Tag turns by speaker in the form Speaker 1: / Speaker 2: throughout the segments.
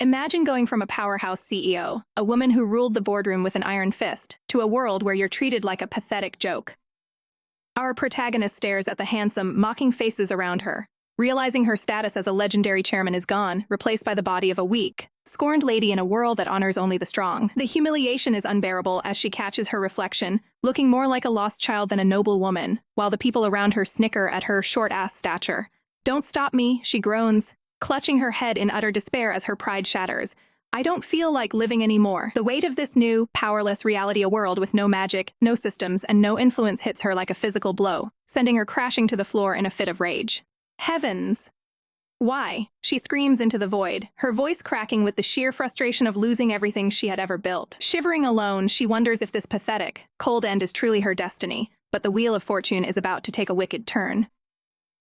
Speaker 1: Imagine going from a powerhouse CEO, a woman who ruled the boardroom with an iron fist, to a world where you're treated like a pathetic joke. Our protagonist stares at the handsome, mocking faces around her, realizing her status as a legendary chairman is gone, replaced by the body of a weak, scorned lady in a world that honors only the strong. The humiliation is unbearable as she catches her reflection, looking more like a lost child than a noble woman, while the people around her snicker at her short-ass stature. "Don't stop me," she groans, clutching her head in utter despair as her pride shatters. "I don't feel like living anymore." The weight of this new, powerless reality, a world with no magic, no systems, and no influence hits her like a physical blow, sending her crashing to the floor in a fit of rage. Heavens! Why? She screams into the void, her voice cracking with the sheer frustration of losing everything she had ever built. Shivering alone, she wonders if this pathetic, cold end is truly her destiny, but the wheel of fortune is about to take a wicked turn.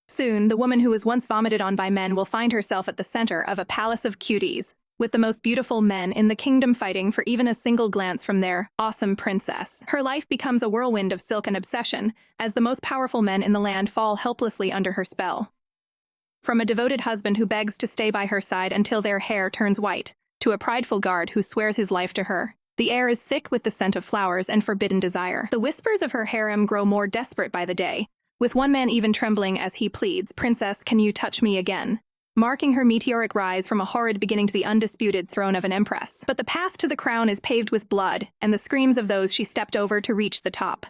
Speaker 1: Soon, the woman who was once vomited on by men will find herself at the center of a palace of cuties, with the most beautiful men in the kingdom fighting for even a single glance from their awesome princess. Her life becomes a whirlwind of silk and obsession, as the most powerful men in the land fall helplessly under her spell. From a devoted husband who begs to stay by her side until their hair turns white, to a prideful guard who swears his life to her, the air is thick with the scent of flowers and forbidden desire. The whispers of her harem grow more desperate by the day, with one man even trembling as he pleads, "Princess, can you touch me again?" marking her meteoric rise from a horrid beginning to the undisputed throne of an empress. But the path to the crown is paved with blood and the screams of those she stepped over to reach the top.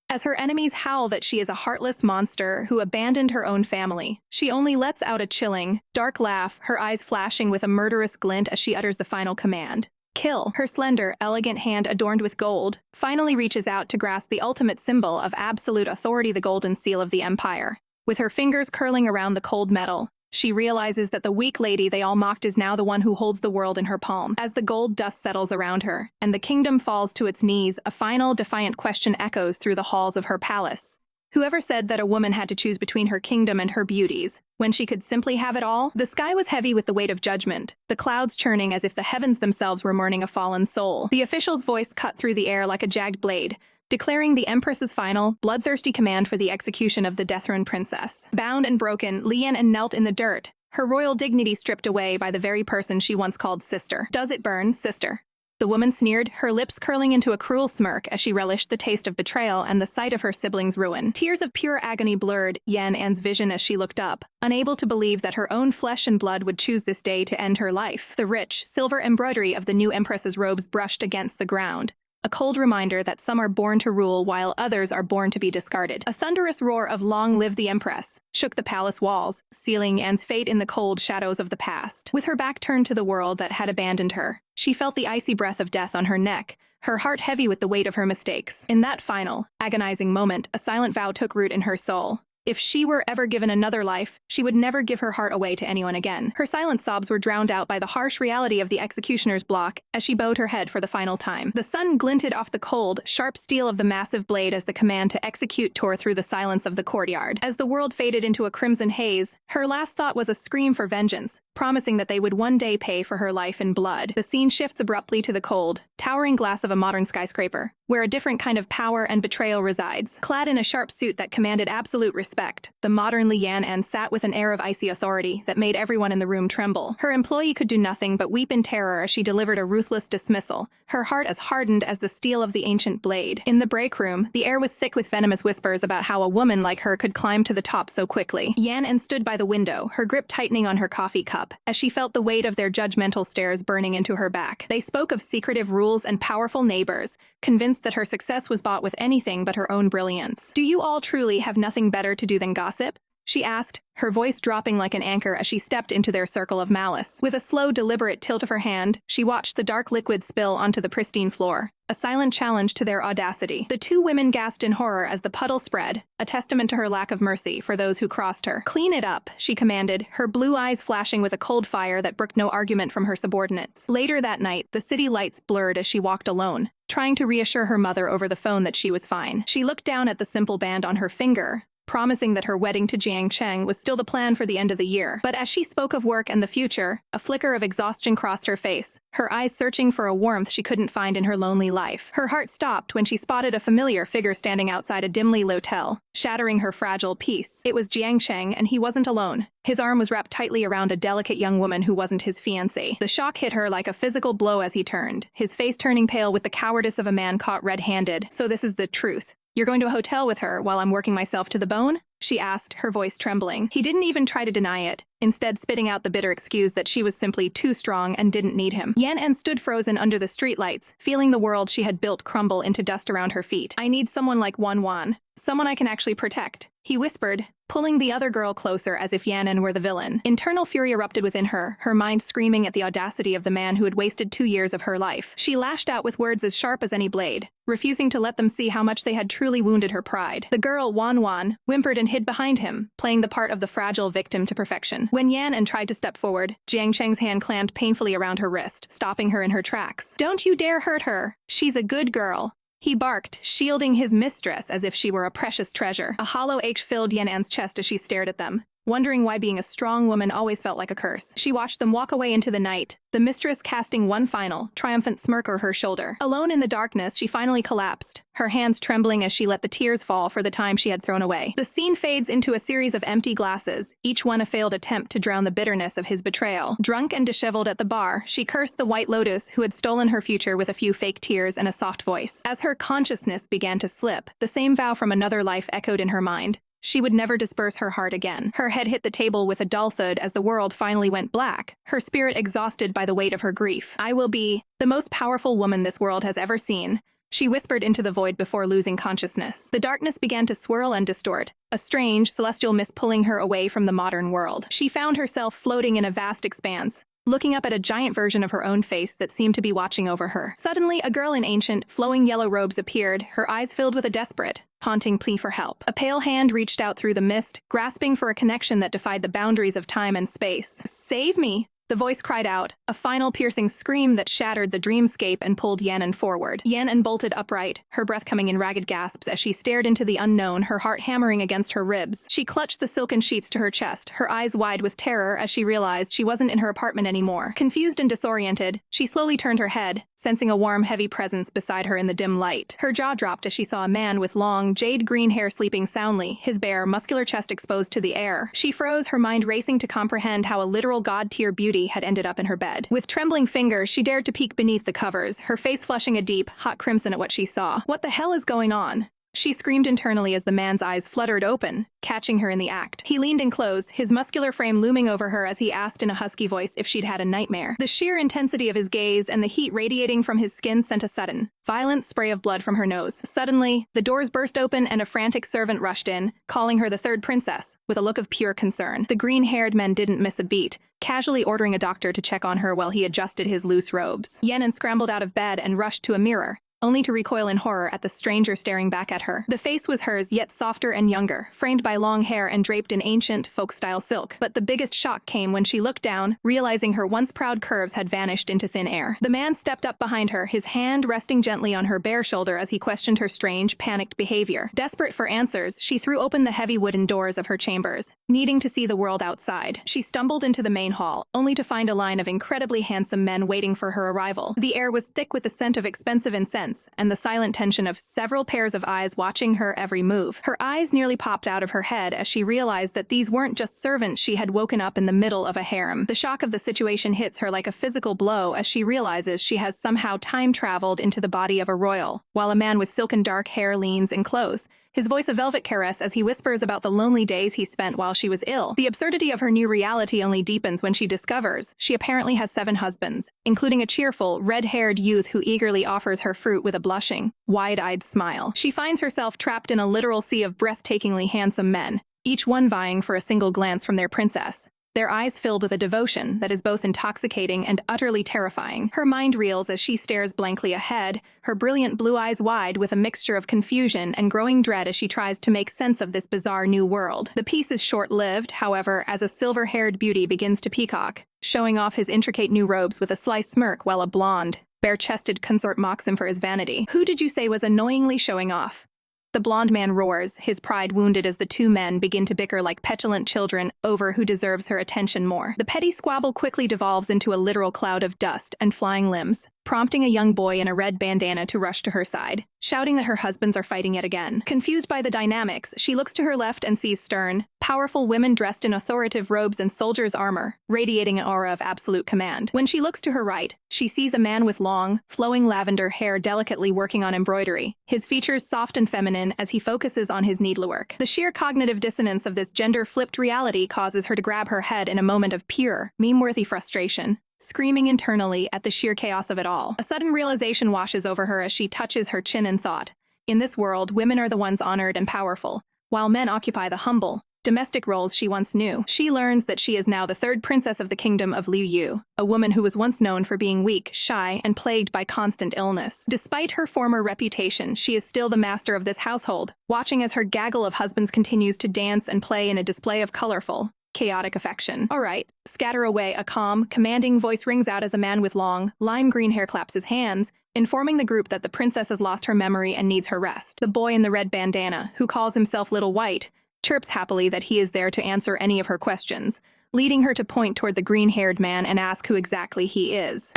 Speaker 1: As her enemies howl that she is a heartless monster who abandoned her own family, she only lets out a chilling, dark laugh, her eyes flashing with a murderous glint as she utters the final command. "Kill." Her slender, elegant hand adorned with gold finally reaches out to grasp the ultimate symbol of absolute authority, the golden seal of the empire. With her fingers curling around the cold metal, she realizes that the weak lady they all mocked is now the one who holds the world in her palm. As the gold dust settles around her, and the kingdom falls to its knees, a final, defiant question echoes through the halls of her palace. Whoever said that a woman had to choose between her kingdom and her beauties, when she could simply have it all? The sky was heavy with the weight of judgment, the clouds churning as if the heavens themselves were mourning a fallen soul. The official's voice cut through the air like a jagged blade, declaring the Empress's final, bloodthirsty command for the execution of the dethroned princess. Bound and broken, Lian knelt in the dirt, her royal dignity stripped away by the very person she once called sister. "Does it burn, sister?" The woman sneered, her lips curling into a cruel smirk as she relished the taste of betrayal and the sight of her siblings' ruin. Tears of pure agony blurred Yan An's vision as she looked up, unable to believe that her own flesh and blood would choose this day to end her life. The rich, silver embroidery of the new Empress's robes brushed against the ground, a cold reminder that some are born to rule while others are born to be discarded. A thunderous roar of "Long live the Empress" shook the palace walls, sealing Anne's fate in the cold shadows of the past. With her back turned to the world that had abandoned her, she felt the icy breath of death on her neck, her heart heavy with the weight of her mistakes. In that final, agonizing moment, a silent vow took root in her soul. If she were ever given another life, she would never give her heart away to anyone again. Her silent sobs were drowned out by the harsh reality of the executioner's block as she bowed her head for the final time. The sun glinted off the cold, sharp steel of the massive blade as the command to execute tore through the silence of the courtyard. As the world faded into a crimson haze, her last thought was a scream for vengeance, promising that they would one day pay for her life in blood. The scene shifts abruptly to the cold, towering glass of a modern skyscraper, where a different kind of power and betrayal resides. Clad in a sharp suit that commanded absolute respect, the modern Lian An sat with an air of icy authority that made everyone in the room tremble. Her employee could do nothing but weep in terror as she delivered a ruthless dismissal, her heart as hardened as the steel of the ancient blade. In the break room, the air was thick with venomous whispers about how a woman like her could climb to the top so quickly. Yan An stood by the window, her grip tightening on her coffee cup, as she felt the weight of their judgmental stares burning into her back. They spoke of secretive rules and powerful neighbors, convinced that her success was bought with anything but her own brilliance. "Do you all truly have nothing better to do than gossip?" she asked, her voice dropping like an anchor as she stepped into their circle of malice. With a slow, deliberate tilt of her hand, she watched the dark liquid spill onto the pristine floor, a silent challenge to their audacity. The two women gasped in horror as the puddle spread, a testament to her lack of mercy for those who crossed her. "Clean it up," she commanded, her blue eyes flashing with a cold fire that brooked no argument from her subordinates. Later that night, the city lights blurred as she walked alone, trying to reassure her mother over the phone that she was fine. She looked down at the simple band on her finger, promising that her wedding to Jiang Cheng was still the plan for the end of the year. But as she spoke of work and the future, a flicker of exhaustion crossed her face, her eyes searching for a warmth she couldn't find in her lonely life. Her heart stopped when she spotted a familiar figure standing outside a dimly lit hotel, shattering her fragile peace. It was Jiang Cheng, and he wasn't alone. His arm was wrapped tightly around a delicate young woman who wasn't his fiancée. The shock hit her like a physical blow as he turned, his face turning pale with the cowardice of a man caught red-handed. "So this is the truth. You're going to a hotel with her while I'm working myself to the bone?" she asked, her voice trembling. He didn't even try to deny it, instead spitting out the bitter excuse that she was simply too strong and didn't need him. Yan stood frozen under the streetlights, feeling the world she had built crumble into dust around her feet. "I need someone like Wan. Someone I can actually protect," he whispered, pulling the other girl closer as if Yan were the villain. Internal fury erupted within her, her mind screaming at the audacity of the man who had wasted 2 years of her life. She lashed out with words as sharp as any blade, refusing to let them see how much they had truly wounded her pride. The girl, Wan, whimpered and hid behind him, playing the part of the fragile victim to perfection. When Yan tried to step forward, Jiang Cheng's hand clamped painfully around her wrist, stopping her in her tracks. "Don't you dare hurt her. She's a good girl," he barked, shielding his mistress as if she were a precious treasure. A hollow ache filled Yan's chest as she stared at them, wondering why being a strong woman always felt like a curse. She watched them walk away into the night, the mistress casting one final, triumphant smirk over her shoulder. Alone in the darkness, she finally collapsed, her hands trembling as she let the tears fall for the time she had thrown away. The scene fades into a series of empty glasses, each one a failed attempt to drown the bitterness of his betrayal. Drunk and disheveled at the bar, she cursed the White Lotus who had stolen her future with a few fake tears and a soft voice. As her consciousness began to slip, the same vow from another life echoed in her mind. She would never disperse her heart again. Her head hit the table with a dull thud as the world finally went black, her spirit exhausted by the weight of her grief. "I will be the most powerful woman this world has ever seen," she whispered into the void before losing consciousness. The darkness began to swirl and distort, a strange, celestial mist pulling her away from the modern world. She found herself floating in a vast expanse, looking up at a giant version of her own face that seemed to be watching over her. Suddenly, a girl in ancient, flowing yellow robes appeared, her eyes filled with a desperate, haunting plea for help. A pale hand reached out through the mist, grasping for a connection that defied the boundaries of time and space. "Save me!" the voice cried out, a final piercing scream that shattered the dreamscape and pulled Yan forward. Yan bolted upright, her breath coming in ragged gasps as she stared into the unknown, her heart hammering against her ribs. She clutched the silken sheets to her chest, her eyes wide with terror as she realized she wasn't in her apartment anymore. Confused and disoriented, she slowly turned her head, sensing a warm, heavy presence beside her in the dim light. Her jaw dropped as she saw a man with long, jade-green hair sleeping soundly, his bare, muscular chest exposed to the air. She froze, her mind racing to comprehend how a literal god-tier beauty had ended up in her bed. With trembling fingers, she dared to peek beneath the covers, her face flushing a deep, hot crimson at what she saw. "What the hell is going on?" she screamed internally as the man's eyes fluttered open, catching her in the act. He leaned in close, his muscular frame looming over her as he asked in a husky voice if she'd had a nightmare. The sheer intensity of his gaze and the heat radiating from his skin sent a sudden, violent spray of blood from her nose. Suddenly, the doors burst open and a frantic servant rushed in, calling her the third princess, with a look of pure concern. The green-haired man didn't miss a beat, casually ordering a doctor to check on her while he adjusted his loose robes. Yan scrambled out of bed and rushed to a mirror, only to recoil in horror at the stranger staring back at her. The face was hers, yet softer and younger, framed by long hair and draped in ancient, folk-style silk. But the biggest shock came when she looked down, realizing her once proud curves had vanished into thin air. The man stepped up behind her, his hand resting gently on her bare shoulder as he questioned her strange, panicked behavior. Desperate for answers, she threw open the heavy wooden doors of her chambers, needing to see the world outside. She stumbled into the main hall, only to find a line of incredibly handsome men waiting for her arrival. The air was thick with the scent of expensive incense, and the silent tension of several pairs of eyes watching her every move. Her eyes nearly popped out of her head as she realized that these weren't just servants she had woken up in the middle of a harem. The shock of the situation hits her like a physical blow as she realizes she has somehow time-traveled into the body of a royal, while a man with silken dark hair leans in close, his voice a velvet caress as he whispers about the lonely days he spent while she was ill. The absurdity of her new reality only deepens when she discovers she apparently has 7 husbands, including a cheerful, red-haired youth who eagerly offers her fruit with a blushing, wide-eyed smile. She finds herself trapped in a literal sea of breathtakingly handsome men, each one vying for a single glance from their princess, their eyes filled with a devotion that is both intoxicating and utterly terrifying. Her mind reels as she stares blankly ahead, her brilliant blue eyes wide with a mixture of confusion and growing dread as she tries to make sense of this bizarre new world. The peace is short-lived, however, as a silver-haired beauty begins to peacock, showing off his intricate new robes with a sly smirk while a blonde, bare-chested consort mocks him for his vanity. "Who did you say was annoyingly showing off?" The blonde man roars, his pride wounded as the two men begin to bicker like petulant children over who deserves her attention more. The petty squabble quickly devolves into a literal cloud of dust and flying limbs, prompting a young boy in a red bandana to rush to her side, shouting that her husbands are fighting yet again. Confused by the dynamics, she looks to her left and sees stern, powerful women dressed in authoritative robes and soldier's armor, radiating an aura of absolute command. When she looks to her right, she sees a man with long, flowing lavender hair delicately working on embroidery, his features soft and feminine as he focuses on his needlework. The sheer cognitive dissonance of this gender-flipped reality causes her to grab her head in a moment of pure, meme-worthy frustration, screaming internally at the sheer chaos of it all. A sudden realization washes over her as she touches her chin in thought. In this world, women are the ones honored and powerful, while men occupy the humble, domestic roles she once knew. She learns that she is now the third princess of the kingdom of Liu Yu, a woman who was once known for being weak, shy, and plagued by constant illness. Despite her former reputation, she is still the master of this household, watching as her gaggle of husbands continues to dance and play in a display of colorful, chaotic affection. "All right, scatter away," a calm, commanding voice rings out as a man with long, lime green hair claps his hands, informing the group that the princess has lost her memory and needs her rest. The boy in the red bandana, who calls himself Little White, chirps happily that he is there to answer any of her questions, leading her to point toward the green-haired man and ask who exactly he is.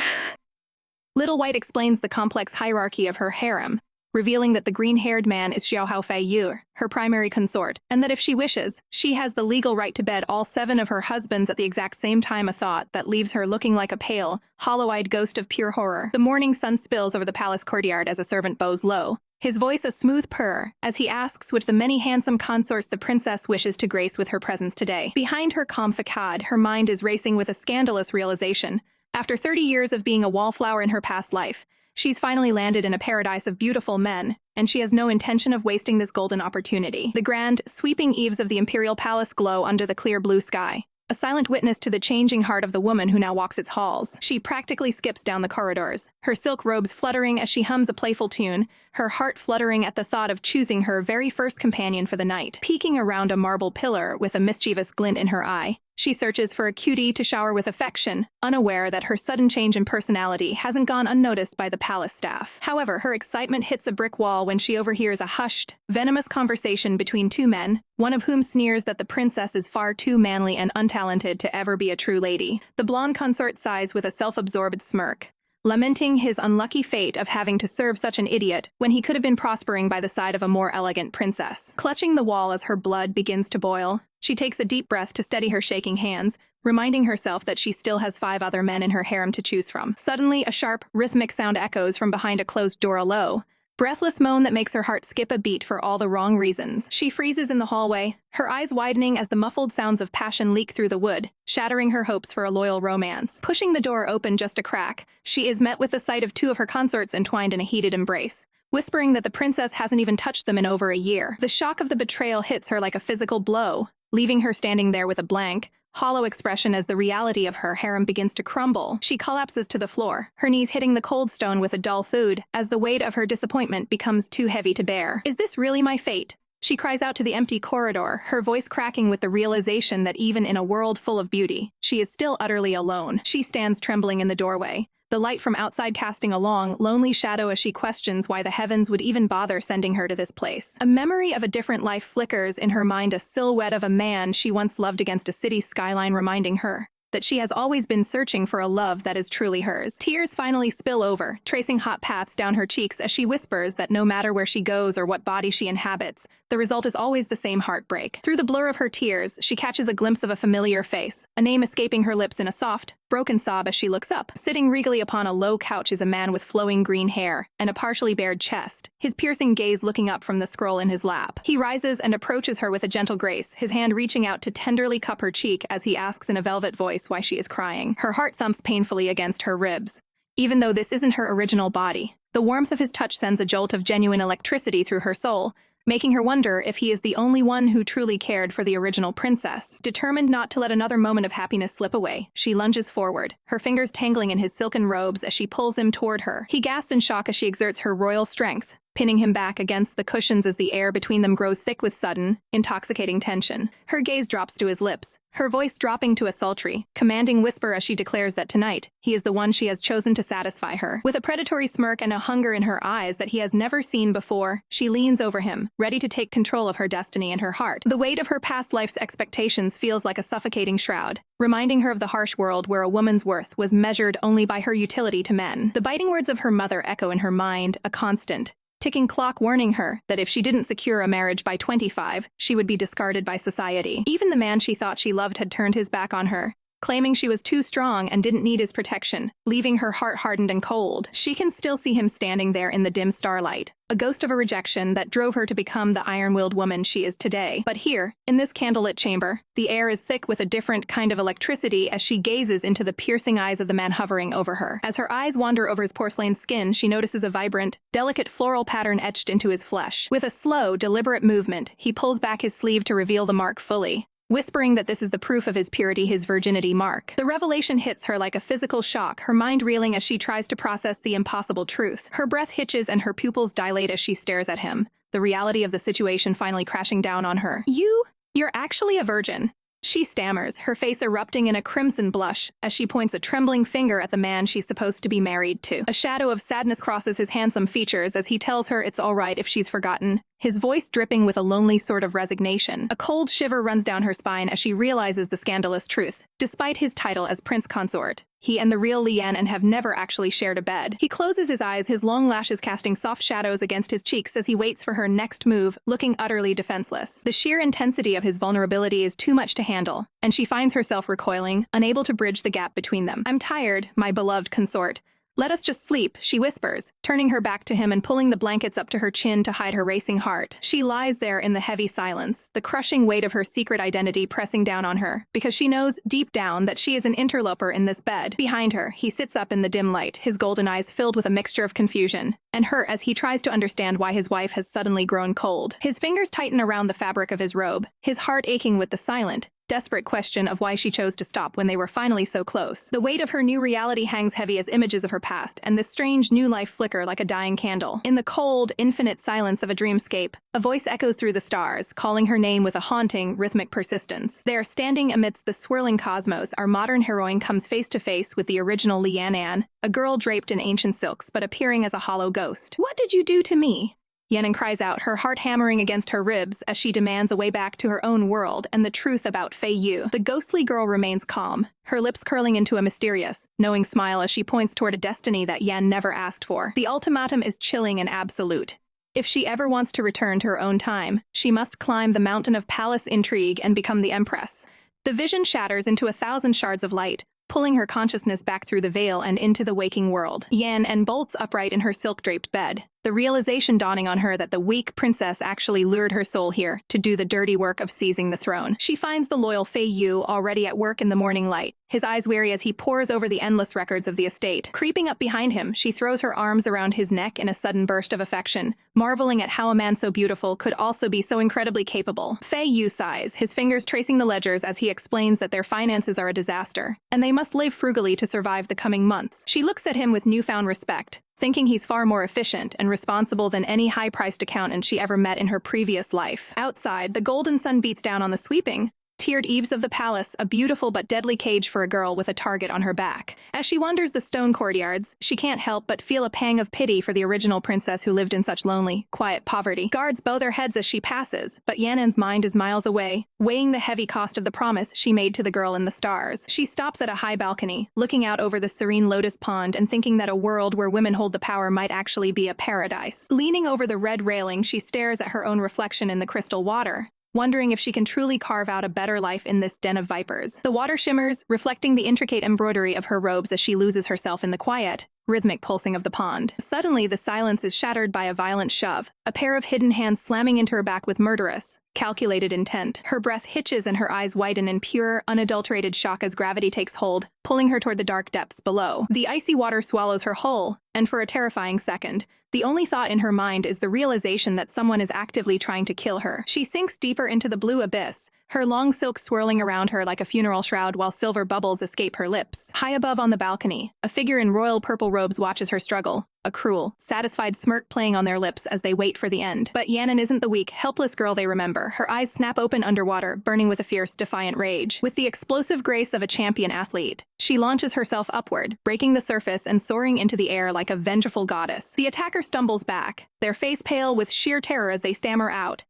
Speaker 1: Little White explains the complex hierarchy of her harem, revealing that the green-haired man is Xiao Haofei Yu, her primary consort, and that if she wishes, she has the legal right to bed all 7 of her husbands at the exact same time, a thought that leaves her looking like a pale, hollow-eyed ghost of pure horror. The morning sun spills over the palace courtyard as a servant bows low, his voice a smooth purr, as he asks which the many handsome consorts the princess wishes to grace with her presence today. Behind her calm facade, her mind is racing with a scandalous realization. After 30 years of being a wallflower in her past life, she's finally landed in a paradise of beautiful men, and she has no intention of wasting this golden opportunity. The grand, sweeping eaves of the imperial palace glow under the clear blue sky, a silent witness to the changing heart of the woman who now walks its halls. She practically skips down the corridors, her silk robes fluttering as she hums a playful tune, her heart fluttering at the thought of choosing her very first companion for the night. Peeking around a marble pillar with a mischievous glint in her eye, she searches for a cutie to shower with affection, unaware that her sudden change in personality hasn't gone unnoticed by the palace staff. However, her excitement hits a brick wall when she overhears a hushed, venomous conversation between 2 men, one of whom sneers that the princess is far too manly and untalented to ever be a true lady. The blonde consort sighs with a self-absorbed smirk, lamenting his unlucky fate of having to serve such an idiot when he could have been prospering by the side of a more elegant princess. Clutching the wall as her blood begins to boil, she takes a deep breath to steady her shaking hands, reminding herself that she still has 5 other men in her harem to choose from. Suddenly, a sharp, rhythmic sound echoes from behind a closed door, a low, breathless moan that makes her heart skip a beat for all the wrong reasons. She freezes in the hallway, her eyes widening as the muffled sounds of passion leak through the wood, shattering her hopes for a loyal romance. Pushing the door open just a crack, she is met with the sight of 2 of her consorts entwined in a heated embrace, whispering that the princess hasn't even touched them in over a year. The shock of the betrayal hits her like a physical blow, leaving her standing there with a blank, hollow expression as the reality of her harem begins to crumble. She collapses to the floor, her knees hitting the cold stone with a dull thud, as the weight of her disappointment becomes too heavy to bear. "Is this really my fate?" She cries out to the empty corridor, her voice cracking with the realization that even in a world full of beauty, she is still utterly alone. She stands trembling in the doorway, the light from outside casting a long, lonely shadow as she questions why the heavens would even bother sending her to this place. A memory of a different life flickers in her mind, a silhouette of a man she once loved against a city skyline, reminding her that she has always been searching for a love that is truly hers. Tears finally spill over, tracing hot paths down her cheeks as she whispers that no matter where she goes or what body she inhabits, the result is always the same heartbreak. Through the blur of her tears, she catches a glimpse of a familiar face, a name escaping her lips in a soft, broken sob as she looks up. Sitting regally upon a low couch is a man with flowing green hair and a partially bared chest, his piercing gaze looking up from the scroll in his lap. He rises and approaches her with a gentle grace, his hand reaching out to tenderly cup her cheek as he asks in a velvet voice why she is crying. Her heart thumps painfully against her ribs. Even though this isn't her original body, the warmth of his touch sends a jolt of genuine electricity through her soul, making her wonder if he is the only one who truly cared for the original princess. Determined not to let another moment of happiness slip away, she lunges forward, her fingers tangling in his silken robes as she pulls him toward her. He gasps in shock as she exerts her royal strength, pinning him back against the cushions as the air between them grows thick with sudden, intoxicating tension. Her gaze drops to his lips, her voice dropping to a sultry, commanding whisper as she declares that tonight, he is the one she has chosen to satisfy her. With a predatory smirk and a hunger in her eyes that he has never seen before, she leans over him, ready to take control of her destiny and her heart. The weight of her past life's expectations feels like a suffocating shroud, reminding her of the harsh world where a woman's worth was measured only by her utility to men. The biting words of her mother echo in her mind, a constant, ticking clock warning her that if she didn't secure a marriage by 25, she would be discarded by society. Even the man she thought she loved had turned his back on her, claiming she was too strong and didn't need his protection, leaving her heart hardened and cold. She can still see him standing there in the dim starlight, a ghost of a rejection that drove her to become the iron-willed woman she is today. But here, in this candlelit chamber, the air is thick with a different kind of electricity as she gazes into the piercing eyes of the man hovering over her. As her eyes wander over his porcelain skin, she notices a vibrant, delicate floral pattern etched into his flesh. With a slow, deliberate movement, he pulls back his sleeve to reveal the mark fully, whispering that this is the proof of his purity, his virginity mark. The revelation hits her like a physical shock, her mind reeling as she tries to process the impossible truth. Her breath hitches and her pupils dilate as she stares at him, the reality of the situation finally crashing down on her. You're actually a virgin," she stammers, her face erupting in a crimson blush as she points a trembling finger at the man she's supposed to be married to. A shadow of sadness crosses his handsome features as he tells her it's all right if she's forgotten, his voice dripping with a lonely sort of resignation. A cold shiver runs down her spine as she realizes the scandalous truth. Despite his title as prince consort, he and the real Lian have never actually shared a bed. He closes his eyes, his long lashes casting soft shadows against his cheeks as he waits for her next move, looking utterly defenseless. The sheer intensity of his vulnerability is too much to handle, and she finds herself recoiling, unable to bridge the gap between them. "I'm tired, my beloved consort. Let us just sleep," she whispers, turning her back to him and pulling the blankets up to her chin to hide her racing heart. She lies there in the heavy silence, the crushing weight of her secret identity pressing down on her, because she knows deep down that she is an interloper in this bed. Behind her, he sits up in the dim light, his golden eyes filled with a mixture of confusion and hurt as he tries to understand why his wife has suddenly grown cold. His fingers tighten around the fabric of his robe, his heart aching with the silent, desperate question of why she chose to stop when they were finally so close. The weight of her new reality hangs heavy as images of her past and this strange new life flicker like a dying candle. In the cold, infinite silence of a dreamscape, a voice echoes through the stars, calling her name with a haunting, rhythmic persistence. There, standing amidst the swirling cosmos, our modern heroine comes face to face with the original Lian, a girl draped in ancient silks but appearing as a hollow ghost. "What did you do to me?" Yenin cries out, her heart hammering against her ribs as she demands a way back to her own world and the truth about Fei Yu. The ghostly girl remains calm, her lips curling into a mysterious, knowing smile as she points toward a destiny that Yan never asked for. The ultimatum is chilling and absolute. If she ever wants to return to her own time, she must climb the mountain of palace intrigue and become the empress. The vision shatters into 1,000 shards of light, pulling her consciousness back through the veil and into the waking world. Yan bolts upright in her silk-draped bed, the realization dawning on her that the weak princess actually lured her soul here to do the dirty work of seizing the throne. She finds the loyal Fei Yu already at work in the morning light, his eyes weary as he pores over the endless records of the estate. Creeping up behind him, she throws her arms around his neck in a sudden burst of affection, marveling at how a man so beautiful could also be so incredibly capable. Fei Yu sighs, his fingers tracing the ledgers as he explains that their finances are a disaster, and they must live frugally to survive the coming months. She looks at him with newfound respect, thinking he's far more efficient and responsible than any high-priced accountant she ever met in her previous life. Outside, the golden sun beats down on the sweeping, tiered eaves of the palace, a beautiful but deadly cage for a girl with a target on her back. As she wanders the stone courtyards, she can't help but feel a pang of pity for the original princess who lived in such lonely, quiet poverty. Guards bow their heads as she passes, but Yanan's mind is miles away, weighing the heavy cost of the promise she made to the girl in the stars. She stops at a high balcony, looking out over the serene lotus pond and thinking that a world where women hold the power might actually be a paradise. Leaning over the red railing, she stares at her own reflection in the crystal water, wondering if she can truly carve out a better life in this den of vipers. The water shimmers, reflecting the intricate embroidery of her robes as she loses herself in the quiet, rhythmic pulsing of the pond. Suddenly, the silence is shattered by a violent shove, a pair of hidden hands slamming into her back with murderous, calculated intent. Her breath hitches and her eyes widen in pure, unadulterated shock as gravity takes hold, pulling her toward the dark depths below. The icy water swallows her whole, and for a terrifying second, the only thought in her mind is the realization that someone is actively trying to kill her. She sinks deeper into the blue abyss, her long silk swirling around her like a funeral shroud while silver bubbles escape her lips. High above on the balcony, a figure in royal purple robes watches her struggle, a cruel, satisfied smirk playing on their lips as they wait for the end. But Yanan isn't the weak, helpless girl they remember. Her eyes snap open underwater, burning with a fierce, defiant rage. With the explosive grace of a champion athlete, she launches herself upward, breaking the surface and soaring into the air like a vengeful goddess. The attacker stumbles back, their face pale with sheer terror as they stammer out,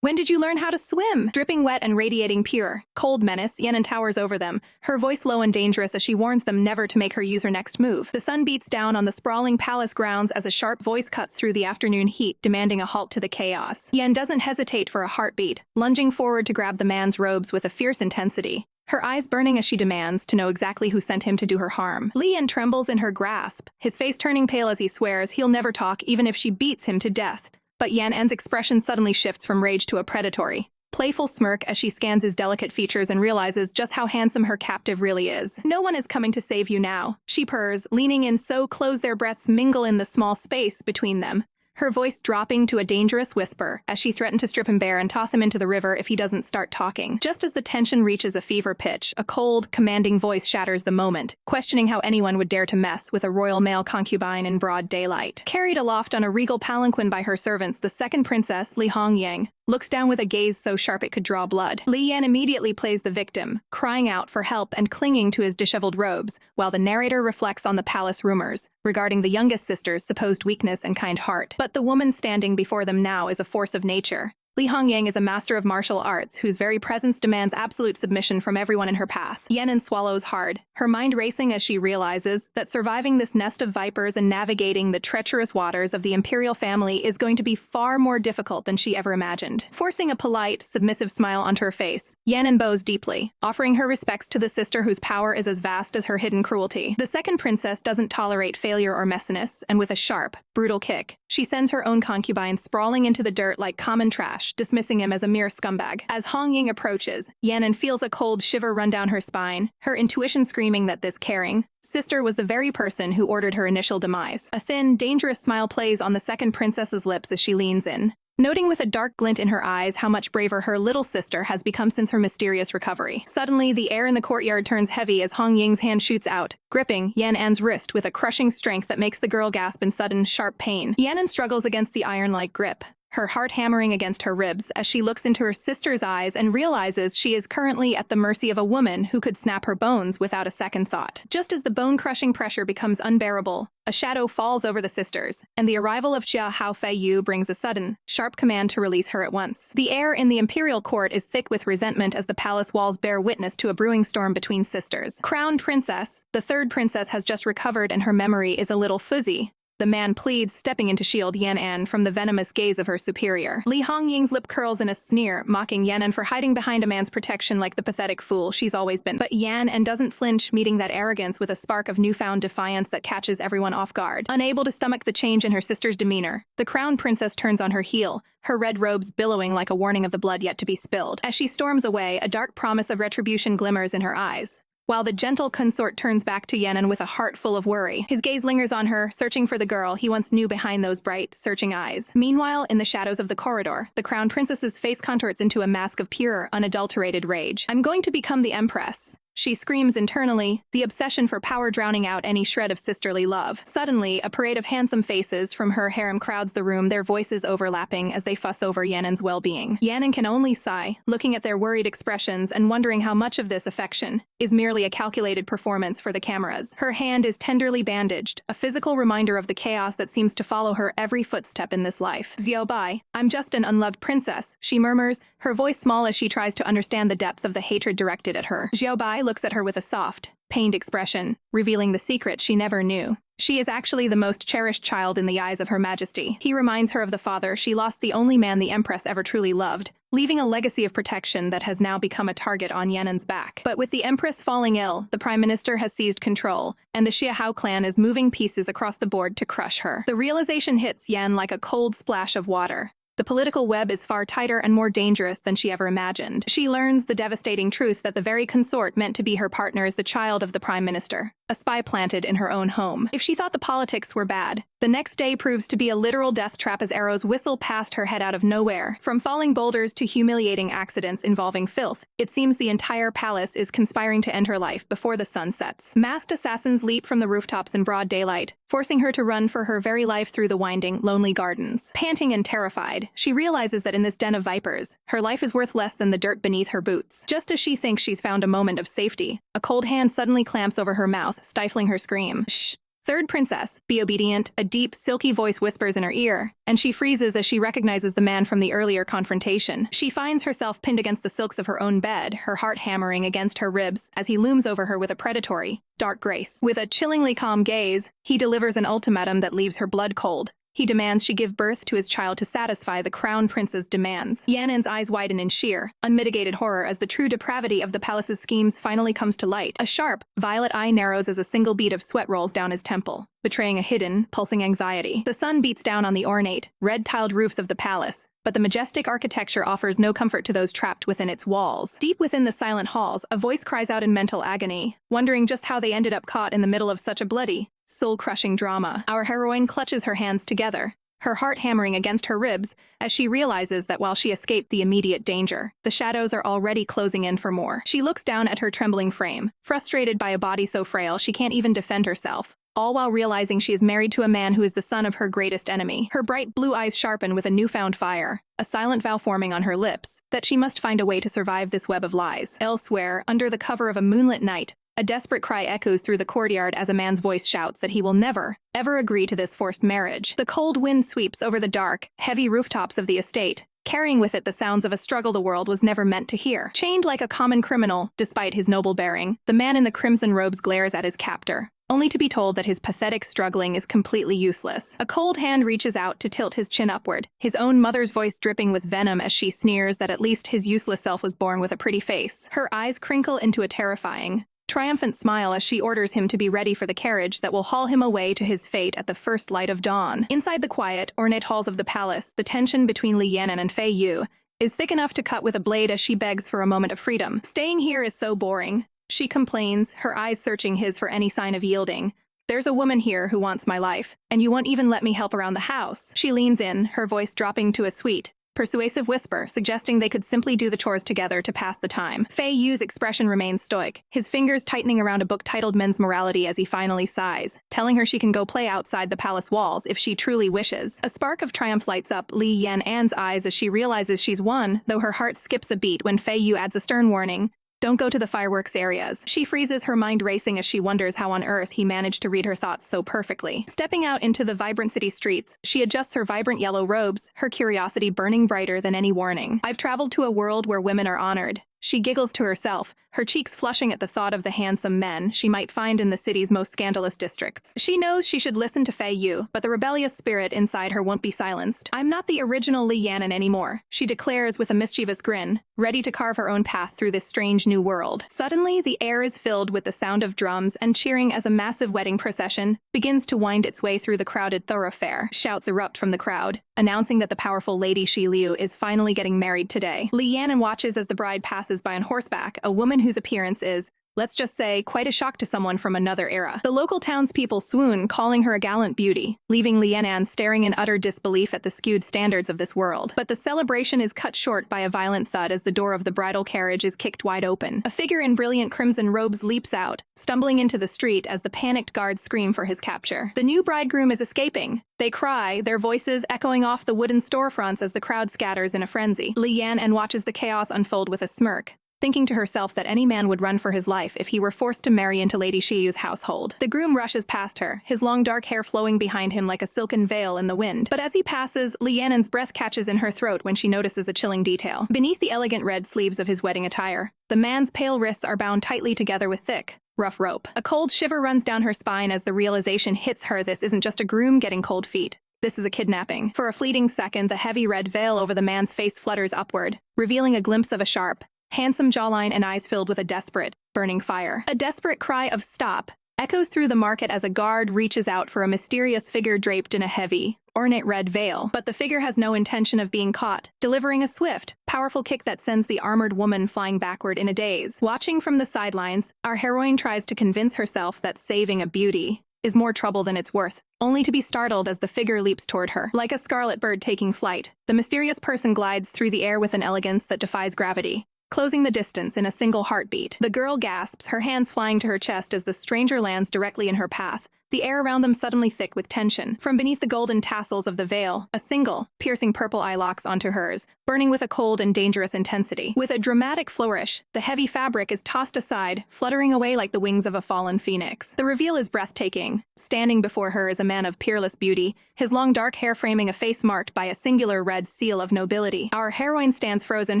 Speaker 1: When did you learn how to swim?" Dripping wet and radiating pure, cold menace, Yanan towers over them, her voice low and dangerous as she warns them never to make her use her next move. The sun beats down on the sprawling palace grounds as a sharp voice cuts through the afternoon heat, demanding a halt to the chaos. Yan doesn't hesitate for a heartbeat, lunging forward to grab the man's robes with a fierce intensity, her eyes burning as she demands to know exactly who sent him to do her harm. Yan trembles in her grasp, his face turning pale as he swears he'll never talk even if she beats him to death. But Yan's expression suddenly shifts from rage to a predatory, playful smirk as she scans his delicate features and realizes just how handsome her captive really is. "No one is coming to save you now," she purrs, leaning in so close their breaths mingle in the small space between them, her voice dropping to a dangerous whisper as she threatened to strip him bare and toss him into the river if he doesn't start talking. Just as the tension reaches a fever pitch, a cold, commanding voice shatters the moment, questioning how anyone would dare to mess with a royal male concubine in broad daylight. Carried aloft on a regal palanquin by her servants, the second princess, Li Hongyang, looks down with a gaze so sharp it could draw blood. Li Yan immediately plays the victim, crying out for help and clinging to his disheveled robes, while the narrator reflects on the palace rumors regarding the youngest sister's supposed weakness and kind heart. But the woman standing before them now is a force of nature. Li Hongyang is a master of martial arts whose very presence demands absolute submission from everyone in her path. Yanan swallows hard, her mind racing as she realizes that surviving this nest of vipers and navigating the treacherous waters of the imperial family is going to be far more difficult than she ever imagined. Forcing a polite, submissive smile onto her face, Yanan bows deeply, offering her respects to the sister whose power is as vast as her hidden cruelty. The second princess doesn't tolerate failure or messiness, and with a sharp, brutal kick, she sends her own concubine sprawling into the dirt like common trash, dismissing him as a mere scumbag. As Hongyang approaches, Yanan feels a cold shiver run down her spine, her intuition screaming that this caring sister was the very person who ordered her initial demise. A thin, dangerous smile plays on the second princess's lips as she leans in, noting with a dark glint in her eyes how much braver her little sister has become since her mysterious recovery. Suddenly, the air in the courtyard turns heavy as Hongyang's hand shoots out, gripping Yanan's wrist with a crushing strength that makes the girl gasp in sudden, sharp pain. Yanan struggles against the iron-like grip, her heart hammering against her ribs as she looks into her sister's eyes and realizes she is currently at the mercy of a woman who could snap her bones without a second thought. Just as the bone-crushing pressure becomes unbearable, a shadow falls over the sisters, and the arrival of Xia Hao Fei Yu brings a sudden, sharp command to release her at once. The air in the imperial court is thick with resentment as the palace walls bear witness to a brewing storm between sisters. Crown Princess, the third princess, has just recovered and her memory is a little fuzzy. The man pleads, stepping in to shield Yanan from the venomous gaze of her superior. Li Hongyang's lip curls in a sneer, mocking Yanan for hiding behind a man's protection like the pathetic fool she's always been. But Yanan doesn't flinch, meeting that arrogance with a spark of newfound defiance that catches everyone off guard. Unable to stomach the change in her sister's demeanor, the crown princess turns on her heel, her red robes billowing like a warning of the blood yet to be spilled. As she storms away, a dark promise of retribution glimmers in her eyes, while the gentle consort turns back to Yanan with a heart full of worry. His gaze lingers on her, searching for the girl he once knew behind those bright, searching eyes. Meanwhile, in the shadows of the corridor, the crown princess's face contorts into a mask of pure, unadulterated rage. "I'm going to become the empress," she screams internally, the obsession for power drowning out any shred of sisterly love. Suddenly, a parade of handsome faces from her harem crowds the room, their voices overlapping as they fuss over Yanan's well-being. Yanan can only sigh, looking at their worried expressions and wondering how much of this affection is merely a calculated performance for the cameras. Her hand is tenderly bandaged, a physical reminder of the chaos that seems to follow her every footstep in this life. "Xiao Bai, I'm just an unloved princess," she murmurs, her voice small as she tries to understand the depth of the hatred directed at her. Xiao Bai looks at her with a soft, pained expression, revealing the secret she never knew. She is actually the most cherished child in the eyes of Her Majesty. He reminds her of the father she lost, the only man the Empress ever truly loved, leaving a legacy of protection that has now become a target on Yanan's back. But with the Empress falling ill, the Prime Minister has seized control, and the Xia Hao clan is moving pieces across the board to crush her. The realization hits Yan like a cold splash of water. The political web is far tighter and more dangerous than she ever imagined. She learns the devastating truth that the very consort meant to be her partner is the child of the Prime Minister, a spy planted in her own home. If she thought the politics were bad, the next day proves to be a literal death trap as arrows whistle past her head out of nowhere. From falling boulders to humiliating accidents involving filth, It seems the entire palace is conspiring to end her life before the sun sets. Masked assassins leap from the rooftops in broad daylight, forcing her to run for her very life through the winding, lonely gardens. Panting and terrified, she realizes that in this den of vipers, her life is worth less than the dirt beneath her boots. Just as she thinks she's found a moment of safety, a cold hand suddenly clamps over her mouth, stifling her scream. Shh. Third princess, be obedient, a deep, silky voice whispers in her ear, and she freezes as she recognizes the man from the earlier confrontation. She finds herself pinned against the silks of her own bed, her heart hammering against her ribs as he looms over her with a predatory, dark grace. With a chillingly calm gaze, he delivers an ultimatum that leaves her blood cold. He demands she give birth to his child to satisfy the crown prince's demands. Yan'an's eyes widen in sheer, unmitigated horror as the true depravity of the palace's schemes finally comes to light. A sharp, violet eye narrows as a single bead of sweat rolls down his temple, betraying a hidden, pulsing anxiety. The sun beats down on the ornate, red-tiled roofs of the palace, but the majestic architecture offers no comfort to those trapped within its walls. Deep within the silent halls, a voice cries out in mental agony, wondering just how they ended up caught in the middle of such a bloody, soul-crushing drama. Our heroine clutches her hands together, her heart hammering against her ribs as she realizes that while she escaped the immediate danger, the shadows are already closing in for more. She looks down at her trembling frame, frustrated by a body so frail she can't even defend herself, all while realizing she is married to a man who is the son of her greatest enemy. Her bright blue eyes sharpen with a newfound fire, a silent vow forming on her lips that she must find a way to survive this web of lies. Elsewhere, under the cover of a moonlit night, a desperate cry echoes through the courtyard as a man's voice shouts that he will never, ever agree to this forced marriage. The cold wind sweeps over the dark, heavy rooftops of the estate, carrying with it the sounds of a struggle the world was never meant to hear. Chained like a common criminal, despite his noble bearing, the man in the crimson robes glares at his captor, only to be told that his pathetic struggling is completely useless. A cold hand reaches out to tilt his chin upward, his own mother's voice dripping with venom as she sneers that at least his useless self was born with a pretty face. Her eyes crinkle into a terrifying, triumphant smile as she orders him to be ready for the carriage that will haul him away to his fate at the first light of dawn. Inside the quiet, ornate halls of the palace, the tension between Li Yan'an and Fei Yu is thick enough to cut with a blade as she begs for a moment of freedom. Staying here is so boring, she complains, her eyes searching his for any sign of yielding. There's a woman here who wants my life, and you won't even let me help around the house. She leans in, her voice dropping to a sweet, persuasive whisper, suggesting they could simply do the chores together to pass the time. Fei Yu's expression remains stoic, his fingers tightening around a book titled Men's Morality as he finally sighs, telling her she can go play outside the palace walls if she truly wishes. A spark of triumph lights up Li Yan'an's eyes as she realizes she's won, though her heart skips a beat when Fei Yu adds a stern warning. Don't go to the fireworks areas. She freezes, her mind racing as she wonders how on earth he managed to read her thoughts so perfectly. Stepping out into the vibrant city streets, she adjusts her vibrant yellow robes, her curiosity burning brighter than any warning. I've traveled to a world where women are honored. She giggles to herself, her cheeks flushing at the thought of the handsome men she might find in the city's most scandalous districts. She knows she should listen to Fei Yu, but the rebellious spirit inside her won't be silenced. I'm not the original Li Yan'an anymore, she declares with a mischievous grin, ready to carve her own path through this strange new world. Suddenly, the air is filled with the sound of drums and cheering as a massive wedding procession begins to wind its way through the crowded thoroughfare. Shouts erupt from the crowd, announcing that the powerful Lady Shi Liu is finally getting married today. Li Yan'an watches as the bride passes by on horseback, a woman whose appearance is, let's just say, quite a shock to someone from another era. The local townspeople swoon, calling her a gallant beauty, leaving Li Yan'an staring in utter disbelief at the skewed standards of this world. But the celebration is cut short by a violent thud as the door of the bridal carriage is kicked wide open. A figure in brilliant crimson robes leaps out, stumbling into the street as the panicked guards scream for his capture. The new bridegroom is escaping. They cry, their voices echoing off the wooden storefronts as the crowd scatters in a frenzy. Li Yan'an watches the chaos unfold with a smirk, thinking to herself that any man would run for his life if he were forced to marry into Lady Shiyu's household. The groom rushes past her, his long dark hair flowing behind him like a silken veil in the wind. But as he passes, Li Yan'an's breath catches in her throat when she notices a chilling detail. Beneath the elegant red sleeves of his wedding attire, the man's pale wrists are bound tightly together with thick, rough rope. A cold shiver runs down her spine as the realization hits her this isn't just a groom getting cold feet. This is a kidnapping. For a fleeting second, the heavy red veil over the man's face flutters upward, revealing a glimpse of a sharp, handsome jawline and eyes filled with a desperate, burning fire. A desperate cry of "Stop!" echoes through the market as a guard reaches out for a mysterious figure draped in a heavy, ornate red veil. But the figure has no intention of being caught, delivering a swift, powerful kick that sends the armored woman flying backward in a daze. Watching from the sidelines, our heroine tries to convince herself that saving a beauty is more trouble than it's worth, only to be startled as the figure leaps toward her. Like a scarlet bird taking flight, the mysterious person glides through the air with an elegance that defies gravity, closing the distance in a single heartbeat. The girl gasps, her hands flying to her chest as the stranger lands directly in her path, the air around them suddenly thick with tension. From beneath the golden tassels of the veil, a single, piercing purple eye locks onto hers, burning with a cold and dangerous intensity. With a dramatic flourish, the heavy fabric is tossed aside, fluttering away like the wings of a fallen phoenix. The reveal is breathtaking. Standing before her is a man of peerless beauty, his long dark hair framing a face marked by a singular red seal of nobility. Our heroine stands frozen,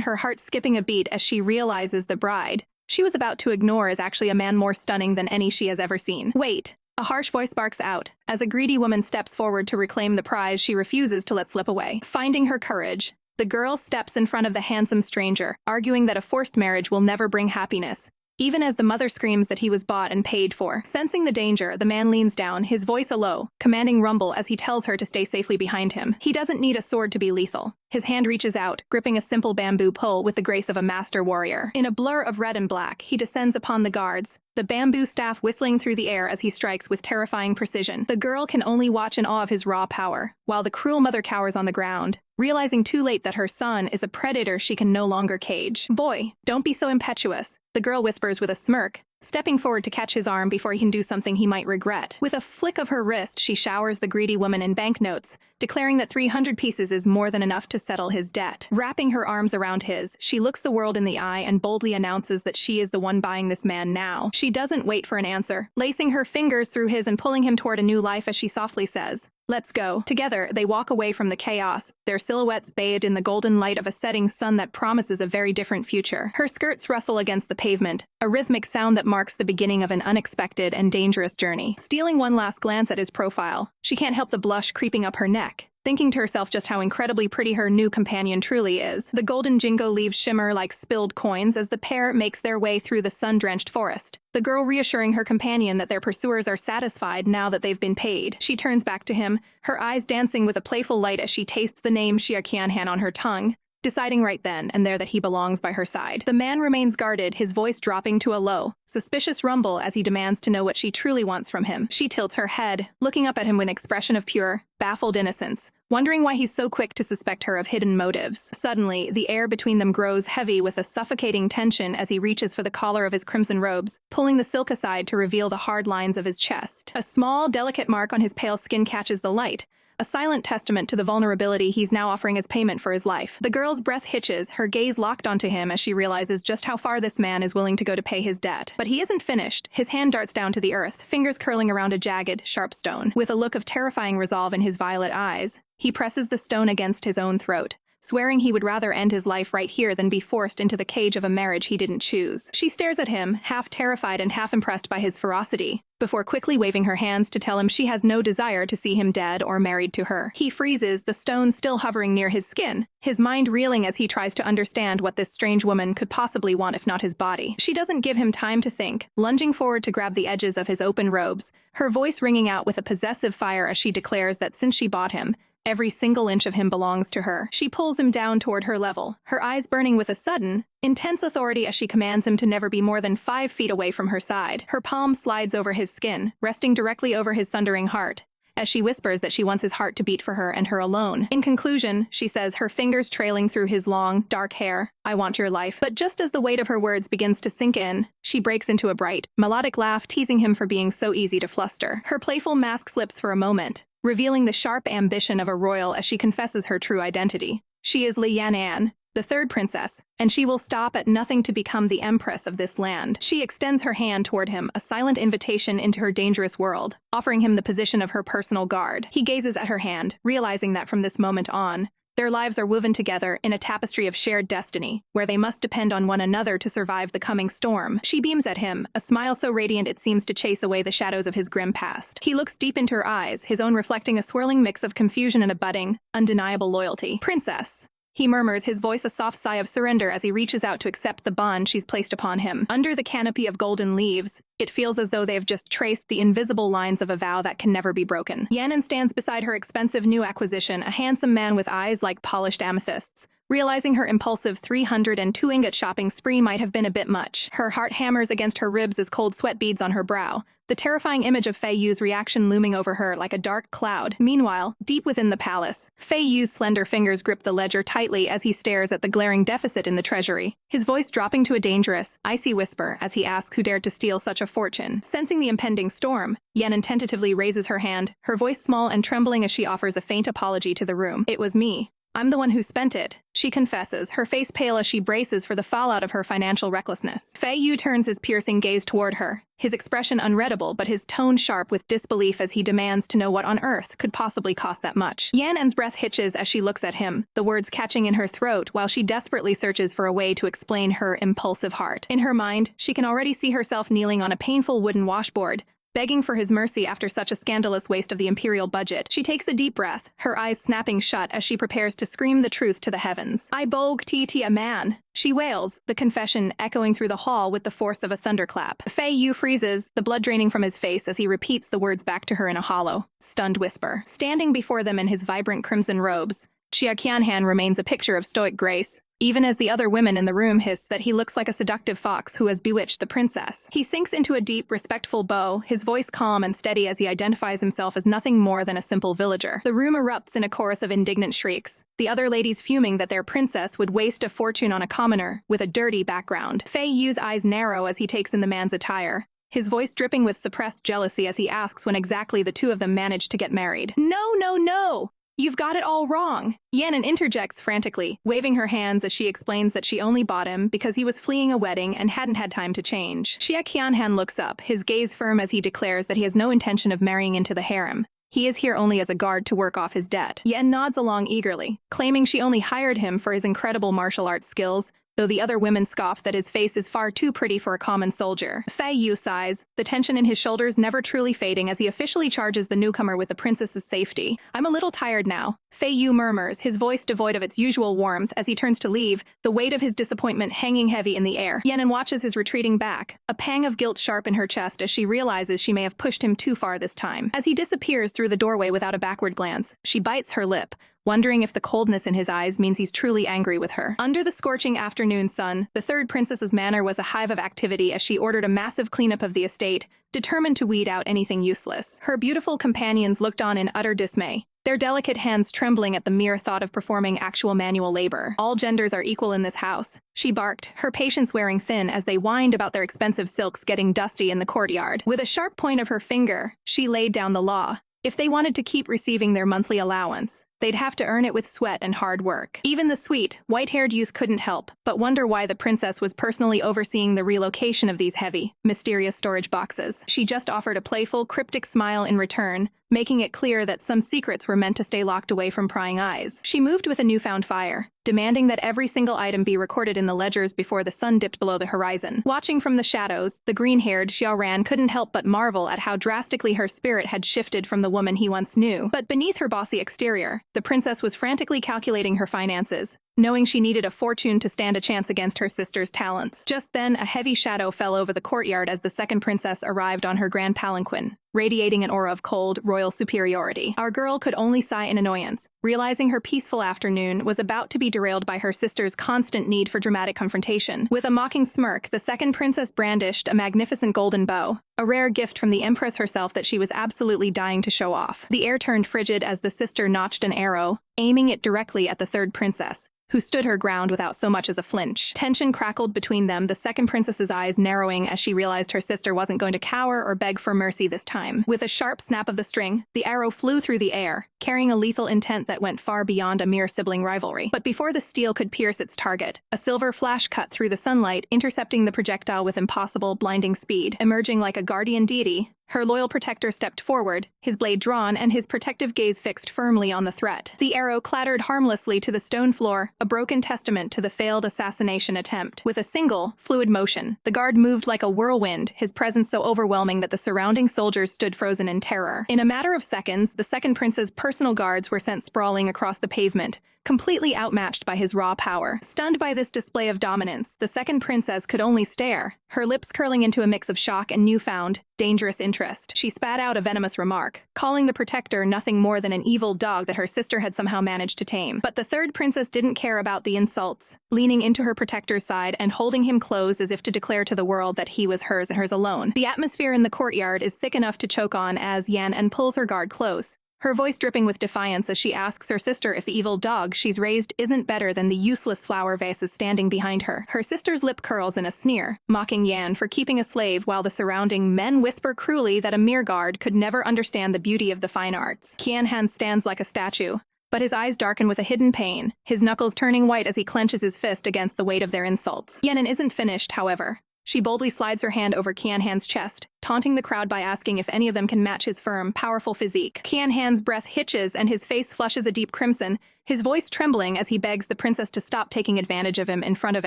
Speaker 1: her heart skipping a beat as she realizes the bride she was about to ignore is actually a man more stunning than any she has ever seen. Wait! A harsh voice barks out. As a greedy woman steps forward to reclaim the prize she refuses to let slip away. Finding her courage, the girl steps in front of the handsome stranger, arguing that a forced marriage will never bring happiness, even as the mother screams that he was bought and paid for. Sensing the danger, the man leans down, his voice a low, commanding rumble as he tells her to stay safely behind him. He doesn't need a sword to be lethal. His hand reaches out, gripping a simple bamboo pole with the grace of a master warrior. In a blur of red and black, he descends upon the guards, the bamboo staff whistling through the air as he strikes with terrifying precision. The girl can only watch in awe of his raw power, while the cruel mother cowers on the ground, realizing too late that her son is a predator she can no longer cage. "Boy, don't be so impetuous," the girl whispers with a smirk, stepping forward to catch his arm before he can do something he might regret. With a flick of her wrist, she showers the greedy woman in banknotes, declaring that 300 pieces is more than enough to settle his debt. Wrapping her arms around his, she looks the world in the eye and boldly announces that she is the one buying this man now. She doesn't wait for an answer, lacing her fingers through his and pulling him toward a new life as she softly says, "Let's go." Together, they walk away from the chaos, their silhouettes bathed in the golden light of a setting sun that promises a very different future. Her skirts rustle against the pavement, a rhythmic sound that marks the beginning of an unexpected and dangerous journey. Stealing one last glance at his profile, she can't help the blush creeping up her neck, thinking to herself just how incredibly pretty her new companion truly is. The golden jingo leaves shimmer like spilled coins as the pair makes their way through the sun-drenched forest, the girl reassuring her companion that their pursuers are satisfied now that they've been paid. She turns back to him, her eyes dancing with a playful light as she tastes the name Xiaqianhan on her tongue, deciding right then and there that he belongs by her side. The man remains guarded, his voice dropping to a low, suspicious rumble as he demands to know what she truly wants from him. She tilts her head, looking up at him with an expression of pure, baffled innocence, wondering why he's so quick to suspect her of hidden motives. Suddenly, the air between them grows heavy with a suffocating tension as he reaches for the collar of his crimson robes, pulling the silk aside to reveal the hard lines of his chest. A small, delicate mark on his pale skin catches the light, a silent testament to the vulnerability he's now offering as payment for his life. The girl's breath hitches, her gaze locked onto him as she realizes just how far this man is willing to go to pay his debt. But he isn't finished. His hand darts down to the earth, fingers curling around a jagged, sharp stone. With a look of terrifying resolve in his violet eyes, he presses the stone against his own throat, swearing he would rather end his life right here than be forced into the cage of a marriage he didn't choose. She stares at him, half terrified and half impressed by his ferocity, before quickly waving her hands to tell him she has no desire to see him dead or married to her. He freezes, the stone still hovering near his skin, his mind reeling as he tries to understand what this strange woman could possibly want if not his body. She doesn't give him time to think, lunging forward to grab the edges of his open robes, her voice ringing out with a possessive fire as she declares that since she bought him, every single inch of him belongs to her. She pulls him down toward her level, her eyes burning with a sudden, intense authority as she commands him to never be more than 5 feet away from her side. Her palm slides over his skin, resting directly over his thundering heart, as she whispers that she wants his heart to beat for her and her alone. In conclusion, she says, her fingers trailing through his long, dark hair, "I want your life." But just as the weight of her words begins to sink in, she breaks into a bright, melodic laugh, teasing him for being so easy to fluster. Her playful mask slips for a moment, revealing the sharp ambition of a royal as she confesses her true identity. She is Li Yan'an, the third princess, and she will stop at nothing to become the empress of this land. She extends her hand toward him, a silent invitation into her dangerous world, offering him the position of her personal guard. He gazes at her hand, realizing that from this moment on, their lives are woven together in a tapestry of shared destiny, where they must depend on one another to survive the coming storm. She beams at him, a smile so radiant it seems to chase away the shadows of his grim past. He looks deep into her eyes, his own reflecting a swirling mix of confusion and a budding, undeniable loyalty. "Princess," he murmurs, his voice a soft sigh of surrender as he reaches out to accept the bond she's placed upon him. Under the canopy of golden leaves, it feels as though they have just traced the invisible lines of a vow that can never be broken. Yan'an stands beside her expensive new acquisition, a handsome man with eyes like polished amethysts, realizing her impulsive 302 ingot shopping spree might have been a bit much. Her heart hammers against her ribs as cold sweat beads on her brow, the terrifying image of Fei Yu's reaction looming over her like a dark cloud. Meanwhile, deep within the palace, Fei Yu's slender fingers grip the ledger tightly as he stares at the glaring deficit in the treasury, his voice dropping to a dangerous, icy whisper as he asks who dared to steal such a fortune. Sensing the impending storm, Yan tentatively raises her hand, her voice small and trembling as she offers a faint apology to the room. "It was me. I'm the one who spent it," she confesses, her face pale as she braces for the fallout of her financial recklessness. Fei Yu turns his piercing gaze toward her, his expression unreadable but his tone sharp with disbelief as he demands to know what on earth could possibly cost that much. Yan's breath hitches as she looks at him, the words catching in her throat while she desperately searches for a way to explain her impulsive heart. In her mind, she can already see herself kneeling on a painful wooden washboard, begging for his mercy after such a scandalous waste of the imperial budget. She takes a deep breath, her eyes snapping shut as she prepares to scream the truth to the heavens. "I bog tt a man," she wails, the confession echoing through the hall with the force of a thunderclap. Fei Yu freezes, the blood draining from his face as he repeats the words back to her in a hollow, stunned whisper. Standing before them in his vibrant crimson robes, Xia Qianhan remains a picture of stoic grace, even as the other women in the room hiss that he looks like a seductive fox who has bewitched the princess. He sinks into a deep, respectful bow, his voice calm and steady as he identifies himself as nothing more than a simple villager. The room erupts in a chorus of indignant shrieks, the other ladies fuming that their princess would waste a fortune on a commoner with a dirty background. Fei Yu's eyes narrow as he takes in the man's attire, his voice dripping with suppressed jealousy as he asks when exactly the two of them managed to get married. "No, no, no! You've got it all wrong!" Yan interjects frantically, waving her hands as she explains that she only bought him because he was fleeing a wedding and hadn't had time to change. Xia Qianhan looks up, his gaze firm as he declares that he has no intention of marrying into the harem. He is here only as a guard to work off his debt. Yan nods along eagerly, claiming she only hired him for his incredible martial arts skills, though the other women scoff that his face is far too pretty for a common soldier. Fei Yu sighs, the tension in his shoulders never truly fading as he officially charges the newcomer with the princess's safety. "I'm a little tired now," Fei Yu murmurs, his voice devoid of its usual warmth as he turns to leave, the weight of his disappointment hanging heavy in the air. Yan watches his retreating back, a pang of guilt sharp in her chest as she realizes she may have pushed him too far this time. As he disappears through the doorway without a backward glance, she bites her lip, wondering if the coldness in his eyes means he's truly angry with her. Under the scorching afternoon sun, the third princess's manor was a hive of activity as she ordered a massive cleanup of the estate, determined to weed out anything useless. Her beautiful companions looked on in utter dismay, their delicate hands trembling at the mere thought of performing actual manual labor. "All genders are equal in this house," she barked, her patience wearing thin as they whined about their expensive silks getting dusty in the courtyard. With a sharp point of her finger, she laid down the law. If they wanted to keep receiving their monthly allowance, they'd have to earn it with sweat and hard work. Even the sweet, white-haired youth couldn't help but wonder why the princess was personally overseeing the relocation of these heavy, mysterious storage boxes. She just offered a playful, cryptic smile in return, making it clear that some secrets were meant to stay locked away from prying eyes. She moved with a newfound fire, demanding that every single item be recorded in the ledgers before the sun dipped below the horizon. Watching from the shadows, the green-haired Xiaoran couldn't help but marvel at how drastically her spirit had shifted from the woman he once knew. But beneath her bossy exterior, the princess was frantically calculating her finances, knowing she needed a fortune to stand a chance against her sister's talents. Just then, a heavy shadow fell over the courtyard as the second princess arrived on her grand palanquin, radiating an aura of cold, royal superiority. Our girl could only sigh in annoyance, realizing her peaceful afternoon was about to be derailed by her sister's constant need for dramatic confrontation. With a mocking smirk, the second princess brandished a magnificent golden bow, a rare gift from the empress herself that she was absolutely dying to show off. The air turned frigid as the sister notched an arrow, aiming it directly at the third princess, who stood her ground without so much as a flinch. Tension crackled between them, the second princess's eyes narrowing as she realized her sister wasn't going to cower or beg for mercy this time. With a sharp snap of the string, the arrow flew through the air, carrying a lethal intent that went far beyond a mere sibling rivalry. But before the steel could pierce its target, a silver flash cut through the sunlight, intercepting the projectile with impossible, blinding speed. Emerging like a guardian deity, her loyal protector stepped forward, his blade drawn and his protective gaze fixed firmly on the threat. The arrow clattered harmlessly to the stone floor, a broken testament to the failed assassination attempt. With a single, fluid motion, the guard moved like a whirlwind, his presence so overwhelming that the surrounding soldiers stood frozen in terror. In a matter of seconds, the second prince's personal guards were sent sprawling across the pavement, completely outmatched by his raw power. Stunned by this display of dominance, the second princess could only stare, her lips curling into a mix of shock and newfound, dangerous interest. She spat out a venomous remark, calling the protector nothing more than an evil dog that her sister had somehow managed to tame. But the third princess didn't care about the insults, leaning into her protector's side and holding him close as if to declare to the world that he was hers and hers alone. The atmosphere in the courtyard is thick enough to choke on as Yan pulls her guard close, her voice dripping with defiance as she asks her sister if the evil dog she's raised isn't better than the useless flower vases standing behind her. Her sister's lip curls in a sneer, mocking Yan for keeping a slave while the surrounding men whisper cruelly that a mere guard could never understand the beauty of the fine arts. Qianhan stands like a statue, but his eyes darken with a hidden pain, his knuckles turning white as he clenches his fist against the weight of their insults. Yan isn't finished, however. She boldly slides her hand over Qianhan's chest, taunting the crowd by asking if any of them can match his firm, powerful physique. Qianhan's breath hitches and his face flushes a deep crimson, his voice trembling as he begs the princess to stop taking advantage of him in front of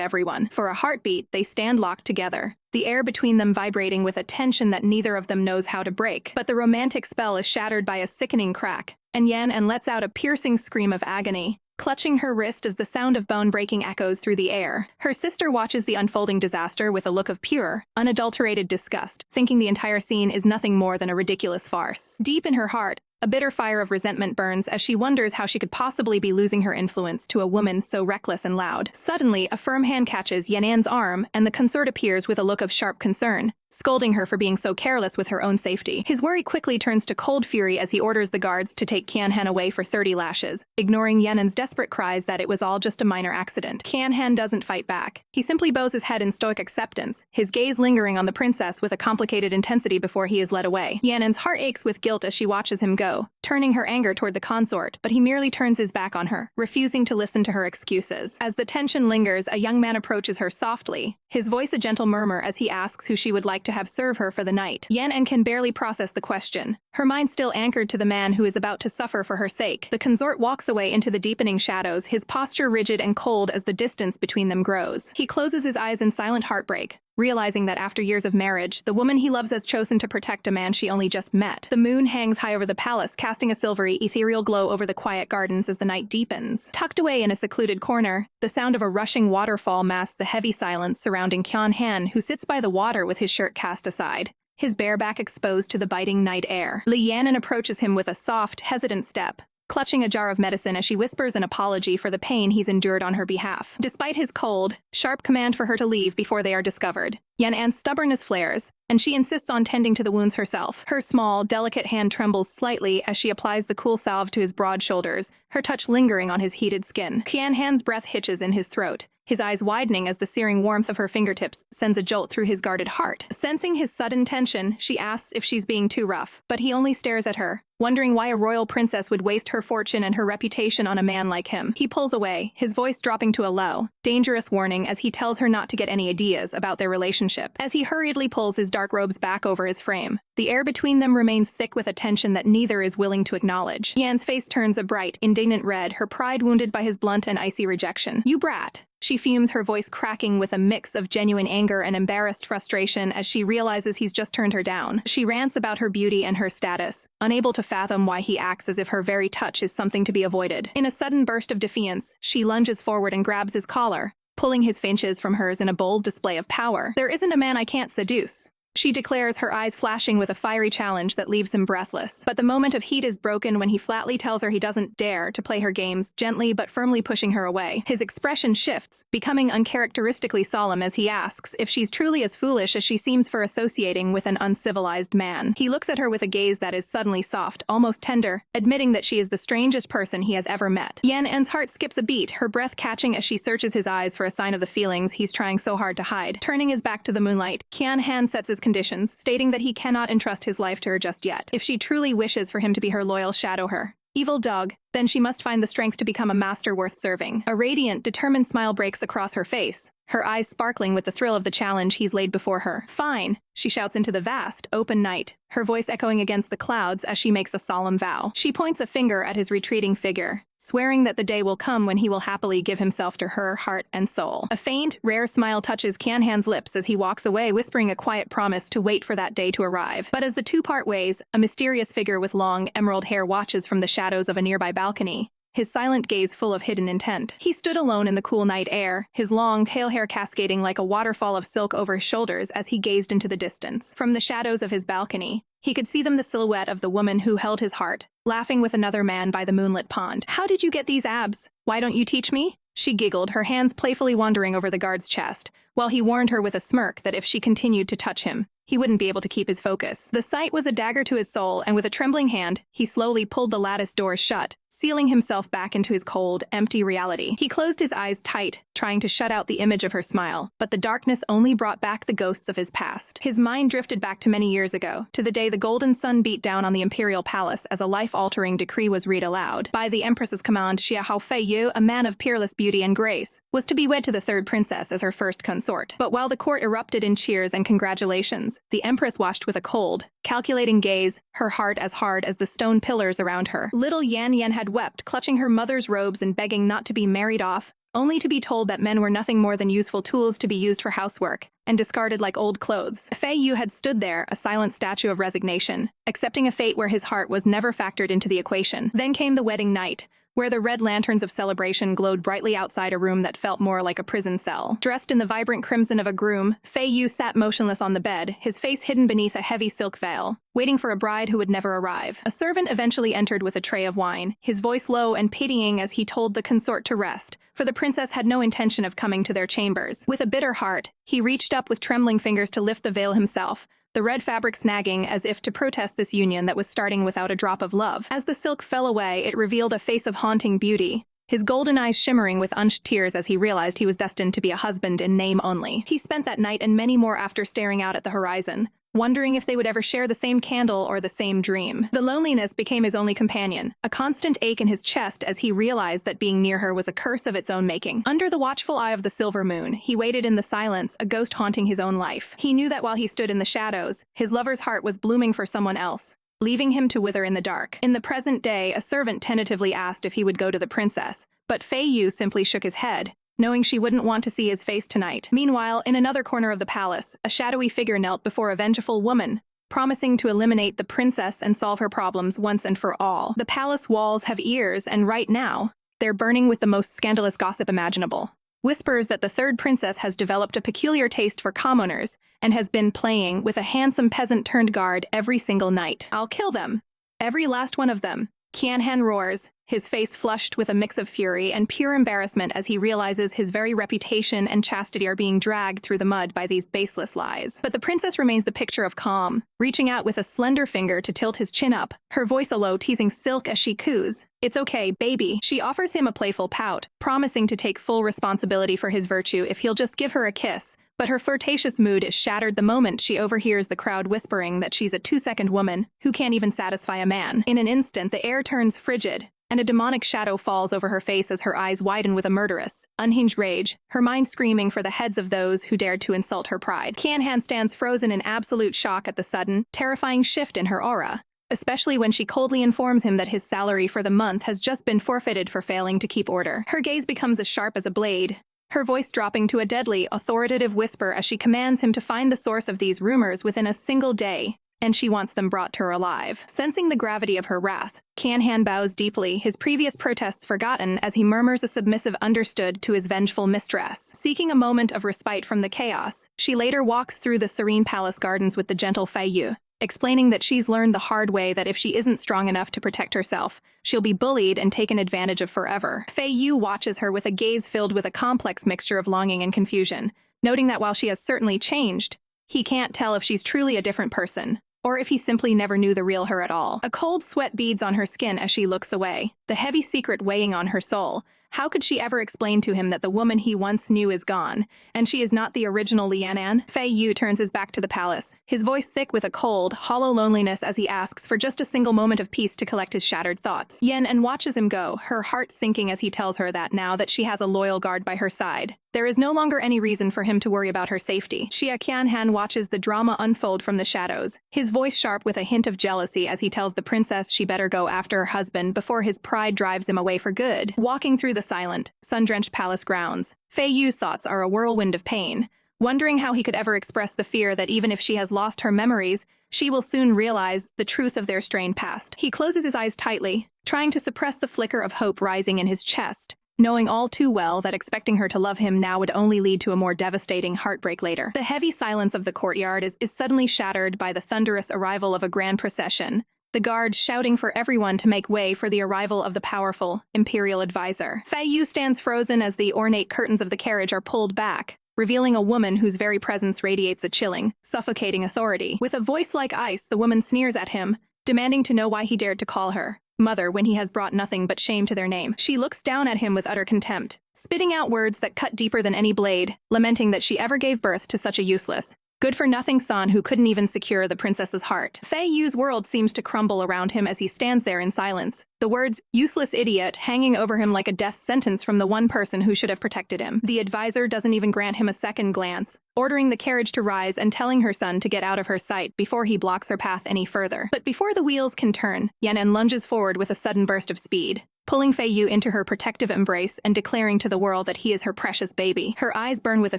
Speaker 1: everyone. For a heartbeat, they stand locked together, the air between them vibrating with a tension that neither of them knows how to break. But the romantic spell is shattered by a sickening crack, and Yan lets out a piercing scream of agony, clutching her wrist as the sound of bone breaking echoes through the air. Her sister watches the unfolding disaster with a look of pure, unadulterated disgust, thinking the entire scene is nothing more than a ridiculous farce. Deep in her heart, a bitter fire of resentment burns as she wonders how she could possibly be losing her influence to a woman so reckless and loud. Suddenly, a firm hand catches Yan's arm, and the consort appears with a look of sharp concern, scolding her for being so careless with her own safety. His worry quickly turns to cold fury as he orders the guards to take Qianhan away for 30 lashes, ignoring Yan's desperate cries that it was all just a minor accident. Qianhan doesn't fight back. He simply bows his head in stoic acceptance, his gaze lingering on the princess with a complicated intensity before he is led away. Yan's heart aches with guilt as she watches him go, turning her anger toward the consort, but he merely turns his back on her, refusing to listen to her excuses. As the tension lingers, a young man approaches her softly, his voice a gentle murmur as he asks who she would like to have serve her for the night. Yan can barely process the question, her mind still anchored to the man who is about to suffer for her sake. The consort walks away into the deepening shadows, his posture rigid and cold as the distance between them grows. He closes his eyes in silent heartbreak, realizing that after years of marriage, the woman he loves has chosen to protect a man she only just met. The moon hangs high over the palace, casting a silvery, ethereal glow over the quiet gardens as the night deepens. Tucked away in a secluded corner, the sound of a rushing waterfall masks the heavy silence surrounding Qianhan, who sits by the water with his shirt cast aside, his bare back exposed to the biting night air. Li Yan approaches him with a soft, hesitant step, clutching a jar of medicine as she whispers an apology for the pain he's endured on her behalf. Despite his cold, sharp command for her to leave before they are discovered, Yan's stubbornness flares, and she insists on tending to the wounds herself. Her small, delicate hand trembles slightly as she applies the cool salve to his broad shoulders, her touch lingering on his heated skin. Qianhan's breath hitches in his throat, his eyes widening as the searing warmth of her fingertips sends a jolt through his guarded heart. Sensing his sudden tension, she asks if she's being too rough, but he only stares at her, wondering why a royal princess would waste her fortune and her reputation on a man like him. He pulls away, his voice dropping to a low, dangerous warning as he tells her not to get any ideas about their relationship. As he hurriedly pulls his dark robes back over his frame, the air between them remains thick with a tension that neither is willing to acknowledge. Yan's face turns a bright, indignant red, her pride wounded by his blunt and icy rejection. "You brat!" She fumes, her voice cracking with a mix of genuine anger and embarrassed frustration as she realizes he's just turned her down. She rants about her beauty and her status, unable to fathom why he acts as if her very touch is something to be avoided. In a sudden burst of defiance, she lunges forward and grabs his collar, pulling his finches from hers in a bold display of power. "There isn't a man I can't seduce," she declares, her eyes flashing with a fiery challenge that leaves him breathless. But the moment of heat is broken when he flatly tells her he doesn't dare to play her games, gently but firmly pushing her away. His expression shifts, becoming uncharacteristically solemn as he asks if she's truly as foolish as she seems for associating with an uncivilized man. He looks at her with a gaze that is suddenly soft, almost tender, admitting that she is the strangest person he has ever met. Yan's heart skips a beat, her breath catching as she searches his eyes for a sign of the feelings he's trying so hard to hide. Turning his back to the moonlight, Qianhan sets his conditions, stating that he cannot entrust his life to her just yet. If she truly wishes for him to be her loyal shadow her evil dog, then she must find the strength to become a master worth serving. A radiant, determined smile breaks across her face, her eyes sparkling with the thrill of the challenge he's laid before her. "Fine," she shouts into the vast, open night, her voice echoing against the clouds as she makes a solemn vow. She points a finger at his retreating figure, swearing that the day will come when he will happily give himself to her heart and soul. A faint, rare smile touches Qianhan's lips as he walks away, whispering a quiet promise to wait for that day to arrive. But as the two part ways, a mysterious figure with long, emerald hair watches from the shadows of a nearby balcony, his silent gaze full of hidden intent. He stood alone in the cool night air, his long, pale hair cascading like a waterfall of silk over his shoulders as he gazed into the distance. From the shadows of his balcony, he could see the silhouette of the woman who held his heart, laughing with another man by the moonlit pond. "How did you get these abs? Why don't you teach me?" She giggled, her hands playfully wandering over the guard's chest, while he warned her with a smirk that if she continued to touch him, he wouldn't be able to keep his focus. The sight was a dagger to his soul, and with a trembling hand, he slowly pulled the lattice doors shut, sealing himself back into his cold, empty reality. He closed his eyes tight, trying to shut out the image of her smile, but the darkness only brought back the ghosts of his past. His mind drifted back to many years ago, to the day the golden sun beat down on the imperial palace as a life-altering decree was read aloud. By the empress's command, Xia Hao Feiyu, a man of peerless beauty and grace, was to be wed to the third princess as her first consort. But while the court erupted in cheers and congratulations, the empress watched with a cold, calculating gaze, her heart as hard as the stone pillars around her. Little Yan Yan had wept, clutching her mother's robes and begging not to be married off, only to be told that men were nothing more than useful tools to be used for housework, and discarded like old clothes. Fei Yu had stood there, a silent statue of resignation, accepting a fate where his heart was never factored into the equation. Then came the wedding night, where the red lanterns of celebration glowed brightly outside a room that felt more like a prison cell. Dressed in the vibrant crimson of a groom, Fei Yu sat motionless on the bed, his face hidden beneath a heavy silk veil, waiting for a bride who would never arrive. A servant eventually entered with a tray of wine, his voice low and pitying as he told the consort to rest, for the princess had no intention of coming to their chambers. With a bitter heart, he reached up with trembling fingers to lift the veil himself, the red fabric snagging as if to protest this union that was starting without a drop of love. As the silk fell away, it revealed a face of haunting beauty, his golden eyes shimmering with unshed tears as he realized he was destined to be a husband in name only. He spent that night and many more after staring out at the horizon, wondering if they would ever share the same candle or the same dream. The loneliness became his only companion, a constant ache in his chest as he realized that being near her was a curse of its own making. Under the watchful eye of the silver moon, he waited in the silence, a ghost haunting his own life. He knew that while he stood in the shadows, his lover's heart was blooming for someone else, leaving him to wither in the dark. In the present day, a servant tentatively asked if he would go to the princess, but Fei Yu simply shook his head, knowing she wouldn't want to see his face tonight. Meanwhile, in another corner of the palace, a shadowy figure knelt before a vengeful woman, promising to eliminate the princess and solve her problems once and for all. The palace walls have ears, and right now, they're burning with the most scandalous gossip imaginable. Whispers that the third princess has developed a peculiar taste for commoners and has been playing with a handsome peasant-turned guard every single night. "I'll kill them. Every last one of them." Qianhan roars, his face flushed with a mix of fury and pure embarrassment as he realizes his very reputation and chastity are being dragged through the mud by these baseless lies. But the princess remains the picture of calm, reaching out with a slender finger to tilt his chin up, her voice a low teasing silk as she coos, "It's okay, baby." She offers him a playful pout, promising to take full responsibility for his virtue if he'll just give her a kiss. But her flirtatious mood is shattered the moment she overhears the crowd whispering that she's a two-second woman who can't even satisfy a man. In an instant, the air turns frigid, and a demonic shadow falls over her face as her eyes widen with a murderous, unhinged rage, her mind screaming for the heads of those who dared to insult her pride. Qianhan stands frozen in absolute shock at the sudden, terrifying shift in her aura, especially when she coldly informs him that his salary for the month has just been forfeited for failing to keep order. Her gaze becomes as sharp as a blade, her voice dropping to a deadly, authoritative whisper as she commands him to find the source of these rumors within a single day, and she wants them brought to her alive. Sensing the gravity of her wrath, Qianhan bows deeply, his previous protests forgotten as he murmurs a submissive understood to his vengeful mistress. Seeking a moment of respite from the chaos, she later walks through the serene palace gardens with the gentle Fei Yu, explaining that she's learned the hard way that if she isn't strong enough to protect herself, she'll be bullied and taken advantage of forever. Fei Yu watches her with a gaze filled with a complex mixture of longing and confusion, noting that while she has certainly changed, he can't tell if she's truly a different person, or if he simply never knew the real her at all. A cold sweat beads on her skin as she looks away, the heavy secret weighing on her soul. How could she ever explain to him that the woman he once knew is gone, and she is not the original Lianan? Fei Yu turns his back to the palace, his voice thick with a cold, hollow loneliness as he asks for just a single moment of peace to collect his shattered thoughts. Yan watches him go, her heart sinking as he tells her that now that she has a loyal guard by her side, there is no longer any reason for him to worry about her safety. Xia Qianhan watches the drama unfold from the shadows, his voice sharp with a hint of jealousy as he tells the princess she better go after her husband before his pride drives him away for good. Walking through the silent, sun-drenched palace grounds, Fei Yu's thoughts are a whirlwind of pain, wondering how he could ever express the fear that even if she has lost her memories, She will soon realize the truth of their strained past. He closes his eyes tightly, trying to suppress the flicker of hope rising in his chest, knowing all too well that expecting her to love him now would only lead to a more devastating heartbreak later. The heavy silence of the courtyard is suddenly shattered by the thunderous arrival of a grand procession, the guards shouting for everyone to make way for the arrival of the powerful imperial advisor. Fei Yu stands frozen as the ornate curtains of the carriage are pulled back, revealing a woman whose very presence radiates a chilling, suffocating authority. With a voice like ice, the woman sneers at him, demanding to know why he dared to call her mother when he has brought nothing but shame to their name. She looks down at him with utter contempt, spitting out words that cut deeper than any blade, lamenting that she ever gave birth to such a useless, good-for-nothing son who couldn't even secure the princess's heart. Fei Yu's world seems to crumble around him as he stands there in silence, the words, useless idiot, hanging over him like a death sentence from the one person who should have protected him. The advisor doesn't even grant him a second glance, ordering the carriage to rise and telling her son to get out of her sight before he blocks her path any further. But before the wheels can turn, Yan lunges forward with a sudden burst of speed, pulling Fei Yu into her protective embrace and declaring to the world that he is her precious baby. Her eyes burn with a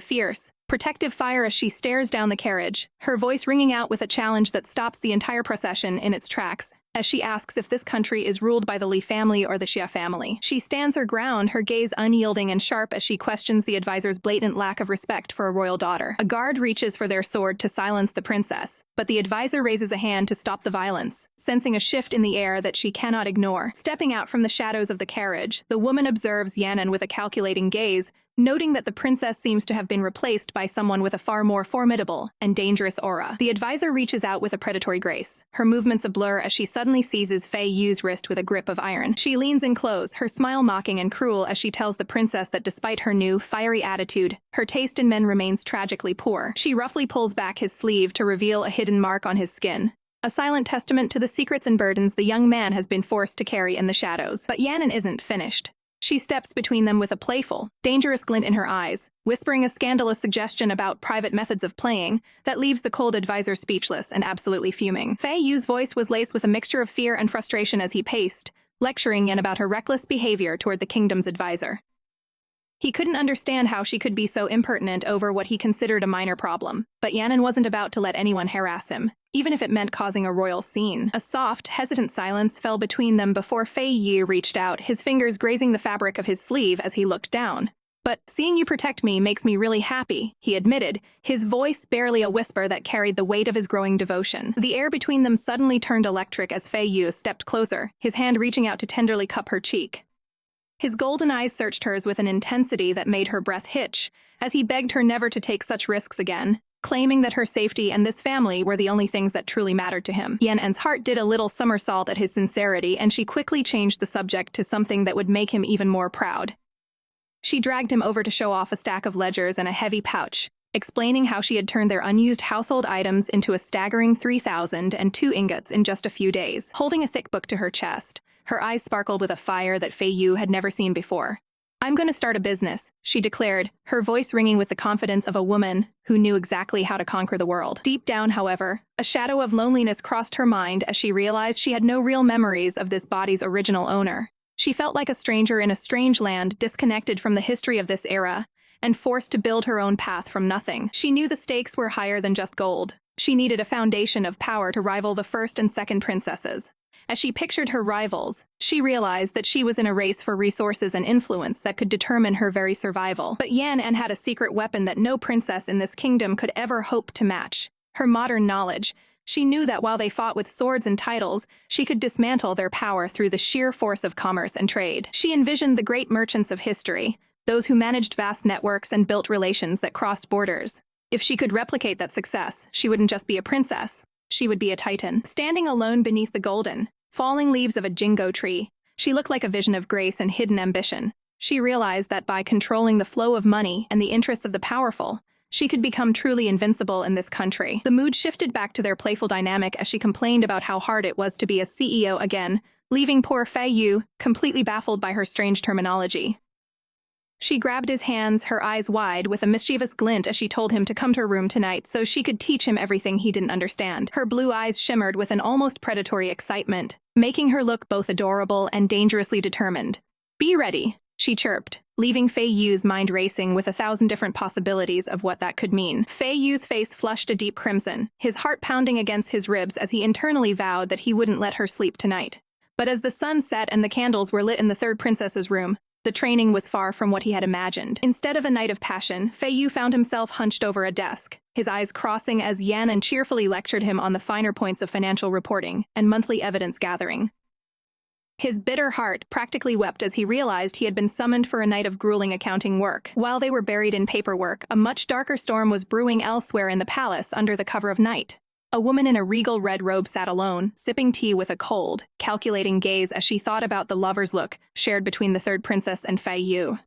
Speaker 1: fierce, protective fire as she stares down the carriage, her voice ringing out with a challenge that stops the entire procession in its tracks, as she asks if this country is ruled by the Li family or the Xia family. She stands her ground, her gaze unyielding and sharp as she questions the advisor's blatant lack of respect for a royal daughter. A guard reaches for their sword to silence the princess, but the advisor raises a hand to stop the violence, sensing a shift in the air that she cannot ignore. Stepping out from the shadows of the carriage, the woman observes Yan with a calculating gaze, noting that the princess seems to have been replaced by someone with a far more formidable and dangerous aura. The advisor reaches out with a predatory grace, her movements a blur as she suddenly seizes Fei Yu's wrist with a grip of iron. She leans in close, her smile mocking and cruel as she tells the princess that despite her new, fiery attitude, her taste in men remains tragically poor. She roughly pulls back his sleeve to reveal a hidden mark on his skin, a silent testament to the secrets and burdens the young man has been forced to carry in the shadows. But Yan isn't finished. She steps between them with a playful, dangerous glint in her eyes, whispering a scandalous suggestion about private methods of playing that leaves the cold advisor speechless and absolutely fuming. Fei Yu's voice was laced with a mixture of fear and frustration as he paced, lecturing Yan about her reckless behavior toward the kingdom's advisor. He couldn't understand how she could be so impertinent over what he considered a minor problem, but Yan wasn't about to let anyone harass him, even if it meant causing a royal scene. A soft, hesitant silence fell between them before Fei Yu reached out, his fingers grazing the fabric of his sleeve as he looked down. "But seeing you protect me makes me really happy," he admitted, his voice barely a whisper that carried the weight of his growing devotion. The air between them suddenly turned electric as Fei Yu stepped closer, his hand reaching out to tenderly cup her cheek. His golden eyes searched hers with an intensity that made her breath hitch, as he begged her never to take such risks again, claiming that her safety and this family were the only things that truly mattered to him. Yan's heart did a little somersault at his sincerity, and she quickly changed the subject to something that would make him even more proud. She dragged him over to show off a stack of ledgers and a heavy pouch, explaining how she had turned their unused household items into a staggering 3,002 ingots in just a few days. Holding a thick book to her chest, her eyes sparkled with a fire that Fei Yu had never seen before. "I'm going to start a business," she declared, her voice ringing with the confidence of a woman who knew exactly how to conquer the world. Deep down, however, a shadow of loneliness crossed her mind as she realized she had no real memories of this body's original owner. She felt like a stranger in a strange land, disconnected from the history of this era, and forced to build her own path from nothing. She knew the stakes were higher than just gold. She needed a foundation of power to rival the first and second princesses. As she pictured her rivals, she realized that she was in a race for resources and influence that could determine her very survival. But Yan had a secret weapon that no princess in this kingdom could ever hope to match: her modern knowledge. She knew that while they fought with swords and titles, she could dismantle their power through the sheer force of commerce and trade. She envisioned the great merchants of history, those who managed vast networks and built relations that crossed borders. If she could replicate that success, she wouldn't just be a princess, she would be a titan. Standing alone beneath the golden, falling leaves of a jingo tree, she looked like a vision of grace and hidden ambition. She realized that by controlling the flow of money and the interests of the powerful, she could become truly invincible in this country. The mood shifted back to their playful dynamic as she complained about how hard it was to be a CEO again, leaving poor Fei Yu completely baffled by her strange terminology. She grabbed his hands, her eyes wide, with a mischievous glint as she told him to come to her room tonight so she could teach him everything he didn't understand. Her blue eyes shimmered with an almost predatory excitement, making her look both adorable and dangerously determined. "Be ready," she chirped, leaving Fei Yu's mind racing with 1,000 different possibilities of what that could mean. Fei Yu's face flushed a deep crimson, his heart pounding against his ribs as he internally vowed that he wouldn't let her sleep tonight. But as the sun set and the candles were lit in the third princess's room, the training was far from what he had imagined. Instead of a night of passion, Fei Yu found himself hunched over a desk, his eyes crossing as Yan cheerfully lectured him on the finer points of financial reporting and monthly evidence gathering. His bitter heart practically wept as he realized he had been summoned for a night of grueling accounting work. While they were buried in paperwork, a much darker storm was brewing elsewhere in the palace under the cover of night. A woman in a regal red robe sat alone, sipping tea with a cold, calculating gaze as she thought about the lover's look shared between the third princess and Fei Yu.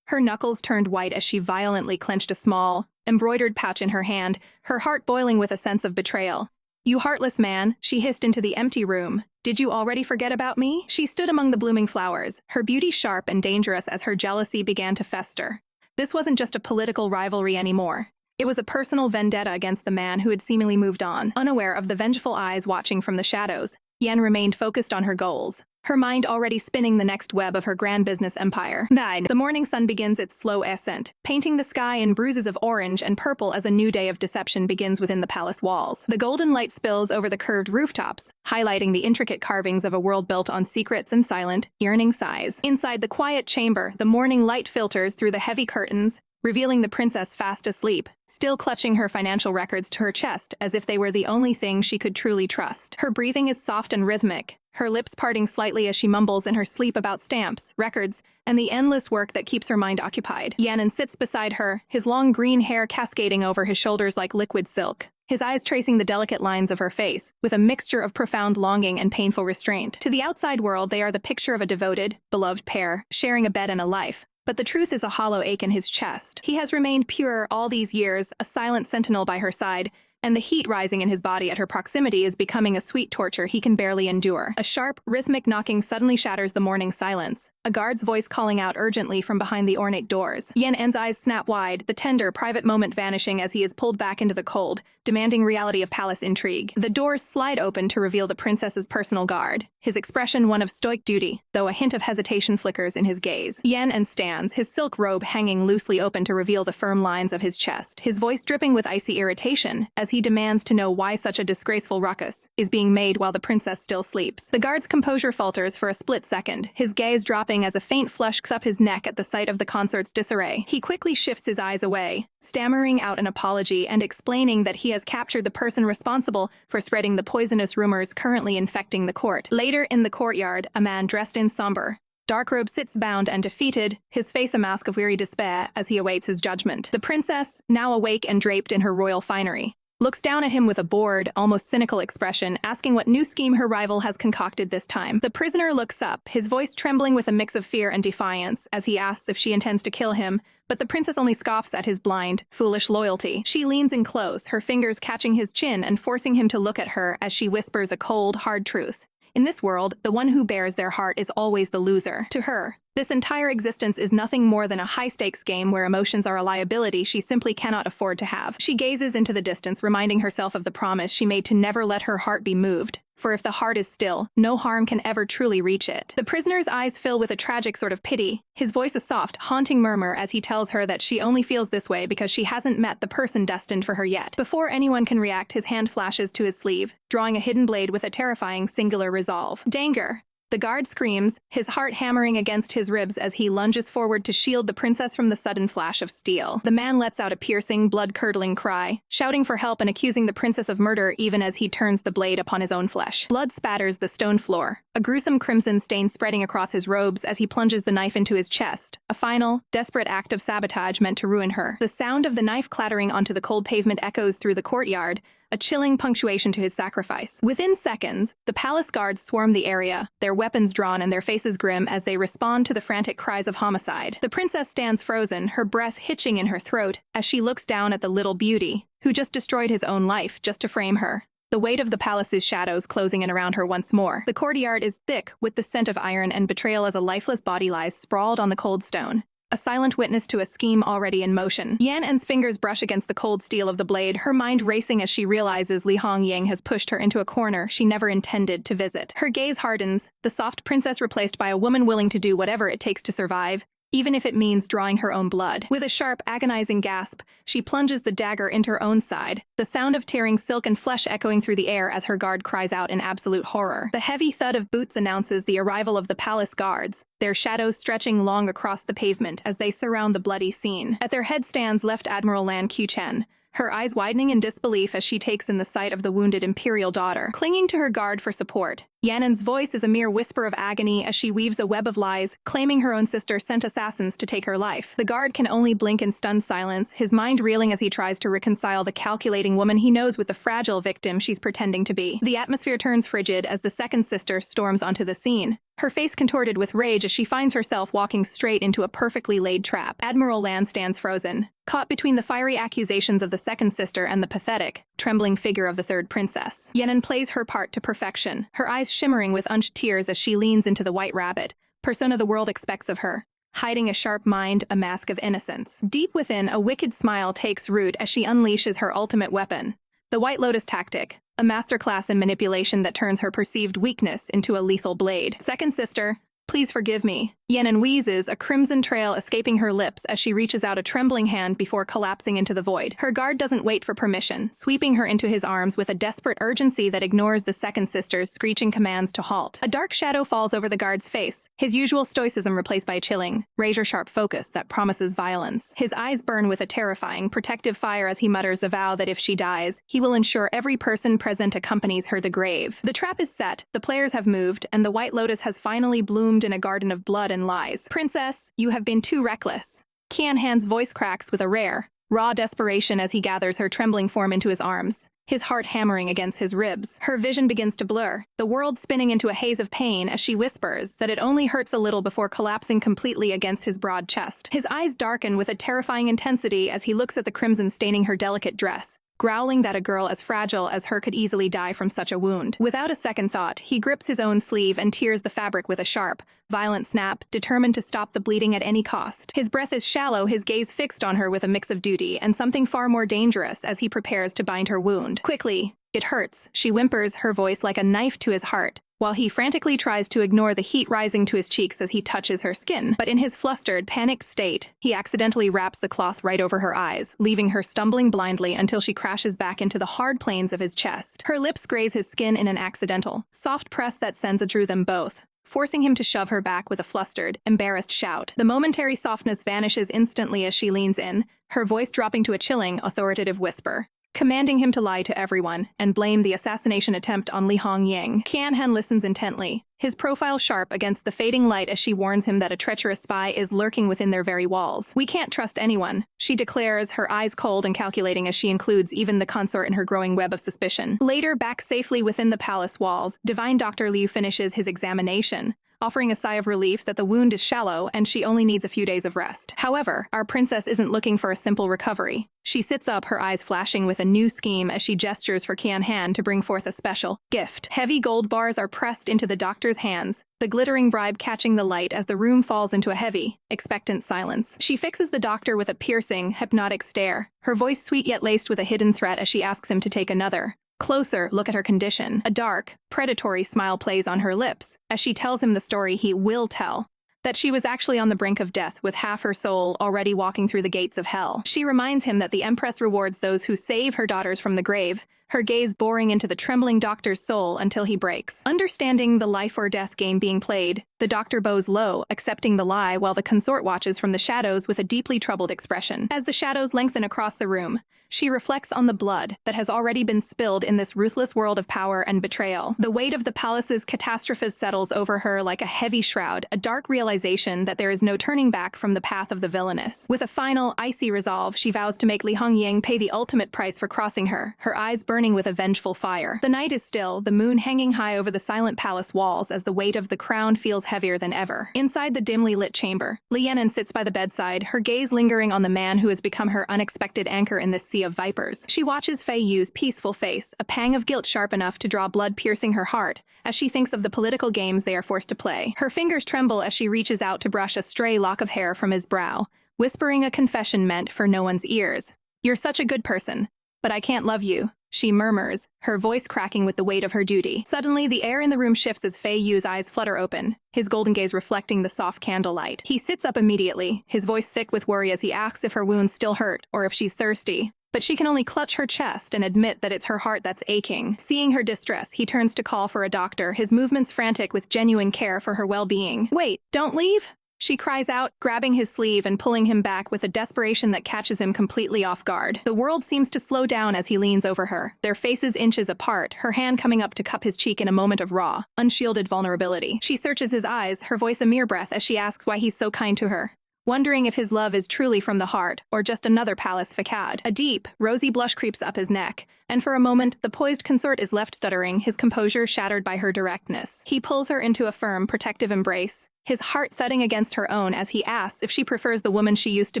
Speaker 1: Her knuckles turned white as she violently clenched a small, embroidered pouch in her hand, her heart boiling with a sense of betrayal. "You heartless man," she hissed into the empty room. "Did you already forget about me?" She stood among the blooming flowers, her beauty sharp and dangerous as her jealousy began to fester. This wasn't just a political rivalry anymore. It was a personal vendetta against the man who had seemingly moved on. Unaware of the vengeful eyes watching from the shadows, Yan remained focused on her goals, her mind already spinning the next web of her grand business empire. 9. The morning sun begins its slow ascent, painting the sky in bruises of orange and purple as a new day of deception begins within the palace walls. The golden light spills over the curved rooftops, highlighting the intricate carvings of a world built on secrets and silent, yearning sighs. Inside the quiet chamber, the morning light filters through the heavy curtains, revealing the princess fast asleep, still clutching her financial records to her chest as if they were the only thing she could truly trust. Her breathing is soft and rhythmic, her lips parting slightly as she mumbles in her sleep about stamps, records, and the endless work that keeps her mind occupied. Yanan sits beside her, his long green hair cascading over his shoulders like liquid silk, his eyes tracing the delicate lines of her face, with a mixture of profound longing and painful restraint. To the outside world, they are the picture of a devoted, beloved pair, sharing a bed and a life. But the truth is a hollow ache in his chest. He has remained pure all these years, a silent sentinel by her side, and the heat rising in his body at her proximity is becoming a sweet torture he can barely endure. A sharp, rhythmic knocking suddenly shatters the morning silence, a guard's voice calling out urgently from behind the ornate doors. Yan's eyes snap wide, the tender, private moment vanishing as he is pulled back into the cold, demanding reality of palace intrigue. The doors slide open to reveal the princess's personal guard, his expression one of stoic duty, though a hint of hesitation flickers in his gaze. Yan stands, his silk robe hanging loosely open to reveal the firm lines of his chest, his voice dripping with icy irritation as he demands to know why such a disgraceful ruckus is being made while the princess still sleeps. The guard's composure falters for a split second, his gaze dropping as a faint flush cuts up his neck at the sight of the consort's disarray. He quickly shifts his eyes away, stammering out an apology and explaining that he has captured the person responsible for spreading the poisonous rumors currently infecting the court. Later in the courtyard, a man dressed in somber, dark robe sits bound and defeated, his face a mask of weary despair as he awaits his judgment. The princess, now awake and draped in her royal finery, looks down at him with a bored, almost cynical expression, asking what new scheme her rival has concocted this time. The prisoner looks up, his voice trembling with a mix of fear and defiance, as he asks if she intends to kill him, but the princess only scoffs at his blind, foolish loyalty. She leans in close, her fingers catching his chin and forcing him to look at her as she whispers a cold, hard truth. In this world, the one who bears their heart is always the loser. To her, this entire existence is nothing more than a high-stakes game where emotions are a liability she simply cannot afford to have. She gazes into the distance, reminding herself of the promise she made to never let her heart be moved. For if the heart is still, no harm can ever truly reach it. The prisoner's eyes fill with a tragic sort of pity, his voice a soft, haunting murmur as he tells her that she only feels this way because she hasn't met the person destined for her yet. Before anyone can react, his hand flashes to his sleeve, drawing a hidden blade with a terrifying, singular resolve. Danger! The guard screams, his heart hammering against his ribs as he lunges forward to shield the princess from the sudden flash of steel. The man lets out a piercing, blood-curdling cry, shouting for help and accusing the princess of murder even as he turns the blade upon his own flesh. Blood spatters the stone floor, a gruesome crimson stain spreading across his robes as he plunges the knife into his chest, a final, desperate act of sabotage meant to ruin her. The sound of the knife clattering onto the cold pavement echoes through the courtyard, a chilling punctuation to his sacrifice. Within seconds, the palace guards swarm the area, their weapons drawn and their faces grim as they respond to the frantic cries of homicide. The princess stands frozen, her breath hitching in her throat as she looks down at the little beauty, who just destroyed his own life just to frame her. The weight of the palace's shadows closing in around her once more. The courtyard is thick with the scent of iron and betrayal as a lifeless body lies sprawled on the cold stone, a silent witness to a scheme already in motion. Yan'an's fingers brush against the cold steel of the blade, her mind racing as she realizes Li Hongying has pushed her into a corner she never intended to visit. Her gaze hardens, the soft princess replaced by a woman willing to do whatever it takes to survive, even if it means drawing her own blood. With a sharp, agonizing gasp, she plunges the dagger into her own side, the sound of tearing silk and flesh echoing through the air as her guard cries out in absolute horror. The heavy thud of boots announces the arrival of the palace guards, their shadows stretching long across the pavement as they surround the bloody scene. At their head stands Left Admiral Lan Qichen, her eyes widening in disbelief as she takes in the sight of the wounded imperial daughter. Clinging to her guard for support, Yan'an's voice is a mere whisper of agony as she weaves a web of lies, claiming her own sister sent assassins to take her life. The guard can only blink in stunned silence, his mind reeling as he tries to reconcile the calculating woman he knows with the fragile victim she's pretending to be. The atmosphere turns frigid as the second sister storms onto the scene, her face contorted with rage as she finds herself walking straight into a perfectly laid trap. Admiral Lan stands frozen, caught between the fiery accusations of the second sister and the pathetic, trembling figure of the third princess. Yan'an plays her part to perfection, her eyes shimmering with unshed tears as she leans into the white rabbit, persona the world expects of her, hiding a sharp mind, a mask of innocence. Deep within, a wicked smile takes root as she unleashes her ultimate weapon, the White Lotus tactic, a masterclass in manipulation that turns her perceived weakness into a lethal blade. Second sister, please forgive me. Yan'an wheezes, a crimson trail escaping her lips as she reaches out a trembling hand before collapsing into the void. Her guard doesn't wait for permission, sweeping her into his arms with a desperate urgency that ignores the second sister's screeching commands to halt. A dark shadow falls over the guard's face, his usual stoicism replaced by chilling, razor-sharp focus that promises violence. His eyes burn with a terrifying, protective fire as he mutters a vow that if she dies, he will ensure every person present accompanies her to the grave. The trap is set, the players have moved, and the White Lotus has finally bloomed in a garden of blood and lies. Princess, you have been too reckless. Qianhan's voice cracks with a rare, raw desperation as he gathers her trembling form into his arms, his heart hammering against his ribs. Her vision begins to blur, the world spinning into a haze of pain as she whispers that it only hurts a little before collapsing completely against his broad chest. His eyes darken with a terrifying intensity as he looks at the crimson staining her delicate dress, growling that a girl as fragile as her could easily die from such a wound. Without a second thought, he grips his own sleeve and tears the fabric with a sharp, violent snap, determined to stop the bleeding at any cost. His breath is shallow, his gaze fixed on her with a mix of duty and something far more dangerous as he prepares to bind her wound. Quickly, it hurts, she whimpers, her voice like a knife to his heart, while he frantically tries to ignore the heat rising to his cheeks as he touches her skin. But in his flustered, panicked state, he accidentally wraps the cloth right over her eyes, leaving her stumbling blindly until she crashes back into the hard planes of his chest. Her lips graze his skin in an accidental, soft press that sends through them both, forcing him to shove her back with a flustered, embarrassed shout. The momentary softness vanishes instantly as she leans in, her voice dropping to a chilling, authoritative whisper, commanding him to lie to everyone and blame the assassination attempt on Li Hongying. Qianhan listens intently, his profile sharp against the fading light as she warns him that a treacherous spy is lurking within their very walls. We can't trust anyone, she declares, her eyes cold and calculating as she includes even the consort in her growing web of suspicion. Later, back safely within the palace walls, Divine Dr. Liu finishes his examination, offering a sigh of relief that the wound is shallow and she only needs a few days of rest. However, our princess isn't looking for a simple recovery. She sits up, her eyes flashing with a new scheme as she gestures for Qianhan to bring forth a special gift. Heavy gold bars are pressed into the doctor's hands, the glittering bribe catching the light as the room falls into a heavy, expectant silence. She fixes the doctor with a piercing, hypnotic stare, her voice sweet yet laced with a hidden threat as she asks him to take another, closer look at her condition. A dark, predatory smile plays on her lips as she tells him the story he will tell, that she was actually on the brink of death with half her soul already walking through the gates of hell. She reminds him that the Empress rewards those who save her daughters from the grave, her gaze boring into the trembling doctor's soul until he breaks. Understanding the life or death game being played, the doctor bows low, accepting the lie while the consort watches from the shadows with a deeply troubled expression. As the shadows lengthen across the room, she reflects on the blood that has already been spilled in this ruthless world of power and betrayal. The weight of the palace's catastrophe settles over her like a heavy shroud, a dark realization that there is no turning back from the path of the villainous. With a final, icy resolve, she vows to make Li Hongying pay the ultimate price for crossing her, her eyes burning burning with a vengeful fire. The night is still, the moon hanging high over the silent palace walls as the weight of the crown feels heavier than ever. Inside the dimly lit chamber, Li Yan'an sits by the bedside, her gaze lingering on the man who has become her unexpected anchor in this sea of vipers. She watches Fei Yu's peaceful face, a pang of guilt sharp enough to draw blood piercing her heart, as she thinks of the political games they are forced to play. Her fingers tremble as she reaches out to brush a stray lock of hair from his brow, whispering a confession meant for no one's ears. "You're such a good person, but I can't love you," she murmurs, her voice cracking with the weight of her duty. Suddenly, the air in the room shifts as Fei Yu's eyes flutter open, his golden gaze reflecting the soft candlelight. He sits up immediately, his voice thick with worry as he asks if her wounds still hurt or if she's thirsty. But she can only clutch her chest and admit that it's her heart that's aching. Seeing her distress, he turns to call for a doctor, his movements frantic with genuine care for her well-being. "Wait, don't leave!" she cries out, grabbing his sleeve and pulling him back with a desperation that catches him completely off guard. The world seems to slow down as he leans over her, their faces inches apart, her hand coming up to cup his cheek in a moment of raw, unshielded vulnerability. She searches his eyes, her voice a mere breath as she asks why he's so kind to her, wondering if his love is truly from the heart or just another palace facade. A deep, rosy blush creeps up his neck, and for a moment, the poised consort is left stuttering, his composure shattered by her directness. He pulls her into a firm, protective embrace, his heart thudding against her own as he asks if she prefers the woman she used to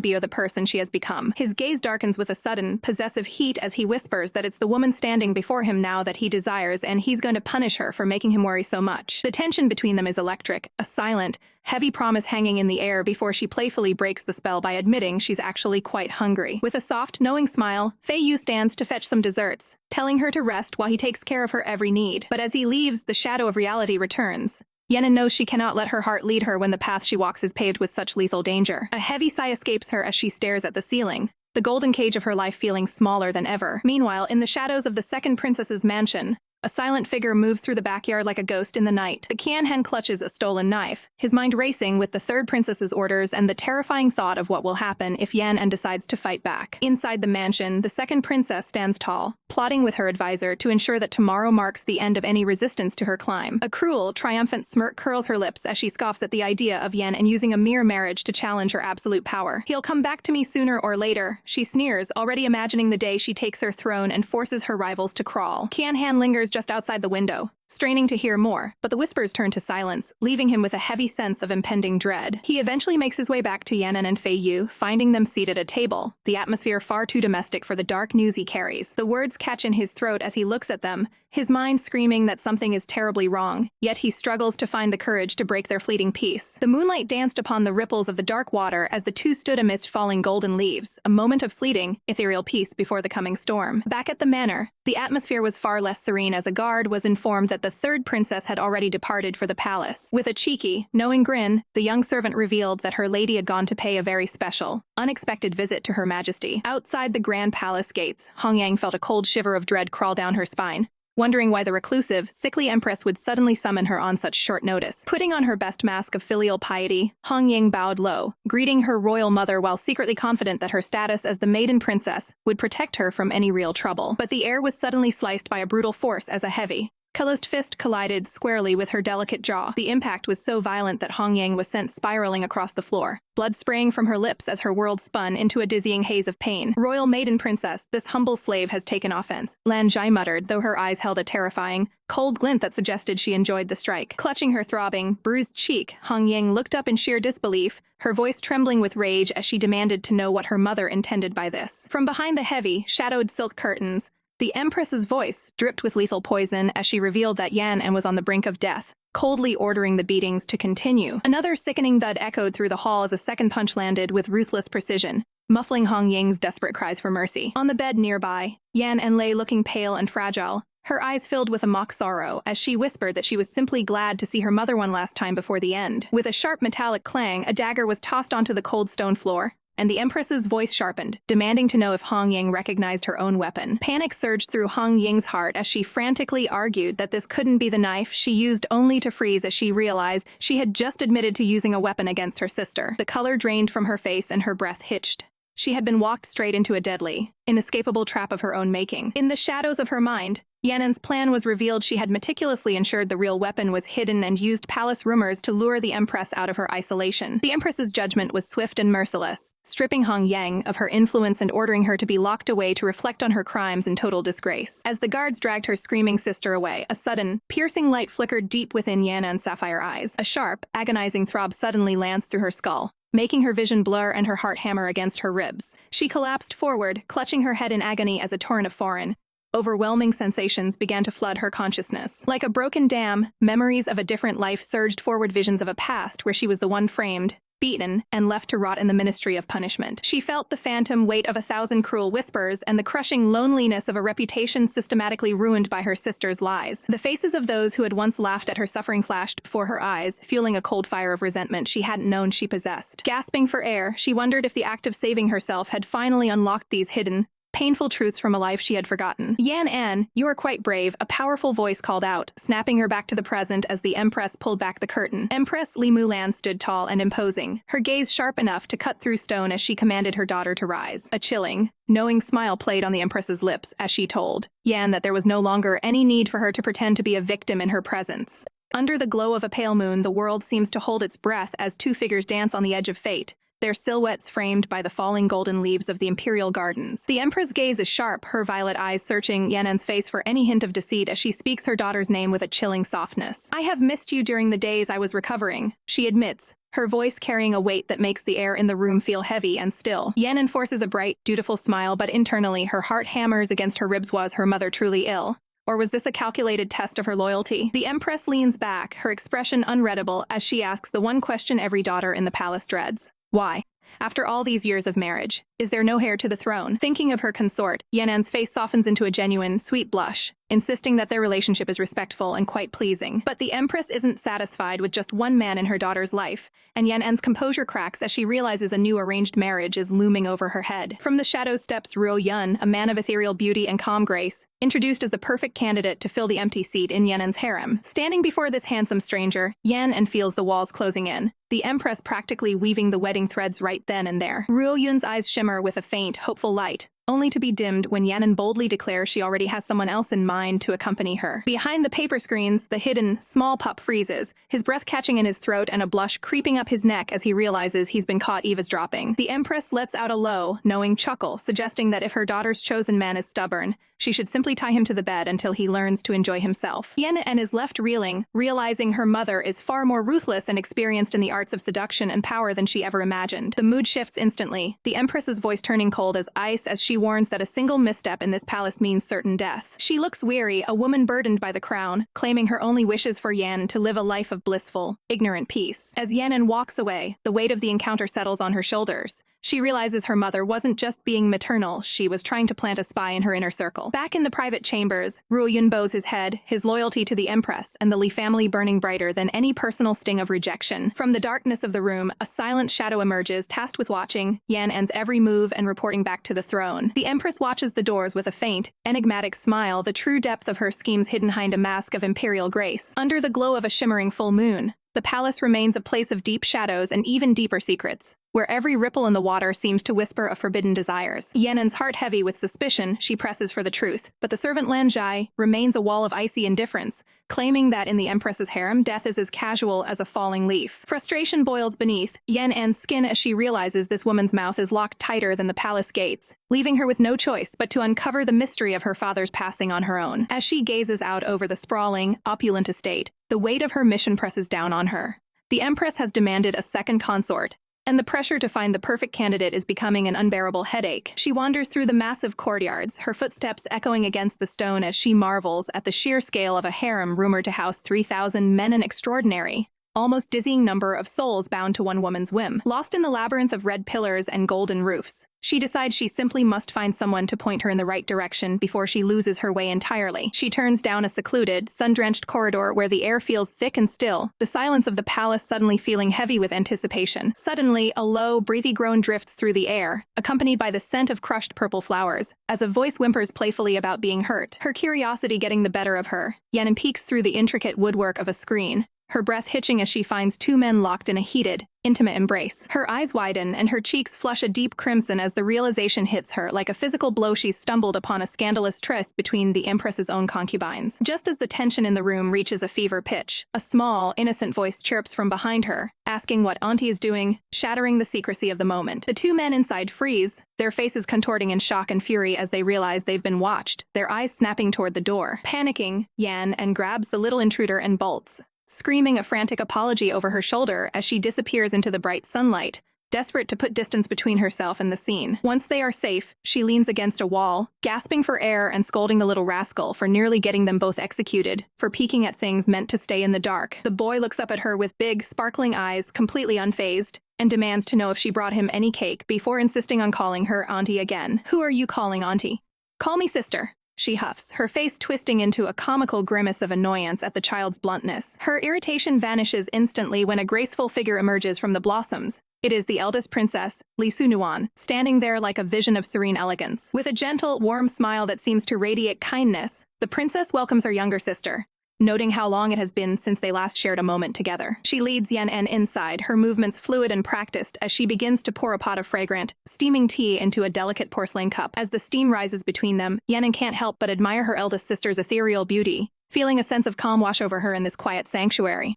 Speaker 1: be or the person she has become. His gaze darkens with a sudden, possessive heat as he whispers that it's the woman standing before him now that he desires, and he's going to punish her for making him worry so much. The tension between them is electric, a silent, heavy promise hanging in the air before she playfully breaks the spell by admitting she's actually quite hungry. With a soft, knowing smile, Fei Yu stands to fetch some desserts, telling her to rest while he takes care of her every need. But as he leaves, the shadow of reality returns. Yan'an knows she cannot let her heart lead her when the path she walks is paved with such lethal danger. A heavy sigh escapes her as she stares at the ceiling, the golden cage of her life feeling smaller than ever. Meanwhile, in the shadows of the second princess's mansion, a silent figure moves through the backyard like a ghost in the night. The Qianhen clutches a stolen knife, his mind racing with the third princess's orders and the terrifying thought of what will happen if Yan'an decides to fight back. Inside the mansion, the second princess stands tall, plotting with her advisor to ensure that tomorrow marks the end of any resistance to her climb. A cruel, triumphant smirk curls her lips as she scoffs at the idea of Yan'an using a mere marriage to challenge her absolute power. "He'll come back to me sooner or later," she sneers, already imagining the day she takes her throne and forces her rivals to crawl. Qianhen lingers just outside the window, straining to hear more, but the whispers turn to silence, leaving him with a heavy sense of impending dread. He eventually makes his way back to Yan'an and Fei Yu, finding them seated at a table, the atmosphere far too domestic for the dark news he carries. The words catch in his throat as he looks at them, his mind screaming that something is terribly wrong, yet he struggles to find the courage to break their fleeting peace. The moonlight danced upon the ripples of the dark water as the two stood amidst falling golden leaves, a moment of fleeting, ethereal peace before the coming storm. Back at the manor, the atmosphere was far less serene as a guard was informed that the third princess had already departed for the palace. With a cheeky, knowing grin, the young servant revealed that her lady had gone to pay a very special, unexpected visit to her majesty. Outside the grand palace gates, Hong Yang felt a cold shiver of dread crawl down her spine, wondering why the reclusive, sickly empress would suddenly summon her on such short notice. Putting on her best mask of filial piety, Hong Ying bowed low, greeting her royal mother while secretly confident that her status as the maiden princess would protect her from any real trouble. But the air was suddenly sliced by a brutal force as a heavy, calloused fist collided squarely with her delicate jaw. The impact was so violent that Hong Yang was sent spiraling across the floor, blood spraying from her lips as her world spun into a dizzying haze of pain. "Royal maiden princess, this humble slave has taken offense," Lan Zhai muttered, though her eyes held a terrifying, cold glint that suggested she enjoyed the strike. Clutching her throbbing, bruised cheek, Hong Yang looked up in sheer disbelief, her voice trembling with rage as she demanded to know what her mother intended by this. From behind the heavy, shadowed silk curtains, the Empress's voice dripped with lethal poison as she revealed that Yan'an was on the brink of death, coldly ordering the beatings to continue. Another sickening thud echoed through the hall as a second punch landed with ruthless precision, muffling Hong Ying's desperate cries for mercy. On the bed nearby, Yan'an lay looking pale and fragile, her eyes filled with a mock sorrow as she whispered that she was simply glad to see her mother one last time before the end. With a sharp metallic clang, a dagger was tossed onto the cold stone floor, and the Empress's voice sharpened, demanding to know if Hong Ying recognized her own weapon. Panic surged through Hong Ying's heart as she frantically argued that this couldn't be the knife she used only to freeze as she realized she had just admitted to using a weapon against her sister. The color drained from her face and her breath hitched. She had been walked straight into a deadly, inescapable trap of her own making. In the shadows of her mind, Yanan's plan was revealed. She had meticulously ensured the real weapon was hidden and used palace rumors to lure the Empress out of her isolation. The Empress's judgment was swift and merciless, stripping Hong Yang of her influence and ordering her to be locked away to reflect on her crimes in total disgrace. As the guards dragged her screaming sister away, a sudden, piercing light flickered deep within Yanan's sapphire eyes. A sharp, agonizing throb suddenly lanced through her skull, making her vision blur and her heart hammer against her ribs. She collapsed forward, clutching her head in agony as a torrent of foreign, overwhelming sensations began to flood her consciousness. Like a broken dam, memories of a different life surged forward, visions of a past where she was the one framed, beaten, and left to rot in the ministry of punishment. She felt the phantom weight of 1,000 cruel whispers and the crushing loneliness of a reputation systematically ruined by her sister's lies. The faces of those who had once laughed at her suffering flashed before her eyes, fueling a cold fire of resentment she hadn't known she possessed. Gasping for air, she wondered if the act of saving herself had finally unlocked these hidden, painful truths from a life she had forgotten. "Yan An, you are quite brave," a powerful voice called out, snapping her back to the present as the Empress pulled back the curtain. Empress Li Mulan stood tall and imposing, her gaze sharp enough to cut through stone as she commanded her daughter to rise. A chilling, knowing smile played on the Empress's lips as she told Yan that there was no longer any need for her to pretend to be a victim in her presence. Under the glow of a pale moon, the world seems to hold its breath as two figures dance on the edge of fate, their silhouettes framed by the falling golden leaves of the imperial gardens. The Empress' gaze is sharp, her violet eyes searching Yanan's face for any hint of deceit as she speaks her daughter's name with a chilling softness. "I have missed you during the days I was recovering," she admits, her voice carrying a weight that makes the air in the room feel heavy and still. Yanan forces a bright, dutiful smile, but internally her heart hammers against her ribs. Was her mother truly ill? Or was this a calculated test of her loyalty? The Empress leans back, her expression unreadable, as she asks the one question every daughter in the palace dreads. Why? After all these years of marriage, is there no heir to the throne? Thinking of her consort, Yanan's face softens into a genuine, sweet blush, insisting that their relationship is respectful and quite pleasing. But the Empress isn't satisfied with just one man in her daughter's life, and Yanan's composure cracks as she realizes a new arranged marriage is looming over her head. From the shadows steps Ruo Yun, a man of ethereal beauty and calm grace, introduced as the perfect candidate to fill the empty seat in Yanan's harem. Standing before this handsome stranger, Yan feels the walls closing in, the Empress practically weaving the wedding threads right then and there. Ruo Yun's eyes shimmer with a faint, hopeful light, only to be dimmed when Yanan boldly declares she already has someone else in mind to accompany her. Behind the paper screens, the hidden, small pup freezes, his breath catching in his throat and a blush creeping up his neck as he realizes he's been caught eavesdropping. The Empress lets out a low, knowing chuckle, suggesting that if her daughter's chosen man is stubborn, she should simply tie him to the bed until he learns to enjoy himself. Yanan is left reeling, realizing her mother is far more ruthless and experienced in the arts of seduction and power than she ever imagined. The mood shifts instantly, the Empress's voice turning cold as ice as she warns that a single misstep in this palace means certain death. She looks weary, a woman burdened by the crown, claiming her only wishes for Yan to live a life of blissful, ignorant peace. As Yanan walks away, the weight of the encounter settles on her shoulders. She realizes her mother wasn't just being maternal, she was trying to plant a spy in her inner circle. Back in the private chambers, Ruo Yun bows his head, his loyalty to the Empress and the Li family burning brighter than any personal sting of rejection. From the darkness of the room, a silent shadow emerges, tasked with watching Yan's every move and reporting back to the throne. The Empress watches the doors with a faint, enigmatic smile, the true depth of her schemes hidden behind a mask of imperial grace. Under the glow of a shimmering full moon, the palace remains a place of deep shadows and even deeper secrets, where every ripple in the water seems to whisper of forbidden desires. Yanan's heart heavy with suspicion, she presses for the truth, but the servant Lan Zhai remains a wall of icy indifference, claiming that in the Empress's harem, death is as casual as a falling leaf. Frustration boils beneath Yan's skin as she realizes this woman's mouth is locked tighter than the palace gates, leaving her with no choice but to uncover the mystery of her father's passing on her own. As she gazes out over the sprawling, opulent estate, the weight of her mission presses down on her. The Empress has demanded a second consort, and the pressure to find the perfect candidate is becoming an unbearable headache. She wanders through the massive courtyards, her footsteps echoing against the stone as she marvels at the sheer scale of a harem rumored to house 3,000 men, an extraordinary, almost dizzying number of souls bound to one woman's whim. Lost in the labyrinth of red pillars and golden roofs, she decides she simply must find someone to point her in the right direction before she loses her way entirely. She turns down a secluded, sun-drenched corridor where the air feels thick and still, the silence of the palace suddenly feeling heavy with anticipation. Suddenly, a low, breathy groan drifts through the air, accompanied by the scent of crushed purple flowers, as a voice whimpers playfully about being hurt. Her curiosity getting the better of her, Yanan peeks through the intricate woodwork of a screen, her breath hitching as she finds two men locked in a heated, intimate embrace. Her eyes widen and her cheeks flush a deep crimson as the realization hits her like a physical blow. She's stumbled upon a scandalous tryst between the Empress's own concubines. Just as the tension in the room reaches a fever pitch, a small, innocent voice chirps from behind her, asking what Auntie is doing, shattering the secrecy of the moment. The two men inside freeze, their faces contorting in shock and fury as they realize they've been watched, their eyes snapping toward the door. Panicking, Yan grabs the little intruder and bolts, screaming a frantic apology over her shoulder as she disappears into the bright sunlight, desperate to put distance between herself and the scene. Once they are safe, she leans against a wall, gasping for air and scolding the little rascal for nearly getting them both executed, for peeking at things meant to stay in the dark. The boy looks up at her with big, sparkling eyes, completely unfazed, and demands to know if she brought him any cake before insisting on calling her Auntie again. "Who are you calling Auntie?" "Call me sister," she huffs, her face twisting into a comical grimace of annoyance at the child's bluntness. Her irritation vanishes instantly when a graceful figure emerges from the blossoms. It is the eldest princess, Li Sunuan, standing there like a vision of serene elegance. With a gentle, warm smile that seems to radiate kindness, the princess welcomes her younger sister, noting how long it has been since they last shared a moment together. She leads Yan inside, her movements fluid and practiced as she begins to pour a pot of fragrant, steaming tea into a delicate porcelain cup. As the steam rises between them, Yan can't help but admire her eldest sister's ethereal beauty, feeling a sense of calm wash over her in this quiet sanctuary.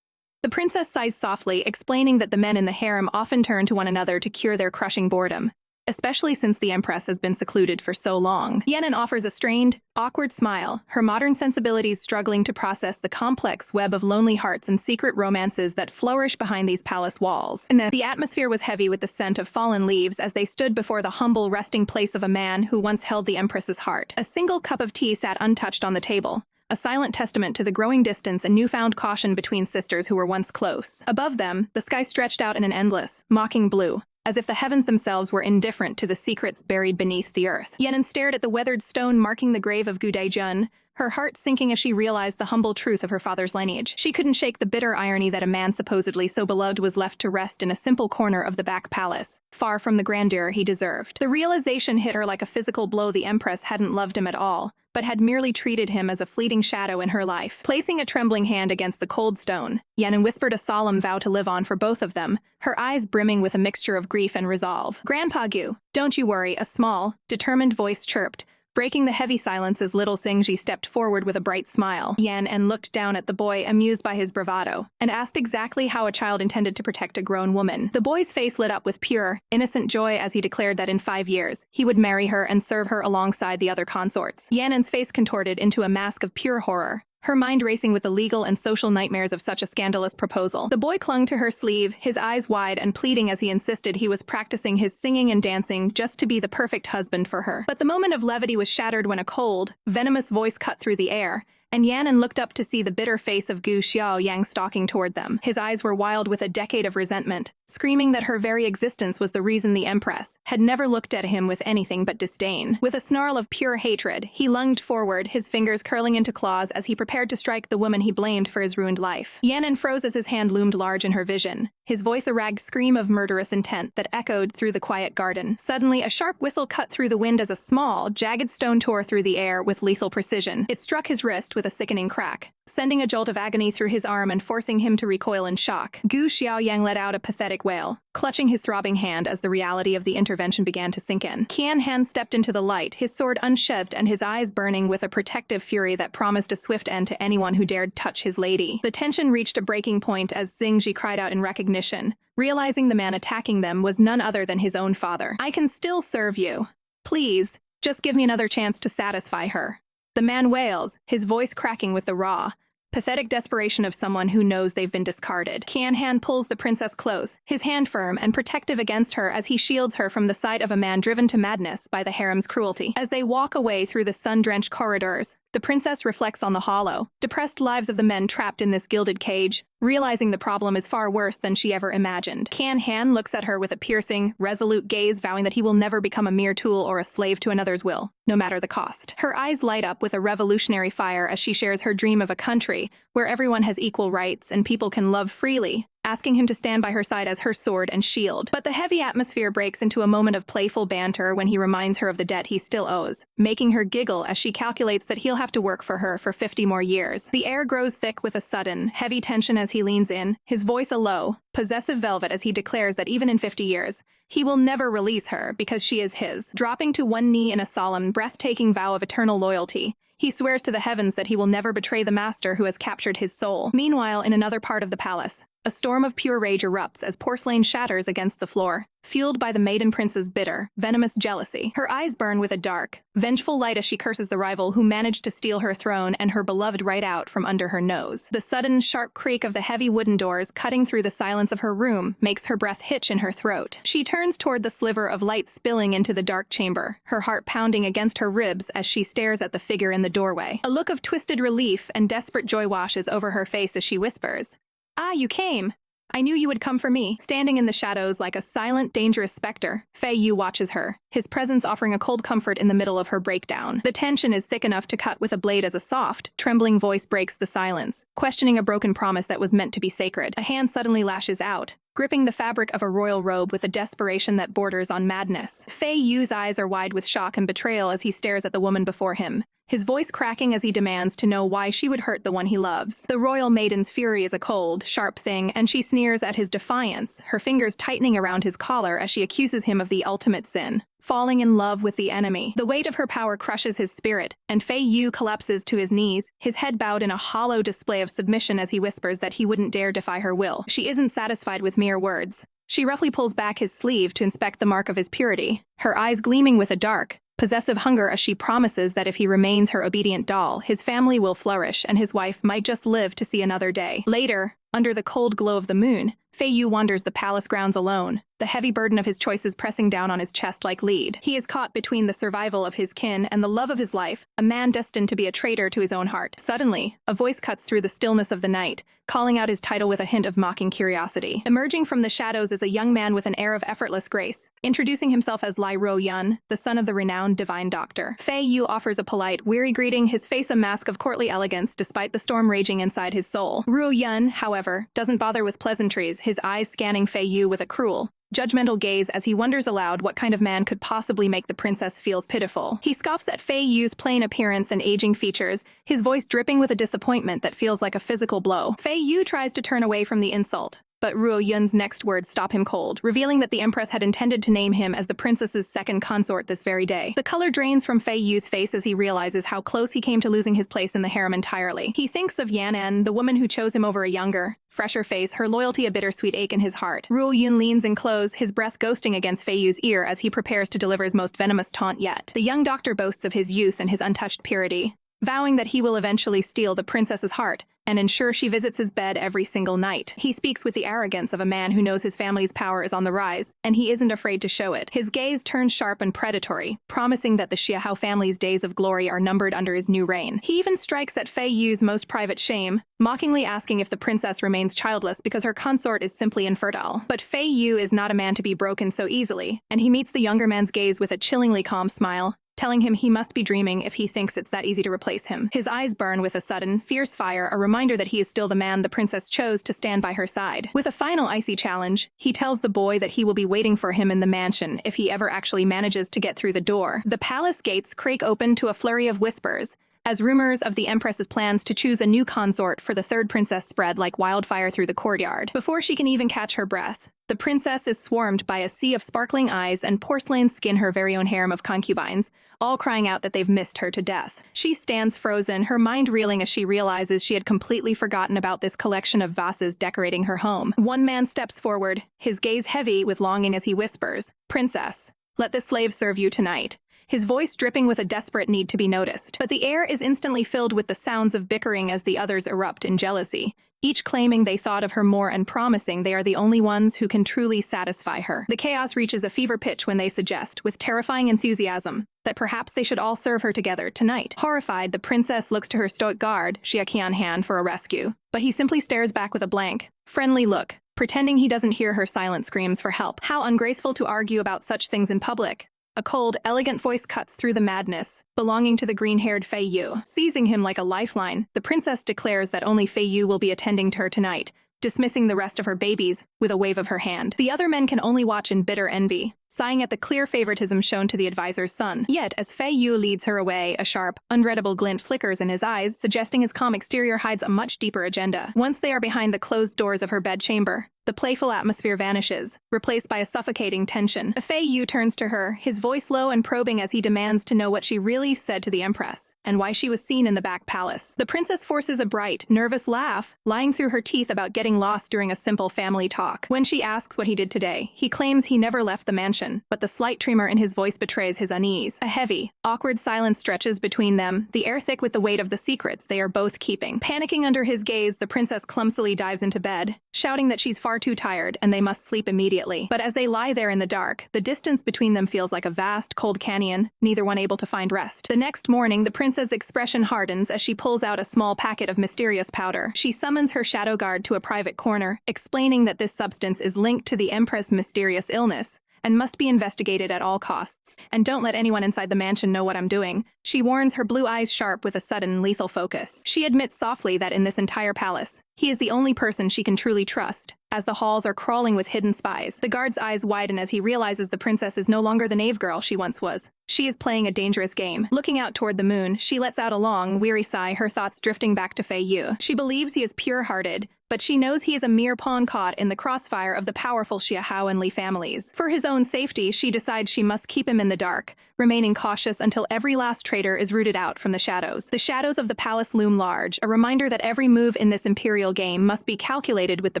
Speaker 1: The princess sighs softly, explaining that the men in the harem often turn to one another to cure their crushing boredom, especially since the Empress has been secluded for so long. Yan offers a strained, awkward smile, her modern sensibilities struggling to process the complex web of lonely hearts and secret romances that flourish behind these palace walls. The atmosphere was heavy with the scent of fallen leaves as they stood before the humble resting place of a man who once held the Empress's heart. A single cup of tea sat untouched on the table, a silent testament to the growing distance and newfound caution between sisters who were once close. Above them, the sky stretched out in an endless, mocking blue, as if the heavens themselves were indifferent to the secrets buried beneath the earth. Yan stared at the weathered stone marking the grave of Gu Daijun, her heart sinking as she realized the humble truth of her father's lineage. She couldn't shake the bitter irony that a man supposedly so beloved was left to rest in a simple corner of the back palace, far from the grandeur he deserved. The realization hit her like a physical blow. The Empress hadn't loved him at all, but had merely treated him as a fleeting shadow in her life. Placing a trembling hand against the cold stone, Yan whispered a solemn vow to live on for both of them, her eyes brimming with a mixture of grief and resolve. "Grandpa Gu, don't you worry," a small, determined voice chirped, breaking the heavy silence as little Xingji stepped forward with a bright smile. Yan looked down at the boy, amused by his bravado, and asked exactly how a child intended to protect a grown woman. The boy's face lit up with pure, innocent joy as he declared that in 5 years, he would marry her and serve her alongside the other consorts. Yan's face contorted into a mask of pure horror, her mind racing with the legal and social nightmares of such a scandalous proposal. The boy clung to her sleeve, his eyes wide and pleading as he insisted he was practicing his singing and dancing just to be the perfect husband for her. But the moment of levity was shattered when a cold, venomous voice cut through the air, and Yan looked up to see the bitter face of Gu Xiaoyang stalking toward them. His eyes were wild with a decade of resentment, screaming that her very existence was the reason the Empress had never looked at him with anything but disdain. With a snarl of pure hatred, he lunged forward, his fingers curling into claws as he prepared to strike the woman he blamed for his ruined life. Yan froze as his hand loomed large in her vision, his voice a ragged scream of murderous intent that echoed through the quiet garden. Suddenly, a sharp whistle cut through the wind as a small, jagged stone tore through the air with lethal precision. It struck his wrist with a sickening crack, sending a jolt of agony through his arm and forcing him to recoil in shock. Gu Xiaoyang let out a pathetic wail, clutching his throbbing hand as the reality of the intervention began to sink in. Qian Han stepped into the light, his sword unsheathed and his eyes burning with a protective fury that promised a swift end to anyone who dared touch his lady. The tension reached a breaking point as Xingji cried out in recognition, realizing the man attacking them was none other than his own father. "I can still serve you. Please, just give me another chance to satisfy her." The man wails, his voice cracking with the raw, pathetic desperation of someone who knows they've been discarded. Qian Han pulls the princess close, his hand firm and protective against her as he shields her from the sight of a man driven to madness by the harem's cruelty. As they walk away through the sun-drenched corridors, the princess reflects on the hollow, depressed lives of the men trapped in this gilded cage, realizing the problem is far worse than she ever imagined. Qian Han looks at her with a piercing, resolute gaze, vowing that he will never become a mere tool or a slave to another's will, no matter the cost. Her eyes light up with a revolutionary fire as she shares her dream of a country where everyone has equal rights and people can love freely, asking him to stand by her side as her sword and shield. But the heavy atmosphere breaks into a moment of playful banter when he reminds her of the debt he still owes, making her giggle as she calculates that he'll have to work for her for 50 more years. The air grows thick with a sudden, heavy tension as he leans in, his voice a low, possessive velvet as he declares that even in 50 years, he will never release her because she is his. Dropping to one knee in a solemn, breathtaking vow of eternal loyalty, he swears to the heavens that he will never betray the master who has captured his soul. Meanwhile, in another part of the palace, a storm of pure rage erupts as porcelain shatters against the floor, fueled by the maiden prince's bitter, venomous jealousy. Her eyes burn with a dark, vengeful light as she curses the rival who managed to steal her throne and her beloved right out from under her nose. The sudden, sharp creak of the heavy wooden doors cutting through the silence of her room makes her breath hitch in her throat. She turns toward the sliver of light spilling into the dark chamber, her heart pounding against her ribs as she stares at the figure in the doorway. A look of twisted relief and desperate joy washes over her face as she whispers, "Ah, you came! I knew you would come for me." Standing in the shadows like a silent, dangerous specter, Fei Yu watches her, his presence offering a cold comfort in the middle of her breakdown. The tension is thick enough to cut with a blade as a soft, trembling voice breaks the silence, questioning a broken promise that was meant to be sacred. A hand suddenly lashes out, gripping the fabric of a royal robe with a desperation that borders on madness. Fei Yu's eyes are wide with shock and betrayal as he stares at the woman before him, his voice cracking as he demands to know why she would hurt the one he loves. The royal maiden's fury is a cold, sharp thing, and she sneers at his defiance, her fingers tightening around his collar as she accuses him of the ultimate sin, falling in love with the enemy. The weight of her power crushes his spirit, and Fei Yu collapses to his knees, his head bowed in a hollow display of submission as he whispers that he wouldn't dare defy her will. She isn't satisfied with mere words. She roughly pulls back his sleeve to inspect the mark of his purity, her eyes gleaming with a dark, possessive hunger as she promises that if he remains her obedient doll, his family will flourish and his wife might just live to see another day. Later, under the cold glow of the moon, Fei Yu wanders the palace grounds alone, the heavy burden of his choices pressing down on his chest like lead. He is caught between the survival of his kin and the love of his life, a man destined to be a traitor to his own heart. Suddenly, a voice cuts through the stillness of the night, calling out his title with a hint of mocking curiosity. Emerging from the shadows is a young man with an air of effortless grace, introducing himself as Lai Ro Yun, the son of the renowned divine doctor. Fei Yu offers a polite, weary greeting, his face a mask of courtly elegance despite the storm raging inside his soul. Ro Yun, however, doesn't bother with pleasantries, his eyes scanning Fei Yu with a cruel, judgmental gaze as he wonders aloud what kind of man could possibly make the princess feel pitiful. He scoffs at Fei Yu's plain appearance and aging features, his voice dripping with a disappointment that feels like a physical blow. Fei Yu tries to turn away from the insult, but Ruo Yun's next words stop him cold, revealing that the empress had intended to name him as the princess's second consort this very day. The color drains from Fei Yu's face as he realizes how close he came to losing his place in the harem entirely. He thinks of Yan En, the woman who chose him over a younger, fresher face, her loyalty a bittersweet ache in his heart. Ruo Yun leans in close, his breath ghosting against Fei Yu's ear as he prepares to deliver his most venomous taunt yet. The young doctor boasts of his youth and his untouched purity, vowing that he will eventually steal the princess's heart and ensure she visits his bed every single night. He speaks with the arrogance of a man who knows his family's power is on the rise, and he isn't afraid to show it. His gaze turns sharp and predatory, promising that the Xiahao family's days of glory are numbered under his new reign. He even strikes at Fei Yu's most private shame, mockingly asking if the princess remains childless because her consort is simply infertile. But Fei Yu is not a man to be broken so easily, and he meets the younger man's gaze with a chillingly calm smile, telling him he must be dreaming if he thinks it's that easy to replace him. His eyes burn with a sudden, fierce fire, a reminder that he is still the man the princess chose to stand by her side. With a final icy challenge, he tells the boy that he will be waiting for him in the mansion if he ever actually manages to get through the door. The palace gates creak open to a flurry of whispers, as rumors of the empress's plans to choose a new consort for the third princess spread like wildfire through the courtyard. Before she can even catch her breath, the princess is swarmed by a sea of sparkling eyes and porcelain skin, her very own harem of concubines, all crying out that they've missed her to death. She stands frozen, her mind reeling as she realizes she had completely forgotten about this collection of vases decorating her home. One man steps forward, his gaze heavy with longing as he whispers, "Princess, let this slave serve you tonight," his voice dripping with a desperate need to be noticed. But the air is instantly filled with the sounds of bickering as the others erupt in jealousy, each claiming they thought of her more and promising they are the only ones who can truly satisfy her. The chaos reaches a fever pitch when they suggest, with terrifying enthusiasm, that perhaps they should all serve her together tonight. Horrified, the princess looks to her stoic guard, Xia Qianhan, for a rescue, but he simply stares back with a blank, friendly look, pretending he doesn't hear her silent screams for help. How ungraceful to argue about such things in public. A cold, elegant voice cuts through the madness, belonging to the green-haired Fei Yu. Seizing him like a lifeline, the princess declares that only Fei Yu will be attending to her tonight, dismissing the rest of her babies with a wave of her hand. The other men can only watch in bitter envy, sighing at the clear favoritism shown to the advisor's son. Yet, as Fei Yu leads her away, a sharp, unreadable glint flickers in his eyes, suggesting his calm exterior hides a much deeper agenda. Once they are behind the closed doors of her bedchamber, the playful atmosphere vanishes, replaced by a suffocating tension. Fei Yu turns to her, his voice low and probing as he demands to know what she really said to the Empress, and why she was seen in the back palace. The princess forces a bright, nervous laugh, lying through her teeth about getting lost during a simple family talk. When she asks what he did today, he claims he never left the mansion, but the slight tremor in his voice betrays his unease. A heavy, awkward silence stretches between them, the air thick with the weight of the secrets they are both keeping. Panicking under his gaze, the princess clumsily dives into bed, shouting that she's far too tired and they must sleep immediately. But as they lie there in the dark, the distance between them feels like a vast, cold canyon, neither one able to find rest. The next morning, the princess's expression hardens as she pulls out a small packet of mysterious powder. She summons her shadow guard to a private corner, explaining that this substance is linked to the Empress' mysterious illness and must be investigated at all costs. And don't let anyone inside the mansion know what I'm doing, she warns, her blue eyes sharp with a sudden, lethal focus. She admits softly that in this entire palace, he is the only person she can truly trust. As the halls are crawling with hidden spies, the guard's eyes widen as he realizes the princess is no longer the knave girl she once was. She is playing a dangerous game. Looking out toward the moon, she lets out a long, weary sigh, her thoughts drifting back to Fei Yu. She believes he is pure-hearted, but she knows he is a mere pawn caught in the crossfire of the powerful Xiahao and Li families. For his own safety, she decides she must keep him in the dark, remaining cautious until every last traitor is rooted out from the shadows. The shadows of the palace loom large, a reminder that every move in this imperial game must be calculated with the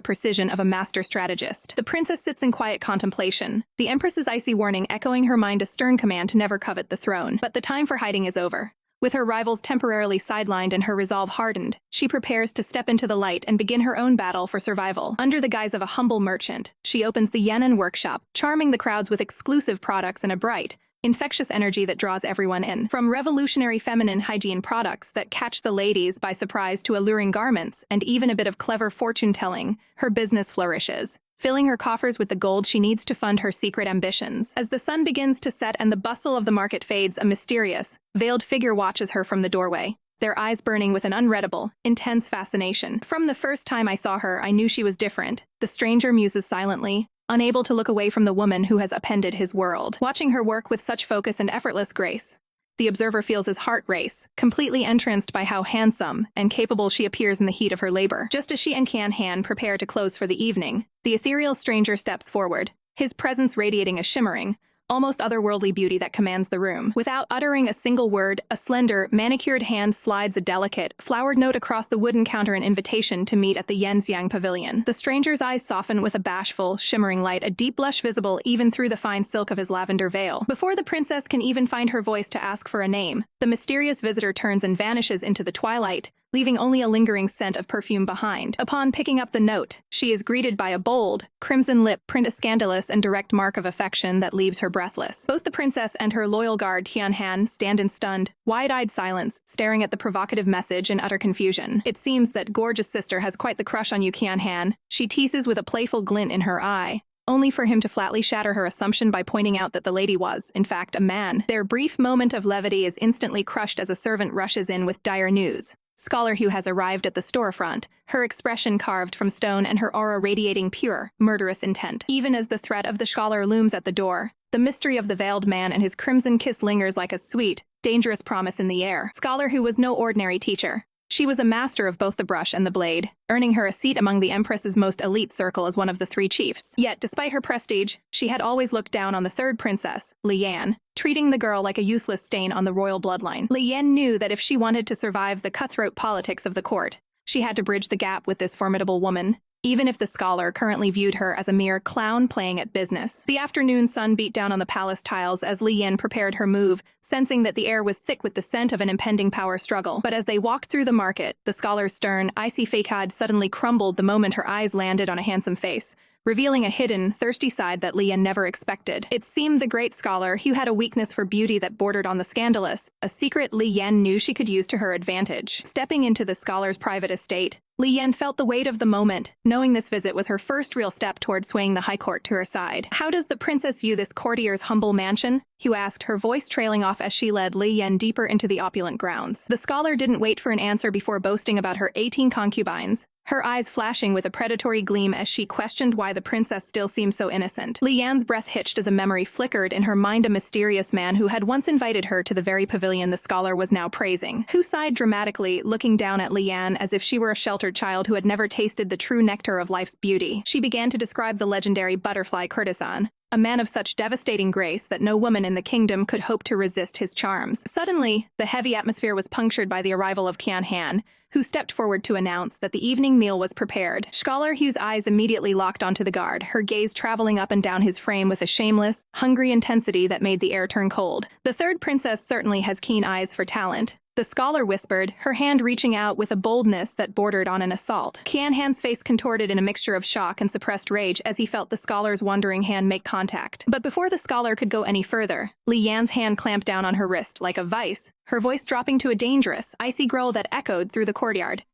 Speaker 1: precision of a master strategist. The princess sits in quiet contemplation, the Empress's icy warning echoing her mind a stern command to never covet the throne. But the time for hiding is over. With her rivals temporarily sidelined and her resolve hardened, she prepares to step into the light and begin her own battle for survival. Under the guise of a humble merchant, she opens the Yan'an workshop, charming the crowds with exclusive products and a bright, infectious energy that draws everyone in. From revolutionary feminine hygiene products that catch the ladies by surprise to alluring garments and even a bit of clever fortune-telling, her business flourishes, filling her coffers with the gold she needs to fund her secret ambitions. As the sun begins to set and the bustle of the market fades, a mysterious, veiled figure watches her from the doorway, their eyes burning with an unreadable, intense fascination. From the first time I saw her, I knew she was different, the stranger muses silently, unable to look away from the woman who has upended his world. Watching her work with such focus and effortless grace, the observer feels his heart race, completely entranced by how handsome and capable she appears in the heat of her labor. Just as she and Qian Han prepare to close for the evening, the ethereal stranger steps forward, his presence radiating a shimmering, almost otherworldly beauty that commands the room. Without uttering a single word, a slender, manicured hand slides a delicate, flowered note across the wooden counter, an invitation to meet at the Yanxiang Pavilion. The stranger's eyes soften with a bashful, shimmering light, a deep blush visible even through the fine silk of his lavender veil. Before the princess can even find her voice to ask for a name, the mysterious visitor turns and vanishes into the twilight, leaving only a lingering scent of perfume behind. Upon picking up the note, she is greeted by a bold, crimson lip print, a scandalous and direct mark of affection that leaves her breathless. Both the princess and her loyal guard Qian Han stand in stunned, wide-eyed silence, staring at the provocative message in utter confusion. It seems that gorgeous sister has quite the crush on you, Qian Han, she teases with a playful glint in her eye, only for him to flatly shatter her assumption by pointing out that the lady was, in fact, a man. Their brief moment of levity is instantly crushed as a servant rushes in with dire news. Scholar Hugh has arrived at the storefront, her expression carved from stone and her aura radiating pure, murderous intent. Even as the threat of the scholar looms at the door, the mystery of the veiled man and his crimson kiss lingers like a sweet, dangerous promise in the air. Scholar Hugh was no ordinary teacher. She was a master of both the brush and the blade, earning her a seat among the Empress's most elite circle as one of the three chiefs. Yet, despite her prestige, she had always looked down on the third princess, Li Yan, treating the girl like a useless stain on the royal bloodline. Li Yan knew that if she wanted to survive the cutthroat politics of the court, she had to bridge the gap with this formidable woman, even if the scholar currently viewed her as a mere clown playing at business. The afternoon sun beat down on the palace tiles as Li Yan prepared her move, sensing that the air was thick with the scent of an impending power struggle. But as they walked through the market, the scholar's stern, icy facade suddenly crumbled the moment her eyes landed on a handsome face, revealing a hidden, thirsty side that Li Yan never expected. It seemed the great scholar, who had a weakness for beauty that bordered on the scandalous, a secret Li Yan knew she could use to her advantage. Stepping into the scholar's private estate, Li Yan felt the weight of the moment, knowing this visit was her first real step toward swaying the high court to her side. "How does the princess view this courtier's humble mansion?" Hugh asked, her voice trailing off as she led Li Yan deeper into the opulent grounds. The scholar didn't wait for an answer before boasting about her 18 concubines, her eyes flashing with a predatory gleam as she questioned why the princess still seemed so innocent. Li Yan's breath hitched as a memory flickered in her mind. A mysterious man who had once invited her to the very pavilion the scholar was now praising. Hu sighed dramatically, looking down at Li Yan as if she were a sheltered child who had never tasted the true nectar of life's beauty. She began to describe the legendary butterfly courtesan, a man of such devastating grace that no woman in the kingdom could hope to resist his charms. Suddenly, the heavy atmosphere was punctured by the arrival of Qian Han, who stepped forward to announce that the evening meal was prepared. Scholar Hu's eyes immediately locked onto the guard, her gaze traveling up and down his frame with a shameless, hungry intensity that made the air turn cold. The third princess certainly has keen eyes for talent, the scholar whispered, her hand reaching out with a boldness that bordered on an assault. Qian Han's face contorted in a mixture of shock and suppressed rage as he felt the scholar's wandering hand make contact. But before the scholar could go any further, Li Yan's hand clamped down on her wrist like a vice, her voice dropping to a dangerous, icy growl that echoed through the courtyard.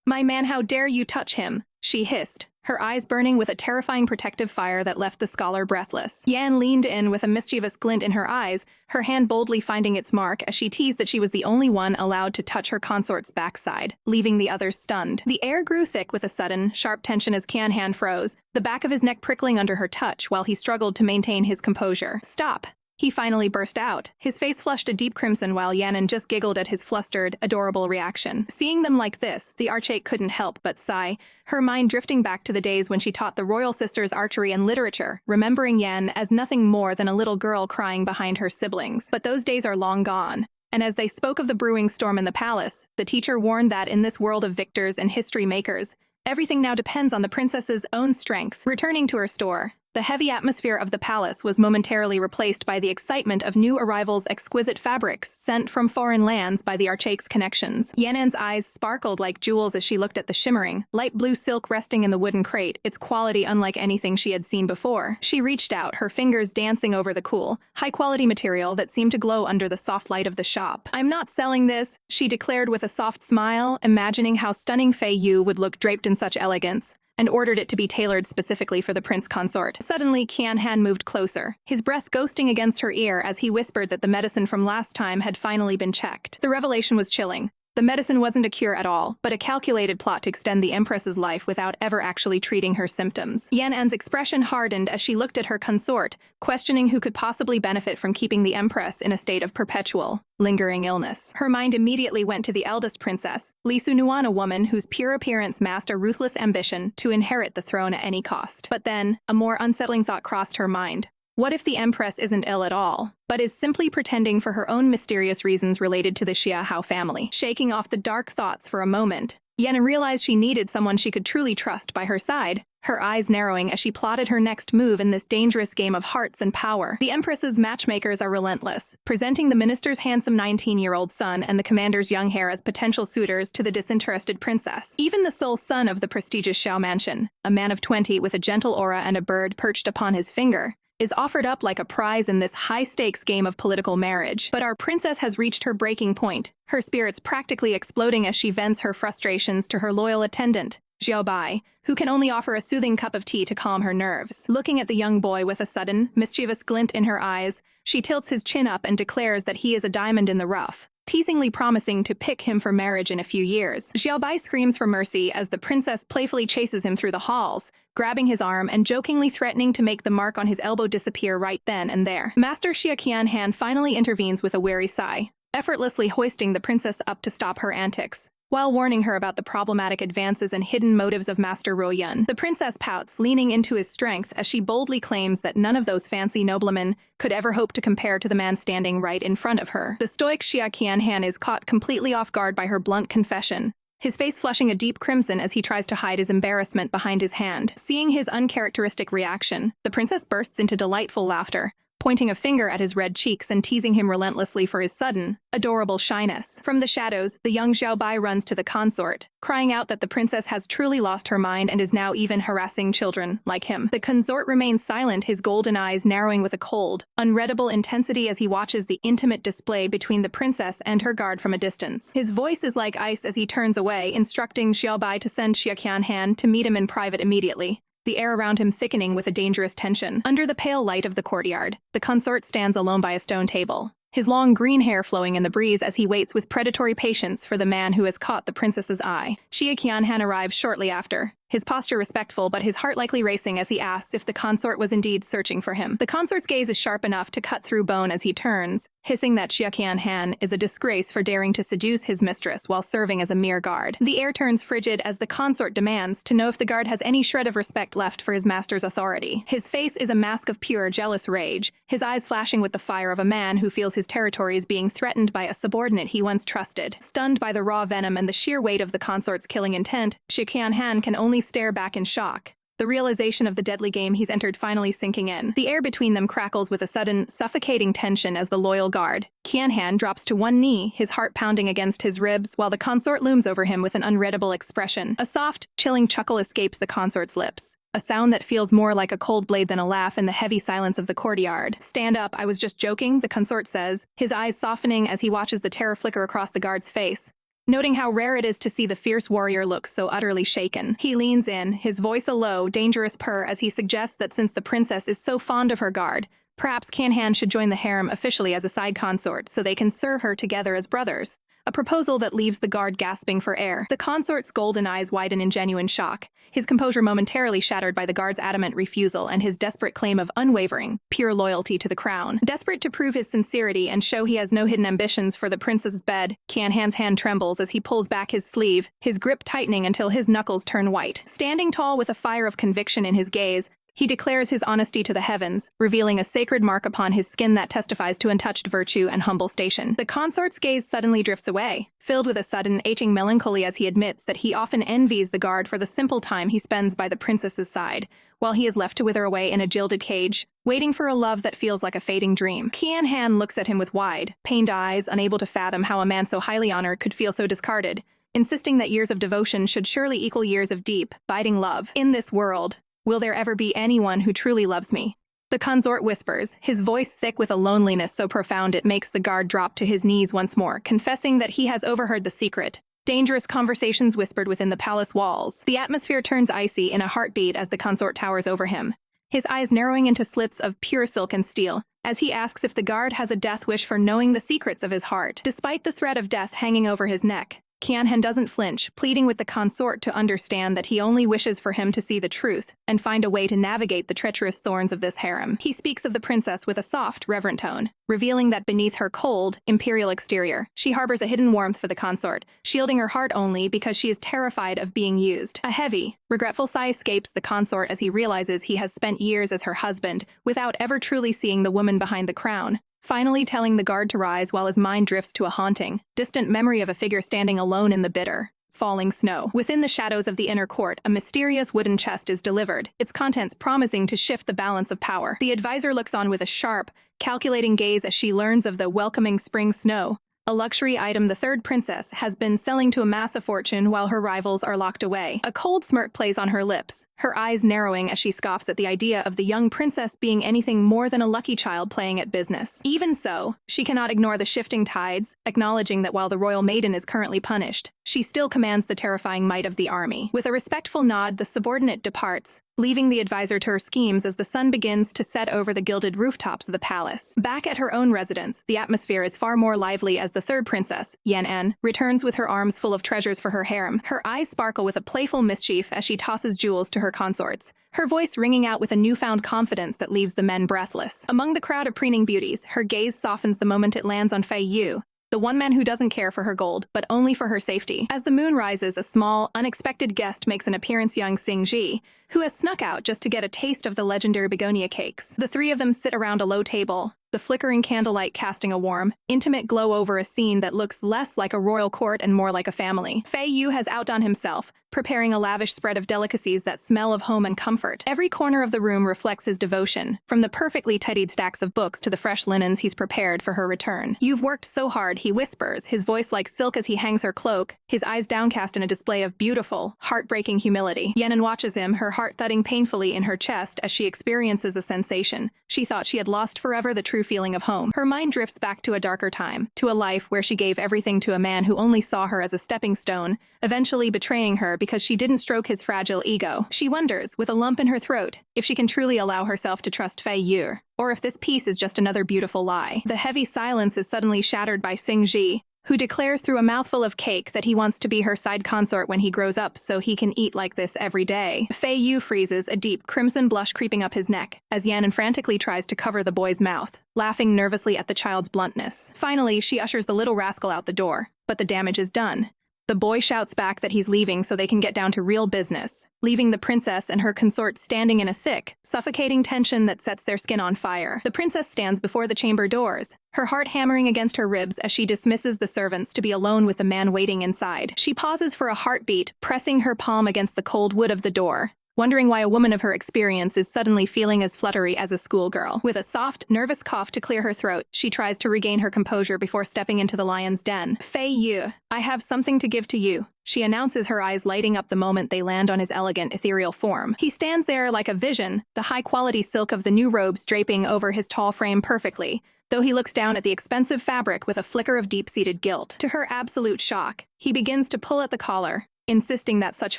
Speaker 1: "My man, how dare you touch him?" she hissed, her eyes burning with a terrifying protective fire that left the scholar breathless. Yan leaned in with a mischievous glint in her eyes, her hand boldly finding its mark as she teased that she was the only one allowed to touch her consort's backside, leaving the others stunned. The air grew thick with a sudden, sharp tension as Qian Han froze, the back of his neck prickling under her touch while he struggled to maintain his composure. "Stop!" he finally burst out, his face flushed a deep crimson while Yanan just giggled at his flustered, adorable reaction. Seeing them like this, the archate couldn't help but sigh, her mind drifting back to the days when she taught the royal sisters archery and literature, remembering Yan as nothing more than a little girl crying behind her siblings. But those days are long gone. And as they spoke of the brewing storm in the palace, the teacher warned that in this world of victors and history makers, everything now depends on the princess's own strength. Returning to her store, the heavy atmosphere of the palace was momentarily replaced by the excitement of new arrivals' exquisite fabrics sent from foreign lands by the archate's connections. Yanan's eyes sparkled like jewels as she looked at the shimmering, light blue silk resting in the wooden crate, its quality unlike anything she had seen before. She reached out, her fingers dancing over the cool, high-quality material that seemed to glow under the soft light of the shop. "I'm not selling this," she declared with a soft smile, imagining how stunning Fei Yu would look draped in such elegance, and ordered it to be tailored specifically for the prince consort. Suddenly, Qian Han moved closer, his breath ghosting against her ear as he whispered that the medicine from last time had finally been checked. The revelation was chilling. The medicine wasn't a cure at all, but a calculated plot to extend the Empress's life without ever actually treating her symptoms. Yan'an's expression hardened as she looked at her consort, questioning who could possibly benefit from keeping the Empress in a state of perpetual, lingering illness. Her mind immediately went to the eldest princess, Li Sunuan, a woman whose pure appearance masked a ruthless ambition to inherit the throne at any cost. But then, a more unsettling thought crossed her mind. What if the Empress isn't ill at all, but is simply pretending for her own mysterious reasons related to the Xia Hao family? Shaking off the dark thoughts for a moment, Yanan realized she needed someone she could truly trust by her side, her eyes narrowing as she plotted her next move in this dangerous game of hearts and power. The Empress's matchmakers are relentless, presenting the minister's handsome 19-year-old son and the commander's young heir as potential suitors to the disinterested princess. Even the sole son of the prestigious Xiao mansion, a man of 20 with a gentle aura and a bird perched upon his finger, is offered up like a prize in this high-stakes game of political marriage. But our princess has reached her breaking point, her spirits practically exploding as she vents her frustrations to her loyal attendant, Xiao Bai, who can only offer a soothing cup of tea to calm her nerves. Looking at the young boy with a sudden, mischievous glint in her eyes, she tilts his chin up and declares that he is a diamond in the rough, teasingly promising to pick him for marriage in a few years. Xiao Bai screams for mercy as the princess playfully chases him through the halls, grabbing his arm and jokingly threatening to make the mark on his elbow disappear right then and there. Master Xia Qian Han finally intervenes with a wary sigh, effortlessly hoisting the princess up to stop her antics, while warning her about the problematic advances and hidden motives of Master Ruoyun. The princess pouts, leaning into his strength as she boldly claims that none of those fancy noblemen could ever hope to compare to the man standing right in front of her. The stoic Xia Qian Han is caught completely off guard by her blunt confession, his face flushing a deep crimson as he tries to hide his embarrassment behind his hand. Seeing his uncharacteristic reaction, the princess bursts into delightful laughter, pointing a finger at his red cheeks and teasing him relentlessly for his sudden, adorable shyness. From the shadows, the young Xiao Bai runs to the consort, crying out that the princess has truly lost her mind and is now even harassing children like him. The consort remains silent, his golden eyes narrowing with a cold, unreadable intensity as he watches the intimate display between the princess and her guard from a distance. His voice is like ice as he turns away, instructing Xiao Bai to send Xia Qian Han to meet him in private immediately, the air around him thickening with a dangerous tension. Under the pale light of the courtyard, the consort stands alone by a stone table, his long green hair flowing in the breeze as he waits with predatory patience for the man who has caught the princess's eye. Xie Qianhan arrives shortly after, his posture respectful but his heart likely racing as he asks if the consort was indeed searching for him. The consort's gaze is sharp enough to cut through bone as he turns, hissing that Xie Qianhan is a disgrace for daring to seduce his mistress while serving as a mere guard. The air turns frigid as the consort demands to know if the guard has any shred of respect left for his master's authority. His face is a mask of pure, jealous rage, his eyes flashing with the fire of a man who feels his territory is being threatened by a subordinate he once trusted. Stunned by the raw venom and the sheer weight of the consort's killing intent, Xie Qianhan can only stare back in shock, the realization of the deadly game he's entered finally sinking in. The air between them crackles with a sudden, suffocating tension as the loyal guard, Qianhan, drops to one knee, his heart pounding against his ribs, while the consort looms over him with an unreadable expression. A soft, chilling chuckle escapes the consort's lips, a sound that feels more like a cold blade than a laugh in the heavy silence of the courtyard. "Stand up, I was just joking," the consort says, his eyes softening as he watches the terror flicker across the guard's face. Noting how rare it is to see the fierce warrior look so utterly shaken, he leans in, his voice a low, dangerous purr as he suggests that since the princess is so fond of her guard, perhaps Qianhan should join the harem officially as a side consort so they can serve her together as brothers. A proposal that leaves the guard gasping for air. The consort's golden eyes widen in genuine shock, his composure momentarily shattered by the guard's adamant refusal and his desperate claim of unwavering, pure loyalty to the crown. Desperate to prove his sincerity and show he has no hidden ambitions for the princess's bed, Qianhan's hand trembles as he pulls back his sleeve, his grip tightening until his knuckles turn white. Standing tall with a fire of conviction in his gaze, he declares his honesty to the heavens, revealing a sacred mark upon his skin that testifies to untouched virtue and humble station. The consort's gaze suddenly drifts away, filled with a sudden, aching melancholy as he admits that he often envies the guard for the simple time he spends by the princess's side, while he is left to wither away in a gilded cage, waiting for a love that feels like a fading dream. Qianhan looks at him with wide, pained eyes, unable to fathom how a man so highly honored could feel so discarded, insisting that years of devotion should surely equal years of deep, biting love. "In this world, will there ever be anyone who truly loves me?" The consort whispers, his voice thick with a loneliness so profound it makes the guard drop to his knees once more, confessing that he has overheard the secret. Dangerous conversations whispered within the palace walls. The atmosphere turns icy in a heartbeat as the consort towers over him, his eyes narrowing into slits of pure silk and steel, as he asks if the guard has a death wish for knowing the secrets of his heart. Despite the threat of death hanging over his neck, Qianhan doesn't flinch, pleading with the consort to understand that he only wishes for him to see the truth and find a way to navigate the treacherous thorns of this harem. He speaks of the princess with a soft, reverent tone, revealing that beneath her cold, imperial exterior, she harbors a hidden warmth for the consort, shielding her heart only because she is terrified of being used. A heavy, regretful sigh escapes the consort as he realizes he has spent years as her husband without ever truly seeing the woman behind the crown, finally telling the guard to rise while his mind drifts to a haunting, distant memory of a figure standing alone in the bitter, falling snow. Within the shadows of the inner court, a mysterious wooden chest is delivered, its contents promising to shift the balance of power. The advisor looks on with a sharp, calculating gaze as she learns of the welcoming spring snow, a luxury item the third princess has been selling to amass a fortune while her rivals are locked away. A cold smirk plays on her lips, her eyes narrowing as she scoffs at the idea of the young princess being anything more than a lucky child playing at business. Even so, she cannot ignore the shifting tides, acknowledging that while the royal maiden is currently punished, she still commands the terrifying might of the army. With a respectful nod, the subordinate departs, leaving the advisor to her schemes as the sun begins to set over the gilded rooftops of the palace. Back at her own residence, the atmosphere is far more lively as the third princess, Yan returns with her arms full of treasures for her harem. Her eyes sparkle with a playful mischief as she tosses jewels to her consorts, her voice ringing out with a newfound confidence that leaves the men breathless. Among the crowd of preening beauties, her gaze softens the moment it lands on Fei Yu, the one man who doesn't care for her gold, but only for her safety. As the moon rises, a small, unexpected guest makes an appearance, young Xingji, who has snuck out just to get a taste of the legendary begonia cakes. The three of them sit around a low table, the flickering candlelight casting a warm, intimate glow over a scene that looks less like a royal court and more like a family. Fei Yu has outdone himself, preparing a lavish spread of delicacies that smell of home and comfort. Every corner of the room reflects his devotion, from the perfectly tidied stacks of books to the fresh linens he's prepared for her return. "You've worked so hard," he whispers, his voice like silk as he hangs her cloak, his eyes downcast in a display of beautiful, heartbreaking humility. Yenin watches him, her heart thudding painfully in her chest as she experiences a sensation she thought she had lost forever, the true feeling of home. Her mind drifts back to a darker time, to a life where she gave everything to a man who only saw her as a stepping stone, eventually betraying her because she didn't stroke his fragile ego. She wonders, with a lump in her throat, if she can truly allow herself to trust Fei Yu, or if this piece is just another beautiful lie. The heavy silence is suddenly shattered by Xing Ji, who declares through a mouthful of cake that he wants to be her side consort when he grows up so he can eat like this every day. Fei Yu freezes, a deep crimson blush creeping up his neck, as Yan frantically tries to cover the boy's mouth, laughing nervously at the child's bluntness. Finally, she ushers the little rascal out the door, but the damage is done. The boy shouts back that he's leaving so they can get down to real business, leaving the princess and her consort standing in a thick, suffocating tension that sets their skin on fire. The princess stands before the chamber doors, her heart hammering against her ribs as she dismisses the servants to be alone with the man waiting inside. She pauses for a heartbeat, pressing her palm against the cold wood of the door, wondering why a woman of her experience is suddenly feeling as fluttery as a schoolgirl. With a soft, nervous cough to clear her throat, she tries to regain her composure before stepping into the lion's den. Fei Yu, I have something to give to you, she announces, her eyes lighting up the moment they land on his elegant, ethereal form. He stands there like a vision, the high-quality silk of the new robes draping over his tall frame perfectly, though he looks down at the expensive fabric with a flicker of deep-seated guilt. To her absolute shock, he begins to pull at the collar, insisting that such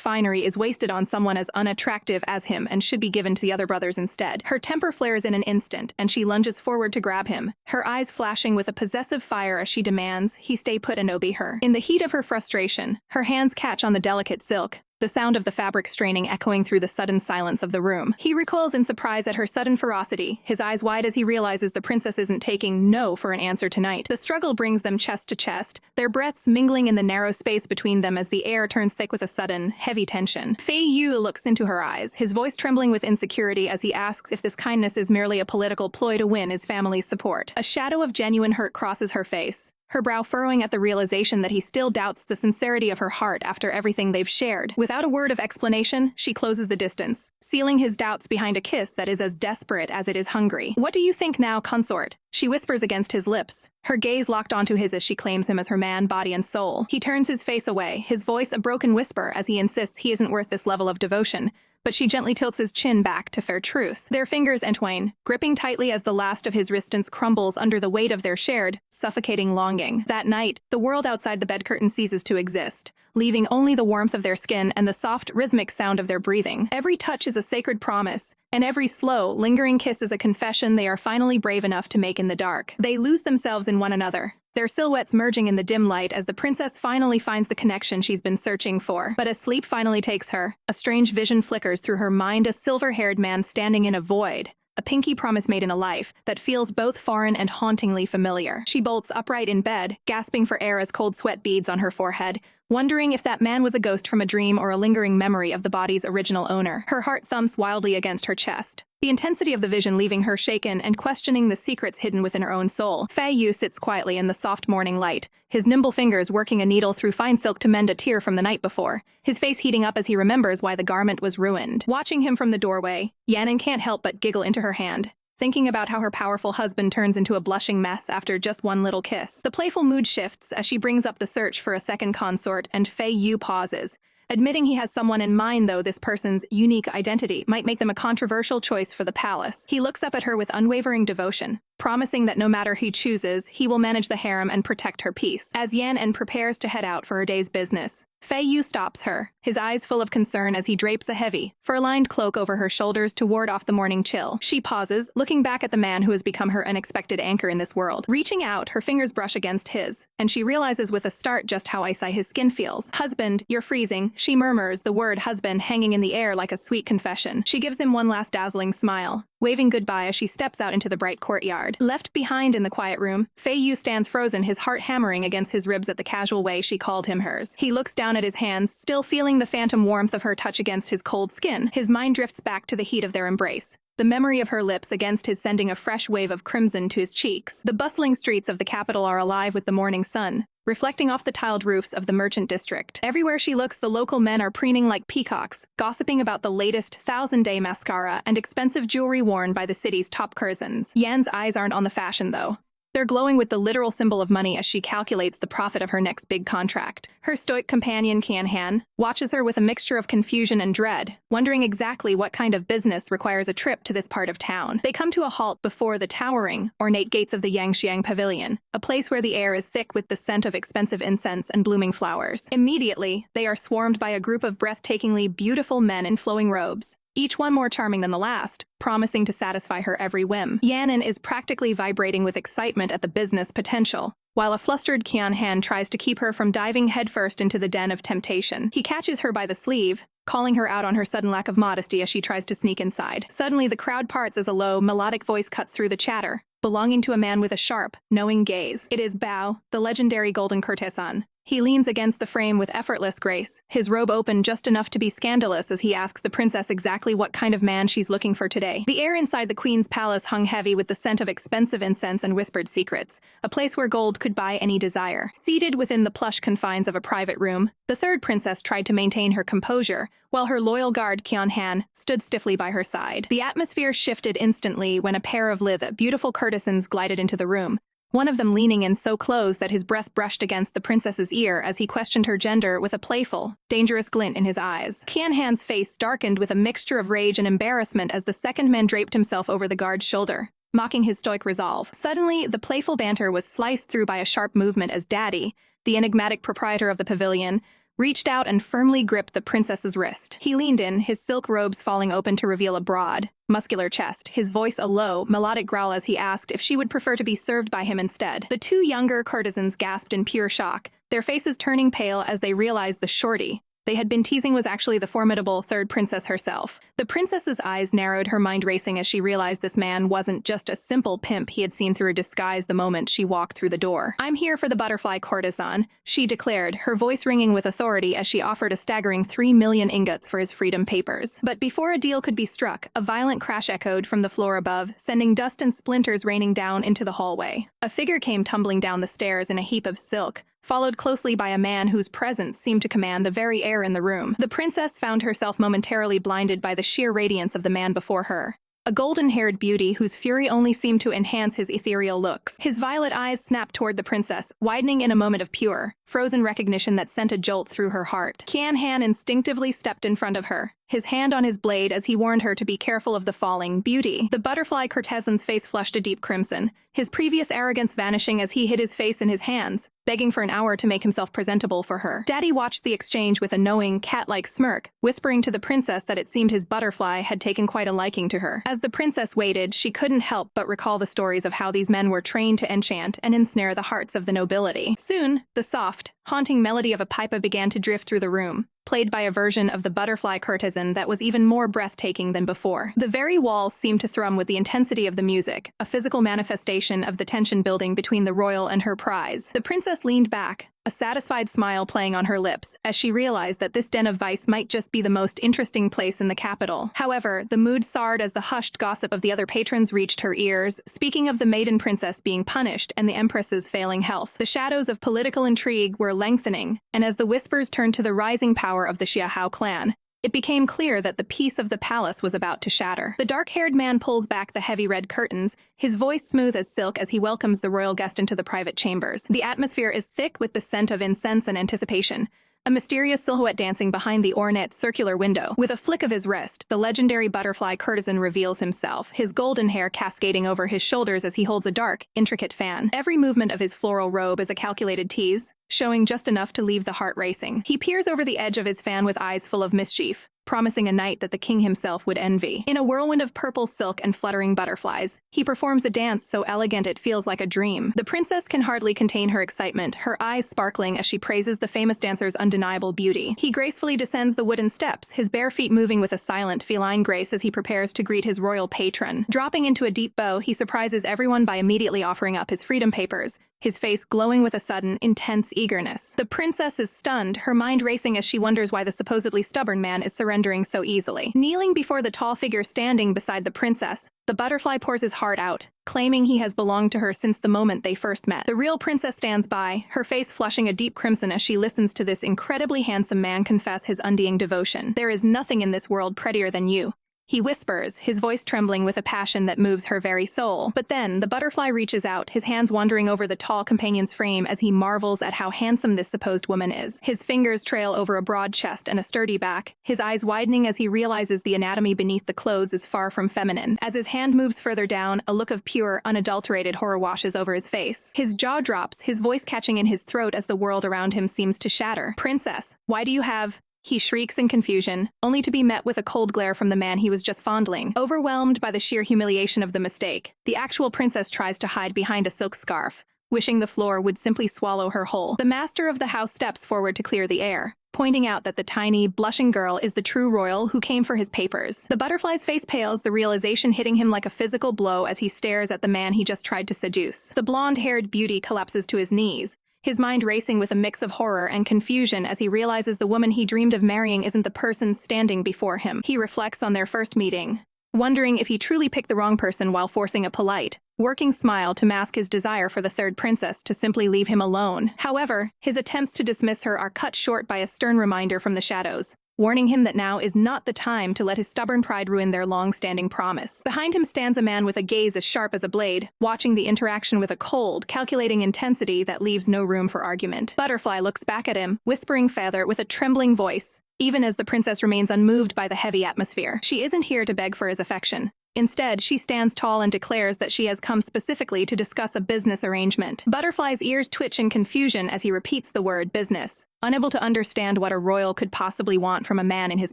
Speaker 1: finery is wasted on someone as unattractive as him and should be given to the other brothers instead. Her temper flares in an instant, and she lunges forward to grab him, her eyes flashing with a possessive fire as she demands he stay put and obey her. In the heat of her frustration, her hands catch on the delicate silk, the sound of the fabric straining echoing through the sudden silence of the room. He recoils in surprise at her sudden ferocity, his eyes wide as he realizes the princess isn't taking no for an answer tonight. The struggle brings them chest to chest, their breaths mingling in the narrow space between them as the air turns thick with a sudden, heavy tension. Fei Yu looks into her eyes, his voice trembling with insecurity as he asks if this kindness is merely a political ploy to win his family's support. A shadow of genuine hurt crosses her face, her brow furrowing at the realization that he still doubts the sincerity of her heart after everything they've shared. Without a word of explanation, she closes the distance, sealing his doubts behind a kiss that is as desperate as it is hungry. What do you think now, consort? She whispers against his lips, her gaze locked onto his as she claims him as her man, body, and soul. He turns his face away, his voice a broken whisper as he insists he isn't worth this level of devotion, but she gently tilts his chin back to fair truth. Their fingers entwine, gripping tightly as the last of his resistance crumbles under the weight of their shared, suffocating longing. That night, the world outside the bed curtain ceases to exist, leaving only the warmth of their skin and the soft, rhythmic sound of their breathing. Every touch is a sacred promise, and every slow, lingering kiss is a confession they are finally brave enough to make in the dark. They lose themselves in one another, their silhouettes merging in the dim light as the princess finally finds the connection she's been searching for. But as sleep finally takes her, a strange vision flickers through her mind, a silver-haired man standing in a void, a pinky promise made in a life that feels both foreign and hauntingly familiar. She bolts upright in bed, gasping for air as cold sweat beads on her forehead, wondering if that man was a ghost from a dream or a lingering memory of the body's original owner. Her heart thumps wildly against her chest, the intensity of the vision leaving her shaken and questioning the secrets hidden within her own soul. Fei Yu sits quietly in the soft morning light, his nimble fingers working a needle through fine silk to mend a tear from the night before, his face heating up as he remembers why the garment was ruined. Watching him from the doorway, Yanin can't help but giggle into her hand, thinking about how her powerful husband turns into a blushing mess after just one little kiss. The playful mood shifts as she brings up the search for a second consort, and Fei Yu pauses, admitting he has someone in mind, though this person's unique identity might make them a controversial choice for the palace. He looks up at her with unwavering devotion, promising that no matter who he chooses, he will manage the harem and protect her peace. As Yan prepares to head out for her day's business, Fei Yu stops her, his eyes full of concern as he drapes a heavy, fur-lined cloak over her shoulders to ward off the morning chill. She pauses, looking back at the man who has become her unexpected anchor in this world. Reaching out, her fingers brush against his, and she realizes with a start just how icy his skin feels. "Husband, you're freezing," she murmurs, the word husband hanging in the air like a sweet confession. She gives him one last dazzling smile, waving goodbye as she steps out into the bright courtyard. Left behind in the quiet room, Fei Yu stands frozen, his heart hammering against his ribs at the casual way she called him hers. He looks down at his hands, still feeling the phantom warmth of her touch against his cold skin. His mind drifts back to the heat of their embrace, the memory of her lips against his sending a fresh wave of crimson to his cheeks. The bustling streets of the capital are alive with the morning sun, reflecting off the tiled roofs of the merchant district. Everywhere she looks, the local men are preening like peacocks, gossiping about the latest thousand-day mascara and expensive jewelry worn by the city's top courtesans. Yan's eyes aren't on the fashion, though. They're glowing with the literal symbol of money as she calculates the profit of her next big contract. Her stoic companion, Kian-han, watches her with a mixture of confusion and dread, wondering exactly what kind of business requires a trip to this part of town. They come to a halt before the towering, ornate gates of the Yangxiang Pavilion, a place where the air is thick with the scent of expensive incense and blooming flowers. Immediately, they are swarmed by a group of breathtakingly beautiful men in flowing robes, each one more charming than the last, promising to satisfy her every whim. Yanin is practically vibrating with excitement at the business potential, while a flustered Kian-han tries to keep her from diving headfirst into the den of temptation. He catches her by the sleeve, calling her out on her sudden lack of modesty as she tries to sneak inside. Suddenly, the crowd parts as a low, melodic voice cuts through the chatter, belonging to a man with a sharp, knowing gaze. It is Bao, the legendary golden courtesan. He leans against the frame with effortless grace, his robe open just enough to be scandalous as he asks the princess exactly what kind of man she's looking for today. The air inside the queen's palace hung heavy with the scent of expensive incense and whispered secrets, a place where gold could buy any desire. Seated within the plush confines of a private room, the third princess tried to maintain her composure, while her loyal guard, Kian-han, stood stiffly by her side. The atmosphere shifted instantly when a pair of lithe, beautiful courtesans glided into the room, one of them leaning in so close that his breath brushed against the princess's ear as he questioned her gender with a playful, dangerous glint in his eyes. Kian-han's face darkened with a mixture of rage and embarrassment as the second man draped himself over the guard's shoulder, mocking his stoic resolve. Suddenly, the playful banter was sliced through by a sharp movement as Daddy, the enigmatic proprietor of the pavilion, reached out and firmly gripped the princess's wrist. He leaned in, his silk robes falling open to reveal a broad, muscular chest, his voice a low, melodic growl as he asked if she would prefer to be served by him instead. The two younger courtesans gasped in pure shock, their faces turning pale as they realized the shorty they had been teasing was actually the formidable third princess herself. The princess's eyes narrowed, her mind racing as she realized this man wasn't just a simple pimp he had seen through a disguise the moment she walked through the door. "I'm here for the butterfly courtesan," she declared, her voice ringing with authority as she offered a staggering 3 million ingots for his freedom papers. But before a deal could be struck, a violent crash echoed from the floor above, sending dust and splinters raining down into the hallway. A figure came tumbling down the stairs in a heap of silk, followed closely by a man whose presence seemed to command the very air in the room. The princess found herself momentarily blinded by the sheer radiance of the man before her, a golden-haired beauty whose fury only seemed to enhance his ethereal looks. His violet eyes snapped toward the princess, widening in a moment of pure, frozen recognition that sent a jolt through her heart. Kian-han instinctively stepped in front of her, his hand on his blade as he warned her to be careful of the falling beauty. The butterfly courtesan's face flushed a deep crimson, his previous arrogance vanishing as he hid his face in his hands, begging for an hour to make himself presentable for her. Daddy watched the exchange with a knowing, cat-like smirk, whispering to the princess that it seemed his butterfly had taken quite a liking to her. As the princess waited, she couldn't help but recall the stories of how these men were trained to enchant and ensnare the hearts of the nobility. Soon, the soft, haunting melody of a pipa began to drift through the room, played by a version of the butterfly courtesan that was even more breathtaking than before. The very walls seemed to thrum with the intensity of the music, a physical manifestation of the tension building between the royal and her prize. The princess leaned back, a satisfied smile playing on her lips, as she realized that this den of vice might just be the most interesting place in the capital. However, the mood soured as the hushed gossip of the other patrons reached her ears, speaking of the maiden princess being punished and the empress's failing health. The shadows of political intrigue were lengthening, and as the whispers turned to the rising power of the Xiahao clan, it became clear that the peace of the palace was about to shatter. The dark-haired man pulls back the heavy red curtains, his voice smooth as silk as he welcomes the royal guest into the private chambers. The atmosphere is thick with the scent of incense and anticipation, a mysterious silhouette dancing behind the ornate circular window. With a flick of his wrist, the legendary butterfly courtesan reveals himself, his golden hair cascading over his shoulders as he holds a dark, intricate fan. Every movement of his floral robe is a calculated tease, showing just enough to leave the heart racing. He peers over the edge of his fan with eyes full of mischief, promising a night that the king himself would envy. In a whirlwind of purple silk and fluttering butterflies, he performs a dance so elegant it feels like a dream. The princess can hardly contain her excitement, her eyes sparkling as she praises the famous dancer's undeniable beauty. He gracefully descends the wooden steps, his bare feet moving with a silent, feline grace as he prepares to greet his royal patron. Dropping into a deep bow, he surprises everyone by immediately offering up his freedom papers, his face glowing with a sudden, intense eagerness. The princess is stunned, her mind racing as she wonders why the supposedly stubborn man is surrendering so easily. Kneeling before the tall figure standing beside the princess, the butterfly pours his heart out, claiming he has belonged to her since the moment they first met. The real princess stands by, her face flushing a deep crimson as she listens to this incredibly handsome man confess his undying devotion. "There is nothing in this world prettier than you," he whispers, his voice trembling with a passion that moves her very soul. But then, the butterfly reaches out, his hands wandering over the tall companion's frame as he marvels at how handsome this supposed woman is. His fingers trail over a broad chest and a sturdy back, his eyes widening as he realizes the anatomy beneath the clothes is far from feminine. As his hand moves further down, a look of pure, unadulterated horror washes over his face. His jaw drops, his voice catching in his throat as the world around him seems to shatter. "Princess, why do you have—" He shrieks in confusion, only to be met with a cold glare from the man he was just fondling. Overwhelmed by the sheer humiliation of the mistake, the actual princess tries to hide behind a silk scarf, wishing the floor would simply swallow her whole. The master of the house steps forward to clear the air, pointing out that the tiny, blushing girl is the true royal who came for his papers. The butterfly's face pales, the realization hitting him like a physical blow as he stares at the man he just tried to seduce. The blonde-haired beauty collapses to his knees, his mind racing with a mix of horror and confusion as he realizes the woman he dreamed of marrying isn't the person standing before him. He reflects on their first meeting, wondering if he truly picked the wrong person while forcing a polite, working smile to mask his desire for the third princess to simply leave him alone. However, his attempts to dismiss her are cut short by a stern reminder from the shadows, warning him that now is not the time to let his stubborn pride ruin their long-standing promise. Behind him stands a man with a gaze as sharp as a blade, watching the interaction with a cold, calculating intensity that leaves no room for argument. Butterfly looks back at him, whispering further with a trembling voice, even as the princess remains unmoved by the heavy atmosphere. She isn't here to beg for his affection. Instead, she stands tall and declares that she has come specifically to discuss a business arrangement. Butterfly's ears twitch in confusion as he repeats the word business, unable to understand what a royal could possibly want from a man in his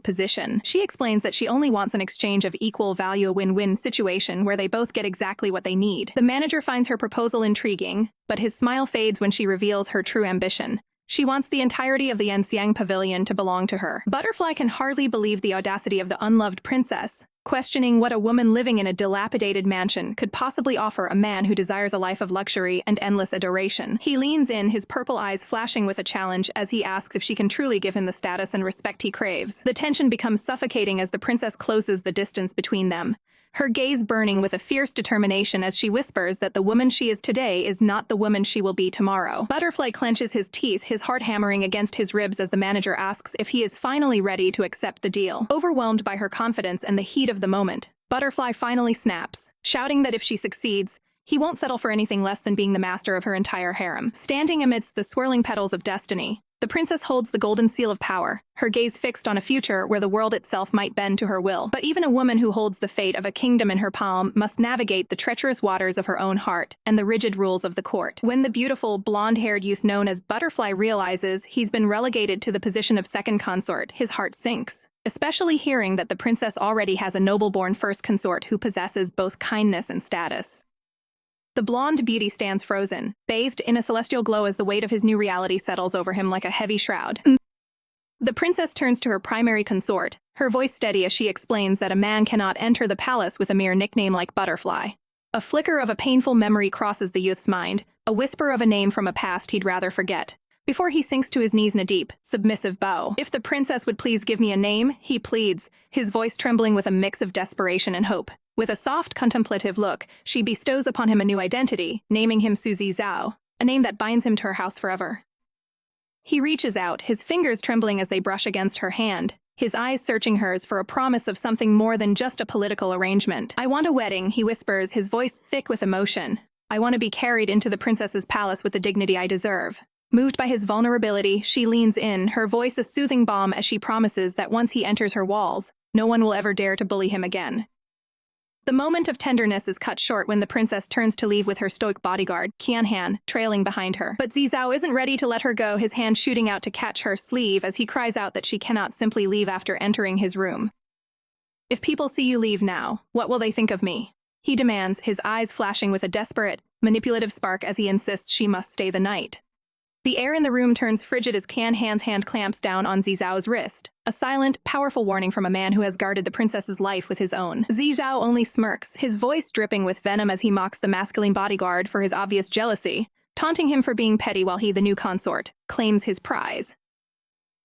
Speaker 1: position. She explains that she only wants an exchange of equal value, a win-win situation where they both get exactly what they need. The manager finds her proposal intriguing, but his smile fades when she reveals her true ambition. She wants the entirety of the Ensiang Pavilion to belong to her. Butterfly can hardly believe the audacity of the unloved princess, questioning what a woman living in a dilapidated mansion could possibly offer a man who desires a life of luxury and endless adoration. He leans in, his purple eyes flashing with a challenge as he asks if she can truly give him the status and respect he craves. The tension becomes suffocating as the princess closes the distance between them, her gaze burning with a fierce determination as she whispers that the woman she is today is not the woman she will be tomorrow. Butterfly clenches his teeth, his heart hammering against his ribs as the manager asks if he is finally ready to accept the deal. Overwhelmed by her confidence and the heat of the moment, Butterfly finally snaps, shouting that if she succeeds, he won't settle for anything less than being the master of her entire harem. Standing amidst the swirling petals of destiny, the princess holds the golden seal of power, her gaze fixed on a future where the world itself might bend to her will. But even a woman who holds the fate of a kingdom in her palm must navigate the treacherous waters of her own heart and the rigid rules of the court. When the beautiful, blonde-haired youth known as Butterfly realizes he's been relegated to the position of second consort, his heart sinks, especially hearing that the princess already has a noble-born first consort who possesses both kindness and status. The blonde beauty stands frozen, bathed in a celestial glow as the weight of his new reality settles over him like a heavy shroud. The princess turns to her primary consort, her voice steady as she explains that a man cannot enter the palace with a mere nickname like Butterfly. A flicker of a painful memory crosses the youth's mind, a whisper of a name from a past he'd rather forget, before he sinks to his knees in a deep, submissive bow. "If the princess would please give me a name," he pleads, his voice trembling with a mix of desperation and hope. With a soft, contemplative look, she bestows upon him a new identity, naming him Suzy Zhao, a name that binds him to her house forever. He reaches out, his fingers trembling as they brush against her hand, his eyes searching hers for a promise of something more than just a political arrangement. "I want a wedding," he whispers, his voice thick with emotion. "I want to be carried into the princess's palace with the dignity I deserve." Moved by his vulnerability, she leans in, her voice a soothing balm as she promises that once he enters her walls, no one will ever dare to bully him again. The moment of tenderness is cut short when the princess turns to leave with her stoic bodyguard, Qianhan, trailing behind her. But Zizao isn't ready to let her go, his hand shooting out to catch her sleeve as he cries out that she cannot simply leave after entering his room. "If people see you leave now, what will they think of me?" he demands, his eyes flashing with a desperate, manipulative spark as he insists she must stay the night. The air in the room turns frigid as Qianhan's hand clamps down on Zizao's wrist, a silent, powerful warning from a man who has guarded the princess's life with his own. Zizao only smirks, his voice dripping with venom as he mocks the masculine bodyguard for his obvious jealousy, taunting him for being petty while he, the new consort, claims his prize.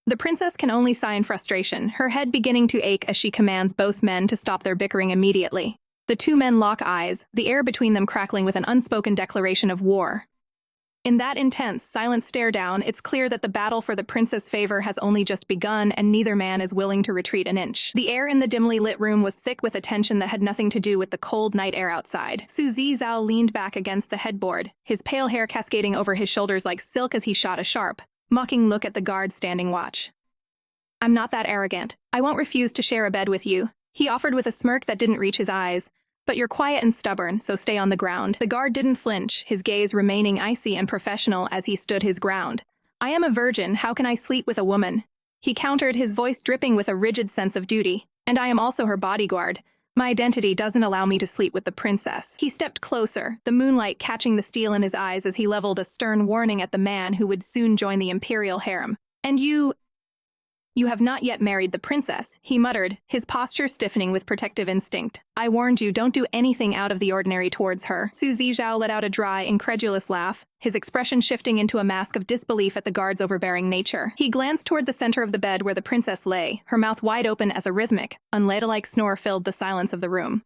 Speaker 1: The princess can only sigh in frustration, her head beginning to ache as she commands both men to stop their bickering immediately. The two men lock eyes, the air between them crackling with an unspoken declaration of war. In that intense, silent stare-down, it's clear that the battle for the prince's favor has only just begun and neither man is willing to retreat an inch. The air in the dimly lit room was thick with a tension that had nothing to do with the cold night air outside. Su Zizao leaned back against the headboard, his pale hair cascading over his shoulders like silk as he shot a sharp, mocking look at the guard standing watch. "I'm not that arrogant. I won't refuse to share a bed with you," he offered with a smirk that didn't reach his eyes. "But you're quiet and stubborn, so stay on the ground." The guard didn't flinch, his gaze remaining icy and professional as he stood his ground. "I am a virgin, how can I sleep with a woman?" He countered, his voice dripping with a rigid sense of duty. "And I am also her bodyguard. My identity doesn't allow me to sleep with the princess." He stepped closer, the moonlight catching the steel in his eyes as he leveled a stern warning at the man who would soon join the imperial harem. "And You have not yet married the princess," he muttered, his posture stiffening with protective instinct. "I warned you, don't do anything out of the ordinary towards her." Su Zizao let out a dry, incredulous laugh, his expression shifting into a mask of disbelief at the guard's overbearing nature. He glanced toward the center of the bed where the princess lay, her mouth wide open as a rhythmic, unladylike snore filled the silence of the room.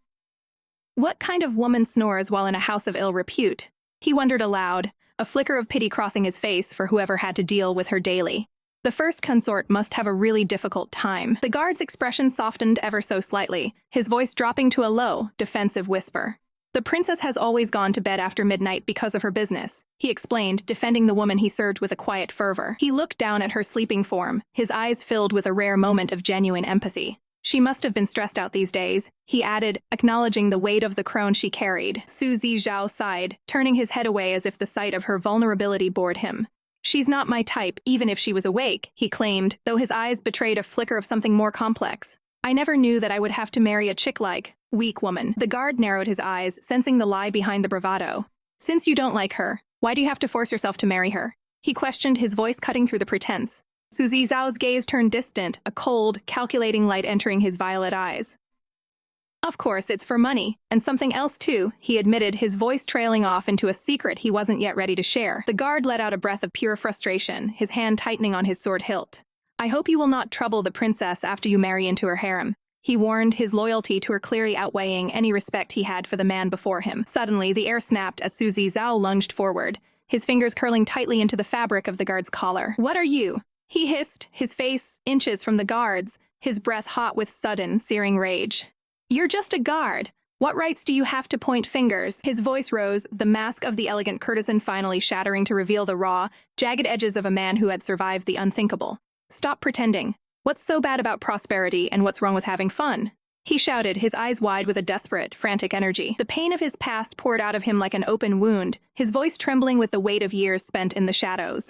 Speaker 1: What kind of woman snores while in a house of ill repute? He wondered aloud, a flicker of pity crossing his face for whoever had to deal with her daily. The first consort must have a really difficult time. The guard's expression softened ever so slightly, his voice dropping to a low, defensive whisper. "The princess has always gone to bed after midnight because of her business," he explained, defending the woman he served with a quiet fervor. He looked down at her sleeping form, his eyes filled with a rare moment of genuine empathy. "She must have been stressed out these days," he added, acknowledging the weight of the crown she carried. Su Zizao sighed, turning his head away as if the sight of her vulnerability bored him. "She's not my type, even if she was awake," he claimed, though his eyes betrayed a flicker of something more complex. "I never knew that I would have to marry a chick-like, weak woman." The guard narrowed his eyes, sensing the lie behind the bravado. "Since you don't like her, why do you have to force yourself to marry her?" he questioned, his voice cutting through the pretense. Su Zizao's gaze turned distant, a cold, calculating light entering his violet eyes. "Of course, it's for money, and something else too," he admitted, his voice trailing off into a secret he wasn't yet ready to share. The guard let out a breath of pure frustration, his hand tightening on his sword hilt. "I hope you will not trouble the princess after you marry into her harem," he warned, his loyalty to her clearly outweighing any respect he had for the man before him. Suddenly, the air snapped as Su Zizao lunged forward, his fingers curling tightly into the fabric of the guard's collar. "What are you?" he hissed, his face inches from the guard's, his breath hot with sudden, searing rage. "You're just a guard. What rights do you have to point fingers?" His voice rose, the mask of the elegant courtesan finally shattering to reveal the raw, jagged edges of a man who had survived the unthinkable. "Stop pretending. What's so bad about prosperity, and what's wrong with having fun?" he shouted, his eyes wide with a desperate, frantic energy. The pain of his past poured out of him like an open wound, his voice trembling with the weight of years spent in the shadows.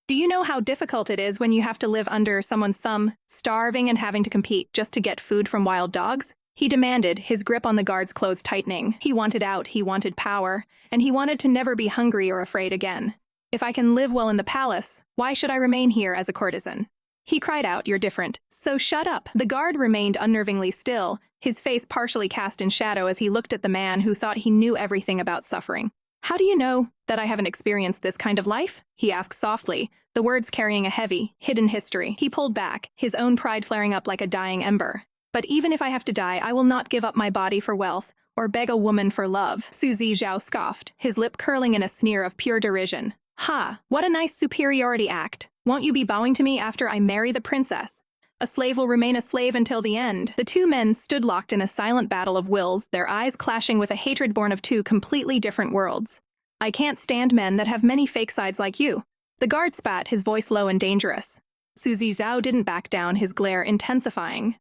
Speaker 1: "Do you know how difficult it is when you have to live under someone's thumb, starving and having to compete just to get food from wild dogs?" he demanded, his grip on the guard's clothes tightening. He wanted out, he wanted power, and he wanted to never be hungry or afraid again. "If I can live well in the palace, why should I remain here as a courtesan?" he cried out. "You're different, so shut up." The guard remained unnervingly still, his face partially cast in shadow as he looked at the man who thought he knew everything about suffering. "How do you know that I haven't experienced this kind of life?" he asked softly, the words carrying a heavy, hidden history. He pulled back, his own pride flaring up like a dying ember. "But even if I have to die, I will not give up my body for wealth, or beg a woman for love," Su Zizao scoffed, his lip curling in a sneer of pure derision. "Ha, what a nice superiority act. Won't you be bowing to me after I marry the princess? A slave will remain a slave until the end." The two men stood locked in a silent battle of wills, their eyes clashing with a hatred born of two completely different worlds. "I can't stand men that have many fake sides like you." The guard spat, his voice low and dangerous. Su Zizao didn't back down, his glare intensifying.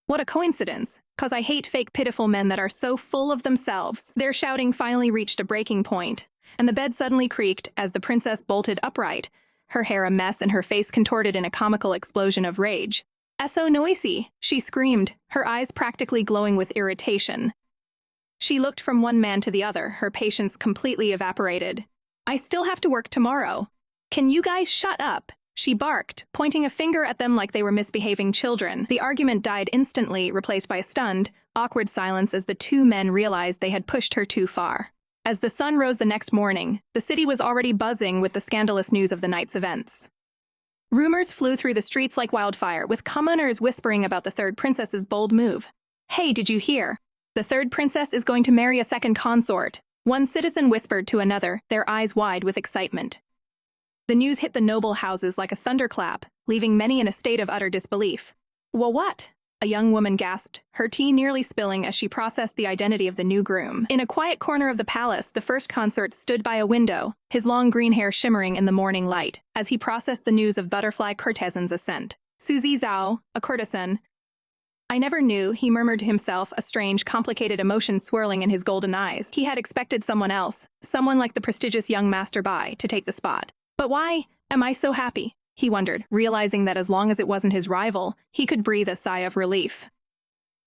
Speaker 1: "What a coincidence, 'cause I hate fake pitiful men that are so full of themselves." Their shouting finally reached a breaking point, and the bed suddenly creaked as the princess bolted upright, her hair a mess and her face contorted in a comical explosion of rage. "So noisy," she screamed, her eyes practically glowing with irritation. She looked from one man to the other, her patience completely evaporated. "I still have to work tomorrow. Can you guys shut up?" she barked, pointing a finger at them like they were misbehaving children. The argument died instantly, replaced by a stunned, awkward silence as the two men realized they had pushed her too far. As the sun rose the next morning, the city was already buzzing with the scandalous news of the night's events. Rumors flew through the streets like wildfire, with commoners whispering about the third princess's bold move. "Hey, did you hear? The third princess is going to marry a second consort." One citizen whispered to another, their eyes wide with excitement. The news hit the noble houses like a thunderclap, leaving many in a state of utter disbelief. "Well, what?" a young woman gasped, her tea nearly spilling as she processed the identity of the new groom. In a quiet corner of the palace, the first consort stood by a window, his long green hair shimmering in the morning light, as he processed the news of butterfly courtesan's ascent. Suzy Zhao, a courtesan. "I never knew," he murmured to himself, a strange, complicated emotion swirling in his golden eyes. He had expected someone else, someone like the prestigious young Master Bai, to take the spot. But why am I so happy? He wondered, realizing that as long as it wasn't his rival, he could breathe a sigh of relief.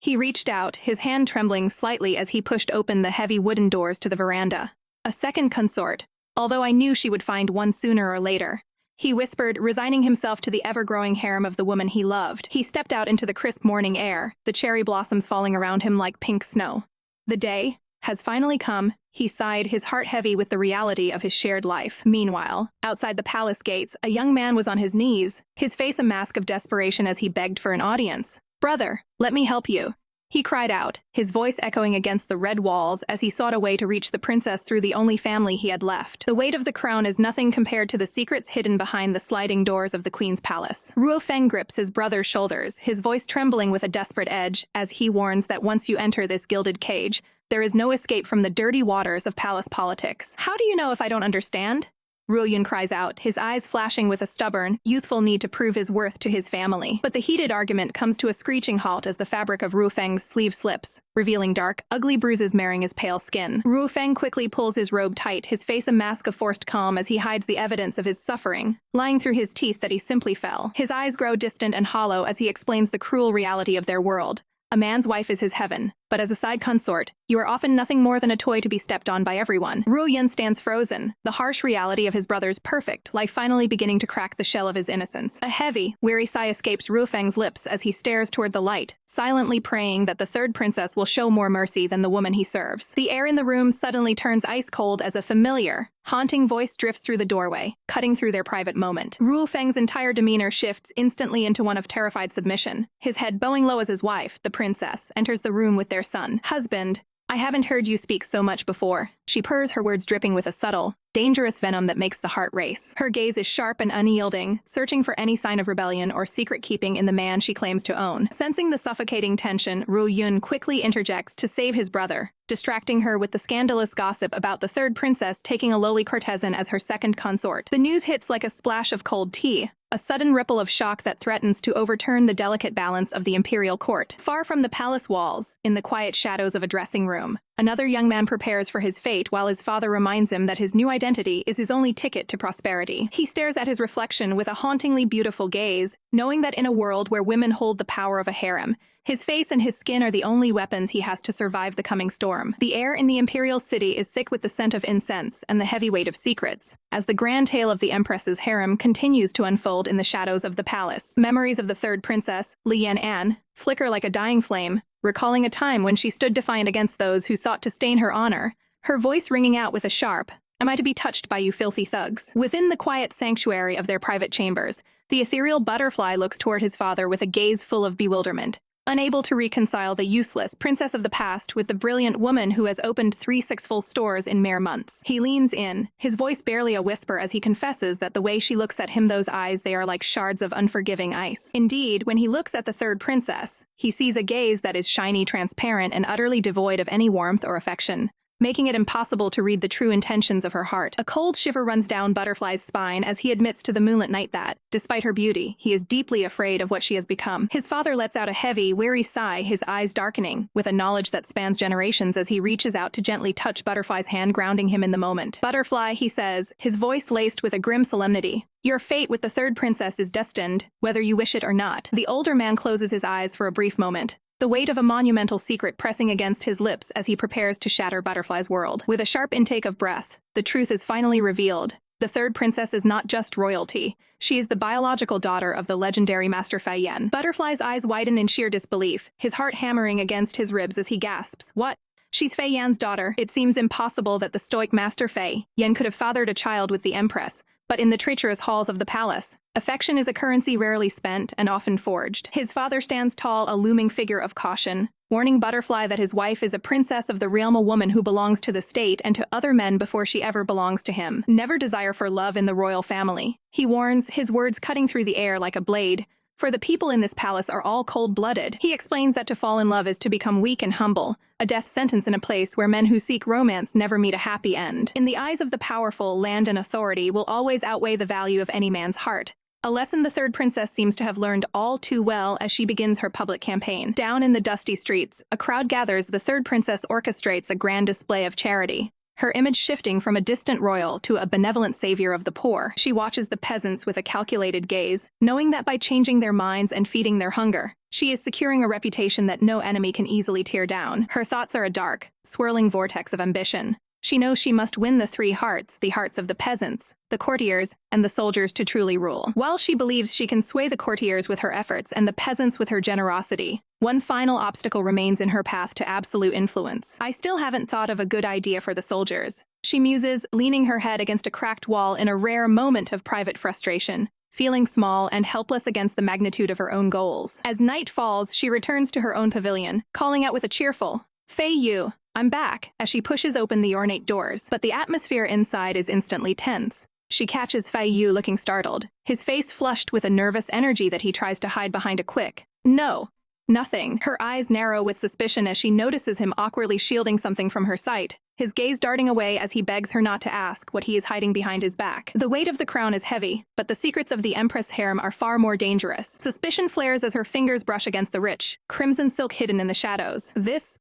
Speaker 1: He reached out, his hand trembling slightly as he pushed open the heavy wooden doors to the veranda. "A second consort, although I knew she would find one sooner or later," he whispered, resigning himself to the ever-growing harem of the woman he loved. He stepped out into the crisp morning air, the cherry blossoms falling around him like pink snow. "The day has finally come," he sighed, his heart heavy with the reality of his shared life. Meanwhile, outside the palace gates, a young man was on his knees, his face a mask of desperation as he begged for an audience. "Brother, let me help you," he cried out, his voice echoing against the red walls as he sought a way to reach the princess through the only family he had left. The weight of the crown is nothing compared to the secrets hidden behind the sliding doors of the queen's palace. Ruo Feng grips his brother's shoulders, his voice trembling with a desperate edge, as he warns that once you enter this gilded cage, there is no escape from the dirty waters of palace politics. "How do you know if I don't understand?" Ruo Yun cries out, his eyes flashing with a stubborn, youthful need to prove his worth to his family. But the heated argument comes to a screeching halt as the fabric of Ruo Feng's sleeve slips, revealing dark, ugly bruises marring his pale skin. Ruo Feng quickly pulls his robe tight, his face a mask of forced calm as he hides the evidence of his suffering, lying through his teeth that he simply fell. His eyes grow distant and hollow as he explains the cruel reality of their world. A man's wife is his heaven, but as a side consort, you are often nothing more than a toy to be stepped on by everyone. Ruo Yun stands frozen, the harsh reality of his brother's perfect life finally beginning to crack the shell of his innocence. A heavy, weary sigh escapes Ruo Feng's lips as he stares toward the light, silently praying that the third princess will show more mercy than the woman he serves. The air in the room suddenly turns ice cold as a familiar, haunting voice drifts through the doorway, cutting through their private moment. Ruo Feng's entire demeanor shifts instantly into one of terrified submission. His head bowing low as his wife, the princess, enters the room with their son. "Husband, I haven't heard you speak so much before." She purrs, her words dripping with a subtle, dangerous venom that makes the heart race. Her gaze is sharp and unyielding, searching for any sign of rebellion or secret keeping in the man she claims to own. Sensing the suffocating tension, Ruo Yun quickly interjects to save his brother, distracting her with the scandalous gossip about the third princess taking a lowly courtesan as her second consort. The news hits like a splash of cold tea, a sudden ripple of shock that threatens to overturn the delicate balance of the imperial court. Far from the palace walls, in the quiet shadows of a dressing room, another young man prepares for his fate while his father reminds him that his new identity is his only ticket to prosperity. He stares at his reflection with a hauntingly beautiful gaze, knowing that in a world where women hold the power of a harem, his face and his skin are the only weapons he has to survive the coming storm. The air in the imperial city is thick with the scent of incense and the heavy weight of secrets, as the grand tale of the empress's harem continues to unfold in the shadows of the palace. Memories of the third princess, Lian An, flicker like a dying flame, recalling a time when she stood defiant against those who sought to stain her honor, her voice ringing out with a sharp, "Am I to be touched by you filthy thugs?" Within the quiet sanctuary of their private chambers, the ethereal butterfly looks toward his father with a gaze full of bewilderment, unable to reconcile the useless princess of the past with the brilliant woman who has opened 3 successful stores in mere months. He leans in, his voice barely a whisper as he confesses that the way she looks at him, those eyes, they are like shards of unforgiving ice. Indeed, when he looks at the third princess, he sees a gaze that is shiny, transparent, and utterly devoid of any warmth or affection, making it impossible to read the true intentions of her heart. A cold shiver runs down Butterfly's spine as he admits to the moonlit night that, despite her beauty, he is deeply afraid of what she has become. His father lets out a heavy, weary sigh, his eyes darkening, with a knowledge that spans generations as he reaches out to gently touch Butterfly's hand, grounding him in the moment. "Butterfly," he says, his voice laced with a grim solemnity, "your fate with the third princess is destined, whether you wish it or not." The older man closes his eyes for a brief moment, the weight of a monumental secret pressing against his lips as he prepares to shatter Butterfly's world. With a sharp intake of breath, the truth is finally revealed. The third princess is not just royalty. She is the biological daughter of the legendary Master Fei Yan. Butterfly's eyes widen in sheer disbelief, his heart hammering against his ribs as he gasps, "What? She's Fei Yan's daughter." It seems impossible that the stoic Master Fei Yan could have fathered a child with the Empress, but in the treacherous halls of the palace. Affection is a currency rarely spent and often forged. His father stands tall, a looming figure of caution, warning Butterfly that his wife is a princess of the realm, a woman who belongs to the state and to other men before she ever belongs to him. Never desire for love in the royal family. He warns, his words cutting through the air like a blade, for the people in this palace are all cold-blooded. He explains that to fall in love is to become weak and humble, a death sentence in a place where men who seek romance never meet a happy end. In the eyes of the powerful, land and authority will always outweigh the value of any man's heart. A lesson the third princess seems to have learned all too well as she begins her public campaign. Down in the dusty streets, a crowd gathers. The third princess orchestrates a grand display of charity, her image shifting from a distant royal to a benevolent savior of the poor. She watches the peasants with a calculated gaze, knowing that by changing their minds and feeding their hunger, she is securing a reputation that no enemy can easily tear down. Her thoughts are a dark, swirling vortex of ambition. She knows she must win the hearts of the peasants, the courtiers, and the soldiers to truly rule. While she believes she can sway the courtiers with her efforts and the peasants with her generosity, one final obstacle remains in her path to absolute influence. I still haven't thought of a good idea for the soldiers, she muses, leaning her head against a cracked wall in a rare moment of private frustration, feeling small and helpless against the magnitude of her own goals. As night falls, she returns to her own pavilion, calling out with a cheerful, "Fei Yu, I'm back," as she pushes open the ornate doors, but the atmosphere inside is instantly tense. She catches Fei Yu looking startled, his face flushed with a nervous energy that he tries to hide behind a quick, "No, nothing." Her eyes narrow with suspicion as she notices him awkwardly shielding something from her sight, his gaze darting away as he begs her not to ask what he is hiding behind his back. The weight of the crown is heavy, but the secrets of the Empress harem are far more dangerous. Suspicion flares as her fingers brush against the rich, crimson silk hidden in the shadows.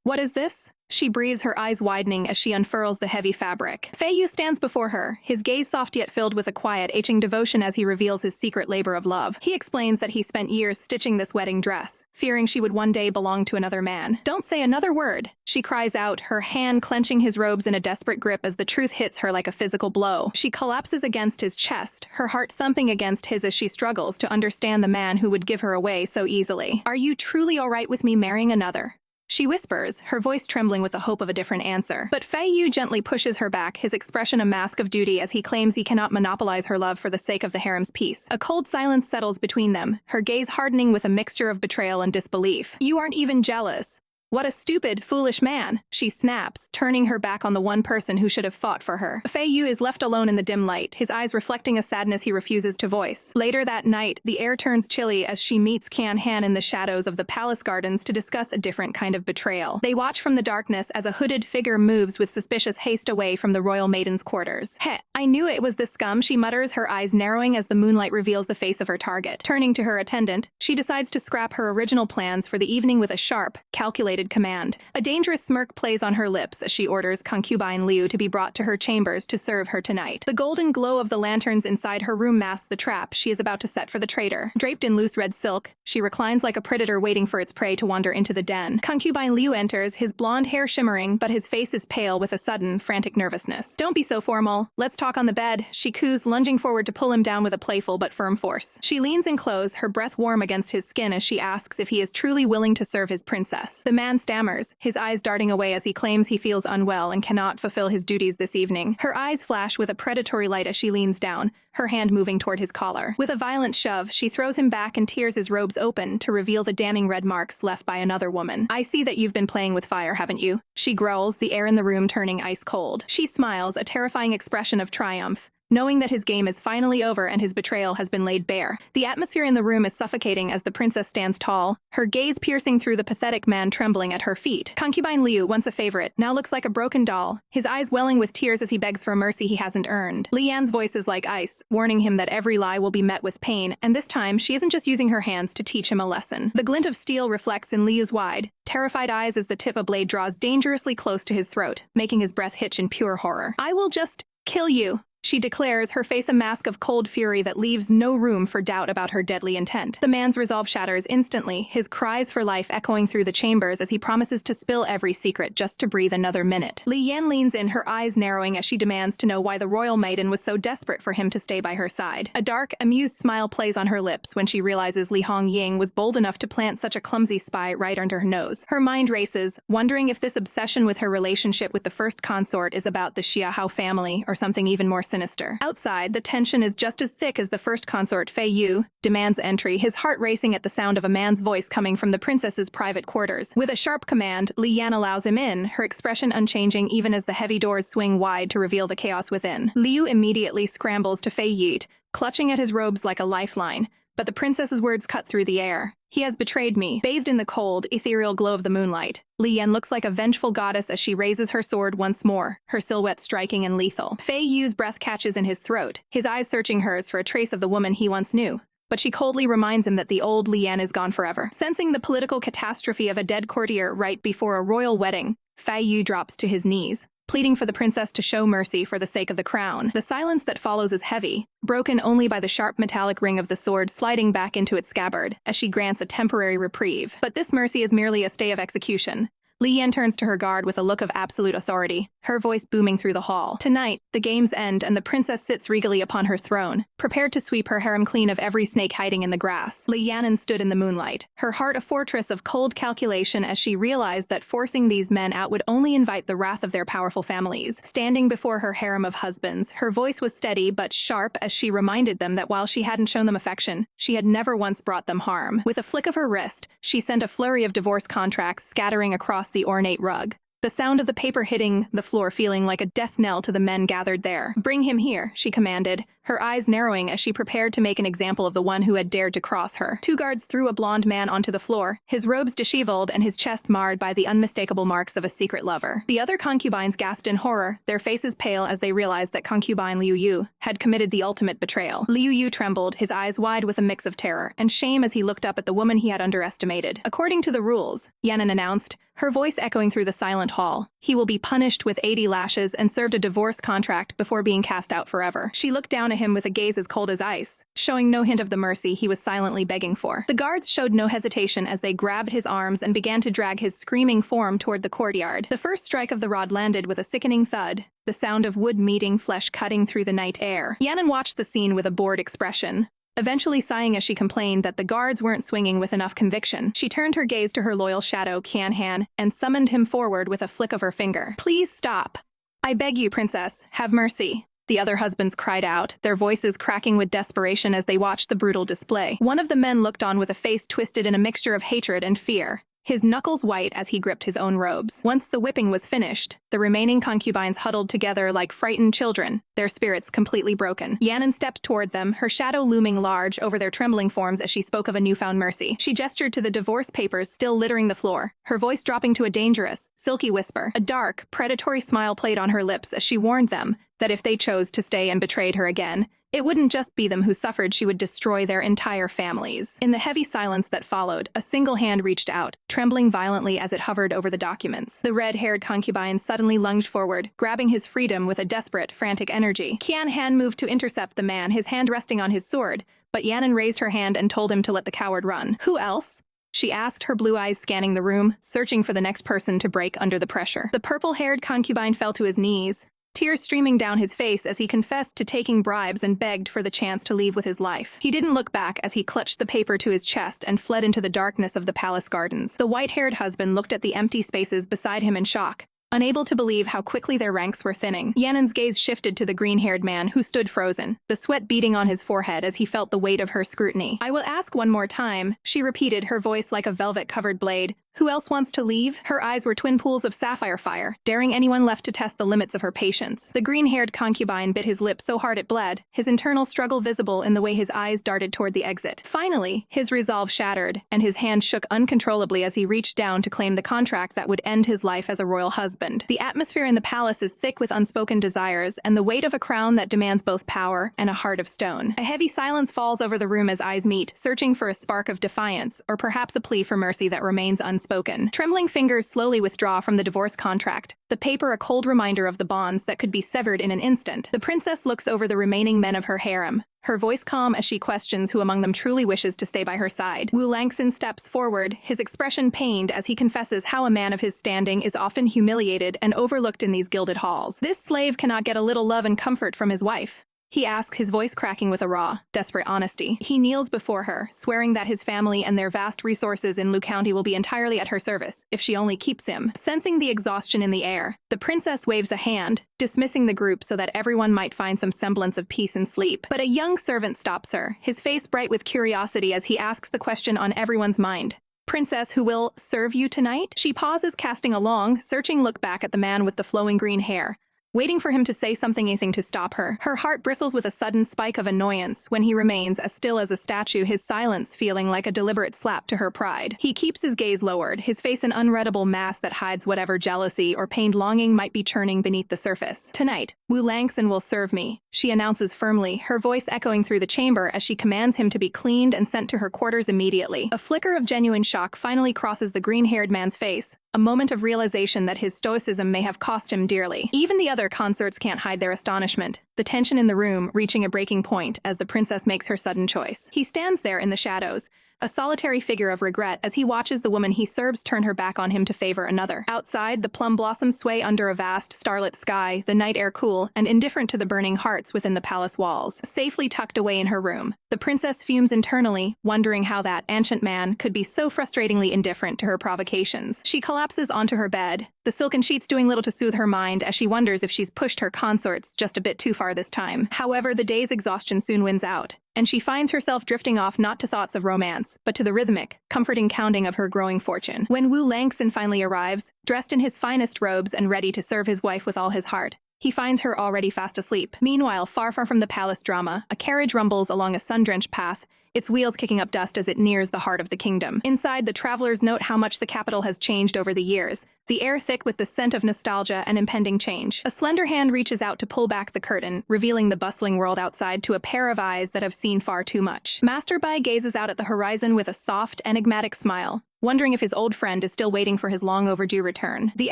Speaker 1: What is this? She breathes, her eyes widening as she unfurls the heavy fabric. Fei Yu stands before her, his gaze soft yet filled with a quiet, aching devotion as he reveals his secret labor of love. He explains that he spent years stitching this wedding dress, fearing she would one day belong to another man. "Don't say another word," she cries out, her hand clenching his robes in a desperate grip as the truth hits her like a physical blow. She collapses against his chest, her heart thumping against his as she struggles to understand the man who would give her away so easily. "Are you truly all right with me marrying another?" she whispers, her voice trembling with the hope of a different answer. But Fei Yu gently pushes her back, his expression a mask of duty as he claims he cannot monopolize her love for the sake of the harem's peace. A cold silence settles between them, her gaze hardening with a mixture of betrayal and disbelief. "You aren't even jealous. What a stupid, foolish man," she snaps, turning her back on the one person who should have fought for her. Fei Yu is left alone in the dim light, his eyes reflecting a sadness he refuses to voice. Later that night, the air turns chilly as she meets Qian Han in the shadows of the palace gardens to discuss a different kind of betrayal. They watch from the darkness as a hooded figure moves with suspicious haste away from the royal maiden's quarters. I knew it was the scum," she mutters, her eyes narrowing as the moonlight reveals the face of her target. Turning to her attendant, she decides to scrap her original plans for the evening with a sharp, calculated command. A dangerous smirk plays on her lips as she orders concubine Liu to be brought to her chambers to serve her tonight. The golden glow of the lanterns inside her room masks the trap she is about to set for the traitor. Draped in loose red silk, she reclines like a predator waiting for its prey to wander into the den. Concubine Liu enters, his blonde hair shimmering, but his face is pale with a sudden, frantic nervousness. "Don't be so formal. Let's talk on the bed," she coos, lunging forward to pull him down with a playful but firm force. She leans in close, her breath warm against his skin as she asks if he is truly willing to serve his princess. The man stammers, his eyes darting away as he claims he feels unwell and cannot fulfill his duties this evening. Her eyes flash with a predatory light as she leans down, her hand moving toward his collar. With a violent shove, she throws him back and tears his robes open to reveal the damning red marks left by another woman. "I see that you've been playing with fire, haven't you?" she growls, the air in the room turning ice cold. She smiles, a terrifying expression of triumph, knowing that his game is finally over and his betrayal has been laid bare. The atmosphere in the room is suffocating as the princess stands tall, her gaze piercing through the pathetic man trembling at her feet. Concubine Liu, once a favorite, now looks like a broken doll, his eyes welling with tears as he begs for mercy he hasn't earned. Lian's voice is like ice, warning him that every lie will be met with pain, and this time she isn't just using her hands to teach him a lesson. The glint of steel reflects in Liu's wide, terrified eyes as the tip of blade draws dangerously close to his throat, making his breath hitch in pure horror. "I will just kill you," she declares, her face a mask of cold fury that leaves no room for doubt about her deadly intent. The man's resolve shatters instantly, his cries for life echoing through the chambers as he promises to spill every secret just to breathe another minute. Li Yan leans in, her eyes narrowing as she demands to know why the royal maiden was so desperate for him to stay by her side. A dark, amused smile plays on her lips when she realizes Li Hongying was bold enough to plant such a clumsy spy right under her nose. Her mind races, wondering if this obsession with her relationship with the first consort is about the Xiahao family or something even more sinister. Outside, the tension is just as thick as the first consort. Fei Yu demands entry, his heart racing at the sound of a man's voice coming from the princess's private quarters. With a sharp command, Li Yan allows him in, her expression unchanging even as the heavy doors swing wide to reveal the chaos within. Liu immediately scrambles to Fei Yeet, clutching at his robes like a lifeline, but the princess's words cut through the air. He has betrayed me. Bathed in the cold, ethereal glow of the moonlight, Li Yan looks like a vengeful goddess as she raises her sword once more, her silhouette striking and lethal. Fei Yu's breath catches in his throat, his eyes searching hers for a trace of the woman he once knew. But she coldly reminds him that the old Li Yan is gone forever. Sensing the political catastrophe of a dead courtier right before a royal wedding, Fei Yu drops to his knees, pleading for the princess to show mercy for the sake of the crown. The silence that follows is heavy, broken only by the sharp metallic ring of the sword sliding back into its scabbard, as she grants a temporary reprieve. But this mercy is merely a stay of execution. Li Yan turns to her guard with a look of absolute authority, her voice booming through the hall. Tonight, the games end and the princess sits regally upon her throne, prepared to sweep her harem clean of every snake hiding in the grass. Li Yan stood in the moonlight, her heart a fortress of cold calculation as she realized that forcing these men out would only invite the wrath of their powerful families. Standing before her harem of husbands, her voice was steady but sharp as she reminded them that while she hadn't shown them affection, she had never once brought them harm. With a flick of her wrist, she sent a flurry of divorce contracts scattering across the ornate rug, the sound of the paper hitting the floor feeling like a death knell to the men gathered there. "Bring him here," she commanded, her eyes narrowing as she prepared to make an example of the one who had dared to cross her. Two guards threw a blonde man onto the floor, his robes disheveled and his chest marred by the unmistakable marks of a secret lover. The other concubines gasped in horror, their faces pale as they realized that concubine Liu Yu had committed the ultimate betrayal. Liu Yu trembled, his eyes wide with a mix of terror and shame as he looked up at the woman he had underestimated. "According to the rules," Yanin announced, her voice echoing through the silent hall, "he will be punished with 80 lashes and served a divorce contract before being cast out forever." She looked down at him with a gaze as cold as ice, showing no hint of the mercy he was silently begging for. The guards showed no hesitation as they grabbed his arms and began to drag his screaming form toward the courtyard. The first strike of the rod landed with a sickening thud, the sound of wood meeting flesh cutting through the night air. Yanin watched the scene with a bored expression, eventually sighing as she complained that the guards weren't swinging with enough conviction. She turned her gaze to her loyal shadow, Qian Han, and summoned him forward with a flick of her finger. "Please stop. I beg you, princess, have mercy." The other husbands cried out, their voices cracking with desperation as they watched the brutal display. One of the men looked on with a face twisted in a mixture of hatred and fear, his knuckles white as he gripped his own robes. Once the whipping was finished, the remaining concubines huddled together like frightened children, their spirits completely broken. Yanin stepped toward them, her shadow looming large over their trembling forms as she spoke of a newfound mercy. She gestured to the divorce papers still littering the floor, her voice dropping to a dangerous, silky whisper. A dark, predatory smile played on her lips as she warned them that if they chose to stay and betrayed her again, it wouldn't just be them who suffered, she would destroy their entire families. In the heavy silence that followed, a single hand reached out, trembling violently as it hovered over the documents. The red-haired concubine suddenly lunged forward, grabbing his freedom with a desperate, frantic energy. Qian Han moved to intercept the man, his hand resting on his sword, but Yanin raised her hand and told him to let the coward run. "Who else?" she asked, her blue eyes scanning the room, searching for the next person to break under the pressure. The purple-haired concubine fell to his knees, tears streaming down his face as he confessed to taking bribes and begged for the chance to leave with his life. He didn't look back as he clutched the paper to his chest and fled into the darkness of the palace gardens. The white-haired husband looked at the empty spaces beside him in shock, unable to believe how quickly their ranks were thinning. Yanin's gaze shifted to the green-haired man who stood frozen, the sweat beading on his forehead as he felt the weight of her scrutiny. "I will ask one more time," she repeated, her voice like a velvet-covered blade. "Who else wants to leave?" Her eyes were twin pools of sapphire fire, daring anyone left to test the limits of her patience. The green-haired concubine bit his lip so hard it bled, his internal struggle visible in the way his eyes darted toward the exit. Finally, his resolve shattered, and his hand shook uncontrollably as he reached down to claim the contract that would end his life as a royal husband. The atmosphere in the palace is thick with unspoken desires and the weight of a crown that demands both power and a heart of stone. A heavy silence falls over the room as eyes meet, searching for a spark of defiance, or perhaps a plea for mercy that remains unspoken. Trembling fingers slowly withdraw from the divorce contract, the paper a cold reminder of the bonds that could be severed in an instant. The princess looks over the remaining men of her harem, her voice calm as she questions who among them truly wishes to stay by her side. Wu Langxin steps forward, his expression pained as he confesses how a man of his standing is often humiliated and overlooked in these gilded halls. This slave cannot get a little love and comfort from his wife. He asks, his voice cracking with a raw, desperate honesty. He kneels before her, swearing that his family and their vast resources in Lu County will be entirely at her service, if she only keeps him. Sensing the exhaustion in the air, the princess waves a hand, dismissing the group so that everyone might find some semblance of peace and sleep. But a young servant stops her, his face bright with curiosity as he asks the question on everyone's mind. Princess, who will serve you tonight? She pauses, casting a long, searching look back at the man with the flowing green hair, waiting for him to say anything to stop her. Her heart bristles with a sudden spike of annoyance when he remains as still as a statue, his silence feeling like a deliberate slap to her pride. He keeps his gaze lowered, his face an unreadable mask that hides whatever jealousy or pained longing might be churning beneath the surface. Tonight, Wu Langson will serve me, she announces firmly, her voice echoing through the chamber as she commands him to be cleaned and sent to her quarters immediately. A flicker of genuine shock finally crosses the green-haired man's face, a moment of realization that his stoicism may have cost him dearly. Even the other consorts can't hide their astonishment, the tension in the room reaching a breaking point as the princess makes her sudden choice. He stands there in the shadows, a solitary figure of regret as he watches the woman he serves turn her back on him to favor another. Outside, the plum blossoms sway under a vast, starlit sky, the night air cool and indifferent to the burning hearts within the palace walls. Safely tucked away in her room, the princess fumes internally, wondering how that ancient man could be so frustratingly indifferent to her provocations. She collapses onto her bed, the silken sheets doing little to soothe her mind as she wonders if she's pushed her consorts just a bit too far this time. However, the day's exhaustion soon wins out, and she finds herself drifting off not to thoughts of romance, but to the rhythmic, comforting counting of her growing fortune. When Wu Langson finally arrives, dressed in his finest robes and ready to serve his wife with all his heart, he finds her already fast asleep. Meanwhile, far from the palace drama, a carriage rumbles along a sun-drenched path, its wheels kicking up dust as it nears the heart of the kingdom. Inside, the travelers note how much the capital has changed over the years, the air thick with the scent of nostalgia and impending change. A slender hand reaches out to pull back the curtain, revealing the bustling world outside to a pair of eyes that have seen far too much. Master Bai gazes out at the horizon with a soft, enigmatic smile, wondering if his old friend is still waiting for his long-overdue return. The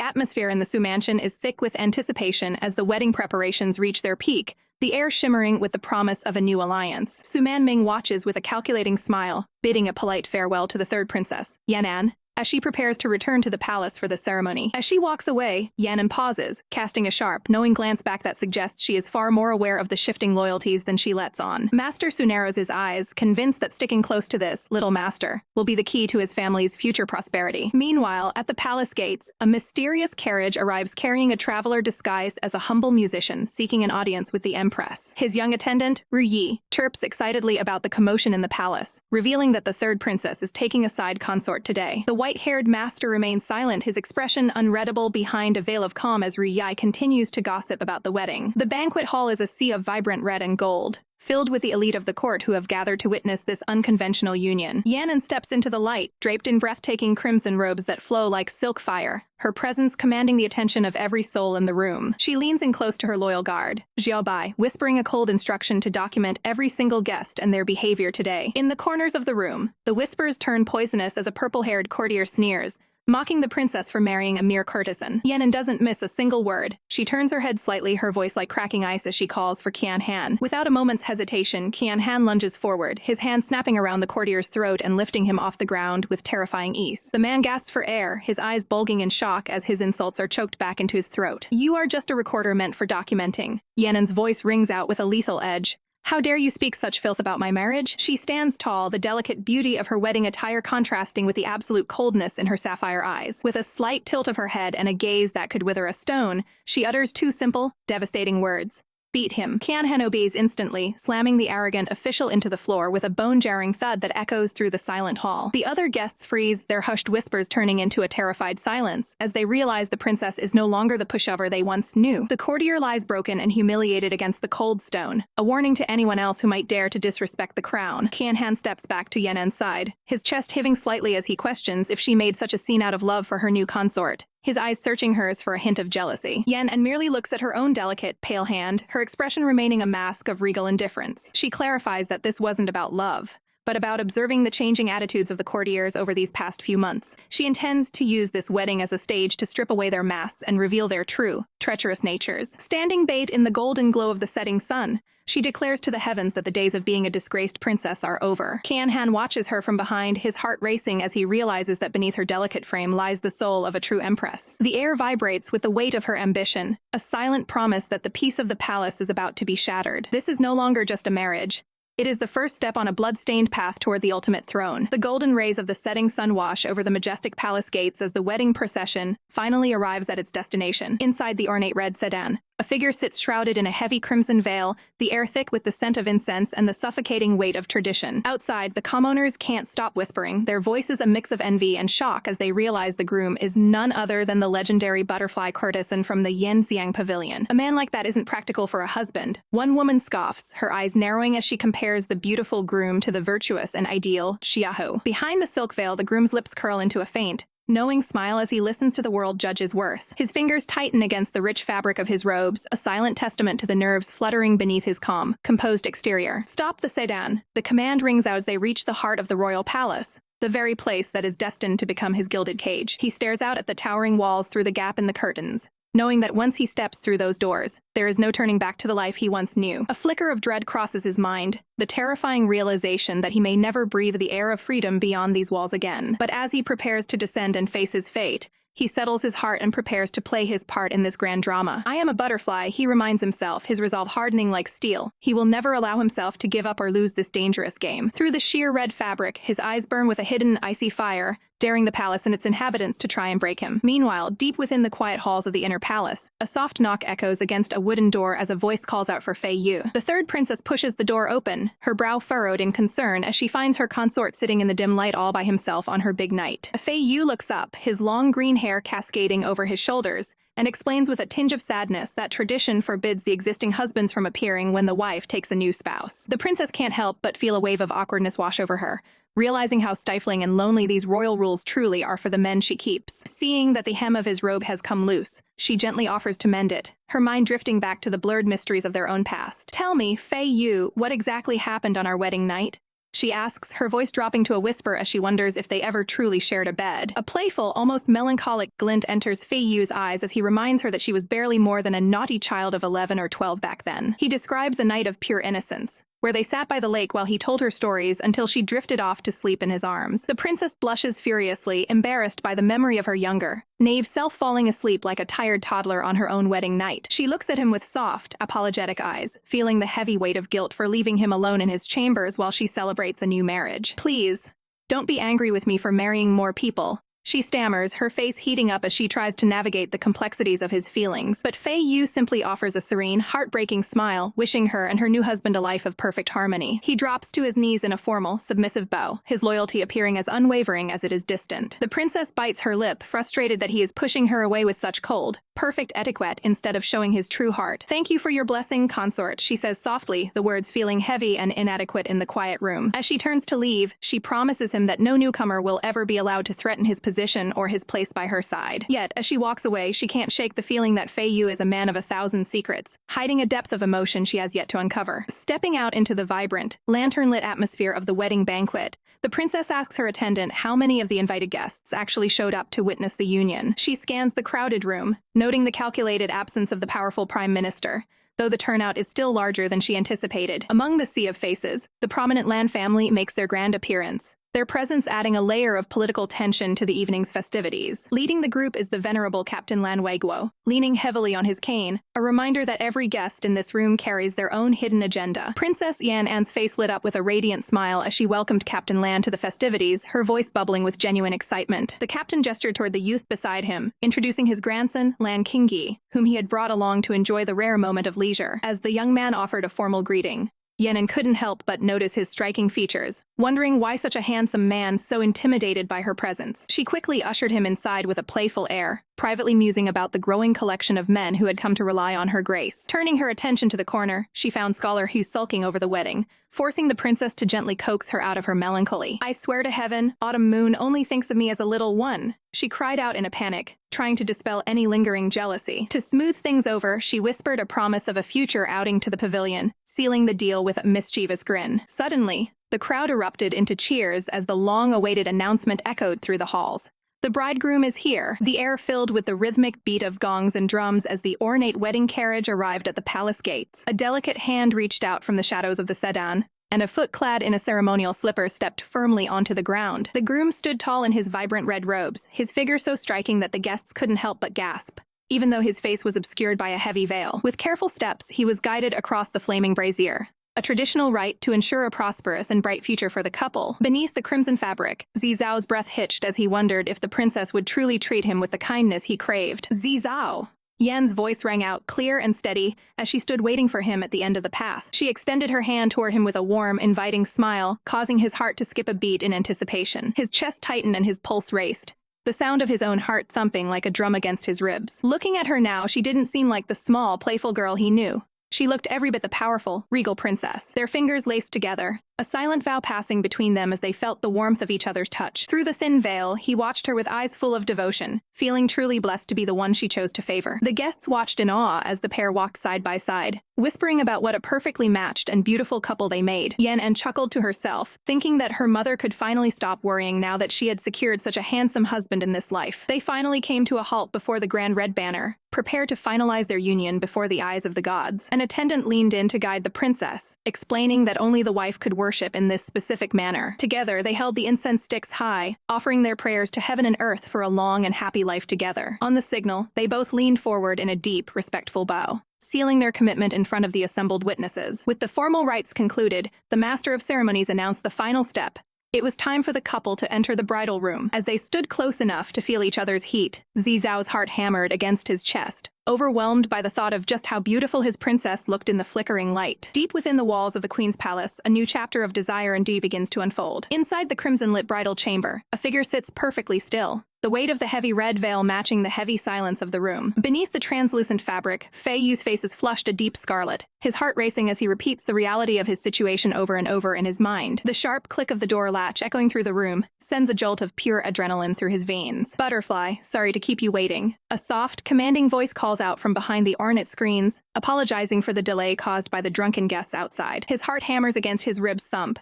Speaker 1: atmosphere in the Su mansion is thick with anticipation as the wedding preparations reach their peak, the air shimmering with the promise of a new alliance. Su Manming watches with a calculating smile, bidding a polite farewell to the third princess, Yan'an, as she prepares to return to the palace for the ceremony. As she walks away, Yan'an pauses, casting a sharp, knowing glance back that suggests she is far more aware of the shifting loyalties than she lets on. Master Su narrows his eyes, convinced that sticking close to this little master will be the key to his family's future prosperity. Meanwhile, at the palace gates, a mysterious carriage arrives carrying a traveler disguised as a humble musician seeking an audience with the empress. His young attendant, Ru Yi, chirps excitedly about the commotion in the palace, revealing that the third princess is taking a side consort today. The white-haired master remains silent, his expression unreadable behind a veil of calm as Ru Yi continues to gossip about the wedding. The banquet hall is a sea of vibrant red and gold, filled with the elite of the court who have gathered to witness this unconventional union. Yan'an steps into the light, draped in breathtaking crimson robes that flow like silk fire, her presence commanding the attention of every soul in the room. She leans in close to her loyal guard, Xiao Bai, whispering a cold instruction to document every single guest and their behavior today. In the corners of the room, the whispers turn poisonous as a purple-haired courtier sneers, mocking the princess for marrying a mere courtesan. Yan'an doesn't miss a single word. She turns her head slightly, her voice like cracking ice as she calls for Qian Han. Without a moment's hesitation, Qian Han lunges forward, his hand snapping around the courtier's throat and lifting him off the ground with terrifying ease. The man gasps for air, his eyes bulging in shock as his insults are choked back into his throat. "You are just a recorder meant for documenting." Yan'an's voice rings out with a lethal edge. "How dare you speak such filth about my marriage?" She stands tall, the delicate beauty of her wedding attire contrasting with the absolute coldness in her sapphire eyes. With a slight tilt of her head and a gaze that could wither a stone, she utters two simple, devastating words. "Beat him." Qian Han obeys instantly, slamming the arrogant official into the floor with a bone-jarring thud that echoes through the silent hall. The other guests freeze, their hushed whispers turning into a terrified silence, as they realize the princess is no longer the pushover they once knew. The courtier lies broken and humiliated against the cold stone, a warning to anyone else who might dare to disrespect the crown. Qian Han steps back to Yan'an's side, his chest heaving slightly as he questions if she made such a scene out of love for her new consort, his eyes searching hers for a hint of jealousy. Yan'an merely looks at her own delicate, pale hand, her expression remaining a mask of regal indifference. She clarifies that this wasn't about love, but about observing the changing attitudes of the courtiers over these past few months. She intends to use this wedding as a stage to strip away their masks and reveal their true, treacherous natures. Standing bait in the golden glow of the setting sun, she declares to the heavens that the days of being a disgraced princess are over. Kian-han watches her from behind, his heart racing as he realizes that beneath her delicate frame lies the soul of a true empress. The air vibrates with the weight of her ambition, a silent promise that the peace of the palace is about to be shattered. This is no longer just a marriage. It is the first step on a blood-stained path toward the ultimate throne. The golden rays of the setting sun wash over the majestic palace gates as the wedding procession finally arrives at its destination. Inside the ornate red sedan, a figure sits shrouded in a heavy crimson veil, the air thick with the scent of incense and the suffocating weight of tradition. Outside, the commoners can't stop whispering, their voices a mix of envy and shock as they realize the groom is none other than the legendary butterfly courtesan from the Yanxiang Pavilion. A man like that isn't practical for a husband. One woman scoffs, her eyes narrowing as she compares the beautiful groom to the virtuous and ideal Xiaohu. Behind the silk veil, the groom's lips curl into a faint, knowing smile as he listens to the world judge his worth. His fingers tighten against the rich fabric of his robes, a silent testament to the nerves fluttering beneath his calm, composed exterior. Stop the sedan. The command rings out as they reach the heart of the royal palace, the very place that is destined to become his gilded cage. He stares out at the towering walls through the gap in the curtains, knowing that once he steps through those doors, there is no turning back to the life he once knew. A flicker of dread crosses his mind, the terrifying realization that he may never breathe the air of freedom beyond these walls again. But as he prepares to descend and face his fate, he settles his heart and prepares to play his part in this grand drama. I am a butterfly, he reminds himself, his resolve hardening like steel. He will never allow himself to give up or lose this dangerous game. Through the sheer red fabric, his eyes burn with a hidden, icy fire, daring the palace and its inhabitants to try and break him. Meanwhile, deep within the quiet halls of the inner palace, a soft knock echoes against a wooden door as a voice calls out for Fei Yu. The third princess pushes the door open, her brow furrowed in concern as she finds her consort sitting in the dim light all by himself on her big night. Fei Yu looks up, his long green hair cascading over his shoulders, and explains with a tinge of sadness that tradition forbids the existing husbands from appearing when the wife takes a new spouse. The princess can't help but feel a wave of awkwardness wash over her, realizing how stifling and lonely these royal rules truly are for the men she keeps. Seeing that the hem of his robe has come loose, she gently offers to mend it, her mind drifting back to the blurred mysteries of their own past. Tell me, Fei Yu, what exactly happened on our wedding night? She asks, her voice dropping to a whisper as she wonders if they ever truly shared a bed. A playful, almost melancholic glint enters Fei Yu's eyes as he reminds her that she was barely more than a naughty child of 11 or 12 back then. He describes a night of pure innocence, where they sat by the lake while he told her stories until she drifted off to sleep in his arms. The princess blushes furiously, embarrassed by the memory of her younger, naive self falling asleep like a tired toddler on her own wedding night. She looks at him with soft, apologetic eyes, feeling the heavy weight of guilt for leaving him alone in his chambers while she celebrates a new marriage. Please, don't be angry with me for marrying more people, she stammers, her face heating up as she tries to navigate the complexities of his feelings. But Fei Yu simply offers a serene, heartbreaking smile, wishing her and her new husband a life of perfect harmony. He drops to his knees in a formal, submissive bow, his loyalty appearing as unwavering as it is distant. The princess bites her lip, frustrated that he is pushing her away with such cold, perfect etiquette instead of showing his true heart. Thank you for your blessing, consort, she says softly, the words feeling heavy and inadequate in the quiet room. As she turns to leave, she promises him that no newcomer will ever be allowed to threaten his position or his place by her side. Yet, as she walks away, she can't shake the feeling that Fei Yu is a man of 1,000 secrets, hiding a depth of emotion she has yet to uncover. Stepping out into the vibrant, lantern-lit atmosphere of the wedding banquet, the princess asks her attendant how many of the invited guests actually showed up to witness the union. She scans the crowded room, noting the calculated absence of the powerful prime minister, though the turnout is still larger than she anticipated. Among the sea of faces, the prominent Lan family makes their grand appearance, their presence adding a layer of political tension to the evening's festivities. Leading the group is the venerable Captain Lan Weiguo, leaning heavily on his cane, a reminder that every guest in this room carries their own hidden agenda. Princess Yan An's face lit up with a radiant smile as she welcomed Captain Lan to the festivities, her voice bubbling with genuine excitement. The captain gestured toward the youth beside him, introducing his grandson, Lan Qingyi, whom he had brought along to enjoy the rare moment of leisure. As the young man offered a formal greeting, Yenin couldn't help but notice his striking features, wondering why such a handsome man so intimidated by her presence. She quickly ushered him inside with a playful air, privately musing about the growing collection of men who had come to rely on her grace. Turning her attention to the corner, she found Scholar Hu sulking over the wedding, forcing the princess to gently coax her out of her melancholy. I swear to heaven, Autumn Moon only thinks of me as a little one, she cried out in a panic, trying to dispel any lingering jealousy. To smooth things over, she whispered a promise of a future outing to the pavilion, sealing the deal with a mischievous grin. Suddenly, The crowd erupted into cheers as the long-awaited announcement echoed through the halls. The bridegroom is here, the air filled with the rhythmic beat of gongs and drums as the ornate wedding carriage arrived at the palace gates. A delicate hand reached out from the shadows of the sedan, and a foot clad in a ceremonial slipper stepped firmly onto the ground. The groom stood tall in his vibrant red robes, his figure so striking that the guests couldn't help but gasp, even though his face was obscured by a heavy veil. With careful steps, he was guided across the flaming brazier, a traditional rite to ensure a prosperous and bright future for the couple. Beneath the crimson fabric, Zizhao's breath hitched as he wondered if the princess would truly treat him with the kindness he craved. Zizhao! Yan's voice rang out clear and steady as she stood waiting for him at the end of the path. She extended her hand toward him with a warm, inviting smile, causing his heart to skip a beat in anticipation. His chest tightened and his pulse raced, the sound of his own heart thumping like a drum against his ribs. Looking at her now, she didn't seem like the small, playful girl he knew. She looked every bit the powerful, regal princess. Their fingers laced together, a silent vow passing between them as they felt the warmth of each other's touch. Through the thin veil, he watched her with eyes full of devotion, feeling truly blessed to be the one she chose to favor. The guests watched in awe as the pair walked side by side, whispering about what a perfectly matched and beautiful couple they made. Yan chuckled to herself, thinking that her mother could finally stop worrying now that she had secured such a handsome husband in this life. They finally came to a halt before the grand red banner, prepared to finalize their union before the eyes of the gods. An attendant leaned in to guide the princess, explaining that only the wife could worship in this specific manner. Together, they held the incense sticks high, offering their prayers to heaven and earth for a long and happy life together. On the signal, they both leaned forward in a deep, respectful bow, sealing their commitment in front of the assembled witnesses. With the formal rites concluded, the master of ceremonies announced the final step. It was time for the couple to enter the bridal room. As they stood close enough to feel each other's heat, Zizhao's heart hammered against his chest, overwhelmed by the thought of just how beautiful his princess looked in the flickering light. Deep within the walls of the queen's palace, a new chapter of desire and duty begins to unfold. Inside the crimson-lit bridal chamber, a figure sits perfectly still, the weight of the heavy red veil matching the heavy silence of the room. Beneath the translucent fabric, Fei Yu's face is flushed a deep scarlet, his heart racing as he repeats the reality of his situation over and over in his mind. The sharp click of the door latch echoing through the room sends a jolt of pure adrenaline through his veins. "Butterfly, sorry to keep you waiting." A soft, commanding voice calls out from behind the ornate screens, apologizing for the delay caused by the drunken guests outside. His heart hammers against his ribs thump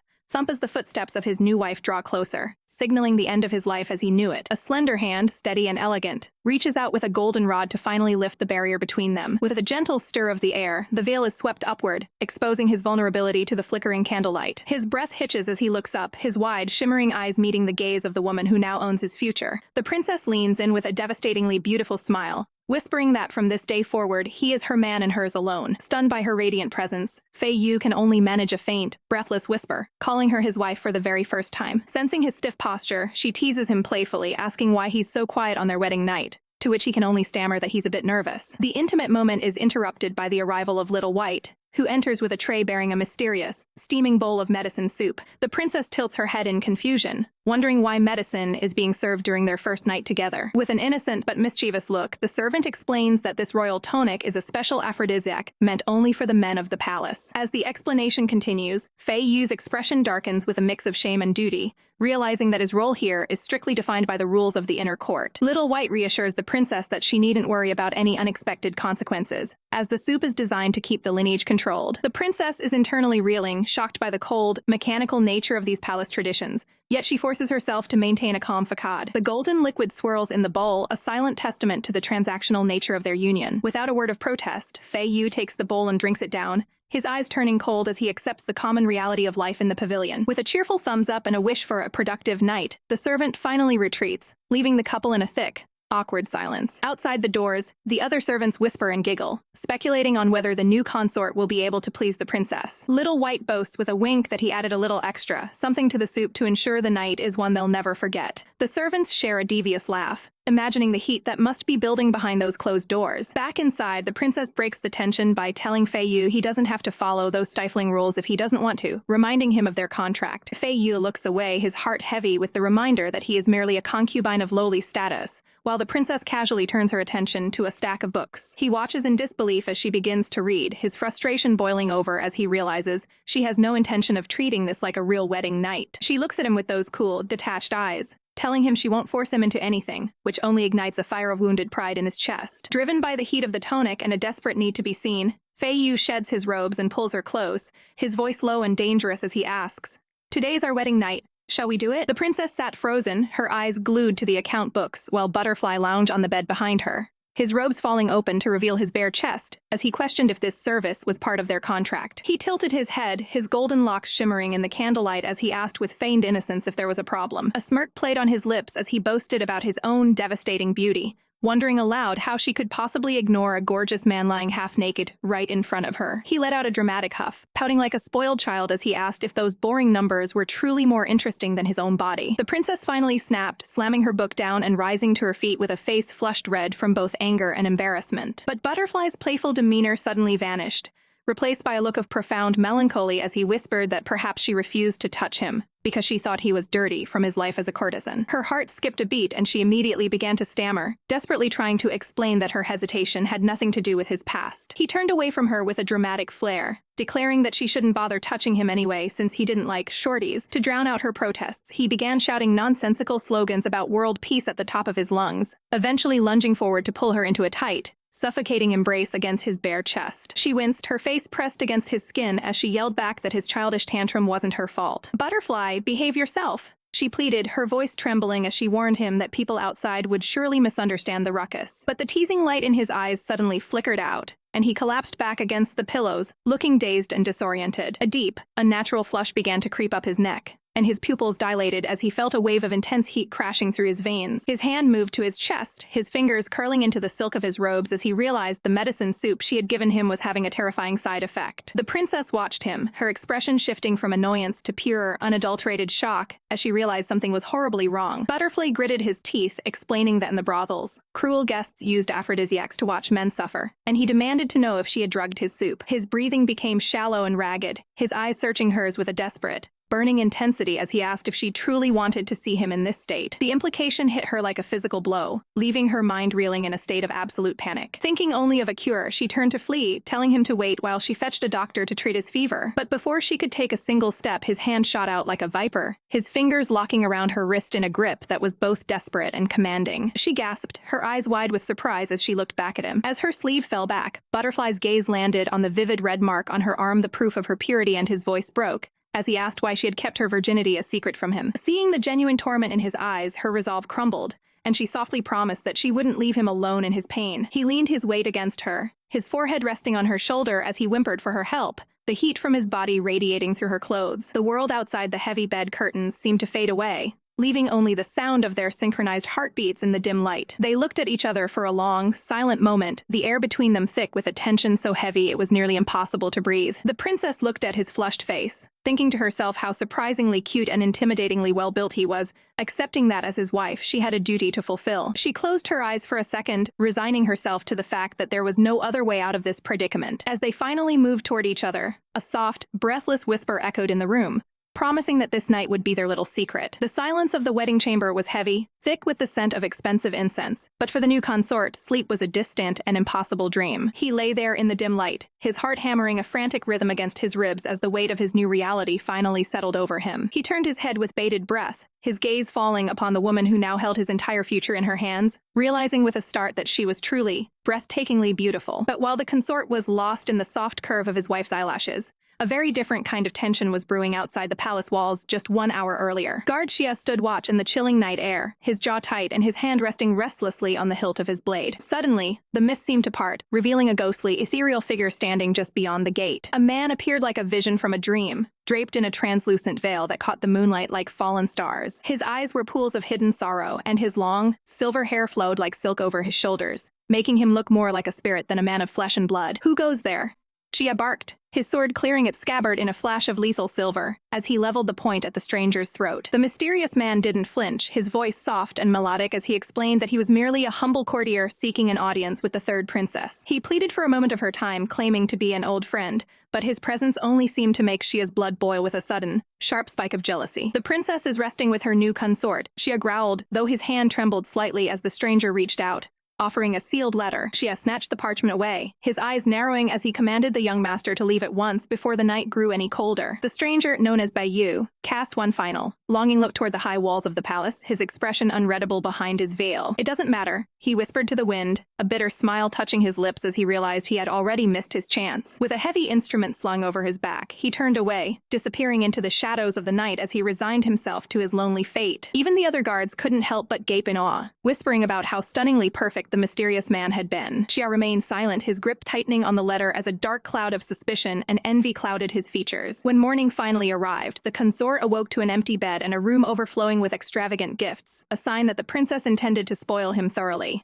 Speaker 1: as the footsteps of his new wife draw closer, signaling the end of his life as he knew it. A slender hand, steady and elegant, reaches out with a golden rod to finally lift the barrier between them. With a gentle stir of the air, the veil is swept upward, exposing his vulnerability to the flickering candlelight. His breath hitches as he looks up, his wide, shimmering eyes meeting the gaze of the woman who now owns his future. The princess leans in with a devastatingly beautiful smile, whispering that from this day forward, he is her man and hers alone. Stunned by her radiant presence, Fei Yu can only manage a faint, breathless whisper, calling her his wife for the very first time. Sensing his stiff posture, she teases him playfully, asking why he's so quiet on their wedding night, to which he can only stammer that he's a bit nervous. The intimate moment is interrupted by the arrival of Little White, who enters with a tray bearing a mysterious, steaming bowl of medicine soup. The princess tilts her head in confusion, wondering why medicine is being served during their first night together. With an innocent but mischievous look, the servant explains that this royal tonic is a special aphrodisiac meant only for the men of the palace. As the explanation continues, Fei Yu's expression darkens with a mix of shame and duty, realizing that his role here is strictly defined by the rules of the inner court. Little White reassures the princess that she needn't worry about any unexpected consequences, as the soup is designed to keep the lineage controlled. The princess is internally reeling, shocked by the cold, mechanical nature of these palace traditions, yet she forces herself to maintain a calm facade. The golden liquid swirls in the bowl, a silent testament to the transactional nature of their union. Without a word of protest, Fei Yu takes the bowl and drinks it down, his eyes turning cold as he accepts the common reality of life in the pavilion. With a cheerful thumbs up and a wish for a productive night, the servant finally retreats, leaving the couple in a thick, awkward silence. Outside the doors, the other servants whisper and giggle, speculating on whether the new consort will be able to please the princess. Little White boasts with a wink that he added a little extra, something to the soup to ensure the night is one they'll never forget. The servants share a devious laugh, imagining the heat that must be building behind those closed doors. Back inside, the princess breaks the tension by telling Fei Yu he doesn't have to follow those stifling rules if he doesn't want to, reminding him of their contract. Fei Yu looks away, his heart heavy with the reminder that he is merely a concubine of lowly status, while the princess casually turns her attention to a stack of books. He watches in disbelief as she begins to read, his frustration boiling over as he realizes she has no intention of treating this like a real wedding night. She looks at him with those cool, detached eyes, telling him she won't force him into anything, which only ignites a fire of wounded pride in his chest. Driven by the heat of the tonic and a desperate need to be seen, Fei Yu sheds his robes and pulls her close, his voice low and dangerous as he asks, Today's our wedding night. Shall we do it? The princess sat frozen, her eyes glued to the account books, while Butterfly lounged on the bed behind her, his robes falling open to reveal his bare chest, as he questioned if this service was part of their contract. He tilted his head, his golden locks shimmering in the candlelight as he asked with feigned innocence if there was a problem. A smirk played on his lips as he boasted about his own devastating beauty, wondering aloud how she could possibly ignore a gorgeous man lying half-naked right in front of her. He let out a dramatic huff, pouting like a spoiled child as he asked if those boring numbers were truly more interesting than his own body. The princess finally snapped, slamming her book down and rising to her feet with a face flushed red from both anger and embarrassment. But Butterfly's playful demeanor suddenly vanished, replaced by a look of profound melancholy as he whispered that perhaps she refused to touch him because she thought he was dirty from his life as a courtesan. Her heart skipped a beat and she immediately began to stammer, desperately trying to explain that her hesitation had nothing to do with his past. He turned away from her with a dramatic flare, declaring that she shouldn't bother touching him anyway since he didn't like shorties. To drown out her protests, he began shouting nonsensical slogans about world peace at the top of his lungs, eventually lunging forward to pull her into a tight, suffocating embrace against his bare chest. She winced, her face pressed against his skin as she yelled back that his childish tantrum wasn't her fault. "Butterfly, behave yourself," she pleaded, her voice trembling as she warned him that people outside would surely misunderstand the ruckus. But the teasing light in his eyes suddenly flickered out, and he collapsed back against the pillows, looking dazed and disoriented. A deep, unnatural flush began to creep up his neck, and his pupils dilated as he felt a wave of intense heat crashing through his veins. His hand moved to his chest, his fingers curling into the silk of his robes as he realized the medicine soup she had given him was having a terrifying side effect. The princess watched him, her expression shifting from annoyance to pure, unadulterated shock as she realized something was horribly wrong. Butterfly gritted his teeth, explaining that in the brothels, cruel guests used aphrodisiacs to watch men suffer, and he demanded to know if she had drugged his soup. His breathing became shallow and ragged, his eyes searching hers with a desperate, burning intensity as he asked if she truly wanted to see him in this state. The implication hit her like a physical blow, leaving her mind reeling in a state of absolute panic. Thinking only of a cure, she turned to flee, telling him to wait while she fetched a doctor to treat his fever. But before she could take a single step, his hand shot out like a viper, his fingers locking around her wrist in a grip that was both desperate and commanding. She gasped, her eyes wide with surprise as she looked back at him. As her sleeve fell back, Butterfly's gaze landed on the vivid red mark on her arm, the proof of her purity, and his voice broke as he asked why she had kept her virginity a secret from him. Seeing the genuine torment in his eyes, her resolve crumbled, and she softly promised that she wouldn't leave him alone in his pain. He leaned his weight against her, his forehead resting on her shoulder as he whimpered for her help, the heat from his body radiating through her clothes. The world outside the heavy bed curtains seemed to fade away, leaving only the sound of their synchronized heartbeats in the dim light. They looked at each other for a long, silent moment, the air between them thick with a tension so heavy it was nearly impossible to breathe. The princess looked at his flushed face, thinking to herself how surprisingly cute and intimidatingly well-built he was. Accepting that as his wife, she had a duty to fulfill. She closed her eyes for a second, resigning herself to the fact that there was no other way out of this predicament. As they finally moved toward each other, a soft, breathless whisper echoed in the room, promising that this night would be their little secret. The silence of the wedding chamber was heavy, thick with the scent of expensive incense, but for the new consort, sleep was a distant and impossible dream. He lay there in the dim light, his heart hammering a frantic rhythm against his ribs as the weight of his new reality finally settled over him. He turned his head with bated breath, his gaze falling upon the woman who now held his entire future in her hands, realizing with a start that she was truly, breathtakingly beautiful. But while the consort was lost in the soft curve of his wife's eyelashes, a very different kind of tension was brewing outside the palace walls just 1 hour earlier. Guard Xia stood watch in the chilling night air, his jaw tight and his hand resting restlessly on the hilt of his blade. Suddenly, the mist seemed to part, revealing a ghostly, ethereal figure standing just beyond the gate. A man appeared like a vision from a dream, draped in a translucent veil that caught the moonlight like fallen stars. His eyes were pools of hidden sorrow, and his long, silver hair flowed like silk over his shoulders, making him look more like a spirit than a man of flesh and blood. "Who goes there?" Xia barked, his sword clearing its scabbard in a flash of lethal silver, as he leveled the point at the stranger's throat. The mysterious man didn't flinch, his voice soft and melodic as he explained that he was merely a humble courtier seeking an audience with the third princess. He pleaded for a moment of her time, claiming to be an old friend, but his presence only seemed to make Xia's blood boil with a sudden, sharp spike of jealousy. "The princess is resting with her new consort," Xia growled, though his hand trembled slightly as the stranger reached out, offering a sealed letter. Xia snatched the parchment away, his eyes narrowing as he commanded the young master to leave at once before the night grew any colder. The stranger, known as Bai Yu, cast one final, longing look toward the high walls of the palace, his expression unreadable behind his veil. "It doesn't matter," he whispered to the wind, a bitter smile touching his lips as he realized he had already missed his chance. With a heavy instrument slung over his back, he turned away, disappearing into the shadows of the night as he resigned himself to his lonely fate. Even the other guards couldn't help but gape in awe, whispering about how stunningly perfect the mysterious man had been. Xia remained silent, his grip tightening on the letter as a dark cloud of suspicion and envy clouded his features. When morning finally arrived, the consort awoke to an empty bed and a room overflowing with extravagant gifts, a sign that the princess intended to spoil him thoroughly.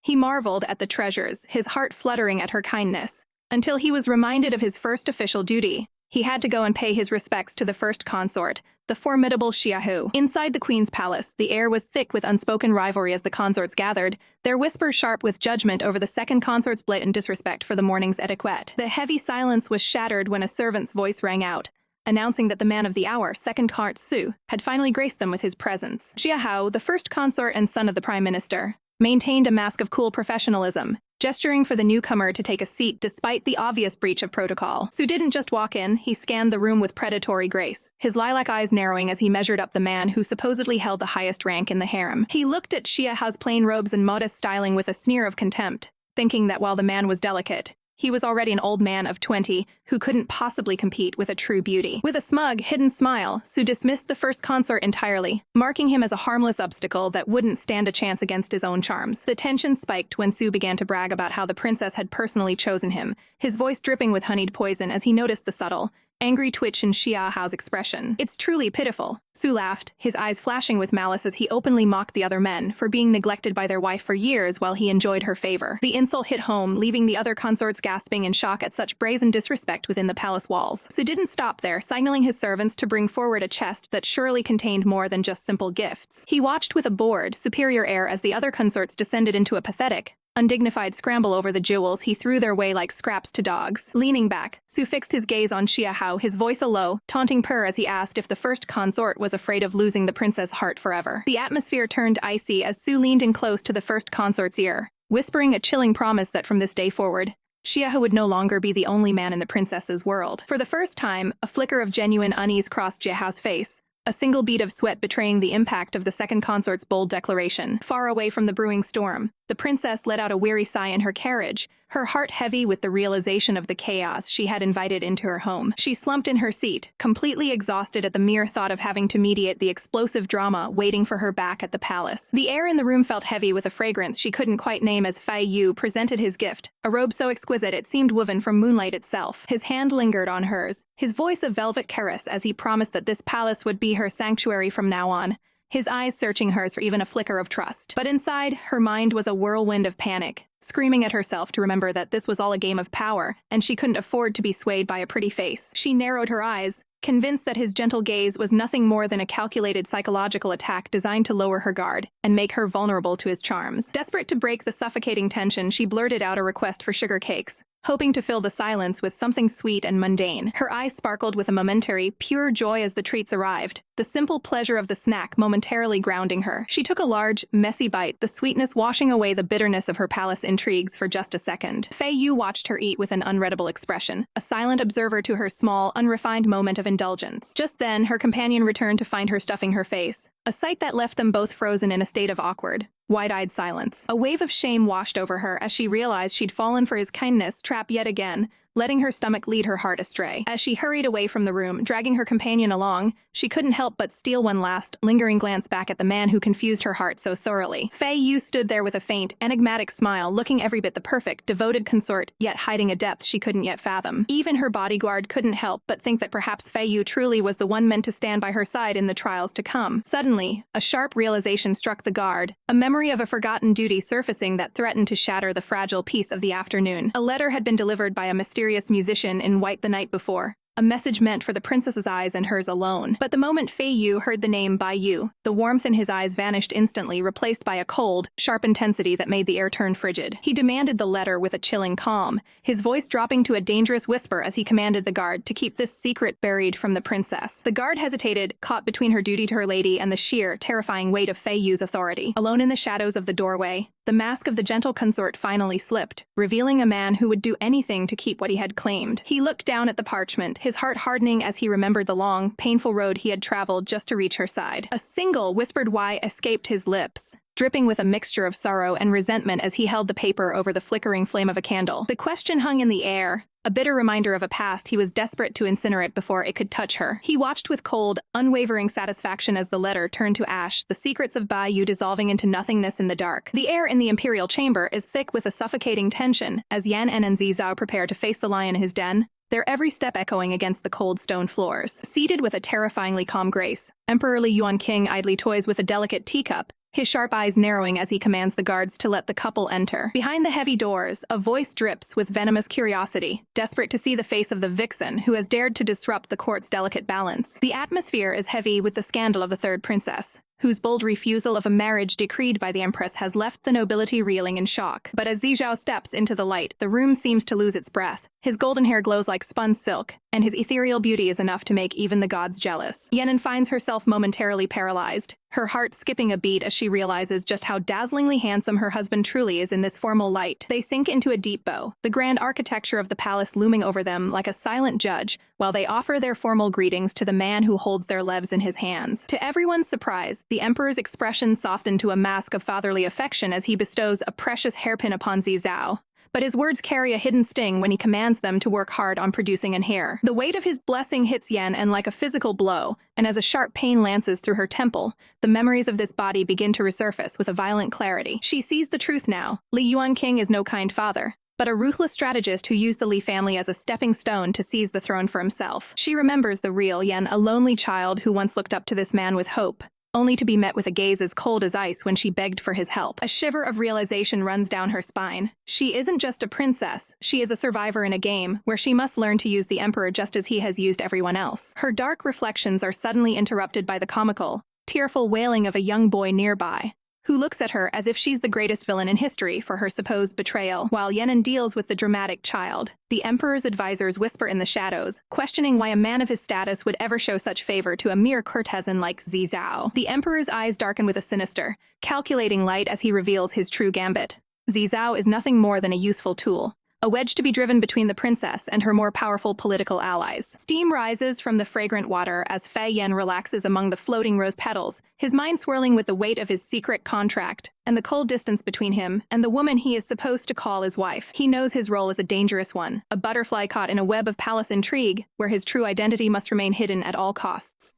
Speaker 1: He marveled at the treasures, his heart fluttering at her kindness, until he was reminded of his first official duty. He had to go and pay his respects to the first consort, the formidable Xiaohu. Inside the queen's palace, the air was thick with unspoken rivalry as the consorts gathered, their whispers sharp with judgment over the second consort's blatant disrespect for the morning's etiquette. The heavy silence was shattered when a servant's voice rang out, announcing that the man of the hour, second consort Su, had finally graced them with his presence. Xiaohu, the first consort and son of the prime minister, maintained a mask of cool professionalism, gesturing for the newcomer to take a seat despite the obvious breach of protocol. Su didn't just walk in, he scanned the room with predatory grace, his lilac eyes narrowing as he measured up the man who supposedly held the highest rank in the harem. He looked at Xiaohu's plain robes and modest styling with a sneer of contempt, thinking that while the man was delicate, he was already an old man of 20 who couldn't possibly compete with a true beauty. With a smug, hidden smile, Su dismissed the first consort entirely, marking him as a harmless obstacle that wouldn't stand a chance against his own charms. The tension spiked when Su began to brag about how the princess had personally chosen him, his voice dripping with honeyed poison as he noticed the subtle, angry twitch in Xiaohu's expression. "It's truly pitiful," Su laughed, his eyes flashing with malice as he openly mocked the other men for being neglected by their wife for years while he enjoyed her favor. The insult hit home, leaving the other consorts gasping in shock at such brazen disrespect within the palace walls. Su didn't stop there, signaling his servants to bring forward a chest that surely contained more than just simple gifts. He watched with a bored, superior air as the other consorts descended into a pathetic, undignified scramble over the jewels he threw their way like scraps to dogs. Leaning back, Su fixed his gaze on Xiaohu, his voice a low, taunting purr as he asked if the first consort was afraid of losing the princess' heart forever. The atmosphere turned icy as Su leaned in close to the first consort's ear, whispering a chilling promise that from this day forward, Xiaohu would no longer be the only man in the princess's world. For the first time, a flicker of genuine unease crossed Xiaohu's face, a single bead of sweat betraying the impact of the second consort's bold declaration. Far away from the brewing storm, the princess let out a weary sigh in her carriage, her heart heavy with the realization of the chaos she had invited into her home. She slumped in her seat, completely exhausted at the mere thought of having to mediate the explosive drama waiting for her back at the palace. The air in the room felt heavy with a fragrance she couldn't quite name as Fei Yu presented his gift, a robe so exquisite it seemed woven from moonlight itself. His hand lingered on hers, his voice a velvet caress as he promised that this palace would be her sanctuary from now on, his eyes searching hers for even a flicker of trust. But inside, her mind was a whirlwind of panic, screaming at herself to remember that this was all a game of power, and she couldn't afford to be swayed by a pretty face. She narrowed her eyes, convinced that his gentle gaze was nothing more than a calculated psychological attack designed to lower her guard and make her vulnerable to his charms. Desperate to break the suffocating tension, she blurted out a request for sugar cakes, hoping to fill the silence with something sweet and mundane. Her eyes sparkled with a momentary, pure joy as the treats arrived, the simple pleasure of the snack momentarily grounding her. She took a large, messy bite, the sweetness washing away the bitterness of her palace intrigues for just a second. Fei Yu watched her eat with an unreadable expression, a silent observer to her small, unrefined moment of indulgence. Just then, her companion returned to find her stuffing her face, a sight that left them both frozen in a state of awkward, wide-eyed silence. A wave of shame washed over her as she realized she'd fallen for his kindness trap yet again, letting her stomach lead her heart astray. As she hurried away from the room, dragging her companion along, she couldn't help but steal one last, lingering glance back at the man who confused her heart so thoroughly. Fei Yu stood there with a faint, enigmatic smile, looking every bit the perfect, devoted consort, yet hiding a depth she couldn't yet fathom. Even her bodyguard couldn't help but think that perhaps Fei Yu truly was the one meant to stand by her side in the trials to come. Suddenly, a sharp realization struck the guard, a memory of a forgotten duty surfacing that threatened to shatter the fragile peace of the afternoon. A letter had been delivered by a mysterious musician in white the night before, a message meant for the princess's eyes and hers alone. But the moment Fei Yu heard the name Bai Yu, the warmth in his eyes vanished instantly, replaced by a cold, sharp intensity that made the air turn frigid. He demanded the letter with a chilling calm, his voice dropping to a dangerous whisper as he commanded the guard to keep this secret buried from the princess. The guard hesitated, caught between her duty to her lady and the sheer, terrifying weight of Fei Yu's authority. Alone in the shadows of the doorway, The mask of the gentle consort finally slipped, revealing a man who would do anything to keep what he had claimed. He looked down at the parchment, his heart hardening as he remembered the long, painful road he had traveled just to reach her side. A single whispered "why" escaped his lips, dripping with a mixture of sorrow and resentment as he held the paper over the flickering flame of a candle. The question hung in the air, a bitter reminder of a past he was desperate to incinerate before it could touch her. He watched with cold, unwavering satisfaction as the letter turned to ash, the secrets of Bai Yu dissolving into nothingness in the dark. The air in the imperial chamber is thick with a suffocating tension as Yan En and Zizao prepare to face the lion in his den, their every step echoing against the cold stone floors. Seated with a terrifyingly calm grace, Emperor Li Yuanqing idly toys with a delicate teacup, his sharp eyes narrowing as he commands the guards to let the couple enter. Behind the heavy doors, a voice drips with venomous curiosity, desperate to see the face of the vixen who has dared to disrupt the court's delicate balance. The atmosphere is heavy with the scandal of the third princess, whose bold refusal of a marriage decreed by the empress has left the nobility reeling in shock. But as Zizao steps into the light, the room seems to lose its breath. His golden hair glows like spun silk, and his ethereal beauty is enough to make even the gods jealous. Yenin finds herself momentarily paralyzed, her heart skipping a beat as she realizes just how dazzlingly handsome her husband truly is in this formal light. They sink into a deep bow, the grand architecture of the palace looming over them like a silent judge, while they offer their formal greetings to the man who holds their lives in his hands. To everyone's surprise, the emperor's expression softened to a mask of fatherly affection as he bestows a precious hairpin upon Zizao. But his words carry a hidden sting when he commands them to work hard on producing an heir. The weight of his blessing hits Yan En like a physical blow, and as a sharp pain lances through her temple, the memories of this body begin to resurface with a violent clarity. She sees the truth now. Li Yuanqing is no kind father, but a ruthless strategist who used the Li family as a stepping stone to seize the throne for himself. She remembers the real Yan, a lonely child who once looked up to this man with hope, only to be met with a gaze as cold as ice when she begged for his help. A shiver of realization runs down her spine. She isn't just a princess, she is a survivor in a game where she must learn to use the emperor just as he has used everyone else. Her dark reflections are suddenly interrupted by the comical, tearful wailing of a young boy nearby, who looks at her as if she's the greatest villain in history for her supposed betrayal. While Yenin deals with the dramatic child, the emperor's advisors whisper in the shadows, questioning why a man of his status would ever show such favor to a mere courtesan like Zizao. The emperor's eyes darken with a sinister, calculating light as he reveals his true gambit. Zizao is nothing more than a useful tool, a wedge to be driven between the princess and her more powerful political allies. Steam rises from the fragrant water as Fei Yan relaxes among the floating rose petals, his mind swirling with the weight of his secret contract and the cold distance between him and the woman he is supposed to call his wife. He knows his role is a dangerous one, a butterfly caught in a web of palace intrigue, where his true identity must remain hidden at all costs.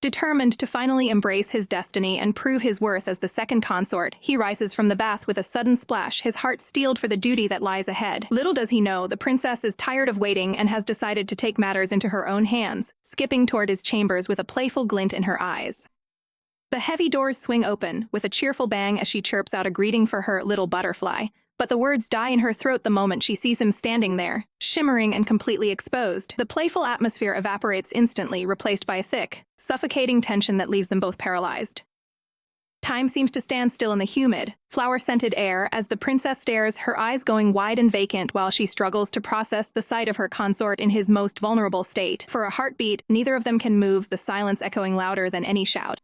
Speaker 1: Determined to finally embrace his destiny and prove his worth as the second consort, he rises from the bath with a sudden splash, his heart steeled for the duty that lies ahead. Little does he know, the princess is tired of waiting and has decided to take matters into her own hands, skipping toward his chambers with a playful glint in her eyes. The heavy doors swing open, with a cheerful bang as she chirps out a greeting for her little butterfly, but the words die in her throat the moment she sees him standing there, shimmering and completely exposed. The playful atmosphere evaporates instantly, replaced by a thick, suffocating tension that leaves them both paralyzed. Time seems to stand still in the humid, flower-scented air as the princess stares, her eyes going wide and vacant while she struggles to process the sight of her consort in his most vulnerable state. For a heartbeat, neither of them can move, the silence echoing louder than any shout.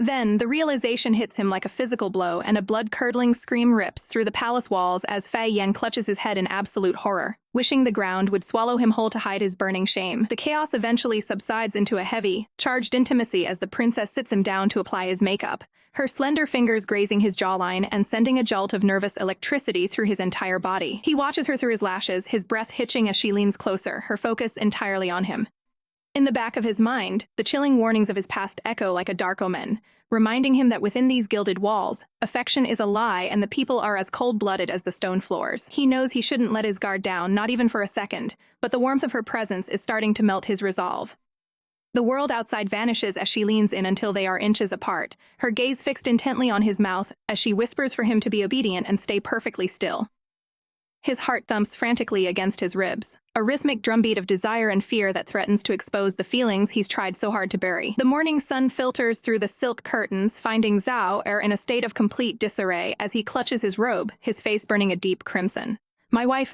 Speaker 1: Then, the realization hits him like a physical blow, and a blood-curdling scream rips through the palace walls as Fei Yan clutches his head in absolute horror, wishing the ground would swallow him whole to hide his burning shame. The chaos eventually subsides into a heavy, charged intimacy as the princess sits him down to apply his makeup, her slender fingers grazing his jawline and sending a jolt of nervous electricity through his entire body. He watches her through his lashes, his breath hitching as she leans closer, her focus entirely on him. In the back of his mind, the chilling warnings of his past echo like a dark omen, reminding him that within these gilded walls, affection is a lie and the people are as cold-blooded as the stone floors. He knows he shouldn't let his guard down, not even for a second, but the warmth of her presence is starting to melt his resolve. The world outside vanishes as she leans in until they are inches apart, her gaze fixed intently on his mouth as she whispers for him to be obedient and stay perfectly still. His heart thumps frantically against his ribs, a rhythmic drumbeat of desire and fear that threatens to expose the feelings he's tried so hard to bury. The morning sun filters through the silk curtains, finding Zhao in a state of complete disarray as he clutches his robe, his face burning a deep crimson. "My wife,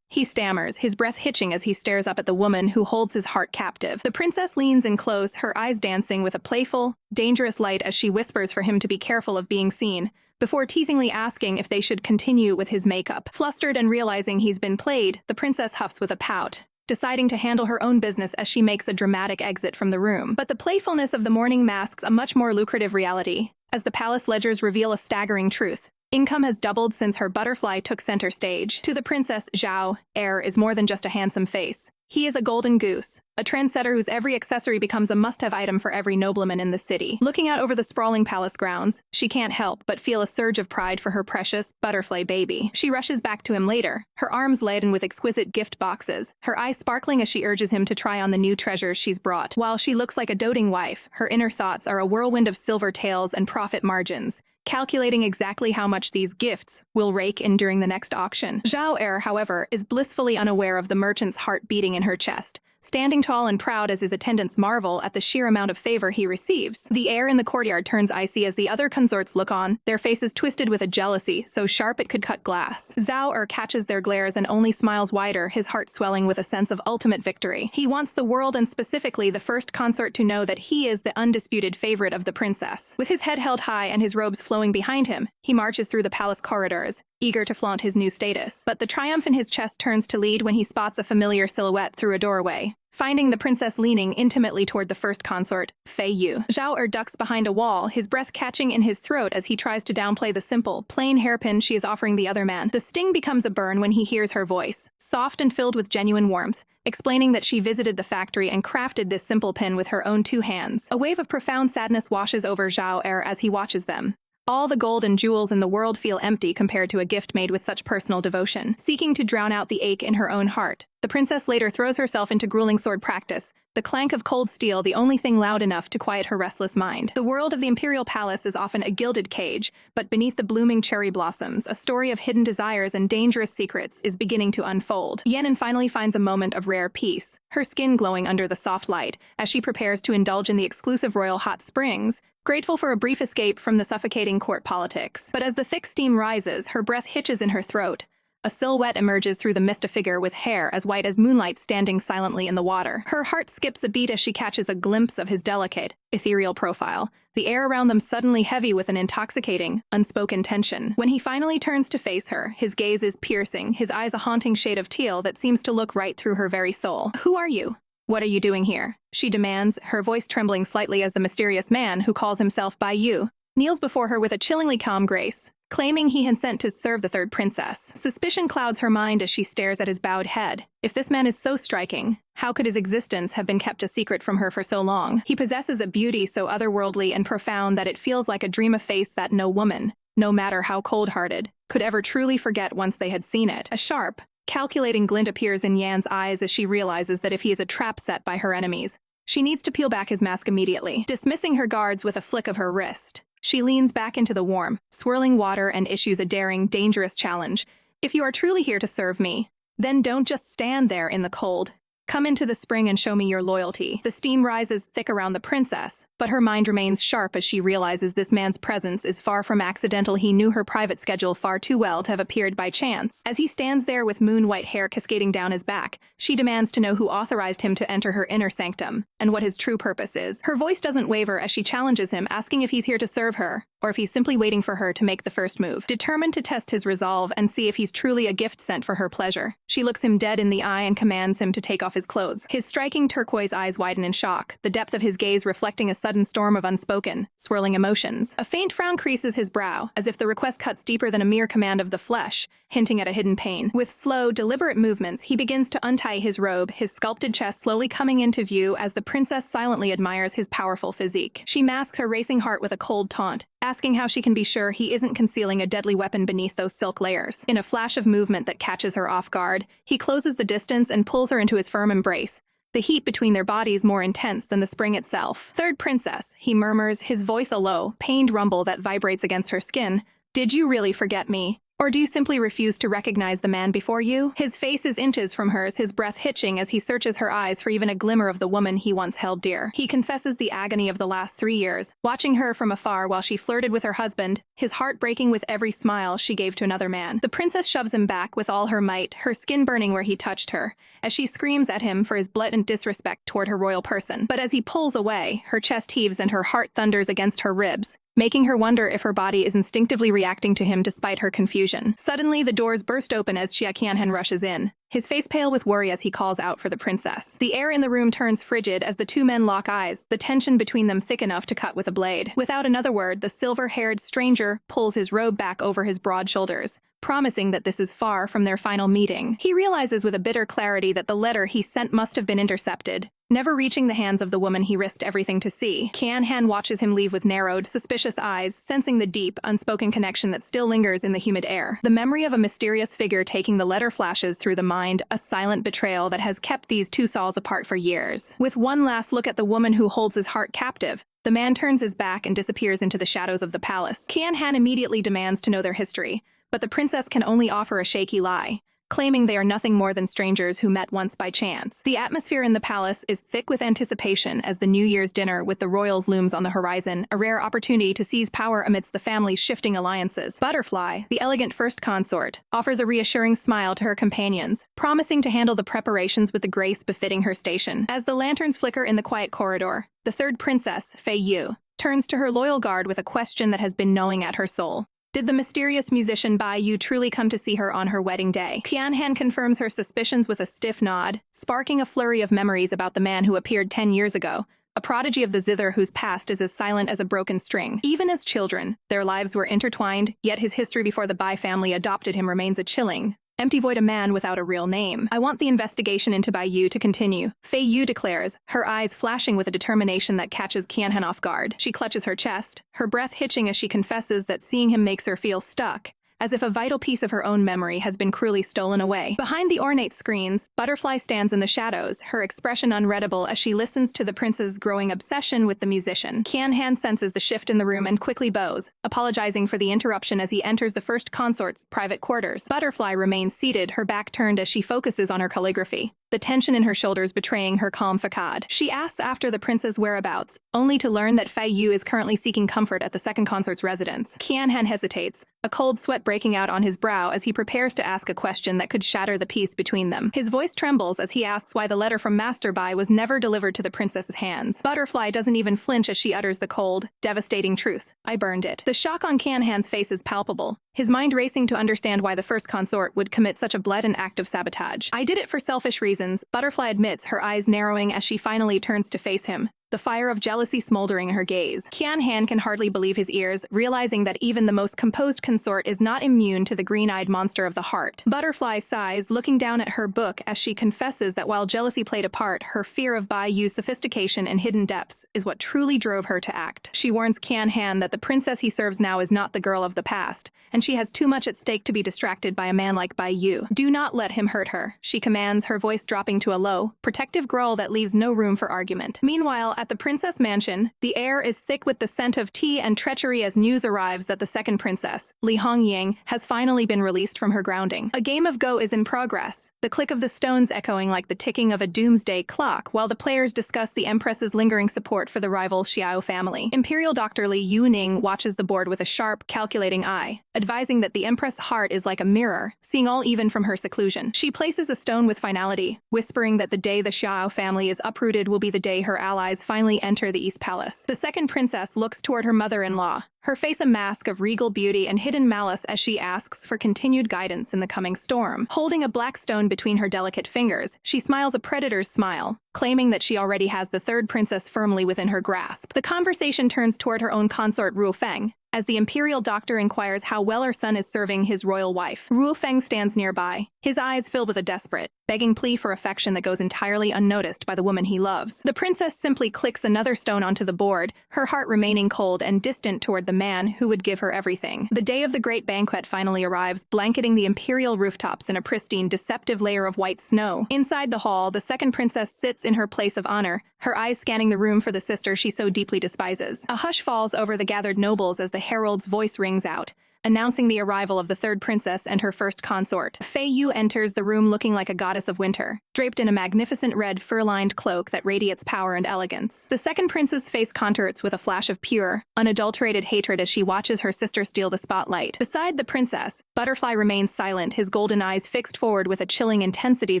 Speaker 1: he stammers, his breath hitching as he stares up at the woman who holds his heart captive. The princess leans in close, her eyes dancing with a playful, dangerous light as she whispers for him to be careful of being seen, before teasingly asking if they should continue with his makeup. Flustered and realizing he's been played, the princess huffs with a pout, deciding to handle her own business as she makes a dramatic exit from the room. But the playfulness of the morning masks a much more lucrative reality, as the palace ledgers reveal a staggering truth. Income has doubled since her butterfly took center stage. To the princess, Zhao, heir is more than just a handsome face. He is a golden goose, a trendsetter whose every accessory becomes a must-have item for every nobleman in the city. Looking out over the sprawling palace grounds, she can't help but feel a surge of pride for her precious butterfly baby. She rushes back to him later, her arms laden with exquisite gift boxes, her eyes sparkling as she urges him to try on the new treasures she's brought. While she looks like a doting wife, her inner thoughts are a whirlwind of silver tails and profit margins, calculating exactly how much these gifts will rake in during the next auction. Zhao heir, however, is blissfully unaware of the merchant's heart beating in her chest, standing tall and proud as his attendants marvel at the sheer amount of favor he receives. The air in the courtyard turns icy as the other consorts look on, their faces twisted with a jealousy so sharp it could cut glass. Zhao catches their glares and only smiles wider, his heart swelling with a sense of ultimate victory. He wants the world, and specifically the first consort, to know that he is the undisputed favorite of the princess. With his head held high and his robes flowing behind him, he marches through the palace corridors, eager to flaunt his new status. But the triumph in his chest turns to lead when he spots a familiar silhouette through a doorway, finding the princess leaning intimately toward the first consort, Fei Yu. Zhao ducks behind a wall, his breath catching in his throat as he tries to downplay the simple, plain hairpin she is offering the other man. The sting becomes a burn when he hears her voice, soft and filled with genuine warmth, explaining that she visited the factory and crafted this simple pin with her own 2 hands. A wave of profound sadness washes over Zhao as he watches them. All the gold and jewels in the world feel empty compared to a gift made with such personal devotion. Seeking to drown out the ache in her own heart, the princess later throws herself into grueling sword practice, the clank of cold steel the only thing loud enough to quiet her restless mind. The world of the imperial palace is often a gilded cage, but beneath the blooming cherry blossoms, a story of hidden desires and dangerous secrets is beginning to unfold. Yenin finally finds a moment of rare peace, her skin glowing under the soft light, as she prepares to indulge in the exclusive royal hot springs, grateful for a brief escape from the suffocating court politics. But as the thick steam rises, her breath hitches in her throat. A silhouette emerges through the mist, a figure with hair as white as moonlight standing silently in the water. Her heart skips a beat as she catches a glimpse of his delicate, ethereal profile, the air around them suddenly heavy with an intoxicating, unspoken tension. When he finally turns to face her, his gaze is piercing, his eyes a haunting shade of teal that seems to look right through her very soul. "Who are you? What are you doing here?" she demands, her voice trembling slightly as the mysterious man, who calls himself Bai Yu, kneels before her with a chillingly calm grace, claiming he had sent to serve the third princess. Suspicion clouds her mind as she stares at his bowed head. If this man is so striking, how could his existence have been kept a secret from her for so long? He possesses a beauty so otherworldly and profound that it feels like a dream, a face that no woman, no matter how cold-hearted, could ever truly forget once they had seen it. A sharp, calculating glint appears in Yan's eyes as she realizes that if he is a trap set by her enemies, she needs to peel back his mask immediately. Dismissing her guards with a flick of her wrist, she leans back into the warm, swirling water and issues a daring, dangerous challenge. "If you are truly here to serve me, then don't just stand there in the cold. Come into the spring and show me your loyalty." The steam rises thick around the princess, but her mind remains sharp as she realizes this man's presence is far from accidental. He knew her private schedule far too well to have appeared by chance. As he stands there with moon-white hair cascading down his back, she demands to know who authorized him to enter her inner sanctum, and what his true purpose is. Her voice doesn't waver as she challenges him, asking if he's here to serve her, or if he's simply waiting for her to make the first move. Determined to test his resolve and see if he's truly a gift sent for her pleasure, she looks him dead in the eye and commands him to take off his clothes. His striking turquoise eyes widen in shock, the depth of his gaze reflecting a sudden storm of unspoken, swirling emotions. A faint frown creases his brow, as if the request cuts deeper than a mere command of the flesh, hinting at a hidden pain. With slow, deliberate movements, he begins to untie his robe, his sculpted chest slowly coming into view as the princess silently admires his powerful physique. She masks her racing heart with a cold taunt, asking how she can be sure he isn't concealing a deadly weapon beneath those silk layers. In a flash of movement that catches her off guard, he closes the distance and pulls her into his firm embrace, the heat between their bodies more intense than the spring itself. "Third princess," he murmurs, his voice a low, pained rumble that vibrates against her skin. "Did you really forget me? Or do you simply refuse to recognize the man before you?" His face is inches from hers, his breath hitching as he searches her eyes for even a glimmer of the woman he once held dear. He confesses the agony of the last 3 years, watching her from afar while she flirted with her husband, his heart breaking with every smile she gave to another man. The princess shoves him back with all her might, her skin burning where he touched her, as she screams at him for his blatant disrespect toward her royal person. But as he pulls away, her chest heaves and her heart thunders against her ribs. making her wonder if her body is instinctively reacting to him despite her confusion. Suddenly, the doors burst open as Xia Qianhan rushes in, his face pale with worry as he calls out for the princess. The air in the room turns frigid as the two men lock eyes, the tension between them thick enough to cut with a blade. Without another word, the silver-haired stranger pulls his robe back over his broad shoulders, promising that this is far from their final meeting. He realizes with a bitter clarity that the letter he sent must have been intercepted, never reaching the hands of the woman he risked everything to see. Qianhan watches him leave with narrowed, suspicious eyes, sensing the deep, unspoken connection that still lingers in the humid air. The memory of a mysterious figure taking the letter flashes through the mind, a silent betrayal that has kept these two souls apart for years. With one last look at the woman who holds his heart captive, the man turns his back and disappears into the shadows of the palace. Qianhan immediately demands to know their history, but the princess can only offer a shaky lie, claiming they are nothing more than strangers who met once by chance. The atmosphere in the palace is thick with anticipation as the New Year's dinner with the royals looms on the horizon, a rare opportunity to seize power amidst the family's shifting alliances. Butterfly, the elegant first consort, offers a reassuring smile to her companions, promising to handle the preparations with the grace befitting her station. As the lanterns flicker in the quiet corridor, the third princess, Fei Yu, turns to her loyal guard with a question that has been gnawing at her soul. Did the mysterious musician Bai Yu truly come to see her on her wedding day? Qianhan confirms her suspicions with a stiff nod, sparking a flurry of memories about the man who appeared 10 years ago, a prodigy of the zither whose past is as silent as a broken string. Even as children, their lives were intertwined, yet his history before the Bai family adopted him remains a chilling, empty void, a man without a real name. I want the investigation into Bai Yu to continue, Fei Yu declares, her eyes flashing with a determination that catches Qianhan off guard. She clutches her chest, her breath hitching as she confesses that seeing him makes her feel stuck, as if a vital piece of her own memory has been cruelly stolen away. Behind the ornate screens, Butterfly stands in the shadows, her expression unreadable as she listens to the prince's growing obsession with the musician. Qianhan senses the shift in the room and quickly bows, apologizing for the interruption as he enters the first consort's private quarters. Butterfly remains seated, her back turned as she focuses on her calligraphy, the tension in her shoulders betraying her calm facade. She asks after the prince's whereabouts, only to learn that Fei Yu is currently seeking comfort at the second consort's residence. Qianhan hesitates, a cold sweat breaking out on his brow as he prepares to ask a question that could shatter the peace between them. His voice trembles as he asks why the letter from Master Bai was never delivered to the princess's hands. Butterfly doesn't even flinch as she utters the cold, devastating truth. I burned it. The shock on Qianhan's face is palpable, his mind racing to understand why the first consort would commit such a blatant act of sabotage. I did it for selfish reasons, Butterfly admits, her eyes narrowing as she finally turns to face him, the fire of jealousy smoldering in her gaze. Qianhan can hardly believe his ears, realizing that even the most composed consort is not immune to the green-eyed monster of the heart. Butterfly sighs, looking down at her book as she confesses that while jealousy played a part, her fear of Bai Yu's sophistication and hidden depths is what truly drove her to act. She warns Qianhan that the princess he serves now is not the girl of the past, and she has too much at stake to be distracted by a man like Bai Yu. Do not let him hurt her, she commands, her voice dropping to a low, protective growl that leaves no room for argument. Meanwhile, at the princess mansion, the air is thick with the scent of tea and treachery as news arrives that the second princess, Li Hongying, has finally been released from her grounding. A game of Go is in progress, the click of the stones echoing like the ticking of a doomsday clock while the players discuss the empress's lingering support for the rival Xiao family. Imperial Doctor Li Yuning watches the board with a sharp, calculating eye, advising that the empress' heart is like a mirror, seeing all even from her seclusion. She places a stone with finality, whispering that the day the Xiao family is uprooted will be the day her allies finally enter the East Palace. The second princess looks toward her mother-in-law, her face a mask of regal beauty and hidden malice as she asks for continued guidance in the coming storm. Holding a black stone between her delicate fingers, she smiles a predator's smile, claiming that she already has the third princess firmly within her grasp. The conversation turns toward her own consort Ruo Feng, as the imperial doctor inquires how well her son is serving his royal wife. Ruo Feng stands nearby, his eyes filled with a desperate, begging plea for affection that goes entirely unnoticed by the woman he loves. The princess simply clicks another stone onto the board, her heart remaining cold and distant toward the man who would give her everything. The day of the great banquet finally arrives, blanketing the imperial rooftops in a pristine, deceptive layer of white snow. Inside the hall, the second princess sits in her place of honor, her eyes scanning the room for the sister she so deeply despises. A hush falls over the gathered nobles as the herald's voice rings out, announcing the arrival of the third princess and her first consort. Fei Yu enters the room looking like a goddess of winter, draped in a magnificent red fur-lined cloak that radiates power and elegance. The second princess' face contorts with a flash of pure, unadulterated hatred as she watches her sister steal the spotlight. Beside the princess, Butterfly remains silent, his golden eyes fixed forward with a chilling intensity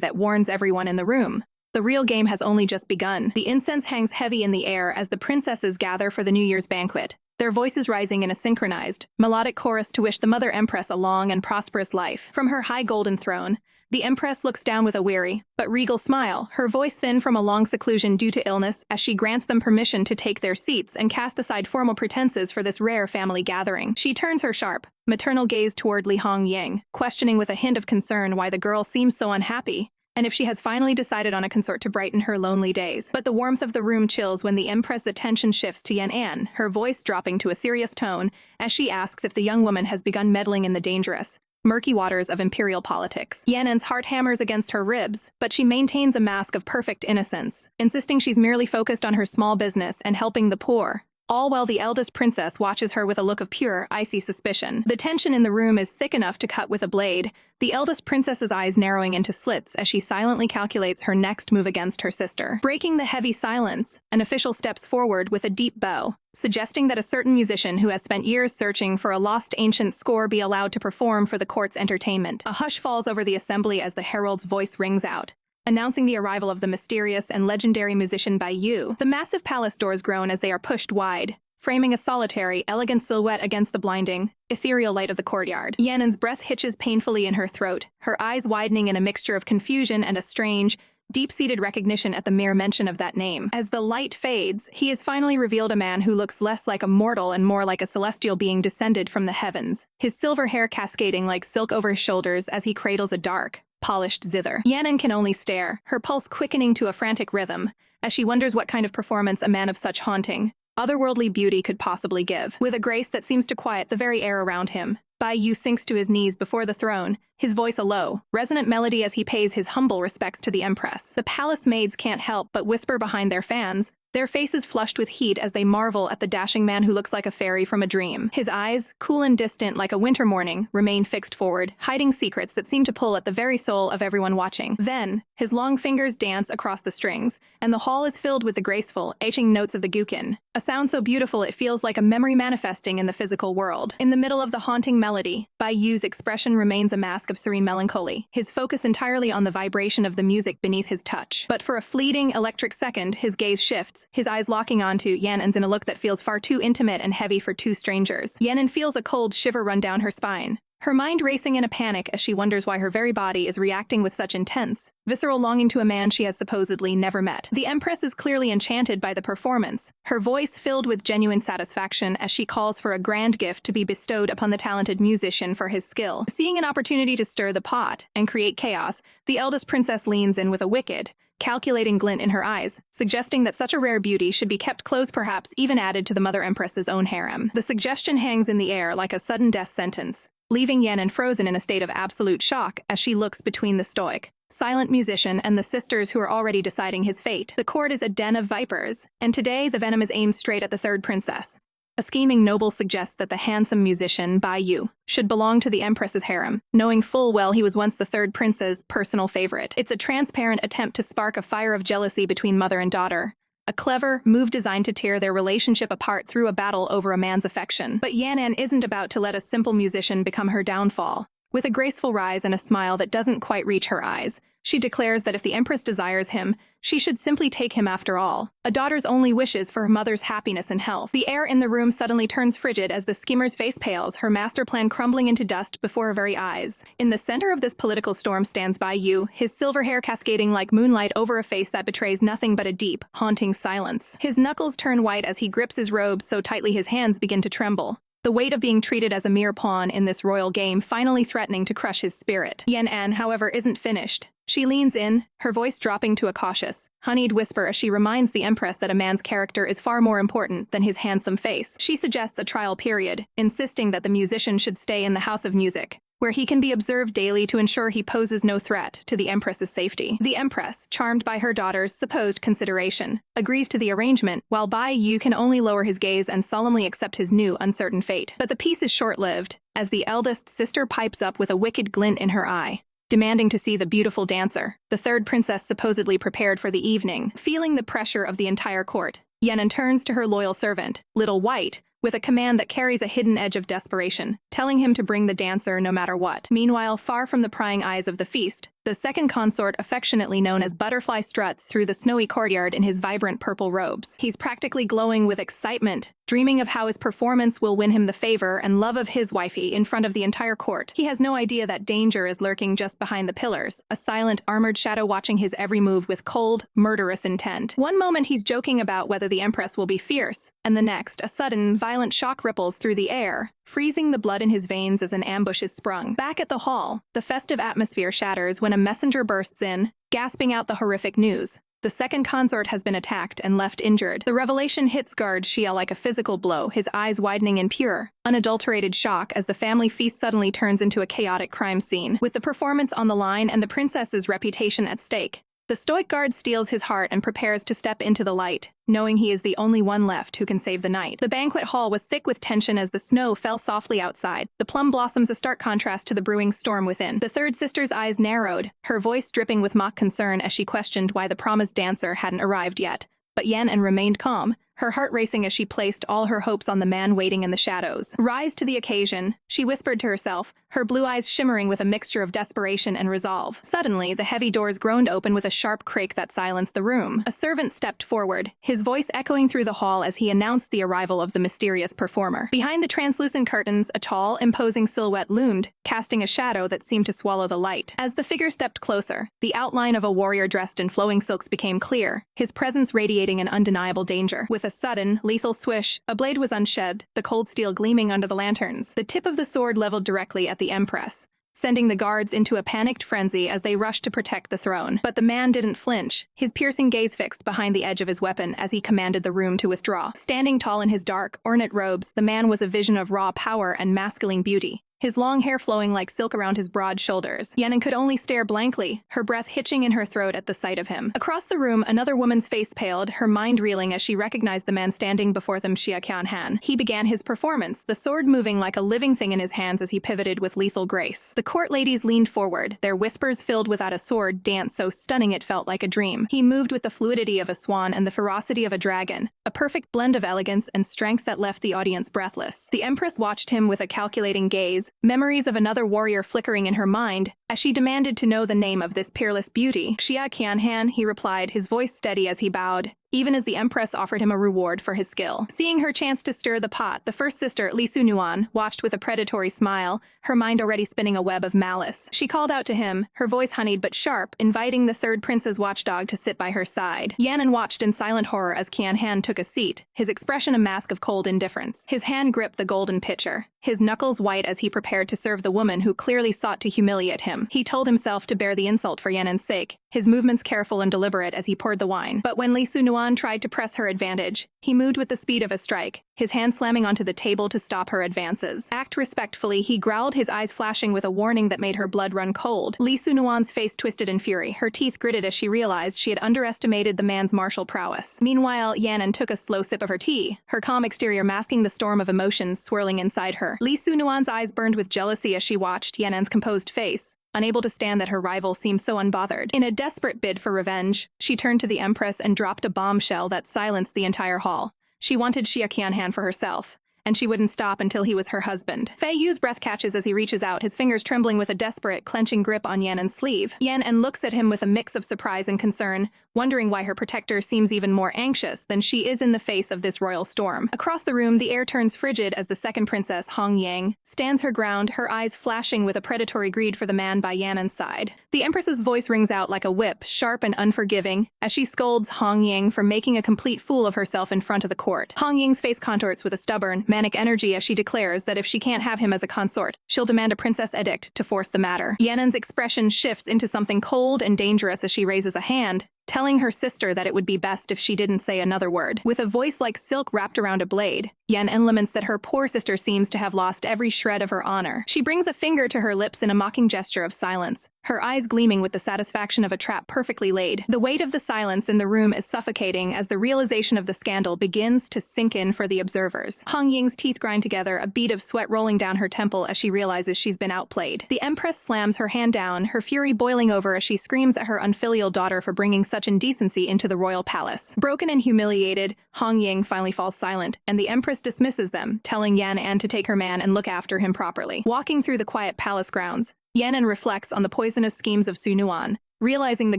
Speaker 1: that warns everyone in the room. The real game has only just begun. The incense hangs heavy in the air as the princesses gather for the New Year's banquet, their voices rising in a synchronized, melodic chorus to wish the Mother Empress a long and prosperous life. From her high golden throne, the Empress looks down with a weary but regal smile, her voice thin from a long seclusion due to illness, as she grants them permission to take their seats and cast aside formal pretenses for this rare family gathering. She turns her sharp, maternal gaze toward Li Hongying, questioning with a hint of concern why the girl seems so unhappy, and if she has finally decided on a consort to brighten her lonely days. But the warmth of the room chills when the Empress' attention shifts to Yan An, her voice dropping to a serious tone as she asks if the young woman has begun meddling in the dangerous, murky waters of imperial politics. Yan An's heart hammers against her ribs, but she maintains a mask of perfect innocence, insisting she's merely focused on her small business and helping the poor, all while the eldest princess watches her with a look of pure, icy suspicion. The tension in the room is thick enough to cut with a blade, the eldest princess's eyes narrowing into slits as she silently calculates her next move against her sister. Breaking the heavy silence, an official steps forward with a deep bow, suggesting that a certain musician who has spent years searching for a lost ancient score be allowed to perform for the court's entertainment. A hush falls over the assembly as the herald's voice rings out, announcing the arrival of the mysterious and legendary musician Bai Yu. The massive palace doors groan as they are pushed wide, framing a solitary, elegant silhouette against the blinding, ethereal light of the courtyard. Yan'an's breath hitches painfully in her throat, her eyes widening in a mixture of confusion and a strange, deep-seated recognition at the mere mention of that name. As the light fades, he is finally revealed a man who looks less like a mortal and more like a celestial being descended from the heavens, his silver hair cascading like silk over his shoulders as he cradles a dark, polished zither. Yan'an can only stare, her pulse quickening to a frantic rhythm, as she wonders what kind of performance a man of such haunting, otherworldly beauty could possibly give. With a grace that seems to quiet the very air around him, Bai Yu sinks to his knees before the throne, his voice a low, resonant melody as he pays his humble respects to the Empress. The palace maids can't help but whisper behind their fans, their faces flushed with heat as they marvel at the dashing man who looks like a fairy from a dream. His eyes, cool and distant like a winter morning, remain fixed forward, hiding secrets that seem to pull at the very soul of everyone watching. Then, his long fingers dance across the strings, and the hall is filled with the graceful, etching notes of the guqin, a sound so beautiful it feels like a memory manifesting in the physical world. In the middle of the haunting melody, Bai Yu's expression remains a mask of serene melancholy, his focus entirely on the vibration of the music beneath his touch. But for a fleeting, electric second, his gaze shifts, his eyes locking onto Yan'an's in a look that feels far too intimate and heavy for two strangers. Yan'an feels a cold shiver run down her spine, her mind racing in a panic as she wonders why her very body is reacting with such intense, visceral longing to a man she has supposedly never met. The Empress is clearly enchanted by the performance, her voice filled with genuine satisfaction as she calls for a grand gift to be bestowed upon the talented musician for his skill. Seeing an opportunity to stir the pot and create chaos, the eldest princess leans in with a wicked, calculating glint in her eyes, suggesting that such a rare beauty should be kept close, perhaps even added to the Mother Empress's own harem. The suggestion hangs in the air like a sudden death sentence, leaving Yan'an frozen in a state of absolute shock as she looks between the stoic, silent musician and the sisters who are already deciding his fate. The court is a den of vipers, and today the venom is aimed straight at the third princess. A scheming noble suggests that the handsome musician, Bai Yu, should belong to the Empress's harem, knowing full well he was once the third prince's personal favorite. It's a transparent attempt to spark a fire of jealousy between mother and daughter, a clever move designed to tear their relationship apart through a battle over a man's affection. But Yan'an isn't about to let a simple musician become her downfall. With a graceful rise and a smile that doesn't quite reach her eyes, she declares that if the Empress desires him, she should simply take him after all. A daughter's only wishes for her mother's happiness and health. The air in the room suddenly turns frigid as the schemer's face pales, her master plan crumbling into dust before her very eyes. In the center of this political storm stands Bai Yu, his silver hair cascading like moonlight over a face that betrays nothing but a deep, haunting silence. His knuckles turn white as he grips his robes so tightly his hands begin to tremble, the weight of being treated as a mere pawn in this royal game finally threatening to crush his spirit. Yan'an, however, isn't finished. She leans in, her voice dropping to a cautious, honeyed whisper as she reminds the Empress that a man's character is far more important than his handsome face. She suggests a trial period, insisting that the musician should stay in the House of Music, where he can be observed daily to ensure he poses no threat to the Empress's safety. The Empress, charmed by her daughter's supposed consideration, agrees to the arrangement, while Bai Yu can only lower his gaze and solemnly accept his new, uncertain fate. But the peace is short-lived, as the eldest sister pipes up with a wicked glint in her eye, demanding to see the beautiful dancer, the third princess supposedly prepared for the evening. Feeling the pressure of the entire court, Yan'an turns to her loyal servant, Little White, with a command that carries a hidden edge of desperation, telling him to bring the dancer no matter what. Meanwhile, far from the prying eyes of the feast, The second consort, affectionately known as Butterfly, struts through the snowy courtyard in his vibrant purple robes. He's practically glowing with excitement, dreaming of how his performance will win him the favor and love of his wifey in front of the entire court. He has no idea that danger is lurking just behind the pillars, a silent, armored shadow watching his every move with cold, murderous intent. One moment he's joking about whether the Empress will be fierce, and the next, a sudden, violent shock ripples through the air, freezing the blood in his veins as an ambush is sprung. Back at the hall, the festive atmosphere shatters when a messenger bursts in, gasping out the horrific news. The second consort has been attacked and left injured. The revelation hits guard Xia like a physical blow, his eyes widening in pure, unadulterated shock as the family feast suddenly turns into a chaotic crime scene. With the performance on the line and the princess's reputation at stake, the stoic guard steels his heart and prepares to step into the light, knowing he is the only one left who can save the night. The banquet hall was thick with tension as the snow fell softly outside, the plum blossoms a stark contrast to the brewing storm within. The third sister's eyes narrowed, her voice dripping with mock concern as she questioned why the promised dancer hadn't arrived yet. But Yan remained calm, her heart racing as she placed all her hopes on the man waiting in the shadows. Rise to the occasion, she whispered to herself, her blue eyes shimmering with a mixture of desperation and resolve. Suddenly, the heavy doors groaned open with a sharp creak that silenced the room. A servant stepped forward, his voice echoing through the hall as he announced the arrival of the mysterious performer. Behind the translucent curtains, a tall, imposing silhouette loomed, casting a shadow that seemed to swallow the light. As the figure stepped closer, the outline of a warrior dressed in flowing silks became clear, his presence radiating an undeniable danger. With a sudden, lethal swish, a blade was unsheathed, the cold steel gleaming under the lanterns. The tip of the sword leveled directly at the Empress, sending the guards into a panicked frenzy as they rushed to protect the throne. But the man didn't flinch, his piercing gaze fixed behind the edge of his weapon as he commanded the room to withdraw. Standing tall in his dark, ornate robes, the man was a vision of raw power and masculine beauty, his long hair flowing like silk around his broad shoulders. Yan could only stare blankly, her breath hitching in her throat at the sight of him. Across the room, another woman's face paled, her mind reeling as she recognized the man standing before them, Xia Qianhan. He began his performance, the sword moving like a living thing in his hands as he pivoted with lethal grace. The court ladies leaned forward, their whispers filled without a sword dance so stunning it felt like a dream. He moved with the fluidity of a swan and the ferocity of a dragon, a perfect blend of elegance and strength that left the audience breathless. The Empress watched him with a calculating gaze, memories of another warrior flickering in her mind, as she demanded to know the name of this peerless beauty. Xia Qianhan, he replied, his voice steady as he bowed, even as the Empress offered him a reward for his skill. Seeing her chance to stir the pot, the first sister, Li Sunuan, watched with a predatory smile, her mind already spinning a web of malice. She called out to him, her voice honeyed but sharp, inviting the third prince's watchdog to sit by her side. Yan watched in silent horror as Qianhan took a seat, his expression a mask of cold indifference. His hand gripped the golden pitcher, his knuckles white as he prepared to serve the woman who clearly sought to humiliate him. He told himself to bear the insult for Yan's sake, his movements careful and deliberate as he poured the wine. But when Li Sunuan tried to press her advantage, he moved with the speed of a strike, his hand slamming onto the table to stop her advances. Act respectfully, he growled, his eyes flashing with a warning that made her blood run cold. Li Sunuan's face twisted in fury, her teeth gritted as she realized she had underestimated the man's martial prowess. Meanwhile, Yanan took a slow sip of her tea, her calm exterior masking the storm of emotions swirling inside her. Li Sunuan's eyes burned with jealousy as she watched Yanan's composed face, unable to stand that her rival seemed so unbothered. In a desperate bid for revenge, she turned to the Empress and dropped a bombshell that silenced the entire hall. She wanted Xia Qianhan for herself, and she wouldn't stop until he was her husband. Fei Yu's breath catches as he reaches out, his fingers trembling with a desperate, clenching grip on Yanan's sleeve. Yan looks at him with a mix of surprise and concern, wondering why her protector seems even more anxious than she is in the face of this royal storm. Across the room, the air turns frigid as the second princess, Hong Yang, stands her ground, her eyes flashing with a predatory greed for the man by Yanan's side. The Empress's voice rings out like a whip, sharp and unforgiving, as she scolds Hong Yang for making a complete fool of herself in front of the court. Hong Yang's face contorts with a stubborn, manic energy as she declares that if she can't have him as a consort, she'll demand a princess edict to force the matter. Yanan's expression shifts into something cold and dangerous as she raises a hand, telling her sister that it would be best if she didn't say another word. With a voice like silk wrapped around a blade, Yan laments that her poor sister seems to have lost every shred of her honor. She brings a finger to her lips in a mocking gesture of silence, her eyes gleaming with the satisfaction of a trap perfectly laid. The weight of the silence in the room is suffocating as the realization of the scandal begins to sink in for the observers. Hong Ying's teeth grind together, a bead of sweat rolling down her temple as she realizes she's been outplayed. The Empress slams her hand down, her fury boiling over as she screams at her unfilial daughter for bringing such indecency into the royal palace. Broken and humiliated, Hong Ying finally falls silent, and the Empress dismisses them, telling Yan to take her man and look after him properly. Walking through the quiet palace grounds, Yanan reflects on the poisonous schemes of Su Nuan, realizing the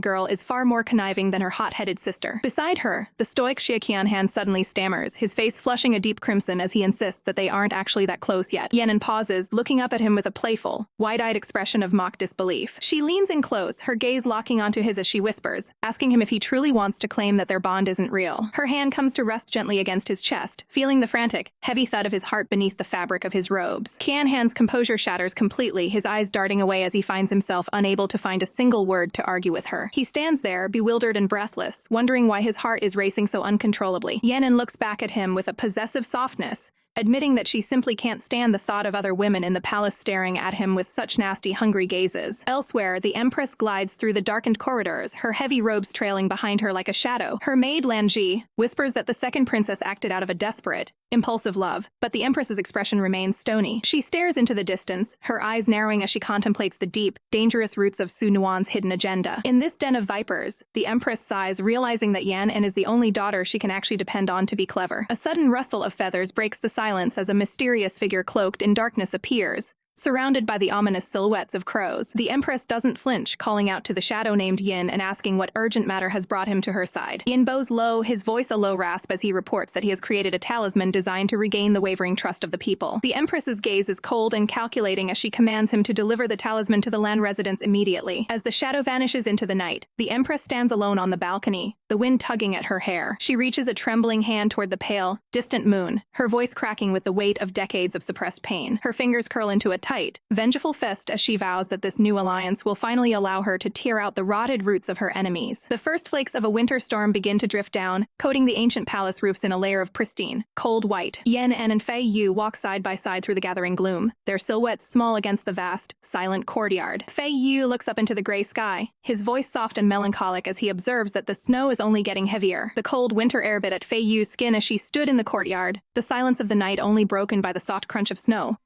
Speaker 1: girl is far more conniving than her hot-headed sister. Beside her, the stoic Xia Qianhan suddenly stammers, his face flushing a deep crimson as he insists that they aren't actually that close yet. Yanan pauses, looking up at him with a playful, wide-eyed expression of mock disbelief. She leans in close, her gaze locking onto his as she whispers, asking him if he truly wants to claim that their bond isn't real. Her hand comes to rest gently against his chest, feeling the frantic, heavy thud of his heart beneath the fabric of his robes. Qianhan's composure shatters completely, his eyes darting away as he finds himself unable to find a single word to argue with her. He stands there, bewildered and breathless, wondering why his heart is racing so uncontrollably. Yanan looks back at him with a possessive softness, admitting that she simply can't stand the thought of other women in the palace staring at him with such nasty, hungry gazes. Elsewhere, the Empress glides through the darkened corridors, her heavy robes trailing behind her like a shadow. Her maid, Lanji, whispers that the second princess acted out of a desperate, impulsive love, but the Empress's expression remains stony. She stares into the distance, her eyes narrowing as she contemplates the deep, dangerous roots of Su Nuan's hidden agenda. In this den of vipers, the Empress sighs, realizing that Yanan is the only daughter she can actually depend on to be clever. A sudden rustle of feathers breaks the silence as a mysterious figure cloaked in darkness appears, surrounded by the ominous silhouettes of crows. The Empress doesn't flinch, calling out to the shadow named Yin and asking what urgent matter has brought him to her side. Yin bows low, his voice a low rasp as he reports that he has created a talisman designed to regain the wavering trust of the people. The Empress's gaze is cold and calculating as she commands him to deliver the talisman to the land residents immediately. As the shadow vanishes into the night, the Empress stands alone on the balcony, the wind tugging at her hair. She reaches a trembling hand toward the pale, distant moon, her voice cracking with the weight of decades of suppressed pain. Her fingers curl into a tight, vengeful fist as she vows that this new alliance will finally allow her to tear out the rotted roots of her enemies. The first flakes of a winter storm begin to drift down, coating the ancient palace roofs in a layer of pristine, cold white. Yan and Fei Yu walk side by side through the gathering gloom, their silhouettes small against the vast, silent courtyard. Fei Yu looks up into the gray sky, his voice soft and melancholic as he observes that the snow is only getting heavier. The cold winter air bit at Fei Yu's skin as she stood in the courtyard, the silence of the night only broken by the soft crunch of snow.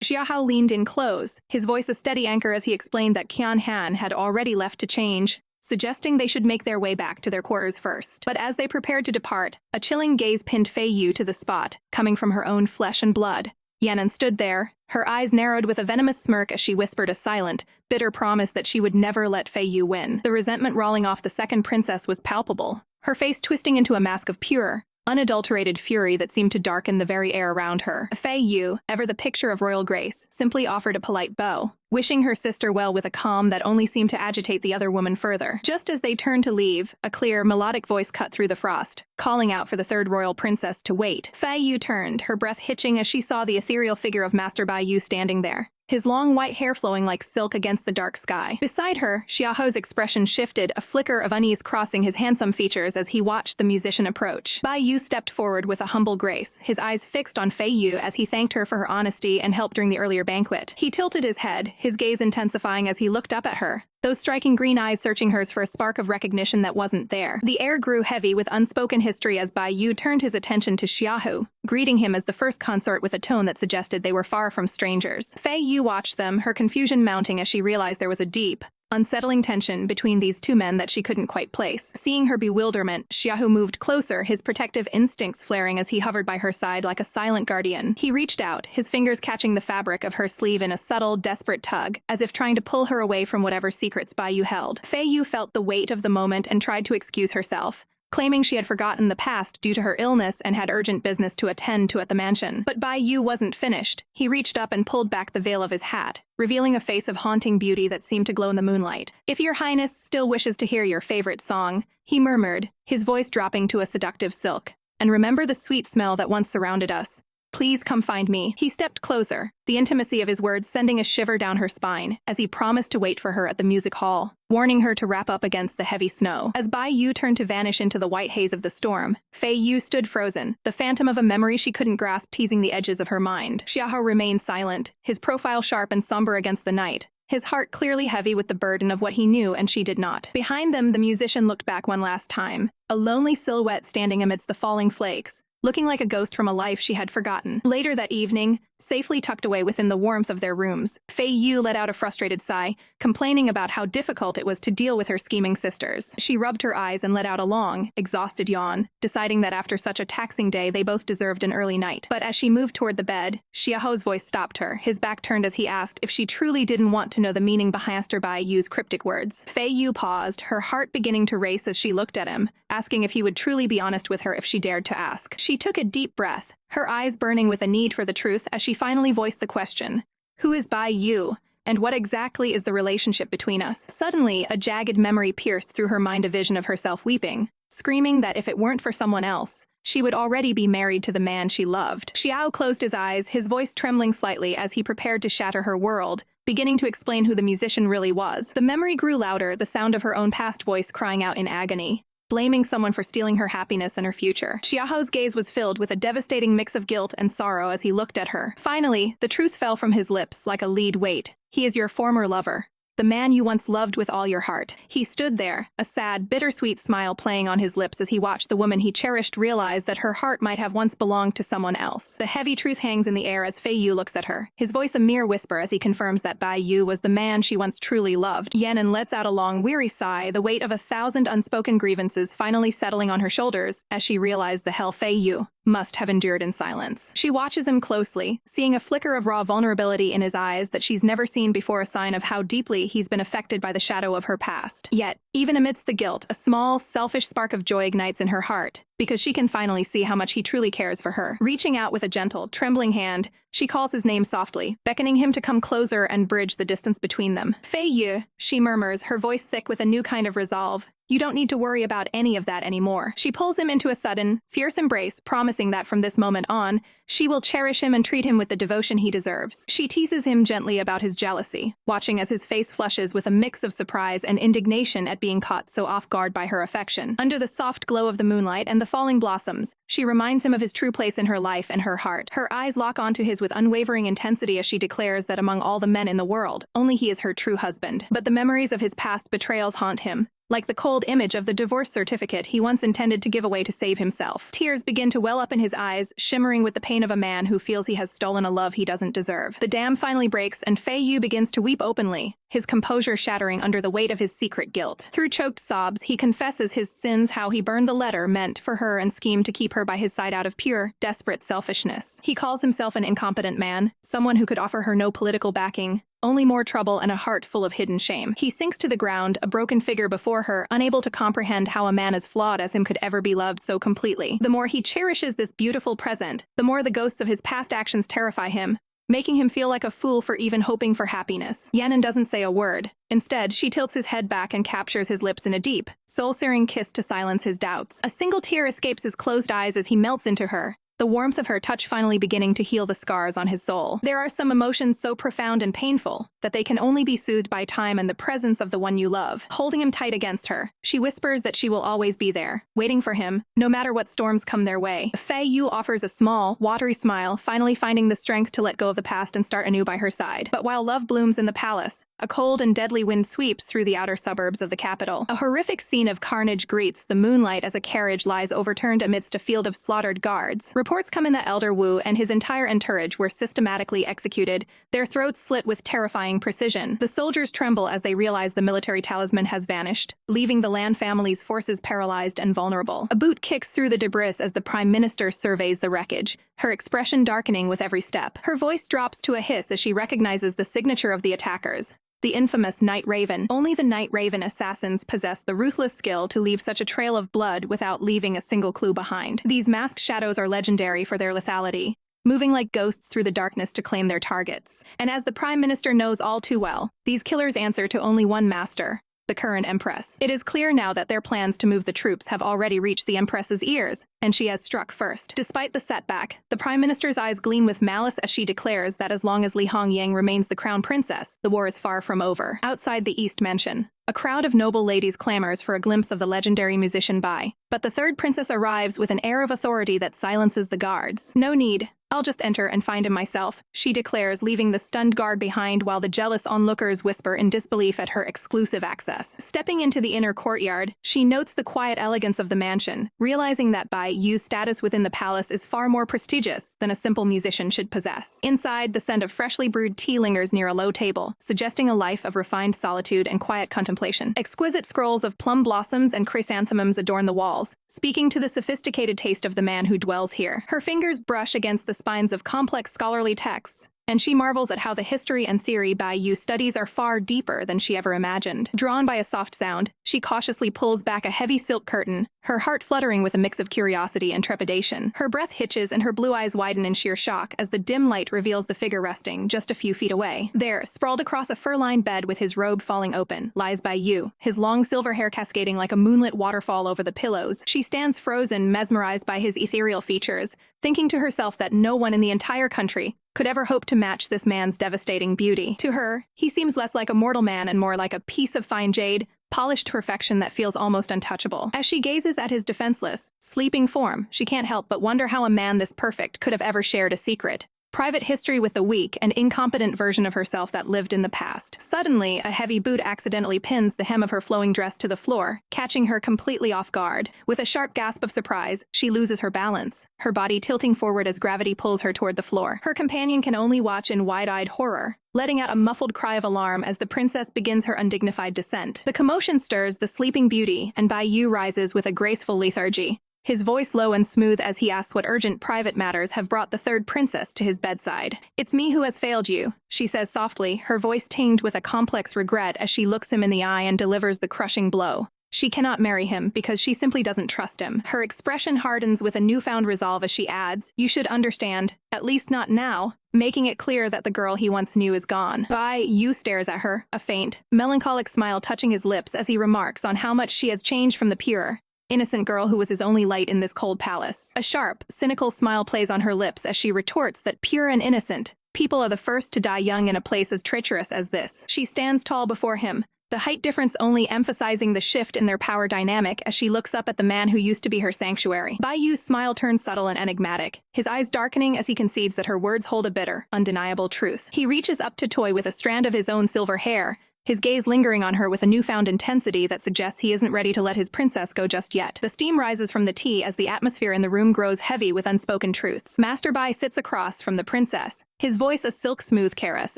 Speaker 1: Xiahao leaned in close, his voice a steady anchor as he explained that Qianhan had already left to change, suggesting they should make their way back to their quarters first. But as they prepared to depart, a chilling gaze pinned Fei Yu to the spot, coming from her own flesh and blood. Yanan stood there, her eyes narrowed with a venomous smirk as she whispered a silent, bitter promise that she would never let Fei Yu win. The resentment rolling off the second princess was palpable, her face twisting into a mask of pure, unadulterated fury that seemed to darken the very air around her. Fei Yu, ever the picture of royal grace, simply offered a polite bow, wishing her sister well with a calm that only seemed to agitate the other woman further. Just as they turned to leave, a clear, melodic voice cut through the frost, calling out for the third royal princess to wait. Fei Yu turned, her breath hitching as she saw the ethereal figure of Master Bai Yu standing there, his long white hair flowing like silk against the dark sky. Beside her, Xiaoho's expression shifted, a flicker of unease crossing his handsome features as he watched the musician approach. Bai Yu stepped forward with a humble grace, his eyes fixed on Fei Yu as he thanked her for her honesty and help during the earlier banquet. He tilted his head, his gaze intensifying as he looked up at her, those striking green eyes searching hers for a spark of recognition that wasn't there. The air grew heavy with unspoken history as Bai Yu turned his attention to Xiaohu, greeting him as the first consort with a tone that suggested they were far from strangers. Fei Yu watched them, her confusion mounting as she realized there was a deep, unsettling tension between these two men that she couldn't quite place. Seeing her bewilderment, Xiaohu moved closer, his protective instincts flaring as he hovered by her side like a silent guardian. He reached out, his fingers catching the fabric of her sleeve in a subtle, desperate tug, as if trying to pull her away from whatever secrets Bai Yu held. Fei Yu felt the weight of the moment and tried to excuse herself, claiming she had forgotten the past due to her illness and had urgent business to attend to at the mansion. But Bai Yu wasn't finished. He reached up and pulled back the veil of his hat, revealing a face of haunting beauty that seemed to glow in the moonlight. "If your highness still wishes to hear your favorite song," he murmured, his voice dropping to a seductive silk, "and remember the sweet smell that once surrounded us, please come find me." He stepped closer, the intimacy of his words sending a shiver down her spine, as he promised to wait for her at the music hall, warning her to wrap up against the heavy snow. As Bai Yu turned to vanish into the white haze of the storm, Fei Yu stood frozen, the phantom of a memory she couldn't grasp teasing the edges of her mind. Xiahou remained silent, his profile sharp and somber against the night, his heart clearly heavy with the burden of what he knew and she did not. Behind them, the musician looked back one last time, a lonely silhouette standing amidst the falling flakes, looking like a ghost from a life she had forgotten. Later that evening, safely tucked away within the warmth of their rooms. Fei Yu let out a frustrated sigh, complaining about how difficult it was to deal with her scheming sisters. She rubbed her eyes and let out a long, exhausted yawn, deciding that after such a taxing day they both deserved an early night. But as she moved toward the bed, Xiaoho's voice stopped her, his back turned as he asked if she truly didn't want to know the meaning behind Bai Yu's cryptic words. Fei Yu paused, her heart beginning to race as she looked at him, asking if he would truly be honest with her if she dared to ask. She took a deep breath, her eyes burning with a need for the truth as she finally voiced the question. Who is Bai Yu? And what exactly is the relationship between us? Suddenly, a jagged memory pierced through her mind, a vision of herself weeping, screaming that if it weren't for someone else, she would already be married to the man she loved. Xiao closed his eyes, his voice trembling slightly as he prepared to shatter her world, beginning to explain who the musician really was. The memory grew louder, the sound of her own past voice crying out in agony, blaming someone for stealing her happiness and her future. Xiaoho's gaze was filled with a devastating mix of guilt and sorrow as he looked at her. Finally, the truth fell from his lips like a lead weight. He is your former lover, the man you once loved with all your heart. He stood there, a sad, bittersweet smile playing on his lips as he watched the woman he cherished realize that her heart might have once belonged to someone else. The heavy truth hangs in the air as Fei Yu looks at her, his voice a mere whisper as he confirms that Bai Yu was the man she once truly loved. Yanan lets out a long, weary sigh, the weight of 1,000 unspoken grievances finally settling on her shoulders as she realized the hell Fei Yu must have endured in silence. She watches him closely, seeing a flicker of raw vulnerability in his eyes that she's never seen before, a sign of how deeply he's been affected by the shadow of her past. Yet, even amidst the guilt, a small, selfish spark of joy ignites in her heart, because she can finally see how much he truly cares for her. Reaching out with a gentle, trembling hand, she calls his name softly, beckoning him to come closer and bridge the distance between them. Fei Yu, she murmurs, her voice thick with a new kind of resolve. You don't need to worry about any of that anymore. She pulls him into a sudden, fierce embrace, promising that from this moment on, she will cherish him and treat him with the devotion he deserves. She teases him gently about his jealousy, watching as his face flushes with a mix of surprise and indignation at being caught so off guard by her affection. Under the soft glow of the moonlight and the falling blossoms, she reminds him of his true place in her life and her heart. Her eyes lock onto his with unwavering intensity as she declares that among all the men in the world, only he is her true husband. But the memories of his past betrayals haunt him, like the cold image of the divorce certificate he once intended to give away to save himself. Tears begin to well up in his eyes, shimmering with the pain of a man who feels he has stolen a love he doesn't deserve. The dam finally breaks and Fei Yu begins to weep openly, his composure shattering under the weight of his secret guilt. Through choked sobs, he confesses his sins, how he burned the letter meant for her and schemed to keep her by his side out of pure, desperate selfishness. He calls himself an incompetent man, someone who could offer her no political backing, only more trouble and a heart full of hidden shame. He sinks to the ground, a broken figure before her, unable to comprehend how a man as flawed as him could ever be loved so completely. The more he cherishes this beautiful present, the more the ghosts of his past actions terrify him, making him feel like a fool for even hoping for happiness. Yanan doesn't say a word. Instead, she tilts his head back and captures his lips in a deep, soul-searing kiss to silence his doubts. A single tear escapes his closed eyes as he melts into her, the warmth of her touch finally beginning to heal the scars on his soul. There are some emotions so profound and painful that they can only be soothed by time and the presence of the one you love. Holding him tight against her, she whispers that she will always be there, waiting for him, no matter what storms come their way. Fei Yu offers a small, watery smile, finally finding the strength to let go of the past and start anew by her side. But while love blooms in the palace, a cold and deadly wind sweeps through the outer suburbs of the capital. A horrific scene of carnage greets the moonlight as a carriage lies overturned amidst a field of slaughtered guards. Reports come in that Elder Wu and his entire entourage were systematically executed, their throats slit with terrifying precision. The soldiers tremble as they realize the military talisman has vanished, leaving the Lan family's forces paralyzed and vulnerable. A boot kicks through the debris as the Prime Minister surveys the wreckage, her expression darkening with every step. Her voice drops to a hiss as she recognizes the signature of the attackers, the infamous Night Raven. Only the Night Raven assassins possess the ruthless skill to leave such a trail of blood without leaving a single clue behind. These masked shadows are legendary for their lethality, moving like ghosts through the darkness to claim their targets. And as the Prime Minister knows all too well, these killers answer to only one master, the current Empress. It is clear now that their plans to move the troops have already reached the Empress's ears, and she has struck first. Despite the setback, the Prime Minister's eyes gleam with malice as she declares that as long as Li Hongyang remains the crown princess, the war is far from over. Outside the East Mansion, a crowd of noble ladies clamors for a glimpse of the legendary musician Bai, but the third princess arrives with an air of authority that silences the guards. No need, "I'll just enter and find him myself," she declares, leaving the stunned guard behind while the jealous onlookers whisper in disbelief at her exclusive access. Stepping into the inner courtyard, she notes the quiet elegance of the mansion, realizing that Bai Yu's status within the palace is far more prestigious than a simple musician should possess. Inside, the scent of freshly brewed tea lingers near a low table, suggesting a life of refined solitude and quiet contemplation. Exquisite scrolls of plum blossoms and chrysanthemums adorn the walls, speaking to the sophisticated taste of the man who dwells here. Her fingers brush against the spines of complex scholarly texts, and she marvels at how the history and theory Bai Yu studies are far deeper than she ever imagined. Drawn by a soft sound, she cautiously pulls back a heavy silk curtain, her heart fluttering with a mix of curiosity and trepidation. Her breath hitches and her blue eyes widen in sheer shock as the dim light reveals the figure resting just a few feet away. There, sprawled across a fur-lined bed with his robe falling open, lies Bai Yu, his long silver hair cascading like a moonlit waterfall over the pillows. She stands frozen, mesmerized by his ethereal features, thinking to herself that no one in the entire country could ever hope to match this man's devastating beauty. To her, he seems less like a mortal man and more like a piece of fine jade, polished perfection that feels almost untouchable. As she gazes at his defenseless, sleeping form, she can't help but wonder how a man this perfect could have ever shared a secret, private history with the weak and incompetent version of herself that lived in the past. Suddenly, a heavy boot accidentally pins the hem of her flowing dress to the floor, catching her completely off guard. With a sharp gasp of surprise, she loses her balance, her body tilting forward as gravity pulls her toward the floor. Her companion can only watch in wide-eyed horror, letting out a muffled cry of alarm as the princess begins her undignified descent. The commotion stirs the sleeping beauty, and Bai Yu rises with a graceful lethargy, his voice low and smooth as he asks what urgent private matters have brought the third princess to his bedside. "It's me who has failed you," she says softly, her voice tinged with a complex regret as she looks him in the eye and delivers the crushing blow. She cannot marry him because she simply doesn't trust him. Her expression hardens with a newfound resolve as she adds, "You should understand, at least not now," making it clear that the girl he once knew is gone. Bai Yu stares at her, a faint, melancholic smile touching his lips as he remarks on how much she has changed from the pure, innocent girl who was his only light in this cold palace. A sharp, cynical smile plays on her lips as she retorts that pure and innocent people are the first to die young in a place as treacherous as this. She stands tall before him, the height difference only emphasizing the shift in their power dynamic as she looks up at the man who used to be her sanctuary. Bai Yu's smile turns subtle and enigmatic, his eyes darkening as he concedes that her words hold a bitter, undeniable truth. He reaches up to toy with a strand of his own silver hair, his gaze lingering on her with a newfound intensity that suggests he isn't ready to let his princess go just yet. The steam rises from the tea as the atmosphere in the room grows heavy with unspoken truths. Master Bai sits across from the princess, his voice a silk-smooth caress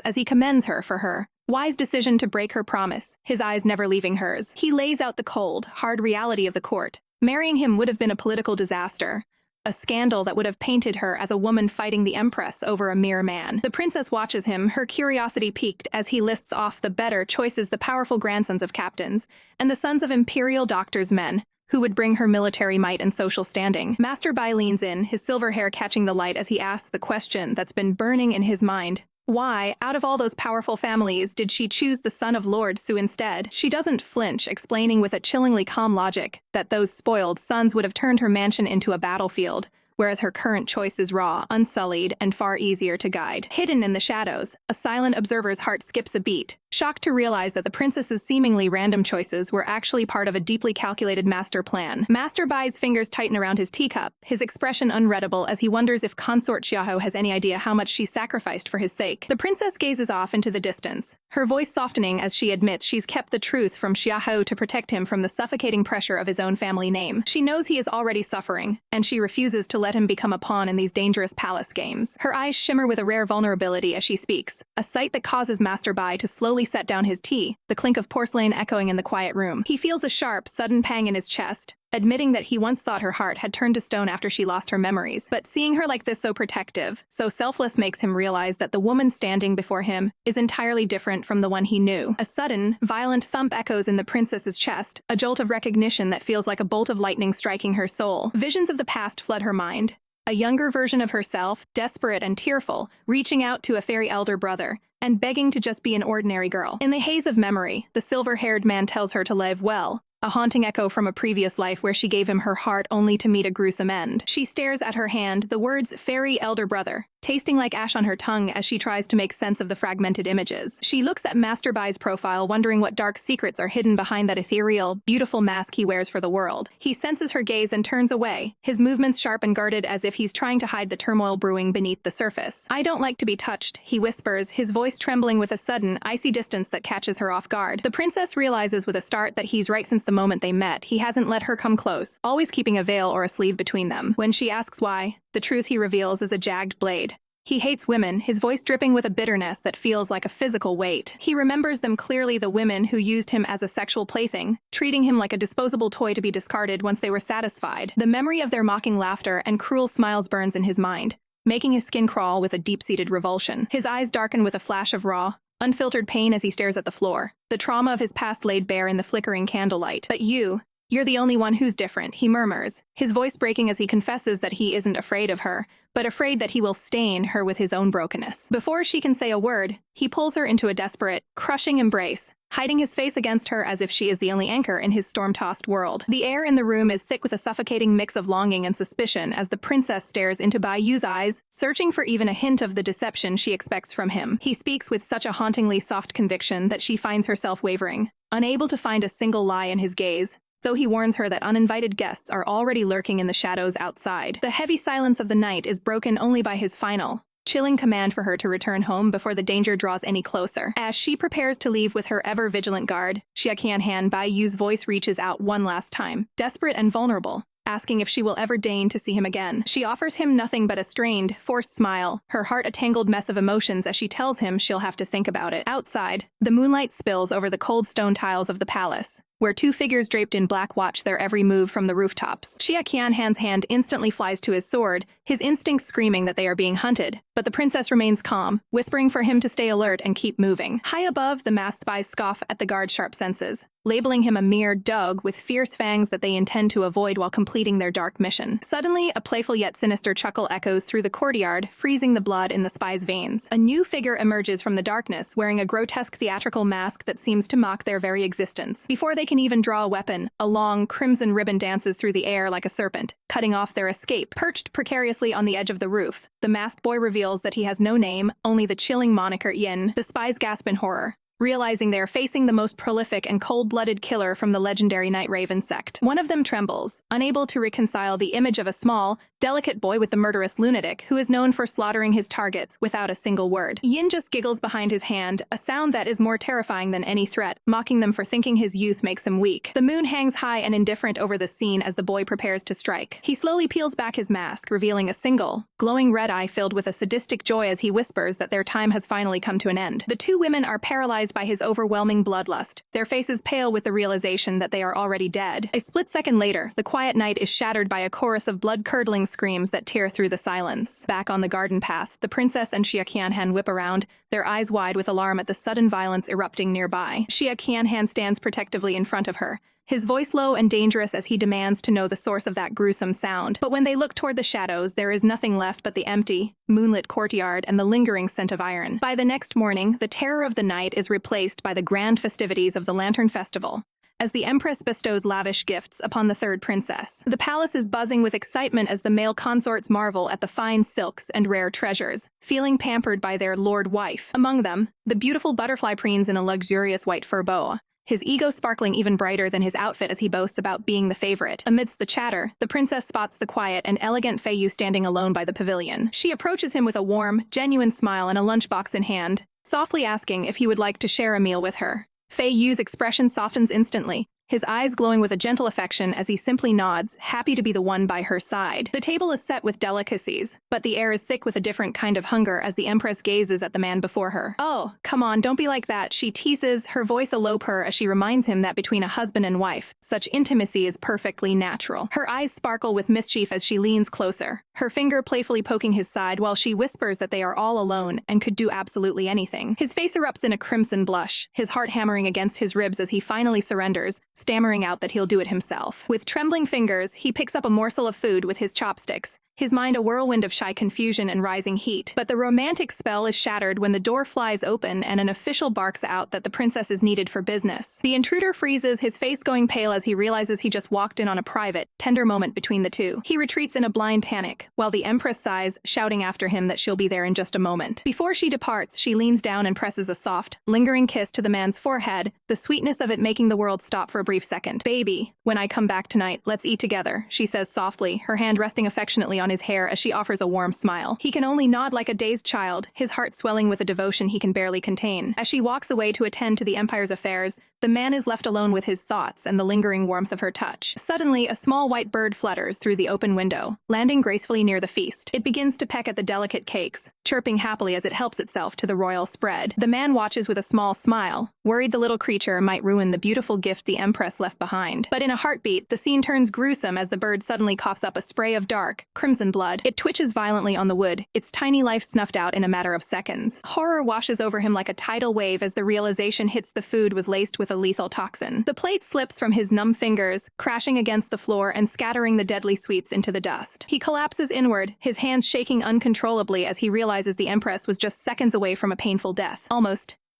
Speaker 1: as he commends her for her wise decision to break her promise, his eyes never leaving hers. He lays out the cold, hard reality of the court. Marrying him would have been a political disaster, a scandal that would have painted her as a woman fighting the empress over a mere man. The princess watches him, her curiosity piqued as he lists off the better choices, the powerful grandsons of captains, and the sons of imperial doctors' men, who would bring her military might and social standing. Master Bai leans in, his silver hair catching the light as he asks the question that's been burning in his mind. Why, out of all those powerful families, did she choose the son of Lord Su instead? She doesn't flinch, explaining with a chillingly calm logic that those spoiled sons would have turned her mansion into a battlefield, whereas her current choice is raw, unsullied, and far easier to guide. Hidden in the shadows, a silent observer's heart skips a beat, shocked to realize that the princess's seemingly random choices were actually part of a deeply calculated master plan. Master Bai's fingers tighten around his teacup, his expression unreadable as he wonders if Consort Xiahou has any idea how much she sacrificed for his sake. The princess gazes off into the distance, her voice softening as she admits she's kept the truth from Xiahou to protect him from the suffocating pressure of his own family name. She knows he is already suffering, and she refuses to let him become a pawn in these dangerous palace games. Her eyes shimmer with a rare vulnerability as she speaks, a sight that causes Master Bai to slowly set down his tea, the clink of porcelain echoing in the quiet room. He feels a sharp, sudden pang in his chest, admitting that he once thought her heart had turned to stone after she lost her memories. But seeing her like this, so protective, so selfless, makes him realize that the woman standing before him is entirely different from the one he knew. A sudden, violent thump echoes in the princess's chest, a jolt of recognition that feels like a bolt of lightning striking her soul. Visions of the past flood her mind. A younger version of herself, desperate and tearful, reaching out to a fairy elder brother, and begging to just be an ordinary girl. In the haze of memory, the silver-haired man tells her to live well, a haunting echo from a previous life where she gave him her heart only to meet a gruesome end. She stares at her hand, the words "fairy elder brother" tasting like ash on her tongue as she tries to make sense of the fragmented images. She looks at Master Bai's profile, wondering what dark secrets are hidden behind that ethereal, beautiful mask he wears for the world. He senses her gaze and turns away, his movements sharp and guarded as if he's trying to hide the turmoil brewing beneath the surface. "I don't like to be touched," he whispers, his voice trembling with a sudden, icy distance that catches her off guard. The princess realizes with a start that he's right since the moment they met. He hasn't let her come close, always keeping a veil or a sleeve between them. When she asks why, the truth he reveals is a jagged blade. He hates women, his voice dripping with a bitterness that feels like a physical weight. He remembers them clearly, the women who used him as a sexual plaything, treating him like a disposable toy to be discarded once they were satisfied. The memory of their mocking laughter and cruel smiles burns in his mind, making his skin crawl with a deep-seated revulsion. His eyes darken with a flash of raw, unfiltered pain as he stares at the floor, the trauma of his past laid bare in the flickering candlelight. "But you're the only one who's different," he murmurs, his voice breaking as he confesses that he isn't afraid of her, but afraid that he will stain her with his own brokenness. Before she can say a word, he pulls her into a desperate, crushing embrace, hiding his face against her as if she is the only anchor in his storm-tossed world. The air in the room is thick with a suffocating mix of longing and suspicion as the princess stares into Bai Yu's eyes, searching for even a hint of the deception she expects from him. He speaks with such a hauntingly soft conviction that she finds herself wavering, unable to find a single lie in his gaze, though he warns her that uninvited guests are already lurking in the shadows outside. The heavy silence of the night is broken only by his final, chilling command for her to return home before the danger draws any closer. As she prepares to leave with her ever-vigilant guard, Xia Qianhan, Bai Yu's voice reaches out one last time, desperate and vulnerable, asking if she will ever deign to see him again. She offers him nothing but a strained, forced smile, her heart a tangled mess of emotions as she tells him she'll have to think about it. Outside, the moonlight spills over the cold stone tiles of the palace, where two figures draped in black watch their every move from the rooftops. Xia Qianhan's hand instantly flies to his sword, his instincts screaming that they are being hunted, but the princess remains calm, whispering for him to stay alert and keep moving. High above, the masked spies scoff at the guard's sharp senses, labeling him a mere dog with fierce fangs that they intend to avoid while completing their dark mission. Suddenly, a playful yet sinister chuckle echoes through the courtyard, freezing the blood in the spy's veins. A new figure emerges from the darkness, wearing a grotesque theatrical mask that seems to mock their very existence. Before they can even draw a weapon, a long, crimson ribbon dances through the air like a serpent, cutting off their escape. Perched precariously on the edge of the roof, the masked boy reveals that he has no name, only the chilling moniker Yin. The spies gasp in horror, realizing they are facing the most prolific and cold-blooded killer from the legendary Night Raven sect. One of them trembles, unable to reconcile the image of a small, delicate boy with the murderous lunatic who is known for slaughtering his targets without a single word. Yin just giggles behind his hand, a sound that is more terrifying than any threat, mocking them for thinking his youth makes him weak. The moon hangs high and indifferent over the scene as the boy prepares to strike. He slowly peels back his mask, revealing a single, glowing red eye filled with a sadistic joy as he whispers that their time has finally come to an end. The two women are paralyzed by his overwhelming bloodlust, their faces pale with the realization that they are already dead. A split second later, the quiet night is shattered by a chorus of blood-curdling screams that tear through the silence. Back on the garden path, the princess and Xia Qianhan whip around, their eyes wide with alarm at the sudden violence erupting nearby. Xia Qianhan stands protectively in front of her, his voice low and dangerous as he demands to know the source of that gruesome sound. But when they look toward the shadows, there is nothing left but the empty, moonlit courtyard and the lingering scent of iron. By the next morning, the terror of the night is replaced by the grand festivities of the Lantern Festival, as the Empress bestows lavish gifts upon the third princess. The palace is buzzing with excitement as the male consorts marvel at the fine silks and rare treasures, feeling pampered by their lord-wife. Among them, the beautiful butterfly prince in a luxurious white fur boa, his ego sparkling even brighter than his outfit as he boasts about being the favorite. Amidst the chatter, the princess spots the quiet and elegant Fei Yu standing alone by the pavilion. She approaches him with a warm, genuine smile and a lunchbox in hand, softly asking if he would like to share a meal with her. Fei Yu's expression softens instantly, his eyes glowing with a gentle affection as he simply nods, happy to be the one by her side. The table is set with delicacies, but the air is thick with a different kind of hunger as the Empress gazes at the man before her. "Oh, come on, don't be like that," she teases, her voice a low purr as she reminds him that between a husband and wife, such intimacy is perfectly natural. Her eyes sparkle with mischief as she leans closer, her finger playfully poking his side while she whispers that they are all alone and could do absolutely anything. His face erupts in a crimson blush, his heart hammering against his ribs as he finally surrenders, stammering out that he'll do it himself. With trembling fingers, he picks up a morsel of food with his chopsticks, his mind a whirlwind of shy confusion and rising heat. But the romantic spell is shattered when the door flies open and an official barks out that the princess is needed for business. The intruder freezes, his face going pale as he realizes he just walked in on a private, tender moment between the two. He retreats in a blind panic, while the Empress sighs, shouting after him that she'll be there in just a moment. Before she departs, she leans down and presses a soft, lingering kiss to the man's forehead, the sweetness of it making the world stop for a brief second. "Baby, when I come back tonight, let's eat together," she says softly, her hand resting affectionately on his hair as she offers a warm smile. He can only nod like a dazed child, his heart swelling with a devotion he can barely contain. As she walks away to attend to the Empire's affairs, the man is left alone with his thoughts and the lingering warmth of her touch. Suddenly, a small white bird flutters through the open window, landing gracefully near the feast. It begins to peck at the delicate cakes, chirping happily as it helps itself to the royal spread. The man watches with a small smile, worried the little creature might ruin the beautiful gift the Empress left behind. But in a heartbeat, the scene turns gruesome as the bird suddenly coughs up a spray of dark, crimson blood. It twitches violently on the wood, its tiny life snuffed out in a matter of seconds. Horror washes over him like a tidal wave as the realization hits the food was laced with a lethal toxin. The plate slips from his numb fingers, crashing against the floor and scattering the deadly sweets into the dust. He collapses inward, his hands shaking uncontrollably as he realizes the Empress was just seconds away from a painful death.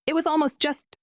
Speaker 1: It was almost just,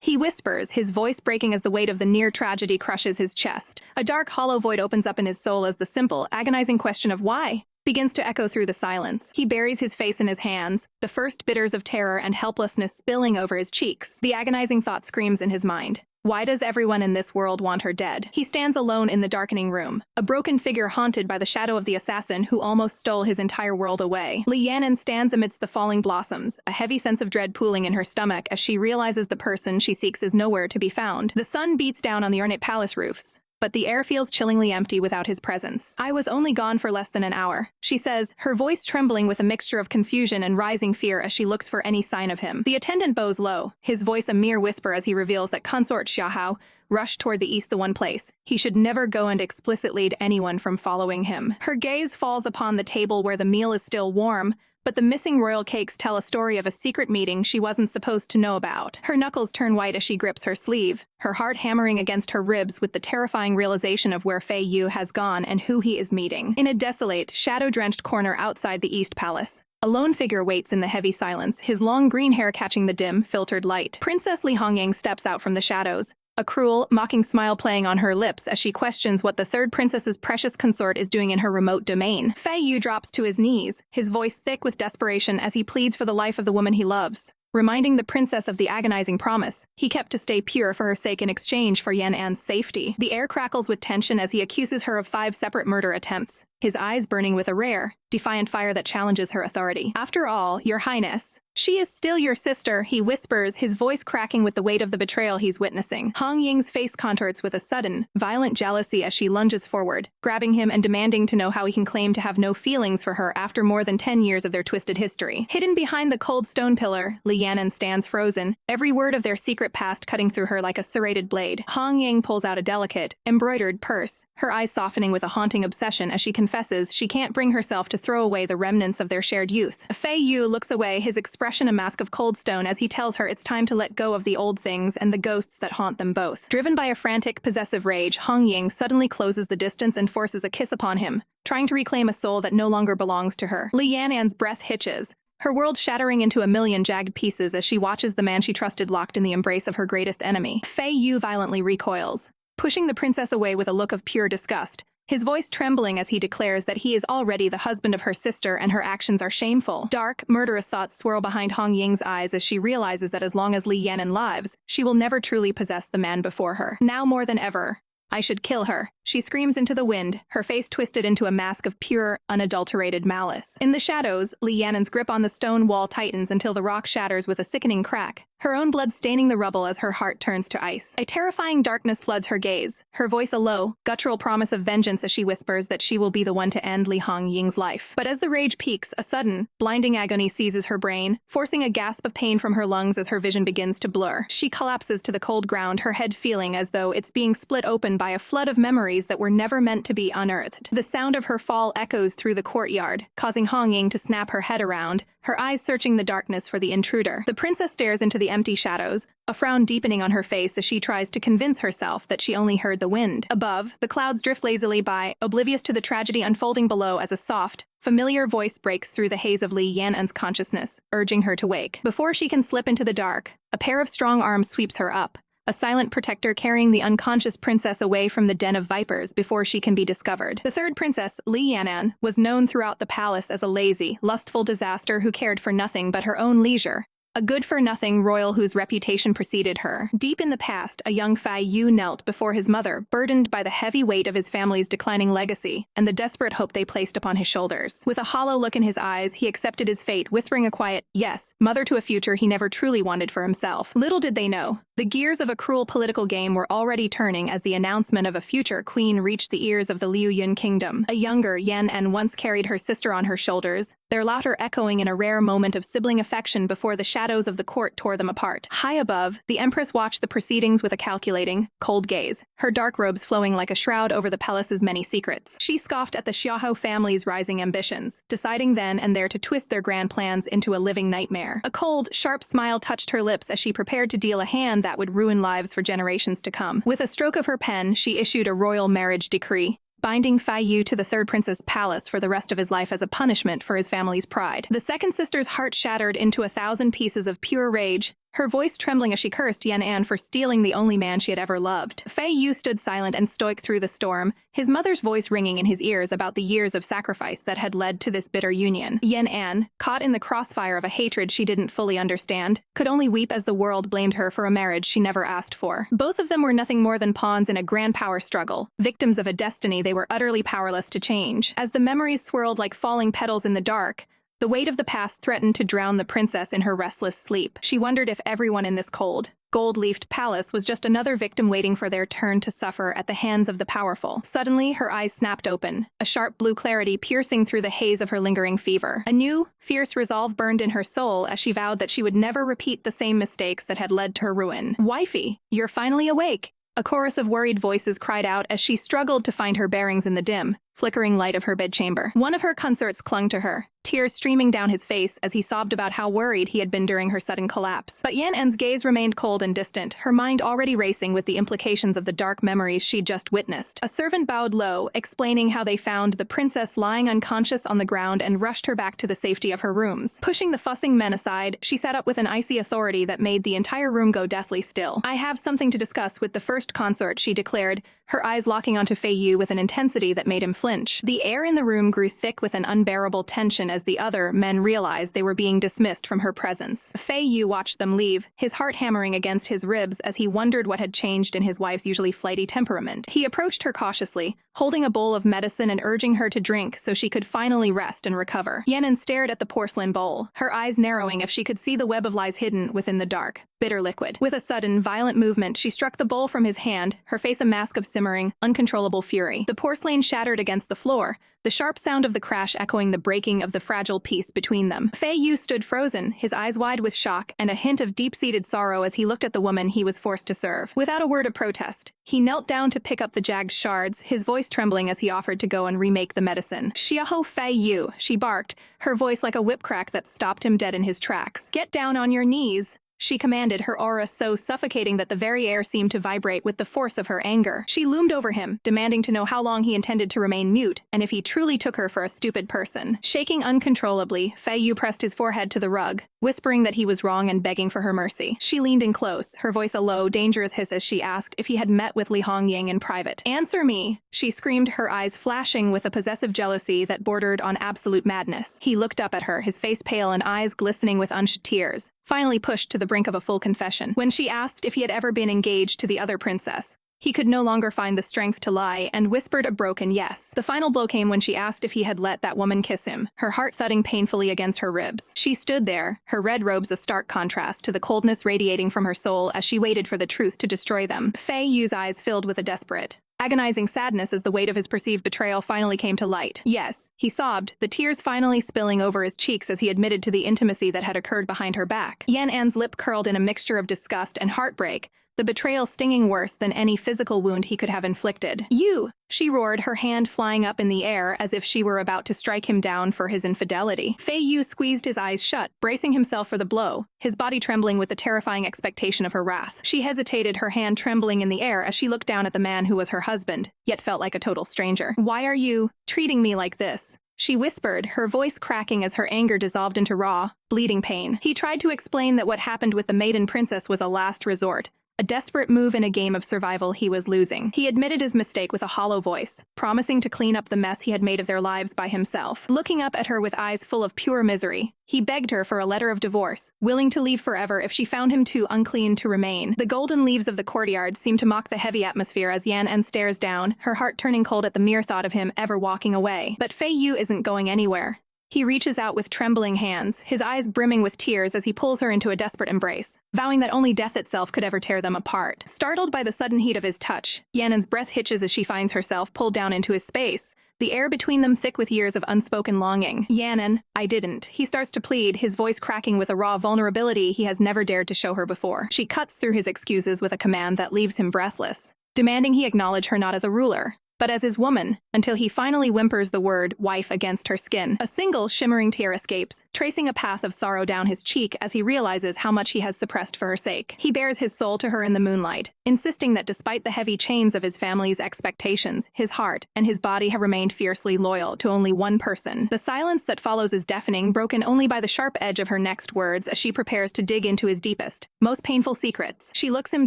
Speaker 1: he whispers, his voice breaking as the weight of the near tragedy crushes his chest. A dark, hollow void opens up in his soul as the simple, agonizing question of why begins to echo through the silence. He buries his face in his hands, the first bitters of terror and helplessness spilling over his cheeks. The agonizing thought screams in his mind. Why does everyone in this world want her dead? He stands alone in the darkening room, a broken figure haunted by the shadow of the assassin who almost stole his entire world away. Li Yan'an stands amidst the falling blossoms, a heavy sense of dread pooling in her stomach as she realizes the person she seeks is nowhere to be found. The sun beats down on the ornate palace roofs, but the air feels chillingly empty without his presence. "I was only gone for less than an hour," she says, her voice trembling with a mixture of confusion and rising fear as she looks for any sign of him. The attendant bows low, his voice a mere whisper as he reveals that Consort Xiahao rushed toward the east, the one place he should never go, and explicitly lead anyone from following him. Her gaze falls upon the table where the meal is still warm, but the missing royal cakes tell a story of a secret meeting she wasn't supposed to know about. Her knuckles turn white as she grips her sleeve, her heart hammering against her ribs with the terrifying realization of where Fei Yu has gone and who he is meeting. In a desolate, shadow-drenched corner outside the East Palace, a lone figure waits in the heavy silence, his long green hair catching the dim, filtered light. Princess Li Hongying steps out from the shadows, a cruel, mocking smile playing on her lips as she questions what the third princess's precious consort is doing in her remote domain. Fei Yu drops to his knees, his voice thick with desperation as he pleads for the life of the woman he loves, reminding the princess of the agonizing promise he kept to stay pure for her sake in exchange for Yan'an's safety. The air crackles with tension as he accuses her of 5 separate murder attempts, his eyes burning with a rare, defiant fire that challenges her authority. "After all, Your Highness, she is still your sister," he whispers, his voice cracking with the weight of the betrayal he's witnessing. Hong Ying's face contorts with a sudden, violent jealousy as she lunges forward, grabbing him and demanding to know how he can claim to have no feelings for her after more than 10 years of their twisted history. Hidden behind the cold stone pillar, Li Yan'an stands frozen, every word of their secret past cutting through her like a serrated blade. Hong Ying pulls out a delicate, embroidered purse, her eyes softening with a haunting obsession as she confesses she can't bring herself to throw away the remnants of their shared youth. Fei Yu looks away, his expression a mask of cold stone as he tells her it's time to let go of the old things and the ghosts that haunt them both. Driven by a frantic, possessive rage, Hong Ying suddenly closes the distance and forces a kiss upon him, trying to reclaim a soul that no longer belongs to her. Li Yan'an's breath hitches, her world shattering into a million jagged pieces as she watches the man she trusted locked in the embrace of her greatest enemy. Fei Yu violently recoils, pushing the princess away with a look of pure disgust, his voice trembling as he declares that he is already the husband of her sister and her actions are shameful. Dark, murderous thoughts swirl behind Hong Ying's eyes as she realizes that as long as Li Yan'an lives, she will never truly possess the man before her. Now more than ever, "I should kill her," she screams into the wind, her face twisted into a mask of pure, unadulterated malice. In the shadows, Li Yan'an's grip on the stone wall tightens until the rock shatters with a sickening crack, her own blood staining the rubble as her heart turns to ice. A terrifying darkness floods her gaze, her voice a low, guttural promise of vengeance as she whispers that she will be the one to end Li Hongying's life. But as the rage peaks, a sudden, blinding agony seizes her brain, forcing a gasp of pain from her lungs as her vision begins to blur. She collapses to the cold ground, her head feeling as though it's being split open by a flood of memories that were never meant to be unearthed. The sound of her fall echoes through the courtyard, causing Hong Ying to snap her head around, her eyes searching the darkness for the intruder. The princess stares into the empty shadows, a frown deepening on her face as she tries to convince herself that she only heard the wind. Above, the clouds drift lazily by, oblivious to the tragedy unfolding below as a soft, familiar voice breaks through the haze of Li Yan'an's consciousness, urging her to wake. Before she can slip into the dark, a pair of strong arms sweeps her up, a silent protector carrying the unconscious princess away from the den of vipers before she can be discovered. The third princess, Li Yan'an, was known throughout the palace as a lazy, lustful disaster who cared for nothing but her own leisure. A good-for-nothing royal whose reputation preceded her. Deep in the past, a young Fei Yu knelt before his mother, burdened by the heavy weight of his family's declining legacy and the desperate hope they placed upon his shoulders. With a hollow look in his eyes, he accepted his fate, whispering a quiet, yes, mother to a future he never truly wanted for himself. Little did they know, the gears of a cruel political game were already turning as the announcement of a future queen reached the ears of the Liu Yun kingdom. A younger Yan'an once carried her sister on her shoulders, their laughter echoing in a rare moment of sibling affection before the shadows of the court tore them apart. High above, the empress watched the proceedings with a calculating, cold gaze, her dark robes flowing like a shroud over the palace's many secrets. She scoffed at the Xiahou family's rising ambitions, deciding then and there to twist their grand plans into a living nightmare. A cold, sharp smile touched her lips as she prepared to deal a hand that would ruin lives for generations to come. With a stroke of her pen, she issued a royal marriage decree, binding Fei Yu to the third prince's palace for the rest of his life as a punishment for his family's pride. The second sister's heart shattered into 1,000 pieces of pure rage, her voice trembling as she cursed Yan'an for stealing the only man she had ever loved. Fei Yu stood silent and stoic through the storm, his mother's voice ringing in his ears about the years of sacrifice that had led to this bitter union. Yan'an, caught in the crossfire of a hatred she didn't fully understand, could only weep as the world blamed her for a marriage she never asked for. Both of them were nothing more than pawns in a grand power struggle, victims of a destiny they were utterly powerless to change. As the memories swirled like falling petals in the dark, the weight of the past threatened to drown the princess in her restless sleep. She wondered if everyone in this cold, gold-leafed palace was just another victim waiting for their turn to suffer at the hands of the powerful. Suddenly, her eyes snapped open, a sharp blue clarity piercing through the haze of her lingering fever. A new, fierce resolve burned in her soul as she vowed that she would never repeat the same mistakes that had led to her ruin. "Wifey, you're finally awake!" A chorus of worried voices cried out as she struggled to find her bearings in the dim, flickering light of her bedchamber. One of her consorts clung to her, tears streaming down his face as he sobbed about how worried he had been during her sudden collapse. But Yan'an's gaze remained cold and distant, her mind already racing with the implications of the dark memories she'd just witnessed. A servant bowed low, explaining how they found the princess lying unconscious on the ground and rushed her back to the safety of her rooms. Pushing the fussing men aside, she sat up with an icy authority that made the entire room go deathly still. "I have something to discuss with the first consort," she declared, her eyes locking onto Fei Yu with an intensity that made him flinch. The air in the room grew thick with an unbearable tension as the other men realized they were being dismissed from her presence. Fei Yu watched them leave, his heart hammering against his ribs as he wondered what had changed in his wife's usually flighty temperament. He approached her cautiously, holding a bowl of medicine and urging her to drink so she could finally rest and recover. Yan'an stared at the porcelain bowl, her eyes narrowing if she could see the web of lies hidden within the dark, bitter liquid. With a sudden, violent movement, she struck the bowl from his hand, her face a mask of simmering, uncontrollable fury. The porcelain shattered against the floor, the sharp sound of the crash echoing the breaking of the fragile piece between them. Fei Yu stood frozen, his eyes wide with shock and a hint of deep-seated sorrow as he looked at the woman he was forced to serve. Without a word of protest, he knelt down to pick up the jagged shards, his voice trembling as he offered to go and remake the medicine. "Xiahou Fei Yu," she barked, her voice like a whip crack that stopped him dead in his tracks. "Get down on your knees," she commanded, her aura so suffocating that the very air seemed to vibrate with the force of her anger. She loomed over him, demanding to know how long he intended to remain mute, and if he truly took her for a stupid person. Shaking uncontrollably, Fei Yu pressed his forehead to the rug, whispering that he was wrong and begging for her mercy. She leaned in close, her voice a low, dangerous hiss as she asked if he had met with Li Hongying in private. "Answer me," she screamed, her eyes flashing with a possessive jealousy that bordered on absolute madness. He looked up at her, his face pale and eyes glistening with unshed tears, finally pushed to the brink of a full confession. When she asked if he had ever been engaged to the other princess, he could no longer find the strength to lie and whispered a broken yes. The final blow came when she asked if he had let that woman kiss him, her heart thudding painfully against her ribs. She stood there, her red robes a stark contrast to the coldness radiating from her soul as she waited for the truth to destroy them. Fei Yu's eyes filled with a desperate, agonizing sadness as the weight of his perceived betrayal finally came to light. "Yes," he sobbed, the tears finally spilling over his cheeks as he admitted to the intimacy that had occurred behind her back. Yan'an's lip curled in a mixture of disgust and heartbreak, the betrayal stinging worse than any physical wound he could have inflicted. "You!" she roared, her hand flying up in the air as if she were about to strike him down for his infidelity. Fei Yu squeezed his eyes shut, bracing himself for the blow, his body trembling with the terrifying expectation of her wrath. She hesitated, her hand trembling in the air as she looked down at the man who was her husband, yet felt like a total stranger. "Why are you treating me like this?" she whispered, her voice cracking as her anger dissolved into raw, bleeding pain. He tried to explain that what happened with the maiden princess was a last resort, a desperate move in a game of survival he was losing. He admitted his mistake with a hollow voice, promising to clean up the mess he had made of their lives by himself. Looking up at her with eyes full of pure misery, he begged her for a letter of divorce, willing to leave forever if she found him too unclean to remain. The golden leaves of the courtyard seemed to mock the heavy atmosphere as Yan stares down, her heart turning cold at the mere thought of him ever walking away. But Fei Yu isn't going anywhere. He reaches out with trembling hands, his eyes brimming with tears as he pulls her into a desperate embrace, vowing that only death itself could ever tear them apart. Startled by the sudden heat of his touch, Yan'an's breath hitches as she finds herself pulled down into his space, the air between them thick with years of unspoken longing. "Yan'an, I didn't." He starts to plead, his voice cracking with a raw vulnerability he has never dared to show her before. She cuts through his excuses with a command that leaves him breathless, demanding he acknowledge her not as a ruler, but as his woman, until he finally whimpers the word wife against her skin. A single shimmering tear escapes, tracing a path of sorrow down his cheek as he realizes how much he has suppressed for her sake. He bares his soul to her in the moonlight, insisting that despite the heavy chains of his family's expectations, his heart and his body have remained fiercely loyal to only one person. The silence that follows is deafening, broken only by the sharp edge of her next words as she prepares to dig into his deepest, most painful secrets. She looks him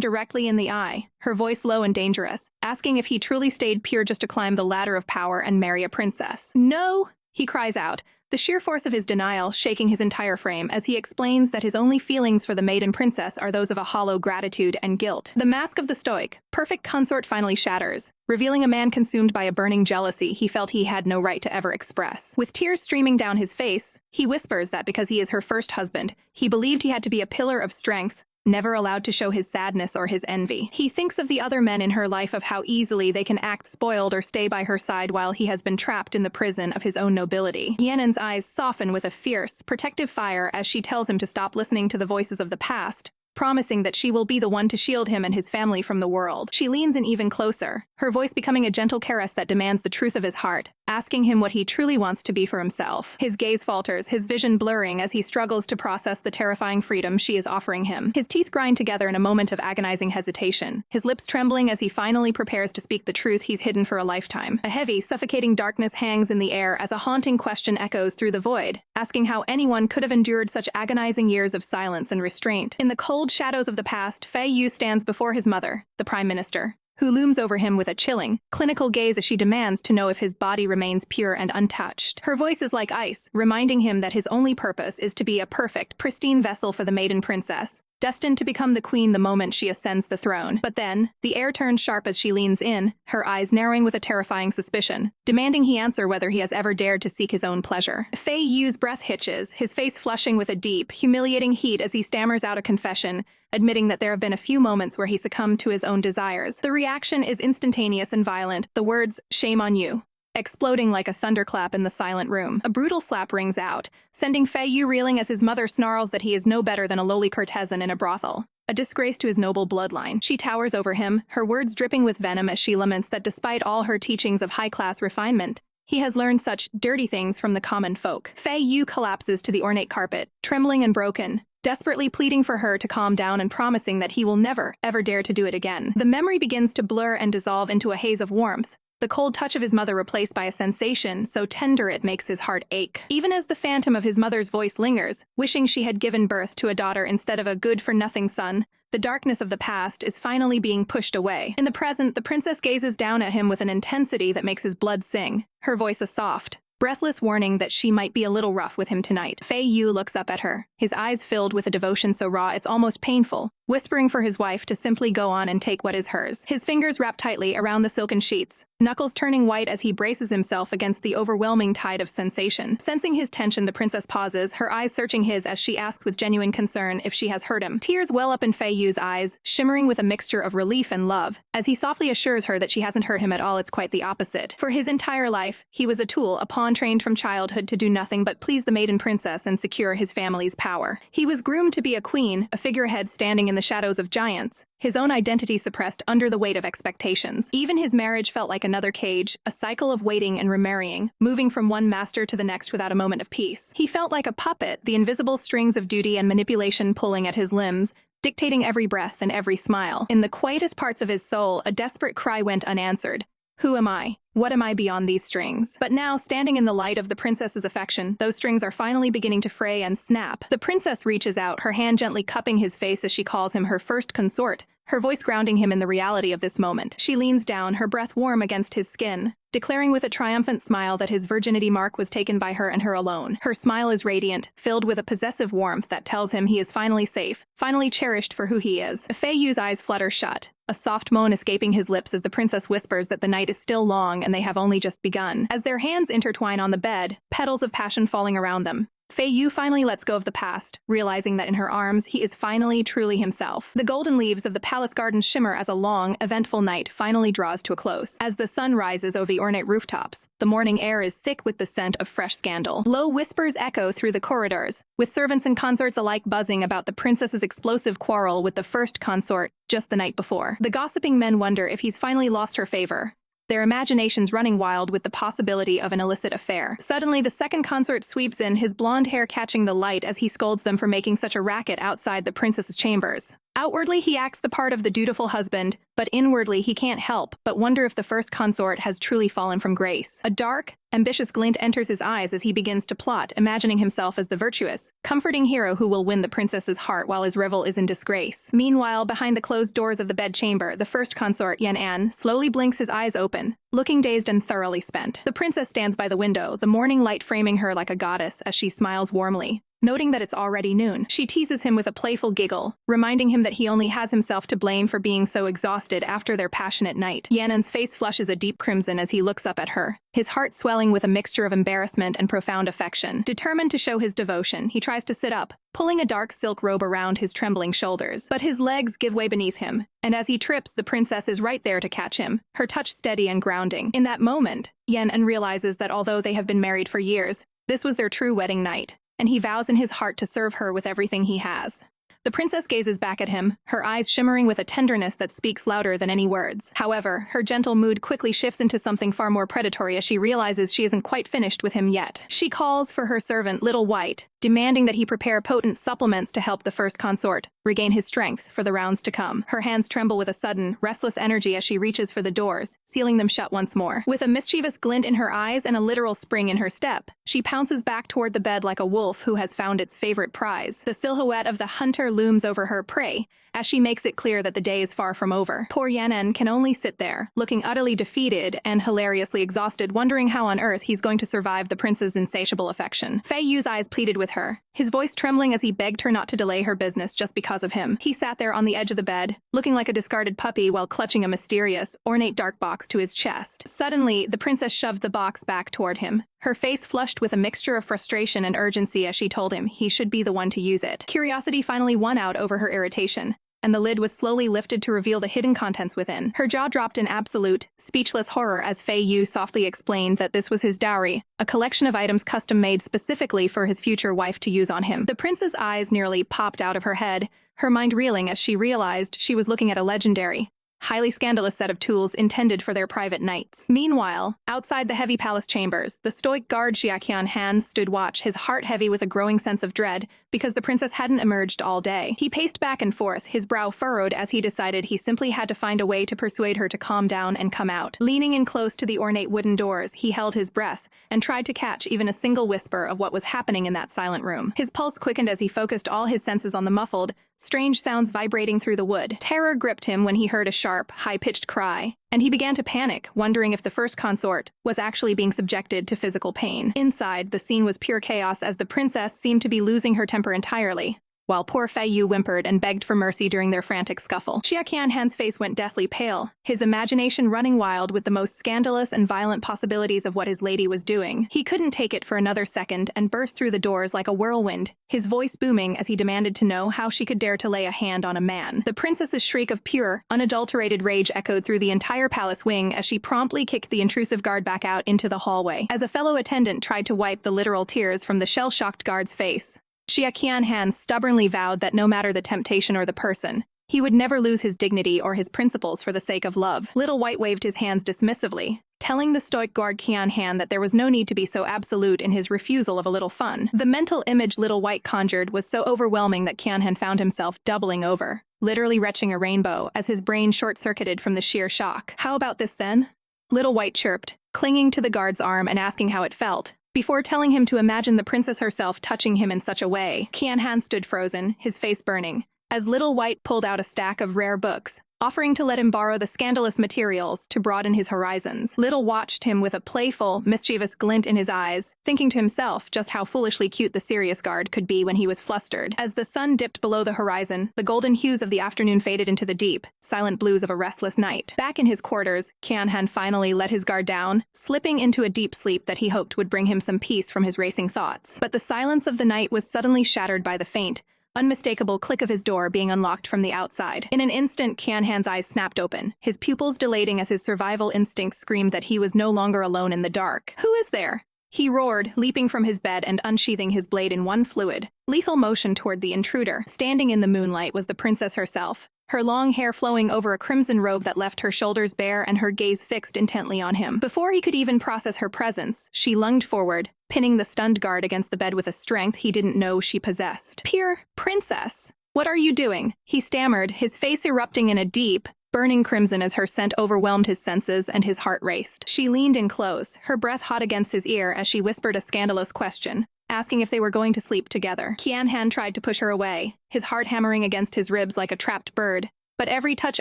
Speaker 1: directly in the eye, her voice low and dangerous, asking if he truly stayed pure just to climb the ladder of power and marry a princess. "No!" he cries out, the sheer force of his denial shaking his entire frame as he explains that his only feelings for the maiden princess are those of a hollow gratitude and guilt. The mask of the stoic, perfect consort finally shatters, revealing a man consumed by a burning jealousy he felt he had no right to ever express. With tears streaming down his face, he whispers that because he is her first husband, he believed he had to be a pillar of strength, never allowed to show his sadness or his envy. He thinks of the other men in her life, of how easily they can act spoiled or stay by her side while he has been trapped in the prison of his own nobility. Yan'an's eyes soften with a fierce, protective fire as she tells him to stop listening to the voices of the past, promising that she will be the one to shield him and his family from the world. She leans in even closer, her voice becoming a gentle caress that demands the truth of his heart, asking him what he truly wants to be for himself. His gaze falters, his vision blurring as he struggles to process the terrifying freedom she is offering him. His teeth grind together in a moment of agonizing hesitation, his lips trembling as he finally prepares to speak the truth he's hidden for a lifetime. A heavy, suffocating darkness hangs in the air as a haunting question echoes through the void, asking how anyone could have endured such agonizing years of silence and restraint. In the cold shadows of the past, Fei Yu stands before his mother, the Prime Minister, who looms over him with a chilling, clinical gaze as she demands to know if his body remains pure and untouched. Her voice is like ice, reminding him that his only purpose is to be a perfect, pristine vessel for the maiden princess, destined to become the queen the moment she ascends the throne. But then, the air turns sharp as she leans in, her eyes narrowing with a terrifying suspicion, demanding he answer whether he has ever dared to seek his own pleasure. Fei Yu's breath hitches, his face flushing with a deep, humiliating heat as he stammers out a confession, admitting that there have been a few moments where he succumbed to his own desires. The reaction is instantaneous and violent, the words, "Shame on you," exploding like a thunderclap in the silent room. A brutal slap rings out, sending Fei Yu reeling as his mother snarls that he is no better than a lowly courtesan in a brothel, a disgrace to his noble bloodline. She towers over him, her words dripping with venom as she laments that despite all her teachings of high-class refinement, he has learned such dirty things from the common folk. Fei Yu collapses to the ornate carpet, trembling and broken, desperately pleading for her to calm down and promising that he will never, ever dare to do it again. The memory begins to blur and dissolve into a haze of warmth, the cold touch of his mother replaced by a sensation so tender it makes his heart ache. Even as the phantom of his mother's voice lingers, wishing she had given birth to a daughter instead of a good-for-nothing son, the darkness of the past is finally being pushed away. In the present, the princess gazes down at him with an intensity that makes his blood sing, her voice a soft, breathless warning that she might be a little rough with him tonight. Fei Yu looks up at her, his eyes filled with a devotion so raw it's almost painful, whispering for his wife to simply go on and take what is hers. His fingers wrap tightly around the silken sheets, knuckles turning white as he braces himself against the overwhelming tide of sensation. Sensing his tension, the princess pauses, her eyes searching his as she asks with genuine concern if she has hurt him. Tears well up in Fei Yu's eyes, shimmering with a mixture of relief and love, as he softly assures her that she hasn't hurt him at all. It's quite the opposite. For his entire life, he was a tool, a pawn trained from childhood to do nothing but please the maiden princess and secure his family's power. power. He was groomed to be a queen, a figurehead standing in the shadows of giants, his own identity suppressed under the weight of expectations. Even his marriage felt like another cage, a cycle of waiting and remarrying, moving from one master to the next without a moment of peace. He felt like a puppet, the invisible strings of duty and manipulation pulling at his limbs, dictating every breath and every smile. In the quietest parts of his soul, a desperate cry went unanswered. Who am I? What am I beyond these strings? But now, standing in the light of the princess's affection, those strings are finally beginning to fray and snap. The princess reaches out, her hand gently cupping his face as she calls him her first consort, her voice grounding him in the reality of this moment. She leans down, her breath warm against his skin, declaring with a triumphant smile that his virginity mark was taken by her and her alone. Her smile is radiant, filled with a possessive warmth that tells him he is finally safe, finally cherished for who he is. Fei Yu's eyes flutter shut, a soft moan escaping his lips as the princess whispers that the night is still long and they have only just begun. As their hands intertwine on the bed, petals of passion falling around them, Fei Yu finally lets go of the past, realizing that in her arms he is finally truly himself. The golden leaves of the palace garden shimmer as a long, eventful night finally draws to a close. As the sun rises over the ornate rooftops, the morning air is thick with the scent of fresh scandal. Low whispers echo through the corridors, with servants and consorts alike buzzing about the princess's explosive quarrel with the first consort just the night before. The gossiping men wonder if he's finally lost her favor, their imaginations running wild with the possibility of an illicit affair. Suddenly, the second consort sweeps in, his blonde hair catching the light as he scolds them for making such a racket outside the princess's chambers. Outwardly, he acts the part of the dutiful husband, but inwardly he can't help but wonder if the first consort has truly fallen from grace. A dark, ambitious glint enters his eyes as he begins to plot, imagining himself as the virtuous, comforting hero who will win the princess's heart while his rival is in disgrace. Meanwhile, behind the closed doors of the bedchamber, the first consort, Yan An, slowly blinks his eyes open, looking dazed and thoroughly spent. The princess stands by the window, the morning light framing her like a goddess as she smiles warmly. Noting that it's already noon, she teases him with a playful giggle, reminding him that he only has himself to blame for being so exhausted after their passionate night. Yanan's face flushes a deep crimson as he looks up at her, his heart swelling with a mixture of embarrassment and profound affection. Determined to show his devotion, he tries to sit up, pulling a dark silk robe around his trembling shoulders. But his legs give way beneath him, and as he trips, the princess is right there to catch him, her touch steady and grounding. In that moment, Yan realizes that although they have been married for years, this was their true wedding night, and he vows in his heart to serve her with everything he has. The princess gazes back at him, her eyes shimmering with a tenderness that speaks louder than any words. However, her gentle mood quickly shifts into something far more predatory as she realizes she isn't quite finished with him yet. She calls for her servant, Little White, demanding that he prepare potent supplements to help the first consort regain his strength for the rounds to come. Her hands tremble with a sudden, restless energy as she reaches for the doors, sealing them shut once more. With a mischievous glint in her eyes and a literal spring in her step, she pounces back toward the bed like a wolf who has found its favorite prize. The silhouette of the hunter looms over her prey, as she makes it clear that the day is far from over. Poor Yanan can only sit there, looking utterly defeated and hilariously exhausted, wondering how on earth he's going to survive the prince's insatiable affection. Fei Yu's eyes pleaded with her, his voice trembling as he begged her not to delay her business just because of him. He sat there on the edge of the bed, looking like a discarded puppy while clutching a mysterious, ornate dark box to his chest. Suddenly, the princess shoved the box back toward him, her face flushed with a mixture of frustration and urgency as she told him he should be the one to use it. Curiosity finally won out over her irritation, and the lid was slowly lifted to reveal the hidden contents within. Her jaw dropped in absolute, speechless horror as Fei Yu softly explained that this was his dowry, a collection of items custom-made specifically for his future wife to use on him. The prince's eyes nearly popped out of her head, her mind reeling as she realized she was looking at a legendary, highly scandalous set of tools intended for their private nights. Meanwhile, outside the heavy palace chambers, the stoic guard Xiaqian Han stood watch, his heart heavy with a growing sense of dread because the princess hadn't emerged all day. He paced back and forth, his brow furrowed as he decided he simply had to find a way to persuade her to calm down and come out. Leaning in close to the ornate wooden doors, he held his breath and tried to catch even a single whisper of what was happening in that silent room. His pulse quickened as he focused all his senses on the muffled, strange sounds vibrating through the wood. Terror gripped him when he heard a sharp, high-pitched cry, and he began to panic, wondering if the first consort was actually being subjected to physical pain. Inside, the scene was pure chaos as the princess seemed to be losing her temper entirely, while poor Fei Yu whimpered and begged for mercy during their frantic scuffle. Xiaqian Han's face went deathly pale, his imagination running wild with the most scandalous and violent possibilities of what his lady was doing. He couldn't take it for another second and burst through the doors like a whirlwind, his voice booming as he demanded to know how she could dare to lay a hand on a man. The princess's shriek of pure, unadulterated rage echoed through the entire palace wing as she promptly kicked the intrusive guard back out into the hallway. As a fellow attendant tried to wipe the literal tears from the shell-shocked guard's face, Jia Qianhan stubbornly vowed that no matter the temptation or the person, he would never lose his dignity or his principles for the sake of love. Little White waved his hands dismissively, telling the stoic guard Qianhan that there was no need to be so absolute in his refusal of a little fun. The mental image Little White conjured was so overwhelming that Qianhan found himself doubling over, literally retching a rainbow as his brain short-circuited from the sheer shock. "How about this then?" Little White chirped, clinging to the guard's arm and asking how it felt. Before telling him to imagine the princess herself touching him in such a way, Qianhan stood frozen, his face burning, as Little White pulled out a stack of rare books, offering to let him borrow the scandalous materials to broaden his horizons. Little watched him with a playful, mischievous glint in his eyes, thinking to himself just how foolishly cute the serious guard could be when he was flustered. As the sun dipped below the horizon, the golden hues of the afternoon faded into the deep, silent blues of a restless night. Back in his quarters, Qianhan finally let his guard down, slipping into a deep sleep that he hoped would bring him some peace from his racing thoughts. But the silence of the night was suddenly shattered by the faint, unmistakable click of his door being unlocked from the outside. In an instant, Qianhan's eyes snapped open, his pupils dilating as his survival instincts screamed that he was no longer alone in the dark. "Who is there?" he roared, leaping from his bed and unsheathing his blade in one fluid, lethal motion toward the intruder. Standing in the moonlight was the princess herself, her long hair flowing over a crimson robe that left her shoulders bare and her gaze fixed intently on him. Before he could even process her presence, she lunged forward, pinning the stunned guard against the bed with a strength he didn't know she possessed. "Pure princess, what are you doing?" he stammered, his face erupting in a deep, burning crimson as her scent overwhelmed his senses and his heart raced. She leaned in close, her breath hot against his ear as she whispered a scandalous question, asking if they were going to sleep together. Qianhan tried to push her away, his heart hammering against his ribs like a trapped bird, but every touch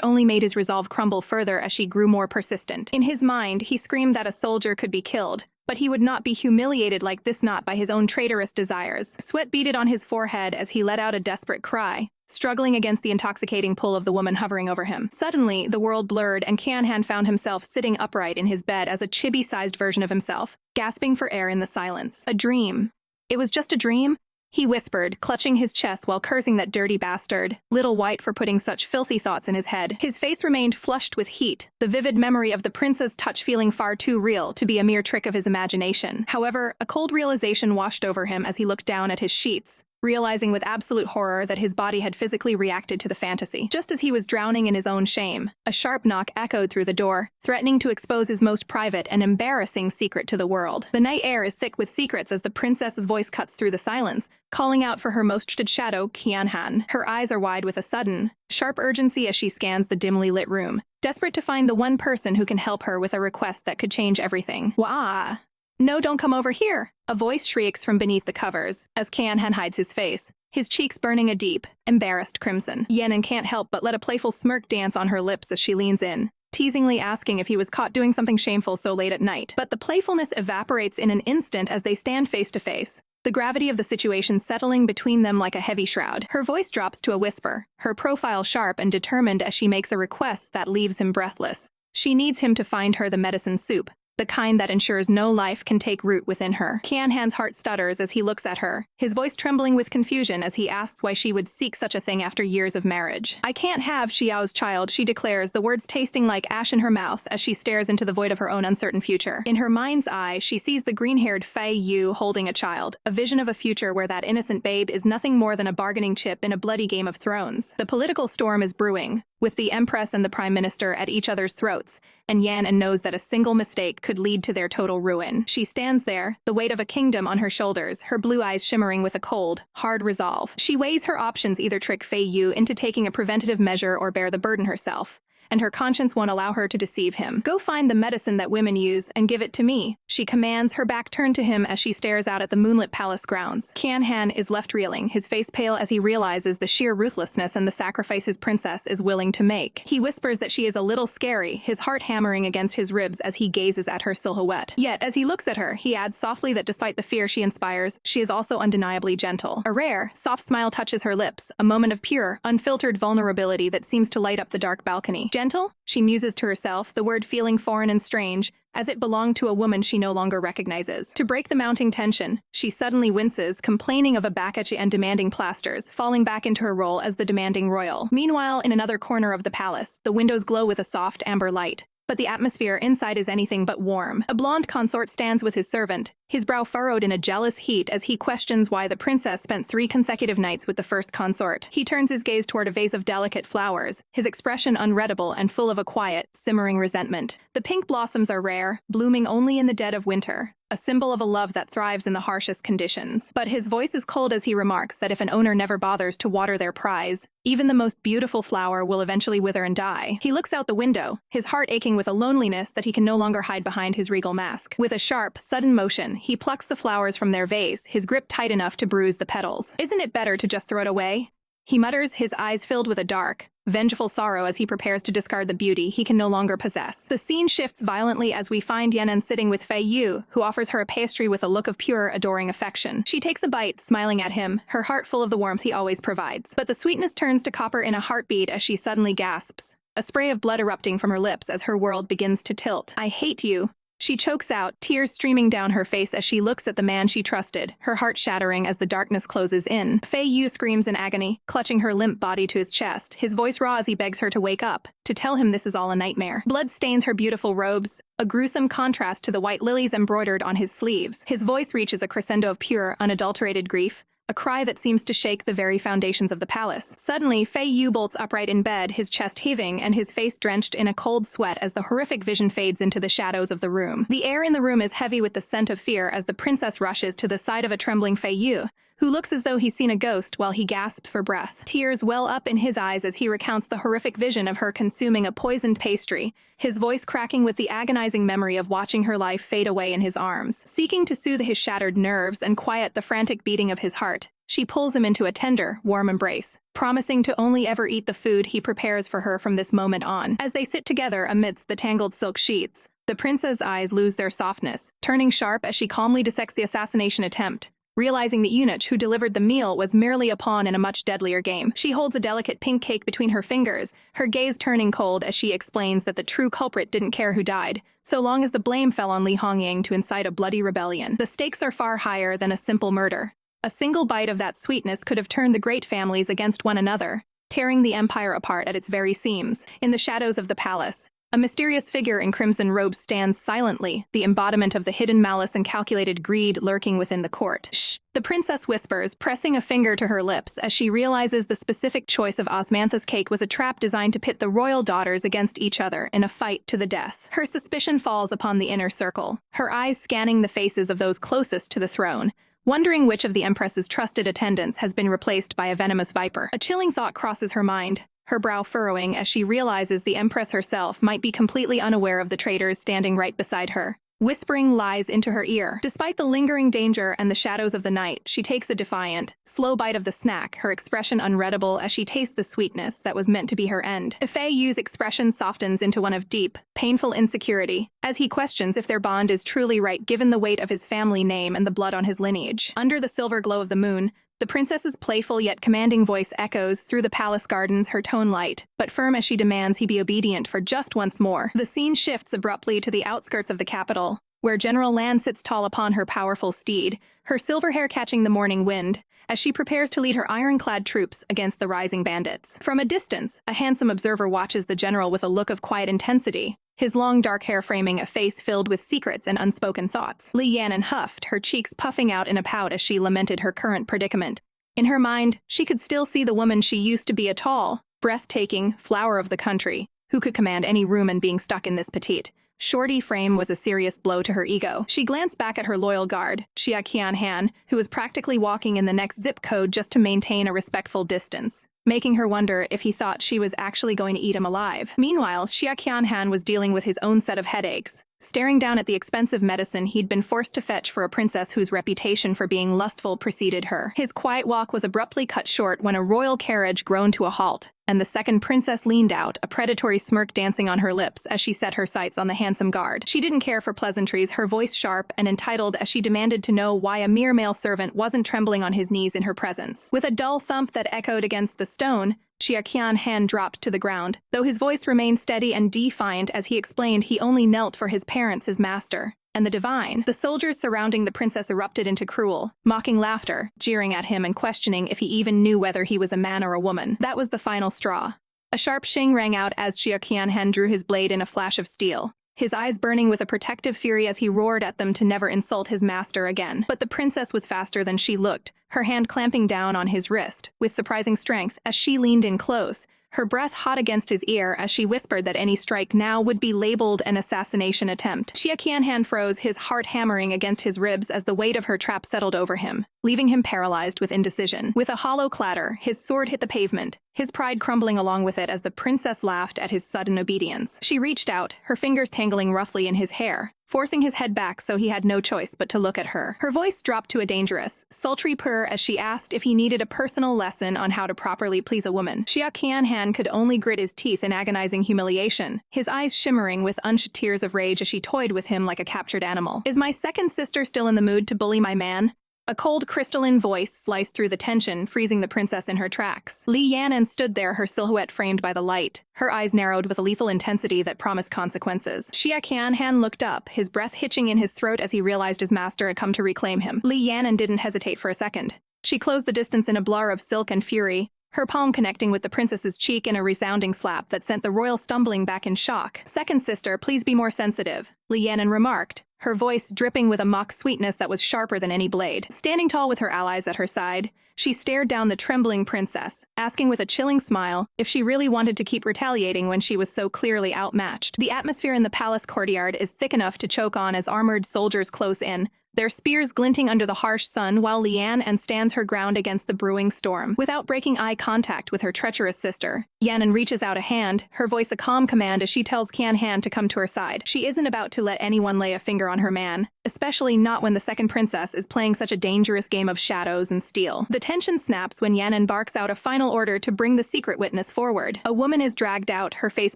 Speaker 1: only made his resolve crumble further as she grew more persistent. In his mind, he screamed that a soldier could be killed, but he would not be humiliated like this, not by his own traitorous desires. Sweat beaded on his forehead as he let out a desperate cry, struggling against the intoxicating pull of the woman hovering over him. Suddenly, the world blurred and Qianhan found himself sitting upright in his bed as a chibi-sized version of himself, gasping for air in the silence. A dream. It was just a dream? He whispered, clutching his chest while cursing that dirty bastard, Little White, for putting such filthy thoughts in his head. His face remained flushed with heat, the vivid memory of the prince's touch feeling far too real to be a mere trick of his imagination. However, a cold realization washed over him as he looked down at his sheets, realizing with absolute horror that his body had physically reacted to the fantasy. Just as he was drowning in his own shame, a sharp knock echoed through the door, threatening to expose his most private and embarrassing secret to the world. The night air is thick with secrets as the princess's voice cuts through the silence, calling out for her most trusted shadow, Qianhan. Her eyes are wide with a sudden, sharp urgency as she scans the dimly lit room, desperate to find the one person who can help her with a request that could change everything. Wah! "No, don't come over here!" A voice shrieks from beneath the covers, as Qianhan hides his face, his cheeks burning a deep, embarrassed crimson. Yenin can't help but let a playful smirk dance on her lips as she leans in, teasingly asking if he was caught doing something shameful so late at night. But the playfulness evaporates in an instant as they stand face to face, the gravity of the situation settling between them like a heavy shroud. Her voice drops to a whisper, her profile sharp and determined as she makes a request that leaves him breathless. She needs him to find her the medicine soup, the kind that ensures no life can take root within her. Qianhan's heart stutters as he looks at her, his voice trembling with confusion as he asks why she would seek such a thing after years of marriage. "I can't have Xiao's child," she declares, the words tasting like ash in her mouth as she stares into the void of her own uncertain future. In her mind's eye, she sees the green-haired Fei Yu holding a child, a vision of a future where that innocent babe is nothing more than a bargaining chip in a bloody game of thrones. The political storm is brewing, with the Empress and the Prime Minister at each other's throats, and Yan knows that a single mistake could lead to their total ruin. She stands there, the weight of a kingdom on her shoulders, her blue eyes shimmering with a cold, hard resolve. She weighs her options: either trick Fei Yu into taking a preventative measure or bear the burden herself, and her conscience won't allow her to deceive him. "Go find the medicine that women use and give it to me," she commands, her back turned to him as she stares out at the moonlit palace grounds. Qianhan is left reeling, his face pale as he realizes the sheer ruthlessness and the sacrifice his princess is willing to make. He whispers that she is a little scary, his heart hammering against his ribs as he gazes at her silhouette. Yet, as he looks at her, he adds softly that despite the fear she inspires, she is also undeniably gentle. A rare, soft smile touches her lips, a moment of pure, unfiltered vulnerability that seems to light up the dark balcony. "Gentle?" she muses to herself, the word feeling foreign and strange, as it belonged to a woman she no longer recognizes. To break the mounting tension, she suddenly winces, complaining of a backache and demanding plasters, falling back into her role as the demanding royal. Meanwhile, in another corner of the palace, the windows glow with a soft amber light, but the atmosphere inside is anything but warm. A blonde consort stands with his servant, his brow furrowed in a jealous heat as he questions why the princess spent 3 consecutive nights with the first consort. He turns his gaze toward a vase of delicate flowers, his expression unreadable and full of a quiet, simmering resentment. The pink blossoms are rare, blooming only in the dead of winter, a symbol of a love that thrives in the harshest conditions. But his voice is cold as he remarks that if an owner never bothers to water their prize, even the most beautiful flower will eventually wither and die. He looks out the window, his heart aching with a loneliness that he can no longer hide behind his regal mask. With a sharp, sudden motion, he plucks the flowers from their vase, his grip tight enough to bruise the petals. "Isn't it better to just throw it away?" he mutters, his eyes filled with a dark, vengeful sorrow as he prepares to discard the beauty he can no longer possess. The scene shifts violently as we find Yanan sitting with Fei Yu, who offers her a pastry with a look of pure, adoring affection. She takes a bite, smiling at him, her heart full of the warmth he always provides. But the sweetness turns to copper in a heartbeat as she suddenly gasps, a spray of blood erupting from her lips as her world begins to tilt. "I hate you," she chokes out, tears streaming down her face as she looks at the man she trusted, her heart shattering as the darkness closes in. Fei Yu screams in agony, clutching her limp body to his chest, his voice raw as he begs her to wake up, to tell him this is all a nightmare. Blood stains her beautiful robes, a gruesome contrast to the white lilies embroidered on his sleeves. His voice reaches a crescendo of pure, unadulterated grief, a cry that seems to shake the very foundations of the palace. Suddenly, Fei Yu bolts upright in bed, his chest heaving and his face drenched in a cold sweat as the horrific vision fades into the shadows of the room. The air in the room is heavy with the scent of fear as the princess rushes to the side of a trembling Fei Yu, who looks as though he's seen a ghost while he gasps for breath. Tears well up in his eyes as he recounts the horrific vision of her consuming a poisoned pastry, his voice cracking with the agonizing memory of watching her life fade away in his arms. Seeking to soothe his shattered nerves and quiet the frantic beating of his heart, she pulls him into a tender, warm embrace, promising to only ever eat the food he prepares for her from this moment on. As they sit together amidst the tangled silk sheets, the princess's eyes lose their softness, turning sharp as she calmly dissects the assassination attempt, realizing the eunuch who delivered the meal was merely a pawn in a much deadlier game. She holds a delicate pink cake between her fingers, her gaze turning cold as she explains that the true culprit didn't care who died, so long as the blame fell on Li Hongying to incite a bloody rebellion. The stakes are far higher than a simple murder. A single bite of that sweetness could have turned the great families against one another, tearing the empire apart at its very seams. In the shadows of the palace, a mysterious figure in crimson robes stands silently, the embodiment of the hidden malice and calculated greed lurking within the court. "Shh," the princess whispers, pressing a finger to her lips as she realizes the specific choice of Osmantha's cake was a trap designed to pit the royal daughters against each other in a fight to the death. Her suspicion falls upon the inner circle, her eyes scanning the faces of those closest to the throne, wondering which of the Empress's trusted attendants has been replaced by a venomous viper. A chilling thought crosses her mind, her brow furrowing as she realizes the Empress herself might be completely unaware of the traitors standing right beside her, whispering lies into her ear. Despite the lingering danger and the shadows of the night, she takes a defiant, slow bite of the snack, her expression unreadable as she tastes the sweetness that was meant to be her end. Fei Yu's expression softens into one of deep, painful insecurity, as he questions if their bond is truly right given the weight of his family name and the blood on his lineage. Under the silver glow of the moon, the princess's playful yet commanding voice echoes through the palace gardens, her tone light, but firm as she demands he be obedient for just once more. The scene shifts abruptly to the outskirts of the capital, where General Lan sits tall upon her powerful steed, her silver hair catching the morning wind, as she prepares to lead her ironclad troops against the rising bandits. From a distance, a handsome observer watches the general with a look of quiet intensity, his long dark hair framing a face filled with secrets and unspoken thoughts. Li Yanan huffed, her cheeks puffing out in a pout as she lamented her current predicament. In her mind, she could still see the woman she used to be, a tall, breathtaking flower of the country, who could command any room, and being stuck in this petite, shorty frame was a serious blow to her ego. She glanced back at her loyal guard, Xia Qianhan, who was practically walking in the next zip code just to maintain a respectful distance, making her wonder if he thought she was actually going to eat him alive. Meanwhile, Xia Qianhan was dealing with his own set of headaches, staring down at the expensive medicine he'd been forced to fetch for a princess whose reputation for being lustful preceded her. His quiet walk was abruptly cut short when a royal carriage groaned to a halt, and the second princess leaned out, a predatory smirk dancing on her lips as she set her sights on the handsome guard. She didn't care for pleasantries, her voice sharp and entitled as she demanded to know why a mere male servant wasn't trembling on his knees in her presence. With a dull thump that echoed against the stone, Xia Qianhan dropped to the ground, though his voice remained steady and defiant as he explained he only knelt for his parents, his master, and the divine. The soldiers surrounding the princess erupted into cruel, mocking laughter, jeering at him and questioning if he even knew whether he was a man or a woman. That was the final straw. A sharp shing rang out as Xia Qianhan drew his blade in a flash of steel, his eyes burning with a protective fury as he roared at them to never insult his master again. But the princess was faster than she looked, her hand clamping down on his wrist, with surprising strength as she leaned in close, her breath hot against his ear as she whispered that any strike now would be labeled an assassination attempt. Xia Qianhan froze, his heart hammering against his ribs as the weight of her trap settled over him, leaving him paralyzed with indecision. With a hollow clatter, his sword hit the pavement, his pride crumbling along with it as the princess laughed at his sudden obedience. She reached out, her fingers tangling roughly in his hair, forcing his head back so he had no choice but to look at her. Her voice dropped to a dangerous, sultry purr as she asked if he needed a personal lesson on how to properly please a woman. Xia Qianhan could only grit his teeth in agonizing humiliation, his eyes shimmering with unshed tears of rage as she toyed with him like a captured animal. "Is my second sister still in the mood to bully my man?" A cold, crystalline voice sliced through the tension, freezing the princess in her tracks. Li Yan'an stood there, her silhouette framed by the light, her eyes narrowed with a lethal intensity that promised consequences. Xia Qianhan looked up, his breath hitching in his throat as he realized his master had come to reclaim him. Li Yan'an didn't hesitate for a second. She closed the distance in a blur of silk and fury, her palm connecting with the princess's cheek in a resounding slap that sent the royal stumbling back in shock. "Second sister, please be more sensitive," Li Yan'an remarked, her voice dripping with a mock sweetness that was sharper than any blade. Standing tall with her allies at her side, she stared down the trembling princess, asking with a chilling smile if she really wanted to keep retaliating when she was so clearly outmatched. The atmosphere in the palace courtyard is thick enough to choke on as armored soldiers close in, their spears glinting under the harsh sun while Li Yan'an stands her ground against the brewing storm. Without breaking eye contact with her treacherous sister, Yan'an reaches out a hand, her voice a calm command as she tells Qianhan to come to her side. She isn't about to let anyone lay a finger on her man, especially not when the second princess is playing such a dangerous game of shadows and steel. The tension snaps when Yan'an barks out a final order to bring the secret witness forward. A woman is dragged out, her face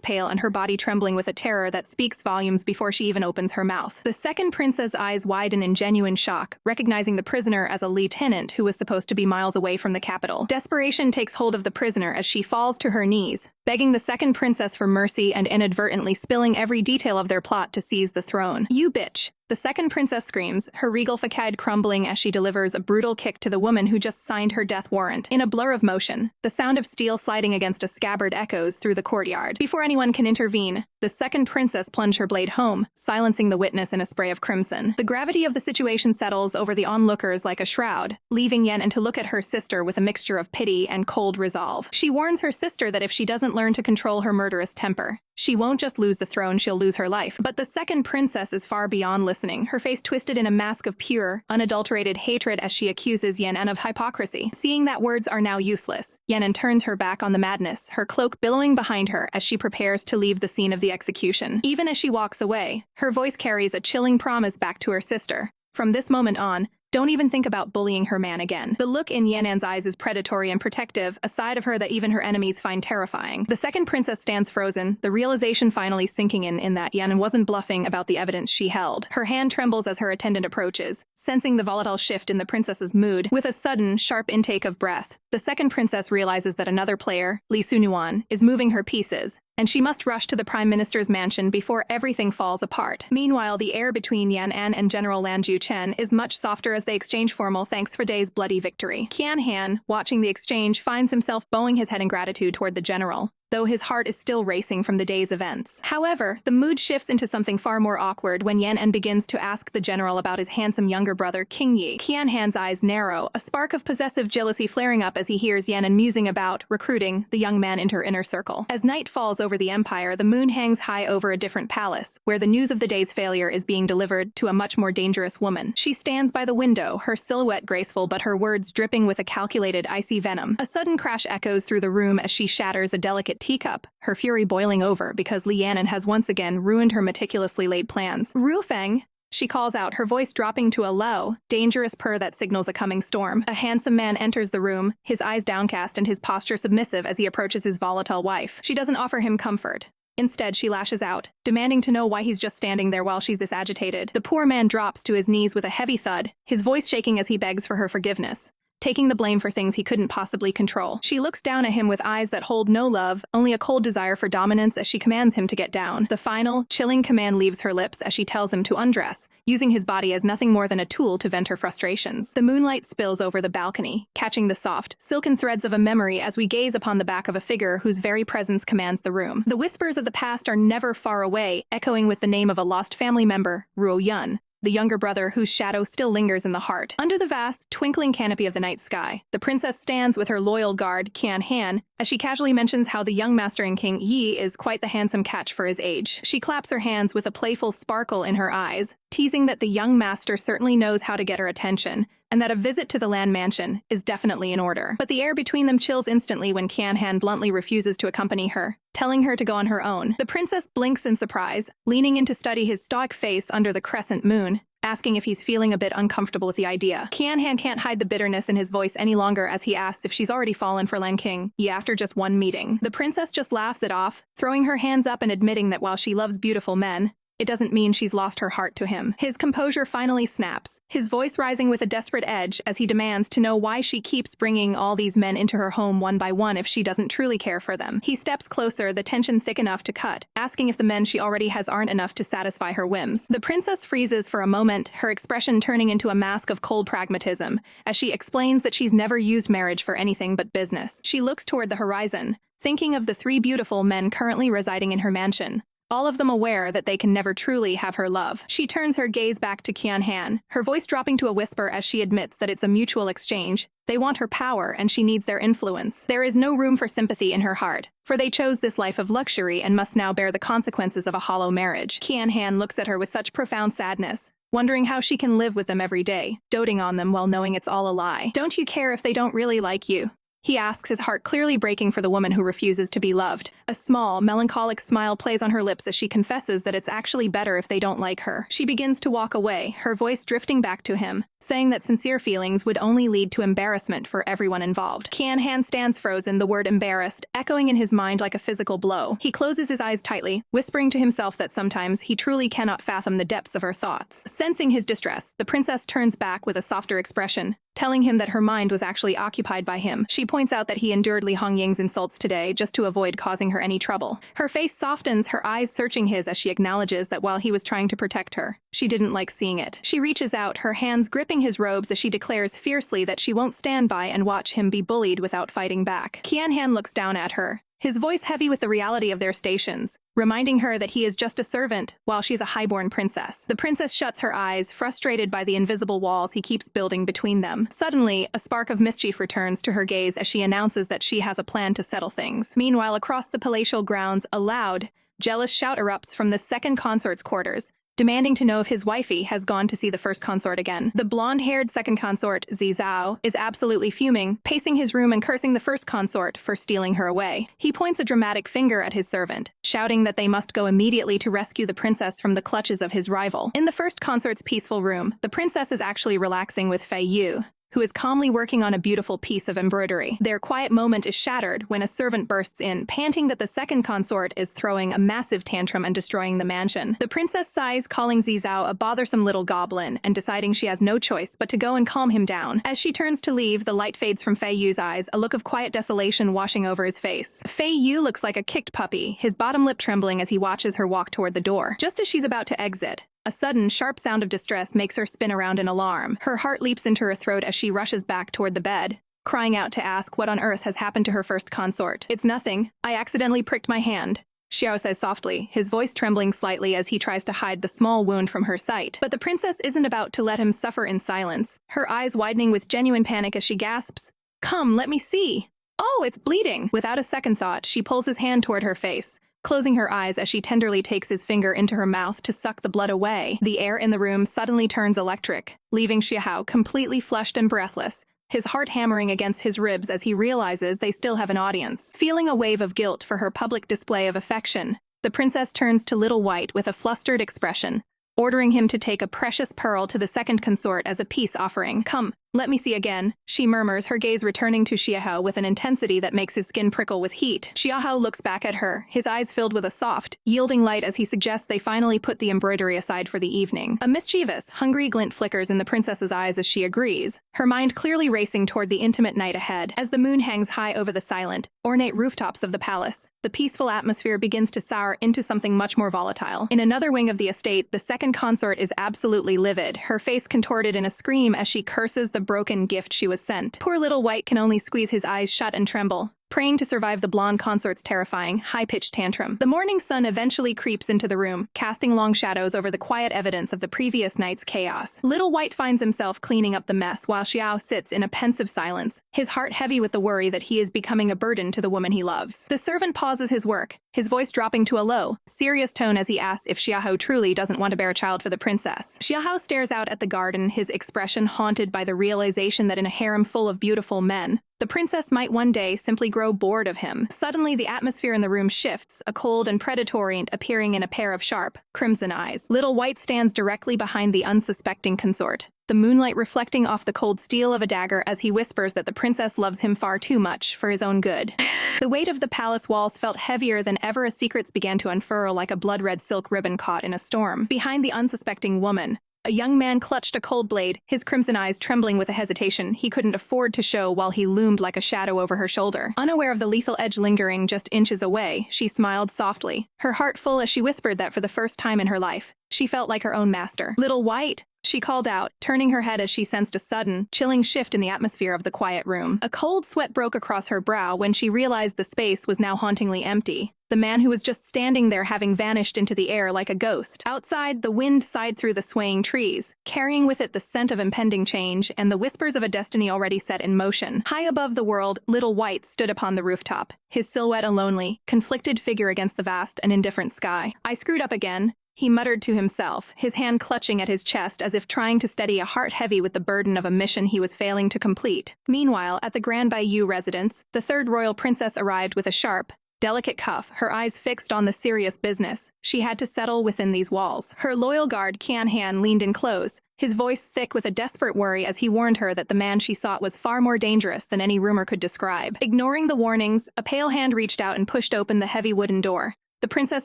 Speaker 1: pale and her body trembling with a terror that speaks volumes before she even opens her mouth. The second princess' eyes widen in genuine shock, recognizing the prisoner as a lieutenant who was supposed to be miles away from the capital. Desperation takes hold of the prisoner as she falls to her knees, begging the second princess for mercy and inadvertently spilling every detail of their plot to seize the throne. "You bitch!" The second princess screams, her regal facade crumbling as she delivers a brutal kick to the woman who just signed her death warrant. In a blur of motion, the sound of steel sliding against a scabbard echoes through the courtyard. Before anyone can intervene, the second princess plunged her blade home, silencing the witness in a spray of crimson. The gravity of the situation settles over the onlookers like a shroud, leaving Yan'an to look at her sister with a mixture of pity and cold resolve. She warns her sister that if she doesn't learn to control her murderous temper, she won't just lose the throne, she'll lose her life. But the second princess is far beyond listening, her face twisted in a mask of pure, unadulterated hatred as she accuses Yan'an of hypocrisy. Seeing that words are now useless, Yan'an turns her back on the madness, her cloak billowing behind her as she prepares to leave the scene of the execution. Even as she walks away, her voice carries a chilling promise back to her sister. From this moment on, don't even think about bullying her man again. The look in Yan'an's eyes is predatory and protective, a side of her that even her enemies find terrifying. The second princess stands frozen, the realization finally sinking in that Yan'an wasn't bluffing about the evidence she held. Her hand trembles as her attendant approaches, sensing the volatile shift in the princess's mood. With a sudden, sharp intake of breath, the second princess realizes that another player, Li Sunuan, is moving her pieces, and she must rush to the Prime Minister's mansion before everything falls apart. Meanwhile, the air between Yan'an and General Lanju Chen is much softer as they exchange formal thanks for Day's bloody victory. Qianhan, watching the exchange, finds himself bowing his head in gratitude toward the general, though his heart is still racing from the day's events. However, the mood shifts into something far more awkward when Yan'an begins to ask the general about his handsome younger brother, King Yi. Qianhan's eyes narrow, a spark of possessive jealousy flaring up as he hears Yan'an musing about recruiting the young man into her inner circle. As night falls over the empire, the moon hangs high over a different palace, where the news of the day's failure is being delivered to a much more dangerous woman. She stands by the window, her silhouette graceful but her words dripping with a calculated icy venom. A sudden crash echoes through the room as she shatters a delicate teacup, her fury boiling over because Li Yan'an has once again ruined her meticulously laid plans. "Ru Feng," she calls out, her voice dropping to a low, dangerous purr that signals a coming storm. A handsome man enters the room, his eyes downcast and his posture submissive as he approaches his volatile wife. She doesn't offer him comfort. Instead, she lashes out, demanding to know why he's just standing there while she's this agitated. The poor man drops to his knees with a heavy thud, his voice shaking as he begs for her forgiveness. taking the blame for things he couldn't possibly control. She looks down at him with eyes that hold no love, only a cold desire for dominance as she commands him to get down. The final, chilling command leaves her lips as she tells him to undress, using his body as nothing more than a tool to vent her frustrations. The moonlight spills over the balcony, catching the soft, silken threads of a memory as we gaze upon the back of a figure whose very presence commands the room. The whispers of the past are never far away, echoing with the name of a lost family member, Ruo Yun, the younger brother whose shadow still lingers in the heart. Under the vast, twinkling canopy of the night sky, the princess stands with her loyal guard, Qian Han, as she casually mentions how the young master and King Yi is quite the handsome catch for his age. She claps her hands with a playful sparkle in her eyes, teasing that the young master certainly knows how to get her attention, and that a visit to the land mansion is definitely in order. But the air between them chills instantly when Qian Han bluntly refuses to accompany her, telling her to go on her own. The princess blinks in surprise, leaning in to study his stoic face under the crescent moon, asking if he's feeling a bit uncomfortable with the idea. Qian Han can't hide the bitterness in his voice any longer as he asks if she's already fallen for Lan King, after just one meeting. The princess just laughs it off, throwing her hands up and admitting that while she loves beautiful men, it doesn't mean she's lost her heart to him. His composure finally snaps, his voice rising with a desperate edge as he demands to know why she keeps bringing all these men into her home one by one if she doesn't truly care for them. He steps closer, the tension thick enough to cut, asking if the men she already has aren't enough to satisfy her whims. The princess freezes for a moment, her expression turning into a mask of cold pragmatism, as she explains that she's never used marriage for anything but business. She looks toward the horizon, thinking of the 3 beautiful men currently residing in her mansion, all of them aware that they can never truly have her love. She turns her gaze back to Qian Han, her voice dropping to a whisper as she admits that it's a mutual exchange. They want her power and she needs their influence. There is no room for sympathy in her heart, for they chose this life of luxury and must now bear the consequences of a hollow marriage. Qian Han looks at her with such profound sadness, wondering how she can live with them every day, doting on them while knowing it's all a lie. Don't you care if they don't really like you? He asks, his heart clearly breaking for the woman who refuses to be loved. A small, melancholic smile plays on her lips as she confesses that it's actually better if they don't like her. She begins to walk away, her voice drifting back to him, saying that sincere feelings would only lead to embarrassment for everyone involved. Qian Han stands frozen, the word embarrassed echoing in his mind like a physical blow. He closes his eyes tightly, whispering to himself that sometimes he truly cannot fathom the depths of her thoughts. Sensing his distress, the princess turns back with a softer expression, telling him that her mind was actually occupied by him. She points out that he endured Li Hongying's insults today just to avoid causing her any trouble. Her face softens, her eyes searching his as she acknowledges that while he was trying to protect her, she didn't like seeing it. She reaches out, her hands gripping his robes as she declares fiercely that she won't stand by and watch him be bullied without fighting back. Qian Han looks down at her, his voice heavy with the reality of their stations, reminding her that he is just a servant while she's a highborn princess. The princess shuts her eyes, frustrated by the invisible walls he keeps building between them. Suddenly, a spark of mischief returns to her gaze as she announces that she has a plan to settle things. Meanwhile, across the palatial grounds, a loud, jealous shout erupts from the second consort's quarters, demanding to know if his wifey has gone to see the first consort again. The blonde-haired second consort, Zi Zhao, is absolutely fuming, pacing his room and cursing the first consort for stealing her away. He points a dramatic finger at his servant, shouting that they must go immediately to rescue the princess from the clutches of his rival. In the first consort's peaceful room, the princess is actually relaxing with Fei Yu, who is calmly working on a beautiful piece of embroidery. Their quiet moment is shattered when a servant bursts in, panting that the second consort is throwing a massive tantrum and destroying the mansion. The princess sighs, calling Zi Zhao a bothersome little goblin and deciding she has no choice but to go and calm him down. As she turns to leave, the light fades from Fei Yu's eyes, a look of quiet desolation washing over his face. Fei Yu looks like a kicked puppy, his bottom lip trembling as he watches her walk toward the door. Just as she's about to exit, a sudden, sharp sound of distress makes her spin around in alarm. Her heart leaps into her throat as she rushes back toward the bed, crying out to ask what on earth has happened to her first consort. "It's nothing. I accidentally pricked my hand," Xiao says softly, his voice trembling slightly as he tries to hide the small wound from her sight. But the princess isn't about to let him suffer in silence, her eyes widening with genuine panic as she gasps, "Come, let me see." "Oh, it's bleeding." Without a second thought, she pulls his hand toward her face, closing her eyes as she tenderly takes his finger into her mouth to suck the blood away. The air in the room suddenly turns electric, leaving Xiahao completely flushed and breathless, his heart hammering against his ribs as he realizes they still have an audience. Feeling a wave of guilt for her public display of affection, the princess turns to Little White with a flustered expression, ordering him to take a precious pearl to the second consort as a peace offering. "Come, Let me see again, she murmurs, her gaze returning to Xiahou with an intensity that makes his skin prickle with heat. Xiahou looks back at her, his eyes filled with a soft, yielding light as he suggests they finally put the embroidery aside for the evening. A mischievous, hungry glint flickers in the princess's eyes as she agrees, her mind clearly racing toward the intimate night ahead. As the moon hangs high over the silent, ornate rooftops of the palace, the peaceful atmosphere begins to sour into something much more volatile. In another wing of the estate, the second consort is absolutely livid, her face contorted in a scream as she curses the broken gift she was sent. Poor little White can only squeeze his eyes shut and tremble, praying to survive the blonde consort's terrifying, high-pitched tantrum. The morning sun eventually creeps into the room, casting long shadows over the quiet evidence of the previous night's chaos. Little White finds himself cleaning up the mess while Xiao sits in a pensive silence, his heart heavy with the worry that he is becoming a burden to the woman he loves. The servant pauses his work, his voice dropping to a low, serious tone as he asks if Xiahou truly doesn't want to bear a child for the princess. Xiahou stares out at the garden, his expression haunted by the realization that in a harem full of beautiful men, the princess might one day simply grow bored of him. Suddenly, the atmosphere in the room shifts, a cold and predatory appearing in a pair of sharp, crimson eyes. Little White stands directly behind the unsuspecting consort, the moonlight reflecting off the cold steel of a dagger as he whispers that the princess loves him far too much for his own good. The weight of the palace walls felt heavier than ever as secrets began to unfurl like a blood-red silk ribbon caught in a storm. Behind the unsuspecting woman, a young man clutched a cold blade, his crimson eyes trembling with a hesitation he couldn't afford to show while he loomed like a shadow over her shoulder. Unaware of the lethal edge lingering just inches away, she smiled softly, her heart full as she whispered that for the first time in her life, she felt like her own master. "Little White," she called out, turning her head as she sensed a sudden, chilling shift in the atmosphere of the quiet room. A cold sweat broke across her brow when she realized the space was now hauntingly empty, the man who was just standing there having vanished into the air like a ghost. Outside, the wind sighed through the swaying trees, carrying with it the scent of impending change and the whispers of a destiny already set in motion. High above the world, Little White stood upon the rooftop, his silhouette a lonely, conflicted figure against the vast and indifferent sky. "I screwed up again," he muttered to himself, his hand clutching at his chest as if trying to steady a heart heavy with the burden of a mission he was failing to complete. Meanwhile, at the Grand Bayou residence, the third royal princess arrived with a sharp, delicate cuff, her eyes fixed on the serious business she had to settle within these walls. Her loyal guard, Qian Han, leaned in close, his voice thick with a desperate worry as he warned her that the man she sought was far more dangerous than any rumor could describe. Ignoring the warnings, a pale hand reached out and pushed open the heavy wooden door, the princess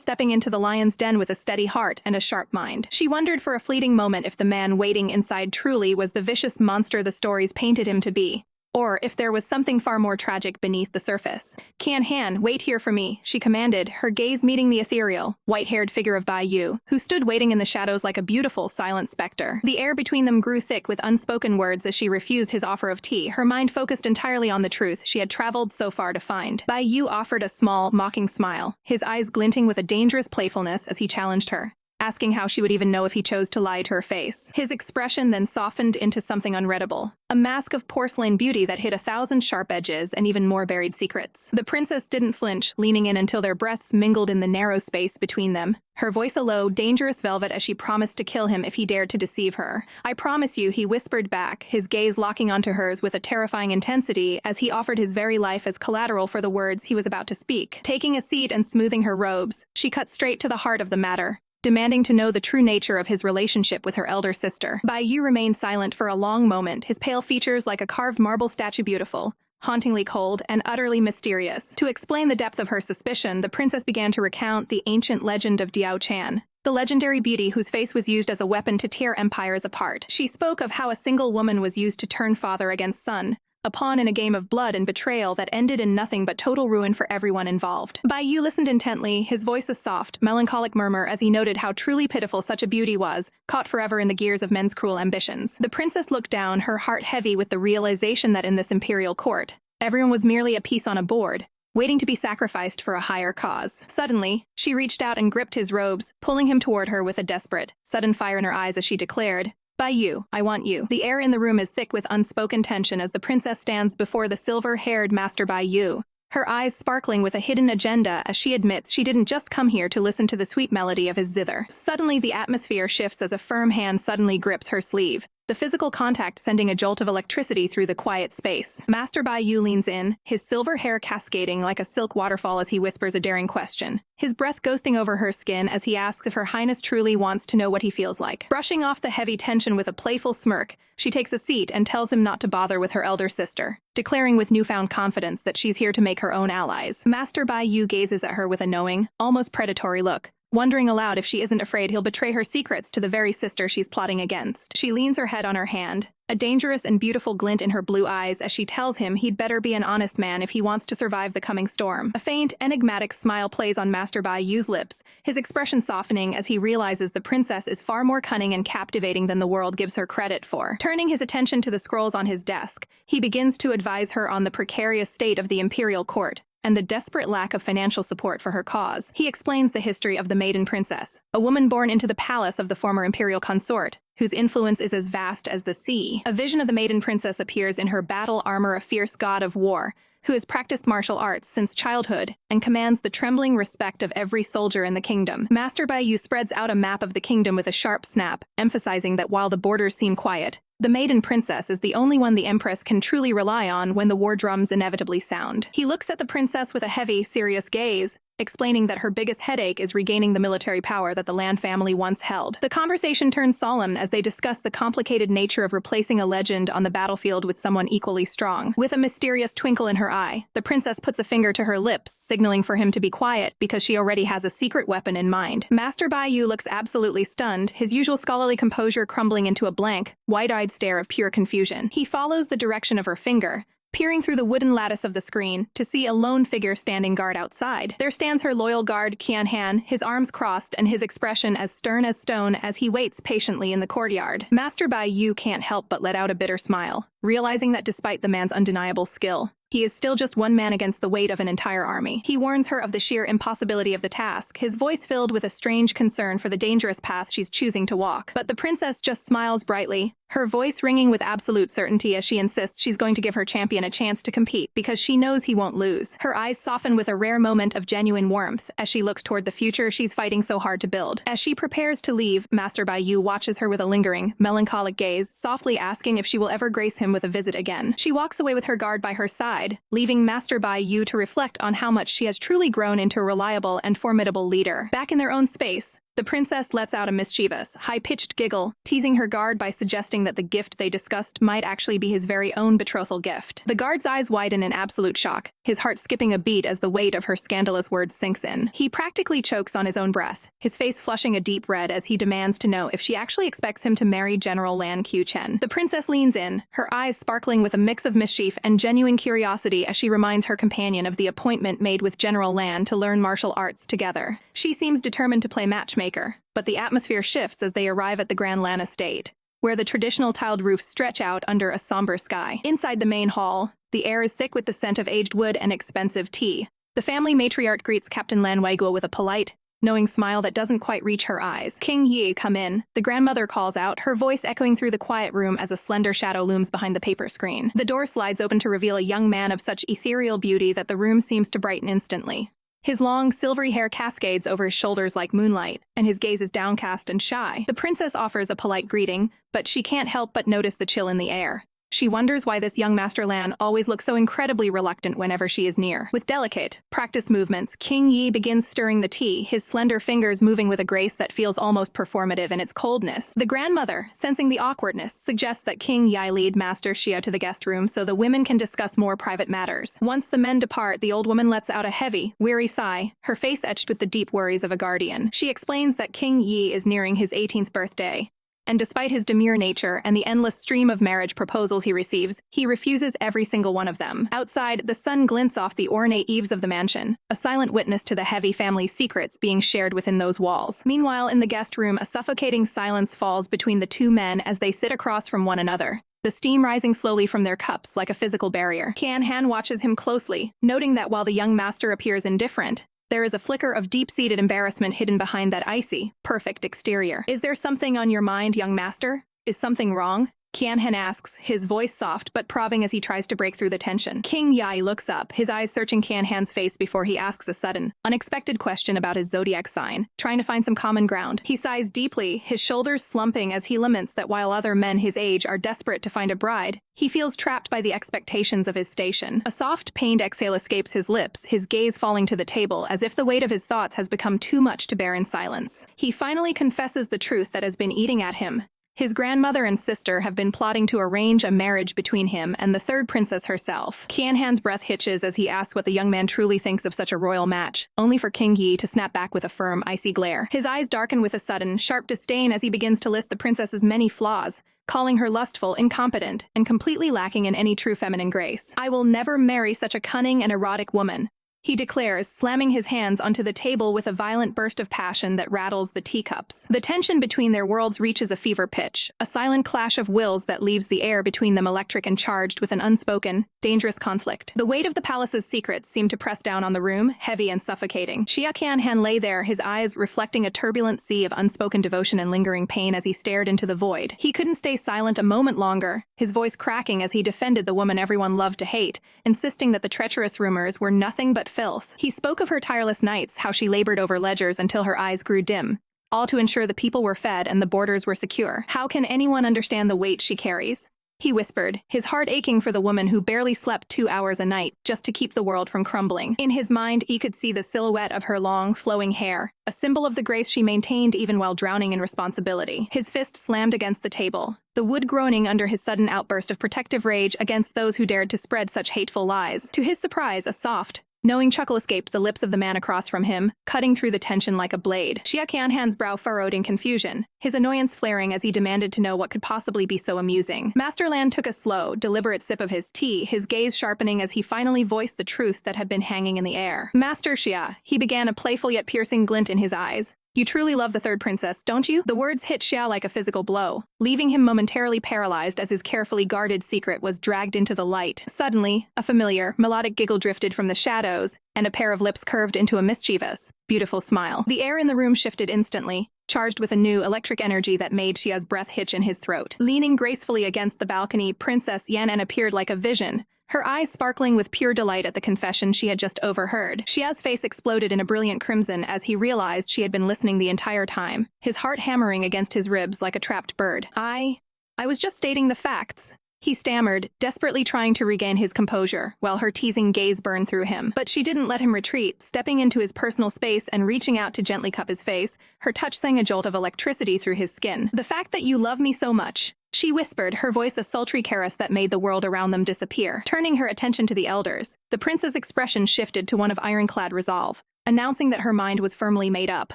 Speaker 1: stepping into the lion's den with a steady heart and a sharp mind. She wondered for a fleeting moment if the man waiting inside truly was the vicious monster the stories painted him to be, or if there was something far more tragic beneath the surface. "Qian Han, wait here for me," she commanded, her gaze meeting the ethereal, white-haired figure of Bai Yu, who stood waiting in the shadows like a beautiful, silent specter. The air between them grew thick with unspoken words as she refused his offer of tea, her mind focused entirely on the truth she had traveled so far to find. Bai Yu offered a small, mocking smile, his eyes glinting with a dangerous playfulness as he challenged her, asking how she would even know if he chose to lie to her face. His expression then softened into something unreadable, a mask of porcelain beauty that hid 1,000 sharp edges and even more buried secrets. The princess didn't flinch, leaning in until their breaths mingled in the narrow space between them, her voice a low, dangerous velvet as she promised to kill him if he dared to deceive her. "I promise you," he whispered back, his gaze locking onto hers with a terrifying intensity as he offered his very life as collateral for the words he was about to speak. Taking a seat and smoothing her robes, she cut straight to the heart of the matter, demanding to know the true nature of his relationship with her elder sister. Bai Yu remained silent for a long moment, his pale features like a carved marble statue beautiful, hauntingly cold, and utterly mysterious. To explain the depth of her suspicion, the princess began to recount the ancient legend of Diao Chan, the legendary beauty whose face was used as a weapon to tear empires apart. She spoke of how a single woman was used to turn father against son, a pawn in a game of blood and betrayal that ended in nothing but total ruin for everyone involved. Bai Yu listened intently, his voice a soft, melancholic murmur as he noted how truly pitiful such a beauty was, caught forever in the gears of men's cruel ambitions. The princess looked down, her heart heavy with the realization that in this imperial court, everyone was merely a piece on a board, waiting to be sacrificed for a higher cause. Suddenly, she reached out and gripped his robes, pulling him toward her with a desperate, sudden fire in her eyes as she declared, "Bai Yu, I want you." The air in the room is thick with unspoken tension as the princess stands before the silver-haired Master Bai Yu, her eyes sparkling with a hidden agenda as she admits she didn't just come here to listen to the sweet melody of his zither. Suddenly, the atmosphere shifts as a firm hand suddenly grips her sleeve, the physical contact sending a jolt of electricity through the quiet space. Master Bai Yu leans in, his silver hair cascading like a silk waterfall as he whispers a daring question, his breath ghosting over her skin as he asks if Her Highness truly wants to know what he feels like. Brushing off the heavy tension with a playful smirk, she takes a seat and tells him not to bother with her elder sister, declaring with newfound confidence that she's here to make her own allies. Master Bai Yu gazes at her with a knowing, almost predatory look, wondering aloud if she isn't afraid he'll betray her secrets to the very sister she's plotting against. She leans her head on her hand, a dangerous and beautiful glint in her blue eyes as she tells him he'd better be an honest man if he wants to survive the coming storm. A faint, enigmatic smile plays on Master Bai Yu's lips, his expression softening as he realizes the princess is far more cunning and captivating than the world gives her credit for. Turning his attention to the scrolls on his desk, he begins to advise her on the precarious state of the imperial court and the desperate lack of financial support for her cause. He explains the history of the maiden princess, a woman born into the palace of the former imperial consort, whose influence is as vast as the sea. A vision of the maiden princess appears in her battle armor, a fierce god of war, who has practiced martial arts since childhood and commands the trembling respect of every soldier in the kingdom. Master Bai Yu spreads out a map of the kingdom with a sharp snap, emphasizing that while the borders seem quiet, the maiden princess is the only one the empress can truly rely on when the war drums inevitably sound. He looks at the princess with a heavy, serious gaze, explaining that her biggest headache is regaining the military power that the Lan family once held. The conversation turns solemn as they discuss the complicated nature of replacing a legend on the battlefield with someone equally strong. With a mysterious twinkle in her eye, the princess puts a finger to her lips, signaling for him to be quiet because she already has a secret weapon in mind. Master Bai Yu looks absolutely stunned, his usual scholarly composure crumbling into a blank, wide-eyed stare of pure confusion. He follows the direction of her finger, peering through the wooden lattice of the screen to see a lone figure standing guard outside. There stands her loyal guard, Qian Han, his arms crossed and his expression as stern as stone as he waits patiently in the courtyard. Master Bai Yu can't help but let out a bitter smile, realizing that despite the man's undeniable skill, he is still just one man against the weight of an entire army. He warns her of the sheer impossibility of the task, his voice filled with a strange concern for the dangerous path she's choosing to walk. But the princess just smiles brightly, her voice ringing with absolute certainty as she insists she's going to give her champion a chance to compete because she knows he won't lose. Her eyes soften with a rare moment of genuine warmth as she looks toward the future she's fighting so hard to build. As she prepares to leave, Master Bai Yu watches her with a lingering, melancholic gaze, softly asking if she will ever grace him with a visit again. She walks away with her guard by her side, leaving Master Bai Yu to reflect on how much she has truly grown into a reliable and formidable leader. Back in their own space, the princess lets out a mischievous, high-pitched giggle, teasing her guard by suggesting that the gift they discussed might actually be his very own betrothal gift. The guard's eyes widen in absolute shock, his heart skipping a beat as the weight of her scandalous words sinks in. He practically chokes on his own breath, his face flushing a deep red as he demands to know if she actually expects him to marry General Lan Qichen. The princess leans in, her eyes sparkling with a mix of mischief and genuine curiosity as she reminds her companion of the appointment made with General Lan to learn martial arts together. She seems determined to play matchmaker, but the atmosphere shifts as they arrive at the Grand Lan estate, where the traditional tiled roofs stretch out under a somber sky. Inside the main hall, the air is thick with the scent of aged wood and expensive tea. The family matriarch greets Captain Lan Weiguo with a polite, knowing smile that doesn't quite reach her eyes. "King Yi, come in," the grandmother calls out, her voice echoing through the quiet room as a slender shadow looms behind the paper screen. The door slides open to reveal a young man of such ethereal beauty that the room seems to brighten instantly. His long, silvery hair cascades over his shoulders like moonlight, and his gaze is downcast and shy. The princess offers a polite greeting, but she can't help but notice the chill in the air. She wonders why this young Master Lan always looks so incredibly reluctant whenever she is near. With delicate, practiced movements, King Yi begins stirring the tea, his slender fingers moving with a grace that feels almost performative in its coldness. The grandmother, sensing the awkwardness, suggests that King Yi lead Master Xia to the guest room so the women can discuss more private matters. Once the men depart, the old woman lets out a heavy, weary sigh, her face etched with the deep worries of a guardian. She explains that King Yi is nearing his 18th birthday, and despite his demure nature and the endless stream of marriage proposals he receives, he refuses every single one of them. Outside, the sun glints off the ornate eaves of the mansion, a silent witness to the heavy family secrets being shared within those walls. Meanwhile, in the guest room, a suffocating silence falls between the two men as they sit across from one another, the steam rising slowly from their cups like a physical barrier. Qian Han watches him closely, noting that while the young master appears indifferent, there is a flicker of deep-seated embarrassment hidden behind that icy, perfect exterior. "Is there something on your mind, young master? Is something wrong?" Kian-han asks, his voice soft but probing as he tries to break through the tension. King Yai looks up, his eyes searching Kian-han's face before he asks a sudden, unexpected question about his zodiac sign, trying to find some common ground. He sighs deeply, his shoulders slumping as he laments that while other men his age are desperate to find a bride, he feels trapped by the expectations of his station. A soft, pained exhale escapes his lips, his gaze falling to the table as if the weight of his thoughts has become too much to bear in silence. He finally confesses the truth that has been eating at him. His grandmother and sister have been plotting to arrange a marriage between him and the third princess herself. Kian-han's breath hitches as he asks what the young man truly thinks of such a royal match, only for King Yi to snap back with a firm, icy glare. His eyes darken with a sudden, sharp disdain as he begins to list the princess's many flaws, calling her lustful, incompetent, and completely lacking in any true feminine grace. "I will never marry such a cunning and erotic woman," he declares, slamming his hands onto the table with a violent burst of passion that rattles the teacups. The tension between their worlds reaches a fever pitch, a silent clash of wills that leaves the air between them electric and charged with an unspoken, dangerous conflict. The weight of the palace's secrets seemed to press down on the room, heavy and suffocating. Xia Qianhan lay there, his eyes reflecting a turbulent sea of unspoken devotion and lingering pain as he stared into the void. He couldn't stay silent a moment longer, his voice cracking as he defended the woman everyone loved to hate, insisting that the treacherous rumors were nothing but filth. He spoke of her tireless nights, how she labored over ledgers until her eyes grew dim, all to ensure the people were fed and the borders were secure. How can anyone understand the weight she carries? He whispered, his heart aching for the woman who barely slept 2 hours a night just to keep the world from crumbling. In his mind, he could see the silhouette of her long, flowing hair, a symbol of the grace she maintained even while drowning in responsibility. His fist slammed against the table, the wood groaning under his sudden outburst of protective rage against those who dared to spread such hateful lies. To his surprise, a soft, knowing chuckle escaped the lips of the man across from him, cutting through the tension like a blade. Xia Qianhan's brow furrowed in confusion, his annoyance flaring as he demanded to know what could possibly be so amusing. Master Lan took a slow, deliberate sip of his tea, his gaze sharpening as he finally voiced the truth that had been hanging in the air. "Master Xia," he began, a playful yet piercing glint in his eyes. "You truly love the third princess, don't you?" The words hit Xia like a physical blow, leaving him momentarily paralyzed as his carefully guarded secret was dragged into the light. Suddenly, a familiar, melodic giggle drifted from the shadows, and a pair of lips curved into a mischievous, beautiful smile. The air in the room shifted instantly, charged with a new electric energy that made Xia's breath hitch in his throat. Leaning gracefully against the balcony, Princess Yan'an appeared like a vision, her eyes sparkling with pure delight at the confession she had just overheard. Xia's face exploded in a brilliant crimson as he realized she had been listening the entire time, his heart hammering against his ribs like a trapped bird. I was just stating the facts," he stammered, desperately trying to regain his composure, while her teasing gaze burned through him. But she didn't let him retreat, stepping into his personal space and reaching out to gently cup his face, her touch sending a jolt of electricity through his skin. "The fact that you love me so much," she whispered, her voice a sultry caress that made the world around them disappear. Turning her attention to the elders, the prince's expression shifted to one of ironclad resolve, announcing that her mind was firmly made up.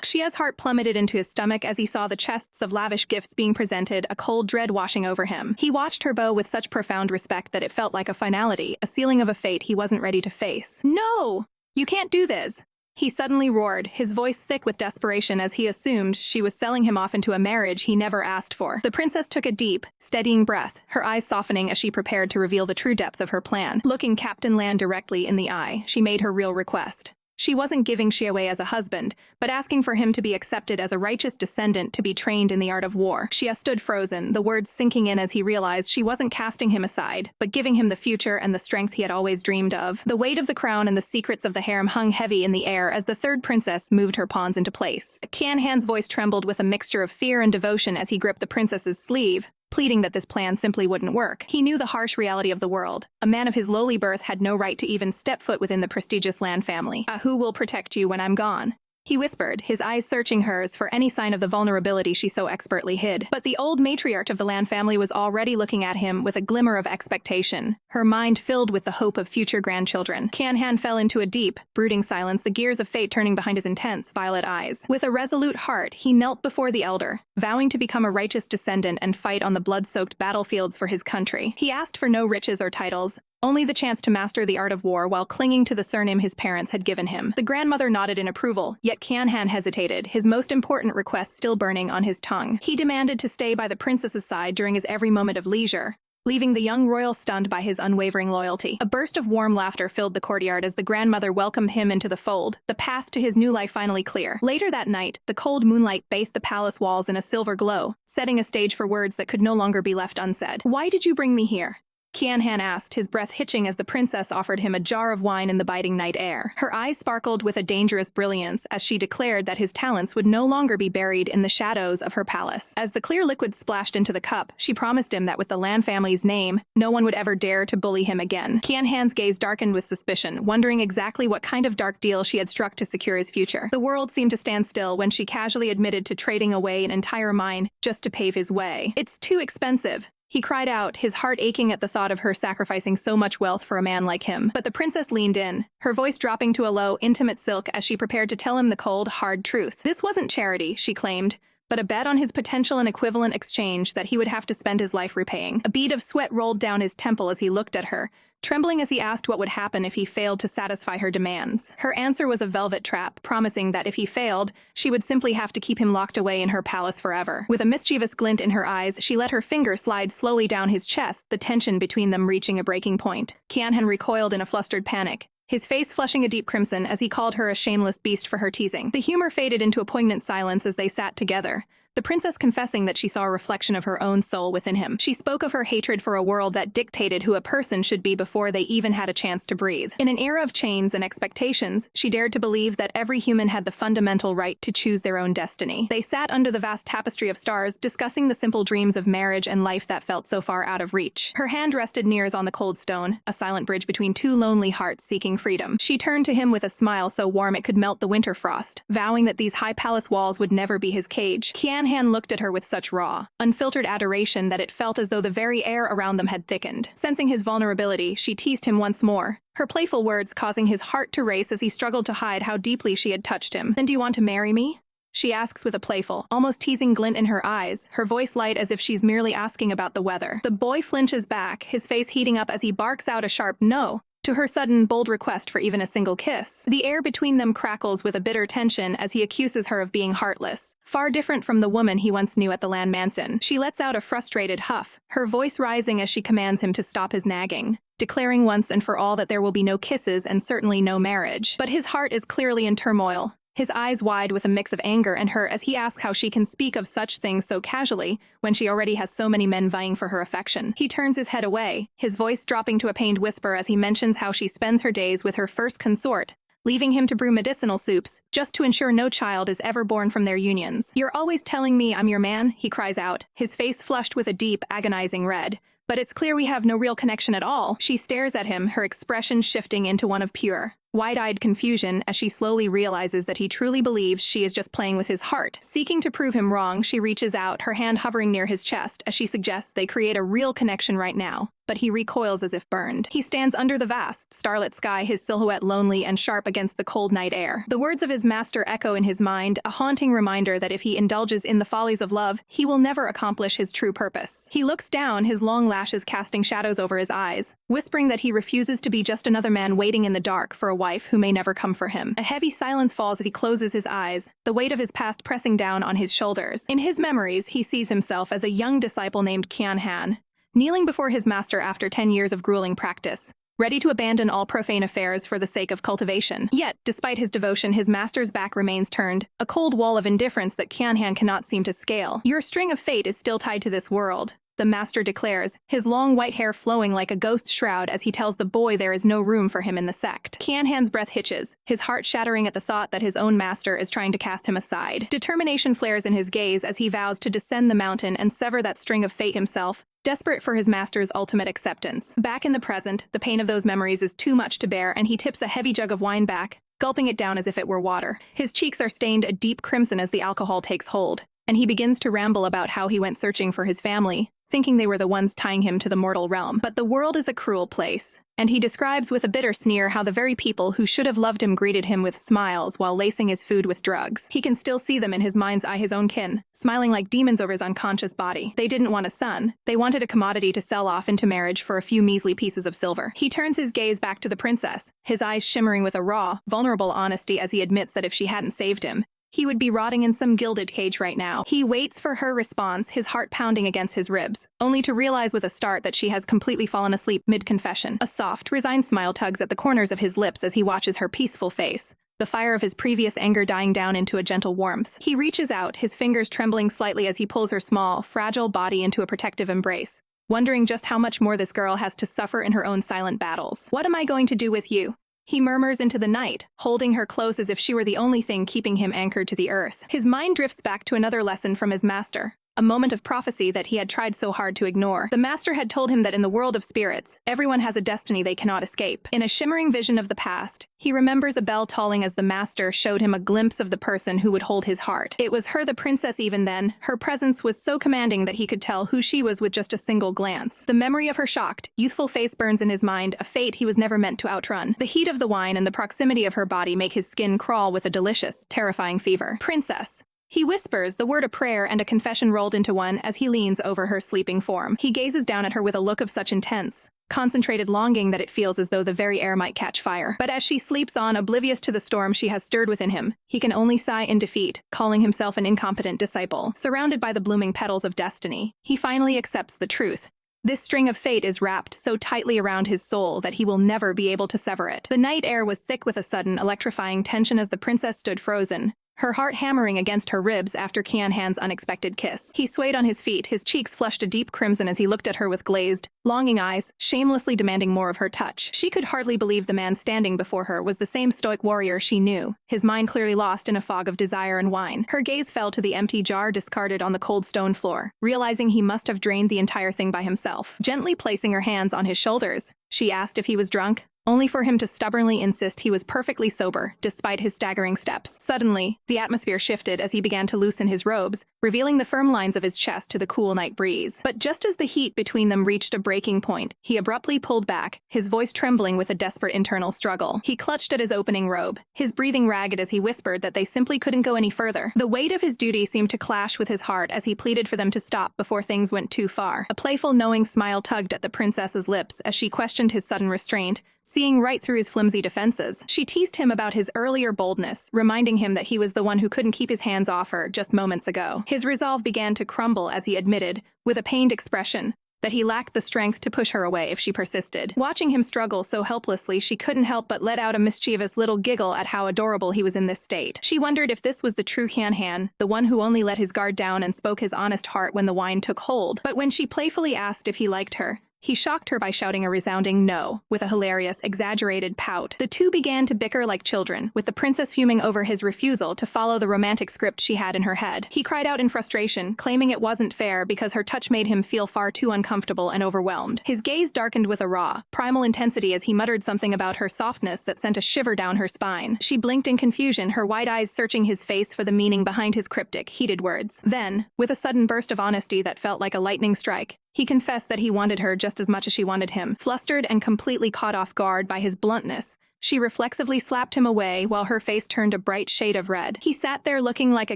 Speaker 1: Xia's heart plummeted into his stomach as he saw the chests of lavish gifts being presented, a cold dread washing over him. He watched her bow with such profound respect that it felt like a finality, a sealing of a fate he wasn't ready to face. "No! You can't do this!" he suddenly roared, his voice thick with desperation as he assumed she was selling him off into a marriage he never asked for. The princess took a deep, steadying breath, her eyes softening as she prepared to reveal the true depth of her plan. Looking Captain Lan directly in the eye, she made her real request. She wasn't giving Xie away as a husband, but asking for him to be accepted as a righteous descendant to be trained in the art of war. Xie stood frozen, the words sinking in as he realized she wasn't casting him aside, but giving him the future and the strength he had always dreamed of. The weight of the crown and the secrets of the harem hung heavy in the air as the third princess moved her pawns into place. Qianhan's voice trembled with a mixture of fear and devotion as he gripped the princess's sleeve, pleading that this plan simply wouldn't work. He knew the harsh reality of the world. A man of his lowly birth had no right to even step foot within the prestigious Lan family. "Who will protect you when I'm gone?" he whispered, his eyes searching hers for any sign of the vulnerability she so expertly hid. But the old matriarch of the Lan family was already looking at him with a glimmer of expectation, her mind filled with the hope of future grandchildren. Qianhan fell into a deep, brooding silence, the gears of fate turning behind his intense, violet eyes. With a resolute heart, he knelt before the elder, vowing to become a righteous descendant and fight on the blood-soaked battlefields for his country. He asked for no riches or titles, only the chance to master the art of war while clinging to the surname his parents had given him. The grandmother nodded in approval, yet Qianhan hesitated, his most important request still burning on his tongue. He demanded to stay by the princess's side during his every moment of leisure, leaving the young royal stunned by his unwavering loyalty. A burst of warm laughter filled the courtyard as the grandmother welcomed him into the fold, the path to his new life finally clear. Later that night, the cold moonlight bathed the palace walls in a silver glow, setting a stage for words that could no longer be left unsaid. "Why did you bring me here?" Qianhan asked, his breath hitching as the princess offered him a jar of wine in the biting night air. Her eyes sparkled with a dangerous brilliance as she declared that his talents would no longer be buried in the shadows of her palace. As the clear liquid splashed into the cup, she promised him that with the Lan family's name, no one would ever dare to bully him again. Qianhan's gaze darkened with suspicion, wondering exactly what kind of dark deal she had struck to secure his future. The world seemed to stand still when she casually admitted to trading away an entire mine just to pave his way. "It's too expensive," he cried out, his heart aching at the thought of her sacrificing so much wealth for a man like him. But the princess leaned in, her voice dropping to a low, intimate silk as she prepared to tell him the cold, hard truth. This wasn't charity, she claimed, but a bet on his potential and equivalent exchange that he would have to spend his life repaying. A bead of sweat rolled down his temple as he looked at her, trembling as he asked what would happen if he failed to satisfy her demands. Her answer was a velvet trap, promising that if he failed, she would simply have to keep him locked away in her palace forever. With a mischievous glint in her eyes, she let her finger slide slowly down his chest, the tension between them reaching a breaking point. Qianhan recoiled in a flustered panic, his face flushing a deep crimson as he called her a shameless beast for her teasing. The humor faded into a poignant silence as they sat together, the princess confessing that she saw a reflection of her own soul within him. She spoke of her hatred for a world that dictated who a person should be before they even had a chance to breathe. In an era of chains and expectations, she dared to believe that every human had the fundamental right to choose their own destiny. They sat under the vast tapestry of stars, discussing the simple dreams of marriage and life that felt so far out of reach. Her hand rested near his on the cold stone, a silent bridge between two lonely hearts seeking freedom. She turned to him with a smile so warm it could melt the winter frost, vowing that these high palace walls would never be his cage. Qianhan looked at her with such raw, unfiltered adoration that it felt as though the very air around them had thickened. Sensing his vulnerability, she teased him once more, her playful words causing his heart to race as he struggled to hide how deeply she had touched him. "Then do you want to marry me?" she asks with a playful, almost teasing glint in her eyes, her voice light as if she's merely asking about the weather. The boy flinches back, his face heating up as he barks out a sharp no to her sudden, bold request for even a single kiss. The air between them crackles with a bitter tension as he accuses her of being heartless, far different from the woman he once knew at the Lan Mansion. She lets out a frustrated huff, her voice rising as she commands him to stop his nagging, declaring once and for all that there will be no kisses and certainly no marriage. But his heart is clearly in turmoil, his eyes wide with a mix of anger and hurt as he asks how she can speak of such things so casually when she already has so many men vying for her affection. He turns his head away, his voice dropping to a pained whisper as he mentions how she spends her days with her first consort, leaving him to brew medicinal soups, just to ensure no child is ever born from their unions. "You're always telling me I'm your man," he cries out, his face flushed with a deep, agonizing red. "But it's clear we have no real connection at all." She stares at him, her expression shifting into one of pure, wide-eyed confusion as she slowly realizes that he truly believes she is just playing with his heart. Seeking to prove him wrong, she reaches out, her hand hovering near his chest as she suggests they create a real connection right now. But he recoils as if burned. He stands under the vast, starlit sky, his silhouette lonely and sharp against the cold night air. The words of his master echo in his mind, a haunting reminder that if he indulges in the follies of love, he will never accomplish his true purpose. He looks down, his long lashes casting shadows over his eyes, whispering that he refuses to be just another man waiting in the dark for a wife who may never come for him. A heavy silence falls as he closes his eyes, the weight of his past pressing down on his shoulders. In his memories, he sees himself as a young disciple named Qianhan, kneeling before his master after 10 years of grueling practice, ready to abandon all profane affairs for the sake of cultivation. Yet, despite his devotion, his master's back remains turned, a cold wall of indifference that Qianhan cannot seem to scale. "Your string of fate is still tied to this world," the master declares, his long white hair flowing like a ghost shroud as he tells the boy there is no room for him in the sect. Qianhan's breath hitches, his heart shattering at the thought that his own master is trying to cast him aside. Determination flares in his gaze as he vows to descend the mountain and sever that string of fate himself, desperate for his master's ultimate acceptance. Back in the present, the pain of those memories is too much to bear and he tips a heavy jug of wine back, gulping it down as if it were water. His cheeks are stained a deep crimson as the alcohol takes hold, and he begins to ramble about how he went searching for his family, thinking they were the ones tying him to the mortal realm. But the world is a cruel place, and he describes with a bitter sneer how the very people who should have loved him greeted him with smiles while lacing his food with drugs. He can still see them in his mind's eye, his own kin, smiling like demons over his unconscious body. They didn't want a son, they wanted a commodity to sell off into marriage for a few measly pieces of silver. He turns his gaze back to the princess, his eyes shimmering with a raw, vulnerable honesty as he admits that if she hadn't saved him, He would be rotting in some gilded cage right now. He waits for her response, his heart pounding against his ribs, only to realize with a start that she has completely fallen asleep mid-confession. A soft, resigned smile tugs at the corners of his lips as he watches her peaceful face, the fire of his previous anger dying down into a gentle warmth. He reaches out, his fingers trembling slightly as he pulls her small, fragile body into a protective embrace, wondering just how much more this girl has to suffer in her own silent battles. "What am I going to do with you?" He murmurs into the night, holding her close as if she were the only thing keeping him anchored to the earth. His mind drifts back to another lesson from his master, a moment of prophecy that he had tried so hard to ignore. The master had told him that in the world of spirits, everyone has a destiny they cannot escape. In a shimmering vision of the past, he remembers a bell tolling as the master showed him a glimpse of the person who would hold his heart. It was her, the princess. Even then, her presence was so commanding that he could tell who she was with just a single glance. The memory of her shocked, youthful face burns in his mind, a fate he was never meant to outrun. The heat of the wine and the proximity of her body make his skin crawl with a delicious, terrifying fever. "Princess." He whispers, the word a prayer and a confession rolled into one as he leans over her sleeping form. He gazes down at her with a look of such intense, concentrated longing that it feels as though the very air might catch fire. But as she sleeps on, oblivious to the storm she has stirred within him, he can only sigh in defeat, calling himself an incompetent disciple. Surrounded by the blooming petals of destiny, he finally accepts the truth. This string of fate is wrapped so tightly around his soul that he will never be able to sever it. The night air was thick with a sudden, electrifying tension as the princess stood frozen, her heart hammering against her ribs after Qianhan's unexpected kiss. He swayed on his feet, his cheeks flushed a deep crimson as he looked at her with glazed, longing eyes, shamelessly demanding more of her touch. She could hardly believe the man standing before her was the same stoic warrior she knew, his mind clearly lost in a fog of desire and wine. Her gaze fell to the empty jar discarded on the cold stone floor, realizing he must have drained the entire thing by himself. Gently placing her hands on his shoulders, she asked if he was drunk, only for him to stubbornly insist he was perfectly sober, despite his staggering steps. Suddenly, the atmosphere shifted as he began to loosen his robes, revealing the firm lines of his chest to the cool night breeze. But just as the heat between them reached a breaking point, he abruptly pulled back, his voice trembling with a desperate internal struggle. He clutched at his opening robe, his breathing ragged as he whispered that they simply couldn't go any further. The weight of his duty seemed to clash with his heart as he pleaded for them to stop before things went too far. A playful, knowing smile tugged at the princess's lips as she questioned his sudden restraint, seeing right through his flimsy defenses. She teased him about his earlier boldness, reminding him that he was the one who couldn't keep his hands off her just moments ago. His resolve began to crumble as he admitted, with a pained expression, that he lacked the strength to push her away if she persisted. Watching him struggle so helplessly, she couldn't help but let out a mischievous little giggle at how adorable he was in this state. She wondered if this was the true Qianhan, the one who only let his guard down and spoke his honest heart when the wine took hold. But when she playfully asked if he liked her, he shocked her by shouting a resounding no, with a hilarious, exaggerated pout. The two began to bicker like children, with the princess fuming over his refusal to follow the romantic script she had in her head. He cried out in frustration, claiming it wasn't fair because her touch made him feel far too uncomfortable and overwhelmed. His gaze darkened with a raw, primal intensity as he muttered something about her softness that sent a shiver down her spine. She blinked in confusion, her wide eyes searching his face for the meaning behind his cryptic, heated words. Then, with a sudden burst of honesty that felt like a lightning strike, he confessed that he wanted her just as much as she wanted him. Flustered and completely caught off guard by his bluntness, she reflexively slapped him away while her face turned a bright shade of red. He sat there looking like a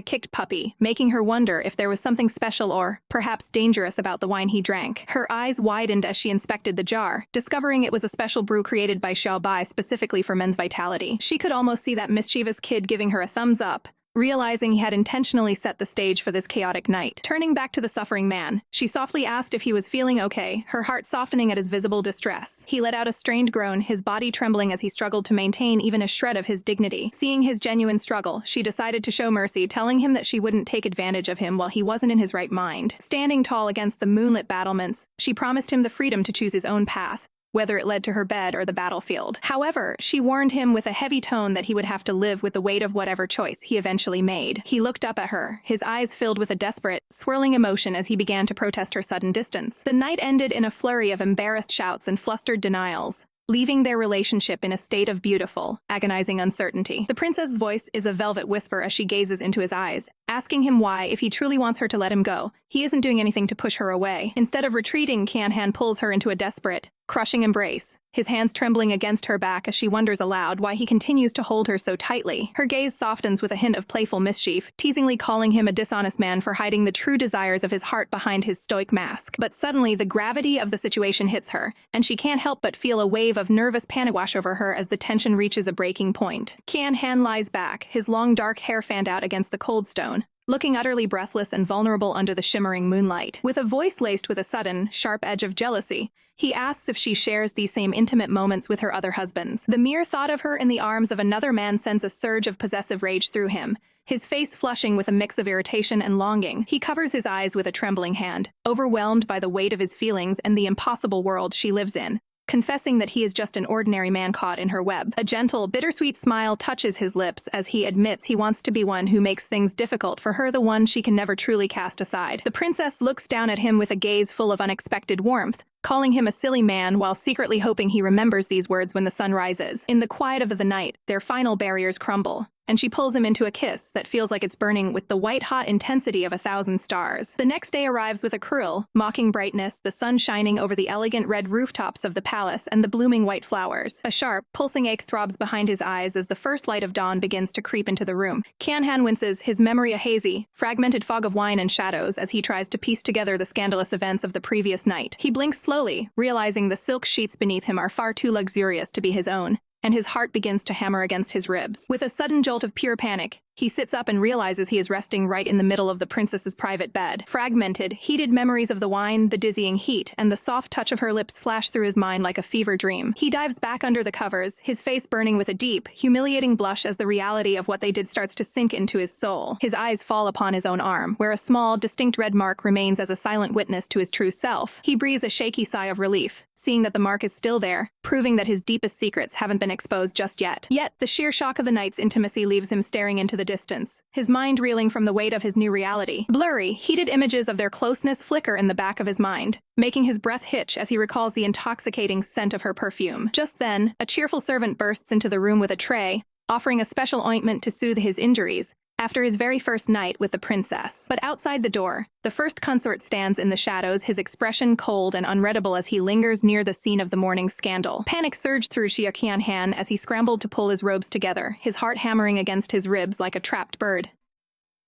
Speaker 1: kicked puppy, making her wonder if there was something special or, perhaps dangerous about the wine he drank. Her eyes widened as she inspected the jar, discovering it was a special brew created by Xiaobai specifically for men's vitality. She could almost see that mischievous kid giving her a thumbs up, realizing he had intentionally set the stage for this chaotic night. Turning back to the suffering man, she softly asked if he was feeling okay, her heart softening at his visible distress. He let out a strained groan, his body trembling as he struggled to maintain even a shred of his dignity. Seeing his genuine struggle, she decided to show mercy, telling him that she wouldn't take advantage of him while he wasn't in his right mind. Standing tall against the moonlit battlements, she promised him the freedom to choose his own path, whether it led to her bed or the battlefield. However, she warned him with a heavy tone that he would have to live with the weight of whatever choice he eventually made. He looked up at her, his eyes filled with a desperate, swirling emotion as he began to protest her sudden distance. The night ended in a flurry of embarrassed shouts and flustered denials, leaving their relationship in a state of beautiful, agonizing uncertainty. The princess's voice is a velvet whisper as she gazes into his eyes, asking him why, if he truly wants her to let him go, he isn't doing anything to push her away. Instead of retreating, Qianhan pulls her into a desperate, crushing embrace, his hands trembling against her back as she wonders aloud why he continues to hold her so tightly. Her gaze softens with a hint of playful mischief, teasingly calling him a dishonest man for hiding the true desires of his heart behind his stoic mask. But suddenly, the gravity of the situation hits her, and she can't help but feel a wave of nervous panic wash over her as the tension reaches a breaking point. Kian-han lies back, his long dark hair fanned out against the cold stone, looking utterly breathless and vulnerable under the shimmering moonlight. With a voice laced with a sudden, sharp edge of jealousy, he asks if she shares these same intimate moments with her other husbands. The mere thought of her in the arms of another man sends a surge of possessive rage through him, his face flushing with a mix of irritation and longing. He covers his eyes with a trembling hand, overwhelmed by the weight of his feelings and the impossible world she lives in, confessing that he is just an ordinary man caught in her web. A gentle, bittersweet smile touches his lips as he admits he wants to be one who makes things difficult for her, the one she can never truly cast aside. The princess looks down at him with a gaze full of unexpected warmth, calling him a silly man while secretly hoping he remembers these words when the sun rises. In the quiet of the night, their final barriers crumble, and she pulls him into a kiss that feels like it's burning with the white-hot intensity of 1,000 stars. The next day arrives with a cruel, mocking brightness, the sun shining over the elegant red rooftops of the palace and the blooming white flowers. A sharp, pulsing ache throbs behind his eyes as the first light of dawn begins to creep into the room. Kian-han winces, his memory a hazy, fragmented fog of wine and shadows as he tries to piece together the scandalous events of the previous night. He blinks slowly, realizing the silk sheets beneath him are far too luxurious to be his own, and his heart begins to hammer against his ribs. With a sudden jolt of pure panic, he sits up and realizes he is resting right in the middle of the princess's private bed. Fragmented, heated memories of the wine, the dizzying heat, and the soft touch of her lips flash through his mind like a fever dream. He dives back under the covers, his face burning with a deep, humiliating blush as the reality of what they did starts to sink into his soul. His eyes fall upon his own arm, where a small, distinct red mark remains as a silent witness to his true self. He breathes a shaky sigh of relief, seeing that the mark is still there, proving that his deepest secrets haven't been exposed just yet. Yet, the sheer shock of the night's intimacy leaves him staring into the distance, his mind reeling from the weight of his new reality. Blurry, heated images of their closeness flicker in the back of his mind, making his breath hitch as he recalls the intoxicating scent of her perfume. Just then, a cheerful servant bursts into the room with a tray, offering a special ointment to soothe his injuries after his very first night with the princess. But outside the door, the first consort stands in the shadows, his expression cold and unreadable as he lingers near the scene of the morning's scandal. Panic surged through Xia Qianhan as he scrambled to pull his robes together, his heart hammering against his ribs like a trapped bird.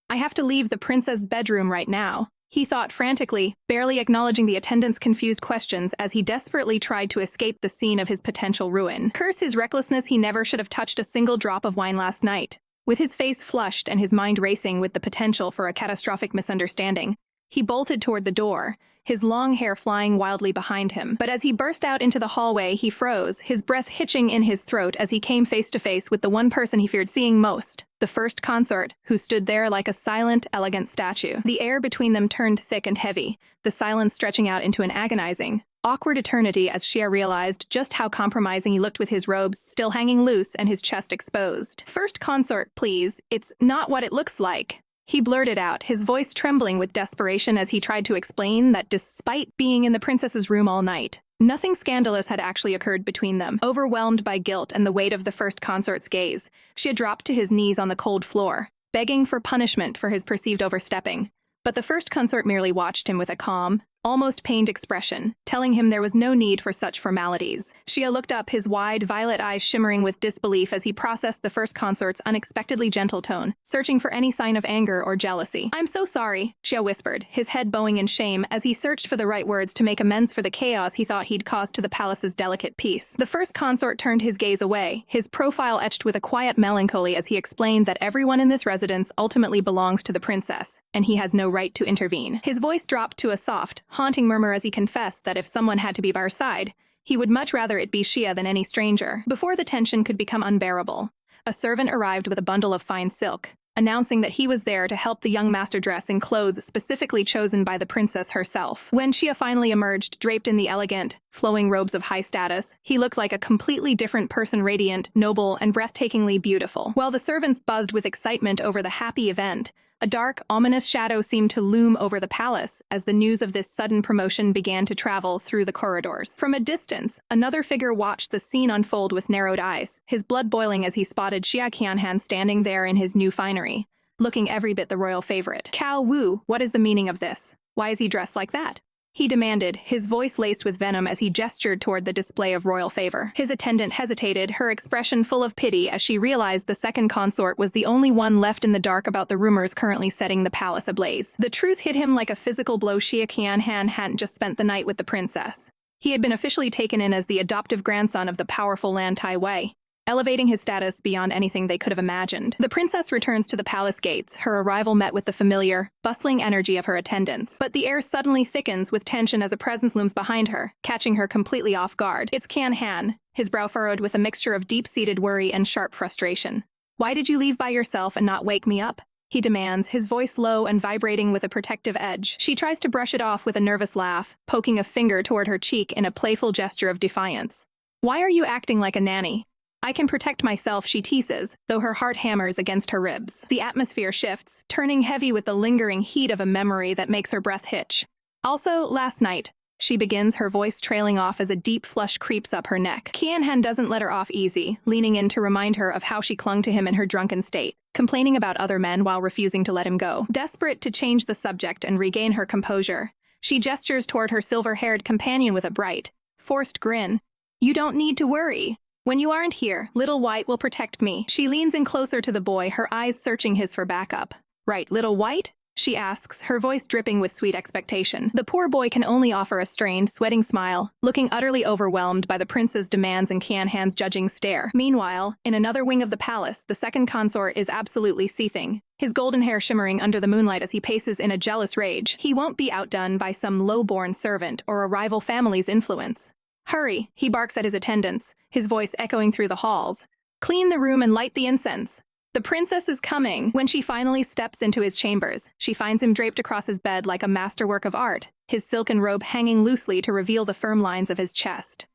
Speaker 1: "I have to leave the princess' bedroom right now," he thought frantically, barely acknowledging the attendant's confused questions as he desperately tried to escape the scene of his potential ruin. Curse his recklessness, he never should have touched a single drop of wine last night. With his face flushed and his mind racing with the potential for a catastrophic misunderstanding, he bolted toward the door, his long hair flying wildly behind him. But as he burst out into the hallway, he froze, his breath hitching in his throat as he came face to face with the one person he feared seeing most, the first consort, who stood there like a silent, elegant statue. The air between them turned thick and heavy, the silence stretching out into an agonizing, awkward eternity as Xia realized just how compromising he looked with his robes still hanging loose and his chest exposed. "First consort, please. It's not what it looks like," he blurted out, his voice trembling with desperation as he tried to explain that despite being in the princess's room all night, nothing scandalous had actually occurred between them. Overwhelmed by guilt and the weight of the first consort's gaze, Xia dropped to his knees on the cold floor, begging for punishment for his perceived overstepping. But the first consort merely watched him with a calm, almost pained expression, telling him there was no need for such formalities. Xia looked up, his wide, violet eyes shimmering with disbelief as he processed the first consort's unexpectedly gentle tone, searching for any sign of anger or jealousy. "I'm so sorry," Xia whispered, his head bowing in shame as he searched for the right words to make amends for the chaos he thought he'd caused to the palace's delicate peace. The first consort turned his gaze away, his profile etched with a quiet melancholy as he explained that everyone in this residence ultimately belongs to the princess, and he has no right to intervene. His voice dropped to a soft, haunting murmur as he confessed that if someone had to be by our side, he would much rather it be Xia than any stranger. Before the tension could become unbearable, a servant arrived with a bundle of fine silk, announcing that he was there to help the young master dress in clothes specifically chosen by the princess herself. When Xia finally emerged, draped in the elegant, flowing robes of high status, he looked like a completely different person, radiant, noble, and breathtakingly beautiful. While the servants buzzed with excitement over the happy event, a dark, ominous shadow seemed to loom over the palace as the news of this sudden promotion began to travel through the corridors. From a distance, another figure watched the scene unfold with narrowed eyes, his blood boiling as he spotted Xia Qianhan standing there in his new finery, looking every bit the royal favorite. "Cao Wu, what is the meaning of this? Why is he dressed like that?" he demanded, his voice laced with venom as he gestured toward the display of royal favor. His attendant hesitated, her expression full of pity as she realized the second consort was the only one left in the dark about the rumors currently setting the palace ablaze. The truth hit him like a physical blow. Xia Qianhan hadn't just spent the night with the princess. He had been officially taken in as the adoptive grandson of the powerful Lan Tai Wei, elevating his status beyond anything they could have imagined. The princess returns to the palace gates, her arrival met with the familiar, bustling energy of her attendants. But the air suddenly thickens with tension as a presence looms behind her, catching her completely off guard. It's Qian Han, his brow furrowed with a mixture of deep-seated worry and sharp frustration. "Why did you leave by yourself and not wake me up?" he demands, his voice low and vibrating with a protective edge. She tries to brush it off with a nervous laugh, poking a finger toward her cheek in a playful gesture of defiance. "Why are you acting like a nanny? I can protect myself," she teases, though her heart hammers against her ribs. The atmosphere shifts, turning heavy with the lingering heat of a memory that makes her breath hitch. "Also, last night," she begins, her voice trailing off as a deep flush creeps up her neck. Qian Han doesn't let her off easy, leaning in to remind her of how she clung to him in her drunken state, complaining about other men while refusing to let him go. Desperate to change the subject and regain her composure, she gestures toward her silver-haired companion with a bright, forced grin. "You don't need to worry. When you aren't here, Little White will protect me." She leans in closer to the boy, her eyes searching his for backup. "Right, Little White?" she asks, her voice dripping with sweet expectation. The poor boy can only offer a strained, sweating smile, looking utterly overwhelmed by the prince's demands and Qian Han's judging stare. Meanwhile, in another wing of the palace, the second consort is absolutely seething, his golden hair shimmering under the moonlight as he paces in a jealous rage. He won't be outdone by some low-born servant or a rival family's influence. "Hurry," he barks at his attendants, his voice echoing through the halls. "Clean the room and light the incense. The princess is coming." When she finally steps into his chambers, she finds him draped across his bed like a masterwork of art, his silken robe hanging loosely to reveal the firm lines of his chest.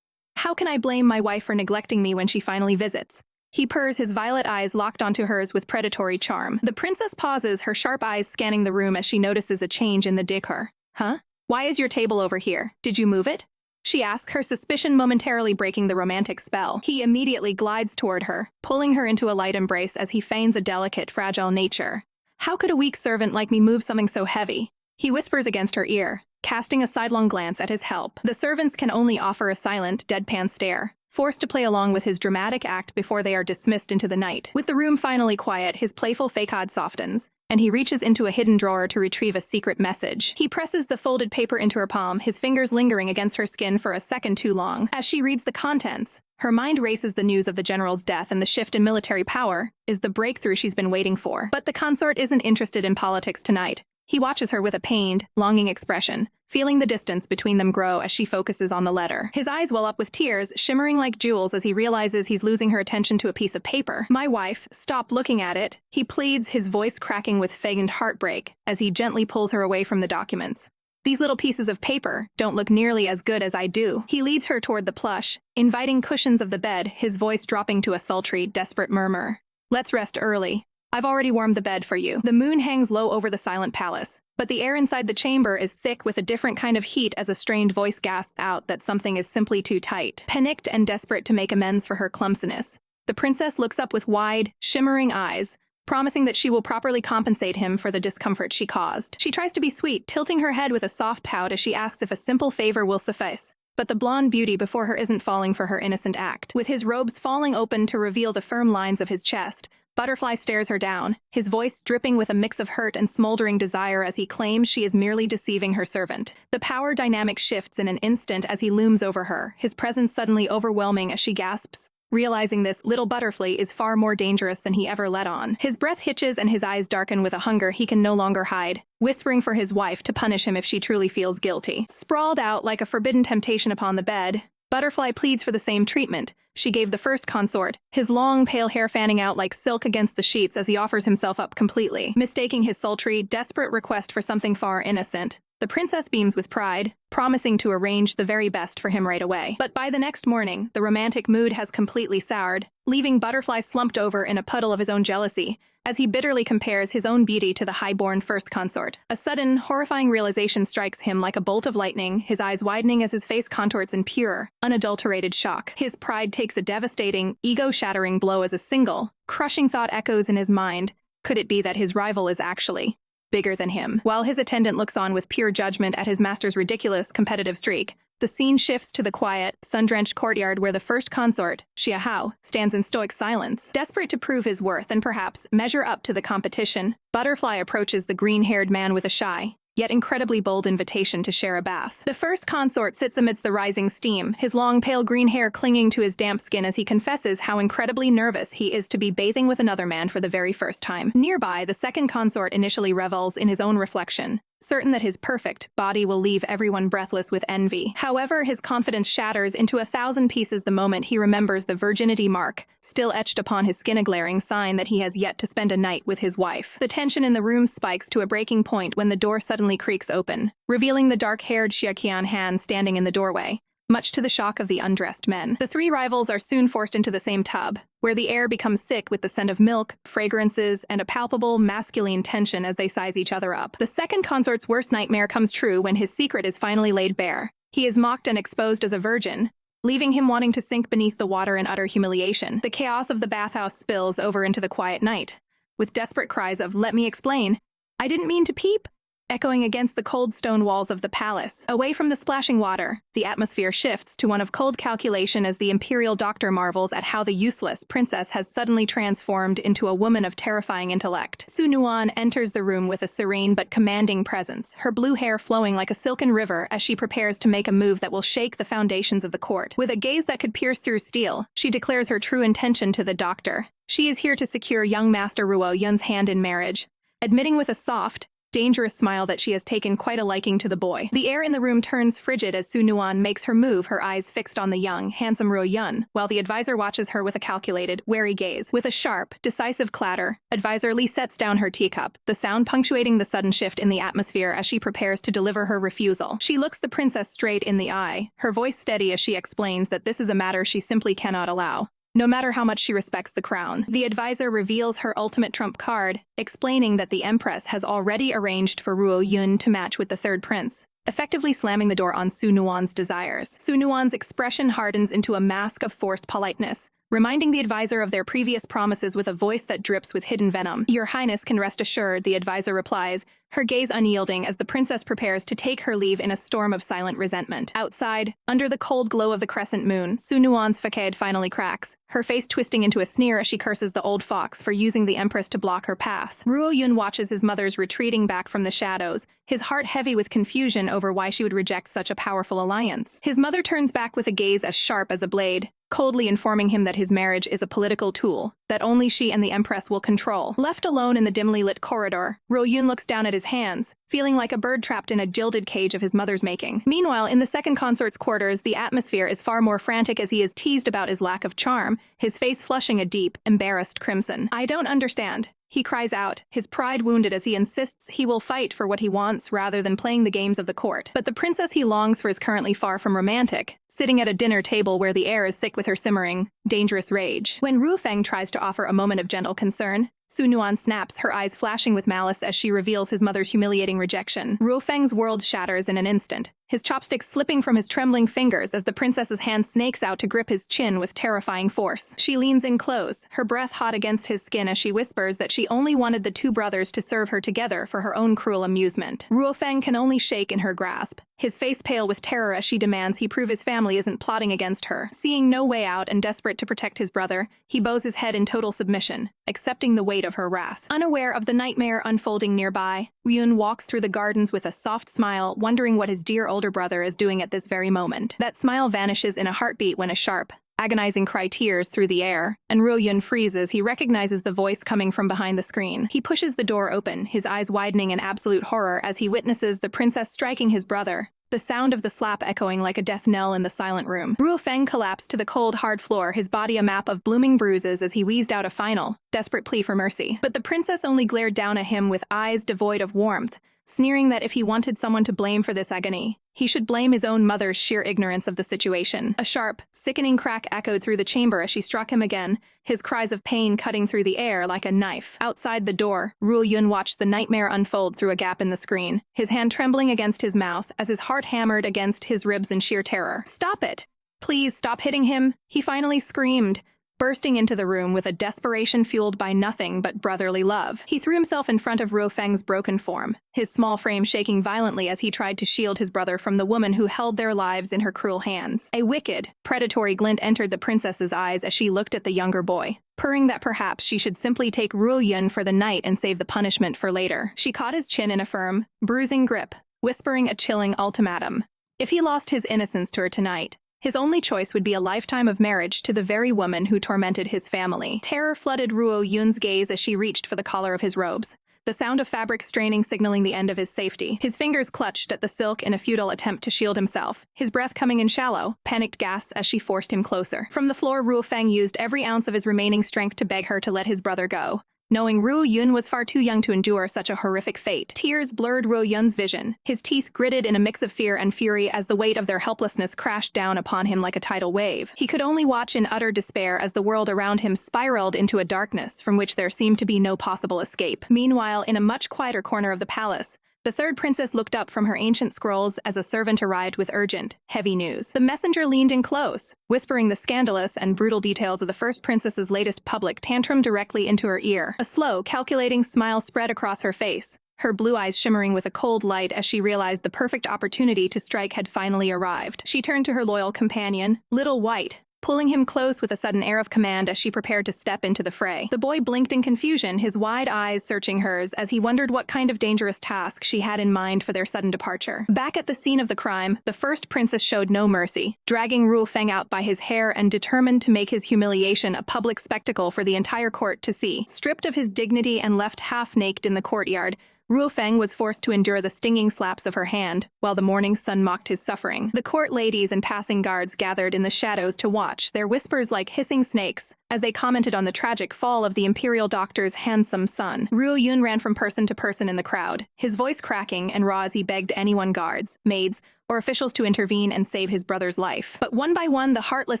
Speaker 1: "How can I blame my wife for neglecting me when she finally visits?" He purrs, his violet eyes locked onto hers with predatory charm. The princess pauses, her sharp eyes scanning the room as she notices a change in the decor. "Huh? Why is your table over here? Did you move it?" she asks, her suspicion momentarily breaking the romantic spell. He immediately glides toward her, pulling her into a light embrace as he feigns a delicate, fragile nature. "How could a weak servant like me move something so heavy?" he whispers against her ear, casting a sidelong glance at his help. The servants can only offer a silent, deadpan stare, forced to play along with his dramatic act before they are dismissed into the night. With the room finally quiet, his playful facade softens, and he reaches into a hidden drawer to retrieve a secret message. He presses the folded paper into her palm, his fingers lingering against her skin for a second too long. As she reads the contents, her mind races. The news of the general's death and the shift in military power is the breakthrough she's been waiting for. But the consort isn't interested in politics tonight. He watches her with a pained, longing expression, feeling the distance between them grow as she focuses on the letter. His eyes well up with tears, shimmering like jewels as he realizes he's losing her attention to a piece of paper. "My wife, stop looking at it," he pleads, his voice cracking with feigned heartbreak as he gently pulls her away from the documents. "These little pieces of paper don't look nearly as good as I do." He leads her toward the plush, inviting cushions of the bed, his voice dropping to a sultry, desperate murmur. "Let's rest early. I've already warmed the bed for you." The moon hangs low over the silent palace, but the air inside the chamber is thick with a different kind of heat as a strained voice gasps out that something is simply too tight. Panicked and desperate to make amends for her clumsiness, the princess looks up with wide, shimmering eyes, promising that she will properly compensate him for the discomfort she caused. She tries to be sweet, tilting her head with a soft pout as she asks if a simple favor will suffice. But the blonde beauty before her isn't falling for her innocent act. With his robes falling open to reveal the firm lines of his chest, Butterfly stares her down, his voice dripping with a mix of hurt and smoldering desire as he claims she is merely deceiving her servant. The power dynamic shifts in an instant as he looms over her, his presence suddenly overwhelming as she gasps, realizing this little butterfly is far more dangerous than he ever let on. His breath hitches and his eyes darken with a hunger he can no longer hide, whispering for his wife to punish him if she truly feels guilty. Sprawled out like a forbidden temptation upon the bed, Butterfly pleads for the same treatment she gave the first consort, his long, pale hair fanning out like silk against the sheets as he offers himself up completely. Mistaking his sultry, desperate request for something far innocent, the princess beams with pride, promising to arrange the very best for him right away. But by the next morning, the romantic mood has completely soured, leaving Butterfly slumped over in a puddle of his own jealousy, as he bitterly compares his own beauty to the high-born first consort. A sudden, horrifying realization strikes him like a bolt of lightning, his eyes widening as his face contorts in pure, unadulterated shock. His pride takes a devastating, ego-shattering blow as a single, crushing thought echoes in his mind. Could it be that his rival is actually bigger than him. While his attendant looks on with pure judgment at his master's ridiculous competitive streak, the scene shifts to the quiet, sun-drenched courtyard where the first consort, Xia Hao, stands in stoic silence. Desperate to prove his worth and perhaps measure up to the competition, Butterfly approaches the green-haired man with a shy, yet incredibly bold invitation to share a bath. The first consort sits amidst the rising steam, his long pale green hair clinging to his damp skin as he confesses how incredibly nervous he is to be bathing with another man for the very first time. Nearby, the second consort initially revels in his own reflection, certain that his perfect body will leave everyone breathless with envy. However, his confidence shatters into 1,000 pieces the moment he remembers the virginity mark, still etched upon his skin, a glaring sign that he has yet to spend a night with his wife. The tension in the room spikes to a breaking point when the door suddenly creaks open, revealing the dark-haired Xia Qianhan standing in the doorway, much to the shock of the undressed men. The three rivals are soon forced into the same tub, where the air becomes thick with the scent of milk, fragrances, and a palpable masculine tension as they size each other up. The second consort's worst nightmare comes true when his secret is finally laid bare. He is mocked and exposed as a virgin, leaving him wanting to sink beneath the water in utter humiliation. The chaos of the bathhouse spills over into the quiet night, with desperate cries of, "Let me explain. I didn't mean to peep," echoing against the cold stone walls of the palace. Away from the splashing water, the atmosphere shifts to one of cold calculation as the imperial doctor marvels at how the useless princess has suddenly transformed into a woman of terrifying intellect. Su Nuan enters the room with a serene but commanding presence, her blue hair flowing like a silken river as she prepares to make a move that will shake the foundations of the court. With a gaze that could pierce through steel, she declares her true intention to the doctor. She is here to secure young Master Ruo Yun's hand in marriage, admitting with a soft, dangerous smile that she has taken quite a liking to the boy. The air in the room turns frigid as Su Nuan makes her move, her eyes fixed on the young, handsome Ruo Yun, while the advisor watches her with a calculated, wary gaze. With a sharp, decisive clatter, Advisor Li sets down her teacup, the sound punctuating the sudden shift in the atmosphere as she prepares to deliver her refusal. She looks the princess straight in the eye, her voice steady as she explains that this is a matter she simply cannot allow, no matter how much she respects the crown. The advisor reveals her ultimate trump card, explaining that the Empress has already arranged for Ruo Yun to match with the third prince, effectively slamming the door on Su Nuan's desires. Su Nuan's expression hardens into a mask of forced politeness, reminding the advisor of their previous promises with a voice that drips with hidden venom. "Your Highness can rest assured," the advisor replies, her gaze unyielding as the princess prepares to take her leave in a storm of silent resentment. Outside, under the cold glow of the crescent moon, Su Nuan's facade finally cracks, her face twisting into a sneer as she curses the old fox for using the Empress to block her path. Ruo Yun watches his mother's retreating back from the shadows, his heart heavy with confusion over why she would reject such a powerful alliance. His mother turns back with a gaze as sharp as a blade, coldly informing him that his marriage is a political tool that only she and the Empress will control. Left alone in the dimly lit corridor, Ruo Yun looks down at his hands, feeling like a bird trapped in a gilded cage of his mother's making. Meanwhile, in the second consort's quarters, the atmosphere is far more frantic as he is teased about his lack of charm, his face flushing a deep, embarrassed crimson. "I don't understand," he cries out, his pride wounded as he insists he will fight for what he wants rather than playing the games of the court. But the princess he longs for is currently far from romantic, sitting at a dinner table where the air is thick with her simmering, dangerous rage. When Ru Feng tries to offer a moment of gentle concern, Su Nuan snaps, her eyes flashing with malice as she reveals his mother's humiliating rejection. Ruo Feng's world shatters in an instant, his chopsticks slipping from his trembling fingers as the princess's hand snakes out to grip his chin with terrifying force. She leans in close, her breath hot against his skin as she whispers that she only wanted the two brothers to serve her together for her own cruel amusement. Ruo Feng can only shake in her grasp, his face pale with terror as she demands he prove his family isn't plotting against her. Seeing no way out and desperate to protect his brother, he bows his head in total submission, accepting the weight of her wrath. Unaware of the nightmare unfolding nearby, Yun walks through the gardens with a soft smile, wondering what his dear older brother is doing at this very moment. That smile vanishes in a heartbeat when a sharp, agonizing cry tears through the air, and Ruo Yun freezes. He recognizes the voice coming from behind the screen. He pushes the door open, his eyes widening in absolute horror as he witnesses the princess striking his brother, the sound of the slap echoing like a death knell in the silent room. Ruo Feng collapsed to the cold, hard floor, his body a map of blooming bruises as he wheezed out a final, desperate plea for mercy. But the princess only glared down at him with eyes devoid of warmth, sneering that if he wanted someone to blame for this agony, he should blame his own mother's sheer ignorance of the situation. A sharp, sickening crack echoed through the chamber as she struck him again, his cries of pain cutting through the air like a knife. Outside the door, Ruo Yun watched the nightmare unfold through a gap in the screen, his hand trembling against his mouth as his heart hammered against his ribs in sheer terror. "Stop it! Please stop hitting him," he finally screamed, bursting into the room with a desperation fueled by nothing but brotherly love. He threw himself in front of Ruo Feng's broken form, his small frame shaking violently as he tried to shield his brother from the woman who held their lives in her cruel hands. A wicked, predatory glint entered the princess's eyes as she looked at the younger boy, purring that perhaps she should simply take Ruo Yun for the night and save the punishment for later. She caught his chin in a firm, bruising grip, whispering a chilling ultimatum. If he lost his innocence to her tonight, his only choice would be a lifetime of marriage to the very woman who tormented his family. Terror flooded Ruo Yun's gaze as she reached for the collar of his robes, the sound of fabric straining signaling the end of his safety. His fingers clutched at the silk in a futile attempt to shield himself, his breath coming in shallow, panicked gasps as she forced him closer. From the floor, Ruo Feng used every ounce of his remaining strength to beg her to let his brother go, knowing Ruo Yun was far too young to endure such a horrific fate. Tears blurred Ruo Yun's vision, his teeth gritted in a mix of fear and fury as the weight of their helplessness crashed down upon him like a tidal wave. He could only watch in utter despair as the world around him spiraled into a darkness from which there seemed to be no possible escape. Meanwhile, in a much quieter corner of the palace, the third princess looked up from her ancient scrolls as a servant arrived with urgent, heavy news. The messenger leaned in close, whispering the scandalous and brutal details of the first princess's latest public tantrum directly into her ear. A slow, calculating smile spread across her face, her blue eyes shimmering with a cold light as she realized the perfect opportunity to strike had finally arrived. She turned to her loyal companion, Little White, pulling him close with a sudden air of command as she prepared to step into the fray. The boy blinked in confusion, his wide eyes searching hers as he wondered what kind of dangerous task she had in mind for their sudden departure. Back at the scene of the crime, the first princess showed no mercy, dragging Ruo Feng out by his hair and determined to make his humiliation a public spectacle for the entire court to see. Stripped of his dignity and left half-naked in the courtyard, Ruo Feng was forced to endure the stinging slaps of her hand, while the morning sun mocked his suffering. The court ladies and passing guards gathered in the shadows to watch, their whispers like hissing snakes, as they commented on the tragic fall of the imperial doctor's handsome son. Ruo Yun ran from person to person in the crowd, his voice cracking and raw as he begged anyone, guards, maids, or officials to intervene and save his brother's life. But one by one, the heartless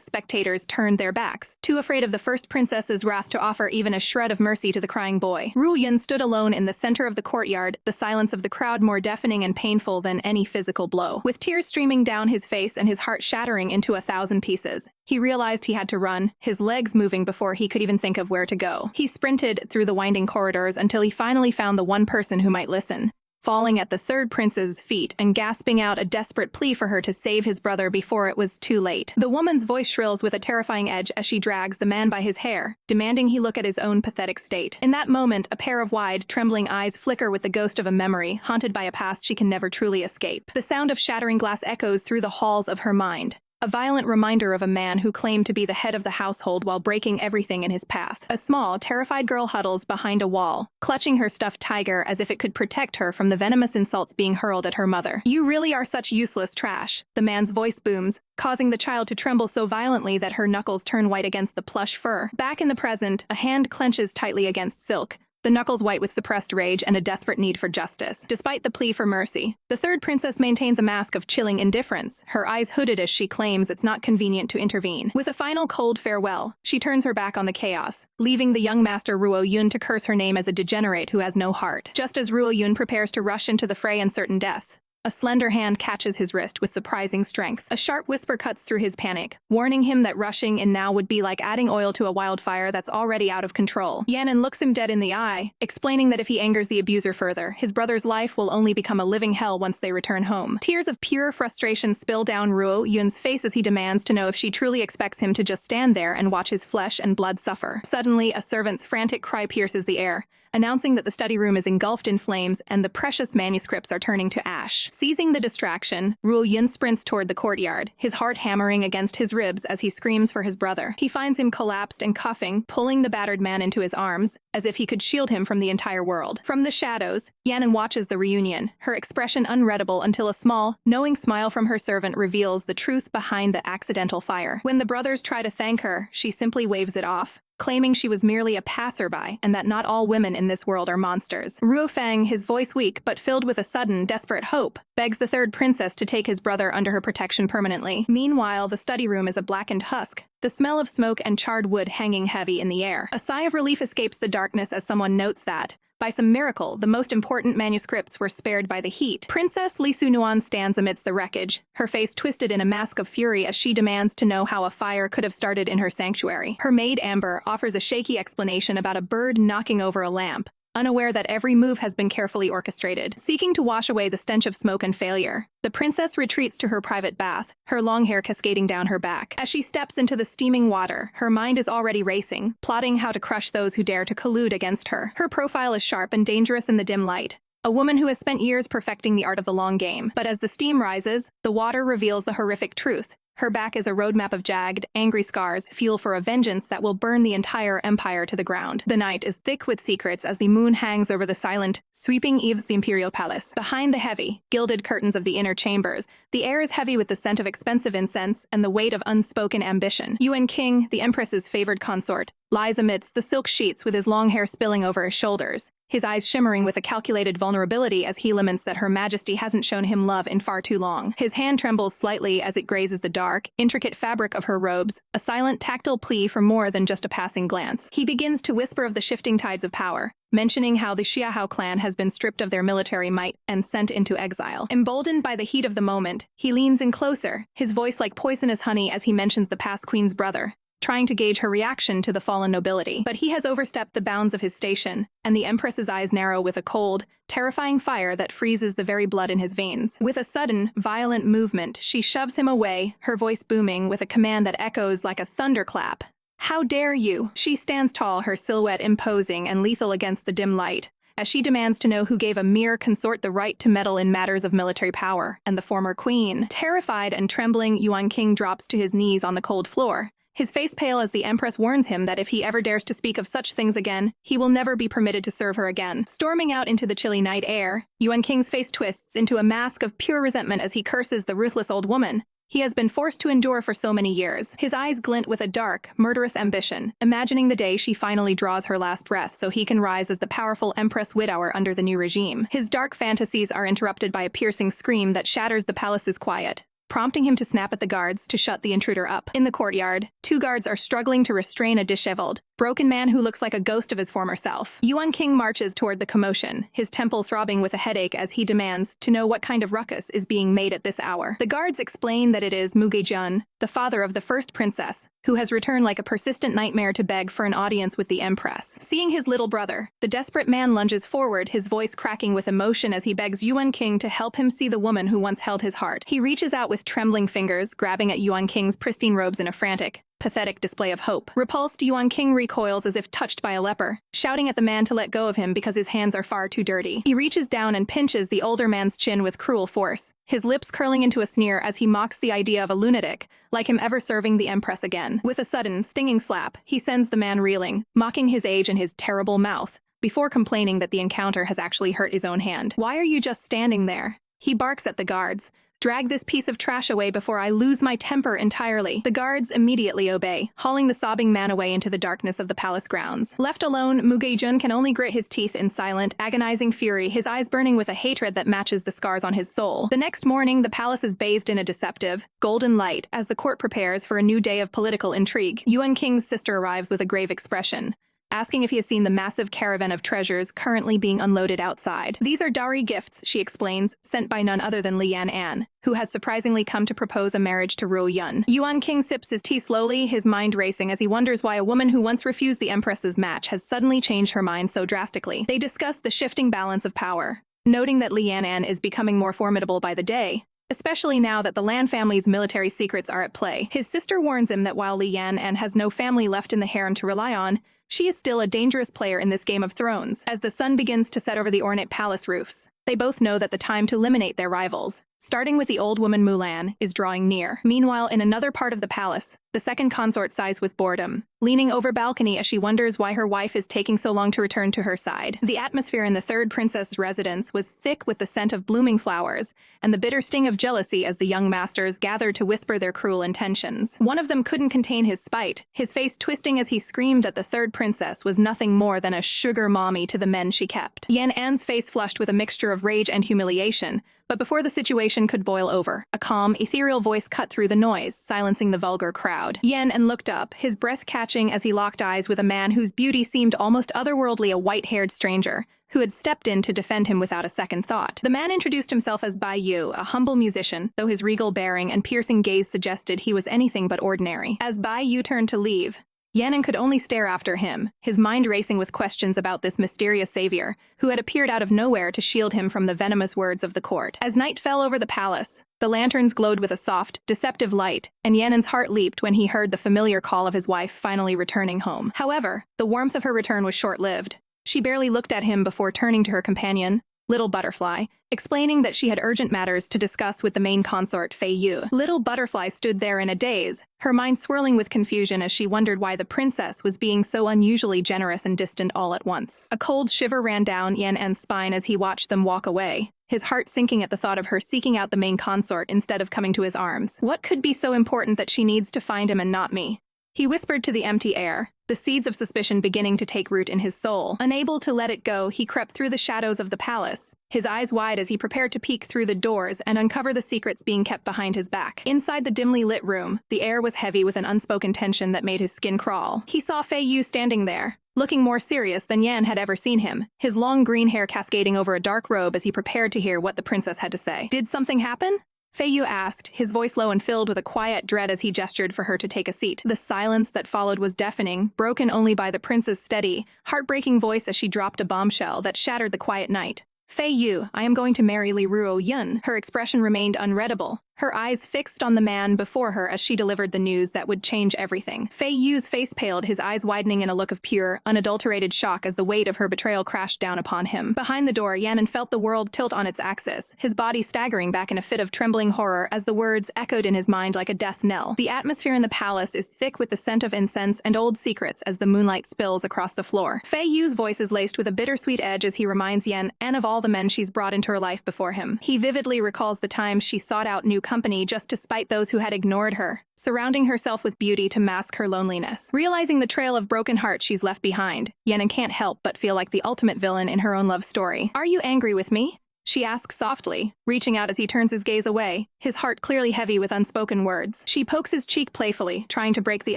Speaker 1: spectators turned their backs, too afraid of the first princess's wrath to offer even a shred of mercy to the crying boy. Ruo Yun stood alone in the center of the courtyard, the silence of the crowd more deafening and painful than any physical blow. With tears streaming down his face and his heart shattering into 1,000 pieces, he realized he had to run, his legs moving before he could even think of where to go. He sprinted through the winding corridors until he finally found the one person who might listen, falling at the third prince's feet and gasping out a desperate plea for her to save his brother before it was too late. The woman's voice shrills with a terrifying edge as she drags the man by his hair, demanding he look at his own pathetic state. In that moment, a pair of wide, trembling eyes flicker with the ghost of a memory, haunted by a past she can never truly escape. The sound of shattering glass echoes through the halls of her mind, a violent reminder of a man who claimed to be the head of the household while breaking everything in his path. A small, terrified girl huddles behind a wall, clutching her stuffed tiger as if it could protect her from the venomous insults being hurled at her mother. "You really are such useless trash," the man's voice booms, causing the child to tremble so violently that her knuckles turn white against the plush fur. Back in the present, a hand clenches tightly against silk, the knuckles white with suppressed rage and a desperate need for justice. Despite the plea for mercy, the third princess maintains a mask of chilling indifference, her eyes hooded as she claims it's not convenient to intervene. With a final cold farewell, she turns her back on the chaos, leaving the young master Ruo Yun to curse her name as a degenerate who has no heart. Just as Ruo Yun prepares to rush into the fray in certain death, a slender hand catches his wrist with surprising strength. A sharp whisper cuts through his panic, warning him that rushing in now would be like adding oil to a wildfire that's already out of control. Yanan looks him dead in the eye, explaining that if he angers the abuser further, his brother's life will only become a living hell once they return home. Tears of pure frustration spill down Ruo Yun's face as he demands to know if she truly expects him to just stand there and watch his flesh and blood suffer. Suddenly, a servant's frantic cry pierces the air, announcing that the study room is engulfed in flames and the precious manuscripts are turning to ash. Seizing the distraction, Ruo Yun sprints toward the courtyard, his heart hammering against his ribs as he screams for his brother. He finds him collapsed and coughing, pulling the battered man into his arms, as if he could shield him from the entire world. From the shadows, Yanan watches the reunion, her expression unreadable until a small, knowing smile from her servant reveals the truth behind the accidental fire. When the brothers try to thank her, she simply waves it off, claiming she was merely a passerby and that not all women in this world are monsters. Ruo Feng, his voice weak but filled with a sudden, desperate hope, begs the third princess to take his brother under her protection permanently. Meanwhile, the study room is a blackened husk, the smell of smoke and charred wood hanging heavy in the air. A sigh of relief escapes the darkness as someone notes that, By some miracle, the most important manuscripts were spared by the heat. Princess Li Sunuan stands amidst the wreckage, her face twisted in a mask of fury as she demands to know how a fire could have started in her sanctuary. Her maid Amber offers a shaky explanation about a bird knocking over a lamp, unaware that every move has been carefully orchestrated. Seeking to wash away the stench of smoke and failure, the princess retreats to her private bath, her long hair cascading down her back. As she steps into the steaming water, her mind is already racing, plotting how to crush those who dare to collude against her. Her profile is sharp and dangerous in the dim light, a woman who has spent years perfecting the art of the long game. But as the steam rises, the water reveals the horrific truth. Her back is a roadmap of jagged, angry scars, fuel for a vengeance that will burn the entire empire to the ground. The night is thick with secrets as the moon hangs over the silent, sweeping eaves of the imperial palace. Behind the heavy, gilded curtains of the inner chambers, the air is heavy with the scent of expensive incense and the weight of unspoken ambition. Yuan King, the empress's favored consort, lies amidst the silk sheets with his long hair spilling over his shoulders, his eyes shimmering with a calculated vulnerability as he laments that Her Majesty hasn't shown him love in far too long. His hand trembles slightly as it grazes the dark, intricate fabric of her robes, a silent, tactile plea for more than just a passing glance. He begins to whisper of the shifting tides of power, mentioning how the Xiahao clan has been stripped of their military might and sent into exile. Emboldened by the heat of the moment, he leans in closer, his voice like poisonous honey as he mentions the past queen's brother, trying to gauge her reaction to the fallen nobility. But he has overstepped the bounds of his station, and the Empress's eyes narrow with a cold, terrifying fire that freezes the very blood in his veins. With a sudden, violent movement, she shoves him away, her voice booming with a command that echoes like a thunderclap. "How dare you?" She stands tall, her silhouette imposing and lethal against the dim light, as she demands to know who gave a mere consort the right to meddle in matters of military power, and the former queen. Terrified and trembling, Yuan King drops to his knees on the cold floor, his face pale as the Empress warns him that if he ever dares to speak of such things again, he will never be permitted to serve her again. Storming out into the chilly night air, Yuan King's face twists into a mask of pure resentment as he curses the ruthless old woman he has been forced to endure for so many years. His eyes glint with a dark, murderous ambition, imagining the day she finally draws her last breath so he can rise as the powerful Empress widower under the new regime. His dark fantasies are interrupted by a piercing scream that shatters the palace's quiet, prompting him to snap at the guards to shut the intruder up. In the courtyard, two guards are struggling to restrain a disheveled, broken man who looks like a ghost of his former self. Yuan King marches toward the commotion, his temple throbbing with a headache as he demands to know what kind of ruckus is being made at this hour. The guards explain that it is Muge-jun, the father of the first princess, who has returned like a persistent nightmare to beg for an audience with the Empress. Seeing his little brother, the desperate man lunges forward, his voice cracking with emotion as he begs Yuan King to help him see the woman who once held his heart. He reaches out with trembling fingers, grabbing at Yuan King's pristine robes in a frantic, pathetic display of hope. Repulsed, Yuan King recoils as if touched by a leper, shouting at the man to let go of him because his hands are far too dirty. He reaches down and pinches the older man's chin with cruel force, his lips curling into a sneer as he mocks the idea of a lunatic, like him ever serving the Empress again. With a sudden, stinging slap, he sends the man reeling, mocking his age and his terrible mouth, before complaining that the encounter has actually hurt his own hand. "Why are you just standing there?" He barks at the guards. "Drag this piece of trash away before I lose my temper entirely." The guards immediately obey, hauling the sobbing man away into the darkness of the palace grounds. Left alone, Muge-jun can only grit his teeth in silent, agonizing fury, his eyes burning with a hatred that matches the scars on his soul. The next morning, the palace is bathed in a deceptive, golden light as the court prepares for a new day of political intrigue. Yuan King's sister arrives with a grave expression, asking if he has seen the massive caravan of treasures currently being unloaded outside. "These are dowry gifts," she explains, sent by none other than Lian, who has surprisingly come to propose a marriage to Ruo Yun. Yuan King sips his tea slowly, his mind racing as he wonders why a woman who once refused the Empress's match has suddenly changed her mind so drastically. They discuss the shifting balance of power, noting that Lian is becoming more formidable by the day, especially now that the Lan family's military secrets are at play. His sister warns him that while Lian has no family left in the harem to rely on, she is still a dangerous player in this Game of Thrones. As the sun begins to set over the ornate palace roofs, they both know that the time to eliminate their rivals, starting with the old woman Mulan, is drawing near. Meanwhile, in another part of the palace, the second consort sighs with boredom, leaning over balcony as she wonders why her wife is taking so long to return to her side. The atmosphere in the third princess's residence was thick with the scent of blooming flowers, and the bitter sting of jealousy as the young masters gathered to whisper their cruel intentions. One of them couldn't contain his spite, his face twisting as he screamed that the third princess was nothing more than a sugar mommy to the men she kept. Yan An's face flushed with a mixture of rage and humiliation, but before the situation could boil over, a calm, ethereal voice cut through the noise, silencing the vulgar crowd. loud. Yan and looked up, his breath catching as he locked eyes with a man whose beauty seemed almost otherworldly, a white-haired stranger who had stepped in to defend him without a second thought. The man introduced himself as Bai Yu, a humble musician, though his regal bearing and piercing gaze suggested he was anything but ordinary. As Bai Yu turned to leave, Yanin could only stare after him, his mind racing with questions about this mysterious savior, who had appeared out of nowhere to shield him from the venomous words of the court. As night fell over the palace, the lanterns glowed with a soft, deceptive light, and Yanin's heart leaped when he heard the familiar call of his wife finally returning home. However, the warmth of her return was short-lived. She barely looked at him before turning to her companion, Little Butterfly, explaining that she had urgent matters to discuss with the main consort, Fei Yu. Little Butterfly stood there in a daze, her mind swirling with confusion as she wondered why the princess was being so unusually generous and distant all at once. A cold shiver ran down Yan En's spine as he watched them walk away, his heart sinking at the thought of her seeking out the main consort instead of coming to his arms. What could be so important that she needs to find him and not me? He whispered to the empty air, the seeds of suspicion beginning to take root in his soul. Unable to let it go, he crept through the shadows of the palace, his eyes wide as he prepared to peek through the doors and uncover the secrets being kept behind his back. Inside the dimly lit room, the air was heavy with an unspoken tension that made his skin crawl. He saw Fei Yu standing there, looking more serious than Yan had ever seen him, his long green hair cascading over a dark robe as he prepared to hear what the princess had to say. Did something happen? Fei Yu asked, his voice low and filled with a quiet dread as he gestured for her to take a seat. The silence that followed was deafening, broken only by the prince's steady, heartbreaking voice as she dropped a bombshell that shattered the quiet night. Fei Yu, I am going to marry Li Ruo Yun. Her expression remained unreadable, her eyes fixed on the man before her as she delivered the news that would change everything. Fei Yu's face paled, his eyes widening in a look of pure, unadulterated shock as the weight of her betrayal crashed down upon him. Behind the door, Yanin felt the world tilt on its axis, his body staggering back in a fit of trembling horror as the words echoed in his mind like a death knell. The atmosphere in the palace is thick with the scent of incense and old secrets as the moonlight spills across the floor. Fei Yu's voice is laced with a bittersweet edge as he reminds Yan of all the men she's brought into her life before him. He vividly recalls the times she sought out new company just to spite those who had ignored her, surrounding herself with beauty to mask her loneliness. Realizing the trail of broken hearts she's left behind, Yenin can't help but feel like the ultimate villain in her own love story. Are you angry with me? She asks softly, reaching out as he turns his gaze away, his heart clearly heavy with unspoken words. She pokes his cheek playfully, trying to break the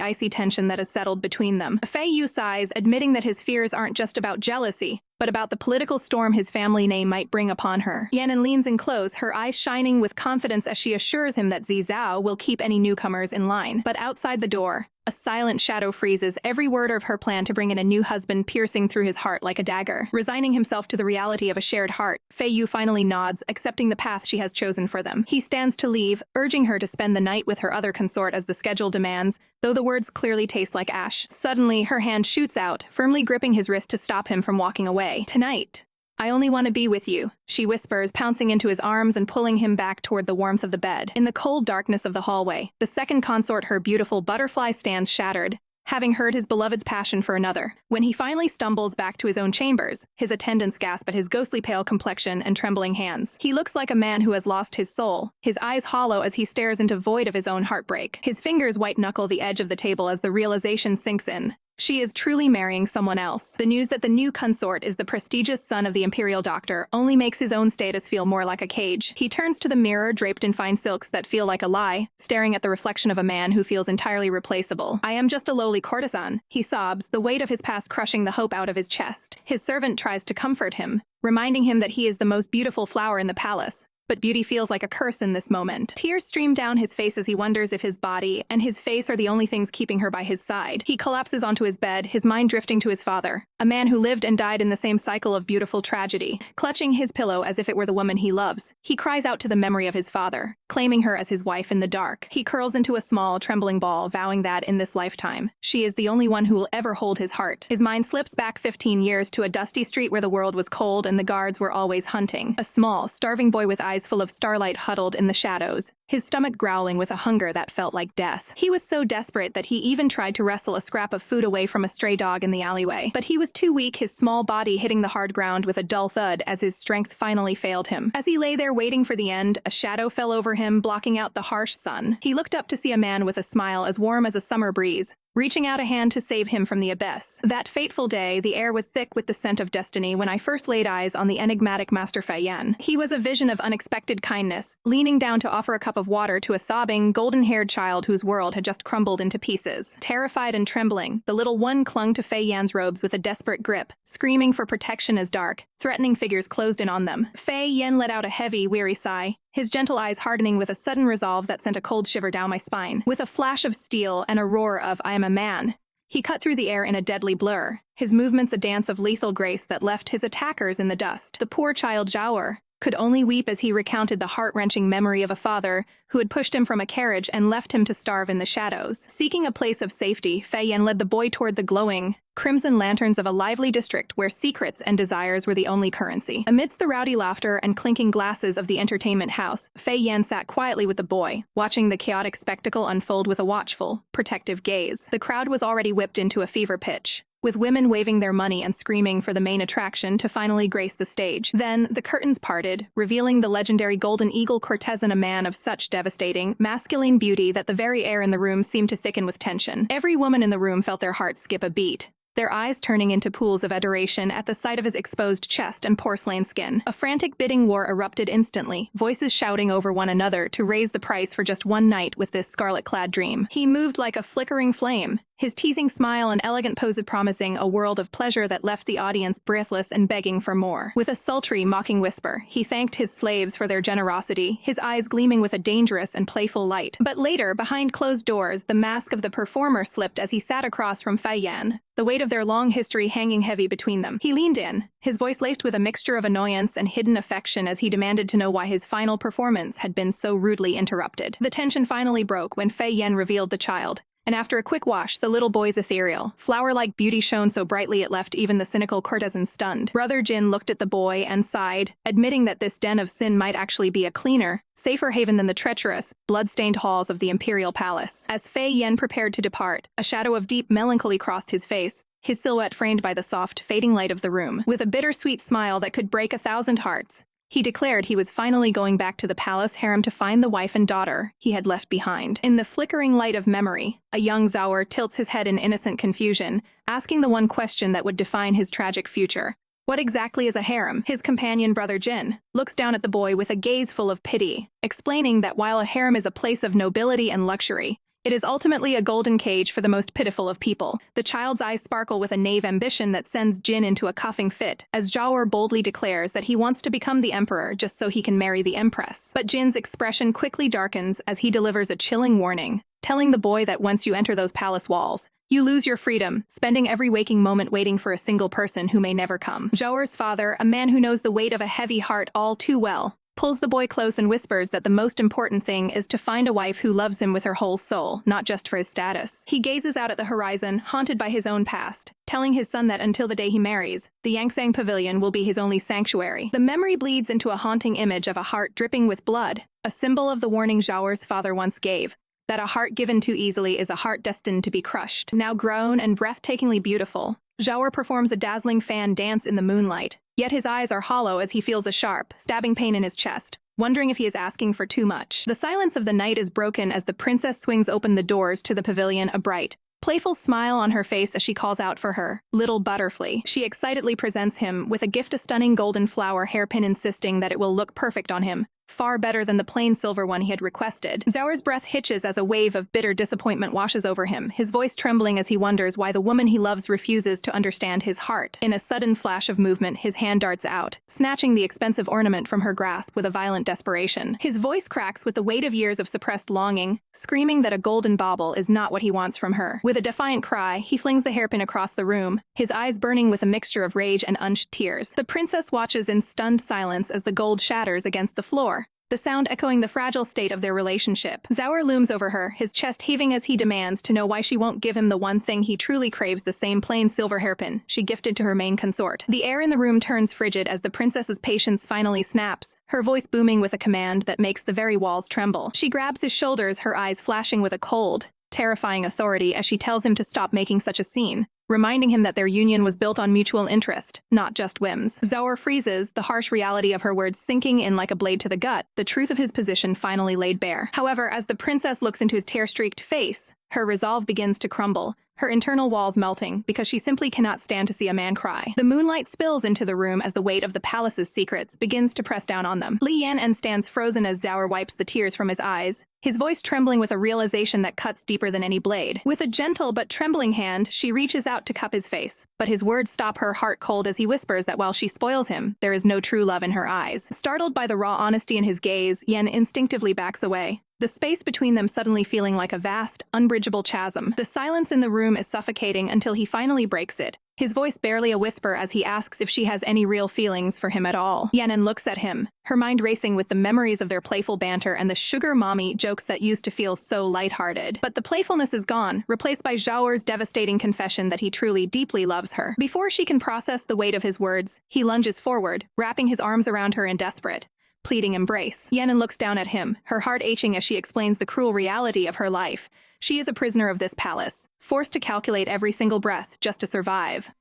Speaker 1: icy tension that has settled between them. Fei Yu sighs, admitting that his fears aren't just about jealousy, but about the political storm his family name might bring upon her. Yanin leans in close, her eyes shining with confidence as she assures him that Zi Zhao will keep any newcomers in line. But outside the door, a silent shadow freezes every word of her plan to bring in a new husband, piercing through his heart like a dagger. Resigning himself to the reality of a shared heart, Fei Yu finally nods, accepting the path she has chosen for them. He stands to leave, urging her to spend the night with her other consort as the schedule demands, though the words clearly taste like ash. Suddenly, her hand shoots out, firmly gripping his wrist to stop him from walking away. Tonight, I only want to be with you, she whispers, pouncing into his arms and pulling him back toward the warmth of the bed. In the cold darkness of the hallway, the second consort, her beautiful butterfly, stands shattered, having heard his beloved's passion for another. When he finally stumbles back to his own chambers, his attendants gasp at his ghostly pale complexion and trembling hands. He looks like a man who has lost his soul, his eyes hollow as he stares into void of his own heartbreak. His fingers white-knuckle the edge of the table as the realization sinks in. She is truly marrying someone else. The news that the new consort is the prestigious son of the imperial doctor only makes his own status feel more like a cage. He turns to the mirror draped in fine silks that feel like a lie, staring at the reflection of a man who feels entirely replaceable. I am just a lowly courtesan, he sobs, the weight of his past crushing the hope out of his chest. His servant tries to comfort him, reminding him that he is the most beautiful flower in the palace. But beauty feels like a curse in this moment. Tears stream down his face as he wonders if his body and his face are the only things keeping her by his side. He collapses onto his bed, his mind drifting to his father, a man who lived and died in the same cycle of beautiful tragedy. Clutching his pillow as if it were the woman he loves, he cries out to the memory of his father, claiming her as his wife in the dark. He curls into a small, trembling ball, vowing that, in this lifetime, she is the only one who will ever hold his heart. His mind slips back 15 years to a dusty street where the world was cold and the guards were always hunting. A small, starving boy with eyes full of starlight huddled in the shadows, his stomach growling with a hunger that felt like death. He was so desperate that he even tried to wrestle a scrap of food away from a stray dog in the alleyway. But he was too weak, his small body hitting the hard ground with a dull thud as his strength finally failed him. As he lay there waiting for the end, a shadow fell over him, blocking out the harsh sun. He looked up to see a man with a smile as warm as a summer breeze, reaching out a hand to save him from the abyss. That fateful day, the air was thick with the scent of destiny when I first laid eyes on the enigmatic Master Fei Yan. He was a vision of unexpected kindness, leaning down to offer a cup of water to a sobbing, golden-haired child whose world had just crumbled into pieces. Terrified and trembling, the little one clung to Fei Yan's robes with a desperate grip, screaming for protection as dark, threatening figures closed in on them. Fei Yan let out a heavy, weary sigh, his gentle eyes hardening with a sudden resolve that sent a cold shiver down my spine. With a flash of steel and a roar of "I am a man," he cut through the air in a deadly blur, his movements a dance of lethal grace that left his attackers in the dust. The poor child Zhaoer could only weep as he recounted the heart-wrenching memory of a father who had pushed him from a carriage and left him to starve in the shadows. Seeking a place of safety, Fei Yan led the boy toward the glowing, crimson lanterns of a lively district where secrets and desires were the only currency. Amidst the rowdy laughter and clinking glasses of the entertainment house, Fei Yan sat quietly with the boy, watching the chaotic spectacle unfold with a watchful, protective gaze. The crowd was already whipped into a fever pitch, with women waving their money and screaming for the main attraction to finally grace the stage. Then, the curtains parted, revealing the legendary Golden Eagle courtesan, a man of such devastating, masculine beauty that the very air in the room seemed to thicken with tension. Every woman in the room felt their hearts skip a beat, their eyes turning into pools of adoration at the sight of his exposed chest and porcelain skin. A frantic bidding war erupted instantly, voices shouting over one another to raise the price for just one night with this scarlet-clad dream. He moved like a flickering flame, his teasing smile and elegant pose promising a world of pleasure that left the audience breathless and begging for more. With a sultry, mocking whisper, he thanked his slaves for their generosity, his eyes gleaming with a dangerous and playful light. But later, behind closed doors, the mask of the performer slipped as he sat across from Fei Yan, the weight of their long history hanging heavy between them. He leaned in, his voice laced with a mixture of annoyance and hidden affection as he demanded to know why his final performance had been so rudely interrupted. The tension finally broke when Fei Yan revealed the child, and after a quick wash, the little boy's ethereal, flower-like beauty shone so brightly it left even the cynical courtesan stunned. Brother Jin looked at the boy and sighed, admitting that this den of sin might actually be a cleaner, safer haven than the treacherous, blood-stained halls of the imperial palace. As Fei Yan prepared to depart, a shadow of deep melancholy crossed his face, his silhouette framed by the soft, fading light of the room. With a bittersweet smile that could break 1,000 hearts, he declared he was finally going back to the palace harem to find the wife and daughter he had left behind. In the flickering light of memory, a young Zhaoer tilts his head in innocent confusion, asking the one question that would define his tragic future. What exactly is a harem? His companion, Brother Jin, looks down at the boy with a gaze full of pity, explaining that while a harem is a place of nobility and luxury, it is ultimately a golden cage for the most pitiful of people. The child's eyes sparkle with a naive ambition that sends Jin into a coughing fit, as Zhaoer boldly declares that he wants to become the emperor just so he can marry the empress. But Jin's expression quickly darkens as he delivers a chilling warning, telling the boy that once you enter those palace walls, you lose your freedom, spending every waking moment waiting for a single person who may never come. Zhaoer's father, a man who knows the weight of a heavy heart all too well, pulls the boy close and whispers that the most important thing is to find a wife who loves him with her whole soul, not just for his status. He gazes out at the horizon, haunted by his own past, telling his son that until the day he marries, the Yangsang Pavilion will be his only sanctuary. The memory bleeds into a haunting image of a heart dripping with blood, a symbol of the warning Zhaoer's father once gave, that a heart given too easily is a heart destined to be crushed. Now grown and breathtakingly beautiful, Zhaoer performs a dazzling fan dance in the moonlight, yet his eyes are hollow as he feels a sharp, stabbing pain in his chest, wondering if he is asking for too much. The silence of the night is broken as the princess swings open the doors to the pavilion, a bright, playful smile on her face as she calls out for her little butterfly. She excitedly presents him with a gift, a stunning golden flower hairpin, insisting that it will look perfect on him, far better than the plain silver one he had requested. Zhaoer's breath hitches as a wave of bitter disappointment washes over him, his voice trembling as he wonders why the woman he loves refuses to understand his heart. In a sudden flash of movement, his hand darts out, snatching the expensive ornament from her grasp with a violent desperation. His voice cracks with the weight of years of suppressed longing, screaming that a golden bauble is not what he wants from her. With a defiant cry, he flings the hairpin across the room, his eyes burning with a mixture of rage and unshed tears. The princess watches in stunned silence as the gold shatters against the floor, the sound echoing the fragile state of their relationship. Zhaoer looms over her, his chest heaving as he demands to know why she won't give him the one thing he truly craves, the same plain silver hairpin she gifted to her main consort. The air in the room turns frigid as the princess's patience finally snaps, her voice booming with a command that makes the very walls tremble. She grabs his shoulders, her eyes flashing with a cold, terrifying authority as she tells him to stop making such a scene, reminding him that their union was built on mutual interest, not just whims. Zhaoer freezes, the harsh reality of her words sinking in like a blade to the gut, the truth of his position finally laid bare. However, as the princess looks into his tear-streaked face, Her resolve begins to crumble, her internal walls melting because she simply cannot stand to see a man cry. The moonlight spills into the room as the weight of the palace's secrets begins to press down on them. Li Yan stands frozen as Zhao wipes the tears from his eyes, his voice trembling with a realization that cuts deeper than any blade. With a gentle but trembling hand, she reaches out to cup his face, but his words stop her heart cold as he whispers that while she spoils him, there is no true love in her eyes. Startled by the raw honesty in his gaze, Yan instinctively backs away, the space between them suddenly feeling like a vast, unbridgeable chasm. The silence in the room is suffocating until he finally breaks it, his voice barely a whisper as he asks if she has any real feelings for him at all. Yanan looks at him, her mind racing with the memories of their playful banter and the sugar mommy jokes that used to feel so lighthearted. But the playfulness is gone, replaced by Zhao's devastating confession that he truly, deeply loves her. Before she can process the weight of his words, he lunges forward, wrapping his arms around her in desperate, pleading embrace. Yanan looks down at him, her heart aching as she explains the cruel reality of her life. She is a prisoner of this palace, forced to calculate every single breath just to survive.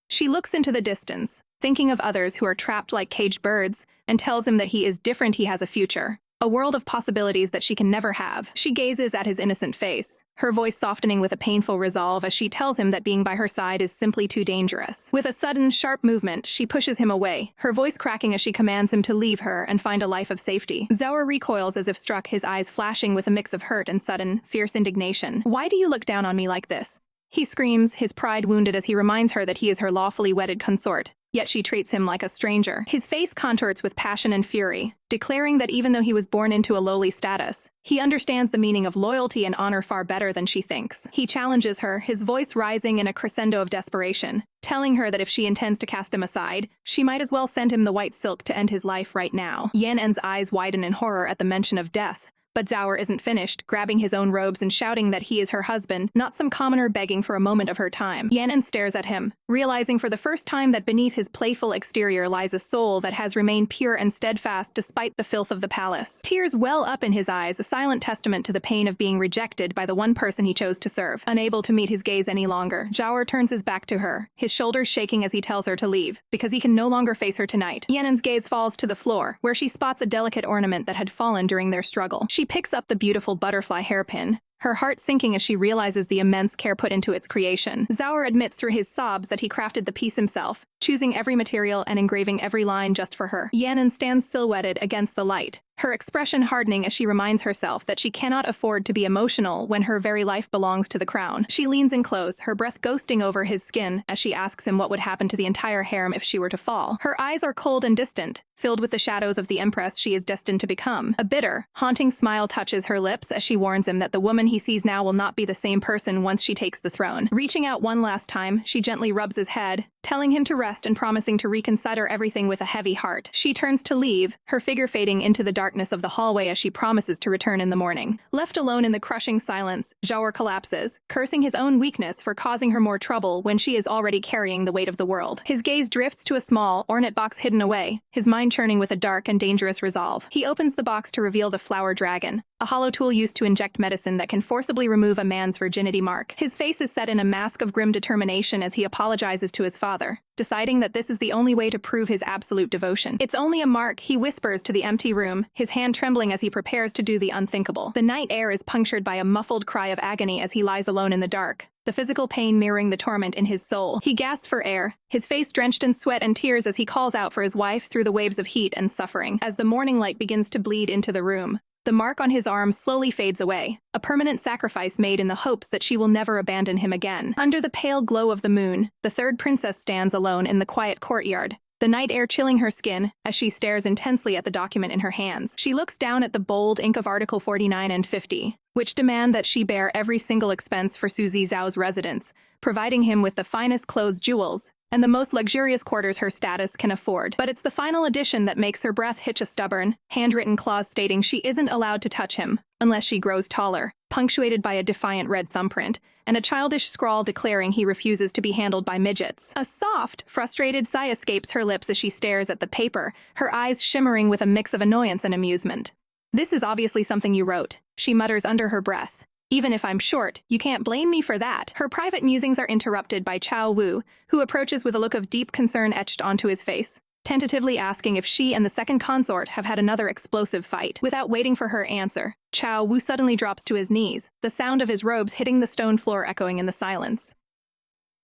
Speaker 1: She looks into the distance, thinking of others who are trapped like caged birds, and tells him that he is different, he has a future, a world of possibilities that she can never have. She gazes at his innocent face, her voice softening with a painful resolve as she tells him that being by her side is simply too dangerous. With a sudden, sharp movement, she pushes him away, her voice cracking as she commands him to leave her and find a life of safety. Zhao recoils as if struck, his eyes flashing with a mix of hurt and sudden, fierce indignation. "Why do you look down on me like this?" He screams, his pride wounded as he reminds her that he is her lawfully wedded consort. Yet she treats him like a stranger. His face contorts with passion and fury, declaring that even though he was born into a lowly status, he understands the meaning of loyalty and honor far better than she thinks. He challenges her, his voice rising in a crescendo of desperation, telling her that if she intends to cast him aside, she might as well send him the white silk to end his life right now. Yan'en's eyes widen in horror at the mention of death. But Zhao isn't finished, grabbing his own robes and shouting that he is her husband, not some commoner begging for a moment of her time. Yanan stares at him, realizing for the first time that beneath his playful exterior lies a soul that has remained pure and steadfast despite the filth of the palace. Tears well up in his eyes, a silent testament to the pain of being rejected by the one person he chose to serve. Unable to meet his gaze any longer, Zhao turns his back to her, his shoulders shaking as he tells her to leave, because he can no longer face her tonight. Yanan's gaze falls to the floor, where she spots a delicate ornament that had fallen during their struggle. She picks up the beautiful butterfly hairpin, her heart sinking as she realizes the immense care put into its creation. Zhao admits through his sobs that he crafted the piece himself, choosing every material and engraving every line just for her. Yanan stands silhouetted against the light, her expression hardening as she reminds herself that she cannot afford to be emotional when her very life belongs to the crown. She leans in close, her breath ghosting over his skin as she asks him what would happen to the entire harem if she were to fall. Her eyes are cold and distant, filled with the shadows of the empress she is destined to become. A bitter, haunting smile touches her lips as she warns him that the woman he sees now will not be the same person once she takes the throne. Reaching out one last time, she gently rubs his head, telling him to rest and promising to reconsider everything with a heavy heart. She turns to leave, her figure fading into the darkness of the hallway as she promises to return in the morning. Left alone in the crushing silence, Zhao collapses, cursing his own weakness for causing her more trouble when she is already carrying the weight of the world. His gaze drifts to a small, ornate box hidden away, his mind churning with a dark and dangerous resolve. He opens the box to reveal the flower dragon, a hollow tool used to inject medicine that can forcibly remove a man's virginity mark. His face is set in a mask of grim determination as he apologizes to his father, deciding that this is the only way to prove his absolute devotion. "It's only a mark," he whispers to the empty room, his hand trembling as he prepares to do the unthinkable. The night air is punctured by a muffled cry of agony as he lies alone in the dark, the physical pain mirroring the torment in his soul. He gasps for air, his face drenched in sweat and tears as he calls out for his wife through the waves of heat and suffering. As the morning light begins to bleed into the room, the mark on his arm slowly fades away, a permanent sacrifice made in the hopes that she will never abandon him again. Under the pale glow of the moon, the third princess stands alone in the quiet courtyard, the night air chilling her skin as she stares intensely at the document in her hands. She looks down at the bold ink of Article 49 and 50, which demand that she bear every single expense for Suzy Zhao's residence, providing him with the finest clothes, jewels, and the most luxurious quarters her status can afford. But it's the final addition that makes her breath hitch, a stubborn, handwritten clause stating she isn't allowed to touch him unless she grows taller, punctuated by a defiant red thumbprint, and a childish scrawl declaring he refuses to be handled by midgets. A soft, frustrated sigh escapes her lips as she stares at the paper, her eyes shimmering with a mix of annoyance and amusement. "This is obviously something you wrote," she mutters under her breath. "Even if I'm short, you can't blame me for that." Her private musings are interrupted by Chao Wu, who approaches with a look of deep concern etched onto his face. tentatively asking if she and the second consort have had another explosive fight. Without waiting for her answer, Chao Wu suddenly drops to his knees, the sound of his robes hitting the stone floor echoing in the silence.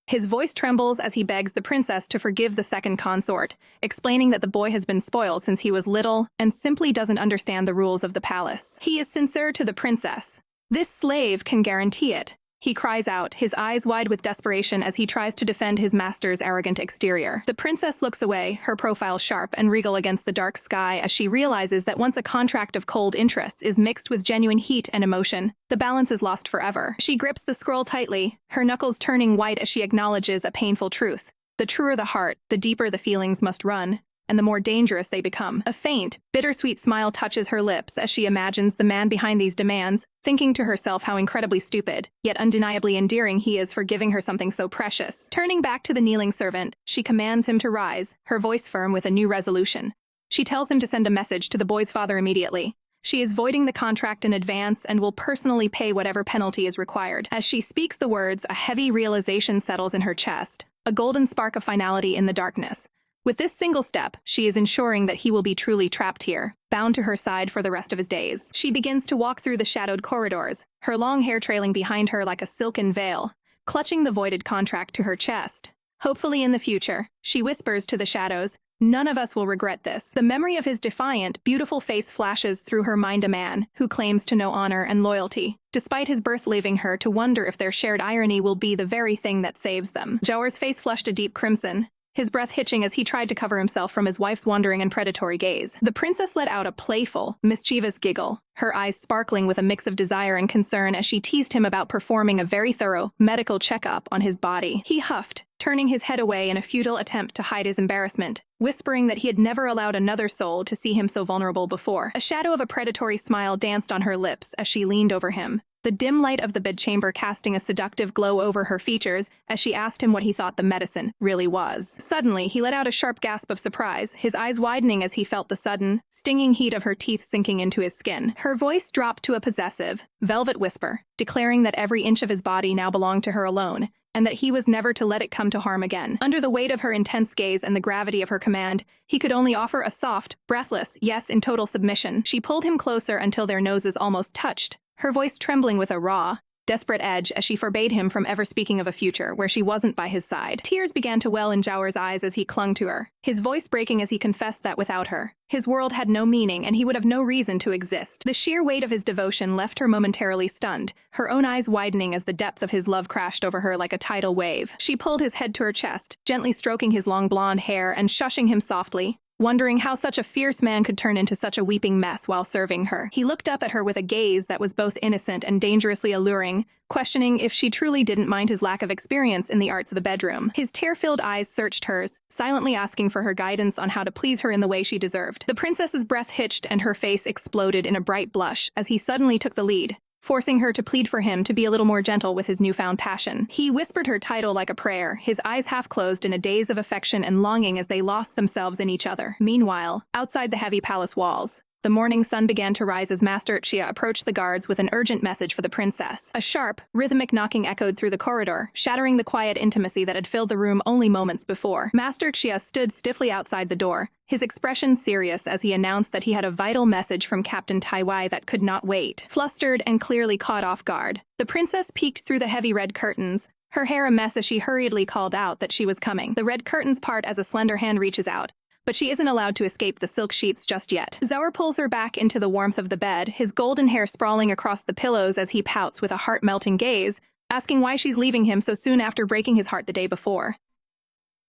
Speaker 1: His voice trembles as he begs the princess to forgive the second consort, explaining that the boy has been spoiled since he was little and simply doesn't understand the rules of the palace. He is sincere to the princess. This slave can guarantee it. He cries out, his eyes wide with desperation as he tries to defend his master's arrogant exterior. The princess looks away, her profile sharp and regal against the dark sky as she realizes that once a contract of cold interests is mixed with genuine heat and emotion, the balance is lost forever. She grips the scroll tightly, her knuckles turning white as she acknowledges a painful truth. The truer the heart, the deeper the feelings must run, and the more dangerous they become. A faint, bittersweet smile touches her lips as she imagines the man behind these demands, thinking to herself how incredibly stupid, yet undeniably endearing he is for giving her something so precious. Turning back to the kneeling servant, she commands him to rise, her voice firm with a new resolution. She tells him to send a message to the boy's father immediately. She is voiding the contract in advance and will personally pay whatever penalty is required. As she speaks the words, a heavy realization settles in her chest, a golden spark of finality in the darkness. With this single step, she is ensuring that he will be truly trapped here, bound to her side for the rest of his days. She begins to walk through the shadowed corridors, her long hair trailing behind her like a silken veil, clutching the voided contract to her chest. Hopefully in the future, she whispers to the shadows, none of us will regret this. The memory of his defiant, beautiful face flashes through her mind, a man who claims to know honor and loyalty, despite his birth leaving her to wonder if their shared irony will be the very thing that saves them. Zhao's face flushed a deep crimson, his breath hitching as he tried to cover himself from his wife's wandering and predatory gaze. The princess let out a playful, mischievous giggle, her eyes sparkling with a mix of desire and concern as she teased him about performing a very thorough medical checkup on his body. He huffed, turning his head away in a futile attempt to hide his embarrassment, whispering that he had never allowed another soul to see him so vulnerable before. A shadow of a predatory smile danced on her lips as she leaned over him, the dim light of the bedchamber casting a seductive glow over her features as she asked him what he thought the medicine really was. Suddenly, he let out a sharp gasp of surprise, his eyes widening as he felt the sudden, stinging heat of her teeth sinking into his skin. Her voice dropped to a possessive, velvet whisper, declaring that every inch of his body now belonged to her alone, and that he was never to let it come to harm again. Under the weight of her intense gaze and the gravity of her command, he could only offer a soft, breathless yes in total submission. She pulled him closer until their noses almost touched, her voice trembling with a raw, desperate edge as she forbade him from ever speaking of a future where she wasn't by his side. Tears began to well in Zhao's eyes as he clung to her, his voice breaking as he confessed that without her, his world had no meaning and he would have no reason to exist. The sheer weight of his devotion left her momentarily stunned, her own eyes widening as the depth of his love crashed over her like a tidal wave. She pulled his head to her chest, gently stroking his long blonde hair and shushing him softly, wondering how such a fierce man could turn into such a weeping mess while serving her. He looked up at her with a gaze that was both innocent and dangerously alluring, questioning if she truly didn't mind his lack of experience in the arts of the bedroom. His tear-filled eyes searched hers, silently asking for her guidance on how to please her in the way she deserved. The princess's breath hitched and her face exploded in a bright blush as he suddenly took the lead, forcing her to plead for him to be a little more gentle with his newfound passion. He whispered her title like a prayer, his eyes half closed in a daze of affection and longing as they lost themselves in each other. Meanwhile, outside the heavy palace walls, the morning sun began to rise as Master Xia approached the guards with an urgent message for the princess. A sharp, rhythmic knocking echoed through the corridor, shattering the quiet intimacy that had filled the room only moments before. Master Xia stood stiffly outside the door, his expression serious as he announced that he had a vital message from Captain Taiwai that could not wait. Flustered and clearly caught off guard, the princess peeked through the heavy red curtains, her hair a mess as she hurriedly called out that she was coming. The red curtains part as a slender hand reaches out, but she isn't allowed to escape the silk sheets just yet. Zhao pulls her back into the warmth of the bed, his golden hair sprawling across the pillows as he pouts with a heart-melting gaze, asking why she's leaving him so soon after breaking his heart the day before.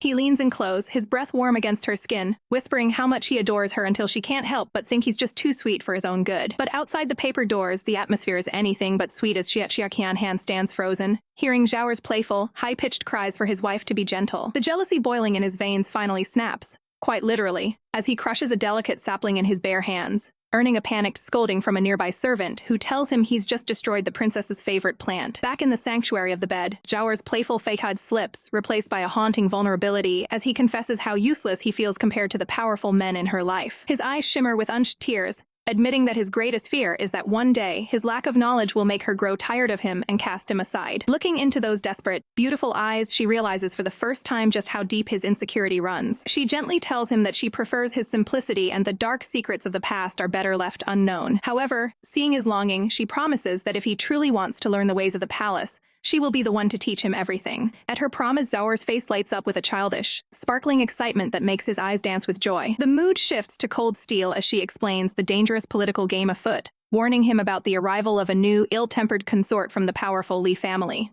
Speaker 1: He leans in close, his breath warm against her skin, whispering how much he adores her until she can't help but think he's just too sweet for his own good. But outside the paper doors, the atmosphere is anything but sweet as Xiaqian stands frozen, hearing Zhao's playful, high-pitched cries for his wife to be gentle. The jealousy boiling in his veins finally snaps, quite literally, as he crushes a delicate sapling in his bare hands, earning a panicked scolding from a nearby servant who tells him he's just destroyed the princess's favorite plant. Back in the sanctuary of the bed, Zhao's playful facade slips, replaced by a haunting vulnerability as he confesses how useless he feels compared to the powerful men in her life. His eyes shimmer with unshed tears, admitting that his greatest fear is that one day his lack of knowledge will make her grow tired of him and cast him aside. Looking into those desperate, beautiful eyes, she realizes for the first time just how deep his insecurity runs. She gently tells him that she prefers his simplicity and the dark secrets of the past are better left unknown. However, seeing his longing, she promises that if he truly wants to learn the ways of the palace, she will be the one to teach him everything. At her promise, Zhao's face lights up with a childish, sparkling excitement that makes his eyes dance with joy. The mood shifts to cold steel as she explains the dangerous political game afoot, warning him about the arrival of a new, ill-tempered consort from the powerful Li family.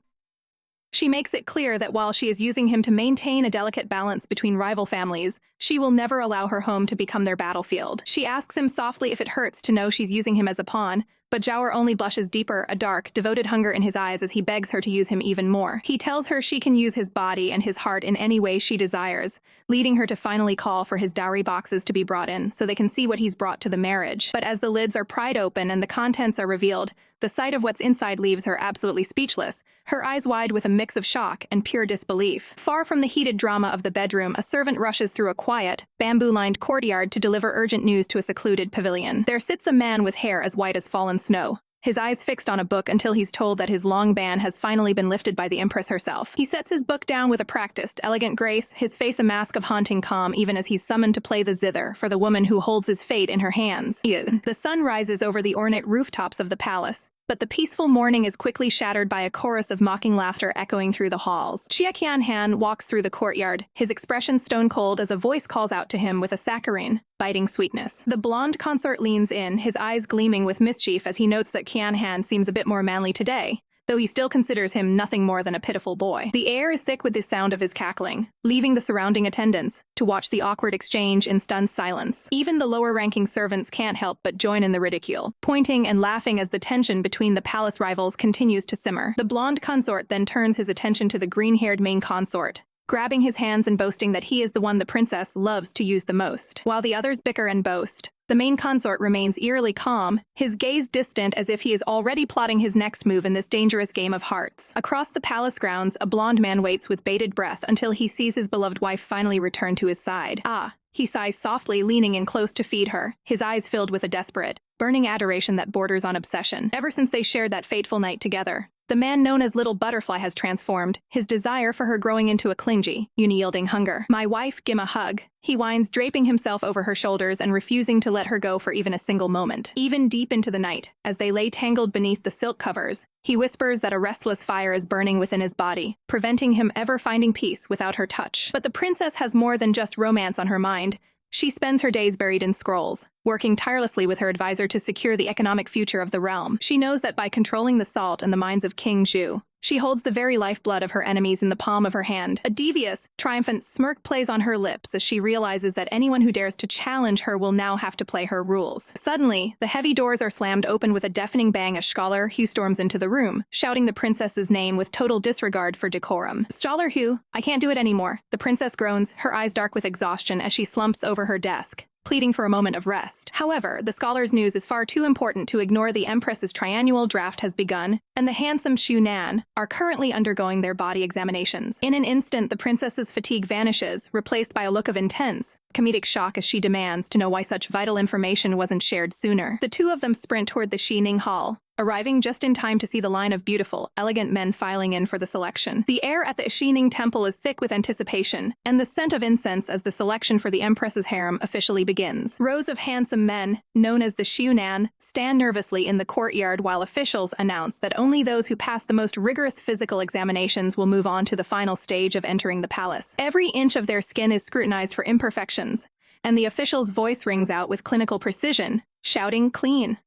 Speaker 1: She makes it clear that while she is using him to maintain a delicate balance between rival families, she will never allow her home to become their battlefield. She asks him softly if it hurts to know she's using him as a pawn, but Zhao only blushes deeper, a dark, devoted hunger in his eyes as he begs her to use him even more. He tells her she can use his body and his heart in any way she desires, leading her to finally call for his dowry boxes to be brought in so they can see what he's brought to the marriage. But as the lids are pried open and the contents are revealed, the sight of what's inside leaves her absolutely speechless, her eyes wide with a mix of shock and pure disbelief. Far from the heated drama of the bedroom, a servant rushes through a quiet, bamboo-lined courtyard to deliver urgent news to a secluded pavilion. There sits a man with hair as white as fallen snow, his eyes fixed on a book until he's told that his long ban has finally been lifted by the Empress herself. He sets his book down with a practiced, elegant grace, his face a mask of haunting calm even as he's summoned to play the zither for the woman who holds his fate in her hands. The sun rises over the ornate rooftops of the palace, but the peaceful morning is quickly shattered by a chorus of mocking laughter echoing through the halls. Chia Qianhan walks through the courtyard, his expression stone-cold as a voice calls out to him with a saccharine, biting sweetness. The blonde consort leans in, his eyes gleaming with mischief as he notes that Qianhan seems a bit more manly today, though he still considers him nothing more than a pitiful boy. The air is thick with the sound of his cackling, leaving the surrounding attendants to watch the awkward exchange in stunned silence. Even the lower-ranking servants can't help but join in the ridicule, pointing and laughing as the tension between the palace rivals continues to simmer. The blonde consort then turns his attention to the green-haired main consort, grabbing his hands and boasting that he is the one the princess loves to use the most. While the others bicker and boast, the main consort remains eerily calm, his gaze distant as if he is already plotting his next move in this dangerous game of hearts. Across the palace grounds, a blonde man waits with bated breath until he sees his beloved wife finally return to his side. Ah, he sighs softly, leaning in close to feed her, his eyes filled with a desperate, burning adoration that borders on obsession. Ever since they shared that fateful night together, the man known as Little Butterfly has transformed, his desire for her growing into a clingy, unyielding hunger. "My wife, give a hug," he whines, draping himself over her shoulders and refusing to let her go for even a single moment. Even deep into the night, as they lay tangled beneath the silk covers, he whispers that a restless fire is burning within his body, preventing him ever finding peace without her touch. But the princess has more than just romance on her mind. She spends her days buried in scrolls, working tirelessly with her advisor to secure the economic future of the realm. She knows that by controlling the salt and the mines of King Zhu, she holds the very lifeblood of her enemies in the palm of her hand. A devious, triumphant smirk plays on her lips as she realizes that anyone who dares to challenge her will now have to play her rules. Suddenly, the heavy doors are slammed open with a deafening bang as Scholar Hu storms into the room, shouting the princess's name with total disregard for decorum. "Scholar Hu, I can't do it anymore." The princess groans, her eyes dark with exhaustion as she slumps over her desk, pleading for a moment of rest. However, the scholar's news is far too important to ignore. The Empress's triennial draft has begun, and the handsome Xu Nan are currently undergoing their body examinations. In an instant, the princess's fatigue vanishes, replaced by a look of intense, comedic shock as she demands to know why such vital information wasn't shared sooner. The two of them sprint toward the Xining Hall, arriving just in time to see the line of beautiful, elegant men filing in for the selection. The air at the Xining Temple is thick with anticipation, and the scent of incense as the selection for the Empress's harem officially begins. Rows of handsome men, known as the Xunan, stand nervously in the courtyard while officials announce that only those who pass the most rigorous physical examinations will move on to the final stage of entering the palace. Every inch of their skin is scrutinized for imperfections, and the official's voice rings out with clinical precision, shouting "clean,"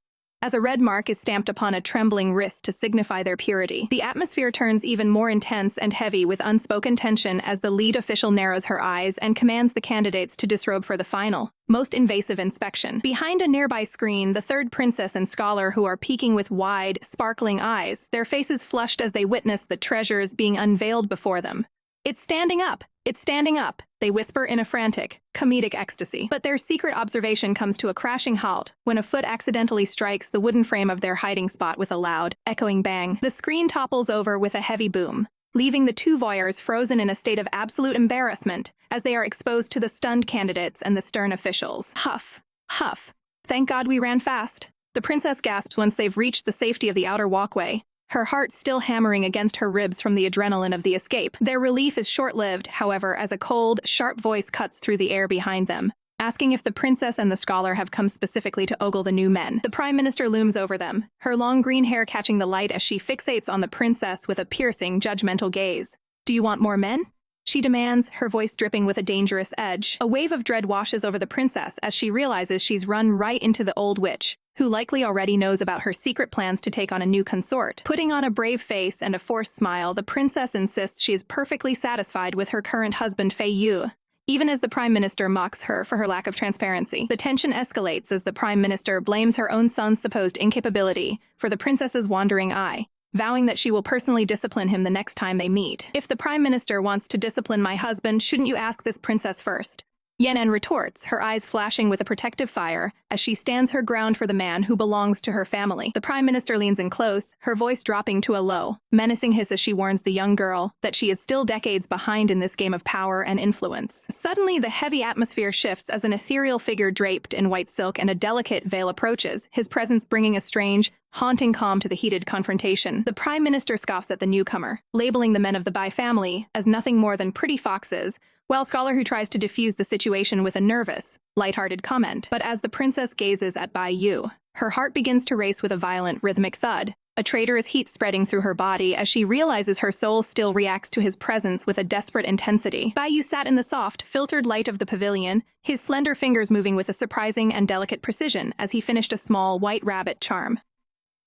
Speaker 1: as a red mark is stamped upon a trembling wrist to signify their purity. The atmosphere turns even more intense and heavy with unspoken tension as the lead official narrows her eyes and commands the candidates to disrobe for the final, most invasive inspection. Behind a nearby screen, the third princess and scholar who are peeking with wide, sparkling eyes, their faces flushed as they witness the treasures being unveiled before them. "It's standing up! It's standing up!" they whisper in a frantic, comedic ecstasy. But their secret observation comes to a crashing halt when a foot accidentally strikes the wooden frame of their hiding spot with a loud, echoing bang. The screen topples over with a heavy boom, leaving the two voyeurs frozen in a state of absolute embarrassment as they are exposed to the stunned candidates and the stern officials. Huff, huff. Thank God we ran fast. The princess gasps once they've reached the safety of the outer walkway, her heart still hammering against her ribs from the adrenaline of the escape. Their relief is short-lived, however, as a cold, sharp voice cuts through the air behind them, asking if the princess and the scholar have come specifically to ogle the new men. The prime minister looms over them, her long green hair catching the light as she fixates on the princess with a piercing, judgmental gaze. Do you want more men? She demands, her voice dripping with a dangerous edge. A wave of dread washes over the princess as she realizes she's run right into the old witch, who likely already knows about her secret plans to take on a new consort. Putting on a brave face and a forced smile, the princess insists she is perfectly satisfied with her current husband Fei Yu, even as the prime minister mocks her for her lack of transparency. The tension escalates as the prime minister blames her own son's supposed incapability for the princess's wandering eye, vowing that she will personally discipline him the next time they meet. If the prime minister wants to discipline my husband, shouldn't you ask this princess first? Yan retorts, her eyes flashing with a protective fire as she stands her ground for the man who belongs to her family. The prime minister leans in close, her voice dropping to a low, menacing hiss as she warns the young girl that she is still decades behind in this game of power and influence. Suddenly, the heavy atmosphere shifts as an ethereal figure draped in white silk and a delicate veil approaches, his presence bringing a strange, haunting calm to the heated confrontation. The prime minister scoffs at the newcomer, labeling the men of the Bai family as nothing more than pretty foxes, while scholar who tries to defuse the situation with a nervous, lighthearted comment. But as the princess gazes at Bai Yu, her heart begins to race with a violent, rhythmic thud. A traitorous heat spreading through her body as she realizes her soul still reacts to his presence with a desperate intensity. Bai Yu sat in the soft, filtered light of the pavilion, his slender fingers moving with a surprising and delicate precision as he finished a small, white rabbit charm.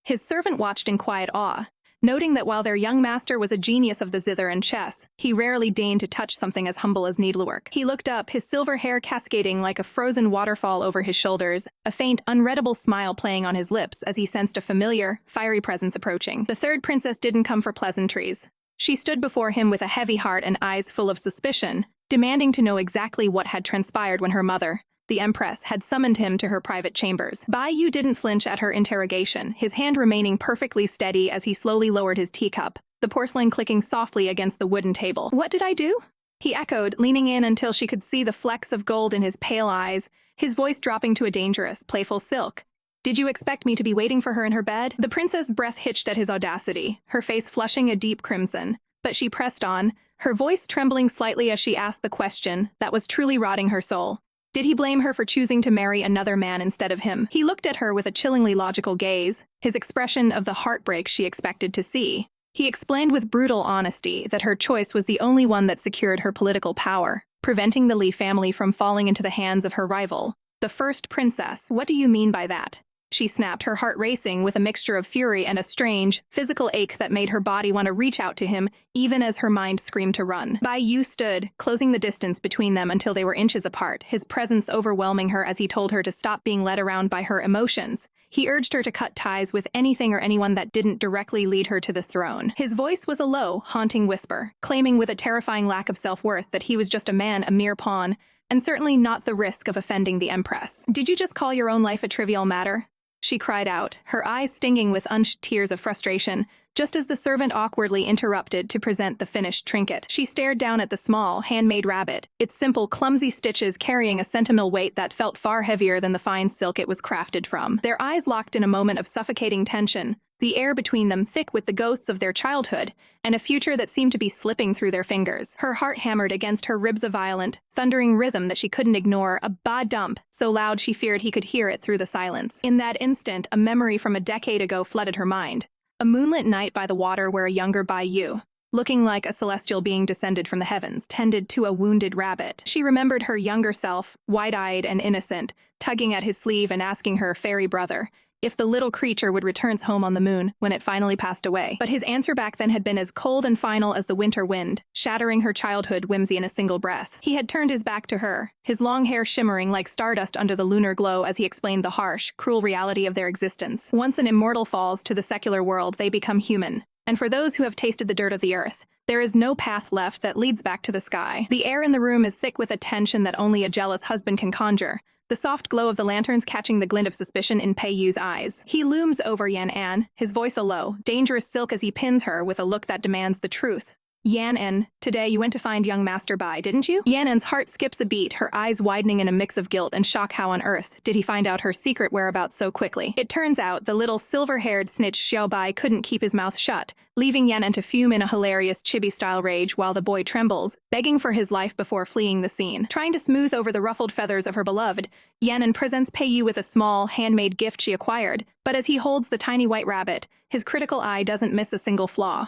Speaker 1: His servant watched in quiet awe, noting that while their young master was a genius of the zither and chess, he rarely deigned to touch something as humble as needlework. He looked up, his silver hair cascading like a frozen waterfall over his shoulders, a faint, unreadable smile playing on his lips as he sensed a familiar, fiery presence approaching. The third princess didn't come for pleasantries. She stood before him with a heavy heart and eyes full of suspicion, demanding to know exactly what had transpired when her mother, the Empress, had summoned him to her private chambers. Bai Yu didn't flinch at her interrogation, his hand remaining perfectly steady as he slowly lowered his teacup, the porcelain clicking softly against the wooden table. "What did I do?" he echoed, leaning in until she could see the flecks of gold in his pale eyes, his voice dropping to a dangerous, playful silk. "Did you expect me to be waiting for her in her bed?" The princess' breath hitched at his audacity, her face flushing a deep crimson, but she pressed on, her voice trembling slightly as she asked the question that was truly rotting her soul. Did he blame her for choosing to marry another man instead of him? He looked at her with a chillingly logical gaze, his expression of the heartbreak she expected to see. He explained with brutal honesty that her choice was the only one that secured her political power, preventing the Li family from falling into the hands of her rival, the first princess. "What do you mean by that?" she snapped, her heart racing with a mixture of fury and a strange, physical ache that made her body want to reach out to him, even as her mind screamed to run. Bai Yu stood, closing the distance between them until they were inches apart, his presence overwhelming her as he told her to stop being led around by her emotions. He urged her to cut ties with anything or anyone that didn't directly lead her to the throne. His voice was a low, haunting whisper, claiming with a terrifying lack of self-worth that he was just a man, a mere pawn, and certainly not the risk of offending the Empress. "Did you just call your own life a trivial matter?" she cried out, her eyes stinging with unshed tears of frustration, just as the servant awkwardly interrupted to present the finished trinket. She stared down at the small, handmade rabbit, its simple, clumsy stitches carrying a sentinel weight that felt far heavier than the fine silk it was crafted from. Their eyes locked in a moment of suffocating tension, the air between them thick with the ghosts of their childhood, and a future that seemed to be slipping through their fingers. Her heart hammered against her ribs, a violent, thundering rhythm that she couldn't ignore, a ba-dump, so loud she feared he could hear it through the silence. In that instant, a memory from a decade ago flooded her mind. A moonlit night by the water where a younger Bai Yu, looking like a celestial being descended from the heavens, tended to a wounded rabbit. She remembered her younger self, wide-eyed and innocent, tugging at his sleeve and asking her fairy brother if the little creature would return home on the moon when it finally passed away. But his answer back then had been as cold and final as the winter wind, shattering her childhood whimsy in a single breath. He had turned his back to her, his long hair shimmering like stardust under the lunar glow as he explained the harsh, cruel reality of their existence. Once an immortal falls to the secular world, they become human. And for those who have tasted the dirt of the earth, there is no path left that leads back to the sky. The air in the room is thick with a tension that only a jealous husband can conjure, the soft glow of the lanterns catching the glint of suspicion in Pei Yu's eyes. He looms over Yan, his voice a low, dangerous silk as he pins her with a look that demands the truth. Yan-en, today you went to find young Master Bai, didn't you? Yan-en's heart skips a beat, her eyes widening in a mix of guilt and shock. How on earth did he find out her secret whereabouts so quickly? It turns out the little silver-haired snitch Xiao Bai couldn't keep his mouth shut, leaving Yan-en to fume in a hilarious chibi-style rage while the boy trembles, begging for his life before fleeing the scene. Trying to smooth over the ruffled feathers of her beloved, Yan-en presents Pei-yu with a small, handmade gift she acquired, but as he holds the tiny white rabbit, his critical eye doesn't miss a single flaw.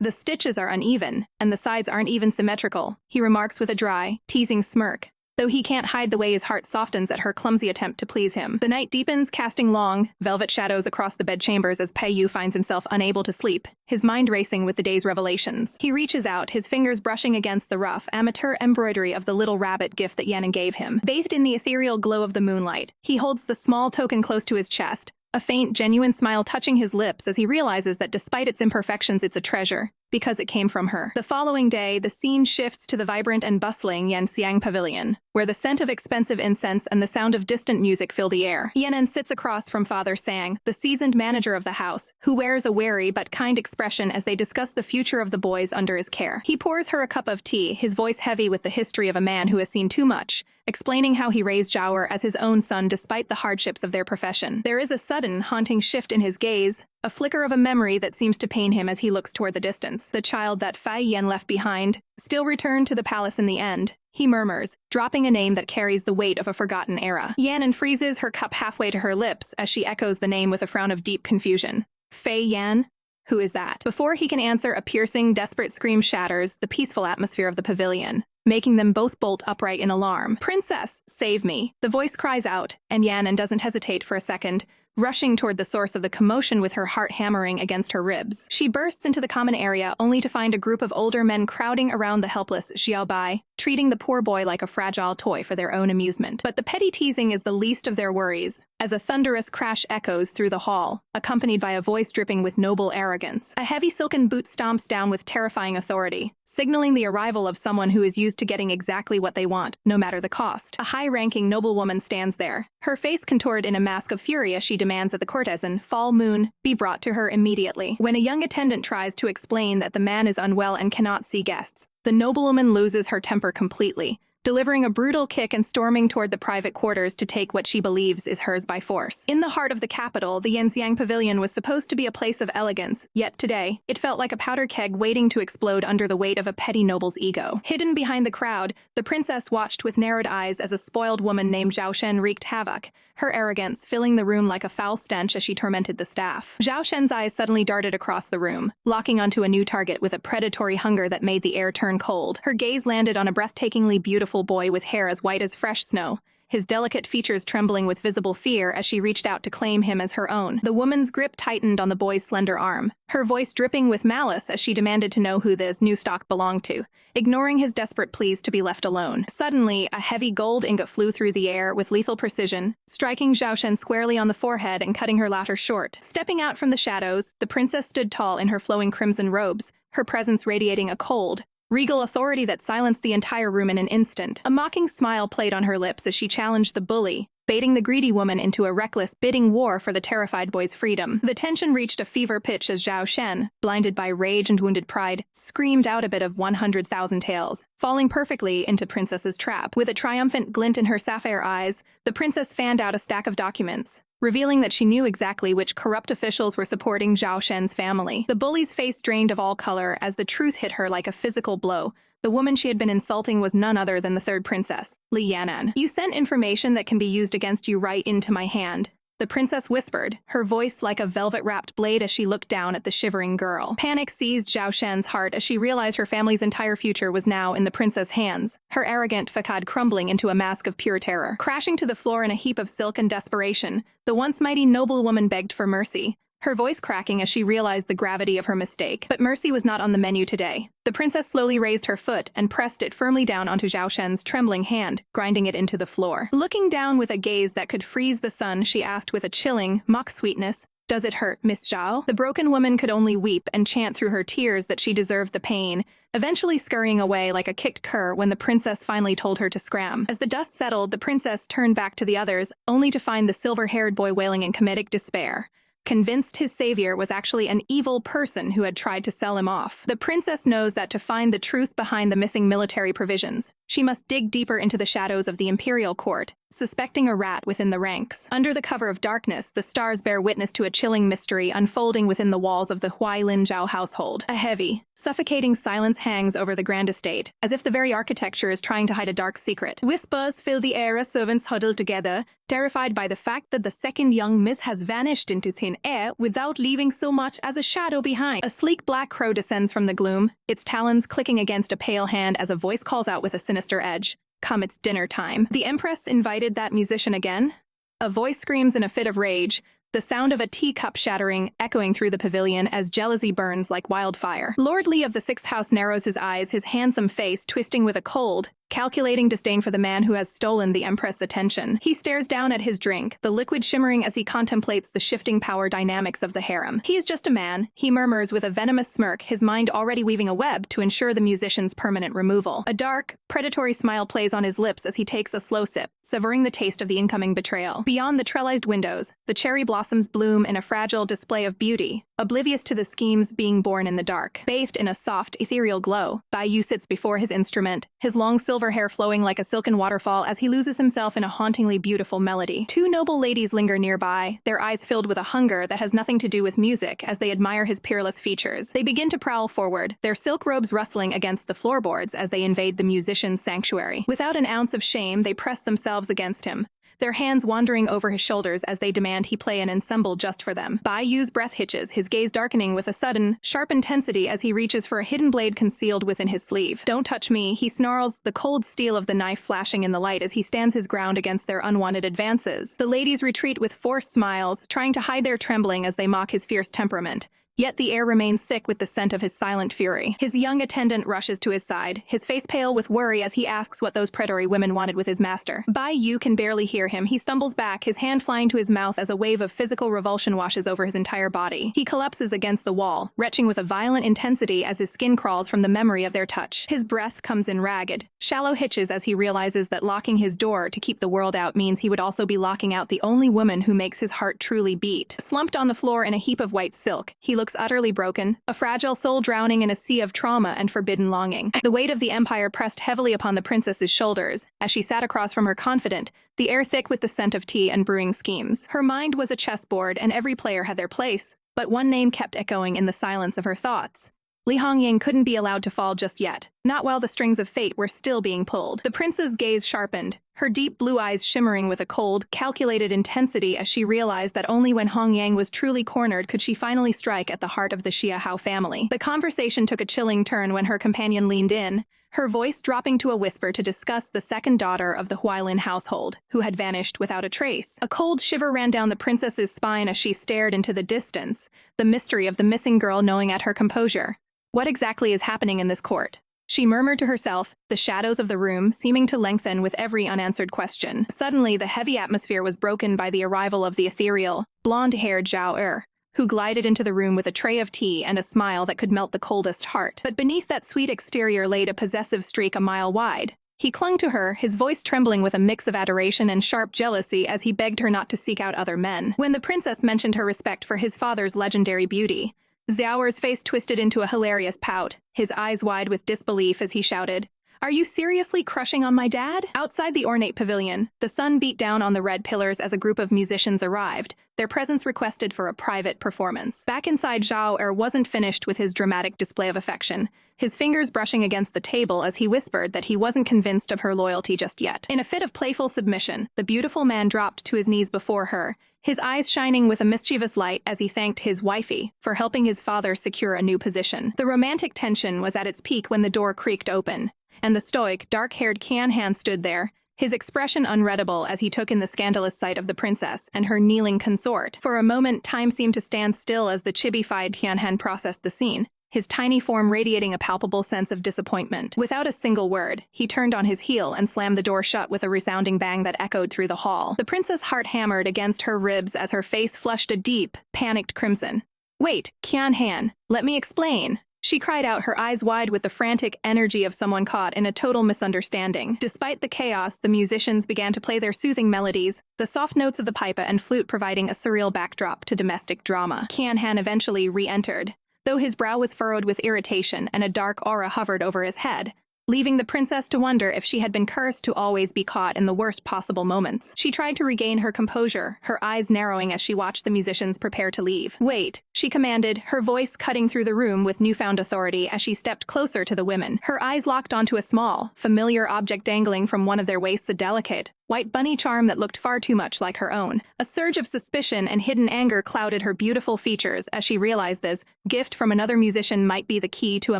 Speaker 1: The stitches are uneven, and the sides aren't even symmetrical, he remarks with a dry, teasing smirk, though he can't hide the way his heart softens at her clumsy attempt to please him. The night deepens, casting long, velvet shadows across the bedchambers as Pei-yu finds himself unable to sleep, his mind racing with the day's revelations. He reaches out, his fingers brushing against the rough, amateur embroidery of the little rabbit gift that Yan-en gave him. Bathed in the ethereal glow of the moonlight, he holds the small token close to his chest, a faint, genuine smile touching his lips as he realizes that despite its imperfections, it's a treasure, because it came from her. The following day, the scene shifts to the vibrant and bustling Yanxiang Pavilion, where the scent of expensive incense and the sound of distant music fill the air. Yan-en sits across from Father Sang, the seasoned manager of the house, who wears a wary but kind expression as they discuss the future of the boys under his care. He pours her a cup of tea, his voice heavy with the history of a man who has seen too much, explaining how he raised Zhaoer as his own son despite the hardships of their profession. There is a sudden, haunting shift in his gaze, a flicker of a memory that seems to pain him as he looks toward the distance. The child that Fei Yan left behind still returned to the palace in the end, he murmurs, dropping a name that carries the weight of a forgotten era. Yan freezes her cup halfway to her lips as she echoes the name with a frown of deep confusion. Fei Yan? Who is that? Before he can answer, a piercing, desperate scream shatters the peaceful atmosphere of the pavilion, making them both bolt upright in alarm. "Princess, save me!" The voice cries out, and Yan doesn't hesitate for a second, rushing toward the source of the commotion with her heart hammering against her ribs. She bursts into the common area only to find a group of older men crowding around the helpless Xiao Bai, treating the poor boy like a fragile toy for their own amusement. But the petty teasing is the least of their worries, as a thunderous crash echoes through the hall, accompanied by a voice dripping with noble arrogance. A heavy silken boot stomps down with terrifying authority, signaling the arrival of someone who is used to getting exactly what they want, no matter the cost. A high-ranking noblewoman stands there, her face contoured in a mask of fury as she demands that the courtesan, Fall Moon, be brought to her immediately. When a young attendant tries to explain that the man is unwell and cannot see guests, the noblewoman loses her temper completely, delivering a brutal kick and storming toward the private quarters to take what she believes is hers by force. In the heart of the capital, the Yanxiang Pavilion was supposed to be a place of elegance, yet today, it felt like a powder keg waiting to explode under the weight of a petty noble's ego. Hidden behind the crowd, the princess watched with narrowed eyes as a spoiled woman named Zhao Shen wreaked havoc, her arrogance filling the room like a foul stench as she tormented the staff. Zhao Shen's eyes suddenly darted across the room, locking onto a new target with a predatory hunger that made the air turn cold. Her gaze landed on a breathtakingly beautiful boy with hair as white as fresh snow, his delicate features trembling with visible fear as she reached out to claim him as her own. The woman's grip tightened on the boy's slender arm, her voice dripping with malice as she demanded to know who this new stock belonged to, ignoring his desperate pleas to be left alone. Suddenly, a heavy gold ingot flew through the air with lethal precision, striking Zhao Shen squarely on the forehead and cutting her laughter short. Stepping out from the shadows, the princess stood tall in her flowing crimson robes, her presence radiating a cold, regal authority that silenced the entire room in an instant. A mocking smile played on her lips as she challenged the bully, baiting the greedy woman into a reckless, bidding war for the terrified boy's freedom. The tension reached a fever pitch as Zhao Shen, blinded by rage and wounded pride, screamed out a bit of 100,000 tales, falling perfectly into Princess's trap. With a triumphant glint in her sapphire eyes, the princess fanned out a stack of documents, revealing that she knew exactly which corrupt officials were supporting Zhao Shen's family. The bully's face drained of all color as the truth hit her like a physical blow. The woman she had been insulting was none other than the third princess, Li Yanan. "You sent information that can be used against you right into my hand," the princess whispered, her voice like a velvet-wrapped blade as she looked down at the shivering girl. Panic seized Zhao Shen's heart as she realized her family's entire future was now in the princess' hands, her arrogant facade crumbling into a mask of pure terror. Crashing to the floor in a heap of silk and desperation, the once mighty noblewoman begged for mercy, her voice cracking as she realized the gravity of her mistake. But mercy was not on the menu today. The princess slowly raised her foot and pressed it firmly down onto Zhao Shen's trembling hand, grinding it into the floor. Looking down with a gaze that could freeze the sun, she asked with a chilling, mock sweetness, "Does it hurt, Miss Zhao?" The broken woman could only weep and chant through her tears that she deserved the pain, eventually scurrying away like a kicked cur when the princess finally told her to scram. As the dust settled, the princess turned back to the others, only to find the silver-haired boy wailing in comedic despair, convinced his savior was actually an evil person who had tried to sell him off. The princess knows that to find the truth behind the missing military provisions, she must dig deeper into the shadows of the imperial court, suspecting a rat within the ranks. Under the cover of darkness, the stars bear witness to a chilling mystery unfolding within the walls of the Huailin Zhao household. A heavy, suffocating silence hangs over the grand estate, as if the very architecture is trying to hide a dark secret. Whispers fill the air as servants huddle together, terrified by the fact that the second young miss has vanished into thin air without leaving so much as a shadow behind. A sleek black crow descends from the gloom, its talons clicking against a pale hand as a voice calls out with a sinister edge. Come, it's dinner time. The Empress invited that musician again? A voice screams in a fit of rage, the sound of a teacup shattering echoing through the pavilion as jealousy burns like wildfire. Lord Li of the Sixth House narrows his eyes, his handsome face twisting with a cold, calculating disdain for the man who has stolen the Empress' attention. He stares down at his drink, the liquid shimmering as he contemplates the shifting power dynamics of the harem. He is just a man, he murmurs with a venomous smirk, his mind already weaving a web to ensure the musician's permanent removal. A dark, predatory smile plays on his lips as he takes a slow sip, savoring the taste of the incoming betrayal. Beyond the trellised windows, the cherry blossoms bloom in a fragile display of beauty, oblivious to the schemes being born in the dark. Bathed in a soft, ethereal glow, Bai Yu sits before his instrument, his long silver hair flowing like a silken waterfall as he loses himself in a hauntingly beautiful melody. Two noble ladies linger nearby, their eyes filled with a hunger that has nothing to do with music as they admire his peerless features. They begin to prowl forward, their silk robes rustling against the floorboards as they invade the musician's sanctuary. Without an ounce of shame, they press themselves against him, their hands wandering over his shoulders as they demand he play an ensemble just for them. Bai Yu's breath hitches, his gaze darkening with a sudden, sharp intensity as he reaches for a hidden blade concealed within his sleeve. Don't touch me, he snarls, the cold steel of the knife flashing in the light as he stands his ground against their unwanted advances. The ladies retreat with forced smiles, trying to hide their trembling as they mock his fierce temperament. Yet the air remains thick with the scent of his silent fury. His young attendant rushes to his side, his face pale with worry as he asks what those predatory women wanted with his master. Bai Yu can barely hear him. He stumbles back, his hand flying to his mouth as a wave of physical revulsion washes over his entire body. He collapses against the wall, retching with a violent intensity as his skin crawls from the memory of their touch. His breath comes in ragged, shallow hitches as he realizes that locking his door to keep the world out means he would also be locking out the only woman who makes his heart truly beat. Slumped on the floor in a heap of white silk, he looks utterly broken, a fragile soul drowning in a sea of trauma and forbidden longing. The weight of the empire pressed heavily upon the princess's shoulders, as she sat across from her confidant, the air thick with the scent of tea and brewing schemes. Her mind was a chessboard and every player had their place, but one name kept echoing in the silence of her thoughts. Li Hongying couldn't be allowed to fall just yet, not while the strings of fate were still being pulled. The prince's gaze sharpened, her deep blue eyes shimmering with a cold, calculated intensity as she realized that only when Hongyang was truly cornered could she finally strike at the heart of the Xia Hao family. The conversation took a chilling turn when her companion leaned in, her voice dropping to a whisper to discuss the second daughter of the Huailin household, who had vanished without a trace. A cold shiver ran down the princess's spine as she stared into the distance, the mystery of the missing girl gnawing at her composure. What exactly is happening in this court? She murmured to herself, the shadows of the room seeming to lengthen with every unanswered question. Suddenly, the heavy atmosphere was broken by the arrival of the ethereal, blonde-haired Zhao Er, who glided into the room with a tray of tea and a smile that could melt the coldest heart. But beneath that sweet exterior laid a possessive streak a mile wide. He clung to her, his voice trembling with a mix of adoration and sharp jealousy as he begged her not to seek out other men. When the princess mentioned her respect for his father's legendary beauty, Xiaoer's face twisted into a hilarious pout, his eyes wide with disbelief as he shouted, "Are you seriously crushing on my dad?" Outside the ornate pavilion, the sun beat down on the red pillars as a group of musicians arrived, their presence requested for a private performance. Back inside, Zhao Er wasn't finished with his dramatic display of affection, his fingers brushing against the table as he whispered that he wasn't convinced of her loyalty just yet. In a fit of playful submission, the beautiful man dropped to his knees before her, his eyes shining with a mischievous light as he thanked his wifey for helping his father secure a new position. The romantic tension was at its peak when the door creaked open, and the stoic, dark-haired Qian Han stood there, his expression unreadable as he took in the scandalous sight of the princess and her kneeling consort. For a moment, time seemed to stand still as the chibi-fied Qian Han processed the scene, his tiny form radiating a palpable sense of disappointment. Without a single word, he turned on his heel and slammed the door shut with a resounding bang that echoed through the hall. The princess' heart hammered against her ribs as her face flushed a deep, panicked crimson. "Wait, Qian Han, let me explain." She cried out, her eyes wide with the frantic energy of someone caught in a total misunderstanding. Despite the chaos, the musicians began to play their soothing melodies, the soft notes of the pipa and flute providing a surreal backdrop to domestic drama. Kian-han eventually re-entered, though his brow was furrowed with irritation and a dark aura hovered over his head, leaving the princess to wonder if she had been cursed to always be caught in the worst possible moments. She tried to regain her composure, her eyes narrowing as she watched the musicians prepare to leave. "Wait," she commanded, her voice cutting through the room with newfound authority as she stepped closer to the women. Her eyes locked onto a small, familiar object dangling from one of their waists, a delicate, white bunny charm that looked far too much like her own. A surge of suspicion and hidden anger clouded her beautiful features as she realized this gift from another musician might be the key to a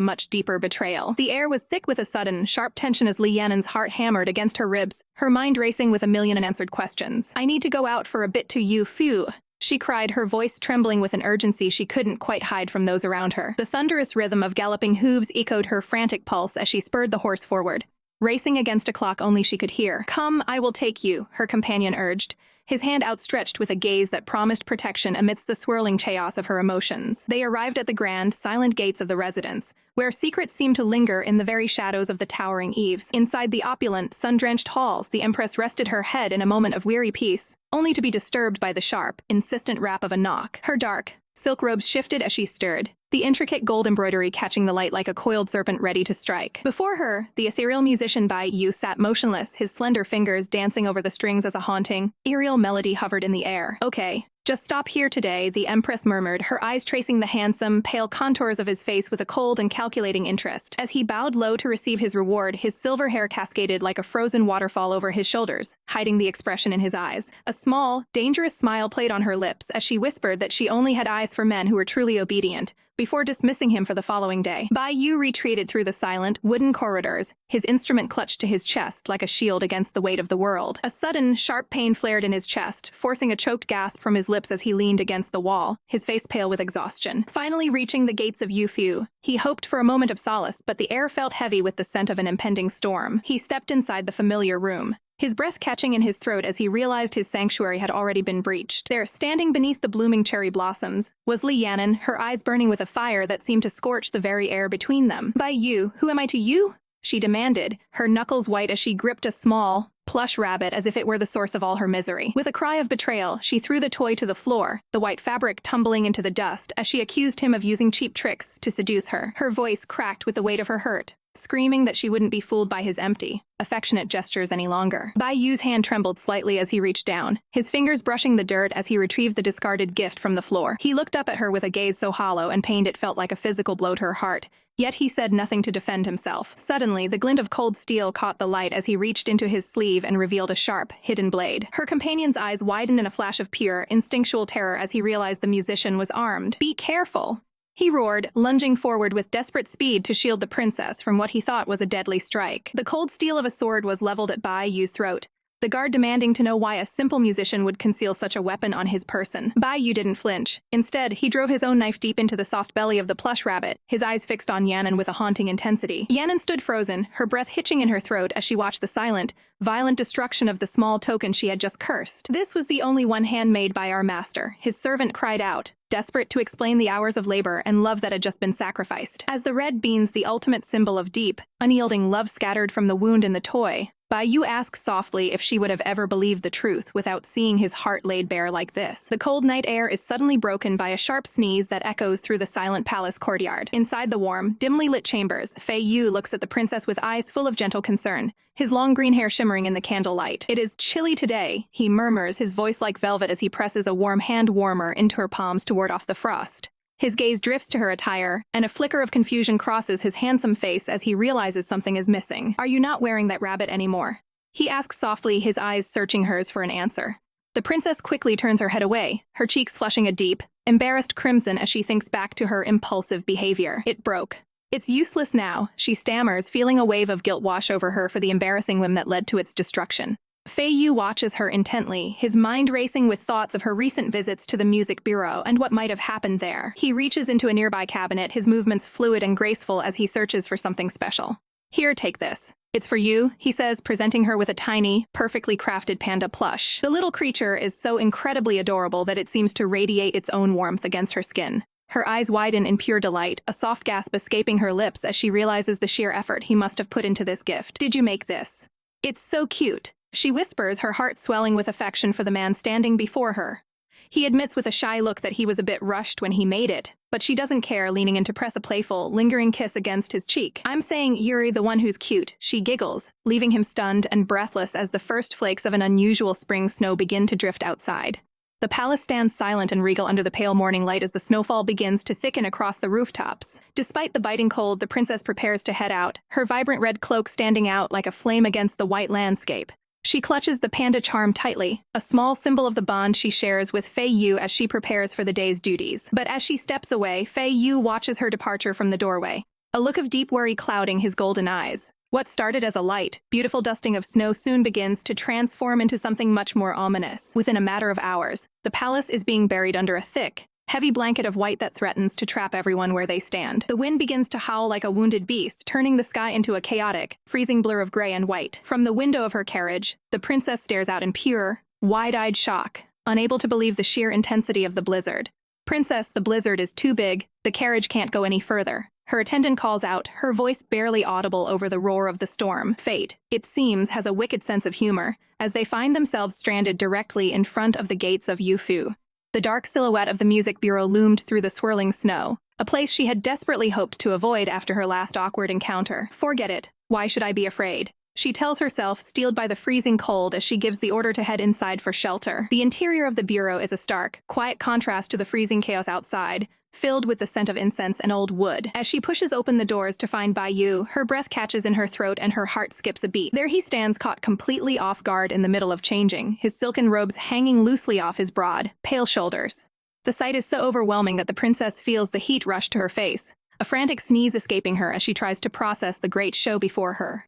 Speaker 1: much deeper betrayal. The air was thick with a sudden, sharp tension as Li Yanan's heart hammered against her ribs, her mind racing with a million unanswered questions. "I need to go out for a bit to you, phew," she cried, her voice trembling with an urgency she couldn't quite hide from those around her. The thunderous rhythm of galloping hooves echoed her frantic pulse as she spurred the horse forward, racing against a clock only she could hear. "Come, I will take you," her companion urged, his hand outstretched with a gaze that promised protection amidst the swirling chaos of her emotions. They arrived at the grand, silent gates of the residence, where secrets seemed to linger in the very shadows of the towering eaves. Inside the opulent, sun-drenched halls, the empress rested her head in a moment of weary peace, only to be disturbed by the sharp, insistent rap of a knock. Her dark, silk robes shifted as she stirred, the intricate gold embroidery catching the light like a coiled serpent ready to strike. Before her, the ethereal musician Bai Yu sat motionless, his slender fingers dancing over the strings as a haunting, ethereal melody hovered in the air. "Okay, just stop here today," the empress murmured, her eyes tracing the handsome, pale contours of his face with a cold and calculating interest. As he bowed low to receive his reward, his silver hair cascaded like a frozen waterfall over his shoulders, hiding the expression in his eyes. A small, dangerous smile played on her lips as she whispered that she only had eyes for men who were truly obedient, before dismissing him for the following day. Bai Yu retreated through the silent, wooden corridors, his instrument clutched to his chest like a shield against the weight of the world. A sudden, sharp pain flared in his chest, forcing a choked gasp from his lips as he leaned against the wall, his face pale with exhaustion. Finally reaching the gates of Yufu, he hoped for a moment of solace, but the air felt heavy with the scent of an impending storm. He stepped inside the familiar room, his breath catching in his throat as he realized his sanctuary had already been breached. There, standing beneath the blooming cherry blossoms, was Li Yanan, her eyes burning with a fire that seemed to scorch the very air between them. "Bai Yu, who am I to you?" she demanded, her knuckles white as she gripped a small, plush rabbit as if it were the source of all her misery. With a cry of betrayal, she threw the toy to the floor, the white fabric tumbling into the dust as she accused him of using cheap tricks to seduce her. Her voice cracked with the weight of her hurt, screaming that she wouldn't be fooled by his empty, affectionate gestures any longer. Bai Yu's hand trembled slightly as he reached down, his fingers brushing the dirt as he retrieved the discarded gift from the floor. He looked up at her with a gaze so hollow and pained it felt like a physical blow to her heart, yet he said nothing to defend himself. Suddenly, the glint of cold steel caught the light as he reached into his sleeve and revealed a sharp, hidden blade. Her companion's eyes widened in a flash of pure, instinctual terror as he realized the musician was armed. "Be careful!" he roared, lunging forward with desperate speed to shield the princess from what he thought was a deadly strike. The cold steel of a sword was leveled at Bai Yu's throat, the guard demanding to know why a simple musician would conceal such a weapon on his person. Bai Yu didn't flinch. Instead, he drove his own knife deep into the soft belly of the plush rabbit, his eyes fixed on Yanan with a haunting intensity. Yanan stood frozen, her breath hitching in her throat as she watched the silent, violent destruction of the small token she had just cursed. "This was the only one handmade by our master," his servant cried out, desperate to explain the hours of labor and love that had just been sacrificed. As the red beans, the ultimate symbol of deep, unyielding love scattered from the wound in the toy, Bai Yu asked softly if she would have ever believed the truth without seeing his heart laid bare like this. The cold night air is suddenly broken by a sharp sneeze that echoes through the silent palace courtyard. Inside the warm, dimly lit chambers, Fei Yu looks at the princess with eyes full of gentle concern, his long green hair shimmering in the candlelight. "It is chilly today," he murmurs, his voice like velvet as he presses a warm hand warmer into her palms to ward off the frost. His gaze drifts to her attire, and a flicker of confusion crosses his handsome face as he realizes something is missing. "Are you not wearing that rabbit anymore?" he asks softly, his eyes searching hers for an answer. The princess quickly turns her head away, her cheeks flushing a deep, embarrassed crimson as she thinks back to her impulsive behavior. "It broke. It's useless now," she stammers, feeling a wave of guilt wash over her for the embarrassing whim that led to its destruction. Fei Yu watches her intently, his mind racing with thoughts of her recent visits to the music bureau and what might have happened there. He reaches into a nearby cabinet, his movements fluid and graceful as he searches for something special. "Here, take this. It's for you," he says, presenting her with a tiny, perfectly crafted panda plush. The little creature is so incredibly adorable that it seems to radiate its own warmth against her skin, Her eyes widen in pure delight, a soft gasp escaping her lips as she realizes the sheer effort he must have put into this gift. Did you make this? It's so cute, she whispers, her heart swelling with affection for the man standing before her. He admits with a shy look that he was a bit rushed when he made it, but she doesn't care, leaning in to press a playful, lingering kiss against his cheek. I'm saying Yuri the one who's cute, she giggles, leaving him stunned and breathless as the first flakes of an unusual spring snow begin to drift outside. The palace stands silent and regal under the pale morning light as the snowfall begins to thicken across the rooftops. Despite the biting cold, the princess prepares to head out, her vibrant red cloak standing out like a flame against the white landscape. She clutches the panda charm tightly, a small symbol of the bond she shares with Fei Yu as she prepares for the day's duties. But as she steps away, Fei Yu watches her departure from the doorway, a look of deep worry clouding his golden eyes. What started as a light, beautiful dusting of snow soon begins to transform into something much more ominous. Within a matter of hours, the palace is being buried under a thick, heavy blanket of white that threatens to trap everyone where they stand. The wind begins to howl like a wounded beast, turning the sky into a chaotic, freezing blur of gray and white. From the window of her carriage, the princess stares out in pure, wide-eyed shock, unable to believe the sheer intensity of the blizzard. Princess, the blizzard is too big, the carriage can't go any further. Her attendant calls out, her voice barely audible over the roar of the storm. Fate, it seems, has a wicked sense of humor, as they find themselves stranded directly in front of the gates of Yufu. The dark silhouette of the music bureau loomed through the swirling snow, a place she had desperately hoped to avoid after her last awkward encounter. Forget it. Why should I be afraid? She tells herself, steeled by the freezing cold as she gives the order to head inside for shelter. The interior of the bureau is a stark, quiet contrast to the freezing chaos outside, filled with the scent of incense and old wood. As she pushes open the doors to find Bai Yu, her breath catches in her throat and her heart skips a beat. There he stands, caught completely off guard in the middle of changing, his silken robes hanging loosely off his broad, pale shoulders. The sight is so overwhelming that the princess feels the heat rush to her face, a frantic sneeze escaping her as she tries to process the great show before her.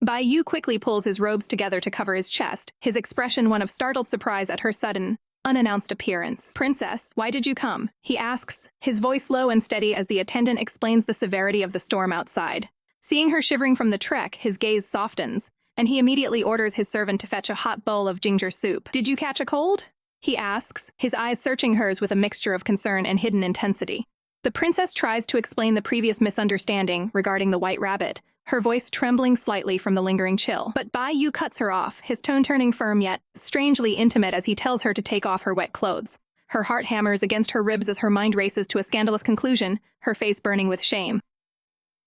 Speaker 1: Bai Yu quickly pulls his robes together to cover his chest, his expression one of startled surprise at her sudden, unannounced appearance. Princess, why did you come? He asks, his voice low and steady as the attendant explains the severity of the storm outside. Seeing her shivering from the trek, his gaze softens, and he immediately orders his servant to fetch a hot bowl of ginger soup. Did you catch a cold? He asks, his eyes searching hers with a mixture of concern and hidden intensity. The princess tries to explain the previous misunderstanding regarding the white rabbit, her voice trembling slightly from the lingering chill. But Bai Yu cuts her off, his tone turning firm yet strangely intimate as he tells her to take off her wet clothes. Her heart hammers against her ribs as her mind races to a scandalous conclusion, her face burning with shame.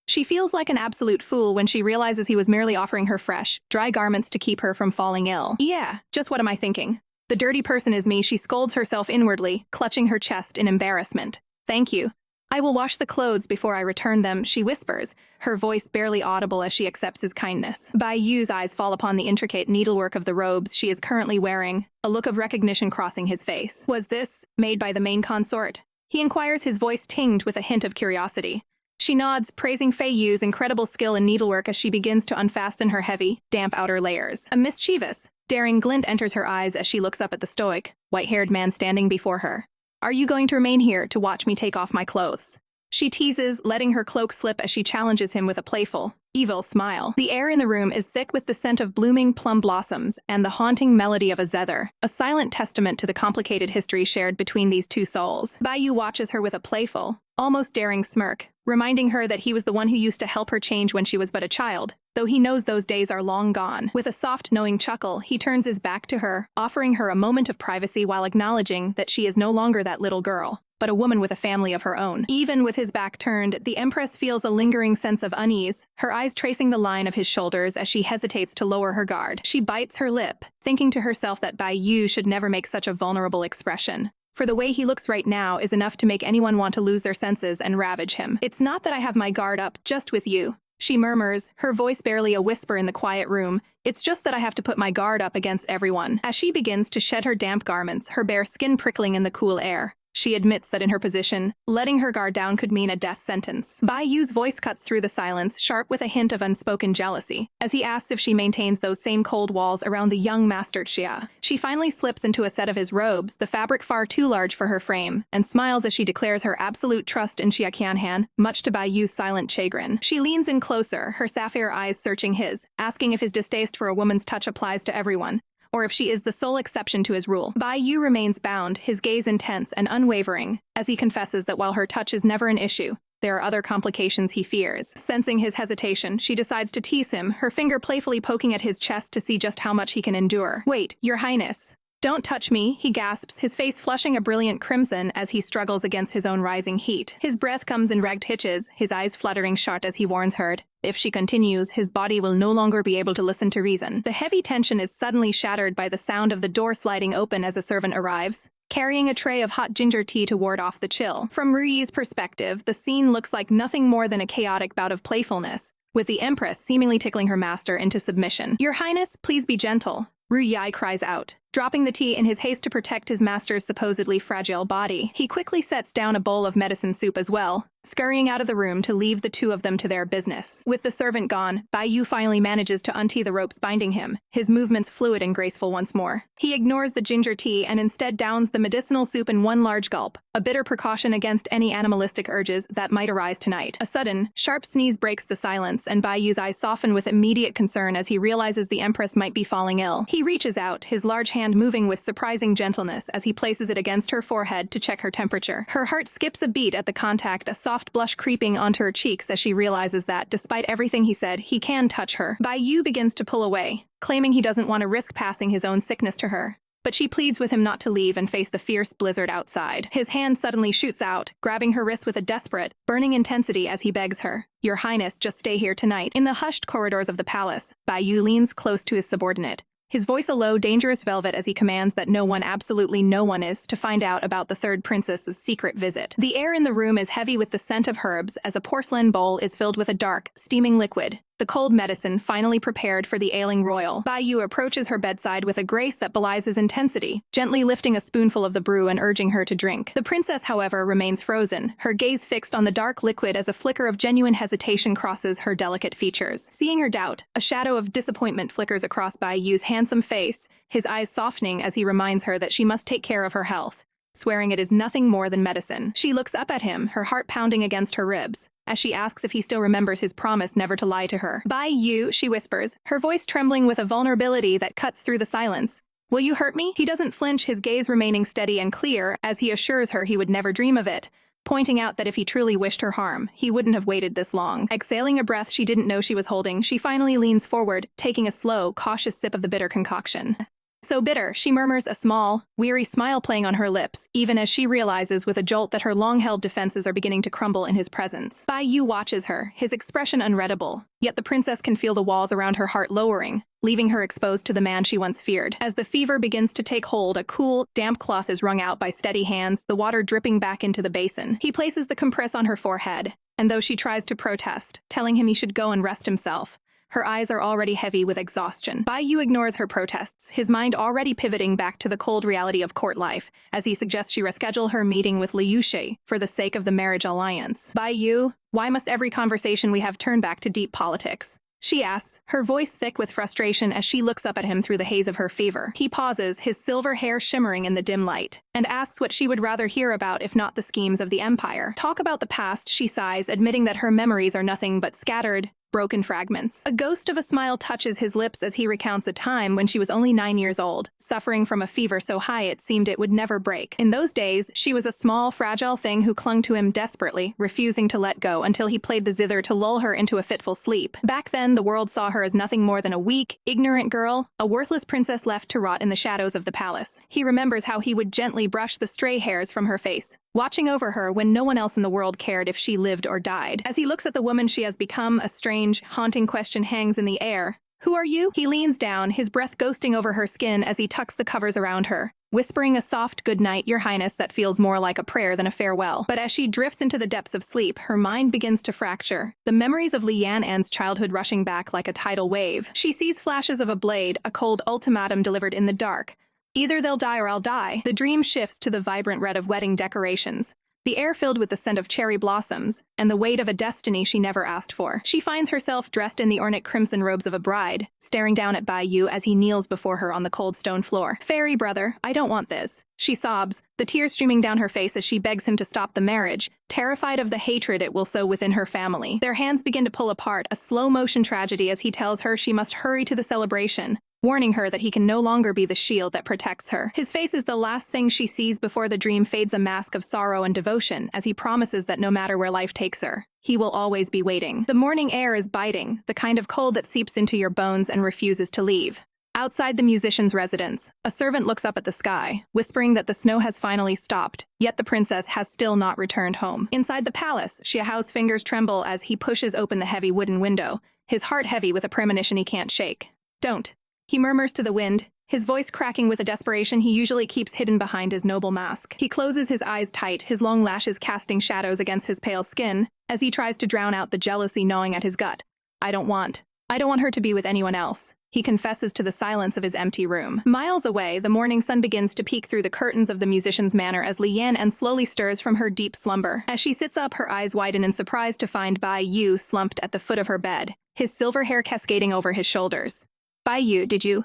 Speaker 1: She feels like an absolute fool when she realizes he was merely offering her fresh, dry garments to keep her from falling ill. Yeah, just what am I thinking? The dirty person is me, she scolds herself inwardly, clutching her chest in embarrassment. Thank you. I will wash the clothes before I return them, she whispers, her voice barely audible as she accepts his kindness. Bai Yu's eyes fall upon the intricate needlework of the robes she is currently wearing, a look of recognition crossing his face. Was this made by the main consort? He inquires, his voice tinged with a hint of curiosity. She nods, praising Fei Yu's incredible skill in needlework as she begins to unfasten her heavy, damp outer layers. A mischievous, daring glint enters her eyes as she looks up at the stoic, white-haired man standing before her. Are you going to remain here to watch me take off my clothes? She teases, letting her cloak slip as she challenges him with a playful, evil smile. The air in the room is thick with the scent of blooming plum blossoms and the haunting melody of a zither, a silent testament to the complicated history shared between these two souls. Bai Yu watches her with a playful, almost daring smirk, reminding her that he was the one who used to help her change when she was but a child, though he knows those days are long gone. With a soft, knowing chuckle, he turns his back to her, offering her a moment of privacy while acknowledging that she is no longer that little girl, but a woman with a family of her own. Even with his back turned, the Empress feels a lingering sense of unease, her eyes tracing the line of his shoulders as she hesitates to lower her guard. She bites her lip, thinking to herself that Bai Yu should never make such a vulnerable expression. For the way he looks right now is enough to make anyone want to lose their senses and ravage him. It's not that I have my guard up just with you, she murmurs, her voice barely a whisper in the quiet room. It's just that I have to put my guard up against everyone. As she begins to shed her damp garments, her bare skin prickling in the cool air, she admits that in her position, letting her guard down could mean a death sentence. Bai Yu's voice cuts through the silence, sharp with a hint of unspoken jealousy, as he asks if she maintains those same cold walls around the young master Xia. She finally slips into a set of his robes, the fabric far too large for her frame, and smiles as she declares her absolute trust in Xia Qianhan, much to Bai Yu's silent chagrin. She leans in closer, her sapphire eyes searching his, asking if his distaste for a woman's touch applies to everyone, or if she is the sole exception to his rule. Bai Yu remains bound, his gaze intense and unwavering, as he confesses that while her touch is never an issue, there are other complications he fears. Sensing his hesitation, she decides to tease him, her finger playfully poking at his chest to see just how much he can endure. "Wait, Your Highness. Don't touch me," he gasps, his face flushing a brilliant crimson as he struggles against his own rising heat. His breath comes in ragged hitches, his eyes fluttering shut as he warns her. If she continues, his body will no longer be able to listen to reason. The heavy tension is suddenly shattered by the sound of the door sliding open as a servant arrives, carrying a tray of hot ginger tea to ward off the chill. From Ruyi's perspective, the scene looks like nothing more than a chaotic bout of playfulness, with the Empress seemingly tickling her master into submission. "Your Highness, please be gentle," Ruyi cries out, dropping the tea in his haste to protect his master's supposedly fragile body. He quickly sets down a bowl of medicine soup as well, scurrying out of the room to leave the two of them to their business. With the servant gone, Bai Yu finally manages to untee the ropes binding him, his movements fluid and graceful once more. He ignores the ginger tea and instead downs the medicinal soup in one large gulp, a bitter precaution against any animalistic urges that might arise tonight. A sudden, sharp sneeze breaks the silence, and Bai Yu's eyes soften with immediate concern as he realizes the Empress might be falling ill. He reaches out, his large hand moving with surprising gentleness as he places it against her forehead to check her temperature. Her heart skips a beat at the contact, a soft blush creeping onto her cheeks as she realizes that, despite everything he said, he can touch her. Bai Yu begins to pull away, claiming he doesn't want to risk passing his own sickness to her. But she pleads with him not to leave and face the fierce blizzard outside. His hand suddenly shoots out, grabbing her wrist with a desperate, burning intensity as he begs her, "Your Highness, just stay here tonight." In the hushed corridors of the palace, Bai Yu leans close to his subordinate, his voice a low, dangerous velvet as he commands that no one, absolutely no one, is to find out about the third princess's secret visit. The air in the room is heavy with the scent of herbs as a porcelain bowl is filled with a dark, steaming liquid, the cold medicine finally prepared for the ailing royal. Bai Yu approaches her bedside with a grace that belies his intensity, gently lifting a spoonful of the brew and urging her to drink. The princess, however, remains frozen, her gaze fixed on the dark liquid as a flicker of genuine hesitation crosses her delicate features. Seeing her doubt, a shadow of disappointment flickers across Bai Yu's handsome face, his eyes softening as he reminds her that she must take care of her health, swearing it is nothing more than medicine. She looks up at him, her heart pounding against her ribs, as she asks if he still remembers his promise never to lie to her. "Bai Yu," she whispers, her voice trembling with a vulnerability that cuts through the silence. "Will you hurt me?" He doesn't flinch, his gaze remaining steady and clear as he assures her he would never dream of it, pointing out that if he truly wished her harm, he wouldn't have waited this long. Exhaling a breath she didn't know she was holding, she finally leans forward, taking a slow, cautious sip of the bitter concoction. "So bitter," she murmurs, a small, weary smile playing on her lips, even as she realizes with a jolt that her long-held defenses are beginning to crumble in his presence. Bai Yu watches her, his expression unreadable, yet the princess can feel the walls around her heart lowering, leaving her exposed to the man she once feared. As the fever begins to take hold, a cool, damp cloth is wrung out by steady hands, the water dripping back into the basin. He places the compress on her forehead, and though she tries to protest, telling him he should go and rest himself, her eyes are already heavy with exhaustion. Bai Yu ignores her protests, his mind already pivoting back to the cold reality of court life, as he suggests she reschedule her meeting with Liu Shi for the sake of the marriage alliance. "Bai Yu, why must every conversation we have turn back to deep politics?" she asks, her voice thick with frustration as she looks up at him through the haze of her fever. He pauses, his silver hair shimmering in the dim light, and asks what she would rather hear about if not the schemes of the empire. "Talk about the past," she sighs, admitting that her memories are nothing but scattered, broken fragments. A ghost of a smile touches his lips as he recounts a time when she was only 9 years old, suffering from a fever so high it seemed it would never break. In those days, she was a small, fragile thing who clung to him desperately, refusing to let go until he played the zither to lull her into a fitful sleep. Back then, the world saw her as nothing more than a weak, ignorant girl, a worthless princess left to rot in the shadows of the palace. He remembers how he would gently brush the stray hairs from her face, watching over her when no one else in the world cared if she lived or died. As he looks at the woman she has become, a strange, haunting question hangs in the air. "Who are you?" He leans down, his breath ghosting over her skin as he tucks the covers around her, whispering a soft "good night, Your Highness" that feels more like a prayer than a farewell. But as she drifts into the depths of sleep, her mind begins to fracture, the memories of Li Yan'an's childhood rushing back like a tidal wave. She sees flashes of a blade, a cold ultimatum delivered in the dark. "Either they'll die or I'll die." The dream shifts to the vibrant red of wedding decorations, the air filled with the scent of cherry blossoms, and the weight of a destiny she never asked for. She finds herself dressed in the ornate crimson robes of a bride, staring down at Bai Yu as he kneels before her on the cold stone floor. "Fairy brother, I don't want this," she sobs, the tears streaming down her face as she begs him to stop the marriage, terrified of the hatred it will sow within her family. Their hands begin to pull apart, a slow-motion tragedy as he tells her she must hurry to the celebration, warning her that he can no longer be the shield that protects her. His face is the last thing she sees before the dream fades, a mask of sorrow and devotion, as he promises that no matter where life takes her, he will always be waiting. The morning air is biting, the kind of cold that seeps into your bones and refuses to leave. Outside the musician's residence, a servant looks up at the sky, whispering that the snow has finally stopped, yet the princess has still not returned home. Inside the palace, Xiaohao's fingers tremble as he pushes open the heavy wooden window, his heart heavy with a premonition he can't shake. "Don't," he murmurs to the wind, his voice cracking with a desperation he usually keeps hidden behind his noble mask. He closes his eyes tight, his long lashes casting shadows against his pale skin, as he tries to drown out the jealousy gnawing at his gut. I don't want her to be with anyone else," he confesses to the silence of his empty room. Miles away, the morning sun begins to peek through the curtains of the musician's manor as Li Yan slowly stirs from her deep slumber. As she sits up, her eyes widen in surprise to find Bai Yu slumped at the foot of her bed, his silver hair cascading over his shoulders. "Bai Yu, did you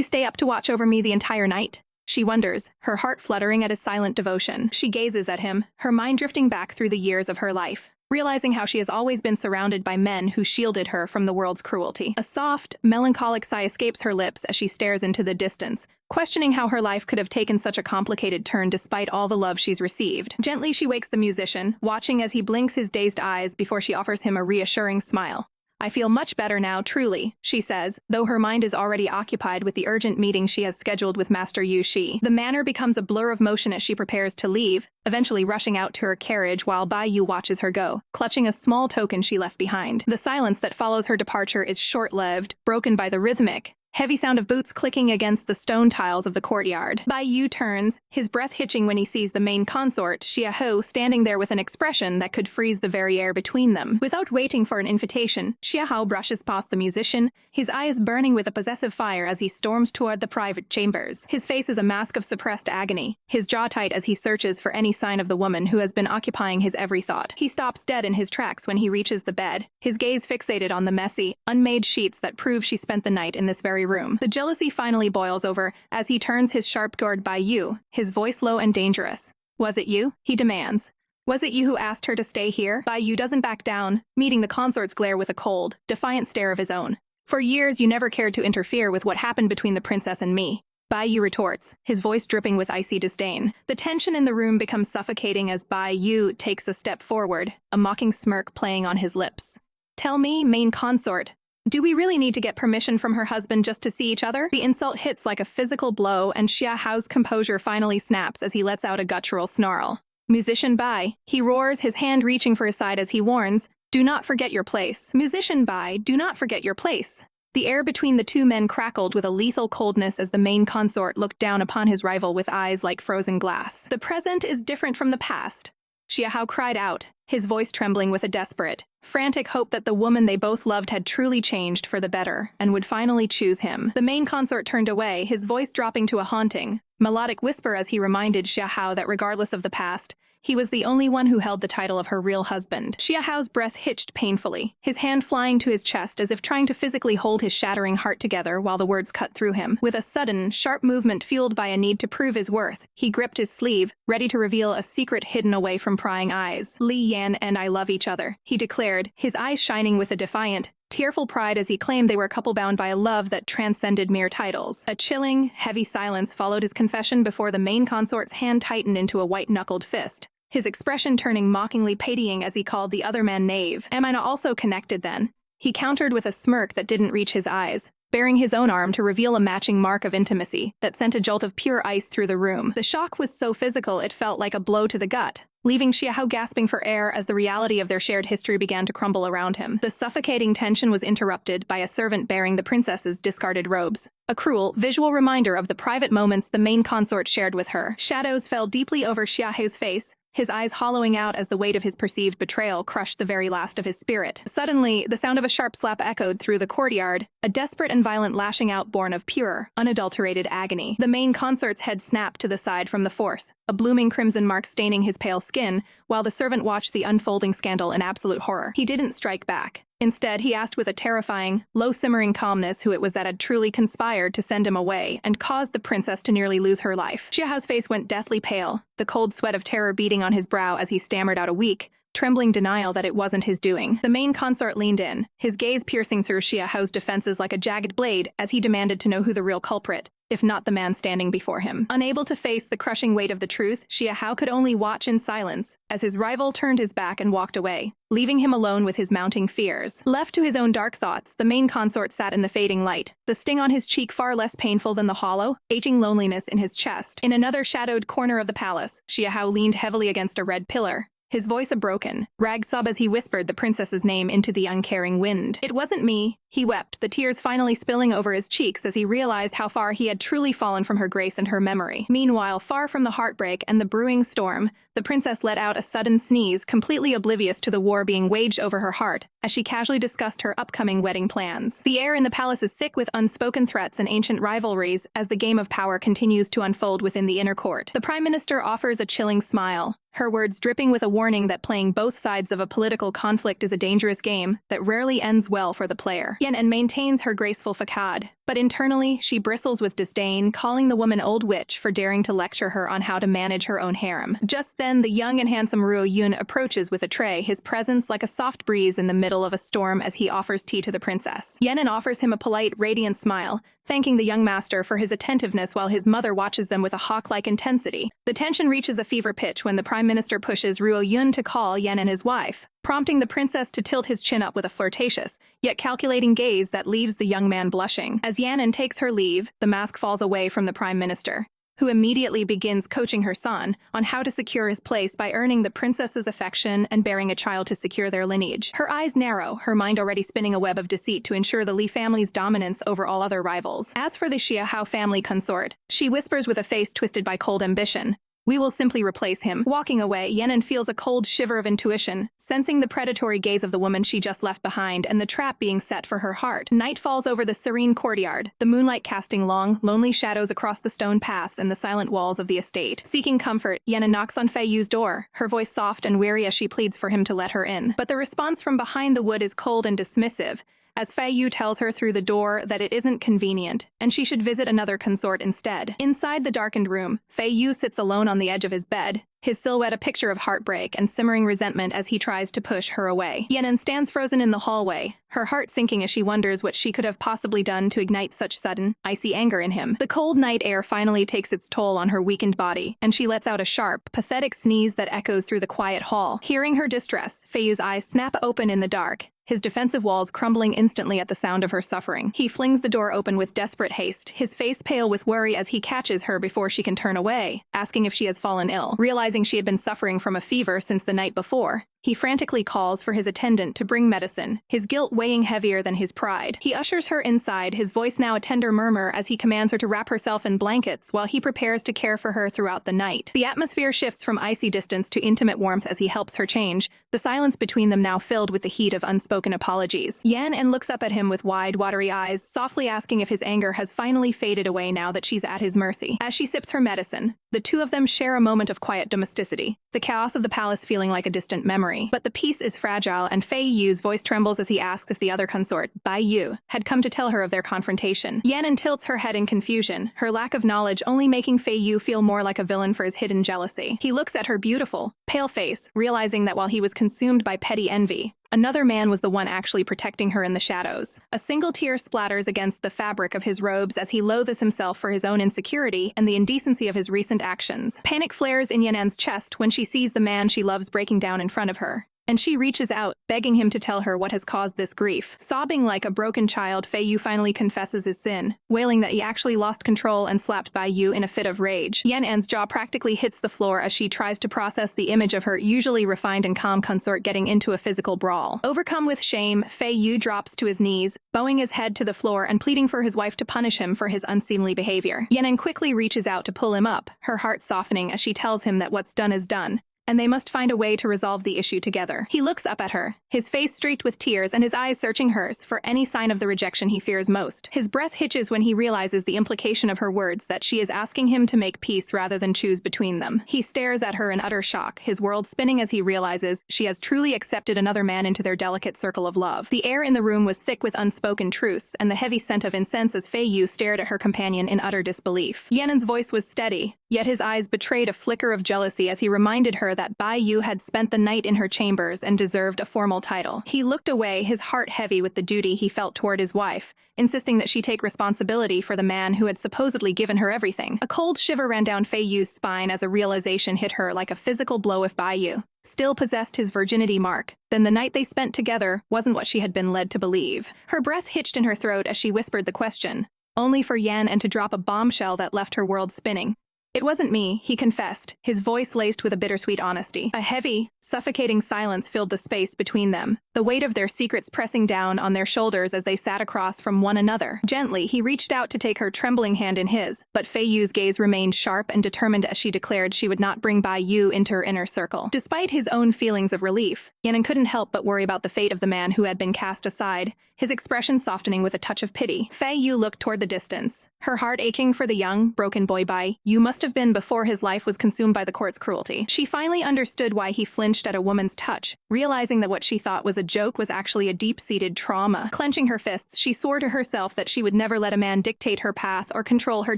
Speaker 1: stay up to watch over me the entire night?" She wonders, her heart fluttering at his silent devotion. She gazes at him, her mind drifting back through the years of her life, realizing how she has always been surrounded by men who shielded her from the world's cruelty. A soft, melancholic sigh escapes her lips as she stares into the distance, questioning how her life could have taken such a complicated turn despite all the love she's received. Gently, she wakes the musician, watching as he blinks his dazed eyes before she offers him a reassuring smile. "I feel much better now, truly," she says, though her mind is already occupied with the urgent meeting she has scheduled with Master Yu Shi. The manor becomes a blur of motion as she prepares to leave, eventually rushing out to her carriage while Bai Yu watches her go, clutching a small token she left behind. The silence that follows her departure is short-lived, broken by the rhythmic, heavy sound of boots clicking against the stone tiles of the courtyard. Bai Yu turns, his breath hitching when he sees the main consort, Xiaohao, standing there with an expression that could freeze the very air between them. Without waiting for an invitation, Xiaohao brushes past the musician, his eyes burning with a possessive fire as he storms toward the private chambers. His face is a mask of suppressed agony, his jaw tight as he searches for any sign of the woman who has been occupying his every thought. He stops dead in his tracks when he reaches the bed, his gaze fixated on the messy, unmade sheets that prove she spent the night in this very room. The jealousy finally boils over as he turns his sharp toward Bai Yu, his voice low and dangerous. "Was it you?" he demands. "Was it you who asked her to stay here?" Bai Yu doesn't back down, meeting the consort's glare with a cold, defiant stare of his own. "For years you never cared to interfere with what happened between the princess and me," Bai Yu retorts, his voice dripping with icy disdain. The tension in the room becomes suffocating as Bai Yu takes a step forward, a mocking smirk playing on his lips. "Tell me, main consort, do we really need to get permission from her husband just to see each other?" The insult hits like a physical blow, and Xiaohao's composure finally snaps as he lets out a guttural snarl. "Musician Bai," he roars, his hand reaching for his side as he warns, "do not forget your place. Musician Bai, do not forget your place." The air between the two men crackled with a lethal coldness as the main consort looked down upon his rival with eyes like frozen glass. "The present is different from the past," Xiaohao cried out, his voice trembling with a desperate, frantic hope that the woman they both loved had truly changed for the better and would finally choose him. The main consort turned away, his voice dropping to a haunting, melodic whisper as he reminded Xiaohao that regardless of the past, he was the only one who held the title of her real husband. Xiaohao's breath hitched painfully, his hand flying to his chest as if trying to physically hold his shattering heart together while the words cut through him. With a sudden, sharp movement fueled by a need to prove his worth, he gripped his sleeve, ready to reveal a secret hidden away from prying eyes. "Li Yan and I love each other," he declared, his eyes shining with a defiant, tearful pride as he claimed they were a couple bound by a love that transcended mere titles. A chilling, heavy silence followed his confession before the main consort's hand tightened into a white-knuckled fist, his expression turning mockingly pitying as he called the other man knave. "Am I not also connected then?" He countered with a smirk that didn't reach his eyes, baring his own arm to reveal a matching mark of intimacy that sent a jolt of pure ice through the room. The shock was so physical it felt like a blow to the gut, leaving Xiaohao gasping for air as the reality of their shared history began to crumble around him. The suffocating tension was interrupted by a servant bearing the princess's discarded robes, a cruel, visual reminder of the private moments the main consort shared with her. Shadows fell deeply over Xiaohao's face, his eyes hollowing out as the weight of his perceived betrayal crushed the very last of his spirit. Suddenly, the sound of a sharp slap echoed through the courtyard, a desperate and violent lashing out born of pure, unadulterated agony. The main consort's head snapped to the side from the force, a blooming crimson mark staining his pale skin, while the servant watched the unfolding scandal in absolute horror. He didn't strike back. Instead, he asked with a terrifying, low-simmering calmness who it was that had truly conspired to send him away and caused the princess to nearly lose her life. Xiaohao's face went deathly pale, the cold sweat of terror beating on his brow as he stammered out a weak, trembling denial that it wasn't his doing. The main consort leaned in, his gaze piercing through Xia Hao's defenses like a jagged blade as he demanded to know who the real culprit, if not the man standing before him. Unable to face the crushing weight of the truth, Xia Hao could only watch in silence as his rival turned his back and walked away, leaving him alone with his mounting fears. Left to his own dark thoughts, the main consort sat in the fading light, the sting on his cheek far less painful than the hollow, aching loneliness in his chest. In another shadowed corner of the palace, Xia Hao leaned heavily against a red pillar, his voice a broken, rag sob as he whispered the princess's name into the uncaring wind. It wasn't me, he wept, the tears finally spilling over his cheeks as he realized how far he had truly fallen from her grace and her memory. Meanwhile, far from the heartbreak and the brewing storm, the princess let out a sudden sneeze, completely oblivious to the war being waged over her heart, as she casually discussed her upcoming wedding plans. The air in the palace is thick with unspoken threats and ancient rivalries as the game of power continues to unfold within the inner court. The prime minister offers a chilling smile, her words dripping with a warning that playing both sides of a political conflict is a dangerous game that rarely ends well for the player. Yan maintains her graceful facade, but internally she bristles with disdain, calling the woman old witch for daring to lecture her on how to manage her own harem. Just then, the young and handsome Ruo Yun approaches with a tray, his presence like a soft breeze in the middle of a storm as he offers tea to the princess. Yan offers him a polite, radiant smile, thanking the young master for his attentiveness while his mother watches them with a hawk-like intensity. The tension reaches a fever pitch when the prime minister pushes Ruo Yun to call Yan and his wife, prompting the princess to tilt his chin up with a flirtatious, yet calculating gaze that leaves the young man blushing. As Yan takes her leave, the mask falls away from the prime minister, who immediately begins coaching her son on how to secure his place by earning the princess's affection and bearing a child to secure their lineage. Her eyes narrow, her mind already spinning a web of deceit to ensure the Li family's dominance over all other rivals. As for the Xia Hao family consort, she whispers with a face twisted by cold ambition, "We will simply replace him." Walking away, Yan feels a cold shiver of intuition, sensing the predatory gaze of the woman she just left behind and the trap being set for her heart. Night falls over the serene courtyard, the moonlight casting long, lonely shadows across the stone paths and the silent walls of the estate. Seeking comfort, Yan knocks on Fei Yu's door, her voice soft and weary as she pleads for him to let her in. But the response from behind the wood is cold and dismissive, as Fei Yu tells her through the door that it isn't convenient, and she should visit another consort instead. Inside the darkened room, Fei Yu sits alone on the edge of his bed, his silhouette a picture of heartbreak and simmering resentment as he tries to push her away. Yan stands frozen in the hallway, her heart sinking as she wonders what she could have possibly done to ignite such sudden, icy anger in him. The cold night air finally takes its toll on her weakened body, and she lets out a sharp, pathetic sneeze that echoes through the quiet hall. Hearing her distress, Fei Yu's eyes snap open in the dark, his defensive walls crumbling instantly at the sound of her suffering. He flings the door open with desperate haste, his face pale with worry as he catches her before she can turn away, asking if she has fallen ill. Realizing she had been suffering from a fever since the night before, he frantically calls for his attendant to bring medicine, his guilt weighing heavier than his pride. He ushers her inside, his voice now a tender murmur as he commands her to wrap herself in blankets while he prepares to care for her throughout the night. The atmosphere shifts from icy distance to intimate warmth as he helps her change, the silence between them now filled with the heat of unspoken apologies. Yan looks up at him with wide, watery eyes, softly asking if his anger has finally faded away now that she's at his mercy. As she sips her medicine, the two of them share a moment of quiet domesticity, the chaos of the palace feeling like a distant memory. But the peace is fragile, and Fei Yu's voice trembles as he asks if the other consort, Bai Yu, had come to tell her of their confrontation. Yan tilts her head in confusion, her lack of knowledge only making Fei Yu feel more like a villain for his hidden jealousy. He looks at her beautiful, pale face, realizing that while he was consumed by petty envy, another man was the one actually protecting her in the shadows. A single tear splatters against the fabric of his robes as he loathes himself for his own insecurity and the indecency of his recent actions. Panic flares in Yanan's chest when she sees the man she loves breaking down in front of her, and she reaches out, begging him to tell her what has caused this grief. Sobbing like a broken child, Fei Yu finally confesses his sin, wailing that he actually lost control and slapped Bai Yu in a fit of rage. Yan's jaw practically hits the floor as she tries to process the image of her usually refined and calm consort getting into a physical brawl. Overcome with shame, Fei Yu drops to his knees, bowing his head to the floor and pleading for his wife to punish him for his unseemly behavior. Yan quickly reaches out to pull him up, her heart softening as she tells him that what's done is done, and they must find a way to resolve the issue together. He looks up at her, his face streaked with tears and his eyes searching hers for any sign of the rejection he fears most. His breath hitches when he realizes the implication of her words that she is asking him to make peace rather than choose between them. He stares at her in utter shock, his world spinning as he realizes she has truly accepted another man into their delicate circle of love. The air in the room was thick with unspoken truths and the heavy scent of incense as Fei Yu stared at her companion in utter disbelief. Yan's voice was steady, Yet his eyes betrayed a flicker of jealousy as he reminded her that Bai Yu had spent the night in her chambers and deserved a formal title. He looked away, his heart heavy with the duty he felt toward his wife, insisting that she take responsibility for the man who had supposedly given her everything. A cold shiver ran down Fei Yu's spine as a realization hit her like a physical blow. If Bai Yu still possessed his virginity mark, then the night they spent together wasn't what she had been led to believe. Her breath hitched in her throat as she whispered the question, only for Yan and to drop a bombshell that left her world spinning. "It wasn't me," he confessed, his voice laced with a bittersweet honesty. A heavy, suffocating silence filled the space between them, the weight of their secrets pressing down on their shoulders as they sat across from one another. Gently, he reached out to take her trembling hand in his, but Fei Yu's gaze remained sharp and determined as she declared she would not bring Bai Yu into her inner circle. Despite his own feelings of relief, Yan couldn't help but worry about the fate of the man who had been cast aside, his expression softening with a touch of pity. Fei Yu looked toward the distance, her heart aching for the young, broken boy Bai Yu must have been before his life was consumed by the court's cruelty. She finally understood why he flinched at a woman's touch, realizing that what she thought was a joke was actually a deep-seated trauma. Clenching her fists, she swore to herself that she would never let a man dictate her path or control her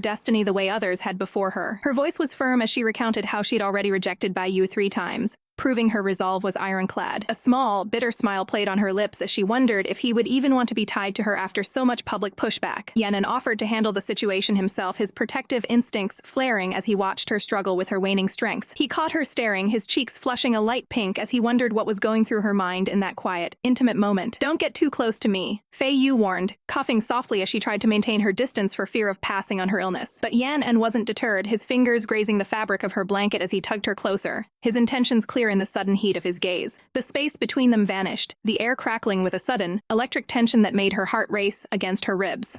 Speaker 1: destiny the way others had before her. Her voice was firm as she recounted how she'd already rejected Bai Yu 3 times, proving her resolve was ironclad. A small, bitter smile played on her lips as she wondered if he would even want to be tied to her after so much public pushback. Yan offered to handle the situation himself, his protective instincts flaring as he watched her struggle with her waning strength. He caught her staring, his cheeks flushing a light pink as he wondered what was going through her mind in that quiet, intimate moment. "Don't get too close to me," Fei Yu warned, coughing softly as she tried to maintain her distance for fear of passing on her illness. But Yan wasn't deterred, his fingers grazing the fabric of her blanket as he tugged her closer, his intentions clear in the sudden heat of his gaze. The space between them vanished, the air crackling with a sudden, electric tension that made her heart race against her ribs.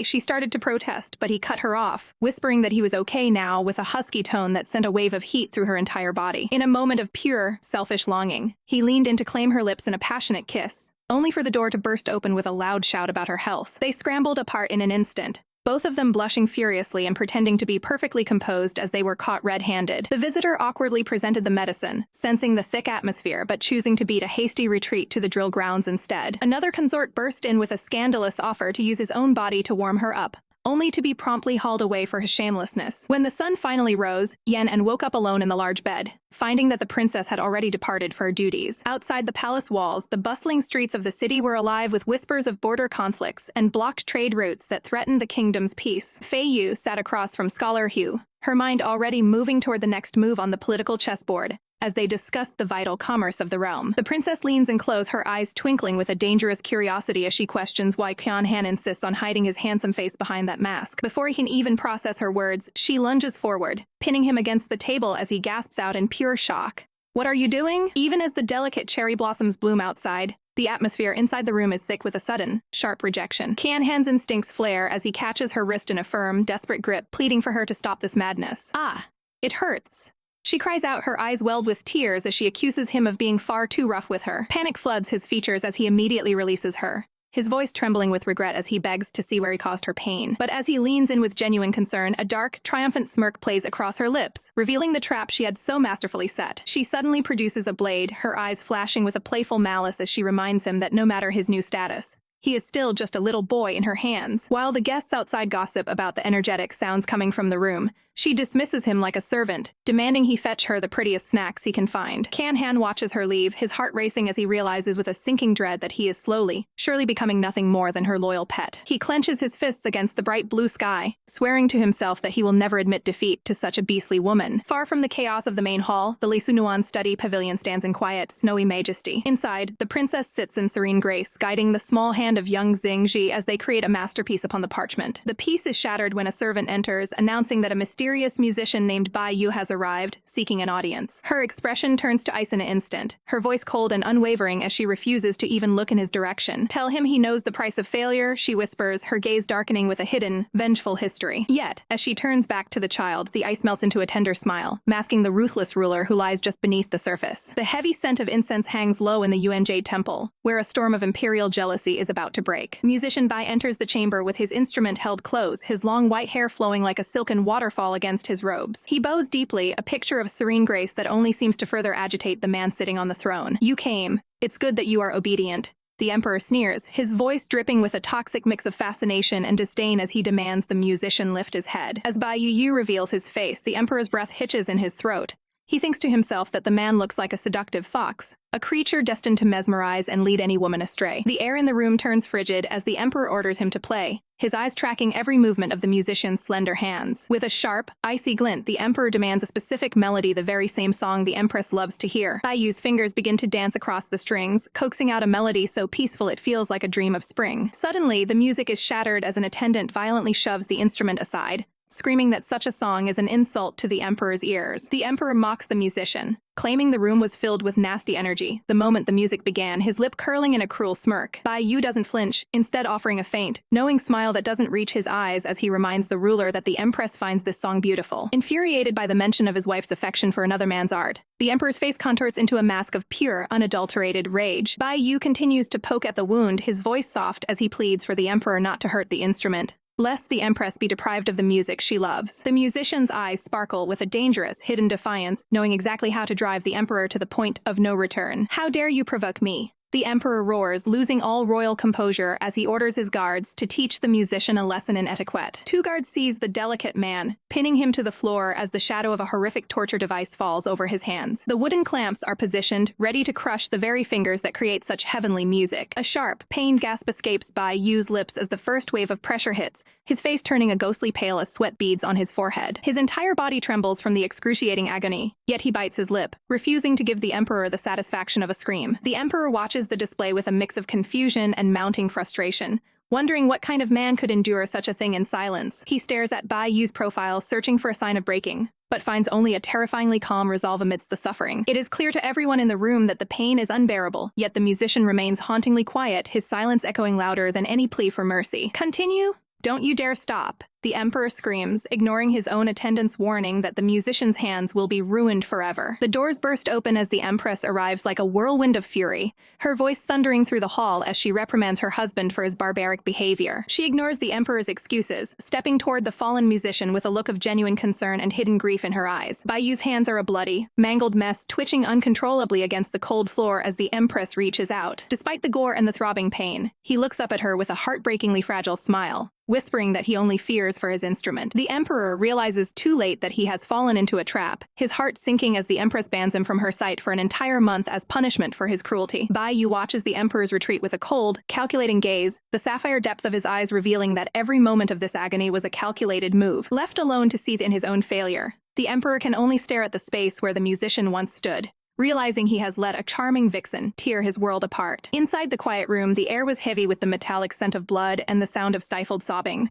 Speaker 1: She started to protest, but he cut her off, whispering that he was okay now with a husky tone that sent a wave of heat through her entire body. In a moment of pure, selfish longing, he leaned in to claim her lips in a passionate kiss, only for the door to burst open with a loud shout about her health. They scrambled apart in an instant, both of them blushing furiously and pretending to be perfectly composed as they were caught red-handed. The visitor awkwardly presented the medicine, sensing the thick atmosphere but choosing to beat a hasty retreat to the drill grounds instead. Another consort burst in with a scandalous offer to use his own body to warm her up, only to be promptly hauled away for his shamelessness. When the sun finally rose, Yan woke up alone in the large bed, finding that the princess had already departed for her duties. Outside the palace walls, the bustling streets of the city were alive with whispers of border conflicts and blocked trade routes that threatened the kingdom's peace. Fei Yu sat across from Scholar Hu, her mind already moving toward the next move on the political chessboard, as they discussed the vital commerce of the realm. The princess leans in close, her eyes twinkling with a dangerous curiosity as she questions why Qian Han insists on hiding his handsome face behind that mask. Before he can even process her words, she lunges forward, pinning him against the table as he gasps out in pure shock. "What are you doing?" Even as the delicate cherry blossoms bloom outside, the atmosphere inside the room is thick with a sudden, sharp rejection. Qian Han's instincts flare as he catches her wrist in a firm, desperate grip, pleading for her to stop this madness. "Ah, it hurts." She cries out, her eyes welled with tears as she accuses him of being far too rough with her. Panic floods his features as he immediately releases her, his voice trembling with regret as he begs to see where he caused her pain. But as he leans in with genuine concern, a dark, triumphant smirk plays across her lips, revealing the trap she had so masterfully set. She suddenly produces a blade, her eyes flashing with a playful malice as she reminds him that no matter his new status, he is still just a little boy in her hands. While the guests outside gossip about the energetic sounds coming from the room, she dismisses him like a servant, demanding he fetch her the prettiest snacks he can find. Qian Han watches her leave, his heart racing as he realizes with a sinking dread that he is slowly, surely becoming nothing more than her loyal pet. He clenches his fists against the bright blue sky, swearing to himself that he will never admit defeat to such a beastly woman. Far from the chaos of the main hall, the Li Sunuan study pavilion stands in quiet, snowy majesty. Inside, the princess sits in serene grace, guiding the small hand of young Xingji as they create a masterpiece upon the parchment. The piece is shattered when a servant enters, announcing that a mysterious musician named Bai Yu has arrived, seeking an audience. Her expression turns to ice in an instant, her voice cold and unwavering as she refuses to even look in his direction. "Tell him he knows the price of failure," she whispers, her gaze darkening with a hidden, vengeful history. Yet, as she turns back to the child, the ice melts into a tender smile, masking the ruthless ruler who lies just beneath the surface. The heavy scent of incense hangs low in the Yuanjie temple, where a storm of imperial jealousy is about to break. Musician Bai enters the chamber with his instrument held close, his long white hair flowing like a silken waterfall against his robes. He bows deeply, a picture of serene grace that only seems to further agitate the man sitting on the throne. "You came. It's good that you are obedient." The emperor sneers, his voice dripping with a toxic mix of fascination and disdain as he demands the musician lift his head. As Bai Yu reveals his face, the emperor's breath hitches in his throat. He thinks to himself that the man looks like a seductive fox, a creature destined to mesmerize and lead any woman astray. The air in the room turns frigid as the emperor orders him to play, his eyes tracking every movement of the musician's slender hands. With a sharp, icy glint, the emperor demands a specific melody, the very same song the empress loves to hear. Bai Yu's fingers begin to dance across the strings, coaxing out a melody so peaceful it feels like a dream of spring. Suddenly, the music is shattered as an attendant violently shoves the instrument aside, screaming that such a song is an insult to the emperor's ears. The emperor mocks the musician, claiming the room was filled with nasty energy the moment the music began, his lip curling in a cruel smirk. Bai Yu doesn't flinch, instead offering a faint, knowing smile that doesn't reach his eyes as he reminds the ruler that the empress finds this song beautiful. Infuriated by the mention of his wife's affection for another man's art, the emperor's face contorts into a mask of pure, unadulterated rage. Bai Yu continues to poke at the wound, his voice soft as he pleads for the emperor not to hurt the instrument, lest the empress be deprived of the music she loves. The musician's eyes sparkle with a dangerous, hidden defiance, knowing exactly how to drive the emperor to the point of no return. "How dare you provoke me?" The emperor roars, losing all royal composure as he orders his guards to teach the musician a lesson in etiquette. Two guards seize the delicate man, pinning him to the floor as the shadow of a horrific torture device falls over his hands. The wooden clamps are positioned, ready to crush the very fingers that create such heavenly music. A sharp, pained gasp escapes Bai Yu's lips as the first wave of pressure hits, his face turning a ghostly pale as sweat beads on his forehead. His entire body trembles from the excruciating agony, yet he bites his lip, refusing to give the emperor the satisfaction of a scream. The emperor watches the display with a mix of confusion and mounting frustration, wondering what kind of man could endure such a thing in silence. He stares at Bai Yu's profile, searching for a sign of breaking, but finds only a terrifyingly calm resolve amidst the suffering. It is clear to everyone in the room that the pain is unbearable, yet the musician remains hauntingly quiet, his silence echoing louder than any plea for mercy. "Continue? Don't you dare stop," the emperor screams, ignoring his own attendant's warning that the musician's hands will be ruined forever. The doors burst open as the empress arrives like a whirlwind of fury, her voice thundering through the hall as she reprimands her husband for his barbaric behavior. She ignores the emperor's excuses, stepping toward the fallen musician with a look of genuine concern and hidden grief in her eyes. Bai Yu's hands are a bloody, mangled mess, twitching uncontrollably against the cold floor as the empress reaches out. Despite the gore and the throbbing pain, he looks up at her with a heartbreakingly fragile smile, whispering that he only fears for his instrument. The emperor realizes too late that he has fallen into a trap, his heart sinking as the empress bans him from her sight for an entire month as punishment for his cruelty. Bai Yu watches the emperor's retreat with a cold, calculating gaze, the sapphire depth of his eyes revealing that every moment of this agony was a calculated move. Left alone to seethe in his own failure, the emperor can only stare at the space where the musician once stood, realizing he has let a charming vixen tear his world apart. Inside the quiet room, the air was heavy with the metallic scent of blood and the sound of stifled sobbing.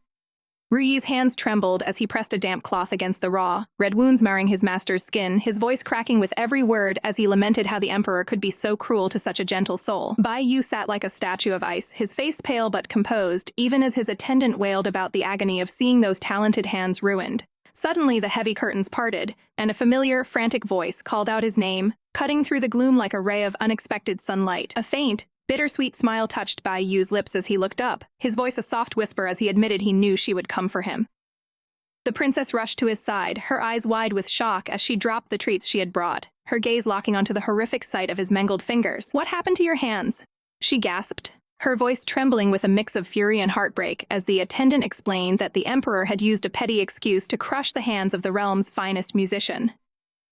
Speaker 1: Ruyi's hands trembled as he pressed a damp cloth against the raw, red wounds marring his master's skin, his voice cracking with every word as he lamented how the emperor could be so cruel to such a gentle soul. Bai Yu sat like a statue of ice, his face pale but composed, even as his attendant wailed about the agony of seeing those talented hands ruined. Suddenly, the heavy curtains parted, and a familiar, frantic voice called out his name, cutting through the gloom like a ray of unexpected sunlight. A faint, bittersweet smile touched Bai Yu's lips as he looked up, his voice a soft whisper as he admitted he knew she would come for him. The princess rushed to his side, her eyes wide with shock as she dropped the treats she had brought, her gaze locking onto the horrific sight of his mangled fingers. "What happened to your hands?" she gasped, her voice trembling with a mix of fury and heartbreak as the attendant explained that the emperor had used a petty excuse to crush the hands of the realm's finest musician.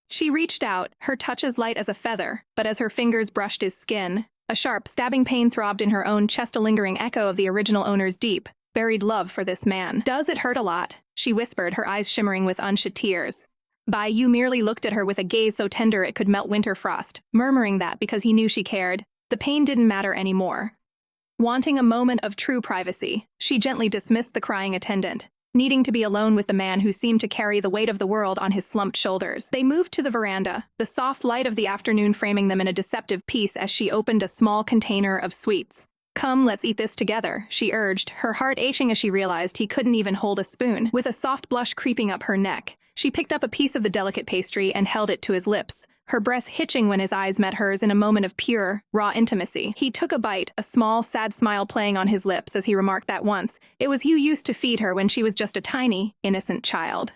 Speaker 1: She reached out, her touch as light as a feather, but as her fingers brushed his skin, a sharp, stabbing pain throbbed in her own chest, a lingering echo of the original owner's deep, buried love for this man. "Does it hurt a lot?" she whispered, her eyes shimmering with unshed tears. Bai Yu merely looked at her with a gaze so tender it could melt winter frost, murmuring that because he knew she cared, the pain didn't matter anymore. Wanting a moment of true privacy, she gently dismissed the crying attendant, needing to be alone with the man who seemed to carry the weight of the world on his slumped shoulders. They moved to the veranda, the soft light of the afternoon framing them in a deceptive peace as she opened a small container of sweets. "Come, let's eat this together," she urged, her heart aching as she realized he couldn't even hold a spoon. With a soft blush creeping up her neck, she picked up a piece of the delicate pastry and held it to his lips, her breath hitching when his eyes met hers in a moment of pure, raw intimacy. He took a bite, a small, sad smile playing on his lips as he remarked that once, it was you used to feed her when she was just a tiny, innocent child.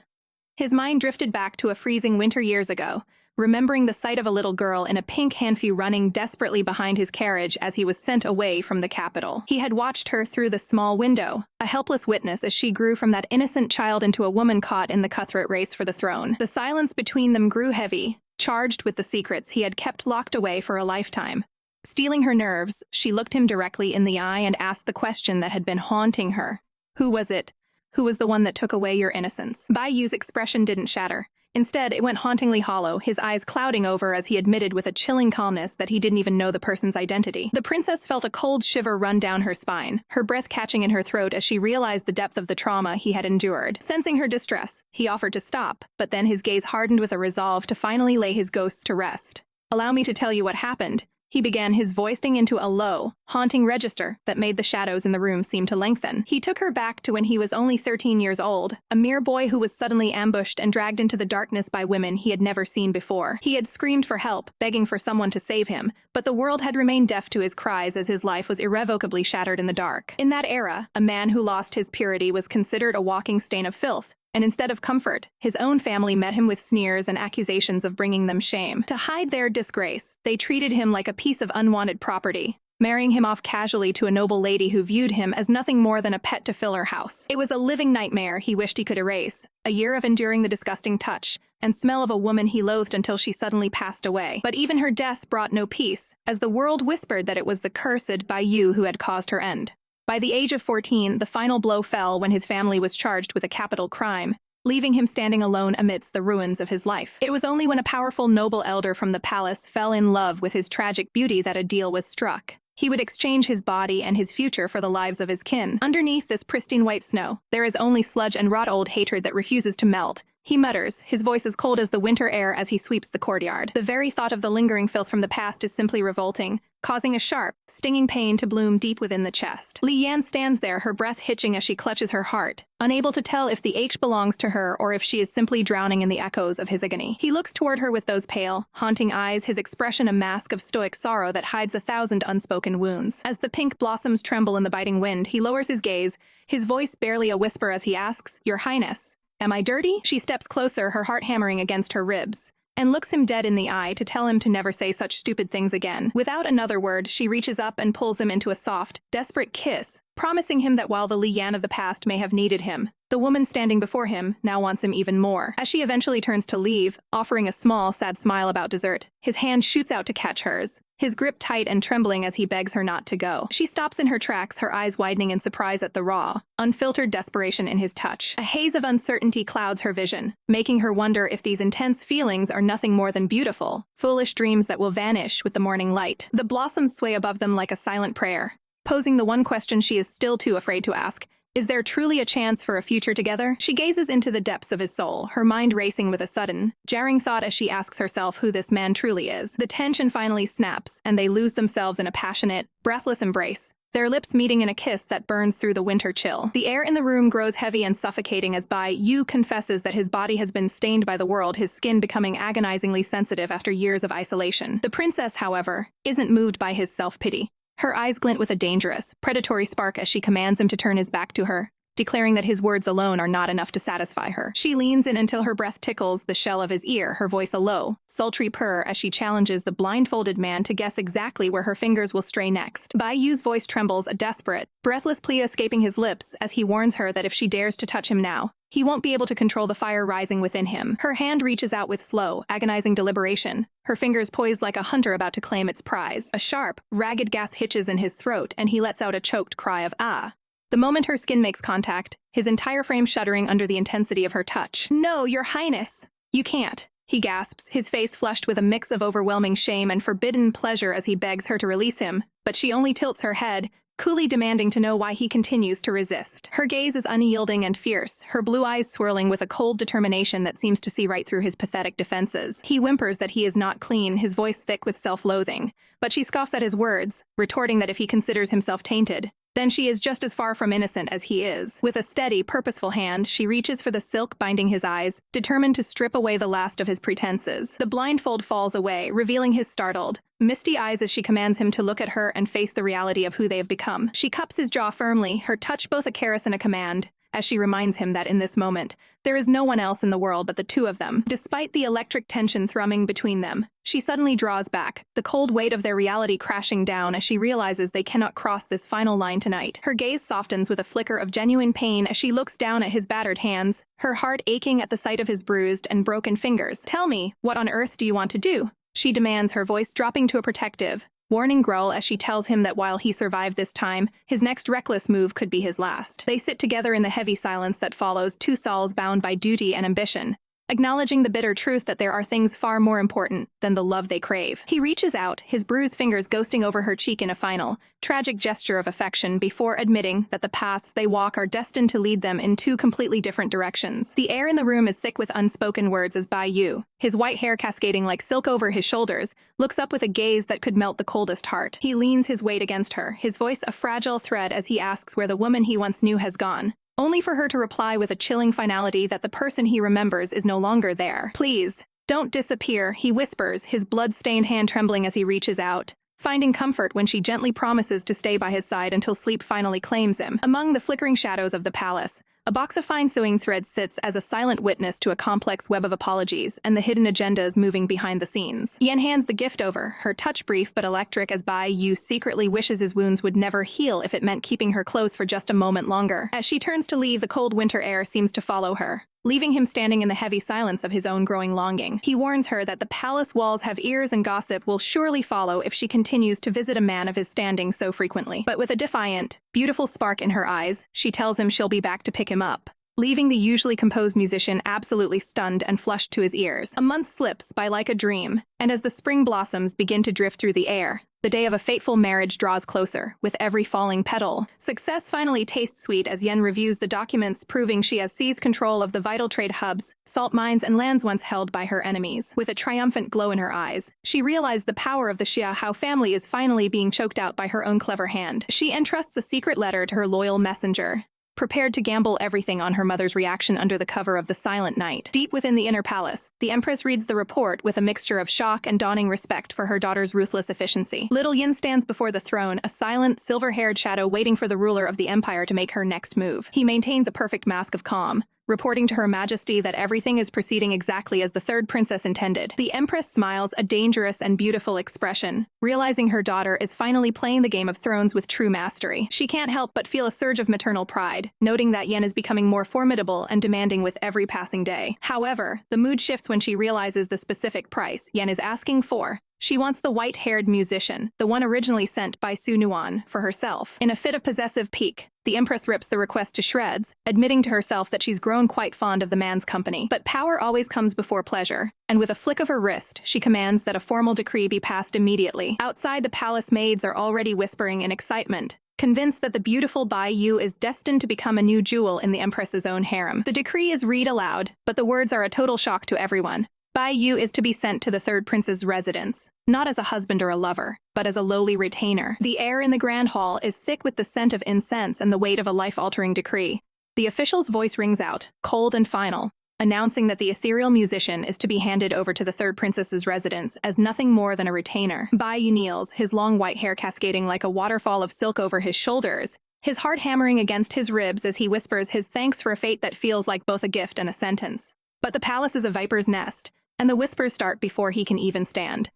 Speaker 1: His mind drifted back to a freezing winter years ago, remembering the sight of a little girl in a pink hanfu running desperately behind his carriage as he was sent away from the capital. He had watched her through the small window, a helpless witness as she grew from that innocent child into a woman caught in the cutthroat race for the throne. The silence between them grew heavy, charged with the secrets he had kept locked away for a lifetime. Steeling her nerves, she looked him directly in the eye and asked the question that had been haunting her. Who was it? Who was the one that took away your innocence? Bai Yu's expression didn't shatter. Instead, it went hauntingly hollow, his eyes clouding over as he admitted with a chilling calmness that he didn't even know the person's identity. The princess felt a cold shiver run down her spine, her breath catching in her throat as she realized the depth of the trauma he had endured. Sensing her distress, he offered to stop, but then his gaze hardened with a resolve to finally lay his ghosts to rest. "Allow me to tell you what happened," he began, his voice sinking into a low, haunting register that made the shadows in the room seem to lengthen. He took her back to when he was only 13 years old, a mere boy who was suddenly ambushed and dragged into the darkness by women he had never seen before. He had screamed for help, begging for someone to save him, but the world had remained deaf to his cries as his life was irrevocably shattered in the dark. In that era, a man who lost his purity was considered a walking stain of filth, and instead of comfort, his own family met him with sneers and accusations of bringing them shame. To hide their disgrace, they treated him like a piece of unwanted property, marrying him off casually to a noble lady who viewed him as nothing more than a pet to fill her house. It was a living nightmare he wished he could erase, a year of enduring the disgusting touch and smell of a woman he loathed until she suddenly passed away. But even her death brought no peace, as the world whispered that it was the cursed Bai Yu who had caused her end. By the age of 14, the final blow fell when his family was charged with a capital crime, leaving him standing alone amidst the ruins of his life. It was only when a powerful noble elder from the palace fell in love with his tragic beauty that a deal was struck. He would exchange his body and his future for the lives of his kin. Underneath this pristine white snow, there is only sludge and rot-old hatred that refuses to melt. He mutters, his voice as cold as the winter air as he sweeps the courtyard. The very thought of the lingering filth from the past is simply revolting, causing a sharp, stinging pain to bloom deep within the chest. Li Yan stands there, her breath hitching as she clutches her heart, unable to tell if the ache belongs to her or if she is simply drowning in the echoes of his agony. He looks toward her with those pale, haunting eyes, his expression a mask of stoic sorrow that hides 1,000 unspoken wounds. As the pink blossoms tremble in the biting wind, he lowers his gaze, his voice barely a whisper as he asks, "Your Highness, am I dirty?" She steps closer, her heart hammering against her ribs, and looks him dead in the eye to tell him to never say such stupid things again. Without another word, she reaches up and pulls him into a soft, desperate kiss, promising him that while the Li Yan of the past may have needed him, the woman standing before him now wants him even more. As she eventually turns to leave, offering a small, sad smile about dessert, his hand shoots out to catch hers, his grip tight and trembling as he begs her not to go. She stops in her tracks, her eyes widening in surprise at the raw, unfiltered desperation in his touch. A haze of uncertainty clouds her vision, making her wonder if these intense feelings are nothing more than beautiful, foolish dreams that will vanish with the morning light. The blossoms sway above them like a silent prayer, posing the one question she is still too afraid to ask. Is there truly a chance for a future together? She gazes into the depths of his soul, her mind racing with a sudden, jarring thought as she asks herself who this man truly is. The tension finally snaps, and they lose themselves in a passionate, breathless embrace, their lips meeting in a kiss that burns through the winter chill. The air in the room grows heavy and suffocating as Bai Yu confesses that his body has been stained by the world, his skin becoming agonizingly sensitive after years of isolation. The princess, however, isn't moved by his self-pity. Her eyes glint with a dangerous, predatory spark as she commands him to turn his back to her, declaring that his words alone are not enough to satisfy her. She leans in until her breath tickles the shell of his ear, her voice a low, sultry purr as she challenges the blindfolded man to guess exactly where her fingers will stray next. Bai Yu's voice trembles, a desperate, breathless plea escaping his lips as he warns her that if she dares to touch him now, he won't be able to control the fire rising within him. Her hand reaches out with slow, agonizing deliberation, her fingers poised like a hunter about to claim its prize. A sharp, ragged gasp hitches in his throat, and he lets out a choked cry of "ah." The moment her skin makes contact, his entire frame shuddering under the intensity of her touch. "No, Your Highness! You can't," he gasps, his face flushed with a mix of overwhelming shame and forbidden pleasure as he begs her to release him, but she only tilts her head, coolly demanding to know why he continues to resist. Her gaze is unyielding and fierce, her blue eyes swirling with a cold determination that seems to see right through his pathetic defenses. He whimpers that he is not clean, his voice thick with self-loathing, but she scoffs at his words, retorting that if he considers himself tainted, then she is just as far from innocent as he is. With a steady, purposeful hand, she reaches for the silk binding his eyes, determined to strip away the last of his pretenses. The blindfold falls away, revealing his startled, misty eyes as she commands him to look at her and face the reality of who they have become. She cups his jaw firmly, her touch both a caress and a command, as she reminds him that in this moment, there is no one else in the world but the two of them. Despite the electric tension thrumming between them, she suddenly draws back, the cold weight of their reality crashing down as she realizes they cannot cross this final line tonight. Her gaze softens with a flicker of genuine pain as she looks down at his battered hands, her heart aching at the sight of his bruised and broken fingers. "Tell me, what on earth do you want to do?" she demands, her voice dropping to a protective, warning growl as she tells him that while he survived this time, his next reckless move could be his last. They sit together in the heavy silence that follows, two souls bound by duty and ambition, acknowledging the bitter truth that there are things far more important than the love they crave. He reaches out, his bruised fingers ghosting over her cheek in a final, tragic gesture of affection before admitting that the paths they walk are destined to lead them in two completely different directions. The air in the room is thick with unspoken words as Bai Yu, his white hair cascading like silk over his shoulders, looks up with a gaze that could melt the coldest heart. He leans his weight against her, his voice a fragile thread as he asks where the woman he once knew has gone, only for her to reply with a chilling finality that the person he remembers is no longer there. "Please, don't disappear," he whispers, his blood-stained hand trembling as he reaches out, finding comfort when she gently promises to stay by his side until sleep finally claims him. Among the flickering shadows of the palace, a box of fine sewing thread sits as a silent witness to a complex web of apologies and the hidden agendas moving behind the scenes. Yen hands the gift over, her touch brief but electric as Bai Yu secretly wishes his wounds would never heal if it meant keeping her close for just a moment longer. As she turns to leave, the cold winter air seems to follow her, leaving him standing in the heavy silence of his own growing longing. He warns her that the palace walls have ears and gossip will surely follow if she continues to visit a man of his standing so frequently. But with a defiant, beautiful spark in her eyes, she tells him she'll be back to pick him up, leaving the usually composed musician absolutely stunned and flushed to his ears. A month slips by like a dream, and as the spring blossoms begin to drift through the air, the day of a fateful marriage draws closer, with every falling petal. Success finally tastes sweet as Yen reviews the documents proving she has seized control of the vital trade hubs, salt mines, and lands once held by her enemies. With a triumphant glow in her eyes, she realized the power of the Xiahao family is finally being choked out by her own clever hand. She entrusts a secret letter to her loyal messenger, prepared to gamble everything on her mother's reaction under the cover of the silent night. Deep within the inner palace, the Empress reads the report with a mixture of shock and dawning respect for her daughter's ruthless efficiency. Little Yin stands before the throne, a silent, silver-haired shadow waiting for the ruler of the empire to make her next move. He maintains a perfect mask of calm, reporting to Her Majesty that everything is proceeding exactly as the third princess intended. The Empress smiles, a dangerous and beautiful expression, realizing her daughter is finally playing the Game of Thrones with true mastery. She can't help but feel a surge of maternal pride, noting that Yen is becoming more formidable and demanding with every passing day. However, the mood shifts when she realizes the specific price Yen is asking for. She wants the white-haired musician, the one originally sent by Su Nuan, for herself. In a fit of possessive pique, the Empress rips the request to shreds, admitting to herself that she's grown quite fond of the man's company. But power always comes before pleasure, and with a flick of her wrist, she commands that a formal decree be passed immediately. Outside, the palace maids are already whispering in excitement, convinced that the beautiful Bai Yu is destined to become a new jewel in the Empress's own harem. The decree is read aloud, but the words are a total shock to everyone. Bai Yu is to be sent to the third prince's residence, not as a husband or a lover, but as a lowly retainer. The air in the grand hall is thick with the scent of incense and the weight of a life-altering decree. The official's voice rings out, cold and final, announcing that the ethereal musician is to be handed over to the third princess's residence as nothing more than a retainer. Bai Yu kneels, his long white hair cascading like a waterfall of silk over his shoulders, his heart hammering against his ribs as he whispers his thanks for a fate that feels like both a gift and a sentence. But the palace is a viper's nest, and the whispers start before he can even stand.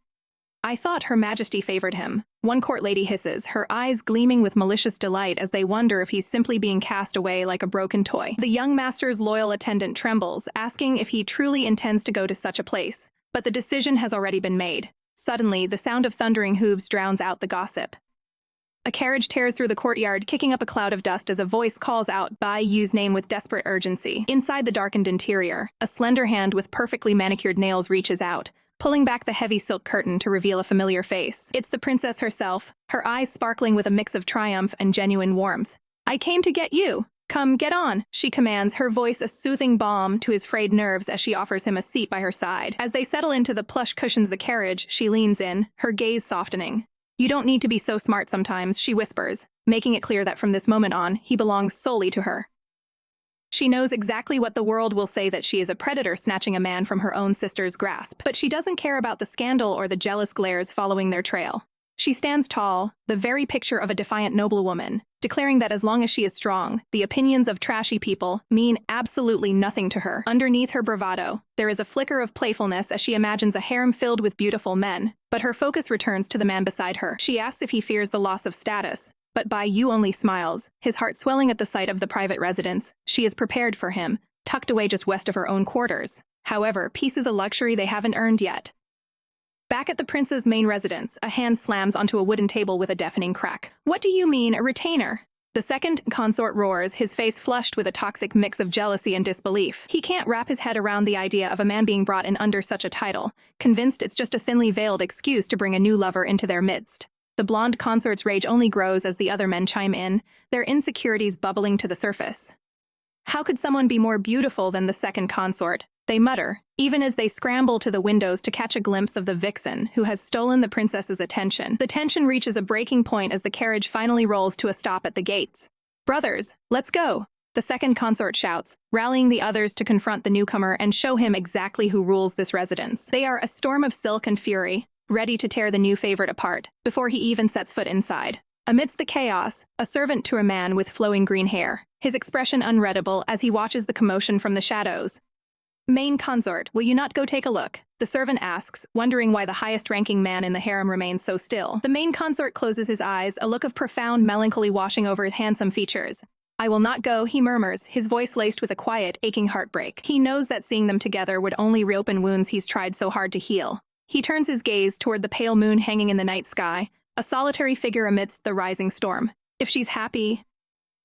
Speaker 1: "I thought Her Majesty favored him," one court lady hisses, her eyes gleaming with malicious delight as they wonder if he's simply being cast away like a broken toy. The young master's loyal attendant trembles, asking if he truly intends to go to such a place, but the decision has already been made. Suddenly, the sound of thundering hooves drowns out the gossip. A carriage tears through the courtyard, kicking up a cloud of dust as a voice calls out Bai Yu's name with desperate urgency. Inside the darkened interior, a slender hand with perfectly manicured nails reaches out, pulling back the heavy silk curtain to reveal a familiar face. It's the princess herself, her eyes sparkling with a mix of triumph and genuine warmth. "I came to get you. Come, get on," she commands, her voice a soothing balm to his frayed nerves as she offers him a seat by her side. As they settle into the plush cushions of the carriage, she leans in, her gaze softening. "You don't need to be so smart sometimes," she whispers, making it clear that from this moment on, he belongs solely to her. She knows exactly what the world will say, that she is a predator snatching a man from her own sister's grasp, but she doesn't care about the scandal or the jealous glares following their trail. She stands tall, the very picture of a defiant noblewoman, declaring that as long as she is strong, the opinions of trashy people mean absolutely nothing to her. Underneath her bravado, there is a flicker of playfulness as she imagines a harem filled with beautiful men, but her focus returns to the man beside her. She asks if he fears the loss of status, but Bai Yu only smiles, his heart swelling at the sight of the private residence. She is prepared for him, tucked away just west of her own quarters. However, peace is a luxury they haven't earned yet. Back at the prince's main residence, a hand slams onto a wooden table with a deafening crack. "What do you mean, a retainer?" The second consort roars, his face flushed with a toxic mix of jealousy and disbelief. He can't wrap his head around the idea of a man being brought in under such a title, convinced it's just a thinly veiled excuse to bring a new lover into their midst. The blonde consort's rage only grows as the other men chime in, their insecurities bubbling to the surface. "How could someone be more beautiful than the second consort?" they mutter, even as they scramble to the windows to catch a glimpse of the vixen who has stolen the princess's attention. The tension reaches a breaking point as the carriage finally rolls to a stop at the gates. "Brothers, let's go!" the second consort shouts, rallying the others to confront the newcomer and show him exactly who rules this residence. They are a storm of silk and fury, ready to tear the new favorite apart before he even sets foot inside. Amidst the chaos, a servant to a man with flowing green hair, his expression unreadable as he watches the commotion from the shadows. "Main consort, will you not go take a look?" the servant asks, wondering why the highest-ranking man in the harem remains so still. The main consort closes his eyes, a look of profound melancholy washing over his handsome features. "I will not go," he murmurs, his voice laced with a quiet, aching heartbreak. He knows that seeing them together would only reopen wounds he's tried so hard to heal. He turns his gaze toward the pale moon hanging in the night sky, a solitary figure amidst the rising storm. If she's happy,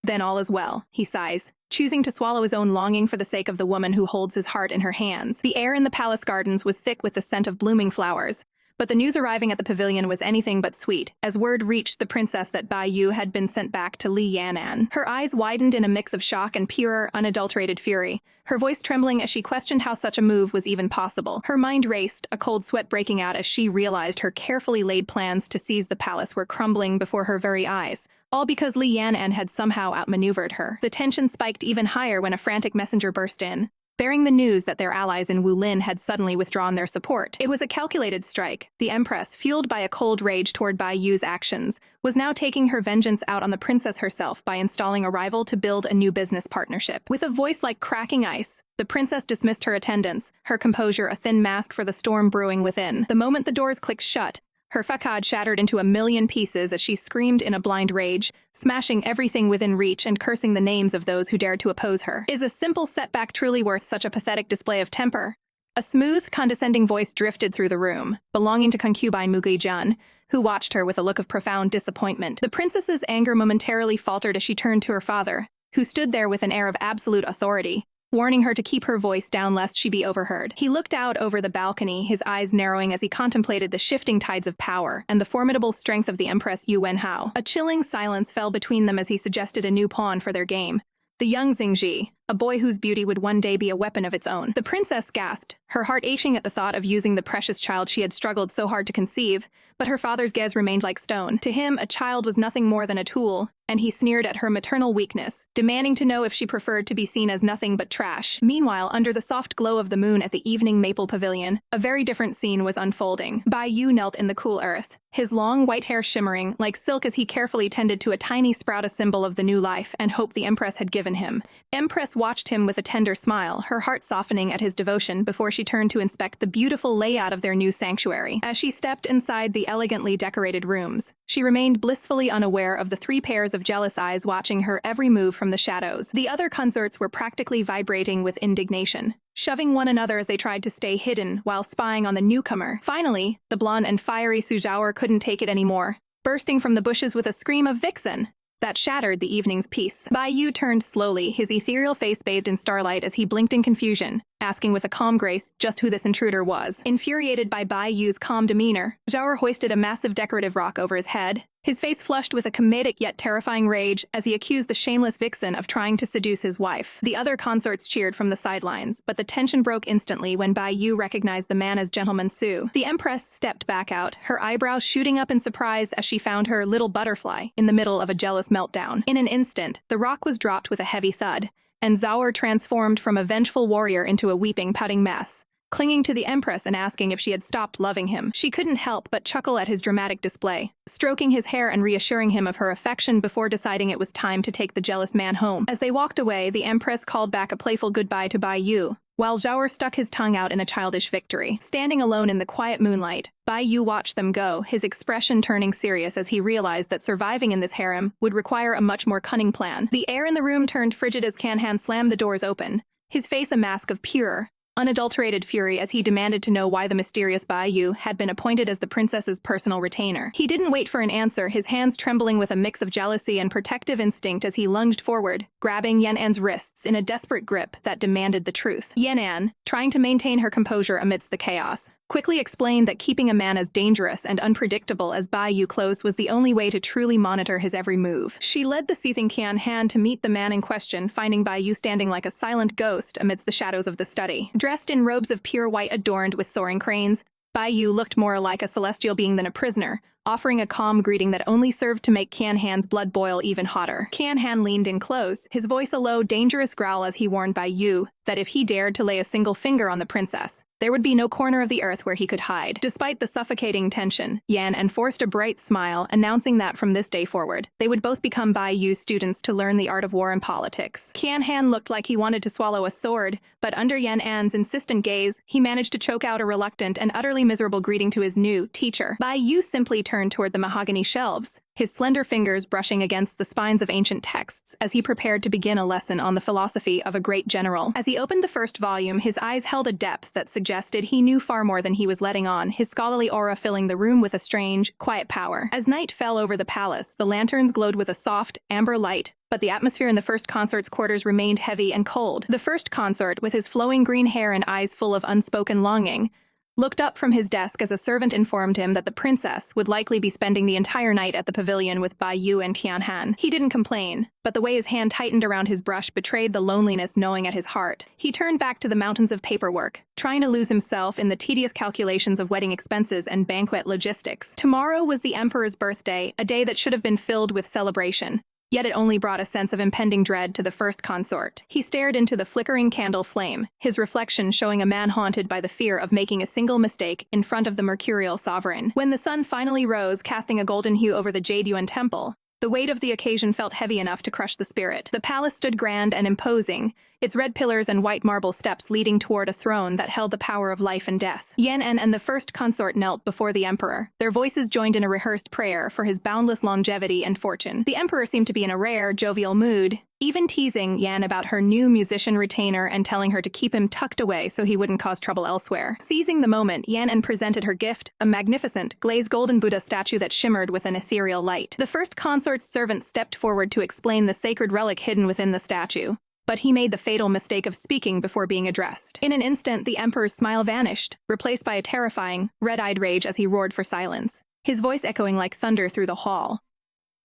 Speaker 1: then all is well, he sighs, choosing to swallow his own longing for the sake of the woman who holds his heart in her hands. The air in the palace gardens was thick with the scent of blooming flowers, but the news arriving at the pavilion was anything but sweet, as word reached the princess that Bai Yu had been sent back to Li Yan'an. Her eyes widened in a mix of shock and pure, unadulterated fury, her voice trembling as she questioned how such a move was even possible. Her mind raced, a cold sweat breaking out as she realized her carefully laid plans to seize the palace were crumbling before her very eyes, all because Li Yan'an had somehow outmaneuvered her. The tension spiked even higher when a frantic messenger burst in, bearing the news that their allies in Wulin had suddenly withdrawn their support. It was a calculated strike. The Empress, fueled by a cold rage toward Bai Yu's actions, was now taking her vengeance out on the princess herself by installing a rival to build a new business partnership. With a voice like cracking ice, the princess dismissed her attendants, her composure a thin mask for the storm brewing within. The moment the doors clicked shut, her facade shattered into a million pieces as she screamed in a blind rage, smashing everything within reach and cursing the names of those who dared to oppose her. "Is a simple setback truly worth such a pathetic display of temper?" A smooth, condescending voice drifted through the room, belonging to concubine Mugui-jun, who watched her with a look of profound disappointment. The princess's anger momentarily faltered as she turned to her father, who stood there with an air of absolute authority, warning her to keep her voice down lest she be overheard. He looked out over the balcony, his eyes narrowing as he contemplated the shifting tides of power and the formidable strength of the Empress Yu Wenhao. A chilling silence fell between them as he suggested a new pawn for their game, the young Xingji, a boy whose beauty would one day be a weapon of its own. The princess gasped, her heart aching at the thought of using the precious child she had struggled so hard to conceive, but her father's gaze remained like stone. To him, a child was nothing more than a tool, and he sneered at her maternal weakness, demanding to know if she preferred to be seen as nothing but trash. Meanwhile, under the soft glow of the moon at the evening maple pavilion, a very different scene was unfolding. Bai Yu knelt in the cool earth, his long white hair shimmering like silk as he carefully tended to a tiny sprout, a symbol of the new life and hope the Empress had given him. Empress watched him with a tender smile, her heart softening at his devotion before she turned to inspect the beautiful layout of their new sanctuary. As she stepped inside the elegantly decorated rooms, she remained blissfully unaware of the three pairs of jealous eyes watching her every move from the shadows. The other consorts were practically vibrating with indignation, shoving one another as they tried to stay hidden while spying on the newcomer. Finally, the blonde and fiery Suzhouer couldn't take it anymore, bursting from the bushes with a scream of "Vixen!" that shattered the evening's peace. Bai Yu turned slowly, his ethereal face bathed in starlight as he blinked in confusion, asking with a calm grace just who this intruder was. Infuriated by Bai Yu's calm demeanor, Zhao hoisted a massive decorative rock over his head, his face flushed with a comedic yet terrifying rage as he accused the shameless vixen of trying to seduce his wife. The other consorts cheered from the sidelines, but the tension broke instantly when Bai Yu recognized the man as Gentleman Su. The Empress stepped back out, her eyebrows shooting up in surprise as she found her little butterfly in the middle of a jealous meltdown. In an instant, the rock was dropped with a heavy thud, and Zhao transformed from a vengeful warrior into a weeping, pouting mess. clinging to the Empress and asking if she had stopped loving him. She couldn't help but chuckle at his dramatic display, stroking his hair and reassuring him of her affection before deciding it was time to take the jealous man home. As they walked away, the Empress called back a playful goodbye to Bai Yu, while Zhaor stuck his tongue out in a childish victory. Standing alone in the quiet moonlight, Bai Yu watched them go, his expression turning serious as he realized that surviving in this harem would require a much more cunning plan. The air in the room turned frigid as Kan-han slammed the doors open, his face a mask of pure, unadulterated fury as he demanded to know why the mysterious Bai Yu had been appointed as the princess's personal retainer. He didn't wait for an answer, his hands trembling with a mix of jealousy and protective instinct as he lunged forward, grabbing Yan-an's wrists in a desperate grip that demanded the truth. Yan-an, trying to maintain her composure amidst the chaos, quickly explained that keeping a man as dangerous and unpredictable as Bai Yu close was the only way to truly monitor his every move. She led the seething Kan-han to meet the man in question, finding Bai Yu standing like a silent ghost amidst the shadows of the study. Dressed in robes of pure white adorned with soaring cranes, Bai Yu looked more like a celestial being than a prisoner, offering a calm greeting that only served to make Kan-han's blood boil even hotter. Kan-han leaned in close, his voice a low, dangerous growl as he warned Bai Yu that if he dared to lay a single finger on the princess, there would be no corner of the earth where he could hide. Despite the suffocating tension, Yan-an forced a bright smile, announcing that from this day forward, they would both become Bai Yu's students to learn the art of war and politics. Kan-han looked like he wanted to swallow a sword, but under Yan-an's insistent gaze, he managed to choke out a reluctant and utterly miserable greeting to his new teacher. Bai Yu simply turned toward the mahogany shelves, his slender fingers brushing against the spines of ancient texts as he prepared to begin a lesson on the philosophy of a great general. As he opened the first volume, his eyes held a depth that suggested he knew far more than he was letting on, his scholarly aura filling the room with a strange, quiet power. As night fell over the palace, the lanterns glowed with a soft, amber light, but the atmosphere in the first consort's quarters remained heavy and cold. The first consort, with his flowing green hair and eyes full of unspoken longing, looked up from his desk as a servant informed him that the princess would likely be spending the entire night at the pavilion with Bai Yu and Kan-han. He didn't complain, but the way his hand tightened around his brush betrayed the loneliness gnawing at his heart. He turned back to the mountains of paperwork, trying to lose himself in the tedious calculations of wedding expenses and banquet logistics. Tomorrow was the emperor's birthday, a day that should have been filled with celebration. Yet it only brought a sense of impending dread to the first consort. He stared into the flickering candle flame, his reflection showing a man haunted by the fear of making a single mistake in front of the mercurial sovereign. When the sun finally rose, casting a golden hue over the Jade Yuan temple, the weight of the occasion felt heavy enough to crush the spirit. The palace stood grand and imposing, its red pillars and white marble steps leading toward a throne that held the power of life and death. Yan-an and the first consort knelt before the emperor, their voices joined in a rehearsed prayer for his boundless longevity and fortune. The emperor seemed to be in a rare, jovial mood, even teasing Yan about her new musician retainer and telling her to keep him tucked away so he wouldn't cause trouble elsewhere. Seizing the moment, Yan-an presented her gift, a magnificent, glazed golden Buddha statue that shimmered with an ethereal light. The first consort's servant stepped forward to explain the sacred relic hidden within the statue, but he made the fatal mistake of speaking before being addressed. In an instant, the emperor's smile vanished, replaced by a terrifying, red-eyed rage as he roared for silence, his voice echoing like thunder through the hall.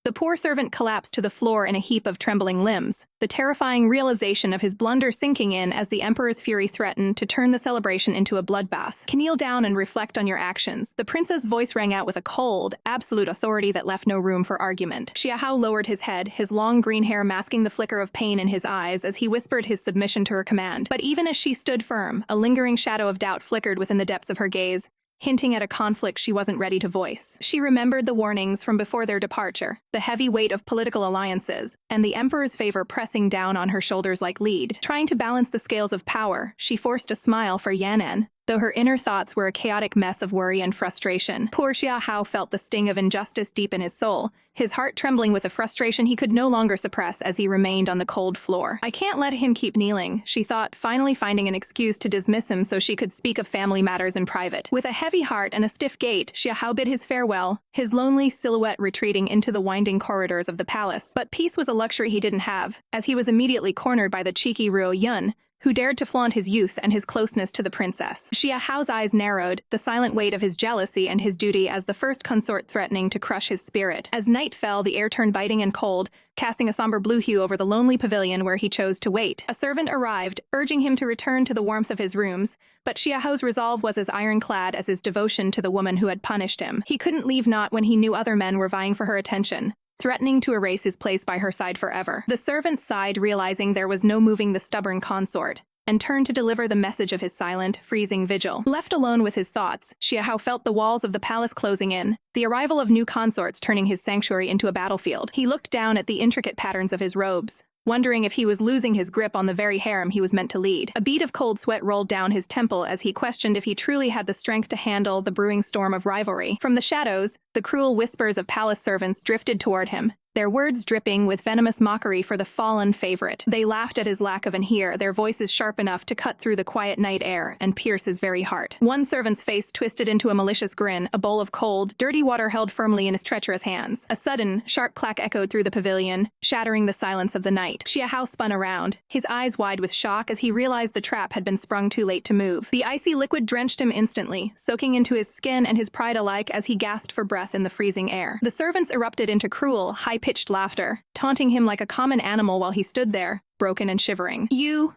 Speaker 1: The poor servant collapsed to the floor in a heap of trembling limbs, the terrifying realization of his blunder sinking in as the emperor's fury threatened to turn the celebration into a bloodbath. Kneel down and reflect on your actions. The prince's voice rang out with a cold, absolute authority that left no room for argument. Xiahao lowered his head, his long green hair masking the flicker of pain in his eyes as he whispered his submission to her command. But even as she stood firm, a lingering shadow of doubt flickered within the depths of her gaze, hinting at a conflict she wasn't ready to voice. She remembered the warnings from before their departure, the heavy weight of political alliances, and the emperor's favor pressing down on her shoulders like lead. Trying to balance the scales of power, she forced a smile for Yan-an, though her inner thoughts were a chaotic mess of worry and frustration. Poor Xiahao felt the sting of injustice deep in his soul, his heart trembling with a frustration he could no longer suppress as he remained on the cold floor. I can't let him keep kneeling, she thought, finally finding an excuse to dismiss him so she could speak of family matters in private. With a heavy heart and a stiff gait, Xiahao bid his farewell, his lonely silhouette retreating into the winding corridors of the palace. But peace was a luxury he didn't have, as he was immediately cornered by the cheeky Ruo Yun, who dared to flaunt his youth and his closeness to the princess. Xiahao's eyes narrowed, the silent weight of his jealousy and his duty as the first consort threatening to crush his spirit. As night fell, the air turned biting and cold, casting a somber blue hue over the lonely pavilion where he chose to wait. A servant arrived, urging him to return to the warmth of his rooms, but Xiahao's resolve was as ironclad as his devotion to the woman who had punished him. He couldn't leave not when he knew other men were vying for her attention, threatening to erase his place by her side forever. The servant sighed, realizing there was no moving the stubborn consort, and turned to deliver the message of his silent, freezing vigil. Left alone with his thoughts, Xiahao felt the walls of the palace closing in, the arrival of new consorts turning his sanctuary into a battlefield. He looked down at the intricate patterns of his robes, wondering if he was losing his grip on the very harem he was meant to lead. A bead of cold sweat rolled down his temple as he questioned if he truly had the strength to handle the brewing storm of rivalry. From the shadows, the cruel whispers of palace servants drifted toward him, their words dripping with venomous mockery for the fallen favorite. They laughed at his lack of an ear, their voices sharp enough to cut through the quiet night air and pierce his very heart. One servant's face twisted into a malicious grin, a bowl of cold, dirty water held firmly in his treacherous hands. A sudden, sharp clack echoed through the pavilion, shattering the silence of the night. Xiahao spun around, his eyes wide with shock as he realized the trap had been sprung too late to move. The icy liquid drenched him instantly, soaking into his skin and his pride alike as he gasped for breath in the freezing air. The servants erupted into cruel, high-pitched laughter, taunting him like a common animal while he stood there, broken and shivering. You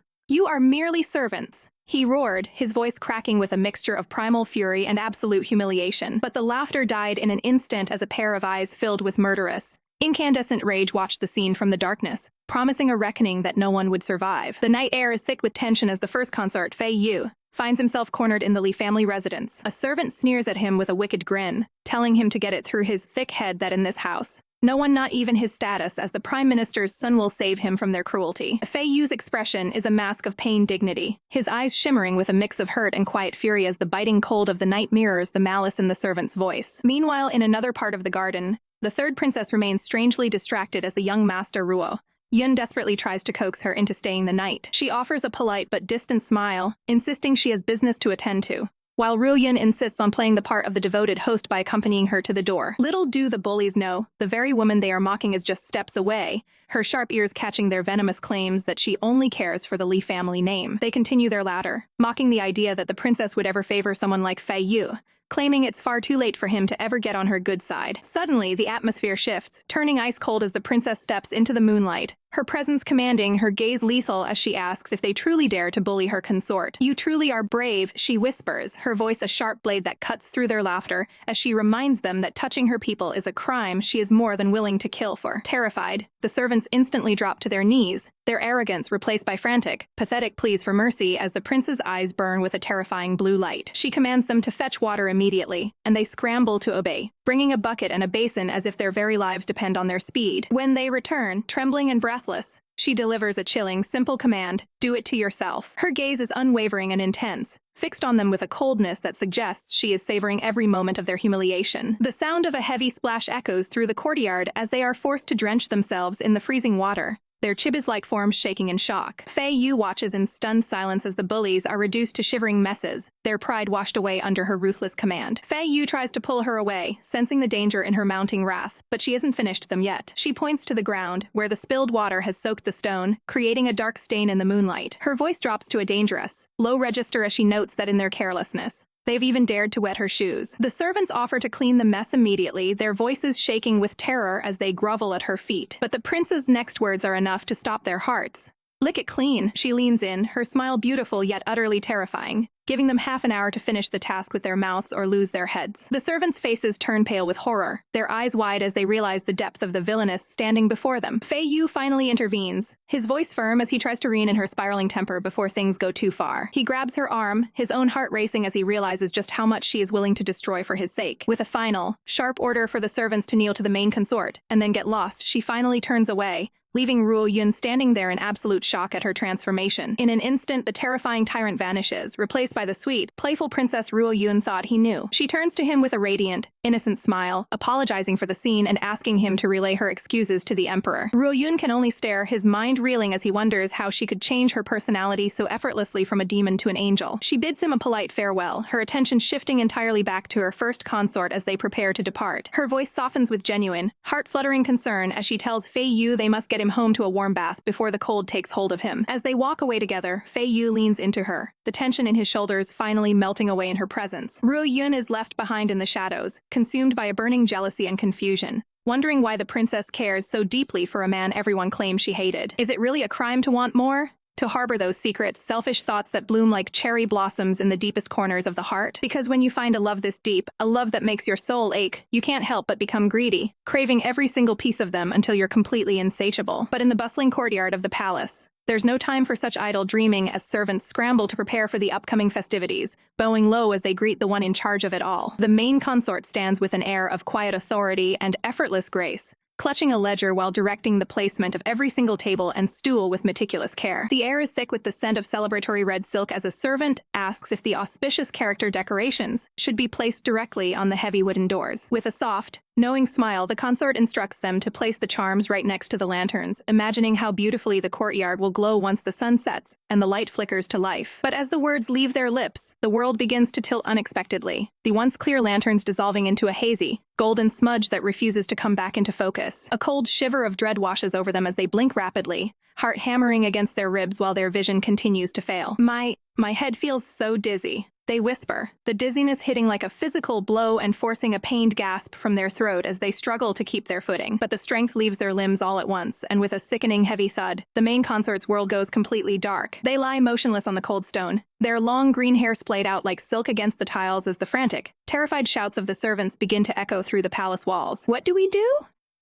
Speaker 1: are merely servants," he roared, his voice cracking with a mixture of primal fury and absolute humiliation. But the laughter died in an instant as a pair of eyes filled with murderous, incandescent rage watched the scene from the darkness, promising a reckoning that no one would survive. The night air is thick with tension as the first consort, Fei Yu, finds himself cornered in the Li family residence. A servant sneers at him with a wicked grin, telling him to get it through his thick head that in this house, no one, not even his status as the Prime Minister's son, will save him from their cruelty. Fei Yu's expression is a mask of pain dignity, his eyes shimmering with a mix of hurt and quiet fury as the biting cold of the night mirrors the malice in the servant's voice. Meanwhile, in another part of the garden, the third princess remains strangely distracted as the young master Ruo Yun desperately tries to coax her into staying the night. She offers a polite but distant smile, insisting she has business to attend to, while Ruo Yun insists on playing the part of the devoted host by accompanying her to the door. Little do the bullies know, the very woman they are mocking is just steps away, her sharp ears catching their venomous claims that she only cares for the Li family name. They continue their ladder, mocking the idea that the princess would ever favor someone like Fei Yu, claiming it's far too late for him to ever get on her good side. Suddenly, the atmosphere shifts, turning ice cold as the princess steps into the moonlight, her presence commanding, her gaze lethal as she asks if they truly dare to bully her consort. "You truly are brave," she whispers, her voice a sharp blade that cuts through their laughter as she reminds them that touching her people is a crime she is more than willing to kill for. Terrified, the servants instantly drop to their knees, their arrogance replaced by frantic, pathetic pleas for mercy as the prince's eyes burn with a terrifying blue light. She commands them to fetch water immediately, and they scramble to obey, bringing a bucket and a basin as if their very lives depend on their speed. When they return, trembling and breathless, she delivers a chilling, simple command: do it to yourself. Her gaze is unwavering and intense, fixed on them with a coldness that suggests she is savoring every moment of their humiliation. The sound of a heavy splash echoes through the courtyard as they are forced to drench themselves in the freezing water, their chibis-like forms shaking in shock. Fei Yu watches in stunned silence as the bullies are reduced to shivering messes, their pride washed away under her ruthless command. Fei Yu tries to pull her away, sensing the danger in her mounting wrath, but she isn't finished them yet. She points to the ground, where the spilled water has soaked the stone, creating a dark stain in the moonlight. Her voice drops to a dangerous, low register as she notes that in their carelessness, they've even dared to wet her shoes. The servants offer to clean the mess immediately, their voices shaking with terror as they grovel at her feet. But the prince's next words are enough to stop their hearts. "Lick it clean." She leans in, her smile beautiful yet utterly terrifying, giving them half an hour to finish the task with their mouths or lose their heads. The servants' faces turn pale with horror, their eyes wide as they realize the depth of the villainess standing before them. Fei Yu finally intervenes, his voice firm as he tries to rein in her spiraling temper before things go too far. He grabs her arm, his own heart racing as he realizes just how much she is willing to destroy for his sake. With a final, sharp order for the servants to kneel to the main consort and then get lost, she finally turns away, leaving Ruo Yun standing there in absolute shock at her transformation. In an instant, the terrifying tyrant vanishes, replaced by the sweet, playful princess Ruo Yun thought he knew. She turns to him with a radiant, innocent smile, apologizing for the scene and asking him to relay her excuses to the emperor. Ruo Yun can only stare, his mind reeling as he wonders how she could change her personality so effortlessly from a demon to an angel. She bids him a polite farewell, her attention shifting entirely back to her first consort as they prepare to depart. Her voice softens with genuine, heart-fluttering concern as she tells Fei Yu they must get him home to a warm bath before the cold takes hold of him. As they walk away together, Fei Yu leans into her, the tension in his shoulders finally melting away in her presence. Ruo Yun is left behind in the shadows, consumed by a burning jealousy and confusion, wondering why the princess cares so deeply for a man everyone claims she hated. Is it really a crime to want more? To harbor those secret, selfish thoughts that bloom like cherry blossoms in the deepest corners of the heart? Because when you find a love this deep, a love that makes your soul ache, you can't help but become greedy, craving every single piece of them until you're completely insatiable. But in the bustling courtyard of the palace, There's no time for such idle dreaming as servants scramble to prepare for the upcoming festivities, bowing low as they greet the one in charge of it all. The main consort stands with an air of quiet authority and effortless grace, clutching a ledger while directing the placement of every single table and stool with meticulous care. The air is thick with the scent of celebratory red silk as a servant asks if the auspicious character decorations should be placed directly on the heavy wooden doors. With a soft, knowing smile, the consort instructs them to place the charms right next to the lanterns, imagining how beautifully the courtyard will glow once the sun sets and the light flickers to life. But as the words leave their lips, the world begins to tilt unexpectedly, the once clear lanterns dissolving into a hazy, golden smudge that refuses to come back into focus. A cold shiver of dread washes over them as they blink rapidly, heart hammering against their ribs while their vision continues to fail. My head feels so dizzy, they whisper, the dizziness hitting like a physical blow and forcing a pained gasp from their throat as they struggle to keep their footing. But the strength leaves their limbs all at once, and with a sickening heavy thud, the main consort's world goes completely dark. They lie motionless on the cold stone, their long green hair splayed out like silk against the tiles as the frantic, terrified shouts of the servants begin to echo through the palace walls. What do we do?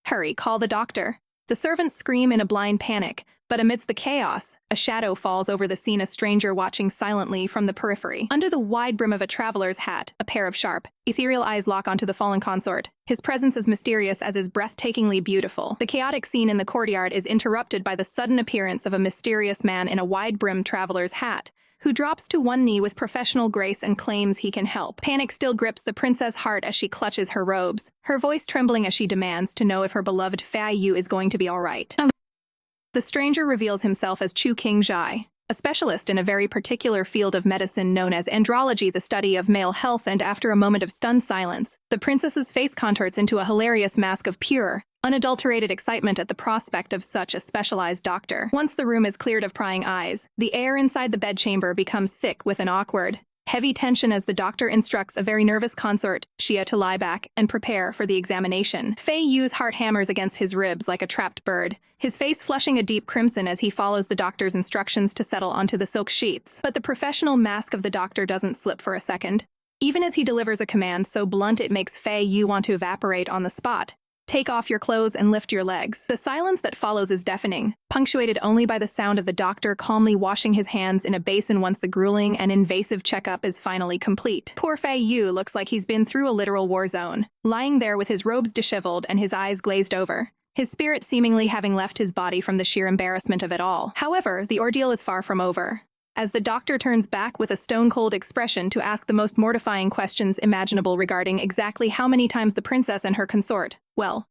Speaker 1: Hurry, call the doctor. The servants scream in a blind panic, but amidst the chaos, a shadow falls over the scene, a stranger watching silently from the periphery. Under the wide brim of a traveler's hat, a pair of sharp, ethereal eyes lock onto the fallen consort. His presence is mysterious as is breathtakingly beautiful. The chaotic scene in the courtyard is interrupted by the sudden appearance of a mysterious man in a wide-brimmed traveler's hat, who drops to one knee with professional grace and claims he can help. Panic still grips the princess' heart as she clutches her robes, her voice trembling as she demands to know if her beloved Fei Yu is going to be all right. The stranger reveals himself as Chu King Zhai, a specialist in a very particular field of medicine known as andrology, the study of male health, and after a moment of stunned silence, the princess's face contorts into a hilarious mask of pure, unadulterated excitement at the prospect of such a specialized doctor. Once the room is cleared of prying eyes, the air inside the bedchamber becomes thick with an awkward, heavy tension as the doctor instructs a very nervous consort, Xia, to lie back and prepare for the examination. Fei Yu's heart hammers against his ribs like a trapped bird, his face flushing a deep crimson as he follows the doctor's instructions to settle onto the silk sheets. But the professional mask of the doctor doesn't slip for a second. Even as he delivers a command so blunt it makes Fei Yu want to evaporate on the spot. Take off your clothes and lift your legs. The silence that follows is deafening, punctuated only by the sound of the doctor calmly washing his hands in a basin once the grueling and invasive checkup is finally complete. Poor Fei Yu looks like he's been through a literal war zone, lying there with his robes disheveled and his eyes glazed over, his spirit seemingly having left his body from the sheer embarrassment of it all. However, the ordeal is far from over, as the doctor turns back with a stone-cold expression to ask the most mortifying questions imaginable regarding exactly how many times the princess and her consort,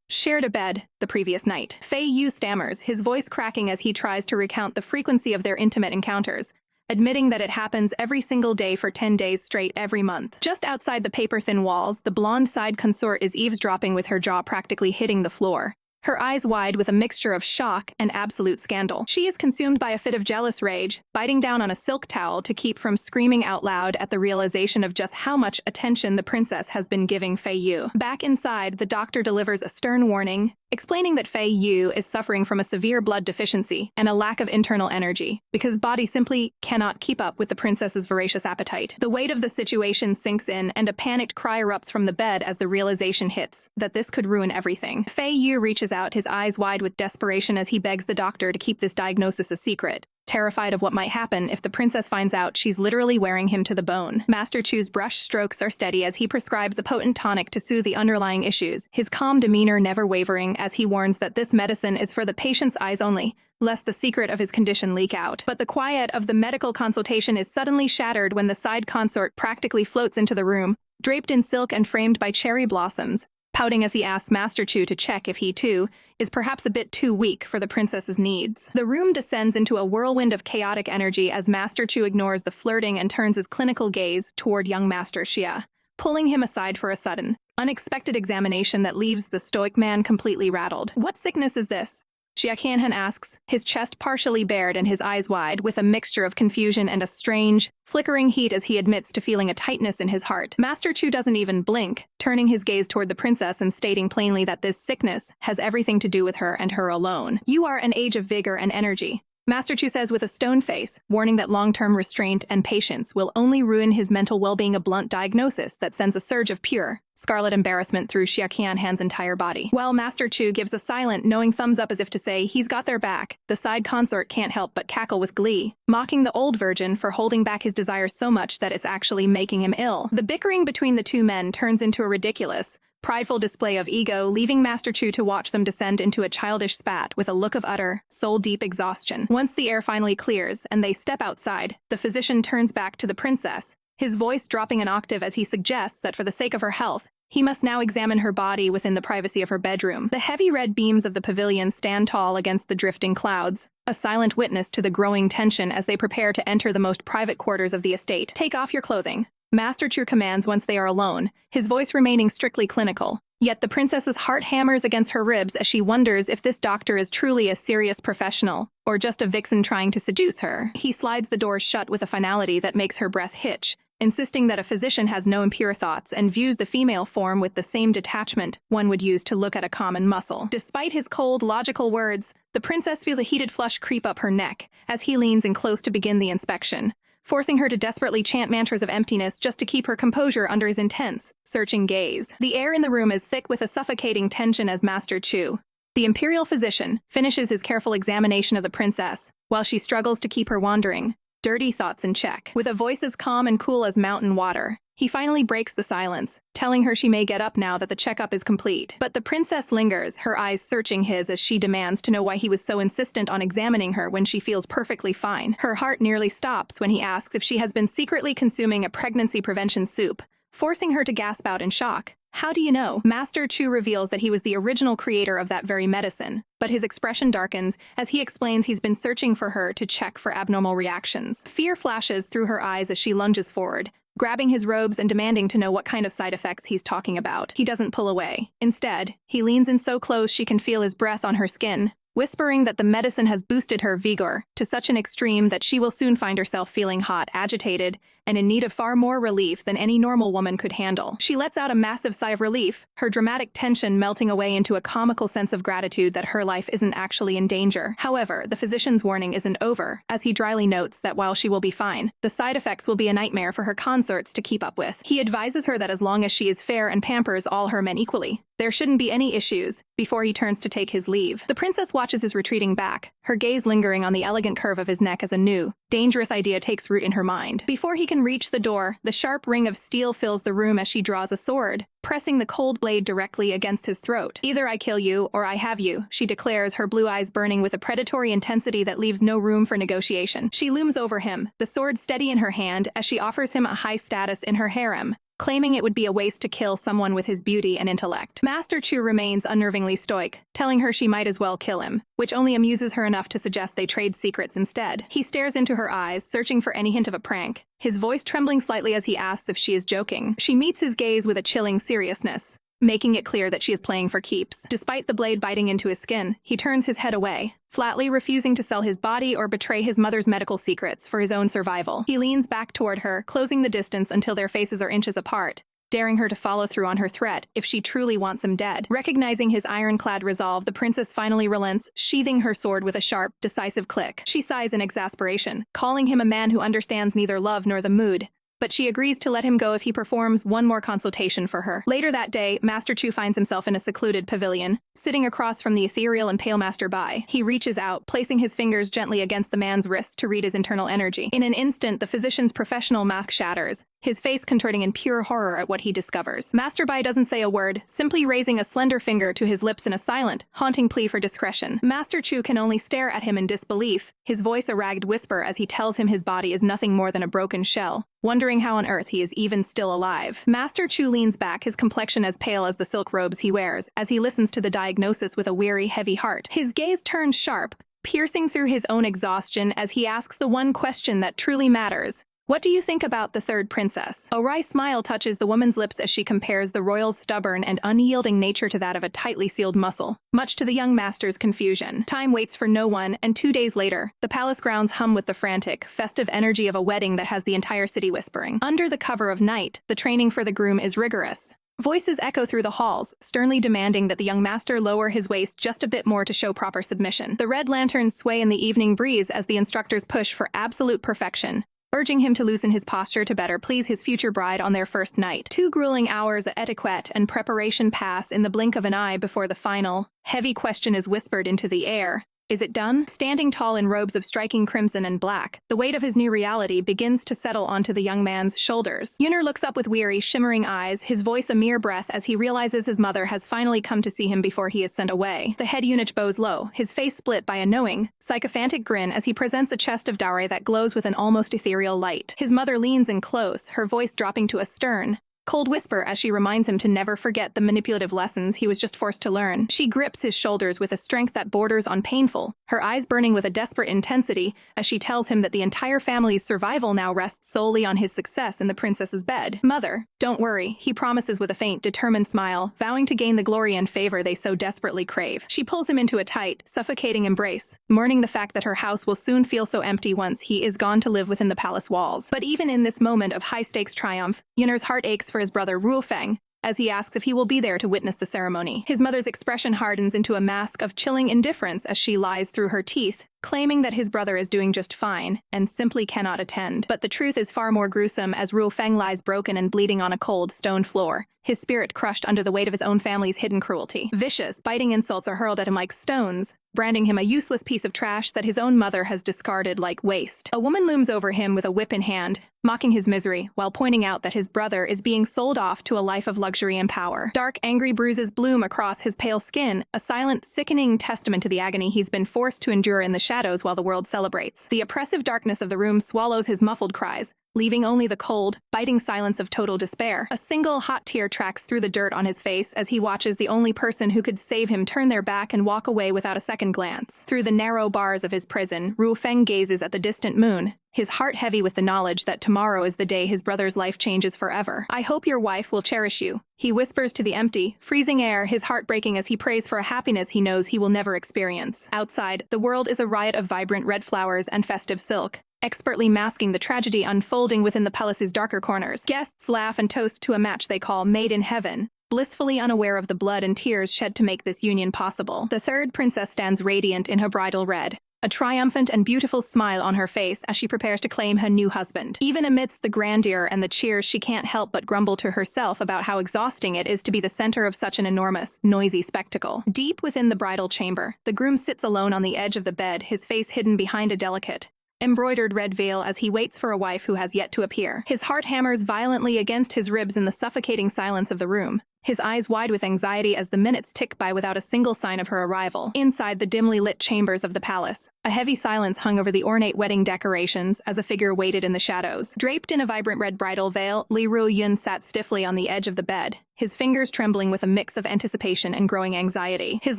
Speaker 1: shared a bed the previous night. Fei Yu stammers, his voice cracking as he tries to recount the frequency of their intimate encounters, admitting that it happens every single day for 10 days straight every month. Just outside the paper-thin walls, the blonde side consort is eavesdropping with her jaw practically hitting the floor, her eyes wide with a mixture of shock and absolute scandal. She is consumed by a fit of jealous rage, biting down on a silk towel to keep from screaming out loud at the realization of just how much attention the princess has been giving Fei Yu. Back inside, the doctor delivers a stern warning, explaining that Fei Yu is suffering from a severe blood deficiency and a lack of internal energy, because body simply cannot keep up with the princess's voracious appetite. The weight of the situation sinks in, and a panicked cry erupts from the bed as the realization hits that this could ruin everything. Fei Yu reaches out, his eyes wide with desperation as he begs the doctor to keep this diagnosis a secret, terrified of what might happen if the princess finds out she's literally wearing him to the bone. Master Chu's brush strokes are steady as he prescribes a potent tonic to soothe the underlying issues, his calm demeanor never wavering as he warns that this medicine is for the patient's eyes only, lest the secret of his condition leak out. But the quiet of the medical consultation is suddenly shattered when the side consort practically floats into the room, draped in silk and framed by cherry blossoms, pouting as he asks Master Chu to check if he, too, is perhaps a bit too weak for the princess's needs. The room descends into a whirlwind of chaotic energy as Master Chu ignores the flirting and turns his clinical gaze toward young Master Xia, pulling him aside for a sudden, unexpected examination that leaves the stoic man completely rattled. What sickness is this? Xia Qianhan asks, his chest partially bared and his eyes wide, with a mixture of confusion and a strange, flickering heat as he admits to feeling a tightness in his heart. Master Chu doesn't even blink, turning his gaze toward the princess and stating plainly that this sickness has everything to do with her and her alone. You are an age of vigor and energy, Master Chu says with a stone face, warning that long-term restraint and patience will only ruin his mental well-being. A blunt diagnosis that sends a surge of pure, scarlet embarrassment through Xia Qianhan's entire body. While Master Chu gives a silent, knowing thumbs up as if to say he's got their back, the side consort can't help but cackle with glee, mocking the old virgin for holding back his desires so much that it's actually making him ill. The bickering between the two men turns into a ridiculous, prideful display of ego, leaving Master Chu to watch them descend into a childish spat with a look of utter, soul-deep exhaustion. Once the air finally clears and they step outside, the physician turns back to the princess, his voice dropping an octave as he suggests that for the sake of her health, he must now examine her body within the privacy of her bedroom. The heavy red beams of the pavilion stand tall against the drifting clouds, a silent witness to the growing tension as they prepare to enter the most private quarters of the estate. "Take off your clothing," Master Chu commands once they are alone, his voice remaining strictly clinical. Yet the princess's heart hammers against her ribs as she wonders if this doctor is truly a serious professional, or just a vixen trying to seduce her. He slides the doors shut with a finality that makes her breath hitch, insisting that a physician has no impure thoughts and views the female form with the same detachment one would use to look at a common muscle. Despite his cold, logical words, the princess feels a heated flush creep up her neck as he leans in close to begin the inspection, forcing her to desperately chant mantras of emptiness just to keep her composure under his intense, searching gaze. The air in the room is thick with a suffocating tension as Master Chu, the imperial physician, finishes his careful examination of the princess, while she struggles to keep her wandering, dirty thoughts in check. With a voice as calm and cool as mountain water, he finally breaks the silence, telling her she may get up now that the checkup is complete. But the princess lingers, her eyes searching his as she demands to know why he was so insistent on examining her when she feels perfectly fine. Her heart nearly stops when he asks if she has been secretly consuming a pregnancy prevention soup, forcing her to gasp out in shock. "How do you know?" Master Chu reveals that he was the original creator of that very medicine, but his expression darkens as he explains he's been searching for her to check for abnormal reactions. Fear flashes through her eyes as she lunges forward, grabbing his robes and demanding to know what kind of side effects he's talking about. He doesn't pull away. Instead, he leans in so close she can feel his breath on her skin, whispering that the medicine has boosted her vigor to such an extreme that she will soon find herself feeling hot, agitated, and in need of far more relief than any normal woman could handle. She lets out a massive sigh of relief, her dramatic tension melting away into a comical sense of gratitude that her life isn't actually in danger. However, the physician's warning isn't over, as he dryly notes that while she will be fine, the side effects will be a nightmare for her consorts to keep up with. He advises her that as long as she is fair and pampers all her men equally, there shouldn't be any issues, before he turns to take his leave. The princess watches his retreating back, her gaze lingering on the elegant curve of his neck as a new, dangerous idea takes root in her mind. Before he can reach the door, the sharp ring of steel fills the room as she draws a sword, pressing the cold blade directly against his throat. "Either I kill you, or I have you," she declares, her blue eyes burning with a predatory intensity that leaves no room for negotiation. She looms over him, the sword steady in her hand as she offers him a high status in her harem, claiming it would be a waste to kill someone with his beauty and intellect. Master Chu remains unnervingly stoic, telling her she might as well kill him, which only amuses her enough to suggest they trade secrets instead. He stares into her eyes, searching for any hint of a prank, his voice trembling slightly as he asks if she is joking. She meets his gaze with a chilling seriousness, making it clear that she is playing for keeps. Despite the blade biting into his skin, he turns his head away, flatly refusing to sell his body or betray his mother's medical secrets for his own survival. He leans back toward her, closing the distance until their faces are inches apart, daring her to follow through on her threat if she truly wants him dead. Recognizing his ironclad resolve, the princess finally relents, sheathing her sword with a sharp, decisive click. She sighs in exasperation, calling him a man who understands neither love nor the mood, but she agrees to let him go if he performs one more consultation for her. Later that day, Master Chu finds himself in a secluded pavilion, sitting across from the ethereal and pale Master Bai. He reaches out, placing his fingers gently against the man's wrist to read his internal energy. In an instant, the physician's professional mask shatters, his face contorting in pure horror at what he discovers. Master Bai doesn't say a word, simply raising a slender finger to his lips in a silent, haunting plea for discretion. Master Chu can only stare at him in disbelief, his voice a ragged whisper as he tells him his body is nothing more than a broken shell, wondering how on earth he is even still alive. Master Chu leans back, his complexion as pale as the silk robes he wears, as he listens to the diagnosis with a weary, heavy heart. His gaze turns sharp, piercing through his own exhaustion as he asks the one question that truly matters. "What do you think about the third princess?" A wry smile touches the woman's lips as she compares the royal's stubborn and unyielding nature to that of a tightly sealed muscle, much to the young master's confusion. Time waits for no one, and 2 days later, the palace grounds hum with the frantic, festive energy of a wedding that has the entire city whispering. Under the cover of night, the training for the groom is rigorous. Voices echo through the halls, sternly demanding that the young master lower his waist just a bit more to show proper submission. The red lanterns sway in the evening breeze as the instructors push for absolute perfection, urging him to loosen his posture to better please his future bride on their first night. 2 grueling hours of etiquette and preparation pass in the blink of an eye before the final, heavy question is whispered into the air. Is it done? Standing tall in robes of striking crimson and black, the weight of his new reality begins to settle onto the young man's shoulders. Yunner looks up with weary, shimmering eyes, his voice a mere breath as he realizes his mother has finally come to see him before he is sent away. The head eunuch bows low, his face split by a knowing, sycophantic grin as he presents a chest of dowry that glows with an almost ethereal light. His mother leans in close, her voice dropping to a stern, cold whisper as she reminds him to never forget the manipulative lessons he was just forced to learn. She grips his shoulders with a strength that borders on painful, her eyes burning with a desperate intensity as she tells him that the entire family's survival now rests solely on his success in the princess's bed. Mother, don't worry, he promises with a faint, determined smile, vowing to gain the glory and favor they so desperately crave. She pulls him into a tight, suffocating embrace, mourning the fact that her house will soon feel so empty once he is gone to live within the palace walls. But even in this moment of high-stakes triumph, Yunner's heart aches for his brother Ruofeng, as he asks if he will be there to witness the ceremony. His mother's expression hardens into a mask of chilling indifference as she lies through her teeth, claiming that his brother is doing just fine and simply cannot attend. But the truth is far more gruesome as Ruofeng lies broken and bleeding on a cold stone floor, his spirit crushed under the weight of his own family's hidden cruelty. Vicious, biting insults are hurled at him like stones, branding him a useless piece of trash that his own mother has discarded like waste. A woman looms over him with a whip in hand, mocking his misery while pointing out that his brother is being sold off to a life of luxury and power. Dark, angry bruises bloom across his pale skin, a silent, sickening testament to the agony he's been forced to endure in the shadows while the world celebrates. The oppressive darkness of the room swallows his muffled cries, leaving only the cold, biting silence of total despair. A single hot tear tracks through the dirt on his face as he watches the only person who could save him turn their back and walk away without a second glance. Through the narrow bars of his prison, Ruofeng gazes at the distant moon, his heart heavy with the knowledge that tomorrow is the day his brother's life changes forever. I hope your wife will cherish you, he whispers to the empty, freezing air, his heart breaking as he prays for a happiness he knows he will never experience. Outside, the world is a riot of vibrant red flowers and festive silk, expertly masking the tragedy unfolding within the palace's darker corners. Guests laugh and toast to a match they call Made in Heaven, blissfully unaware of the blood and tears shed to make this union possible. The third princess stands radiant in her bridal red, a triumphant and beautiful smile on her face as she prepares to claim her new husband. Even amidst the grandeur and the cheers, she can't help but grumble to herself about how exhausting it is to be the center of such an enormous, noisy spectacle. Deep within the bridal chamber, the groom sits alone on the edge of the bed, his face hidden behind a delicate, embroidered red veil as he waits for a wife who has yet to appear. His heart hammers violently against his ribs in the suffocating silence of the room, his eyes wide with anxiety as the minutes tick by without a single sign of her arrival. Inside the dimly lit chambers of the palace, a heavy silence hung over the ornate wedding decorations as a figure waited in the shadows. Draped in a vibrant red bridal veil, Li Ruoyun sat stiffly on the edge of the bed, his fingers trembling with a mix of anticipation and growing anxiety. His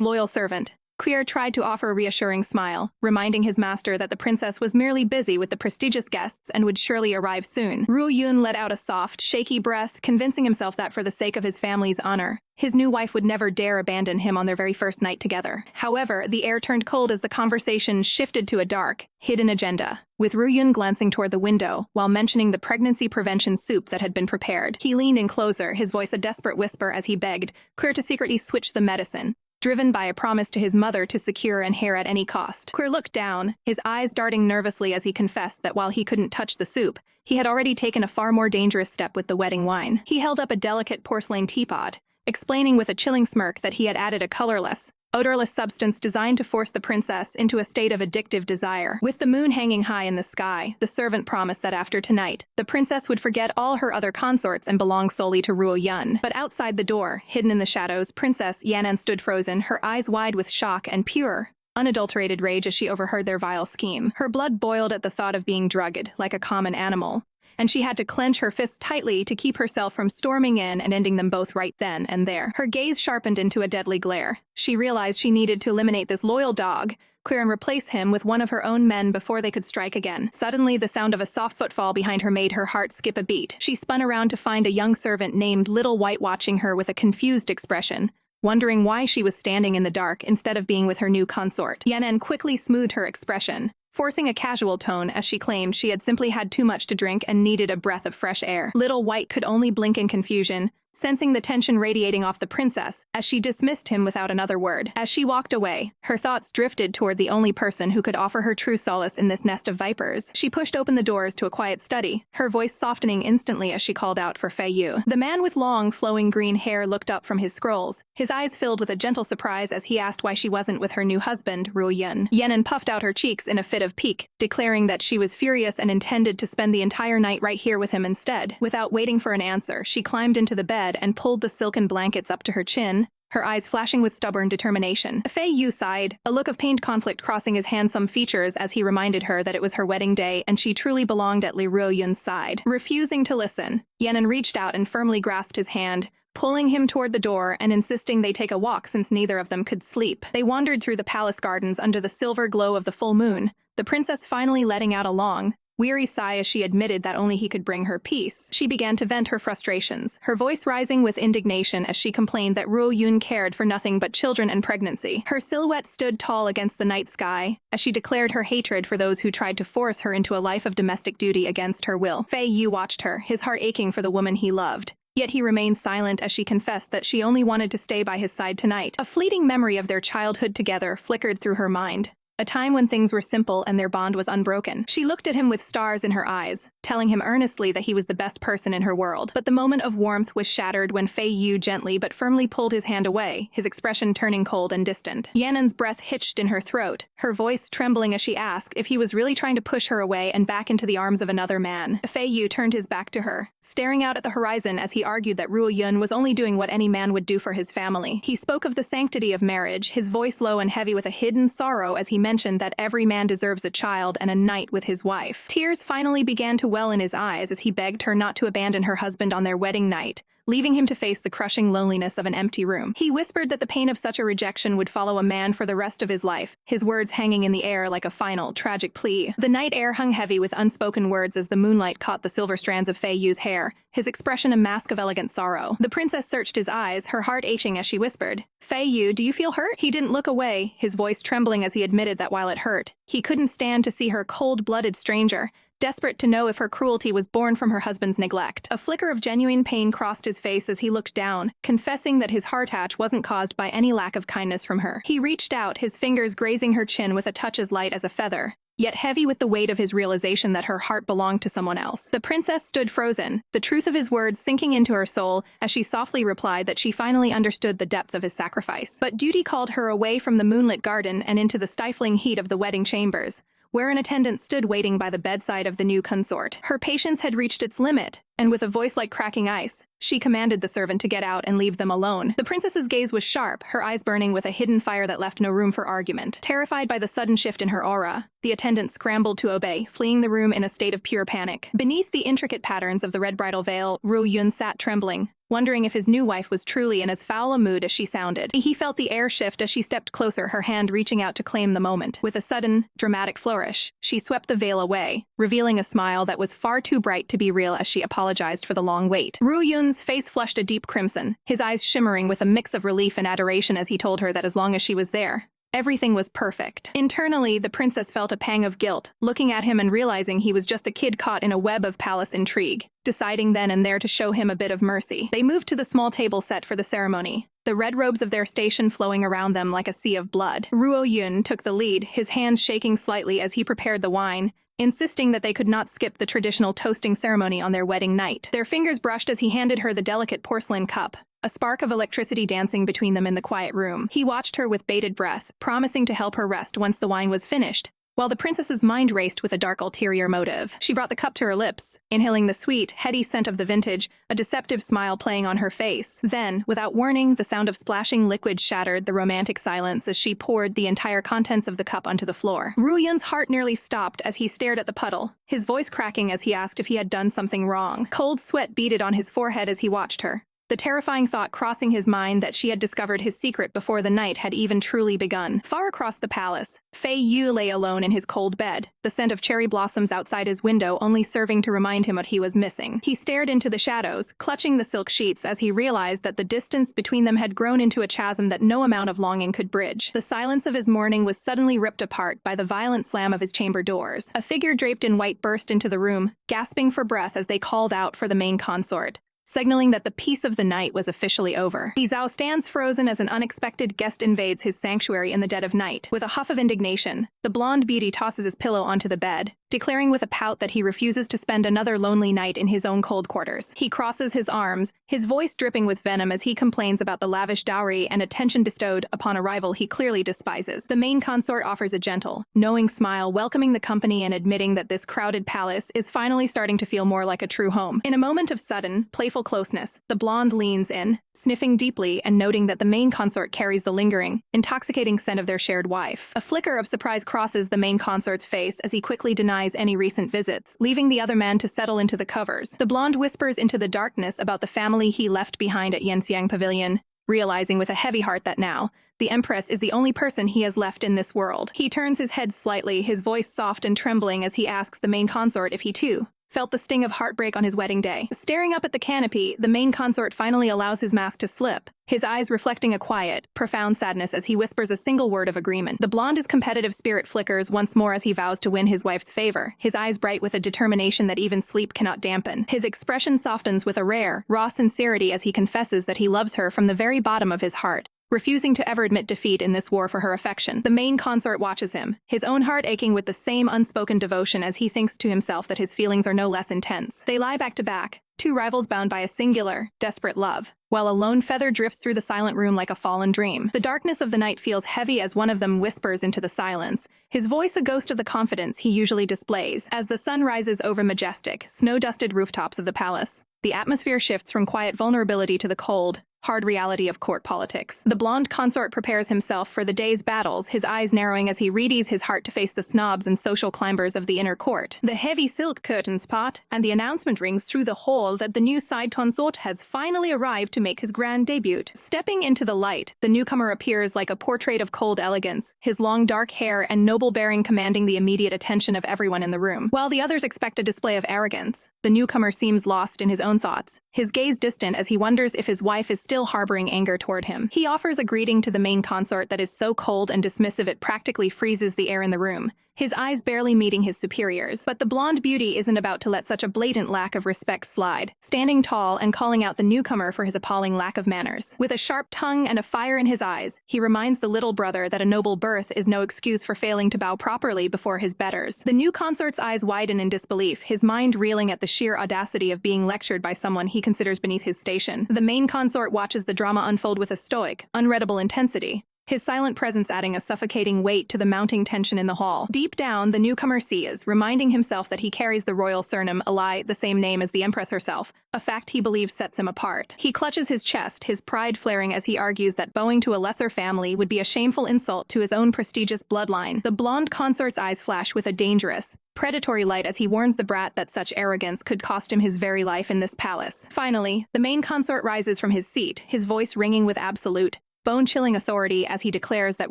Speaker 1: loyal servant, Queer, tried to offer a reassuring smile, reminding his master that the princess was merely busy with the prestigious guests and would surely arrive soon. Ruo Yun let out a soft, shaky breath, convincing himself that for the sake of his family's honor, his new wife would never dare abandon him on their very first night together. However, the air turned cold as the conversation shifted to a dark, hidden agenda, with Ruo Yun glancing toward the window while mentioning the pregnancy prevention soup that had been prepared. He leaned in closer, his voice a desperate whisper as he begged Queer to secretly switch the medicine, driven by a promise to his mother to secure and heir at any cost. Queer looked down, his eyes darting nervously as he confessed that while he couldn't touch the soup, he had already taken a far more dangerous step with the wedding wine. He held up a delicate porcelain teapot, explaining with a chilling smirk that he had added a colorless, odorless substance designed to force the princess into a state of addictive desire. With the moon hanging high in the sky, the servant promised that after tonight, the princess would forget all her other consorts and belong solely to Ruo Yun. But outside the door, hidden in the shadows, Princess Yanan stood frozen, her eyes wide with shock and pure, unadulterated rage as she overheard their vile scheme. Her blood boiled at the thought of being drugged, like a common animal, and she had to clench her fists tightly to keep herself from storming in and ending them both right then and there. Her gaze sharpened into a deadly glare. She realized she needed to eliminate this loyal dog, Queer, and replace him with one of her own men before they could strike again. Suddenly, the sound of a soft footfall behind her made her heart skip a beat. She spun around to find a young servant named Little White watching her with a confused expression, wondering why she was standing in the dark instead of being with her new consort. Yanan quickly smoothed her expression, forcing a casual tone as she claimed she had simply had too much to drink and needed a breath of fresh air. Little White could only blink in confusion, sensing the tension radiating off the princess as she dismissed him without another word. As she walked away, her thoughts drifted toward the only person who could offer her true solace in this nest of vipers. She pushed open the doors to a quiet study, her voice softening instantly as she called out for Fei Yu. The man with long, flowing green hair looked up from his scrolls, his eyes filled with a gentle surprise as he asked why she wasn't with her new husband, Ruo Yun. Yenin puffed out her cheeks in a fit of pique, declaring that she was furious and intended to spend the entire night right here with him instead. Without waiting for an answer, she climbed into the bed and pulled the silken blankets up to her chin, her eyes flashing with stubborn determination. Fei Yu sighed, a look of pained conflict crossing his handsome features as he reminded her that it was her wedding day and she truly belonged at Li Ruoyun's side. Refusing to listen, Yenin reached out and firmly grasped his hand, pulling him toward the door and insisting they take a walk since neither of them could sleep. They wandered through the palace gardens under the silver glow of the full moon, the princess finally letting out a long, weary sigh as she admitted that only he could bring her peace. She began to vent her frustrations, her voice rising with indignation as she complained that Ruo Yun cared for nothing but children and pregnancy. Her silhouette stood tall against the night sky as she declared her hatred for those who tried to force her into a life of domestic duty against her will. Fei Yu watched her, his heart aching for the woman he loved. Yet he remained silent as she confessed that she only wanted to stay by his side tonight. A fleeting memory of their childhood together flickered through her mind. A time when things were simple and their bond was unbroken. She looked at him with stars in her eyes, telling him earnestly that he was the best person in her world. But the moment of warmth was shattered when Fei Yu gently but firmly pulled his hand away, his expression turning cold and distant. Yanin's breath hitched in her throat, her voice trembling as she asked if he was really trying to push her away and back into the arms of another man. Fei Yu turned his back to her, staring out at the horizon as he argued that Ruo Yun was only doing what any man would do for his family. He spoke of the sanctity of marriage, his voice low and heavy with a hidden sorrow as he mentioned that every man deserves a child and a night with his wife. Tears finally began to well in his eyes as he begged her not to abandon her husband on their wedding night, leaving him to face the crushing loneliness of an empty room. He whispered that the pain of such a rejection would follow a man for the rest of his life, his words hanging in the air like a final, tragic plea. The night air hung heavy with unspoken words as the moonlight caught the silver strands of Fei Yu's hair, his expression a mask of elegant sorrow. The princess searched his eyes, her heart aching as she whispered, "Fei Yu, do you feel hurt?" He didn't look away, his voice trembling as he admitted that while it hurt, he couldn't stand to see her cold-blooded stranger, desperate to know if her cruelty was born from her husband's neglect. A flicker of genuine pain crossed his face as he looked down, confessing that his heart-hatch wasn't caused by any lack of kindness from her. He reached out, his fingers grazing her chin with a touch as light as a feather, yet heavy with the weight of his realization that her heart belonged to someone else. The princess stood frozen, the truth of his words sinking into her soul as she softly replied that she finally understood the depth of his sacrifice. But duty called her away from the moonlit garden and into the stifling heat of the wedding chambers, where an attendant stood waiting by the bedside of the new consort. Her patience had reached its limit, and with a voice like cracking ice, she commanded the servant to get out and leave them alone. The princess's gaze was sharp, her eyes burning with a hidden fire that left no room for argument. Terrified by the sudden shift in her aura, the attendant scrambled to obey, fleeing the room in a state of pure panic. Beneath the intricate patterns of the red bridal veil, Ruo Yun sat trembling, wondering if his new wife was truly in as foul a mood as she sounded. He felt the air shift as she stepped closer, her hand reaching out to claim the moment. With a sudden, dramatic flourish, she swept the veil away, revealing a smile that was far too bright to be real as she apologized for the long wait. Ruo Yun's face flushed a deep crimson, his eyes shimmering with a mix of relief and adoration as he told her that as long as she was there, everything was perfect. Internally, the princess felt a pang of guilt, looking at him and realizing he was just a kid caught in a web of palace intrigue, deciding then and there to show him a bit of mercy. They moved to the small table set for the ceremony, the red robes of their station flowing around them like a sea of blood. Ruo Yun took the lead, his hands shaking slightly as he prepared the wine, insisting that they could not skip the traditional toasting ceremony on their wedding night. Their fingers brushed as he handed her the delicate porcelain cup, a spark of electricity dancing between them in the quiet room. He watched her with bated breath, promising to help her rest once the wine was finished, while the princess's mind raced with a dark ulterior motive. She brought the cup to her lips, inhaling the sweet, heady scent of the vintage, a deceptive smile playing on her face. Then, without warning, the sound of splashing liquid shattered the romantic silence as she poured the entire contents of the cup onto the floor. Ruo Yun's heart nearly stopped as he stared at the puddle, his voice cracking as he asked if he had done something wrong. Cold sweat beaded on his forehead as he watched her, the terrifying thought crossing his mind that she had discovered his secret before the night had even truly begun. Far across the palace, Fei Yu lay alone in his cold bed, the scent of cherry blossoms outside his window only serving to remind him what he was missing. He stared into the shadows, clutching the silk sheets as he realized that the distance between them had grown into a chasm that no amount of longing could bridge. The silence of his mourning was suddenly ripped apart by the violent slam of his chamber doors. A figure draped in white burst into the room, gasping for breath as they called out for the main consort. signaling that the peace of the night was officially over. Li Zhao stands frozen as an unexpected guest invades his sanctuary in the dead of night. With a huff of indignation, the blonde beauty tosses his pillow onto the bed, declaring with a pout that he refuses to spend another lonely night in his own cold quarters. He crosses his arms, his voice dripping with venom as he complains about the lavish dowry and attention bestowed upon a rival he clearly despises. The main consort offers a gentle, knowing smile, welcoming the company and admitting that this crowded palace is finally starting to feel more like a true home. In a moment of sudden, playful closeness, the blonde leans in, sniffing deeply and noting that the main consort carries the lingering, intoxicating scent of their shared wife. A flicker of surprise crosses the main consort's face as he quickly denies any recent visits, leaving the other man to settle into the covers. The blonde whispers into the darkness about the family he left behind at Yanxiang Pavilion, realizing with a heavy heart that now, the Empress is the only person he has left in this world. He turns his head slightly, his voice soft and trembling as he asks the main consort if he too felt the sting of heartbreak on his wedding day. Staring up at the canopy, the main consort finally allows his mask to slip, his eyes reflecting a quiet, profound sadness as he whispers a single word of agreement. The blonde's competitive spirit flickers once more as he vows to win his wife's favor, his eyes bright with a determination that even sleep cannot dampen. His expression softens with a rare, raw sincerity as he confesses that he loves her from the very bottom of his heart, refusing to ever admit defeat in this war for her affection. The main consort watches him, his own heart aching with the same unspoken devotion as he thinks to himself that his feelings are no less intense. They lie back to back, two rivals bound by a singular, desperate love, while a lone feather drifts through the silent room like a fallen dream. The darkness of the night feels heavy as one of them whispers into the silence, his voice a ghost of the confidence he usually displays. As the sun rises over majestic, snow-dusted rooftops of the palace, the atmosphere shifts from quiet vulnerability to the cold, hard reality of court politics. The blonde consort prepares himself for the day's battles, his eyes narrowing as he readies his heart to face the snobs and social climbers of the inner court. The heavy silk curtains part, and the announcement rings through the hall that the new side consort has finally arrived to make his grand debut. Stepping into the light, the newcomer appears like a portrait of cold elegance, his long dark hair and noble bearing commanding the immediate attention of everyone in the room. While the others expect a display of arrogance, the newcomer seems lost in his own thoughts, his gaze distant as he wonders if his wife is still harboring anger toward him. He offers a greeting to the main consort that is so cold and dismissive it practically freezes the air in the room, his eyes barely meeting his superiors. But the blonde beauty isn't about to let such a blatant lack of respect slide, standing tall and calling out the newcomer for his appalling lack of manners. With a sharp tongue and a fire in his eyes, he reminds the little brother that a noble birth is no excuse for failing to bow properly before his betters. The new consort's eyes widen in disbelief, his mind reeling at the sheer audacity of being lectured by someone he considers beneath his station. The main consort watches the drama unfold with a stoic, unreadable intensity, his silent presence adding a suffocating weight to the mounting tension in the hall. Deep down, the newcomer sees, reminding himself that he carries the royal surname, the same name as the Empress herself, a fact he believes sets him apart. He clutches his chest, his pride flaring as he argues that bowing to a lesser family would be a shameful insult to his own prestigious bloodline. The blonde consort's eyes flash with a dangerous, predatory light as he warns the brat that such arrogance could cost him his very life in this palace. Finally, the main consort rises from his seat, his voice ringing with absolute, bone-chilling authority as he declares that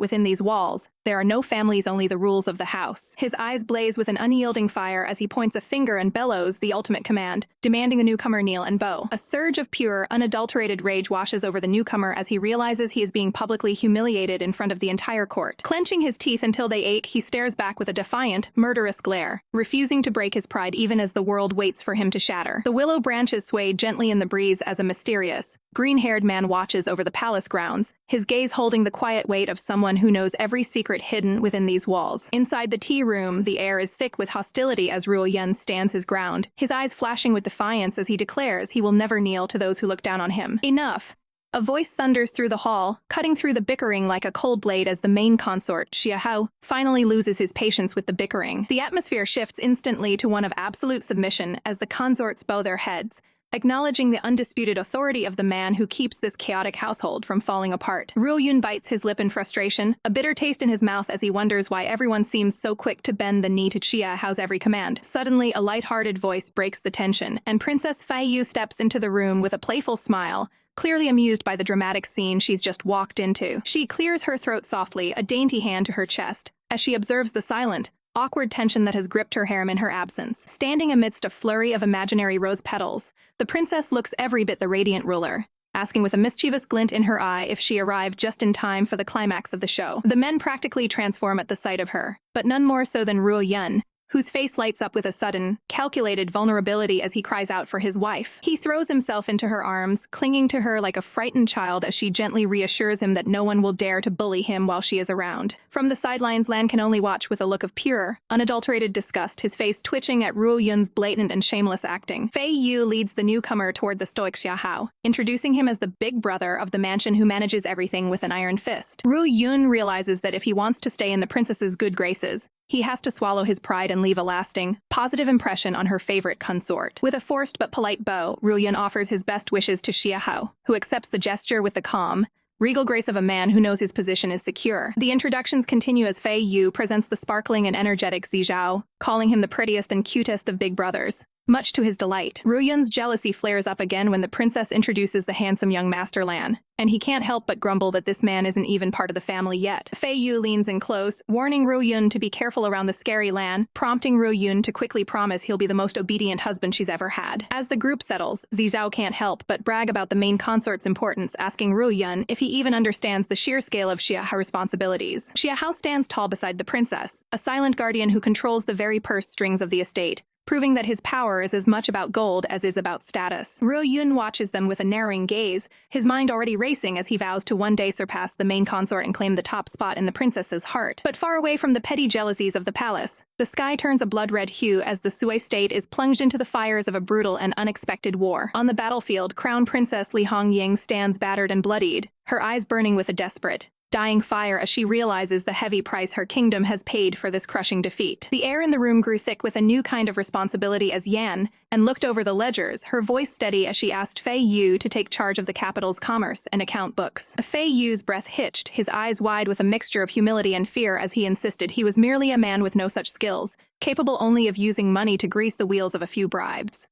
Speaker 1: within these walls, there are no families, only the rules of the house. His eyes blaze with an unyielding fire as he points a finger and bellows the ultimate command, demanding the newcomer kneel and bow. A surge of pure, unadulterated rage washes over the newcomer as he realizes he is being publicly humiliated in front of the entire court. Clenching his teeth until they ache, he stares back with a defiant, murderous glare, refusing to break his pride even as the world waits for him to shatter. The willow branches sway gently in the breeze as a mysterious, green-haired man watches over the palace grounds, his gaze holding the quiet weight of someone who knows every secret hidden within these walls. Inside the tea room, the air is thick with hostility as Ruo Yun stands his ground, his eyes flashing with defiance as he declares he will never kneel to those who look down on him. Enough! A voice thunders through the hall, cutting through the bickering like a cold blade as the main consort, Xia Hao, finally loses his patience with the bickering. The atmosphere shifts instantly to one of absolute submission as the consorts bow their heads, acknowledging the undisputed authority of the man who keeps this chaotic household from falling apart. Ruo Yun bites his lip in frustration, a bitter taste in his mouth as he wonders why everyone seems so quick to bend the knee to Xia Hao's every command. Suddenly, a light-hearted voice breaks the tension, and Princess Fei Yu steps into the room with a playful smile, clearly amused by the dramatic scene she's just walked into. She clears her throat softly, a dainty hand to her chest, as she observes the silent, awkward tension that has gripped her harem in her absence. Standing amidst a flurry of imaginary rose petals, the princess looks every bit the radiant ruler, asking with a mischievous glint in her eye if she arrived just in time for the climax of the show. The men practically transform at the sight of her, but none more so than Ruo Yun, whose face lights up with a sudden, calculated vulnerability as he cries out for his wife. He throws himself into her arms, clinging to her like a frightened child as she gently reassures him that no one will dare to bully him while she is around. From the sidelines, Lan can only watch with a look of pure, unadulterated disgust, his face twitching at Ruo Yun's blatant and shameless acting. Fei Yu leads the newcomer toward the stoic Xia Hao, introducing him as the big brother of the mansion who manages everything with an iron fist. Ruo Yun realizes that if he wants to stay in the princess's good graces, he has to swallow his pride and leave a lasting, positive impression on her favorite consort. With a forced but polite bow, Ruo Yun offers his best wishes to Xia Hao, who accepts the gesture with the calm, regal grace of a man who knows his position is secure. The introductions continue as Fei Yu presents the sparkling and energetic Zi Zhao, calling him the prettiest and cutest of big brothers. Much to his delight, Ruo Yun's jealousy flares up again when the princess introduces the handsome young Master Lan, and he can't help but grumble that this man isn't even part of the family yet. Fei Yu leans in close, warning Ruo Yun to be careful around the scary Lan, prompting Ruo Yun to quickly promise he'll be the most obedient husband she's ever had. As the group settles, Zi Zhao can't help but brag about the main consort's importance, asking Ruo Yun if he even understands the sheer scale of Xia Hao's responsibilities. Xia Hao stands tall beside the princess, a silent guardian who controls the very purse strings of the estate, proving that his power is as much about gold as is about status. Ruo Yun watches them with a narrowing gaze, his mind already racing as he vows to one day surpass the main consort and claim the top spot in the princess's heart. But far away from the petty jealousies of the palace, the sky turns a blood-red hue as the Sui state is plunged into the fires of a brutal and unexpected war. On the battlefield, Crown Princess Li Hongying stands battered and bloodied, her eyes burning with a desperate, dying fire as she realizes the heavy price her kingdom has paid for this crushing defeat. The air in the room grew thick with a new kind of responsibility as Yan looked over the ledgers, her voice steady as she asked Fei Yu to take charge of the capital's commerce and account books. Fei Yu's breath hitched, his eyes wide with a mixture of humility and fear as he insisted he was merely a man with no such skills, capable only of using money to grease the wheels of a few bribes.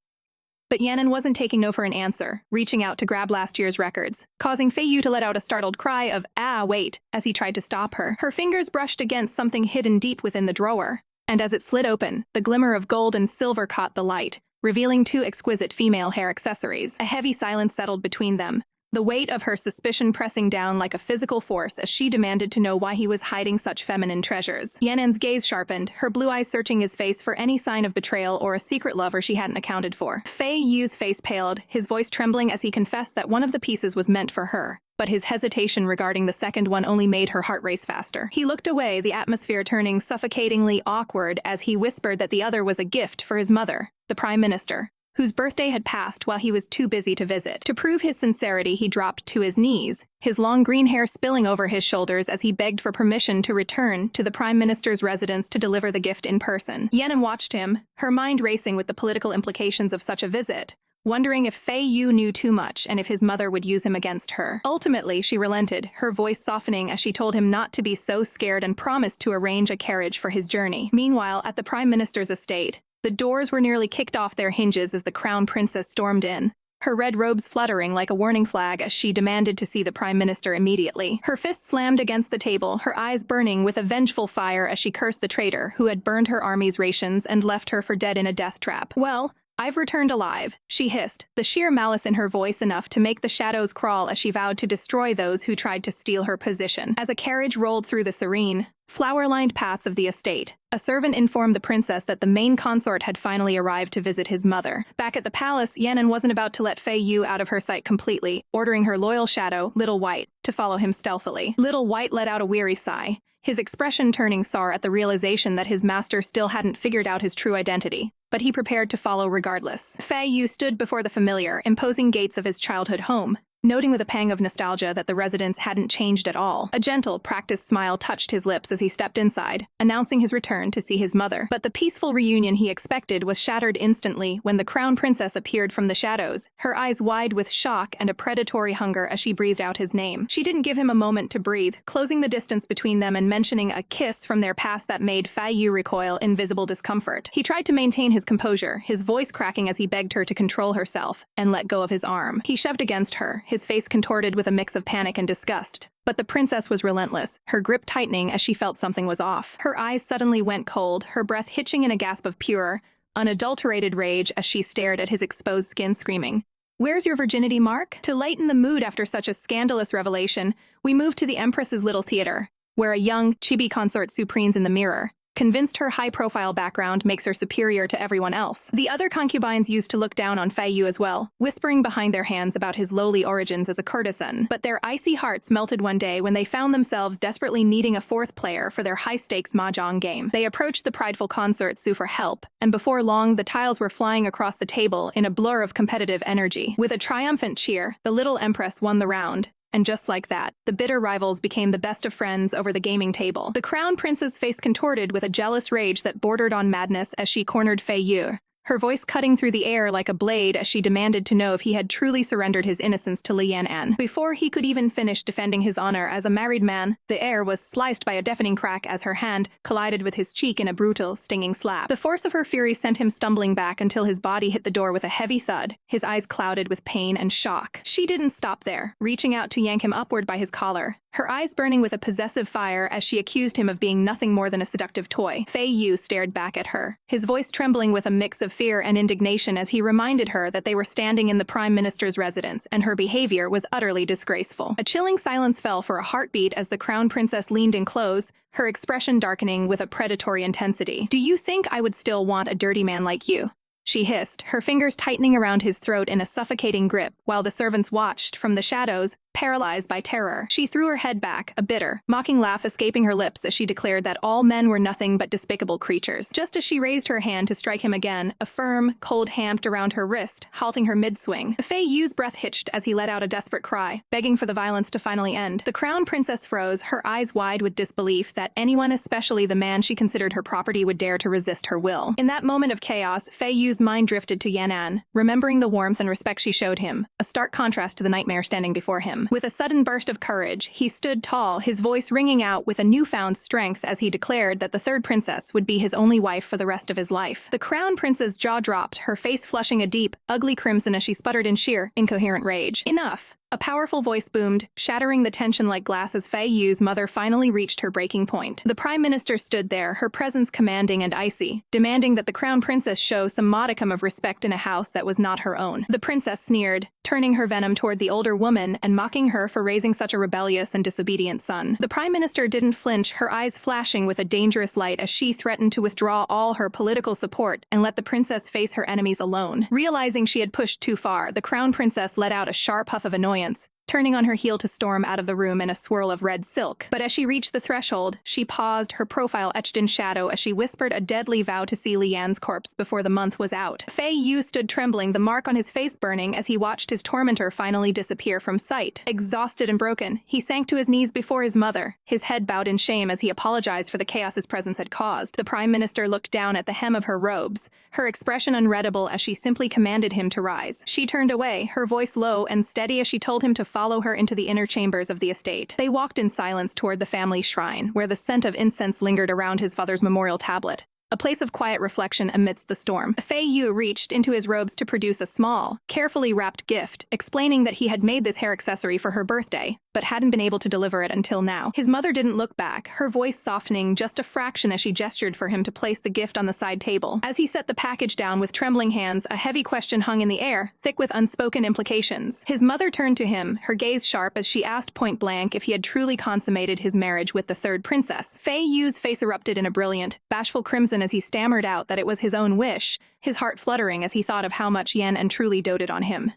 Speaker 1: But Yanan wasn't taking no for an answer, reaching out to grab last year's records, causing Fei Yu to let out a startled cry of, "Ah, wait," as he tried to stop her. Her fingers brushed against something hidden deep within the drawer, and as it slid open, the glimmer of gold and silver caught the light, revealing two exquisite female hair accessories. A heavy silence settled between them, the weight of her suspicion pressing down like a physical force as she demanded to know why he was hiding such feminine treasures. Yanan's gaze sharpened, her blue eyes searching his face for any sign of betrayal or a secret lover she hadn't accounted for. Fei Yu's face paled, his voice trembling as he confessed that one of the pieces was meant for her. But his hesitation regarding the second one only made her heart race faster. He looked away, the atmosphere turning suffocatingly awkward as he whispered that the other was a gift for his mother, the Prime Minister, whose birthday had passed while he was too busy to visit. To prove his sincerity, he dropped to his knees, his long green hair spilling over his shoulders as he begged for permission to return to the Prime Minister's residence to deliver the gift in person. Yanan watched him, her mind racing with the political implications of such a visit, wondering if Fei Yu knew too much and if his mother would use him against her. Ultimately, she relented, her voice softening as she told him not to be so scared and promised to arrange a carriage for his journey. Meanwhile, at the Prime Minister's estate, the doors were nearly kicked off their hinges as the Crown Princess stormed in, her red robes fluttering like a warning flag as she demanded to see the Prime Minister immediately. Her fist slammed against the table, her eyes burning with a vengeful fire as she cursed the traitor who had burned her army's rations and left her for dead in a death trap. "Well, I've returned alive," she hissed, the sheer malice in her voice enough to make the shadows crawl as she vowed to destroy those who tried to steal her position. As a carriage rolled through the serene, flower-lined paths of the estate, a servant informed the princess that the main consort had finally arrived to visit his mother. Back at the palace, Yanan wasn't about to let Fei Yu out of her sight completely, ordering her loyal shadow, Little White, to follow him stealthily. Little White let out a weary sigh, his expression turning sour at the realization that his master still hadn't figured out his true identity, but he prepared to follow regardless. Fei Yu stood before the familiar, imposing gates of his childhood home, noting with a pang of nostalgia that the residence hadn't changed at all. A gentle, practiced smile touched his lips as he stepped inside, announcing his return to see his mother. But the peaceful reunion he expected was shattered instantly when the Crown Princess appeared from the shadows, her eyes wide with shock and a predatory hunger as she breathed out his name. She didn't give him a moment to breathe, closing the distance between them and mentioning a kiss from their past that made Fei Yu recoil in visible discomfort. He tried to maintain his composure, his voice cracking as he begged her to control herself and let go of his arm. He shoved against her, his face contorted with a mix of panic and disgust. But the princess was relentless, her grip tightening as she felt something was off. Her eyes suddenly went cold, her breath hitching in a gasp of pure, unadulterated rage as she stared at his exposed skin, screaming, "Where's your virginity mark?" To lighten the mood after such a scandalous revelation, we moved to the Empress's little theater, where a young, chibi consort supremes in the mirror, convinced her high-profile background makes her superior to everyone else. The other concubines used to look down on Fei Yu as well, whispering behind their hands about his lowly origins as a courtesan. But their icy hearts melted one day when they found themselves desperately needing a fourth player for their high-stakes mahjong game. They approached the prideful consort Su for help, and before long, the tiles were flying across the table in a blur of competitive energy. With a triumphant cheer, the little empress won the round. And just like that, the bitter rivals became the best of friends over the gaming table. The crown prince's face contorted with a jealous rage that bordered on madness as she cornered Fei Yu, her voice cutting through the air like a blade as she demanded to know if he had truly surrendered his innocence to Li Yan'an. Before he could even finish defending his honor as a married man, the air was sliced by a deafening crack as her hand collided with his cheek in a brutal, stinging slap. The force of her fury sent him stumbling back until his body hit the door with a heavy thud, his eyes clouded with pain and shock. She didn't stop there, reaching out to yank him upward by his collar, her eyes burning with a possessive fire as she accused him of being nothing more than a seductive toy. Fei Yu stared back at her, his voice trembling with a mix of fear and indignation as he reminded her that they were standing in the Prime Minister's residence and her behavior was utterly disgraceful. A chilling silence fell for a heartbeat as the Crown Princess leaned in close, her expression darkening with a predatory intensity. "Do you think I would still want a dirty man like you?" she hissed, her fingers tightening around his throat in a suffocating grip, while the servants watched from the shadows, paralyzed by terror. She threw her head back, a bitter, mocking laugh escaping her lips as she declared that all men were nothing but despicable creatures. Just as she raised her hand to strike him again, a firm, cold hand around her wrist, halting her mid-swing. Fei Yu's breath hitched as he let out a desperate cry, begging for the violence to finally end. The crown princess froze, her eyes wide with disbelief that anyone, especially the man she considered her property, would dare to resist her will. In that moment of chaos, Fei Yu's mind drifted to Yan'an, remembering the warmth and respect she showed him, a stark contrast to the nightmare standing before him. With a sudden burst of courage, he stood tall, his voice ringing out with a newfound strength as he declared that the third princess would be his only wife for the rest of his life. The crown prince's jaw dropped, her face flushing a deep, ugly crimson as she sputtered in sheer, incoherent rage. "Enough!" A powerful voice boomed, shattering the tension like glass as Fei Yu's mother finally reached her breaking point. The Prime Minister stood there, her presence commanding and icy, demanding that the Crown Princess show some modicum of respect in a house that was not her own. The princess sneered, turning her venom toward the older woman and mocking her for raising such a rebellious and disobedient son. The Prime Minister didn't flinch, her eyes flashing with a dangerous light as she threatened to withdraw all her political support and let the princess face her enemies alone. Realizing she had pushed too far, the Crown Princess let out a sharp puff of annoyance, turning on her heel to storm out of the room in a swirl of red silk. But as she reached the threshold, she paused, her profile etched in shadow as she whispered a deadly vow to see Li Yan's corpse before the month was out. Fei Yu stood trembling, the mark on his face burning as he watched his tormentor finally disappear from sight. Exhausted and broken, he sank to his knees before his mother, his head bowed in shame as he apologized for the chaos his presence had caused. The Prime Minister looked down at the hem of her robes, her expression unreadable as she simply commanded him to rise. She turned away, her voice low and steady as she told him to follow her into the inner chambers of the estate. They walked in silence toward the family shrine, where the scent of incense lingered around his father's memorial tablet, a place of quiet reflection amidst the storm. Fei Yu reached into his robes to produce a small, carefully wrapped gift, explaining that he had made this hair accessory for her birthday, but hadn't been able to deliver it until now. His mother didn't look back, her voice softening just a fraction as she gestured for him to place the gift on the side table. As he set the package down with trembling hands, a heavy question hung in the air, thick with unspoken implications. His mother turned to him, her gaze sharp as she asked point-blank if he had truly consummated his marriage with the third princess. Fei Yu's face erupted in a brilliant, bashful crimson as he stammered out that it was his own wish, his heart fluttering as he thought of how much Yan'an truly doted on him.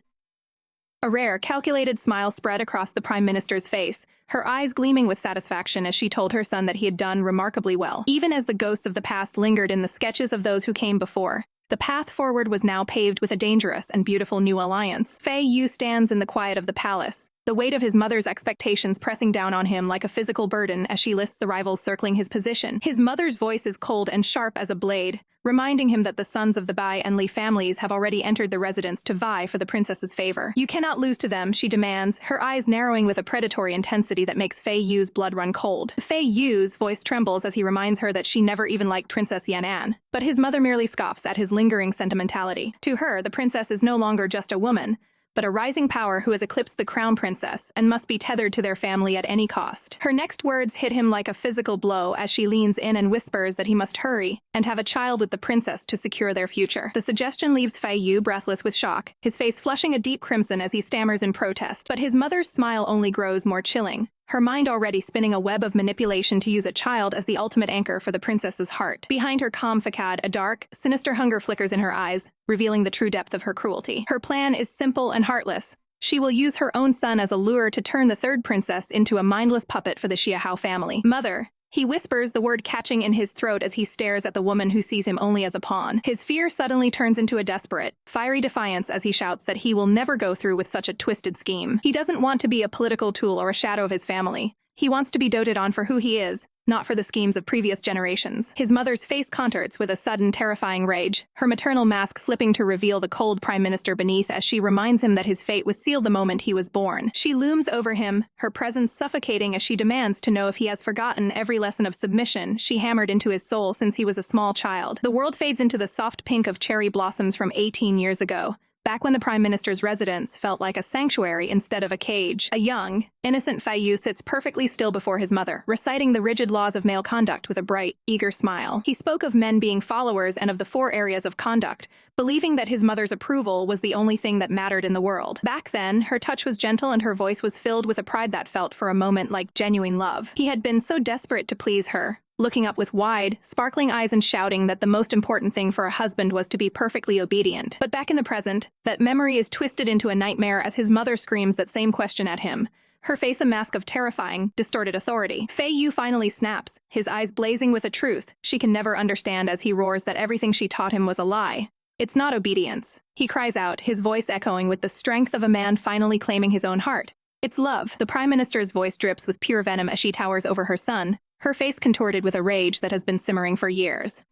Speaker 1: A rare, calculated smile spread across the Prime Minister's face, her eyes gleaming with satisfaction as she told her son that he had done remarkably well. Even as the ghosts of the past lingered in the sketches of those who came before, the path forward was now paved with a dangerous and beautiful new alliance. Fei Yu stands in the quiet of the palace, the weight of his mother's expectations pressing down on him like a physical burden as she lists the rivals circling his position. His mother's voice is cold and sharp as a blade, reminding him that the sons of the Bai and Li families have already entered the residence to vie for the princess's favor. "You cannot lose to them," she demands, her eyes narrowing with a predatory intensity that makes Fei Yu's blood run cold. Fei Yu's voice trembles as he reminds her that she never even liked Princess Yan'an, but his mother merely scoffs at his lingering sentimentality. To her, the princess is no longer just a woman, but a rising power who has eclipsed the crown princess and must be tethered to their family at any cost. Her next words hit him like a physical blow as she leans in and whispers that he must hurry and have a child with the princess to secure their future. The suggestion leaves Fei Yu breathless with shock, his face flushing a deep crimson as he stammers in protest, but his mother's smile only grows more chilling, her mind already spinning a web of manipulation to use a child as the ultimate anchor for the princess's heart. Behind her calm facade, a dark, sinister hunger flickers in her eyes, revealing the true depth of her cruelty. Her plan is simple and heartless. She will use her own son as a lure to turn the third princess into a mindless puppet for the Xiahao family. Mother, he whispers, the word catching in his throat as he stares at the woman who sees him only as a pawn. His fear suddenly turns into a desperate, fiery defiance as he shouts that he will never go through with such a twisted scheme. He doesn't want to be a political tool or a shadow of his family. He wants to be doted on for who he is, not for the schemes of previous generations. His mother's face contorts with a sudden, terrifying rage, her maternal mask slipping to reveal the cold prime minister beneath as she reminds him that his fate was sealed the moment he was born. She looms over him, her presence suffocating as she demands to know if he has forgotten every lesson of submission she hammered into his soul since he was a small child. The world fades into the soft pink of cherry blossoms from 18 years ago, back when the Prime Minister's residence felt like a sanctuary instead of a cage. A young, innocent Fei Yu sits perfectly still before his mother, reciting the rigid laws of male conduct with a bright, eager smile. He spoke of men being followers and of the 4 areas of conduct, believing that his mother's approval was the only thing that mattered in the world. Back then, her touch was gentle and her voice was filled with a pride that felt for a moment like genuine love. He had been so desperate to please her, looking up with wide, sparkling eyes and shouting that the most important thing for a husband was to be perfectly obedient. But back in the present, that memory is twisted into a nightmare as his mother screams that same question at him, her face a mask of terrifying, distorted authority. Fei Yu finally snaps, his eyes blazing with a truth she can never understand as he roars that everything she taught him was a lie. It's not obedience, he cries out, his voice echoing with the strength of a man finally claiming his own heart. It's love. The Prime Minister's voice drips with pure venom as she towers over her son, her face contorted with a rage that has been simmering for years.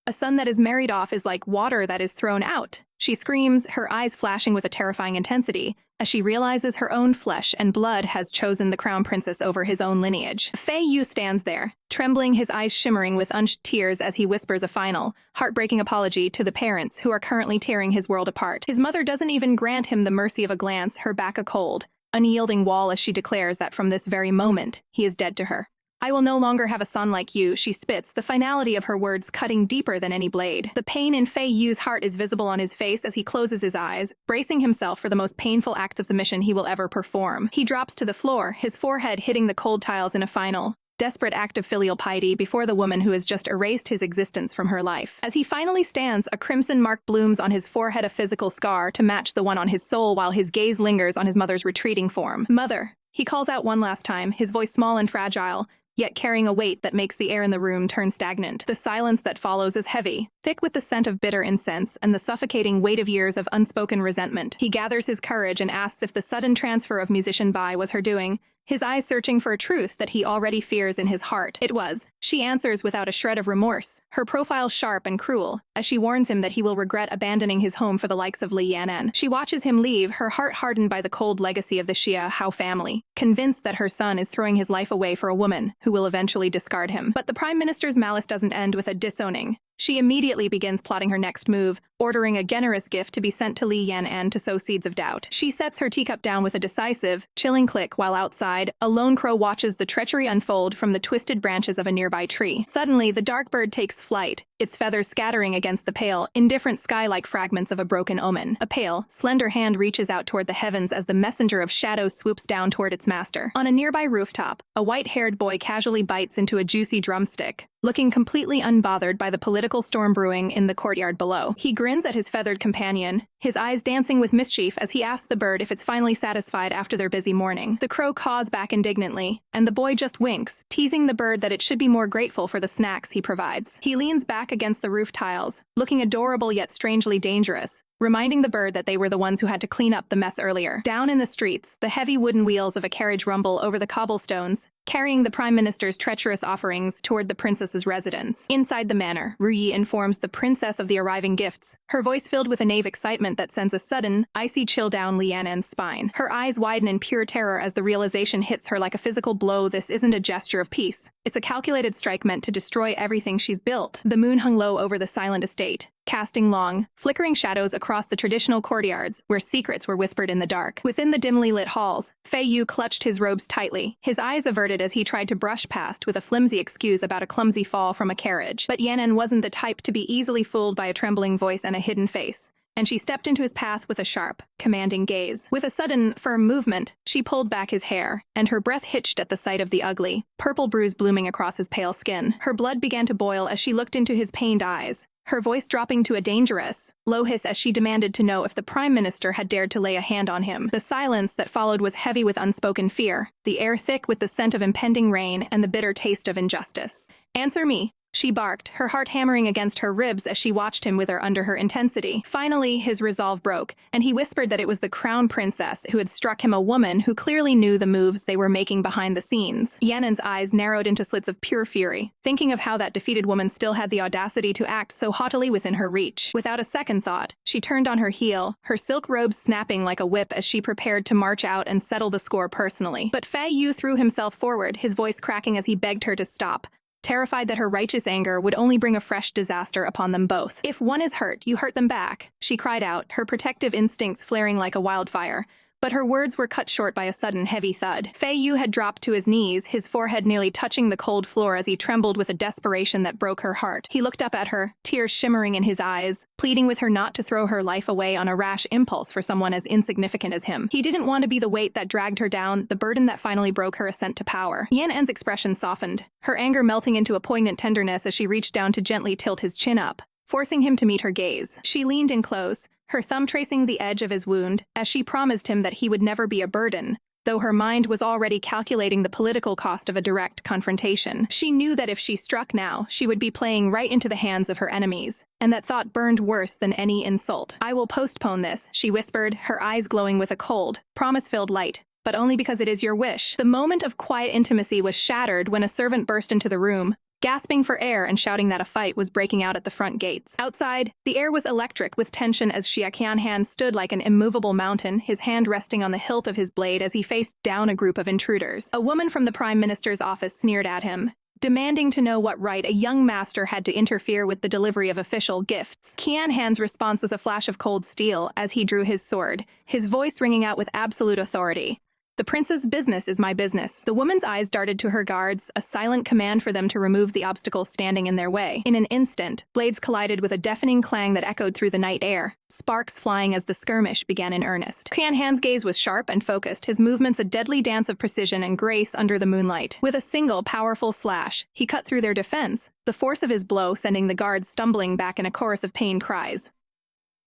Speaker 1: A son that is married off is like water that is thrown out, she screams, her eyes flashing with a terrifying intensity, as she realizes her own flesh and blood has chosen the crown princess over his own lineage. Fei Yu stands there, trembling, his eyes shimmering with unshed tears as he whispers a final, heartbreaking apology to the parents who are currently tearing his world apart. His mother doesn't even grant him the mercy of a glance, her back a cold, unyielding wall as she declares that from this very moment, he is dead to her. I will no longer have a son like you, she spits, the finality of her words cutting deeper than any blade. The pain in Fei Yu's heart is visible on his face as he closes his eyes, bracing himself for the most painful act of submission he will ever perform. He drops to the floor, his forehead hitting the cold tiles in a final, desperate act of filial piety before the woman who has just erased his existence from her life. As he finally stands, a crimson mark blooms on his forehead, a physical scar to match the one on his soul, while his gaze lingers on his mother's retreating form. Mother, he calls out one last time, his voice small and fragile, yet carrying a weight that makes the air in the room turn stagnant. The silence that follows is heavy, thick with the scent of bitter incense and the suffocating weight of years of unspoken resentment. He gathers his courage and asks if the sudden transfer of musician Bai was her doing, his eyes searching for a truth that he already fears in his heart. It was. She answers without a shred of remorse, her profile sharp and cruel, as she warns him that he will regret abandoning his home for the likes of Li Yan'an. She watches him leave, her heart hardened by the cold legacy of the Xiahao family, convinced that her son is throwing his life away for a woman who will eventually discard him. But the Prime Minister's malice doesn't end with a disowning. She immediately begins plotting her next move, ordering a generous gift to be sent to Li Yan'an to sow seeds of doubt. She sets her teacup down with a decisive, chilling click while outside, a lone crow watches the treachery unfold from the twisted branches of a nearby tree. Suddenly, the dark bird takes flight, its feathers scattering against the pale, indifferent sky like fragments of a broken omen. A pale, slender hand reaches out toward the heavens as the messenger of shadows swoops down toward its master. On a nearby rooftop, a white-haired boy casually bites into a juicy drumstick, looking completely unbothered by the political storm brewing in the courtyard below. He grins at his feathered companion, his eyes dancing with mischief as he asks the bird if it's finally satisfied after their busy morning. The crow caws back indignantly, and the boy just winks, teasing the bird that it should be more grateful for the snacks he provides. He leans back against the roof tiles, looking adorable yet strangely dangerous, reminding the bird that they were the ones who had to clean up the mess earlier. Down in the streets, the heavy wooden wheels of a carriage rumble over the cobblestones, carrying the Prime Minister's treacherous offerings toward the princess's residence. Inside the manor, Ru Yi informs the princess of the arriving gifts, her voice filled with a naive excitement that sends a sudden, icy chill down Li Yan'an's spine. Her eyes widen in pure terror as the realization hits her like a physical blow. This isn't a gesture of peace. It's a calculated strike meant to destroy everything she's built. The moon hung low over the silent estate, casting long, flickering shadows across the traditional courtyards where secrets were whispered in the dark. Within the dimly lit halls, Fei Yu clutched his robes tightly, his eyes averted as he tried to brush past with a flimsy excuse about a clumsy fall from a carriage. But Yan'an wasn't the type to be easily fooled by a trembling voice and a hidden face, and she stepped into his path with a sharp, commanding gaze. With a sudden, firm movement, she pulled back his hair, and her breath hitched at the sight of the ugly, purple bruise blooming across his pale skin. Her blood began to boil as she looked into his pained eyes, her voice dropping to a dangerous, low hiss as she demanded to know if the Prime Minister had dared to lay a hand on him. The silence that followed was heavy with unspoken fear, the air thick with the scent of impending rain and the bitter taste of injustice. "Answer me," she barked, her heart hammering against her ribs as she watched him wither under her intensity. Finally, his resolve broke, and he whispered that it was the crown princess who had struck him, a woman who clearly knew the moves they were making behind the scenes. Yanan's eyes narrowed into slits of pure fury, thinking of how that defeated woman still had the audacity to act so haughtily within her reach. Without a second thought, she turned on her heel, her silk robes snapping like a whip as she prepared to march out and settle the score personally. But Fei Yu threw himself forward, his voice cracking as he begged her to stop, terrified that her righteous anger would only bring a fresh disaster upon them both. "If one is hurt, you hurt them back," she cried out, her protective instincts flaring like a wildfire. But her words were cut short by a sudden heavy thud. Fei Yu had dropped to his knees, his forehead nearly touching the cold floor as he trembled with a desperation that broke her heart. He looked up at her, tears shimmering in his eyes, pleading with her not to throw her life away on a rash impulse for someone as insignificant as him. He didn't want to be the weight that dragged her down, the burden that finally broke her ascent to power. Yan An's expression softened, her anger melting into a poignant tenderness as she reached down to gently tilt his chin up, forcing him to meet her gaze. She leaned in close, her thumb tracing the edge of his wound, as she promised him that he would never be a burden, though her mind was already calculating the political cost of a direct confrontation. She knew that if she struck now, she would be playing right into the hands of her enemies, and that thought burned worse than any insult. "I will postpone this," she whispered, her eyes glowing with a cold, promise-filled light, "but only because it is your wish." The moment of quiet intimacy was shattered when a servant burst into the room, gasping for air and shouting that a fight was breaking out at the front gates. Outside, the air was electric with tension as Xia Qianhan stood like an immovable mountain, his hand resting on the hilt of his blade as he faced down a group of intruders. A woman from the Prime Minister's office sneered at him, demanding to know what right a young master had to interfere with the delivery of official gifts. Qianhan's response was a flash of cold steel as he drew his sword, his voice ringing out with absolute authority. "The prince's business is my business." The woman's eyes darted to her guards, a silent command for them to remove the obstacles standing in their way. In an instant, blades collided with a deafening clang that echoed through the night air, sparks flying as the skirmish began in earnest. Qianhan's gaze was sharp and focused, his movements a deadly dance of precision and grace under the moonlight. With a single, powerful slash, he cut through their defense, the force of his blow sending the guards stumbling back in a chorus of pained cries.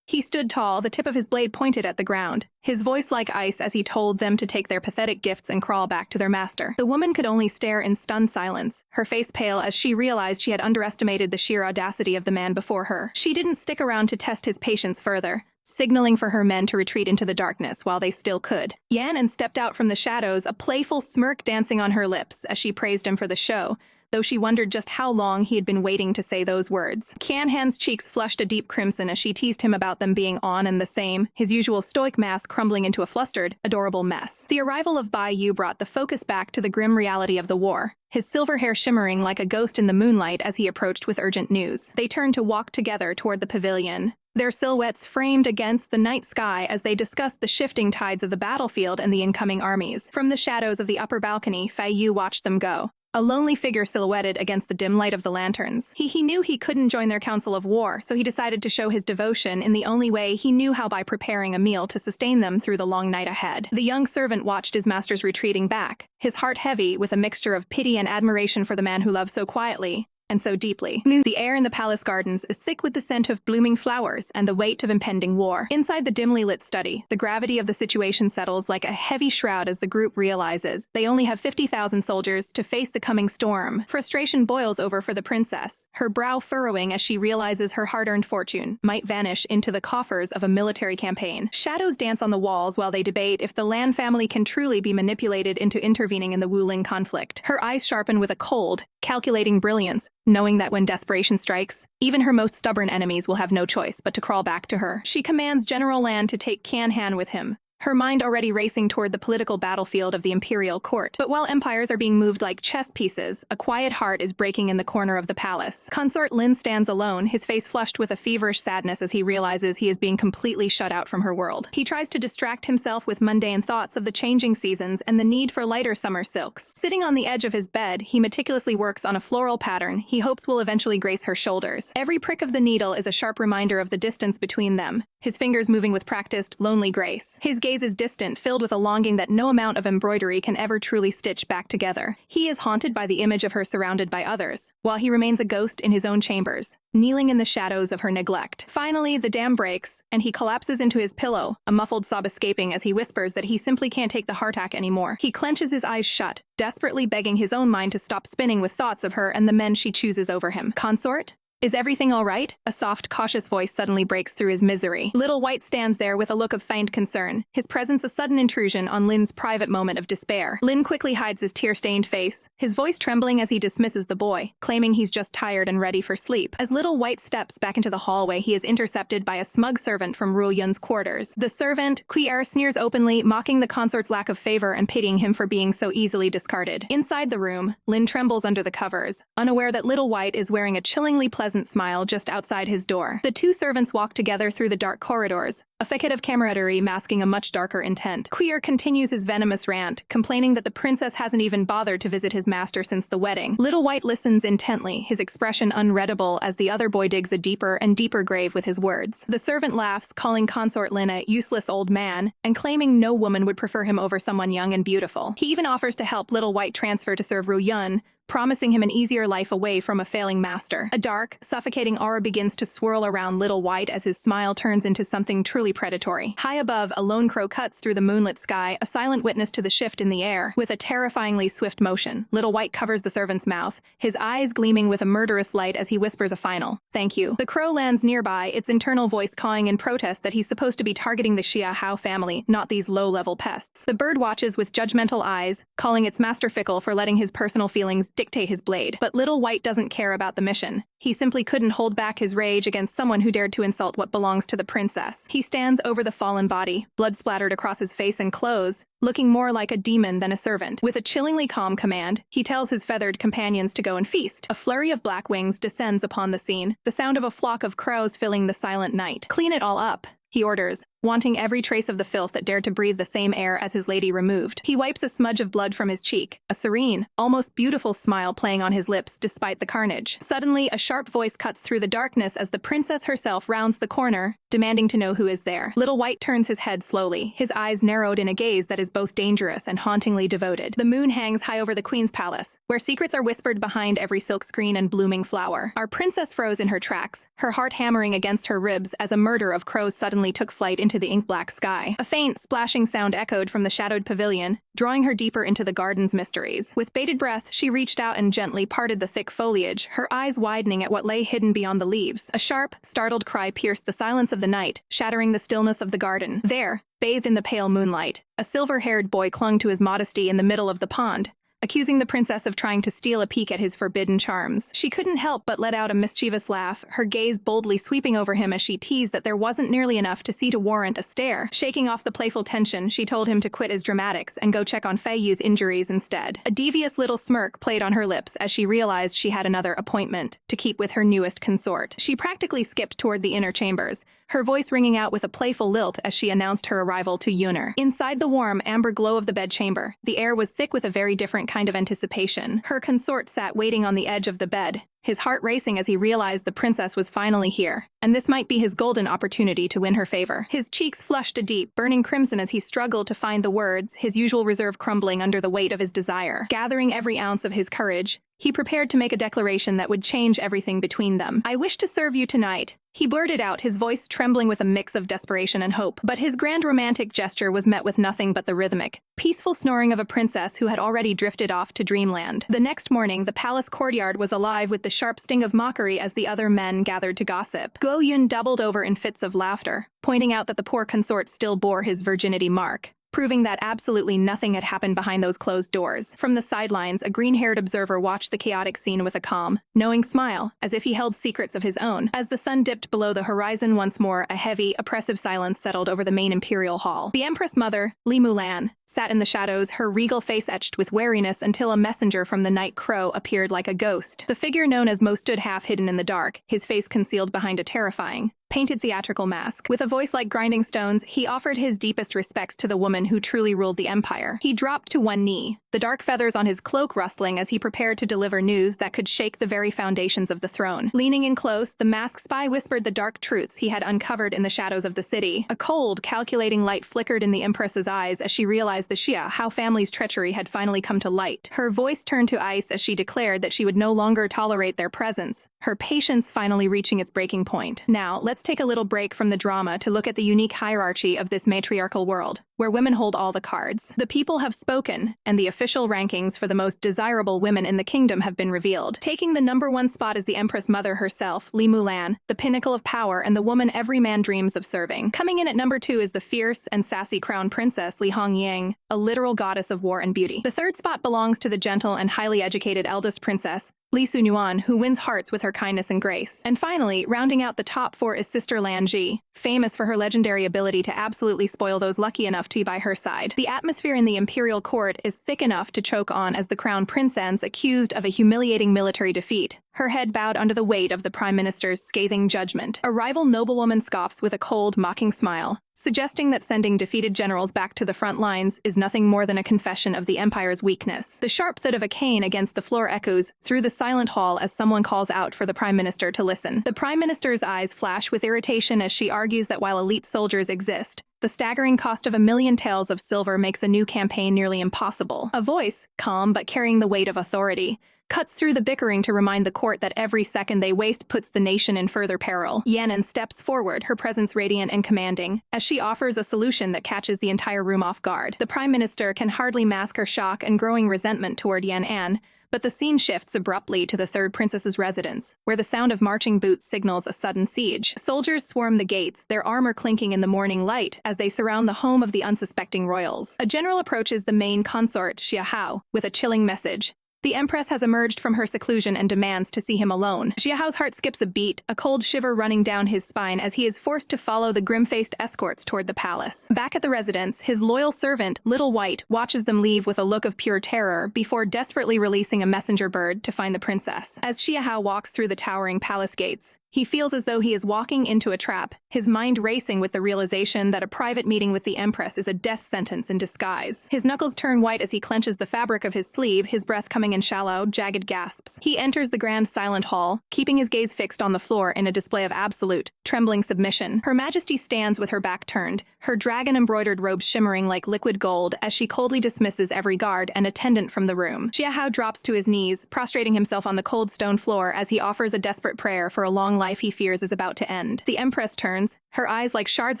Speaker 1: He stood tall, the tip of his blade pointed at the ground, his voice like ice as he told them to take their pathetic gifts and crawl back to their master. The woman could only stare in stunned silence, her face pale as she realized she had underestimated the sheer audacity of the man before her. She didn't stick around to test his patience further, signaling for her men to retreat into the darkness while they still could. Yan stepped out from the shadows, a playful smirk dancing on her lips as she praised him for the show, though she wondered just how long he had been waiting to say those words. Qianhan's cheeks flushed a deep crimson as she teased him about them being on and the same, his usual stoic mask crumbling into a flustered, adorable mess. The arrival of Bai Yu brought the focus back to the grim reality of the war, his silver hair shimmering like a ghost in the moonlight as he approached with urgent news. They turned to walk together toward the pavilion, their silhouettes framed against the night sky as they discussed the shifting tides of the battlefield and the incoming armies. From the shadows of the upper balcony, Fei Yu watched them go, a lonely figure silhouetted against the dim light of the lanterns. He knew he couldn't join their council of war, so he decided to show his devotion in the only way he knew how, by preparing a meal to sustain them through the long night ahead. The young servant watched his master's retreating back, his heart heavy with a mixture of pity and admiration for the man who loved so quietly and so deeply. The air in the palace gardens is thick with the scent of blooming flowers and the weight of impending war. Inside the dimly lit study, the gravity of the situation settles like a heavy shroud as the group realizes they only have 50,000 soldiers to face the coming storm. Frustration boils over for the princess, her brow furrowing as she realizes her hard-earned fortune might vanish into the coffers of a military campaign. Shadows dance on the walls while they debate if the Lan family can truly be manipulated into intervening in the Wuling conflict. Her eyes sharpen with a cold, calculating brilliance, knowing that when desperation strikes, even her most stubborn enemies will have no choice but to crawl back to her. She commands General Lan to take Qianhan with him, her mind already racing toward the political battlefield of the imperial court. But while empires are being moved like chess pieces, a quiet heart is breaking in the corner of the palace. Consort Lin stands alone, his face flushed with a feverish sadness as he realizes he is being completely shut out from her world. He tries to distract himself with mundane thoughts of the changing seasons and the need for lighter summer silks. Sitting on the edge of his bed, he meticulously works on a floral pattern he hopes will eventually grace her shoulders. Every prick of the needle is a sharp reminder of the distance between them, his fingers moving with practiced, lonely grace. His gaze is distant, filled with a longing that no amount of embroidery can ever truly stitch back together. He is haunted by the image of her surrounded by others, while he remains a ghost in his own chambers, kneeling in the shadows of her neglect. Finally, the dam breaks, and he collapses into his pillow, a muffled sob escaping as he whispers that he simply can't take the heart attack anymore. He clenches his eyes shut, desperately begging his own mind to stop spinning with thoughts of her and the men she chooses over him. Consort? Is everything all right? A soft, cautious voice suddenly breaks through his misery. Little White stands there with a look of feigned concern, his presence a sudden intrusion on Lin's private moment of despair. Lin quickly hides his tear-stained face, his voice trembling as he dismisses the boy, claiming he's just tired and ready for sleep. As Little White steps back into the hallway, he is intercepted by a smug servant from Ruo Yun's quarters. The servant, Kui sneers openly, mocking the consort's lack of favor and pitying him for being so easily discarded. Inside the room, Lin trembles under the covers, unaware that Little White is wearing a chillingly pleasant smile just outside his door. The two servants walk together through the dark corridors, a facade of camaraderie masking a much darker intent. Queer continues his venomous rant, complaining that the princess hasn't even bothered to visit his master since the wedding. Little White listens intently, his expression unreadable as the other boy digs a deeper and deeper grave with his words. The servant laughs, calling consort Lin a useless old man, and claiming no woman would prefer him over someone young and beautiful. He even offers to help Little White transfer to serve Ru Yun, promising him an easier life away from a failing master. A dark, suffocating aura begins to swirl around Little White as his smile turns into something truly predatory. High above, a lone crow cuts through the moonlit sky, a silent witness to the shift in the air. With a terrifyingly swift motion, Little White covers the servant's mouth, his eyes gleaming with a murderous light as he whispers a final, "Thank you." The crow lands nearby, its internal voice cawing in protest that he's supposed to be targeting the Xia Hao family, not these low-level pests. The bird watches with judgmental eyes, calling its master fickle for letting his personal feelings dictate his blade. But Little White doesn't care about the mission. He simply couldn't hold back his rage against someone who dared to insult what belongs to the princess. He stands over the fallen body, blood splattered across his face and clothes, looking more like a demon than a servant. With a chillingly calm command, he tells his feathered companions to go and feast. A flurry of black wings descends upon the scene, the sound of a flock of crows filling the silent night. "Clean it all up," he orders, wanting every trace of the filth that dared to breathe the same air as his lady removed. He wipes a smudge of blood from his cheek, a serene, almost beautiful smile playing on his lips despite the carnage. Suddenly, a sharp voice cuts through the darkness as the princess herself rounds the corner, demanding to know who is there. Little White turns his head slowly, his eyes narrowed in a gaze that is both dangerous and hauntingly devoted. The moon hangs high over the queen's palace, where secrets are whispered behind every silk screen and blooming flower. Our princess froze in her tracks, her heart hammering against her ribs as a murder of crows suddenly took flight into the ink-black sky. A faint, splashing sound echoed from the shadowed pavilion, drawing her deeper into the garden's mysteries. With bated breath, she reached out and gently parted the thick foliage, her eyes widening at what lay hidden beyond the leaves. A sharp, startled cry pierced the silence of the night, shattering the stillness of the garden. There, bathed in the pale moonlight, a silver-haired boy clung to his modesty in the middle of the pond, accusing the princess of trying to steal a peek at his forbidden charms. She couldn't help but let out a mischievous laugh, her gaze boldly sweeping over him as she teased that there wasn't nearly enough to see to warrant a stare. Shaking off the playful tension, she told him to quit his dramatics and go check on Fei Yu's injuries instead. A devious little smirk played on her lips as she realized she had another appointment to keep with her newest consort. She practically skipped toward the inner chambers, her voice ringing out with a playful lilt as she announced her arrival to Yuner. Inside the warm, amber glow of the bedchamber, the air was thick with a very different kind of anticipation. Her consort sat waiting on the edge of the bed, his heart racing as he realized the princess was finally here, and this might be his golden opportunity to win her favor. His cheeks flushed a deep, burning crimson as he struggled to find the words, his usual reserve crumbling under the weight of his desire. Gathering every ounce of his courage, he prepared to make a declaration that would change everything between them. "I wish to serve you tonight," he blurted out, his voice trembling with a mix of desperation and hope. But his grand romantic gesture was met with nothing but the rhythmic, peaceful snoring of a princess who had already drifted off to dreamland. The next morning, the palace courtyard was alive with the sharp sting of mockery as the other men gathered to gossip. Guo Yun doubled over in fits of laughter, pointing out that the poor consort still bore his virginity mark, proving that absolutely nothing had happened behind those closed doors. From the sidelines, a green-haired observer watched the chaotic scene with a calm, knowing smile, as if he held secrets of his own. As the sun dipped below the horizon once more, a heavy, oppressive silence settled over the main imperial hall. The Empress Mother, Li Mulan, sat in the shadows, her regal face etched with wariness until a messenger from the night crow appeared like a ghost. The figure known as Mo stood half hidden in the dark, his face concealed behind a terrifying, painted theatrical mask. With a voice like grinding stones, he offered his deepest respects to the woman who truly ruled the empire. He dropped to one knee, the dark feathers on his cloak rustling as he prepared to deliver news that could shake the very foundations of the throne. Leaning in close, the masked spy whispered the dark truths he had uncovered in the shadows of the city. A cold, calculating light flickered in the Empress's eyes as she realized the Xia Hao family's treachery had finally come to light. Her voice turned to ice as she declared that she would no longer tolerate their presence, her patience finally reaching its breaking point. Now, let's take a little break from the drama to look at the unique hierarchy of this matriarchal world, where women hold all the cards. The people have spoken, and the official rankings for the most desirable women in the kingdom have been revealed. Taking the #1 spot is the Empress Mother herself, Li Mulan, the pinnacle of power and the woman every man dreams of serving. Coming in at #2 is the fierce and sassy crown princess Li Hongyang, a literal goddess of war and beauty. The 3rd spot belongs to the gentle and highly educated eldest princess, Li Sunyuan, who wins hearts with her kindness and grace. And finally, rounding out the top 4 is Sister Lan Ji, famous for her legendary ability to absolutely spoil those lucky enough to be by her side. The atmosphere in the imperial court is thick enough to choke on as the crown princess accused of a humiliating military defeat, her head bowed under the weight of the prime minister's scathing judgment. A rival noblewoman scoffs with a cold, mocking smile, suggesting that sending defeated generals back to the front lines is nothing more than a confession of the empire's weakness. The sharp thud of a cane against the floor echoes through the silent hall as someone calls out for the prime minister to listen. The prime minister's eyes flash with irritation as she argues that while elite soldiers exist, the staggering cost of 1,000,000 taels of silver makes a new campaign nearly impossible. A voice, calm but carrying the weight of authority, cuts through the bickering to remind the court that every second they waste puts the nation in further peril. Yanan steps forward, her presence radiant and commanding, as she offers a solution that catches the entire room off guard. The prime minister can hardly mask her shock and growing resentment toward Yanan, but the scene shifts abruptly to the 3rd princess's residence, where the sound of marching boots signals a sudden siege. Soldiers swarm the gates, their armor clinking in the morning light as they surround the home of the unsuspecting royals. A general approaches the main consort, Xia Hao, with a chilling message. The Empress has emerged from her seclusion and demands to see him alone. Xia Hao's heart skips a beat, a cold shiver running down his spine as he is forced to follow the grim-faced escorts toward the palace. Back at the residence, his loyal servant, Little White, watches them leave with a look of pure terror before desperately releasing a messenger bird to find the princess. As Xia Hao walks through the towering palace gates, he feels as though he is walking into a trap, his mind racing with the realization that a private meeting with the Empress is a death sentence in disguise. His knuckles turn white as he clenches the fabric of his sleeve, his breath coming in shallow, jagged gasps. He enters the grand silent hall, keeping his gaze fixed on the floor in a display of absolute, trembling submission. Her Majesty stands with her back turned, her dragon-embroidered robes shimmering like liquid gold as she coldly dismisses every guard and attendant from the room. Xia Hao drops to his knees, prostrating himself on the cold stone floor as he offers a desperate prayer for a long life he fears is about to end. The Empress turns, her eyes like shards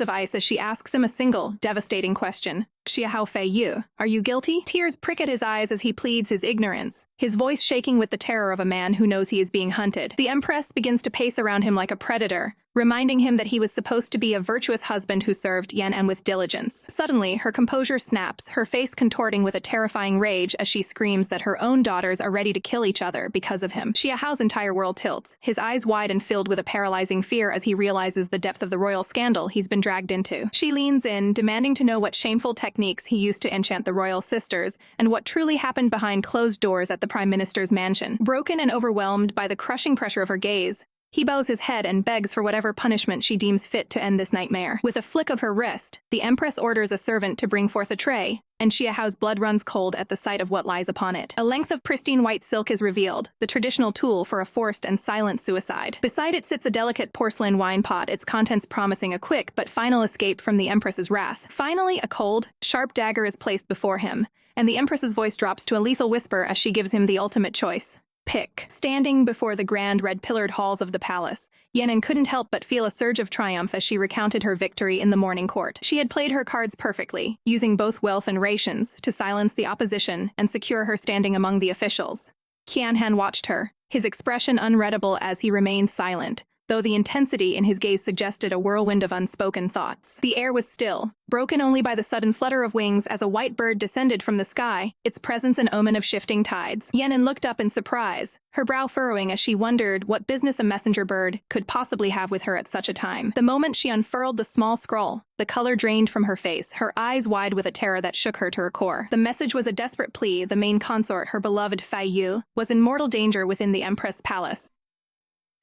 Speaker 1: of ice as she asks him a single, devastating question. Xia Hao Fei Yu, are you guilty? Tears prick at his eyes as he pleads his ignorance, his voice shaking with the terror of a man who knows he is being hunted. The Empress begins to pace around him like a predator, reminding him that he was supposed to be a virtuous husband who served Yan with diligence. Suddenly, her composure snaps, her face contorting with a terrifying rage as she screams that her own daughters are ready to kill each other because of him. Xia Hao's entire world tilts, his eyes wide and filled with a paralyzing fear as he realizes the depth of the royal scandal he's been dragged into. She leans in, demanding to know what shameful techniques he used to enchant the royal sisters and what truly happened behind closed doors at the prime minister's mansion. Broken and overwhelmed by the crushing pressure of her gaze, he bows his head and begs for whatever punishment she deems fit to end this nightmare. With a flick of her wrist, the Empress orders a servant to bring forth a tray, and Xia Hao's blood runs cold at the sight of what lies upon it. A length of pristine white silk is revealed, the traditional tool for a forced and silent suicide. Beside it sits a delicate porcelain wine pot, its contents promising a quick but final escape from the Empress's wrath. Finally, a cold, sharp dagger is placed before him, and the Empress's voice drops to a lethal whisper as she gives him the ultimate choice. Pick. Standing before the grand red-pillared halls of the palace, Yanan couldn't help but feel a surge of triumph as she recounted her victory in the morning court. She had played her cards perfectly, using both wealth and rations to silence the opposition and secure her standing among the officials. Qianhan watched her, his expression unreadable as he remained silent, though the intensity in his gaze suggested a whirlwind of unspoken thoughts. The air was still, broken only by the sudden flutter of wings as a white bird descended from the sky, its presence an omen of shifting tides. Yenin looked up in surprise, her brow furrowing as she wondered what business a messenger bird could possibly have with her at such a time. The moment she unfurled the small scroll, the color drained from her face, her eyes wide with a terror that shook her to her core. The message was a desperate plea. The main consort, her beloved Fei Yu, was in mortal danger within the Empress Palace.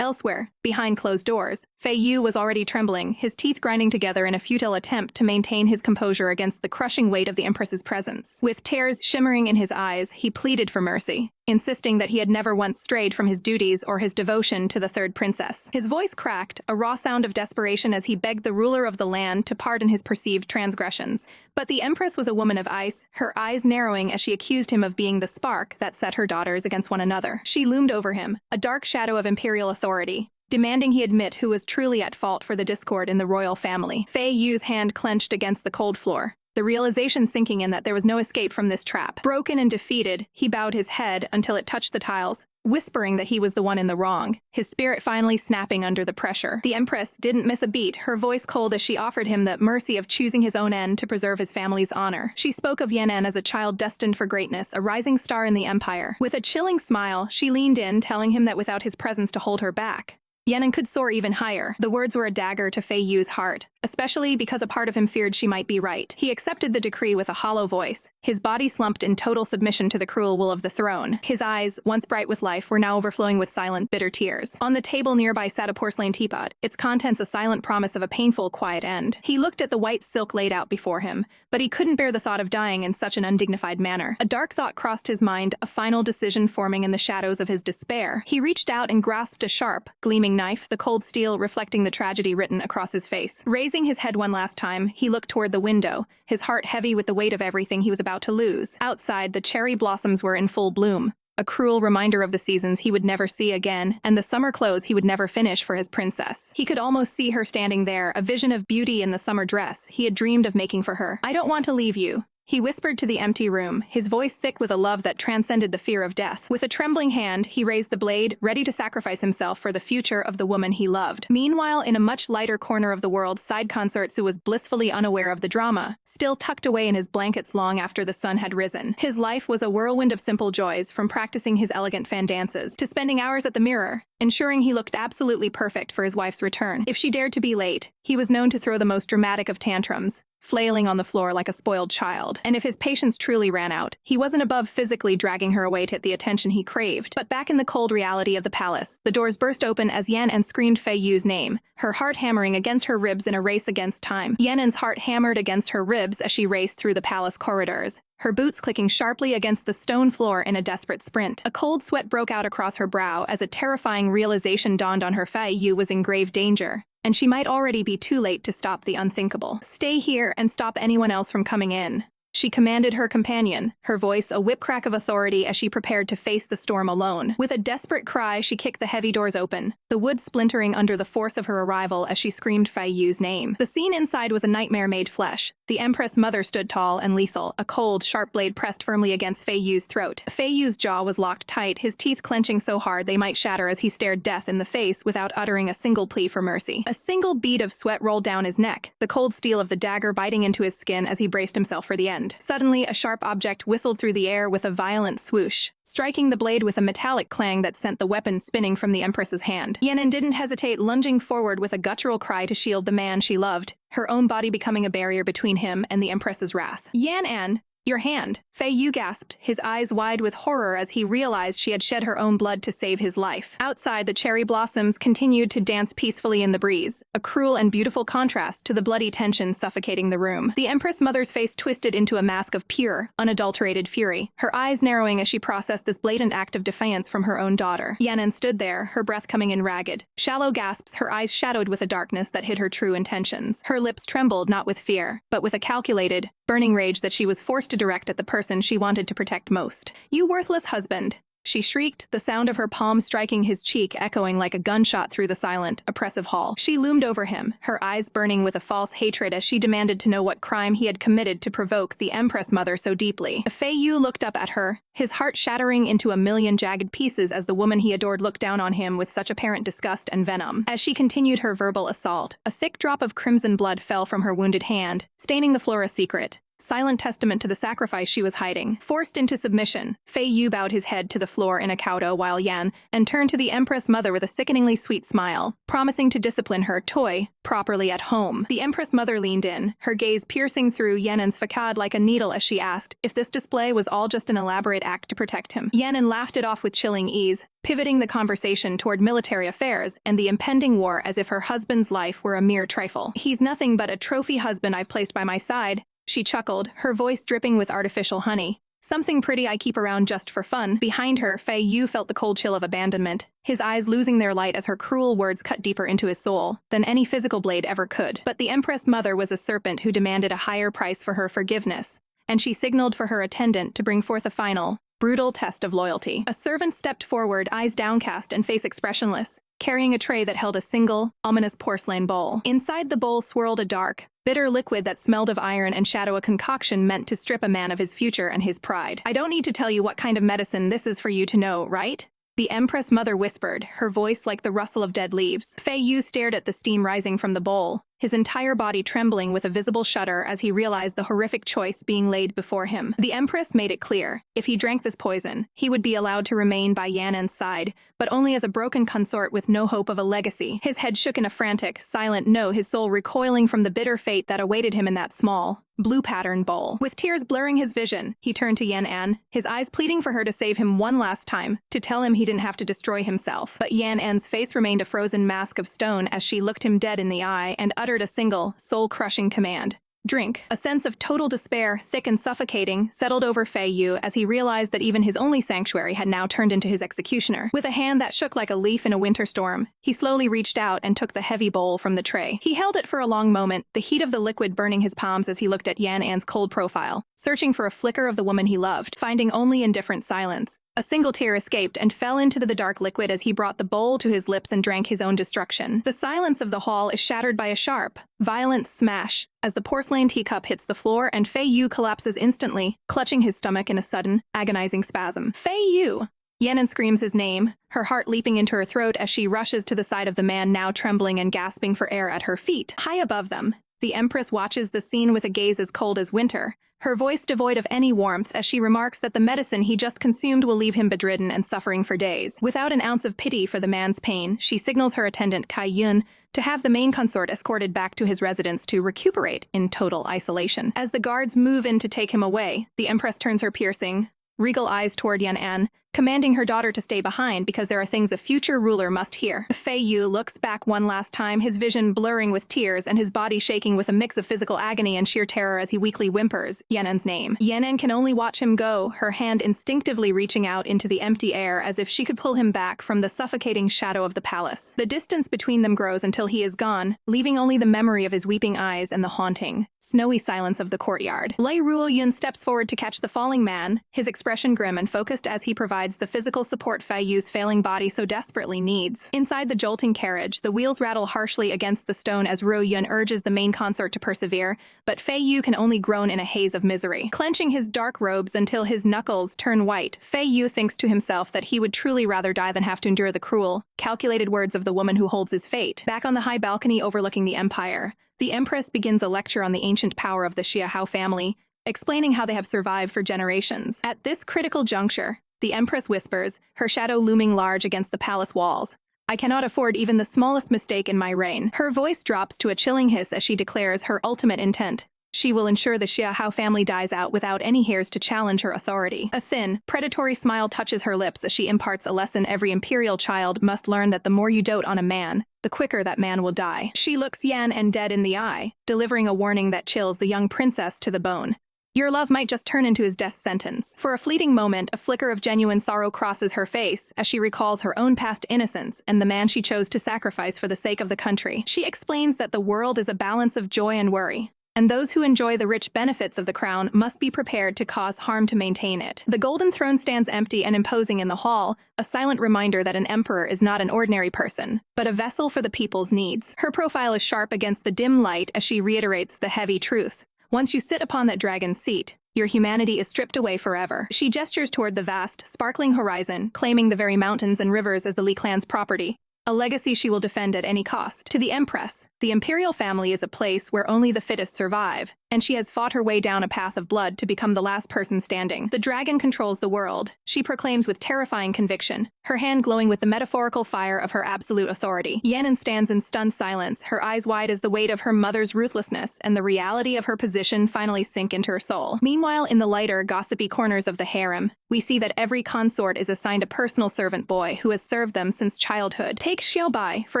Speaker 1: Elsewhere, behind closed doors, Fei Yu was already trembling, his teeth grinding together in a futile attempt to maintain his composure against the crushing weight of the Empress's presence. With tears shimmering in his eyes, he pleaded for mercy, insisting that he had never once strayed from his duties or his devotion to the third princess. His voice cracked, a raw sound of desperation as he begged the ruler of the land to pardon his perceived transgressions. But the Empress was a woman of ice, her eyes narrowing as she accused him of being the spark that set her daughters against one another. She loomed over him, a dark shadow of imperial authority, demanding he admit who was truly at fault for the discord in the royal family. Fei Yu's hand clenched against the cold floor, the realization sinking in that there was no escape from this trap. Broken and defeated, he bowed his head until it touched the tiles, whispering that he was the one in the wrong, his spirit finally snapping under the pressure. The Empress didn't miss a beat, her voice cold as she offered him the mercy of choosing his own end to preserve his family's honor. She spoke of Yan'an as a child destined for greatness, a rising star in the empire. With a chilling smile, she leaned in, telling him that without his presence to hold her back, Yan'an could soar even higher. The words were a dagger to Fei Yu's heart, especially because a part of him feared she might be right. He accepted the decree with a hollow voice, his body slumped in total submission to the cruel will of the throne. His eyes, once bright with life, were now overflowing with silent, bitter tears. On the table nearby sat a porcelain teapot, its contents a silent promise of a painful, quiet end. He looked at the white silk laid out before him, but he couldn't bear the thought of dying in such an undignified manner. A dark thought crossed his mind, a final decision forming in the shadows of his despair. He reached out and grasped a sharp, gleaming knife, the cold steel reflecting the tragedy written across his face. Raising his head one last time, he looked toward the window, his heart heavy with the weight of everything he was about to lose. Outside, the cherry blossoms were in full bloom, a cruel reminder of the seasons he would never see again, and the summer clothes he would never finish for his princess. He could almost see her standing there, a vision of beauty in the summer dress he had dreamed of making for her. "I don't want to leave you," he whispered to the empty room, his voice thick with a love that transcended the fear of death. With a trembling hand, he raised the blade, ready to sacrifice himself for the future of the woman he loved. Meanwhile, in a much lighter corner of the world, side consort Su was blissfully unaware of the drama, still tucked away in his blankets long after the sun had risen. His life was a whirlwind of simple joys, from practicing his elegant fan dances to spending hours at the mirror, ensuring he looked absolutely perfect for his wife's return. If she dared to be late, he was known to throw the most dramatic of tantrums, flailing on the floor like a spoiled child. And if his patience truly ran out, he wasn't above physically dragging her away to get the attention he craved. But back in the cold reality of the palace, the doors burst open as Yan'an screamed Fei Yu's name, her heart hammering against her ribs in a race against time. Yan'an's heart hammered against her ribs as she raced through the palace corridors, her boots clicking sharply against the stone floor in a desperate sprint. A cold sweat broke out across her brow as a terrifying realization dawned on her. Fei Yu was in grave danger, and she might already be too late to stop the unthinkable. "Stay here and stop anyone else from coming in," she commanded her companion, her voice a whipcrack of authority as she prepared to face the storm alone. With a desperate cry, she kicked the heavy doors open, the wood splintering under the force of her arrival as she screamed Fei Yu's name. The scene inside was a nightmare made flesh. The Empress Mother stood tall and lethal, a cold, sharp blade pressed firmly against Fei Yu's throat. Fei Yu's jaw was locked tight, his teeth clenching so hard they might shatter as he stared death in the face without uttering a single plea for mercy. A single bead of sweat rolled down his neck, the cold steel of the dagger biting into his skin as he braced himself for the end. Suddenly, a sharp object whistled through the air with a violent swoosh, striking the blade with a metallic clang that sent the weapon spinning from the Empress's hand. Yan'an didn't hesitate, lunging forward with a guttural cry to shield the man she loved, her own body becoming a barrier between him and the Empress's wrath. "Yan'an, your hand," Fei Yu gasped, his eyes wide with horror as he realized she had shed her own blood to save his life. Outside, the cherry blossoms continued to dance peacefully in the breeze, a cruel and beautiful contrast to the bloody tension suffocating the room. The Empress Mother's face twisted into a mask of pure, unadulterated fury, her eyes narrowing as she processed this blatant act of defiance from her own daughter. Yan'an stood there, her breath coming in ragged, shallow gasps, her eyes shadowed with a darkness that hid her true intentions. Her lips trembled not with fear, but with a calculated, burning rage that she was forced to direct at the person she wanted to protect most. "You worthless husband," she shrieked, the sound of her palm striking his cheek echoing like a gunshot through the silent, oppressive hall. She loomed over him, her eyes burning with a false hatred as she demanded to know what crime he had committed to provoke the Empress Mother so deeply. Fei Yu looked up at her, his heart shattering into a million jagged pieces as the woman he adored looked down on him with such apparent disgust and venom. As she continued her verbal assault, a thick drop of crimson blood fell from her wounded hand, staining the floor a secret. Silent testament to the sacrifice she was hiding. Forced into submission, Fei Yu bowed his head to the floor in a cowdo while Yan and turned to the Empress Mother with a sickeningly sweet smile, promising to discipline her toy properly at home. The Empress Mother leaned in, her gaze piercing through Yan'an's facade like a needle as she asked if this display was all just an elaborate act to protect him. Yan'an laughed it off with chilling ease, pivoting the conversation toward military affairs and the impending war as if her husband's life were a mere trifle. He's nothing but a trophy husband I've placed by my side, she chuckled, her voice dripping with artificial honey. Something pretty I keep around just for fun. Behind her, Fei Yu felt the cold chill of abandonment, his eyes losing their light as her cruel words cut deeper into his soul than any physical blade ever could. But the Empress Mother was a serpent who demanded a higher price for her forgiveness, and she signaled for her attendant to bring forth a final, brutal test of loyalty. A servant stepped forward, eyes downcast and face expressionless, carrying a tray that held a single, ominous porcelain bowl. Inside the bowl swirled a dark, bitter liquid that smelled of iron and shadow, a concoction meant to strip a man of his future and his pride. I don't need to tell you what kind of medicine this is for you to know, right? The Empress Mother whispered, her voice like the rustle of dead leaves. Fei Yu stared at the steam rising from the bowl, his entire body trembling with a visible shudder as he realized the horrific choice being laid before him. The Empress made it clear, if he drank this poison, he would be allowed to remain by Yan'an's side, but only as a broken consort with no hope of a legacy. His head shook in a frantic, silent no, his soul recoiling from the bitter fate that awaited him in that small, blue-patterned bowl. With tears blurring his vision, he turned to Yan'an, his eyes pleading for her to save him one last time, to tell him he didn't have to destroy himself. But Yan'an's face remained a frozen mask of stone as she looked him dead in the eye and uttered a single, soul-crushing command. Drink. A sense of total despair, thick and suffocating, settled over Fei Yu as he realized that even his only sanctuary had now turned into his executioner. With a hand that shook like a leaf in a winter storm, he slowly reached out and took the heavy bowl from the tray. He held it for a long moment, the heat of the liquid burning his palms as he looked at Yan'an's cold profile, searching for a flicker of the woman he loved, finding only indifferent silence. A single tear escaped and fell into the dark liquid as he brought the bowl to his lips and drank his own destruction. The silence of the hall is shattered by a sharp, violent smash as the porcelain teacup hits the floor and Fei Yu collapses instantly, clutching his stomach in a sudden, agonizing spasm. Fei Yu! Yan'an screams his name, her heart leaping into her throat as she rushes to the side of the man now trembling and gasping for air at her feet. High above them, the Empress watches the scene with a gaze as cold as winter, her voice devoid of any warmth as she remarks that the medicine he just consumed will leave him bedridden and suffering for days. Without an ounce of pity for the man's pain, she signals her attendant Kai Yun to have the main consort escorted back to his residence to recuperate in total isolation. As the guards move in to take him away, the Empress turns her piercing, regal eyes toward Yan'an, commanding her daughter to stay behind because there are things a future ruler must hear. Fei Yu looks back one last time, his vision blurring with tears and his body shaking with a mix of physical agony and sheer terror as he weakly whimpers Yan'an's name. Yan'an can only watch him go, her hand instinctively reaching out into the empty air as if she could pull him back from the suffocating shadow of the palace. The distance between them grows until he is gone, leaving only the memory of his weeping eyes and the haunting, snowy silence of the courtyard. Lei Ruoyun steps forward to catch the falling man, his expression grim and focused as he provides the physical support Fei Yu's failing body so desperately needs. Inside the jolting carriage, the wheels rattle harshly against the stone as Ruoyun urges the main consort to persevere, but Fei Yu can only groan in a haze of misery. Clenching his dark robes until his knuckles turn white, Fei Yu thinks to himself that he would truly rather die than have to endure the cruel, calculated words of the woman who holds his fate. Back on the high balcony overlooking the empire, the Empress begins a lecture on the ancient power of the Xiahao family, explaining how they have survived for generations. At this critical juncture, the Empress whispers, her shadow looming large against the palace walls, "I cannot afford even the smallest mistake in my reign." Her voice drops to a chilling hiss as she declares her ultimate intent. She will ensure the Xiahao family dies out without any heirs to challenge her authority. A thin, predatory smile touches her lips as she imparts a lesson every imperial child must learn, that the more you dote on a man, the quicker that man will die. She looks Yan'an dead in the eye, delivering a warning that chills the young princess to the bone. Your love might just turn into his death sentence. For a fleeting moment, a flicker of genuine sorrow crosses her face as she recalls her own past innocence and the man she chose to sacrifice for the sake of the country. She explains that the world is a balance of joy and worry, and those who enjoy the rich benefits of the crown must be prepared to cause harm to maintain it. The golden throne stands empty and imposing in the hall, a silent reminder that an emperor is not an ordinary person, but a vessel for the people's needs. Her profile is sharp against the dim light as she reiterates the heavy truth. Once you sit upon that dragon's seat, your humanity is stripped away forever. She gestures toward the vast, sparkling horizon, claiming the very mountains and rivers as the Li clan's property, a legacy she will defend at any cost. To the Empress, the imperial family is a place where only the fittest survive, and she has fought her way down a path of blood to become the last person standing. The dragon controls the world, she proclaims with terrifying conviction, her hand glowing with the metaphorical fire of her absolute authority. Yanan stands in stunned silence, her eyes wide as the weight of her mother's ruthlessness and the reality of her position finally sink into her soul. Meanwhile, in the lighter, gossipy corners of the harem, we see that every consort is assigned a personal servant boy who has served them since childhood. Take Xiaobai, for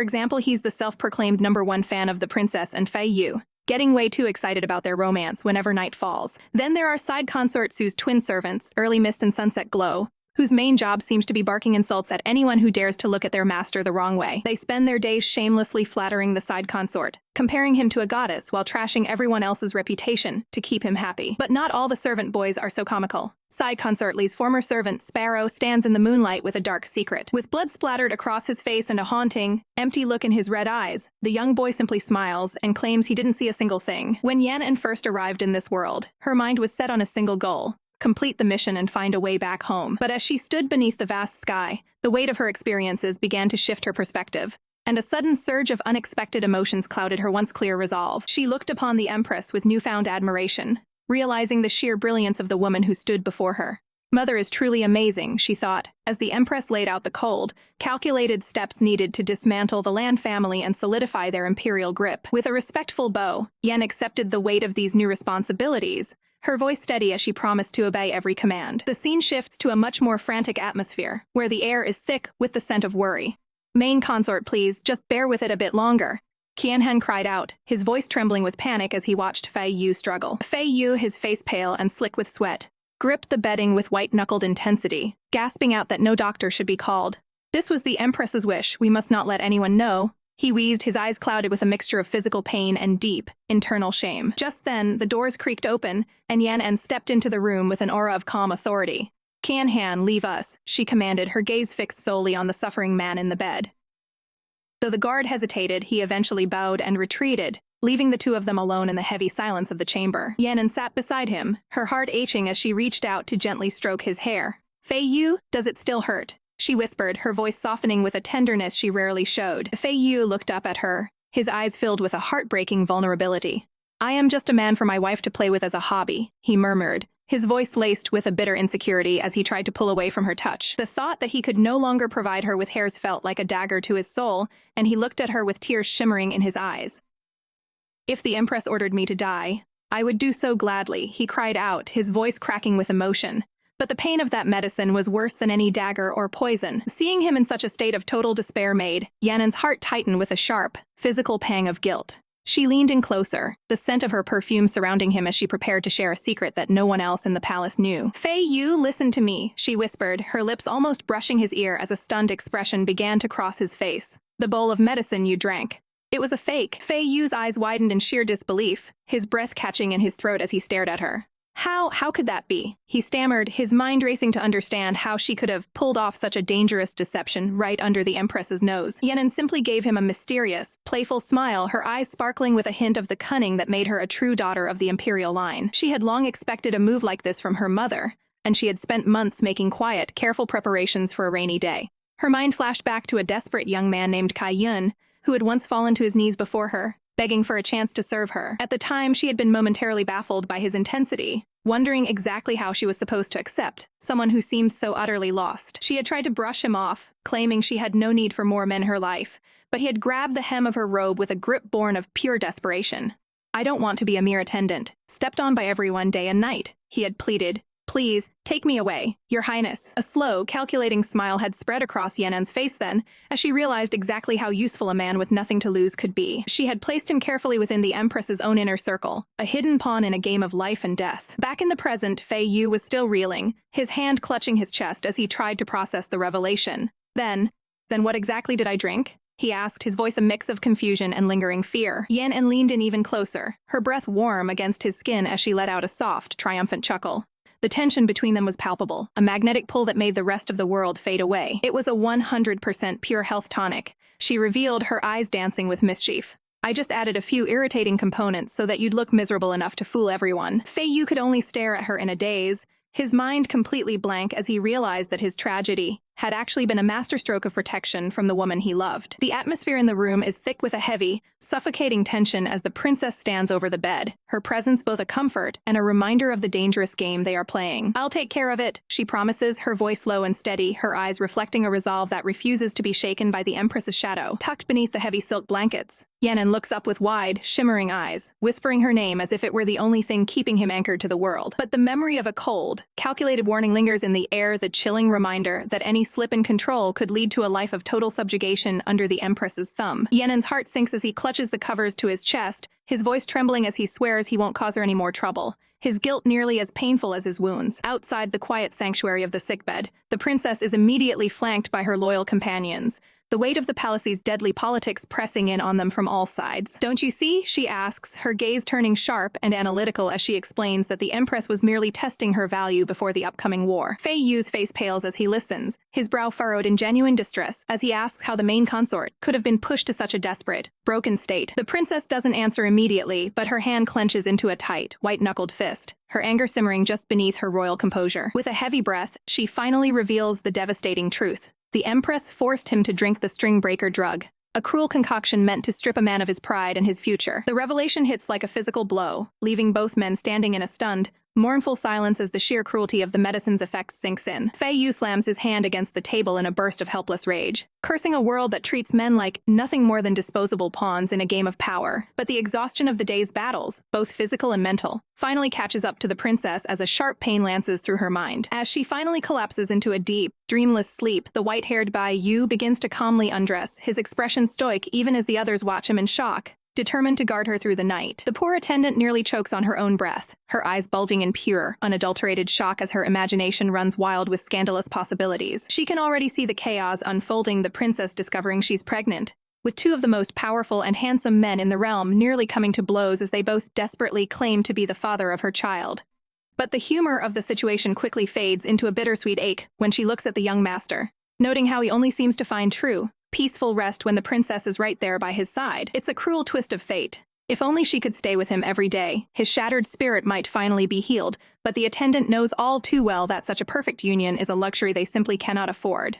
Speaker 1: example. He's the self-proclaimed #1 fan of the princess and Fei Yu, getting way too excited about their romance whenever night falls. Then there are side consorts whose twin servants, Early Mist and Sunset Glow, whose main job seems to be barking insults at anyone who dares to look at their master the wrong way. They spend their days shamelessly flattering the side consort, comparing him to a goddess while trashing everyone else's reputation to keep him happy. But not all the servant boys are so comical. Side consort Li's former servant, Sparrow, stands in the moonlight with a dark secret. With blood splattered across his face and a haunting, empty look in his red eyes, the young boy simply smiles and claims he didn't see a single thing. When Yanan first arrived in this world, her mind was set on a single goal: complete the mission and find a way back home. But as she stood beneath the vast sky, the weight of her experiences began to shift her perspective, and a sudden surge of unexpected emotions clouded her once clear resolve. She looked upon the Empress with newfound admiration, realizing the sheer brilliance of the woman who stood before her. Mother is truly amazing, she thought, as the Empress laid out the cold, calculated steps needed to dismantle the Lan family and solidify their imperial grip. With a respectful bow, Yan accepted the weight of these new responsibilities, her voice steady as she promised to obey every command. The scene shifts to a much more frantic atmosphere, where the air is thick with the scent of worry. Main consort, please, just bear with it a bit longer, Qianhan cried out, his voice trembling with panic as he watched Fei Yu struggle. Fei Yu, his face pale and slick with sweat, gripped the bedding with white-knuckled intensity, gasping out that no doctor should be called. This was the Empress's wish, we must not let anyone know. He wheezed, his eyes clouded with a mixture of physical pain and deep, internal shame. Just then, the doors creaked open, and Yanan stepped into the room with an aura of calm authority. Qianhan, leave us, she commanded, her gaze fixed solely on the suffering man in the bed. Though the guard hesitated, he eventually bowed and retreated, leaving the two of them alone in the heavy silence of the chamber. Yanan sat beside him, her heart aching as she reached out to gently stroke his hair. Fei Yu, does it still hurt? She whispered, her voice softening with a tenderness she rarely showed. Fei Yu looked up at her, his eyes filled with a heartbreaking vulnerability. I am just a man for my wife to play with as a hobby, he murmured, his voice laced with a bitter insecurity as he tried to pull away from her touch. The thought that he could no longer provide her with hairs felt like a dagger to his soul, and he looked at her with tears shimmering in his eyes. If the Empress ordered me to die, I would do so gladly, he cried out, his voice cracking with emotion. But the pain of that medicine was worse than any dagger or poison. Seeing him in such a state of total despair made Yanan's heart tighten with a sharp, physical pang of guilt. She leaned in closer, the scent of her perfume surrounding him as she prepared to share a secret that no one else in the palace knew. Fei Yu, listen to me, she whispered, her lips almost brushing his ear as a stunned expression began to cross his face. The bowl of medicine you drank. It was a fake. Fei Yu's eyes widened in sheer disbelief, his breath catching in his throat as he stared at her. How could that be? He stammered, his mind racing to understand how she could have pulled off such a dangerous deception right under the Empress's nose. Yanan simply gave him a mysterious, playful smile, her eyes sparkling with a hint of the cunning that made her a true daughter of the imperial line. She had long expected a move like this from her mother, and she had spent months making quiet, careful preparations for a rainy day. Her mind flashed back to a desperate young man named Kai Yun, who had once fallen to his knees before her, begging for a chance to serve her. At the time, she had been momentarily baffled by his intensity, wondering exactly how she was supposed to accept someone who seemed so utterly lost. She had tried to brush him off, claiming she had no need for more men in her life, but he had grabbed the hem of her robe with a grip born of pure desperation. I don't want to be a mere attendant, stepped on by everyone day and night, he had pleaded. Please, take me away, Your Highness. A slow, calculating smile had spread across Yanan's face then, as she realized exactly how useful a man with nothing to lose could be. She had placed him carefully within the Empress's own inner circle, a hidden pawn in a game of life and death. Back in the present, Fei Yu was still reeling, his hand clutching his chest as he tried to process the revelation. Then what exactly did I drink? he asked, his voice a mix of confusion and lingering fear. Yan leaned in even closer, her breath warm against his skin as she let out a soft, triumphant chuckle. The tension between them was palpable, a magnetic pull that made the rest of the world fade away. It was a 100% pure health tonic, she revealed, her eyes dancing with mischief. I just added a few irritating components so that you'd look miserable enough to fool everyone. Fei Yu could only stare at her in a daze, his mind completely blank as he realized that his tragedy had actually been a masterstroke of protection from the woman he loved. The atmosphere in the room is thick with a heavy, suffocating tension as the princess stands over the bed, her presence both a comfort and a reminder of the dangerous game they are playing. I'll take care of it, she promises, her voice low and steady, her eyes reflecting a resolve that refuses to be shaken by the Empress's shadow, tucked beneath the heavy silk blankets. Yan looks up with wide, shimmering eyes, whispering her name as if it were the only thing keeping him anchored to the world. But the memory of a cold, calculated warning lingers in the air, the chilling reminder that any slip in control could lead to a life of total subjugation under the Empress's thumb. Yan's heart sinks as he clutches the covers to his chest, his voice trembling as he swears he won't cause her any more trouble, his guilt nearly as painful as his wounds. Outside the quiet sanctuary of the sickbed, the princess is immediately flanked by her loyal companions, the weight of the palace's deadly politics pressing in on them from all sides. Don't you see? She asks, her gaze turning sharp and analytical as she explains that the Empress was merely testing her value before the upcoming war. Fei Yu's face pales as he listens, his brow furrowed in genuine distress as he asks how the main consort could have been pushed to such a desperate, broken state. The princess doesn't answer immediately, but her hand clenches into a tight, white-knuckled fist, her anger simmering just beneath her royal composure. With a heavy breath, she finally reveals the devastating truth. The Empress forced him to drink the string-breaker drug, a cruel concoction meant to strip a man of his pride and his future. The revelation hits like a physical blow, leaving both men standing in a stunned, mournful silence as the sheer cruelty of the medicine's effects sinks in. Fei Yu slams his hand against the table in a burst of helpless rage, cursing a world that treats men like nothing more than disposable pawns in a game of power. But the exhaustion of the day's battles, both physical and mental, finally catches up to the princess as a sharp pain lances through her mind. As she finally collapses into a deep, dreamless sleep, the white-haired Bai Yu begins to calmly undress, his expression stoic even as the others watch him in shock, determined to guard her through the night. The poor attendant nearly chokes on her own breath, her eyes bulging in pure, unadulterated shock as her imagination runs wild with scandalous possibilities. She can already see the chaos unfolding, the princess discovering she's pregnant, with two of the most powerful and handsome men in the realm nearly coming to blows as they both desperately claim to be the father of her child. But the humor of the situation quickly fades into a bittersweet ache when she looks at the young master, noting how he only seems to find true, peaceful rest when the princess is right there by his side. It's a cruel twist of fate. If only she could stay with him every day, his shattered spirit might finally be healed, but the attendant knows all too well that such a perfect union is a luxury they simply cannot afford.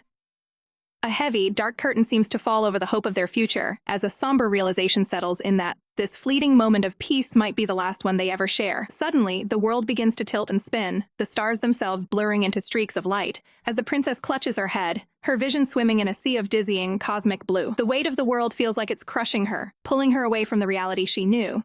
Speaker 1: A heavy, dark curtain seems to fall over the hope of their future, as a somber realization settles in that this fleeting moment of peace might be the last one they ever share. Suddenly, the world begins to tilt and spin, the stars themselves blurring into streaks of light, as the princess clutches her head, her vision swimming in a sea of dizzying, cosmic blue. The weight of the world feels like it's crushing her, pulling her away from the reality she knew.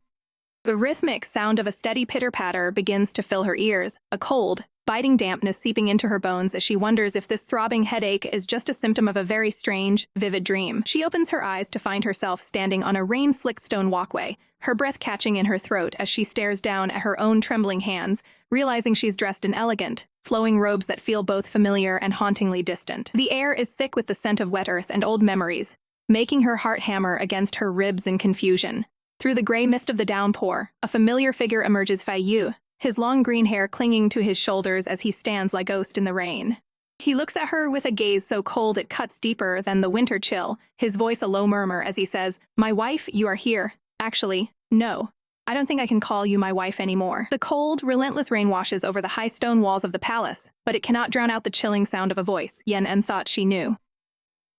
Speaker 1: The rhythmic sound of a steady pitter-patter begins to fill her ears, a cold, biting dampness seeping into her bones as she wonders if this throbbing headache is just a symptom of a very strange, vivid dream. She opens her eyes to find herself standing on a rain-slicked stone walkway, her breath catching in her throat as she stares down at her own trembling hands, realizing she's dressed in elegant, flowing robes that feel both familiar and hauntingly distant. The air is thick with the scent of wet earth and old memories, making her heart hammer against her ribs in confusion. Through the gray mist of the downpour, a familiar figure emerges, Fei Yu, his long green hair clinging to his shoulders as he stands like a ghost in the rain. He looks at her with a gaze so cold it cuts deeper than the winter chill, his voice a low murmur as he says, "My wife, you are here. Actually, no. I don't think I can call you my wife anymore." The cold, relentless rain washes over the high stone walls of the palace, but it cannot drown out the chilling sound of a voice Yan thought she knew.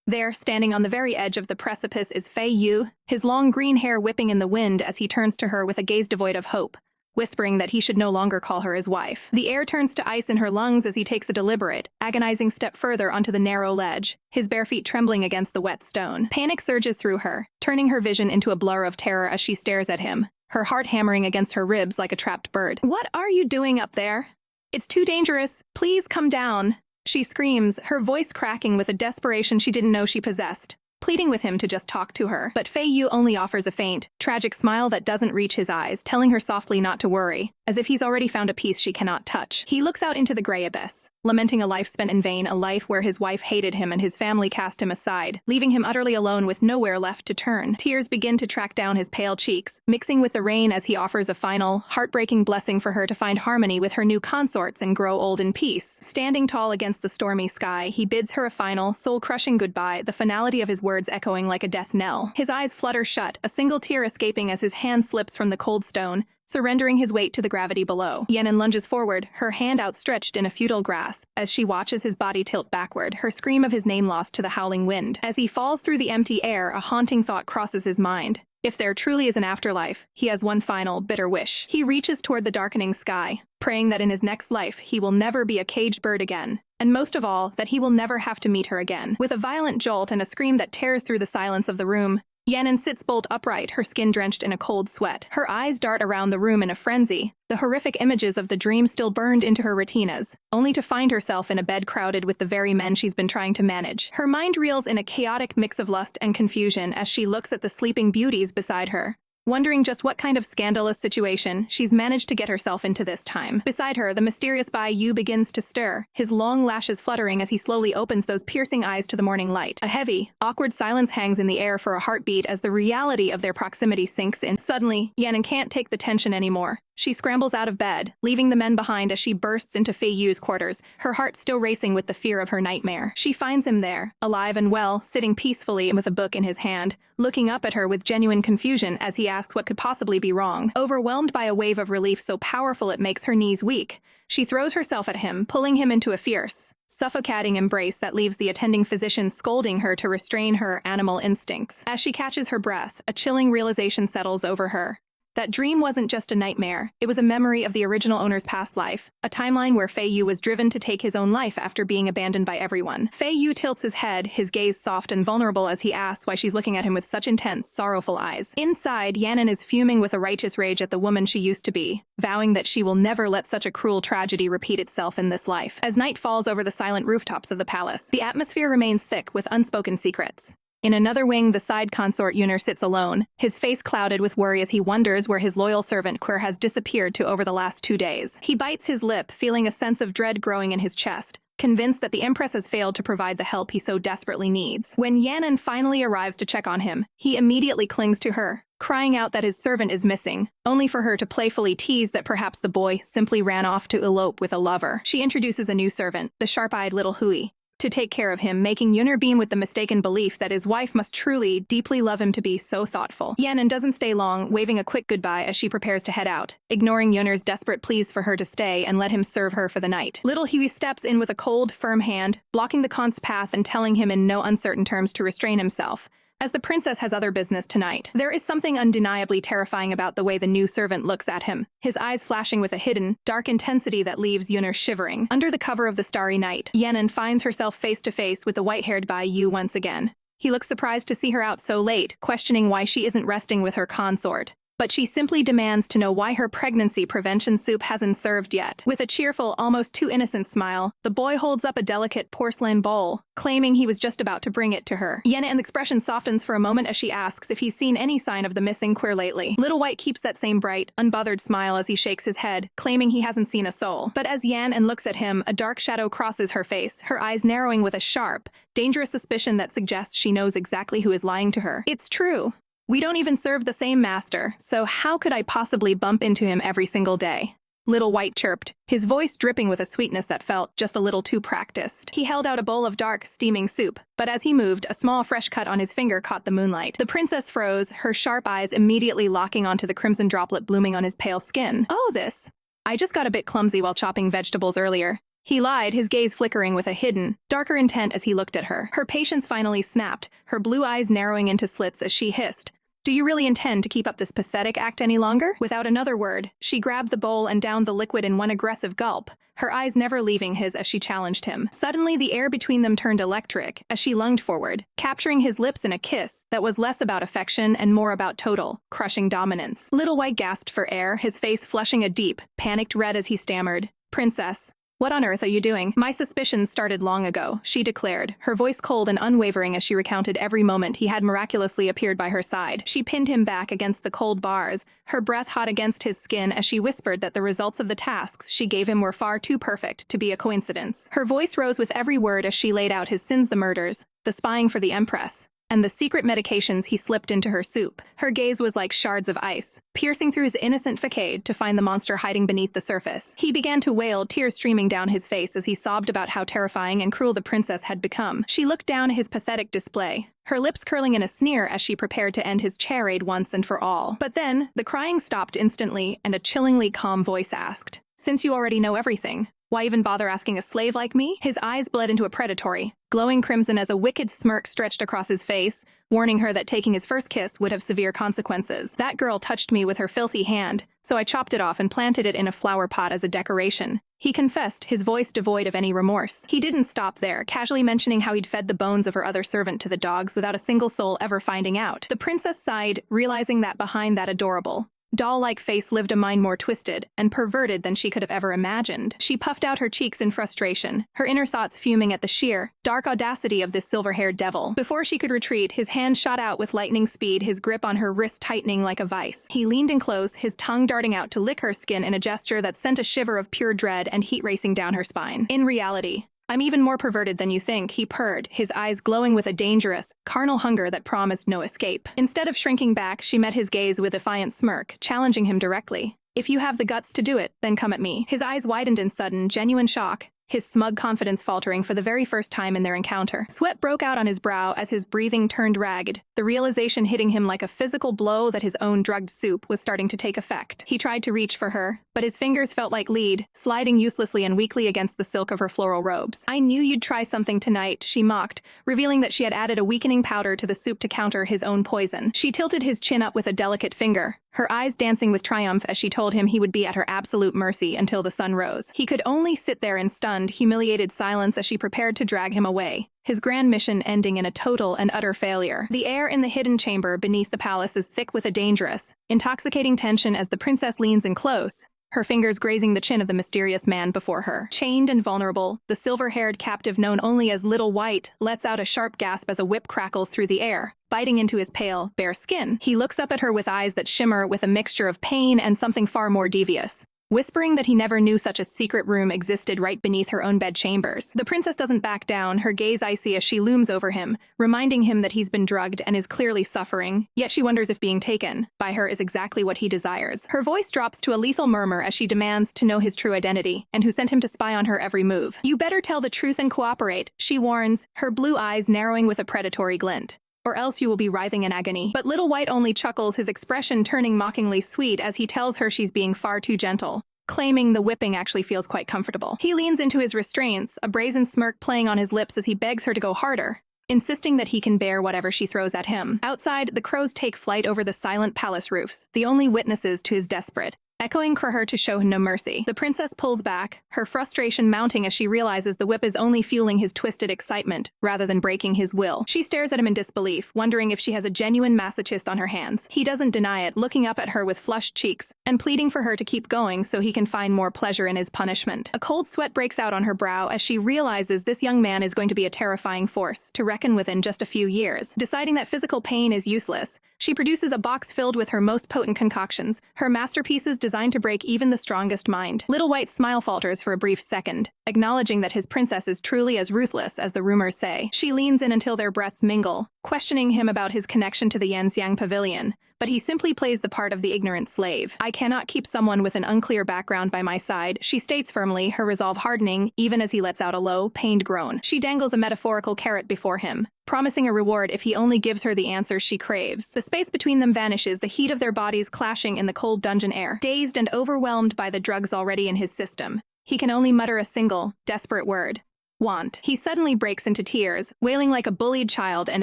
Speaker 1: There, standing on the very edge of the precipice, is Fei Yu, his long green hair whipping in the wind as he turns to her with a gaze devoid of hope, whispering that he should no longer call her his wife. The air turns to ice in her lungs as he takes a deliberate, agonizing step further onto the narrow ledge, his bare feet trembling against the wet stone. Panic surges through her, turning her vision into a blur of terror as she stares at him, her heart hammering against her ribs like a trapped bird. "What are you doing up there? It's too dangerous. Please come down," she screams, her voice cracking with a desperation she didn't know she possessed, pleading with him to just talk to her. But Fei Yu only offers a faint, tragic smile that doesn't reach his eyes, telling her softly not to worry. as if he's already found a piece she cannot touch. He looks out into the gray abyss, lamenting a life spent in vain, a life where his wife hated him and his family cast him aside, leaving him utterly alone with nowhere left to turn. Tears begin to track down his pale cheeks, mixing with the rain as he offers a final, heartbreaking blessing for her to find harmony with her new consorts and grow old in peace. Standing tall against the stormy sky, he bids her a final, soul-crushing goodbye, the finality of his words echoing like a death knell. His eyes flutter shut, a single tear escaping as his hand slips from the cold stone, surrendering his weight to the gravity below. Yenin lunges forward, her hand outstretched in a futile grasp. As she watches his body tilt backward, her scream of his name lost to the howling wind. As he falls through the empty air, a haunting thought crosses his mind. If there truly is an afterlife, he has one final, bitter wish. He reaches toward the darkening sky, praying that in his next life he will never be a caged bird again, and most of all, that he will never have to meet her again. With a violent jolt and a scream that tears through the silence of the room, Yenin sits bolt upright, her skin drenched in a cold sweat. Her eyes dart around the room in a frenzy, the horrific images of the dream still burned into her retinas, only to find herself in a bed crowded with the very men she's been trying to manage. Her mind reels in a chaotic mix of lust and confusion as she looks at the sleeping beauties beside her, wondering just what kind of scandalous situation she's managed to get herself into this time. Beside her, the mysterious Bai Yu begins to stir, his long lashes fluttering as he slowly opens those piercing eyes to the morning light. A heavy, awkward silence hangs in the air for a heartbeat as the reality of their proximity sinks in. Suddenly, Yenin can't take the tension anymore. She scrambles out of bed, leaving the men behind as she bursts into Fei Yu's quarters, her heart still racing with the fear of her nightmare. She finds him there, alive and well, sitting peacefully with a book in his hand, looking up at her with genuine confusion as he asks what could possibly be wrong. Overwhelmed by a wave of relief so powerful it makes her knees weak, she throws herself at him, pulling him into a fierce, suffocating embrace that leaves the attending physician scolding her to restrain her animal instincts. As she catches her breath, a chilling realization settles over her. That dream wasn't just a nightmare, it was a memory of the original owner's past life, a timeline where Fei Yu was driven to take his own life after being abandoned by everyone. Fei Yu tilts his head, his gaze soft and vulnerable as he asks why she's looking at him with such intense, sorrowful eyes. Inside, Yanin is fuming with a righteous rage at the woman she used to be, vowing that she will never let such a cruel tragedy repeat itself in this life. As night falls over the silent rooftops of the palace, the atmosphere remains thick with unspoken secrets. In another wing, the side consort Yuner sits alone, his face clouded with worry as he wonders where his loyal servant Quir has disappeared to over the last 2 days. He bites his lip, feeling a sense of dread growing in his chest, convinced that the Empress has failed to provide the help he so desperately needs. When Yanin finally arrives to check on him, he immediately clings to her, crying out that his servant is missing, only for her to playfully tease that perhaps the boy simply ran off to elope with a lover. She introduces a new servant, the sharp-eyed little Hui, to take care of him, making Yuner beam with the mistaken belief that his wife must truly, deeply love him to be so thoughtful. Yanin doesn't stay long, waving a quick goodbye as she prepares to head out, ignoring Yuner's desperate pleas for her to stay and let him serve her for the night. Little Huey steps in with a cold, firm hand, blocking the Khan's path and telling him in no uncertain terms to restrain himself, as the princess has other business tonight. There is something undeniably terrifying about the way the new servant looks at him, his eyes flashing with a hidden, dark intensity that leaves Yuner shivering. Under the cover of the starry night, Yanin finds herself face to face with the white-haired Bai Yu once again. He looks surprised to see her out so late, questioning why she isn't resting with her consort. But she simply demands to know why her pregnancy prevention soup hasn't served yet. With a cheerful, almost too innocent smile, the boy holds up a delicate porcelain bowl, claiming he was just about to bring it to her. Yenna's expression softens for a moment as she asks if he's seen any sign of the missing Quir lately. Little White keeps that same bright, unbothered smile as he shakes his head, claiming he hasn't seen a soul. But as Yanin looks at him, a dark shadow crosses her face, her eyes narrowing with a sharp, dangerous suspicion that suggests she knows exactly who is lying to her. It's true. We don't even serve the same master, so how could I possibly bump into him every single day? Little White chirped, his voice dripping with a sweetness that felt just a little too practiced. He held out a bowl of dark, steaming soup, but as he moved, a small fresh cut on his finger caught the moonlight. The princess froze, her sharp eyes immediately locking onto the crimson droplet blooming on his pale skin. Oh, this. I just got a bit clumsy while chopping vegetables earlier. He lied, his gaze flickering with a hidden, darker intent as he looked at her. Her patience finally snapped, her blue eyes narrowing into slits as she hissed, "Do you really intend to keep up this pathetic act any longer?" Without another word, she grabbed the bowl and downed the liquid in one aggressive gulp, her eyes never leaving his as she challenged him. Suddenly, the air between them turned electric as she lunged forward, capturing his lips in a kiss that was less about affection and more about total, crushing dominance. Little White gasped for air, his face flushing a deep, panicked red as he stammered, "Princess, What on earth are you doing? My suspicions started long ago, she declared, her voice cold and unwavering as she recounted every moment he had miraculously appeared by her side. She pinned him back against the cold bars, her breath hot against his skin as she whispered that the results of the tasks she gave him were far too perfect to be a coincidence. Her voice rose with every word as she laid out his sins: the murders, the spying for the Empress, and the secret medications he slipped into her soup. Her gaze was like shards of ice, piercing through his innocent facade to find the monster hiding beneath the surface. He began to wail, tears streaming down his face as he sobbed about how terrifying and cruel the princess had become. She looked down at his pathetic display, her lips curling in a sneer as she prepared to end his charade once and for all. But then, the crying stopped instantly, and a chillingly calm voice asked, "Since you already know everything, why even bother asking a slave like me?" His eyes bled into a predatory, glowing crimson as a wicked smirk stretched across his face, warning her that taking his first kiss would have severe consequences. "That girl touched me with her filthy hand, so I chopped it off and planted it in a flower pot as a decoration," he confessed, his voice devoid of any remorse. He didn't stop there, casually mentioning how he'd fed the bones of her other servant to the dogs without a single soul ever finding out. The princess sighed, realizing that behind that adorable, doll-like face lived a mind more twisted and perverted than she could have ever imagined. She puffed out her cheeks in frustration, her inner thoughts fuming at the sheer, dark audacity of this silver-haired devil. Before she could retreat, his hand shot out with lightning speed, his grip on her wrist tightening like a vice. He leaned in close, his tongue darting out to lick her skin in a gesture that sent a shiver of pure dread and heat racing down her spine. "In reality, I'm even more perverted than you think," he purred, his eyes glowing with a dangerous, carnal hunger that promised no escape. Instead of shrinking back, she met his gaze with a defiant smirk, challenging him directly. "If you have the guts to do it, then come at me." His eyes widened in sudden, genuine shock, his smug confidence faltering for the very first time in their encounter. Sweat broke out on his brow as his breathing turned ragged, the realization hitting him like a physical blow that his own drugged soup was starting to take effect. He tried to reach for her, but his fingers felt like lead, sliding uselessly and weakly against the silk of her floral robes. "I knew you'd try something tonight," she mocked, revealing that she had added a weakening powder to the soup to counter his own poison. She tilted his chin up with a delicate finger, her eyes dancing with triumph as she told him he would be at her absolute mercy until the sun rose. He could only sit there in stunned, humiliated silence as she prepared to drag him away, his grand mission ending in a total and utter failure. The air in the hidden chamber beneath the palace is thick with a dangerous, intoxicating tension as the princess leans in close, her fingers grazing the chin of the mysterious man before her. Chained and vulnerable, the silver-haired captive known only as Little White lets out a sharp gasp as a whip crackles through the air, biting into his pale, bare skin. He looks up at her with eyes that shimmer with a mixture of pain and something far more devious, whispering that he never knew such a secret room existed right beneath her own bed chambers. The princess doesn't back down, her gaze icy as she looms over him, reminding him that he's been drugged and is clearly suffering, yet she wonders if being taken by her is exactly what he desires. Her voice drops to a lethal murmur as she demands to know his true identity and who sent him to spy on her every move. "You better tell the truth and cooperate," she warns, her blue eyes narrowing with a predatory glint, "or else you will be writhing in agony." But Little White only chuckles, his expression turning mockingly sweet as he tells her she's being far too gentle, claiming the whipping actually feels quite comfortable. He leans into his restraints, a brazen smirk playing on his lips as he begs her to go harder, insisting that he can bear whatever she throws at him. Outside, the crows take flight over the silent palace roofs, the only witnesses to his desperate, echoing for her to show him no mercy. The princess pulls back, her frustration mounting as she realizes the whip is only fueling his twisted excitement, rather than breaking his will. She stares at him in disbelief, wondering if she has a genuine masochist on her hands. He doesn't deny it, looking up at her with flushed cheeks, and pleading for her to keep going so he can find more pleasure in his punishment. A cold sweat breaks out on her brow as she realizes this young man is going to be a terrifying force to reckon with in just a few years. Deciding that physical pain is useless, she produces a box filled with her most potent concoctions, her masterpieces designed to break even the strongest mind. Little White's smile falters for a brief second, acknowledging that his princess is truly as ruthless as the rumors say. She leans in until their breaths mingle, questioning him about his connection to the Yanxiang Pavilion, but he simply plays the part of the ignorant slave. "I cannot keep someone with an unclear background by my side," she states firmly, her resolve hardening even as he lets out a low, pained groan. She dangles a metaphorical carrot before him, promising a reward if he only gives her the answer she craves. The space between them vanishes, the heat of their bodies clashing in the cold dungeon air. Dazed and overwhelmed by the drugs already in his system, he can only mutter a single, desperate word. Want. He suddenly breaks into tears, wailing like a bullied child and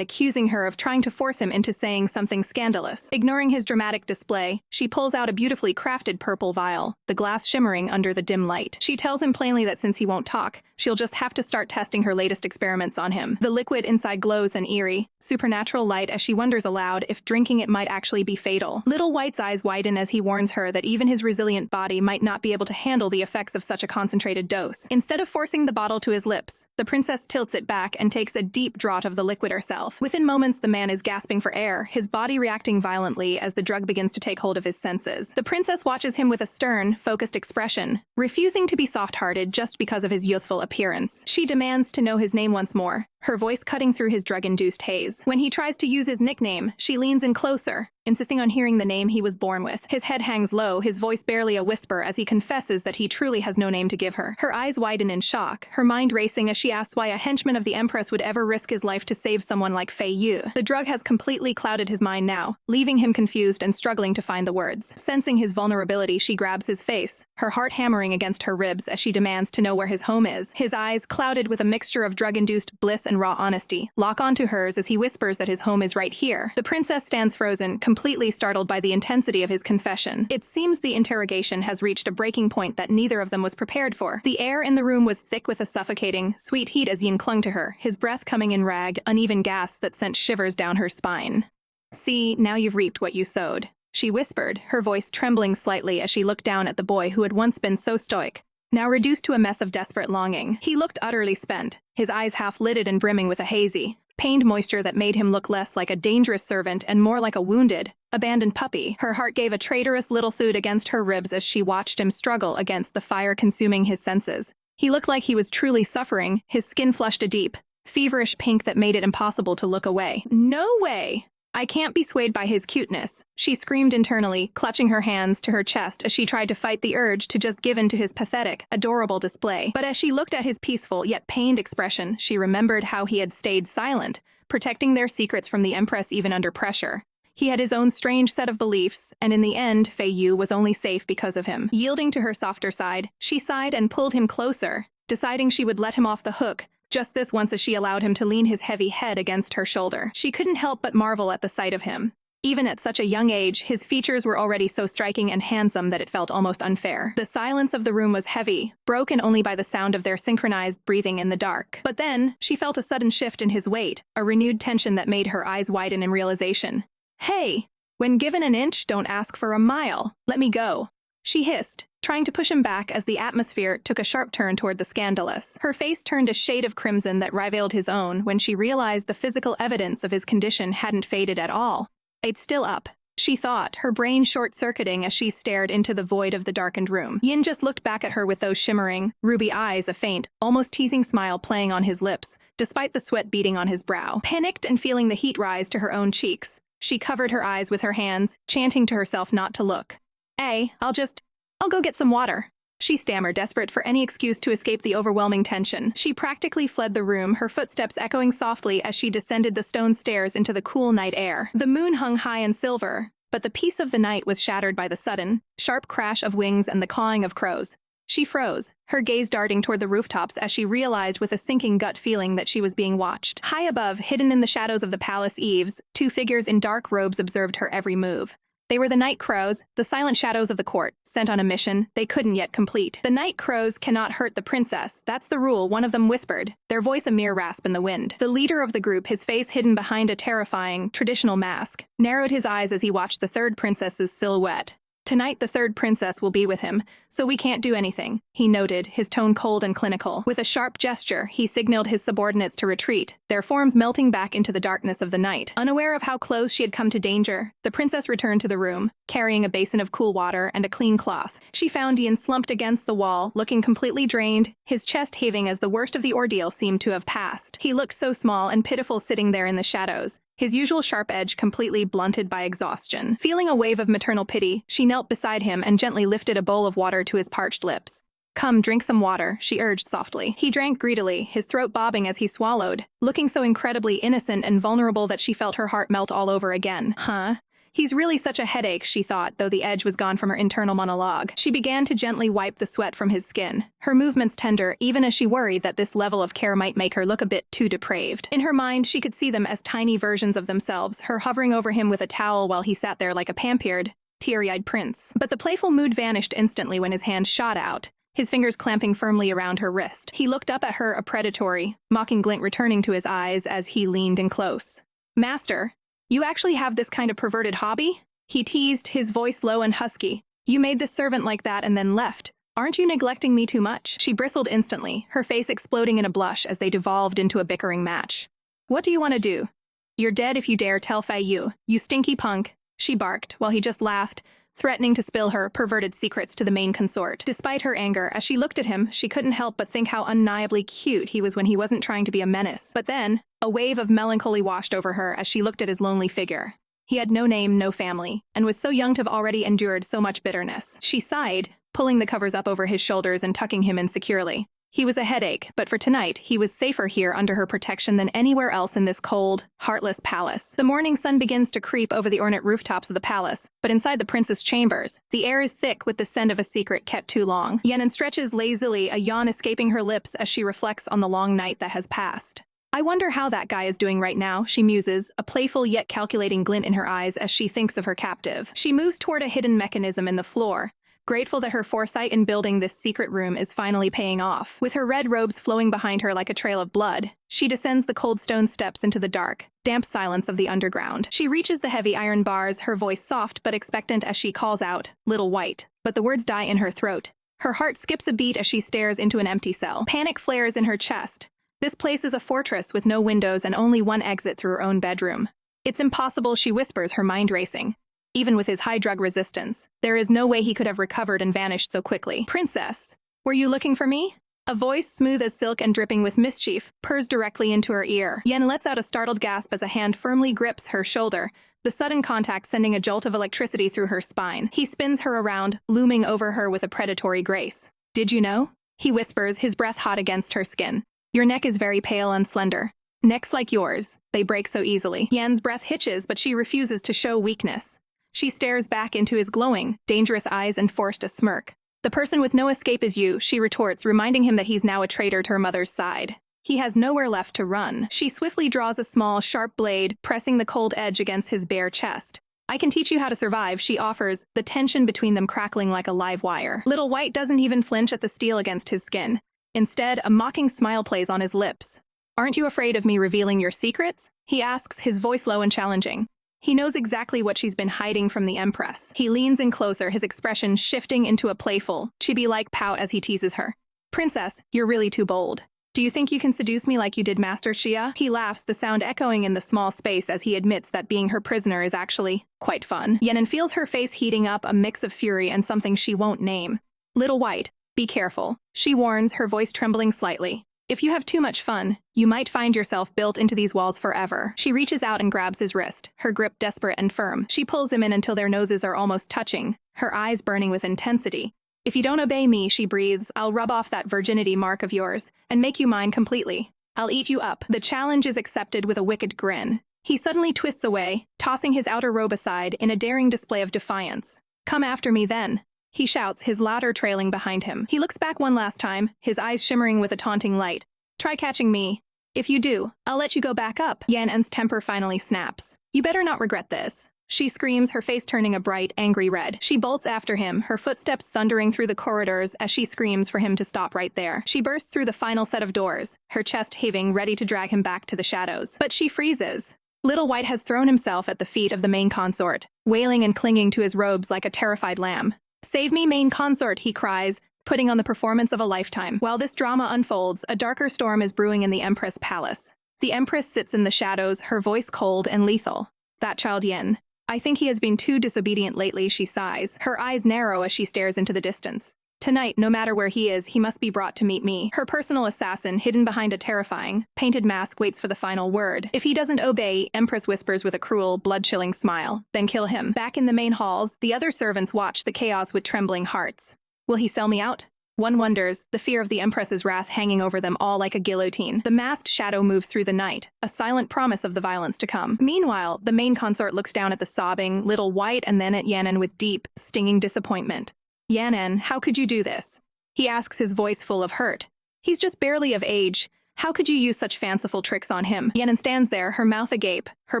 Speaker 1: accusing her of trying to force him into saying something scandalous. Ignoring his dramatic display, she pulls out a beautifully crafted purple vial, the glass shimmering under the dim light. She tells him plainly that since he won't talk, she'll just have to start testing her latest experiments on him. The liquid inside glows an eerie, supernatural light as she wonders aloud if drinking it might actually be fatal. Little White's eyes widen as he warns her that even his resilient body might not be able to handle the effects of such a concentrated dose. Instead of forcing the bottle to his lips, the princess tilts it back and takes a deep draught of the liquid herself. Within moments, the man is gasping for air, his body reacting violently as the drug begins to take hold of his senses. The princess watches him with a stern, focused expression, refusing to be soft-hearted just because of his youthful appearance. She demands to know his name once more, her voice cutting through his drug-induced haze. When he tries to use his nickname, she leans in closer, insisting on hearing the name he was born with. His head hangs low, his voice barely a whisper as he confesses that he truly has no name to give her. Her eyes widen in shock, her mind racing as she asks why a henchman of the Empress would ever risk his life to save someone like Fei Yu. The drug has completely clouded his mind now, leaving him confused and struggling to find the words. Sensing his vulnerability, she grabs his face, her heart hammering against her ribs as she demands to know where his home is. His eyes, clouded with a mixture of drug-induced bliss and raw honesty, lock onto hers as he whispers that his home is right here. The princess stands frozen, completely startled by the intensity of his confession. It seems the interrogation has reached a breaking point that neither of them was prepared for. The air in the room was thick with a suffocating, sweet heat as Yin clung to her, his breath coming in ragged, uneven gasps that sent shivers down her spine. "See, now you've reaped what you sowed," she whispered, her voice trembling slightly as she looked down at the boy who had once been so stoic, now reduced to a mess of desperate longing. He looked utterly spent, his eyes half-lidded and brimming with a hazy, pained moisture that made him look less like a dangerous servant and more like a wounded, abandoned puppy. Her heart gave a traitorous little thud against her ribs as she watched him struggle against the fire consuming his senses. He looked like he was truly suffering, his skin flushed a deep, feverish pink that made it impossible to look away. "No way! I can't be swayed by his cuteness," she screamed internally, clutching her hands to her chest as she tried to fight the urge to just give in to his pathetic, adorable display. But as she looked at his peaceful yet pained expression, she remembered how he had stayed silent, protecting their secrets from the Empress even under pressure. He had his own strange set of beliefs, and in the end, Fei Yu was only safe because of him. Yielding to her softer side, she sighed and pulled him closer, deciding she would let him off the hook, just this once as she allowed him to lean his heavy head against her shoulder. She couldn't help but marvel at the sight of him. Even at such a young age, his features were already so striking and handsome that it felt almost unfair. The silence of the room was heavy, broken only by the sound of their synchronized breathing in the dark. But then, she felt a sudden shift in his weight, a renewed tension that made her eyes widen in realization. "Hey, when given an inch, don't ask for a mile. Let me go," she hissed, trying to push him back as the atmosphere took a sharp turn toward the scandalous. Her face turned a shade of crimson that rivaled his own when she realized the physical evidence of his condition hadn't faded at all. "It's still up," she thought, her brain short-circuiting as she stared into the void of the darkened room. Yin just looked back at her with those shimmering, ruby eyes, a faint, almost teasing smile playing on his lips, despite the sweat beading on his brow. Panicked and feeling the heat rise to her own cheeks, she covered her eyes with her hands, chanting to herself not to look. I'll go get some water," she stammered, desperate for any excuse to escape the overwhelming tension. She practically fled the room, her footsteps echoing softly as she descended the stone stairs into the cool night air. The moon hung high and silver, but the peace of the night was shattered by the sudden, sharp crash of wings and the cawing of crows. She froze, her gaze darting toward the rooftops as she realized with a sinking gut feeling that she was being watched. High above, hidden in the shadows of the palace eaves, two figures in dark robes observed her every move. They were the night crows, the silent shadows of the court, sent on a mission they couldn't yet complete. "The night crows cannot hurt the princess, that's the rule," one of them whispered, their voice a mere rasp in the wind. The leader of the group, his face hidden behind a terrifying, traditional mask, narrowed his eyes as he watched the third princess's silhouette. "Tonight the third princess will be with him, so we can't do anything," he noted, his tone cold and clinical. With a sharp gesture, he signaled his subordinates to retreat, their forms melting back into the darkness of the night. Unaware of how close she had come to danger, the princess returned to the room, carrying a basin of cool water and a clean cloth. She found Ian slumped against the wall, looking completely drained, his chest heaving as the worst of the ordeal seemed to have passed. He looked so small and pitiful sitting there in the shadows, his usual sharp edge completely blunted by exhaustion. Feeling a wave of maternal pity, she knelt beside him and gently lifted a bowl of water to his parched lips. "Come, drink some water," she urged softly. He drank greedily, his throat bobbing as he swallowed, looking so incredibly innocent and vulnerable that she felt her heart melt all over again. "Huh?" He's really such a headache, she thought, though the edge was gone from her internal monologue. She began to gently wipe the sweat from his skin, her movements tender, even as she worried that this level of care might make her look a bit too depraved. In her mind, she could see them as tiny versions of themselves, her hovering over him with a towel while he sat there like a pampered, teary-eyed prince. But the playful mood vanished instantly when his hand shot out, his fingers clamping firmly around her wrist. He looked up at her, a predatory, mocking glint returning to his eyes as he leaned in close. "Master, you actually have this kind of perverted hobby?" He teased, his voice low and husky. "You made this servant like that and then left. Aren't you neglecting me too much?" She bristled instantly, her face exploding in a blush as they devolved into a bickering match. "What do you want to do? You're dead if you dare tell Fei Yu, you stinky punk," she barked, while he just laughed, threatening to spill her perverted secrets to the main consort. Despite her anger, as she looked at him, she couldn't help but think how undeniably cute he was when he wasn't trying to be a menace. But then, a wave of melancholy washed over her as she looked at his lonely figure. He had no name, no family, and was so young to have already endured so much bitterness. She sighed, pulling the covers up over his shoulders and tucking him in securely. He was a headache, but for tonight, he was safer here under her protection than anywhere else in this cold, heartless palace. The morning sun begins to creep over the ornate rooftops of the palace, but inside the prince's chambers, the air is thick with the scent of a secret kept too long. Yenin stretches lazily, a yawn escaping her lips as she reflects on the long night that has passed. "I wonder how that guy is doing right now," she muses, a playful yet calculating glint in her eyes as she thinks of her captive. She moves toward a hidden mechanism in the floor, grateful that her foresight in building this secret room is finally paying off. With her red robes flowing behind her like a trail of blood, she descends the cold stone steps into the dark, damp silence of the underground. She reaches the heavy iron bars, her voice soft but expectant as she calls out, "Little White," but the words die in her throat. Her heart skips a beat as she stares into an empty cell. Panic flares in her chest. This place is a fortress with no windows and only one exit through her own bedroom. "It's impossible," she whispers, her mind racing. Even with his high drug resistance, there is no way he could have recovered and vanished so quickly. "Princess, were you looking for me?" A voice, smooth as silk and dripping with mischief, purrs directly into her ear. Yen lets out a startled gasp as a hand firmly grips her shoulder, the sudden contact sending a jolt of electricity through her spine. He spins her around, looming over her with a predatory grace. "Did you know?" he whispers, his breath hot against her skin. "Your neck is very pale and slender. Necks like yours, they break so easily." Yen's breath hitches, but she refuses to show weakness. She stares back into his glowing, dangerous eyes and forced a smirk. "The person with no escape is you," she retorts, reminding him that he's now a traitor to her mother's side. He has nowhere left to run. She swiftly draws a small, sharp blade, pressing the cold edge against his bare chest. "I can teach you how to survive," she offers, the tension between them crackling like a live wire. Little White doesn't even flinch at the steel against his skin. Instead, a mocking smile plays on his lips. "Aren't you afraid of me revealing your secrets?" he asks, his voice low and challenging. He knows exactly what she's been hiding from the Empress. He leans in closer, his expression shifting into a playful, chibi-like pout as he teases her. "Princess, you're really too bold. Do you think you can seduce me like you did Master Xia?" He laughs, the sound echoing in the small space as he admits that being her prisoner is actually quite fun. Yenin feels her face heating up, a mix of fury and something she won't name. "Little White, be careful," she warns, her voice trembling slightly. "If you have too much fun, you might find yourself built into these walls forever." She reaches out and grabs his wrist, her grip desperate and firm. She pulls him in until their noses are almost touching, her eyes burning with intensity. "If you don't obey me," she breathes, "I'll rub off that virginity mark of yours and make you mine completely. I'll eat you up." The challenge is accepted with a wicked grin. He suddenly twists away, tossing his outer robe aside in a daring display of defiance. "Come after me then," he shouts, his ladder trailing behind him. He looks back one last time, his eyes shimmering with a taunting light. "Try catching me. If you do, I'll let you go back up." Yan's temper finally snaps. "You better not regret this," she screams, her face turning a bright, angry red. She bolts after him, her footsteps thundering through the corridors as she screams for him to stop right there. She bursts through the final set of doors, her chest heaving, ready to drag him back to the shadows. But she freezes. Little White has thrown himself at the feet of the main consort, wailing and clinging to his robes like a terrified lamb. "Save me, main consort," he cries, putting on the performance of a lifetime. While this drama unfolds, a darker storm is brewing in the Empress Palace. The Empress sits in the shadows, her voice cold and lethal. "That child Yen. I think he has been too disobedient lately," she sighs, her eyes narrow as she stares into the distance. "Tonight, no matter where he is, he must be brought to meet me." Her personal assassin, hidden behind a terrifying, painted mask, waits for the final word. If he doesn't obey, Empress whispers with a cruel, blood-chilling smile, "Then kill him." Back in the main halls, the other servants watch the chaos with trembling hearts. Will he sell me out? One wonders, the fear of the Empress's wrath hanging over them all like a guillotine. The masked shadow moves through the night, a silent promise of the violence to come. Meanwhile, the main consort looks down at the sobbing, little White and then at Yanan with deep, stinging disappointment. "Yanan, how could you do this?" He asks, his voice full of hurt. "He's just barely of age. How could you use such fanciful tricks on him?" Yanan stands there, her mouth agape, her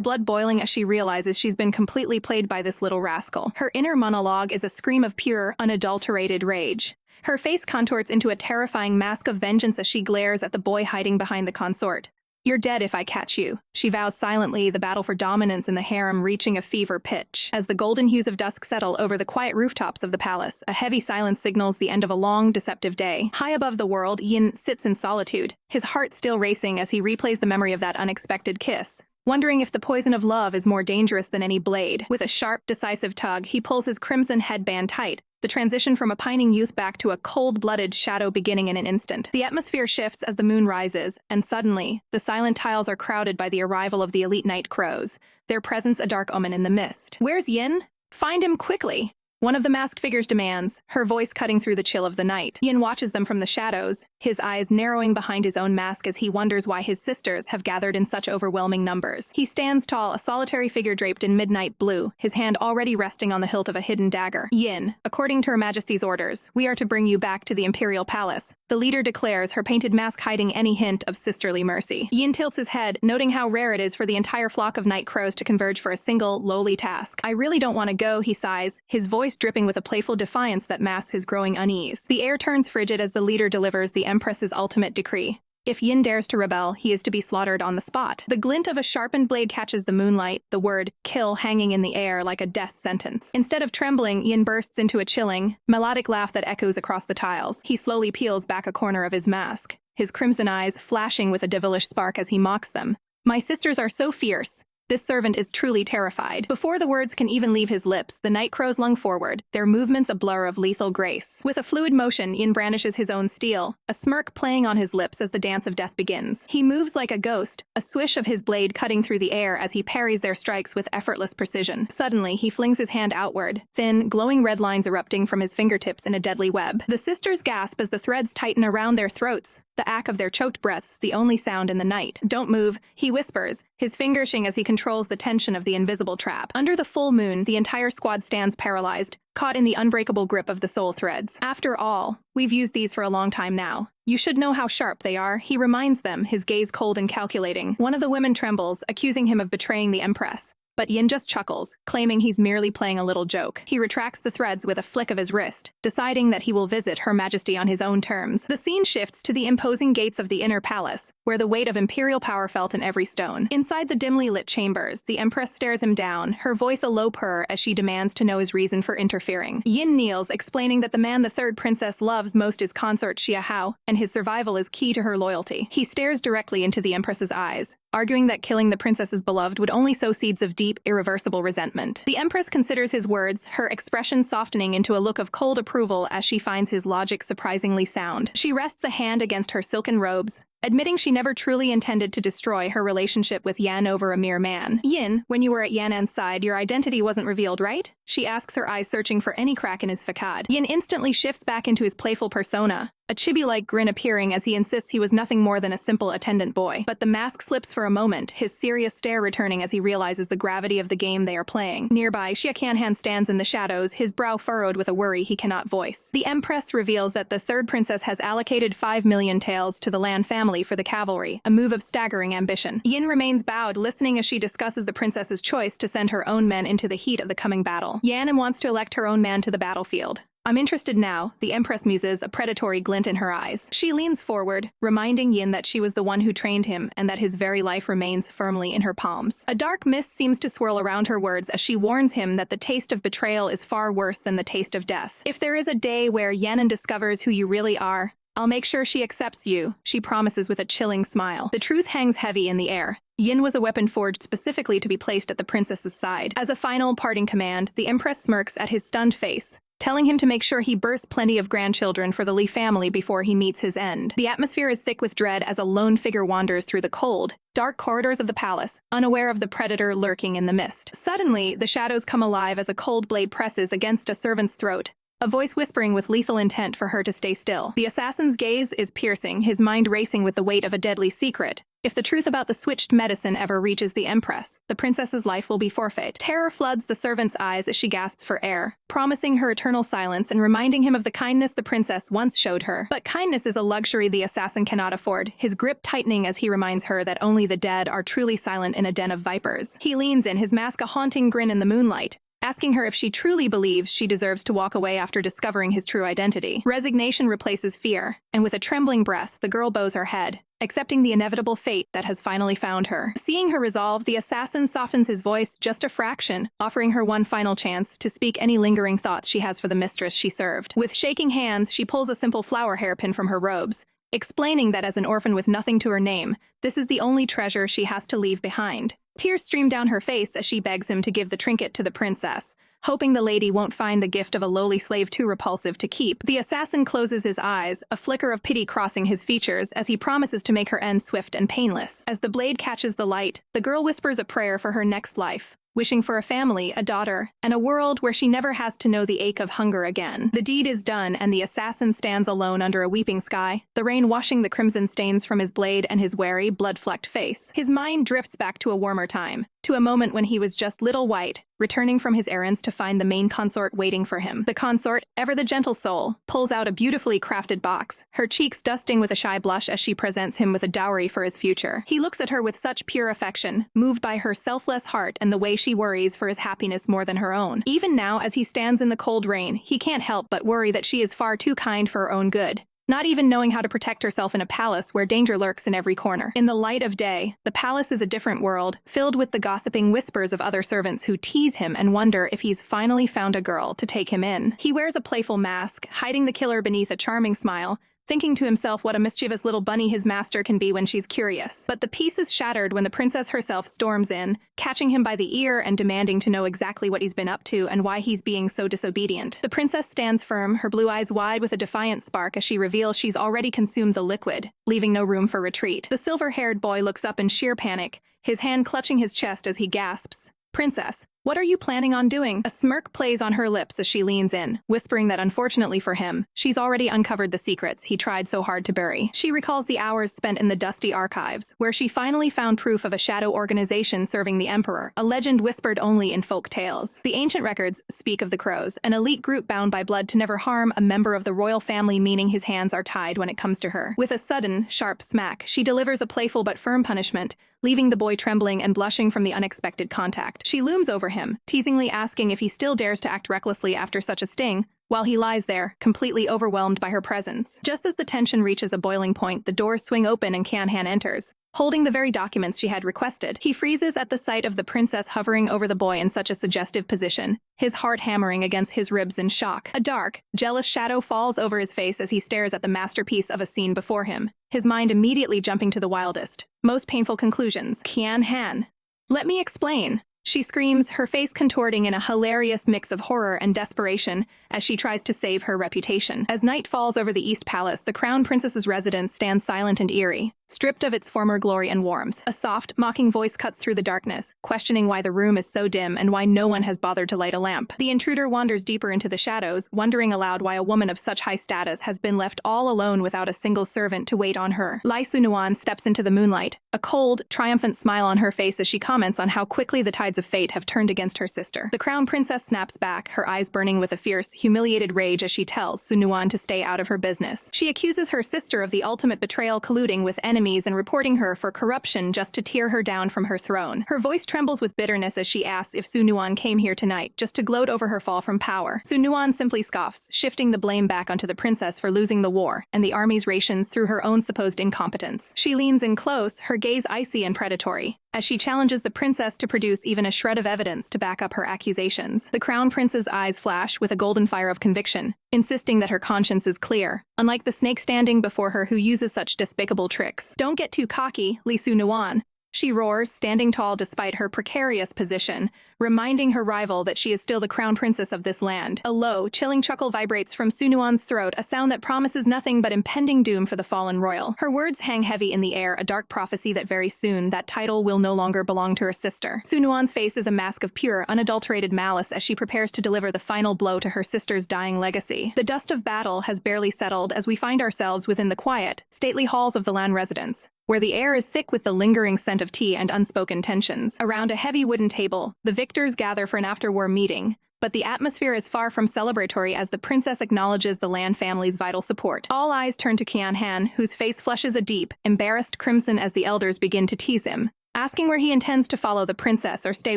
Speaker 1: blood boiling as she realizes she's been completely played by this little rascal. Her inner monologue is a scream of pure, unadulterated rage. Her face contorts into a terrifying mask of vengeance as she glares at the boy hiding behind the consort. "You're dead if I catch you," she vows silently, the battle for dominance in the harem reaching a fever pitch. As the golden hues of dusk settle over the quiet rooftops of the palace, a heavy silence signals the end of a long, deceptive day. High above the world, Yin sits in solitude, his heart still racing as he replays the memory of that unexpected kiss, wondering if the poison of love is more dangerous than any blade. With a sharp, decisive tug, he pulls his crimson headband tight, the transition from a pining youth back to a cold-blooded shadow beginning in an instant. The atmosphere shifts as the moon rises, and suddenly, the silent tiles are crowded by the arrival of the elite night crows, their presence a dark omen in the mist. "Where's Yin? Find him quickly!" One of the masked figures demands, her voice cutting through the chill of the night. Yin watches them from the shadows, his eyes narrowing behind his own mask as he wonders why his sisters have gathered in such overwhelming numbers. He stands tall, a solitary figure draped in midnight blue, his hand already resting on the hilt of a hidden dagger. "Yin, according to Her Majesty's orders, we are to bring you back to the Imperial Palace," the leader declares, her painted mask hiding any hint of sisterly mercy. Yin tilts his head, noting how rare it is for the entire flock of night crows to converge for a single, lowly task. "I really don't want to go," he sighs, his voice dripping with a playful defiance that masks his growing unease. The air turns frigid as the leader delivers the Empress's ultimate decree. If Yin dares to rebel, he is to be slaughtered on the spot. The glint of a sharpened blade catches the moonlight, the word "kill" hanging in the air like a death sentence. Instead of trembling, Yin bursts into a chilling, melodic laugh that echoes across the tiles. He slowly peels back a corner of his mask, his crimson eyes flashing with a devilish spark as he mocks them. "My sisters are so fierce. This servant is truly terrified." Before the words can even leave his lips, the night crows lung forward, their movements a blur of lethal grace. With a fluid motion, Yin brandishes his own steel, a smirk playing on his lips as the dance of death begins. He moves like a ghost, a swish of his blade cutting through the air as he parries their strikes with effortless precision. Suddenly, he flings his hand outward, thin, glowing red lines erupting from his fingertips in a deadly web. The sisters gasp as the threads tighten around their throats, the ache of their choked breaths the only sound in the night. "Don't move," he whispers, his fingers shing as he controls the tension of the invisible trap. Under the full moon, the entire squad stands paralyzed, caught in the unbreakable grip of the soul threads. "After all, we've used these for a long time now. You should know how sharp they are," he reminds them, his gaze cold and calculating. One of the women trembles, accusing him of betraying the Empress. But Yin just chuckles, claiming he's merely playing a little joke. He retracts the threads with a flick of his wrist, deciding that he will visit Her Majesty on his own terms. The scene shifts to the imposing gates of the inner palace, where the weight of imperial power felt in every stone. Inside the dimly lit chambers, the Empress stares him down, her voice a low purr as she demands to know his reason for interfering. Yin kneels, explaining that the man the third princess loves most is consort Xia Hao, and his survival is key to her loyalty. He stares directly into the Empress's eyes, arguing that killing the princess's beloved would only sow seeds of deep, irreversible resentment. The Empress considers his words, her expression softening into a look of cold approval as she finds his logic surprisingly sound. She rests a hand against her silken robes, admitting she never truly intended to destroy her relationship with Yan over a mere man. "Yin, when you were at Yanan's side, your identity wasn't revealed, right?" she asks, her eyes searching for any crack in his facade. Yin instantly shifts back into his playful persona, a chibi-like grin appearing as he insists he was nothing more than a simple attendant boy. But the mask slips for a moment, his serious stare returning as he realizes the gravity of the game they are playing. Nearby, Xia Qianhan stands in the shadows, his brow furrowed with a worry he cannot voice. The Empress reveals that the third princess has allocated 5 million taels to the Lan family for the cavalry, a move of staggering ambition. Yin remains bowed, listening as she discusses the princess's choice to send her own men into the heat of the coming battle. Yanan wants to elect her own man to the battlefield. "I'm interested now," the Empress muses, a predatory glint in her eyes. She leans forward, reminding Yin that she was the one who trained him and that his very life remains firmly in her palms. A dark mist seems to swirl around her words as she warns him that the taste of betrayal is far worse than the taste of death. "If there is a day where Yanan discovers who you really are, I'll make sure she accepts you," she promises with a chilling smile. The truth hangs heavy in the air. Yin was a weapon forged specifically to be placed at the princess's side. As a final parting command, the Empress smirks at his stunned face, telling him to make sure he births plenty of grandchildren for the Li family before he meets his end. The atmosphere is thick with dread as a lone figure wanders through the cold, dark corridors of the palace, unaware of the predator lurking in the mist. Suddenly, the shadows come alive as a cold blade presses against a servant's throat, a voice whispering with lethal intent for her to stay still. The assassin's gaze is piercing, his mind racing with the weight of a deadly secret. If the truth about the switched medicine ever reaches the Empress, the princess's life will be forfeit. Terror floods the servant's eyes as she gasps for air, promising her eternal silence and reminding him of the kindness the princess once showed her. But kindness is a luxury the assassin cannot afford, his grip tightening as he reminds her that only the dead are truly silent in a den of vipers. He leans in, his mask a haunting grin in the moonlight, asking her if she truly believes she deserves to walk away after discovering his true identity. Resignation replaces fear, and with a trembling breath, the girl bows her head, accepting the inevitable fate that has finally found her. Seeing her resolve, the assassin softens his voice just a fraction, offering her one final chance to speak any lingering thoughts she has for the mistress she served. With shaking hands, she pulls a simple flower hairpin from her robes, explaining that as an orphan with nothing to her name, this is the only treasure she has to leave behind. Tears stream down her face as she begs him to give the trinket to the princess, hoping the lady won't find the gift of a lowly slave too repulsive to keep. The assassin closes his eyes, a flicker of pity crossing his features as he promises to make her end swift and painless. As the blade catches the light, the girl whispers a prayer for her next life, wishing for a family, a daughter, and a world where she never has to know the ache of hunger again. The deed is done, and the assassin stands alone under a weeping sky, the rain washing the crimson stains from his blade and his wary, blood-flecked face. His mind drifts back to a warmer time, to a moment when he was just little white, returning from his errands to find the main consort waiting for him. The consort, ever the gentle soul, pulls out a beautifully crafted box, her cheeks dusting with a shy blush as she presents him with a dowry for his future. He looks at her with such pure affection, moved by her selfless heart and the way she worries for his happiness more than her own. Even now, as he stands in the cold rain, he can't help but worry that she is far too kind for her own good, not even knowing how to protect herself in a palace where danger lurks in every corner. In the light of day, the palace is a different world, filled with the gossiping whispers of other servants who tease him and wonder if he's finally found a girl to take him in. He wears a playful mask, hiding the killer beneath a charming smile, thinking to himself what a mischievous little bunny his master can be when she's curious. But the peace is shattered when the princess herself storms in, catching him by the ear and demanding to know exactly what he's been up to and why he's being so disobedient. The princess stands firm, her blue eyes wide with a defiant spark as she reveals she's already consumed the liquid, leaving no room for retreat. The silver-haired boy looks up in sheer panic, his hand clutching his chest as he gasps, "Princess, what are you planning on doing?" A smirk plays on her lips as she leans in, whispering that unfortunately for him, she's already uncovered the secrets he tried so hard to bury. She recalls the hours spent in the dusty archives, where she finally found proof of a shadow organization serving the emperor, a legend whispered only in folk tales. The ancient records speak of the Crows, an elite group bound by blood to never harm a member of the royal family, meaning his hands are tied when it comes to her. With a sudden, sharp smack, she delivers a playful but firm punishment, leaving the boy trembling and blushing from the unexpected contact. She looms over him, teasingly asking if he still dares to act recklessly after such a sting, while he lies there, completely overwhelmed by her presence. Just as the tension reaches a boiling point, the doors swing open and Kian-han enters, holding the very documents she had requested. He freezes at the sight of the princess hovering over the boy in such a suggestive position, his heart hammering against his ribs in shock. A dark, jealous shadow falls over his face as he stares at the masterpiece of a scene before him, his mind immediately jumping to the wildest, most painful conclusions. Kian-han. "Let me explain," she screams, her face contorting in a hilarious mix of horror and desperation as she tries to save her reputation. As night falls over the East Palace, the Crown Princess's residence stands silent and eerie, stripped of its former glory and warmth. A soft, mocking voice cuts through the darkness, questioning why the room is so dim and why no one has bothered to light a lamp. The intruder wanders deeper into the shadows, wondering aloud why a woman of such high status has been left all alone without a single servant to wait on her. Lai Sunuan steps into the moonlight, a cold, triumphant smile on her face as she comments on how quickly the tides of fate have turned against her sister. The Crown Princess snaps back, her eyes burning with a fierce, humiliated rage as she tells Sunuan to stay out of her business. She accuses her sister of the ultimate betrayal, colluding with enemies and reporting her for corruption just to tear her down from her throne. Her voice trembles with bitterness as she asks if Sunuan came here tonight just to gloat over her fall from power. Sunuan simply scoffs, shifting the blame back onto the princess for losing the war and the army's rations through her own supposed incompetence. She leans in close, her gaze icy and predatory, as she challenges the princess to produce even a shred of evidence to back up her accusations. The Crown Prince's eyes flash with a golden fire of conviction, insisting that her conscience is clear, unlike the snake standing before her who uses such despicable tricks. "Don't get too cocky, Li Sunuan," She roars, standing tall despite her precarious position, reminding her rival that she is still the crown princess of this land. A low, chilling chuckle vibrates from Sunuan's throat, a sound that promises nothing but impending doom for the fallen royal. Her words hang heavy in the air, a dark prophecy that very soon that title will no longer belong to her sister. Sunuan's face is a mask of pure, unadulterated malice as she prepares to deliver the final blow to her sister's dying legacy. The dust of battle has barely settled as we find ourselves within the quiet, stately halls of the land residence, where the air is thick with the lingering scent of tea and unspoken tensions. Around a heavy wooden table, the victors gather for an after-war meeting, but the atmosphere is far from celebratory as the princess acknowledges the Lan family's vital support. All eyes turn to Qian Han, whose face flushes a deep, embarrassed crimson as the elders begin to tease him, asking where he intends to follow the princess or stay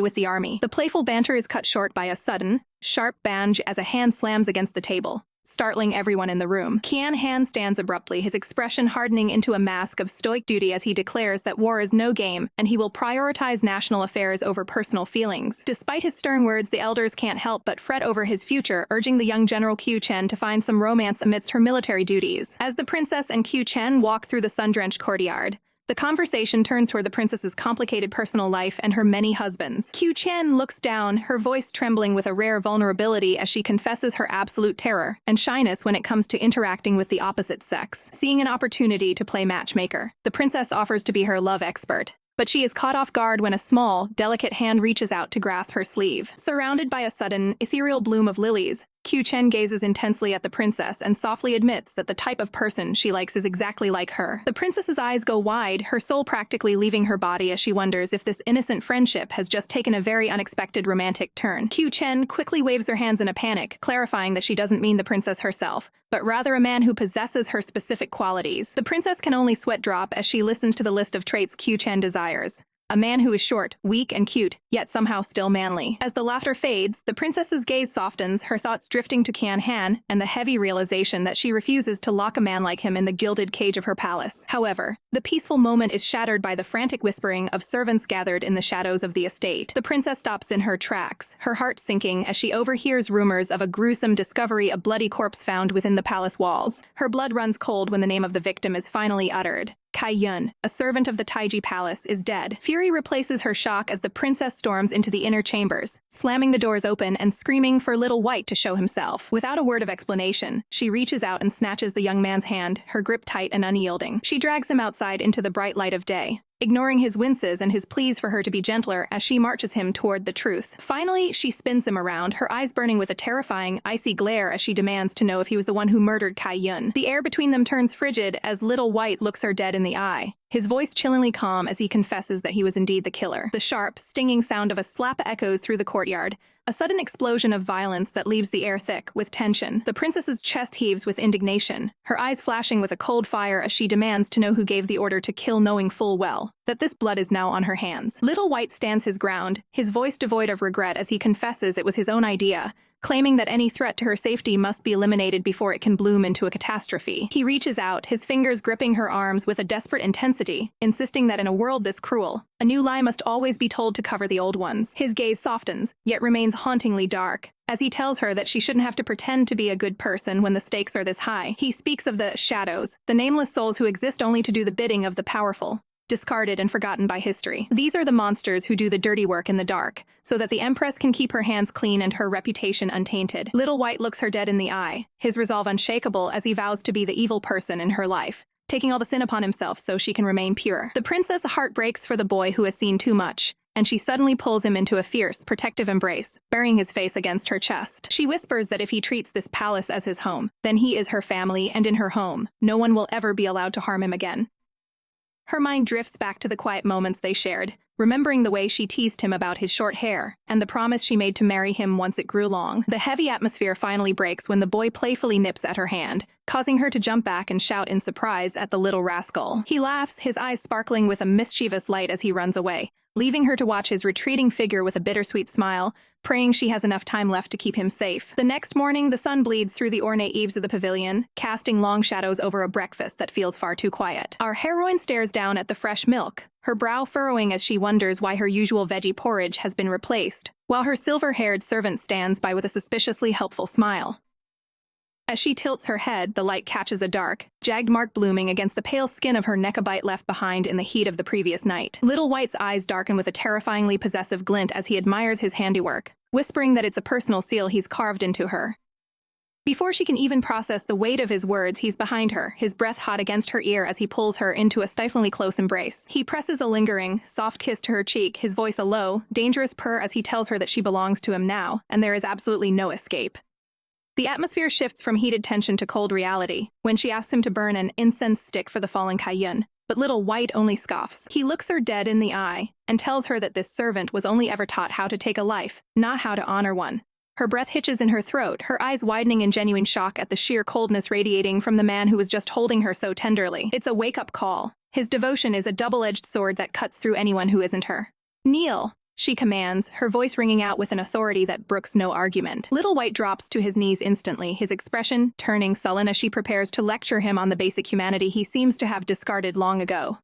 Speaker 1: with the army. The playful banter is cut short by a sudden, sharp bang as a hand slams against the table, startling everyone in the room. Qian Han stands abruptly, his expression hardening into a mask of stoic duty as he declares that war is no game and he will prioritize national affairs over personal feelings. Despite his stern words, the elders can't help but fret over his future, urging the young General Qiu Chen to find some romance amidst her military duties. As the princess and Qiu Chen walk through the sun-drenched courtyard, the conversation turns toward the princess's complicated personal life and her many husbands. Qiu Chen looks down, her voice trembling with a rare vulnerability as she confesses her absolute terror and shyness when it comes to interacting with the opposite sex. Seeing an opportunity to play matchmaker, the princess offers to be her love expert, but she is caught off guard when a small, delicate hand reaches out to grasp her sleeve. Surrounded by a sudden, ethereal bloom of lilies, Qiu Chen gazes intensely at the princess and softly admits that the type of person she likes is exactly like her. The princess's eyes go wide, her soul practically leaving her body as she wonders if this innocent friendship has just taken a very unexpected romantic turn. Qiu Chen quickly waves her hands in a panic, clarifying that she doesn't mean the princess herself, but rather a man who possesses her specific qualities. The princess can only sweat drop as she listens to the list of traits Qiu Chen desires. A man who is short, weak, and cute, yet somehow still manly. As the laughter fades, the princess's gaze softens, her thoughts drifting to Qian Han and the heavy realization that she refuses to lock a man like him in the gilded cage of her palace. However, the peaceful moment is shattered by the frantic whispering of servants gathered in the shadows of the estate. The princess stops in her tracks, her heart sinking as she overhears rumors of a gruesome discovery, a bloody corpse found within the palace walls. Her blood runs cold when the name of the victim is finally uttered. Kai Yun, a servant of the Taiji Palace, is dead. Fury replaces her shock as the princess storms into the inner chambers, slamming the doors open and screaming for Little White to show himself. Without a word of explanation, she reaches out and snatches the young man's hand, her grip tight and unyielding. She drags him outside into the bright light of day, ignoring his winces and his pleas for her to be gentler as she marches him toward the truth. Finally, she spins him around, her eyes burning with a terrifying, icy glare as she demands to know if he was the one who murdered Kai Yun. The air between them turns frigid as Little White looks her dead in the eye, his voice chillingly calm as he confesses that he was indeed the killer. The sharp, stinging sound of a slap echoes through the courtyard, a sudden explosion of violence that leaves the air thick with tension. The princess's chest heaves with indignation, her eyes flashing with a cold fire as she demands to know who gave the order to kill, knowing full well that this blood is now on her hands. Little White stands his ground, his voice devoid of regret as he confesses it was his own idea, claiming that any threat to her safety must be eliminated before it can bloom into a catastrophe. He reaches out, his fingers gripping her arms with a desperate intensity, insisting that in a world this cruel, a new lie must always be told to cover the old ones. His gaze softens, yet remains hauntingly dark, as he tells her that she shouldn't have to pretend to be a good person when the stakes are this high. He speaks of the shadows, the nameless souls who exist only to do the bidding of the powerful, discarded and forgotten by history. These are the monsters who do the dirty work in the dark, so that the Empress can keep her hands clean and her reputation untainted. Little White looks her dead in the eye, his resolve unshakable as he vows to be the evil person in her life, taking all the sin upon himself so she can remain pure. The princess' heart breaks for the boy who has seen too much, and she suddenly pulls him into a fierce, protective embrace, burying his face against her chest. She whispers that if he treats this palace as his home, then he is her family, and in her home, no one will ever be allowed to harm him again. Her mind drifts back to the quiet moments they shared, remembering the way she teased him about his short hair and the promise she made to marry him once it grew long. The heavy atmosphere finally breaks when the boy playfully nips at her hand, causing her to jump back and shout in surprise at the little rascal. He laughs, his eyes sparkling with a mischievous light as he runs away, leaving her to watch his retreating figure with a bittersweet smile, praying she has enough time left to keep him safe. The next morning, the sun bleeds through the ornate eaves of the pavilion, casting long shadows over a breakfast that feels far too quiet. Our heroine stares down at the fresh milk, her brow furrowing as she wonders why her usual veggie porridge has been replaced, while her silver-haired servant stands by with a suspiciously helpful smile. As she tilts her head, the light catches a dark, jagged mark blooming against the pale skin of her neck, a bite left behind in the heat of the previous night. Little White's eyes darken with a terrifyingly possessive glint as he admires his handiwork, whispering that it's a personal seal he's carved into her. Before she can even process the weight of his words, he's behind her, his breath hot against her ear as he pulls her into a stiflingly close embrace. He presses a lingering, soft kiss to her cheek, his voice a low, dangerous purr as he tells her that she belongs to him now, and there is absolutely no escape. The atmosphere shifts from heated tension to cold reality when she asks him to burn an incense stick for the fallen Kaiyun, but Little White only scoffs. He looks her dead in the eye and tells her that this servant was only ever taught how to take a life, not how to honor one. Her breath hitches in her throat, her eyes widening in genuine shock at the sheer coldness radiating from the man who was just holding her so tenderly. It's a wake-up call. His devotion is a double-edged sword that cuts through anyone who isn't her. "Kneel," she commands, her voice ringing out with an authority that brooks no argument. Little White drops to his knees instantly, his expression turning sullen as she prepares to lecture him on the basic humanity he seems to have discarded long ago.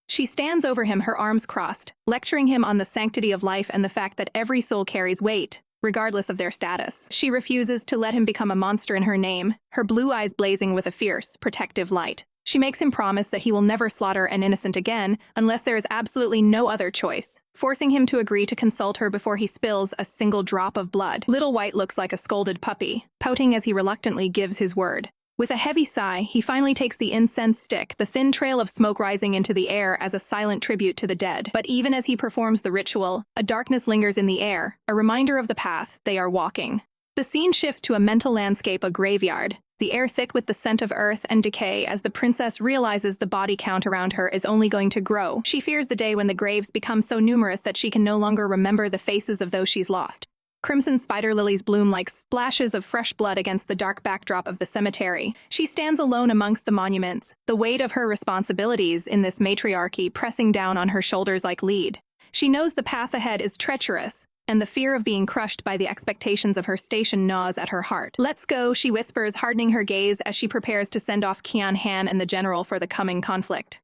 Speaker 1: She stands over him, her arms crossed, lecturing him on the sanctity of life and the fact that every soul carries weight, regardless of their status. She refuses to let him become a monster in her name, her blue eyes blazing with a fierce, protective light. She makes him promise that he will never slaughter an innocent again unless there is absolutely no other choice, forcing him to agree to consult her before he spills a single drop of blood. Little White looks like a scolded puppy, pouting as he reluctantly gives his word. With a heavy sigh, he finally takes the incense stick, the thin trail of smoke rising into the air as a silent tribute to the dead. But even as he performs the ritual, a darkness lingers in the air, a reminder of the path they are walking. The scene shifts to a mental landscape, a graveyard, the air thick with the scent of earth and decay as the princess realizes the body count around her is only going to grow. She fears the day when the graves become so numerous that she can no longer remember the faces of those she's lost. Crimson spider lilies bloom like splashes of fresh blood against the dark backdrop of the cemetery. She stands alone amongst the monuments, the weight of her responsibilities in this matriarchy pressing down on her shoulders like lead. She knows the path ahead is treacherous, and the fear of being crushed by the expectations of her station gnaws at her heart. "Let's go," she whispers, hardening her gaze as she prepares to send off Qian Han and the general for the coming conflict.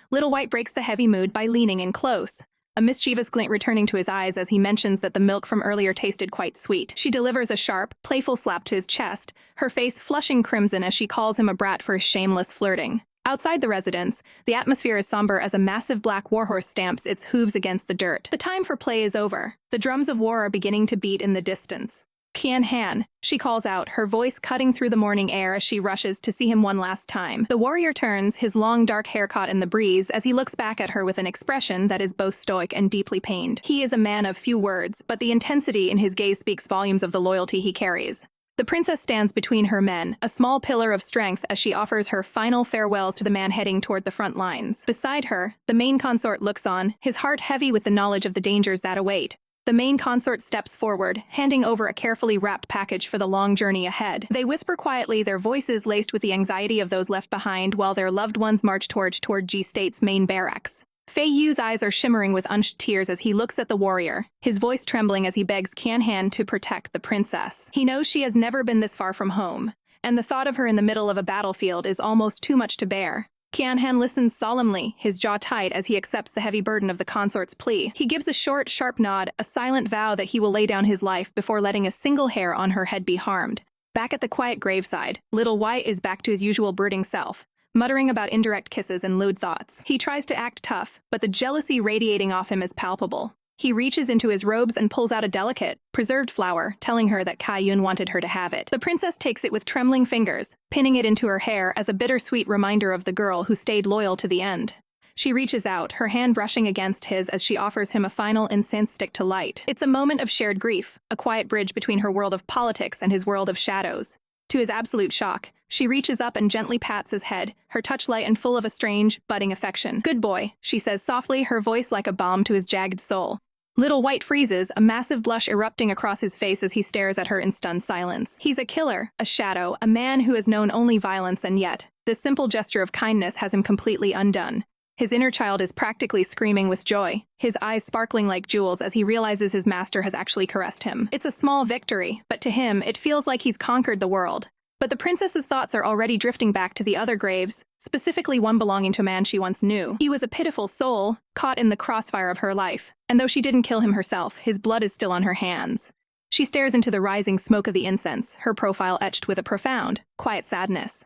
Speaker 1: Little White breaks the heavy mood by leaning in close, a mischievous glint returning to his eyes as he mentions that the milk from earlier tasted quite sweet. She delivers a sharp, playful slap to his chest, her face flushing crimson as she calls him a brat for his shameless flirting. Outside the residence, the atmosphere is somber as a massive black warhorse stamps its hooves against the dirt. The time for play is over. The drums of war are beginning to beat in the distance. "Qian Han," she calls out, her voice cutting through the morning air as she rushes to see him one last time. The warrior turns, his long dark hair caught in the breeze, as he looks back at her with an expression that is both stoic and deeply pained. He is a man of few words, but the intensity in his gaze speaks volumes of the loyalty he carries. The princess stands between her men, a small pillar of strength as she offers her final farewells to the man heading toward the front lines. Beside her, the main consort looks on, his heart heavy with the knowledge of the dangers that await. The main consort steps forward, handing over a carefully wrapped package for the long journey ahead. They whisper quietly, their voices laced with the anxiety of those left behind while their loved ones march toward G State's main barracks. Fei Yu's eyes are shimmering with unshed tears as he looks at the warrior, his voice trembling as he begs Qian Han to protect the princess. He knows she has never been this far from home, and the thought of her in the middle of a battlefield is almost too much to bear. Qian Han listens solemnly, his jaw tight as he accepts the heavy burden of the consort's plea. He gives a short, sharp nod, a silent vow that he will lay down his life before letting a single hair on her head be harmed. Back at the quiet graveside, Little White is back to his usual brooding self, muttering about indirect kisses and lewd thoughts. He tries to act tough, but the jealousy radiating off him is palpable. He reaches into his robes and pulls out a delicate, preserved flower, telling her that Kaiyun wanted her to have it. The princess takes it with trembling fingers, pinning it into her hair as a bittersweet reminder of the girl who stayed loyal to the end. She reaches out, her hand brushing against his as she offers him a final incense stick to light. It's a moment of shared grief, a quiet bridge between her world of politics and his world of shadows. To his absolute shock, she reaches up and gently pats his head, her touch light and full of a strange, budding affection. "Good boy," she says softly, her voice like a balm to his jagged soul. Little White freezes, a massive blush erupting across his face as he stares at her in stunned silence. He's a killer, a shadow, a man who has known only violence, and yet, this simple gesture of kindness has him completely undone. His inner child is practically screaming with joy, his eyes sparkling like jewels as he realizes his master has actually caressed him. It's a small victory, but to him, it feels like he's conquered the world. But the princess's thoughts are already drifting back to the other graves, specifically one belonging to a man she once knew. He was a pitiful soul, caught in the crossfire of her life, and though she didn't kill him herself, his blood is still on her hands. She stares into the rising smoke of the incense, her profile etched with a profound, quiet sadness.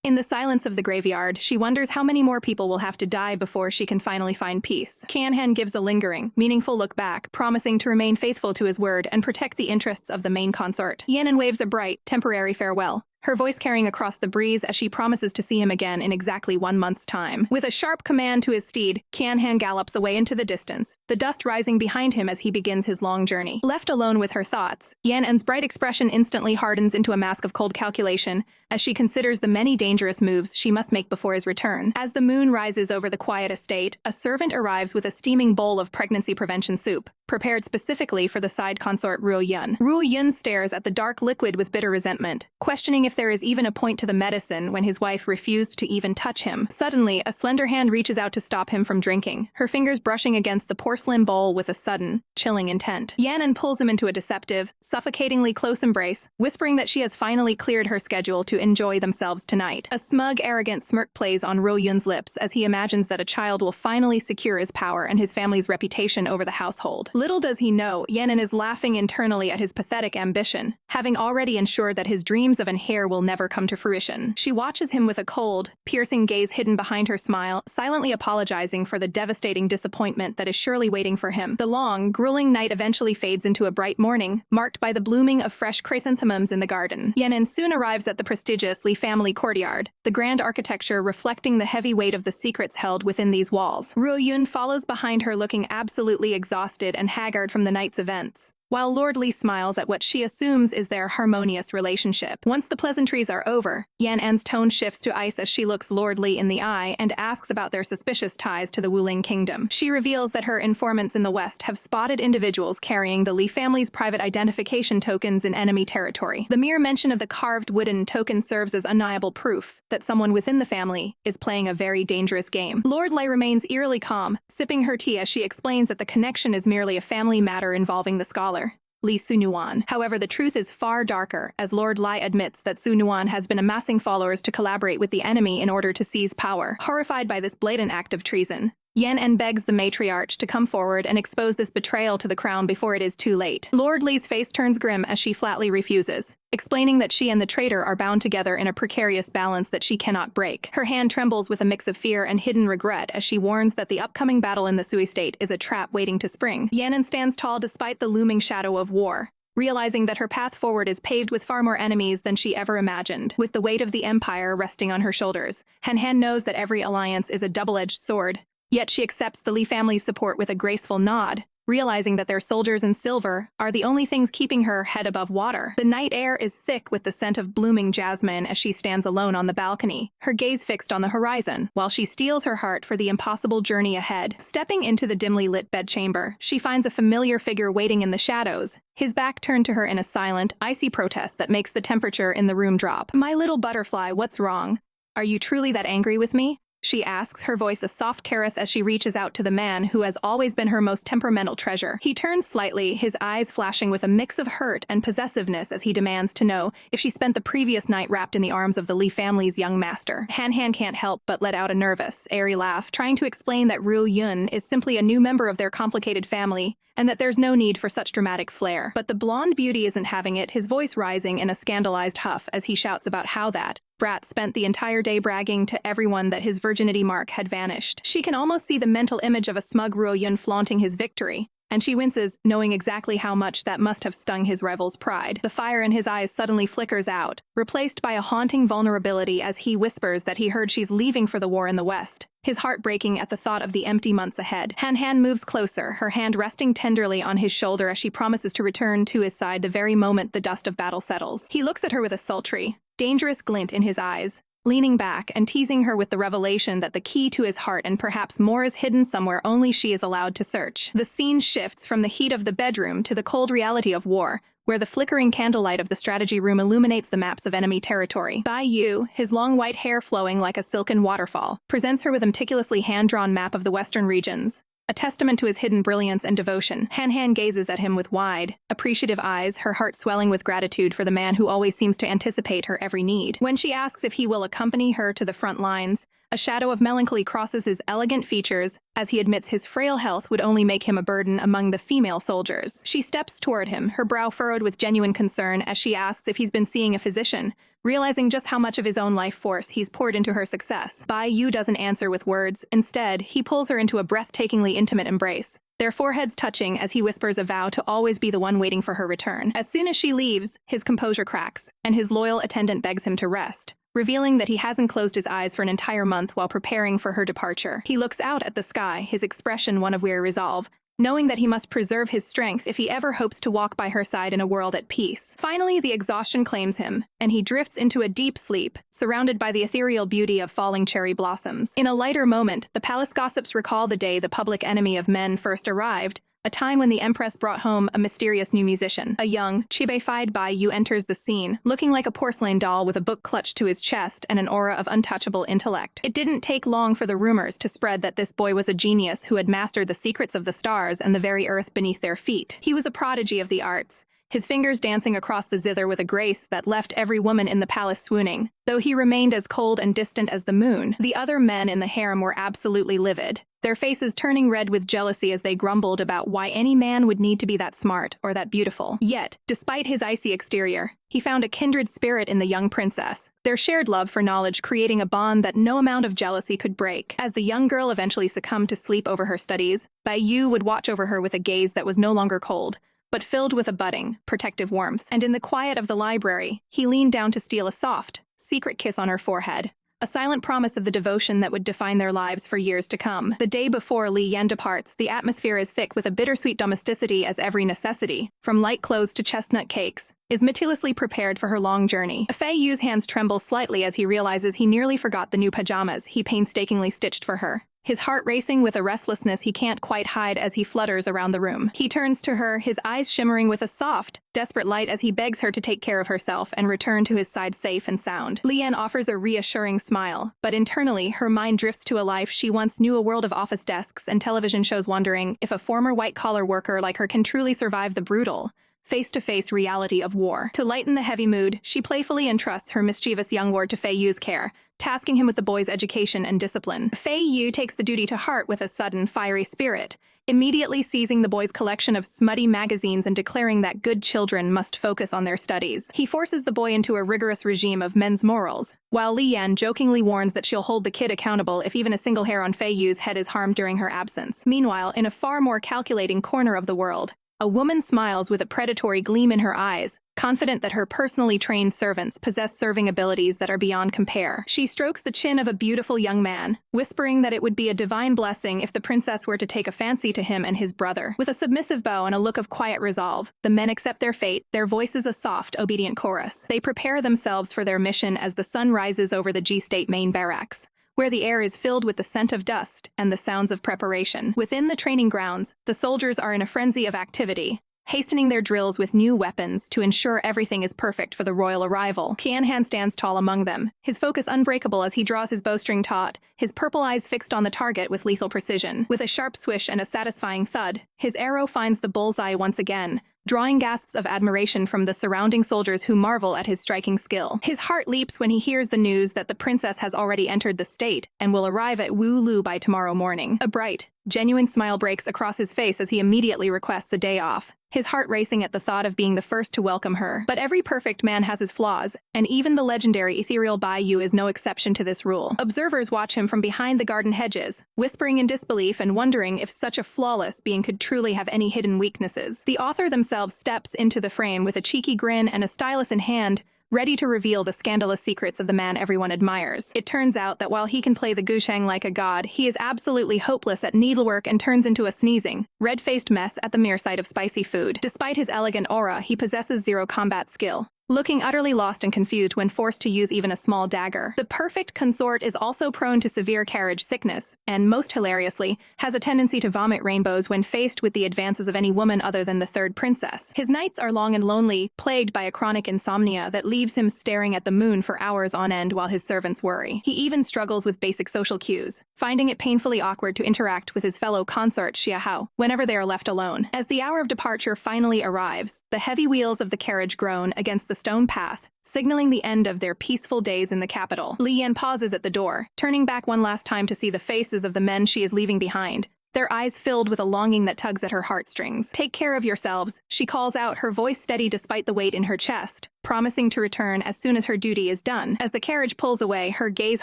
Speaker 1: In the silence of the graveyard, she wonders how many more people will have to die before she can finally find peace. Kian-han gives a lingering, meaningful look back, promising to remain faithful to his word and protect the interests of the main consort. Yanan waves a bright, temporary farewell, her voice carrying across the breeze as she promises to see him again in exactly 1 month's time. With a sharp command to his steed, Kian-han gallops away into the distance, the dust rising behind him as he begins his long journey. Left alone with her thoughts, Yan-en's bright expression instantly hardens into a mask of cold calculation as she considers the many dangerous moves she must make before his return. As the moon rises over the quiet estate, a servant arrives with a steaming bowl of pregnancy prevention soup, prepared specifically for the side consort Ruo Yun. Ruo Yun stares at the dark liquid with bitter resentment, questioning if there is even a point to the medicine when his wife refused to even touch him. Suddenly, a slender hand reaches out to stop him from drinking, her fingers brushing against the porcelain bowl with a sudden, chilling intent. Yanan pulls him into a deceptive, suffocatingly close embrace, whispering that she has finally cleared her schedule to enjoy themselves tonight. A smug, arrogant smirk plays on Ruo Yun's lips as he imagines that a child will finally secure his power and his family's reputation over the household. Little does he know, Yanan is laughing internally at his pathetic ambition, having already ensured that his dreams of an heir will never come to fruition. She watches him with a cold, piercing gaze hidden behind her smile, silently apologizing for the devastating disappointment that is surely waiting for him. The long, grueling night eventually fades into a bright morning, marked by the blooming of fresh chrysanthemums in the garden. Yanan soon arrives at the prestigious Li family courtyard, the grand architecture reflecting the heavy weight of the secrets held within these walls. Ruo Yun follows behind her looking absolutely exhausted and haggard from the night's events, while Lord Li smiles at what she assumes is their harmonious relationship. Once the pleasantries are over, Yan-en's tone shifts to ice as she looks Lord Li in the eye and asks about their suspicious ties to the Wuling kingdom. She reveals that her informants in the West have spotted individuals carrying the Li family's private identification tokens in enemy territory. The mere mention of the carved wooden token serves as undeniable proof that someone within the family is playing a very dangerous game. Lord Li remains eerily calm, sipping her tea as she explains that the connection is merely a family matter involving the scholar, Li Sunuan. However, the truth is far darker, as Lord Lai admits that Sunuan has been amassing followers to collaborate with the enemy in order to seize power. Horrified by this blatant act of treason, Yan-en begs the matriarch to come forward and expose this betrayal to the crown before it is too late. Lord Li's face turns grim as she flatly refuses, explaining that she and the traitor are bound together in a precarious balance that she cannot break. Her hand trembles with a mix of fear and hidden regret as she warns that the upcoming battle in the Sui state is a trap waiting to spring. Yan-en stands tall despite the looming shadow of war, realizing that her path forward is paved with far more enemies than she ever imagined. With the weight of the empire resting on her shoulders, Han-han knows that every alliance is a double-edged sword. Yet she accepts the Li family's support with a graceful nod, realizing that their soldiers in silver are the only things keeping her head above water. The night air is thick with the scent of blooming jasmine as she stands alone on the balcony, her gaze fixed on the horizon, while she steels her heart for the impossible journey ahead. Stepping into the dimly lit bedchamber, she finds a familiar figure waiting in the shadows, his back turned to her in a silent, icy protest that makes the temperature in the room drop. "My little butterfly, what's wrong? Are you truly that angry with me?" she asks, her voice a soft caress as she reaches out to the man who has always been her most temperamental treasure. He turns slightly, his eyes flashing with a mix of hurt and possessiveness as he demands to know if she spent the previous night wrapped in the arms of the Li family's young master. Han-han can't help but let out a nervous, airy laugh, trying to explain that Ruo Yun is simply a new member of their complicated family, and that there's no need for such dramatic flair. But the blonde beauty isn't having it, his voice rising in a scandalized huff as he shouts about how that brat spent the entire day bragging to everyone that his virginity mark had vanished. She can almost see the mental image of a smug Ruo Yun flaunting his victory, and she winces, knowing exactly how much that must have stung his rival's pride. The fire in his eyes suddenly flickers out, replaced by a haunting vulnerability as he whispers that he heard she's leaving for the war in the West, his heart breaking at the thought of the empty months ahead. Han-han moves closer, her hand resting tenderly on his shoulder as she promises to return to his side the very moment the dust of battle settles. He looks at her with a sultry, dangerous glint in his eyes, leaning back and teasing her with the revelation that the key to his heart and perhaps more is hidden somewhere only she is allowed to search. The scene shifts from the heat of the bedroom to the cold reality of war, where the flickering candlelight of the strategy room illuminates the maps of enemy territory. Bai Yu, his long white hair flowing like a silken waterfall, presents her with a meticulously hand-drawn map of the western regions, a testament to his hidden brilliance and devotion. Han-han gazes at him with wide, appreciative eyes, her heart swelling with gratitude for the man who always seems to anticipate her every need. When she asks if he will accompany her to the front lines, A shadow of melancholy crosses his elegant features as he admits his frail health would only make him a burden among the female soldiers. She steps toward him, her brow furrowed with genuine concern as she asks if he's been seeing a physician, realizing just how much of his own life force he's poured into her success. Bai Yu doesn't answer with words. Instead, he pulls her into a breathtakingly intimate embrace, their foreheads touching as he whispers a vow to always be the one waiting for her return. As soon as she leaves, his composure cracks, and his loyal attendant begs him to rest, revealing that he hasn't closed his eyes for an entire month while preparing for her departure. He looks out at the sky, his expression one of weary resolve, knowing that he must preserve his strength if he ever hopes to walk by her side in a world at peace. Finally, the exhaustion claims him, and he drifts into a deep sleep, surrounded by the ethereal beauty of falling cherry blossoms. In a lighter moment, the palace gossips recall the day the public enemy of men first arrived, a time when the Empress brought home a mysterious new musician. A young, chibe-fied Bai Yu enters the scene, looking like a porcelain doll with a book clutched to his chest and an aura of untouchable intellect. It didn't take long for the rumors to spread that this boy was a genius who had mastered the secrets of the stars and the very earth beneath their feet. He was a prodigy of the arts, his fingers dancing across the zither with a grace that left every woman in the palace swooning. Though he remained as cold and distant as the moon, the other men in the harem were absolutely livid, their faces turning red with jealousy as they grumbled about why any man would need to be that smart or that beautiful. Yet, despite his icy exterior, he found a kindred spirit in the young princess, their shared love for knowledge creating a bond that no amount of jealousy could break. As the young girl eventually succumbed to sleep over her studies, Bai Yu would watch over her with a gaze that was no longer cold, but filled with a budding, protective warmth. And in the quiet of the library, he leaned down to steal a soft, secret kiss on her forehead, a silent promise of the devotion that would define their lives for years to come. The day before Li Yan departs, the atmosphere is thick with a bittersweet domesticity as every necessity, from light clothes to chestnut cakes, is meticulously prepared for her long journey. Fei Yu's hands tremble slightly as he realizes he nearly forgot the new pajamas he painstakingly stitched for her, his heart racing with a restlessness he can't quite hide as he flutters around the room. He turns to her, his eyes shimmering with a soft, desperate light as he begs her to take care of herself and return to his side safe and sound. Lian offers a reassuring smile, but internally, her mind drifts to a life she once knew, a world of office desks and television shows, wondering if a former white-collar worker like her can truly survive the brutal, face-to-face reality of war. To lighten the heavy mood, she playfully entrusts her mischievous young ward to Fei Yu's care, tasking him with the boy's education and discipline. Fei Yu takes the duty to heart with a sudden, fiery spirit, immediately seizing the boy's collection of smutty magazines and declaring that good children must focus on their studies. He forces the boy into a rigorous regime of men's morals, while Li Yan jokingly warns that she'll hold the kid accountable if even a single hair on Fei Yu's head is harmed during her absence. Meanwhile, in a far more calculating corner of the world, a woman smiles with a predatory gleam in her eyes, confident that her personally trained servants possess serving abilities that are beyond compare. She strokes the chin of a beautiful young man, whispering that it would be a divine blessing if the princess were to take a fancy to him and his brother. With a submissive bow and a look of quiet resolve, the men accept their fate, their voices a soft, obedient chorus. They prepare themselves for their mission as the sun rises over the G-State main barracks, where the air is filled with the scent of dust and the sounds of preparation. Within the training grounds, the soldiers are in a frenzy of activity, hastening their drills with new weapons to ensure everything is perfect for the royal arrival. Qianhan stands tall among them, his focus unbreakable as he draws his bowstring taut, his purple eyes fixed on the target with lethal precision. With a sharp swish and a satisfying thud, his arrow finds the bullseye once again, drawing gasps of admiration from the surrounding soldiers who marvel at his striking skill. His heart leaps when he hears the news that the princess has already entered the state and will arrive at Wu Lu by tomorrow morning. A bright, genuine smile breaks across his face as he immediately requests a day off, his heart racing at the thought of being the first to welcome her. But every perfect man has his flaws, and even the legendary ethereal Bai Yu is no exception to this rule. Observers watch him from behind the garden hedges, whispering in disbelief and wondering if such a flawless being could truly have any hidden weaknesses. The author themselves steps into the frame with a cheeky grin and a stylus in hand, ready to reveal the scandalous secrets of the man everyone admires. It turns out that while he can play the gusheng like a god, he is absolutely hopeless at needlework and turns into a sneezing, red-faced mess at the mere sight of spicy food. Despite his elegant aura, he possesses zero combat skill, looking utterly lost and confused when forced to use even a small dagger. The perfect consort is also prone to severe carriage sickness, and most hilariously, has a tendency to vomit rainbows when faced with the advances of any woman other than the third princess. His nights are long and lonely, plagued by a chronic insomnia that leaves him staring at the moon for hours on end while his servants worry. He even struggles with basic social cues, finding it painfully awkward to interact with his fellow consort Xiahao whenever they are left alone. As the hour of departure finally arrives, the heavy wheels of the carriage groan against the stone path, signaling the end of their peaceful days in the capital. Li Yan pauses at the door, turning back one last time to see the faces of the men she is leaving behind, their eyes filled with a longing that tugs at her heartstrings. "Take care of yourselves," she calls out, her voice steady despite the weight in her chest, promising to return as soon as her duty is done. As the carriage pulls away, her gaze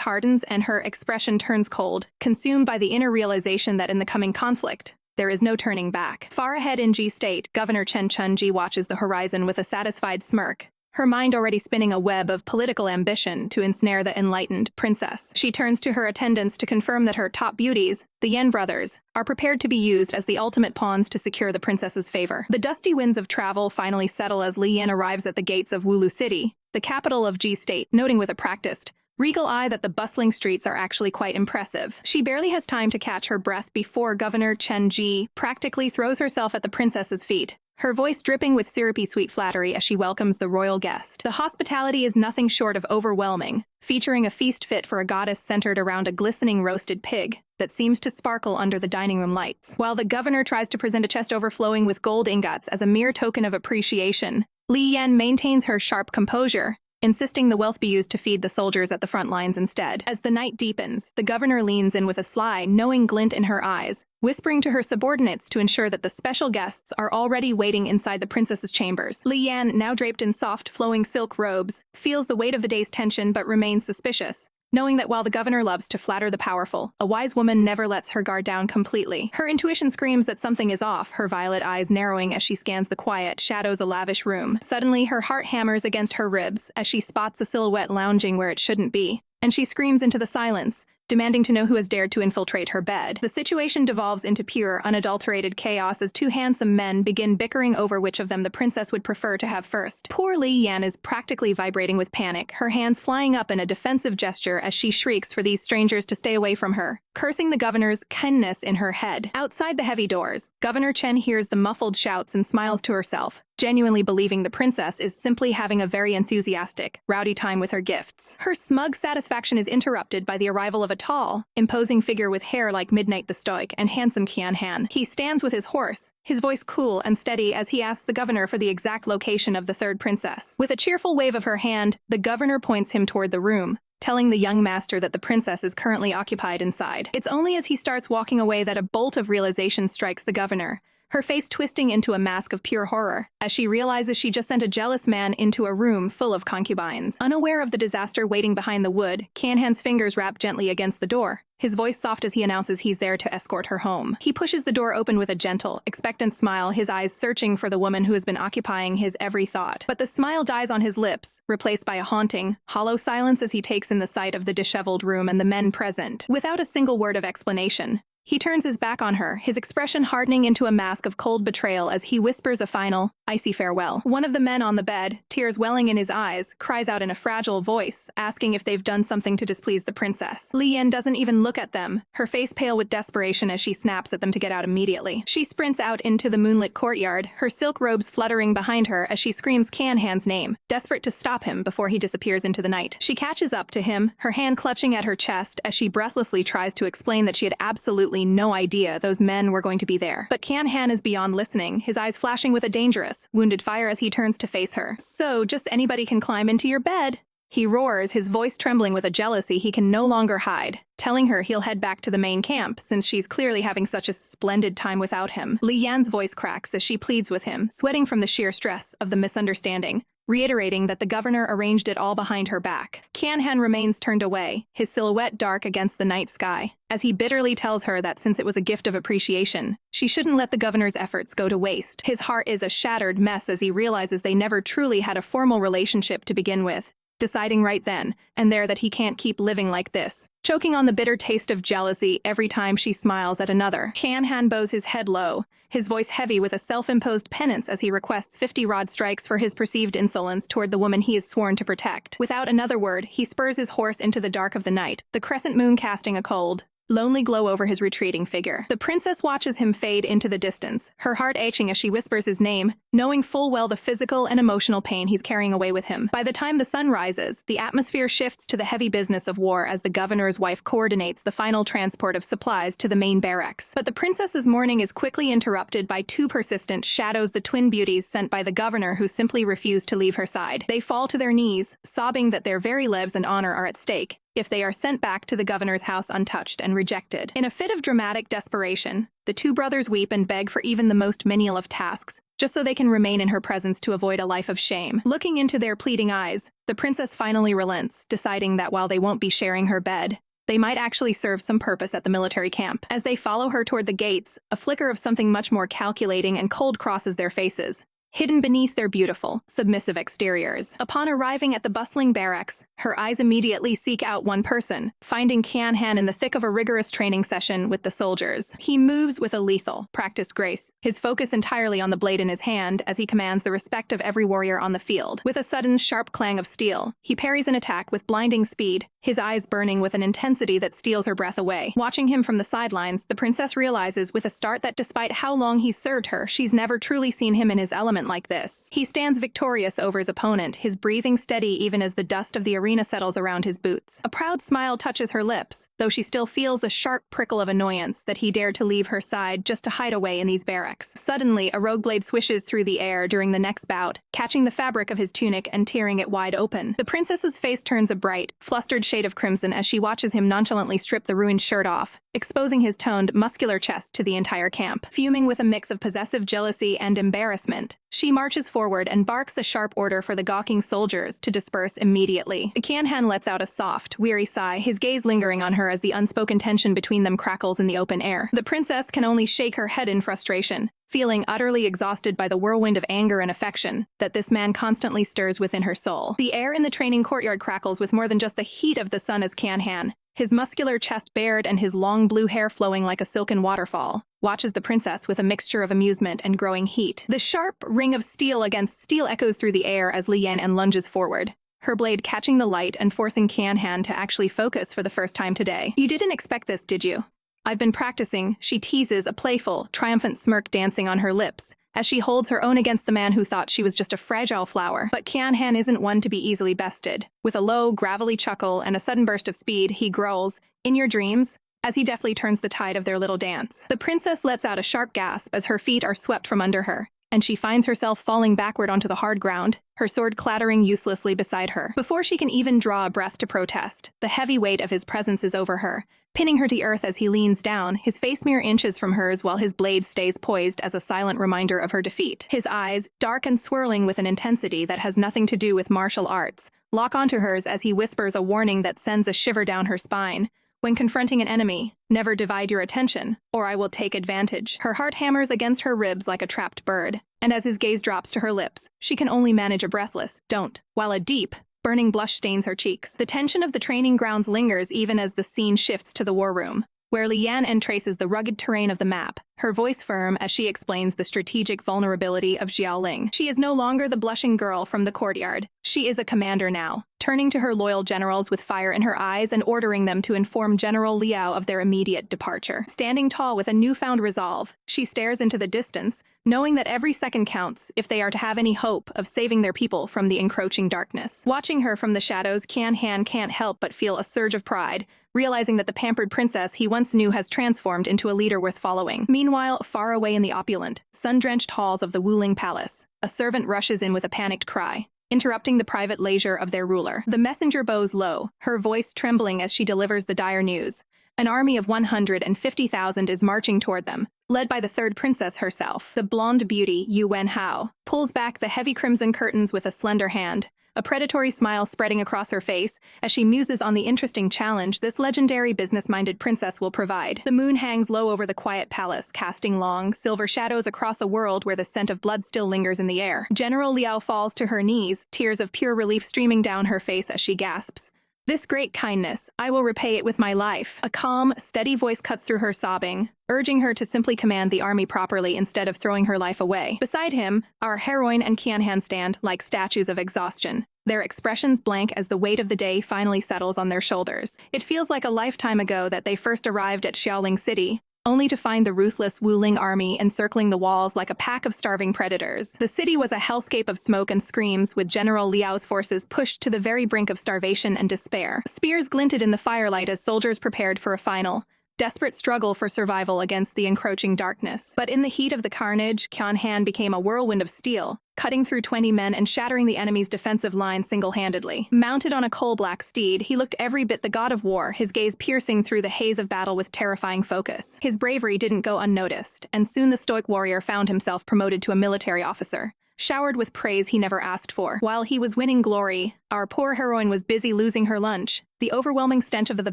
Speaker 1: hardens and her expression turns cold, consumed by the inner realization that in the coming conflict, there is no turning back. Far ahead in Ji State, Governor Chen Chunji watches the horizon with a satisfied smirk, her mind already spinning a web of political ambition to ensnare the enlightened princess. She turns to her attendants to confirm that her top beauties, the Yen brothers, are prepared to be used as the ultimate pawns to secure the princess's favor. The dusty winds of travel finally settle as Li Yan arrives at the gates of Wulu City, the capital of Ji State, noting with a practiced, regal eye that the bustling streets are actually quite impressive. She barely has time to catch her breath before Governor Chen Ji practically throws herself at the princess's feet, her voice dripping with syrupy sweet flattery as she welcomes the royal guest. The hospitality is nothing short of overwhelming, featuring a feast fit for a goddess centered around a glistening roasted pig that seems to sparkle under the dining room lights. While the governor tries to present a chest overflowing with gold ingots as a mere token of appreciation, Li Yan maintains her sharp composure, insisting the wealth be used to feed the soldiers at the front lines instead. As the night deepens, the governor leans in with a sly, knowing glint in her eyes, whispering to her subordinates to ensure that the special guests are already waiting inside the princess's chambers. Li Yan, now draped in soft, flowing silk robes, feels the weight of the day's tension but remains suspicious, knowing that while the governor loves to flatter the powerful, a wise woman never lets her guard down completely. Her intuition screams that something is off, her violet eyes narrowing as she scans the quiet shadows of a lavish room. Suddenly, her heart hammers against her ribs as she spots a silhouette lounging where it shouldn't be, and she screams into the silence, demanding to know who has dared to infiltrate her bed. The situation devolves into pure, unadulterated chaos as two handsome men begin bickering over which of them the princess would prefer to have first. Poor Li Yan is practically vibrating with panic, her hands flying up in a defensive gesture as she shrieks for these strangers to stay away from her, cursing the governor's kindness in her head. Outside the heavy doors, Governor Chen hears the muffled shouts and smiles to herself, genuinely believing the princess is simply having a very enthusiastic, rowdy time with her gifts. Her smug satisfaction is interrupted by the arrival of a tall, imposing figure with hair like Midnight the Stoic and handsome Qian Han. He stands with his horse, his voice cool and steady as he asks the governor for the exact location of the third princess. With a cheerful wave of her hand, the governor points him toward the room, telling the young master that the princess is currently occupied inside. It's only as he starts walking away that a bolt of realization strikes the governor, her face twisting into a mask of pure horror, as she realizes she just sent a jealous man into a room full of concubines. Unaware of the disaster waiting behind the wood, Qianhan's fingers wrap gently against the door, his voice soft as he announces he's there to escort her home. He pushes the door open with a gentle, expectant smile, his eyes searching for the woman who has been occupying his every thought. But the smile dies on his lips, replaced by a haunting, hollow silence as he takes in the sight of the disheveled room and the men present. Without a single word of explanation, he turns his back on her, his expression hardening into a mask of cold betrayal as he whispers a final, icy farewell. One of the men on the bed, tears welling in his eyes, cries out in a fragile voice, asking if they've done something to displease the princess. Li Yan doesn't even look at them, her face pale with desperation as she snaps at them to get out immediately. She sprints out into the moonlit courtyard, her silk robes fluttering behind her as she screams Qianhan's name, desperate to stop him before he disappears into the night. She catches up to him, her hand clutching at her chest as she breathlessly tries to explain that she had absolutely no idea those men were going to be there. But Qianhan is beyond listening, his eyes flashing with a dangerous, wounded fire as he turns to face her. "So, just anybody can climb into your bed?" He roars, his voice trembling with a jealousy he can no longer hide, telling her he'll head back to the main camp since she's clearly having such a splendid time without him. Li Yan's voice cracks as she pleads with him, sweating from the sheer stress of the misunderstanding, reiterating that the governor arranged it all behind her back. Qianhan remains turned away, his silhouette dark against the night sky, as he bitterly tells her that since it was a gift of appreciation, she shouldn't let the governor's efforts go to waste. His heart is a shattered mess as he realizes they never truly had a formal relationship to begin with, deciding right then and there that he can't keep living like this, choking on the bitter taste of jealousy every time she smiles at another. Qianhan bows his head low, his voice heavy with a self-imposed penance as he requests 50 rod strikes for his perceived insolence toward the woman he is sworn to protect. Without another word, he spurs his horse into the dark of the night, the crescent moon casting a cold, lonely glow over his retreating figure. The princess watches him fade into the distance, her heart aching as she whispers his name, knowing full well the physical and emotional pain he's carrying away with him. By the time the sun rises, the atmosphere shifts to the heavy business of war as the governor's wife coordinates the final transport of supplies to the main barracks. But the princess's mourning is quickly interrupted by two persistent shadows, the twin beauties sent by the governor, who simply refuse to leave her side. They fall to their knees, sobbing that their very lives and honor are at stake if they are sent back to the governor's house untouched and rejected. In a fit of dramatic desperation, the two brothers weep and beg for even the most menial of tasks, just so they can remain in her presence to avoid a life of shame. Looking into their pleading eyes, the princess finally relents, deciding that while they won't be sharing her bed, they might actually serve some purpose at the military camp. As they follow her toward the gates, a flicker of something much more calculating and cold crosses their faces, hidden beneath their beautiful, submissive exteriors. Upon arriving at the bustling barracks, her eyes immediately seek out one person, finding Kian-han in the thick of a rigorous training session with the soldiers. He moves with a lethal, practiced grace, his focus entirely on the blade in his hand as he commands the respect of every warrior on the field. With a sudden, sharp clang of steel, he parries an attack with blinding speed, his eyes burning with an intensity that steals her breath away. Watching him from the sidelines, the princess realizes with a start that despite how long he's served her, she's never truly seen him in his element like this. He stands victorious over his opponent, his breathing steady even as the dust of the arena settles around his boots. A proud smile touches her lips, though she still feels a sharp prickle of annoyance that he dared to leave her side just to hide away in these barracks. Suddenly, a rogue blade swishes through the air during the next bout, catching the fabric of his tunic and tearing it wide open. The princess's face turns a bright, flustered shade of crimson as she watches him nonchalantly strip the ruined shirt off, exposing his toned, muscular chest to the entire camp. Fuming with a mix of possessive jealousy and embarrassment, she marches forward and barks a sharp order for the gawking soldiers to disperse immediately. Kian-han lets out a soft, weary sigh, his gaze lingering on her as the unspoken tension between them crackles in the open air. The princess can only shake her head in frustration, feeling utterly exhausted by the whirlwind of anger and affection that this man constantly stirs within her soul. The air in the training courtyard crackles with more than just the heat of the sun as Kian-han, his muscular chest bared and his long blue hair flowing like a silken waterfall, watches the princess with a mixture of amusement and growing heat. The sharp ring of steel against steel echoes through the air as Li Yan lunges forward, her blade catching the light and forcing Kian-han to actually focus for the first time today. "You didn't expect this, did you?" "I've been practicing," she teases, a playful, triumphant smirk dancing on her lips, as she holds her own against the man who thought she was just a fragile flower. But Kian-han isn't one to be easily bested. With a low, gravelly chuckle and a sudden burst of speed, he growls, "In your dreams?" as he deftly turns the tide of their little dance. The princess lets out a sharp gasp as her feet are swept from under her, and she finds herself falling backward onto the hard ground, her sword clattering uselessly beside her. Before she can even draw a breath to protest, the heavy weight of his presence is over her, pinning her to earth as he leans down, his face mere inches from hers while his blade stays poised as a silent reminder of her defeat. His eyes, dark and swirling with an intensity that has nothing to do with martial arts, lock onto hers as he whispers a warning that sends a shiver down her spine. "When confronting an enemy, never divide your attention, or I will take advantage." Her heart hammers against her ribs like a trapped bird, and as his gaze drops to her lips, she can only manage a breathless "don't," while a deep, burning blush stains her cheeks. The tension of the training grounds lingers even as the scene shifts to the war room, where Li Yan traces the rugged terrain of the map, her voice firm as she explains the strategic vulnerability of Xiaoling. She is no longer the blushing girl from the courtyard. She is a commander now, turning to her loyal generals with fire in her eyes and ordering them to inform General Liao of their immediate departure. Standing tall with a newfound resolve, she stares into the distance, knowing that every second counts if they are to have any hope of saving their people from the encroaching darkness. Watching her from the shadows, Kian-han can't help but feel a surge of pride, realizing that the pampered princess he once knew has transformed into a leader worth following. Meanwhile, far away in the opulent, sun-drenched halls of the Wuling Palace, a servant rushes in with a panicked cry, interrupting the private leisure of their ruler. The messenger bows low, her voice trembling as she delivers the dire news. An army of 150,000 is marching toward them, led by the third princess herself. The blonde beauty, Yu Wenhao, pulls back the heavy crimson curtains with a slender hand, a predatory smile spreading across her face as she muses on the interesting challenge this legendary business-minded princess will provide. The moon hangs low over the quiet palace, casting long, silver shadows across a world where the scent of blood still lingers in the air. General Liao falls to her knees, tears of pure relief streaming down her face as she gasps, "This great kindness, I will repay it with my life." A calm, steady voice cuts through her sobbing, urging her to simply command the army properly instead of throwing her life away. Beside him, our heroine and Kian-han stand like statues of exhaustion, their expressions blank as the weight of the day finally settles on their shoulders. It feels like a lifetime ago that they first arrived at Xiaoling City, only to find the ruthless Wuling army encircling the walls like a pack of starving predators. The city was a hellscape of smoke and screams, with General Liao's forces pushed to the very brink of starvation and despair. Spears glinted in the firelight as soldiers prepared for a final, desperate struggle for survival against the encroaching darkness. But in the heat of the carnage, Qian Han became a whirlwind of steel, cutting through 20 men and shattering the enemy's defensive line single-handedly. Mounted on a coal-black steed, he looked every bit the god of war, his gaze piercing through the haze of battle with terrifying focus. His bravery didn't go unnoticed, and soon the stoic warrior found himself promoted to a military officer, showered with praise he never asked for. While he was winning glory, our poor heroine was busy losing her lunch, the overwhelming stench of the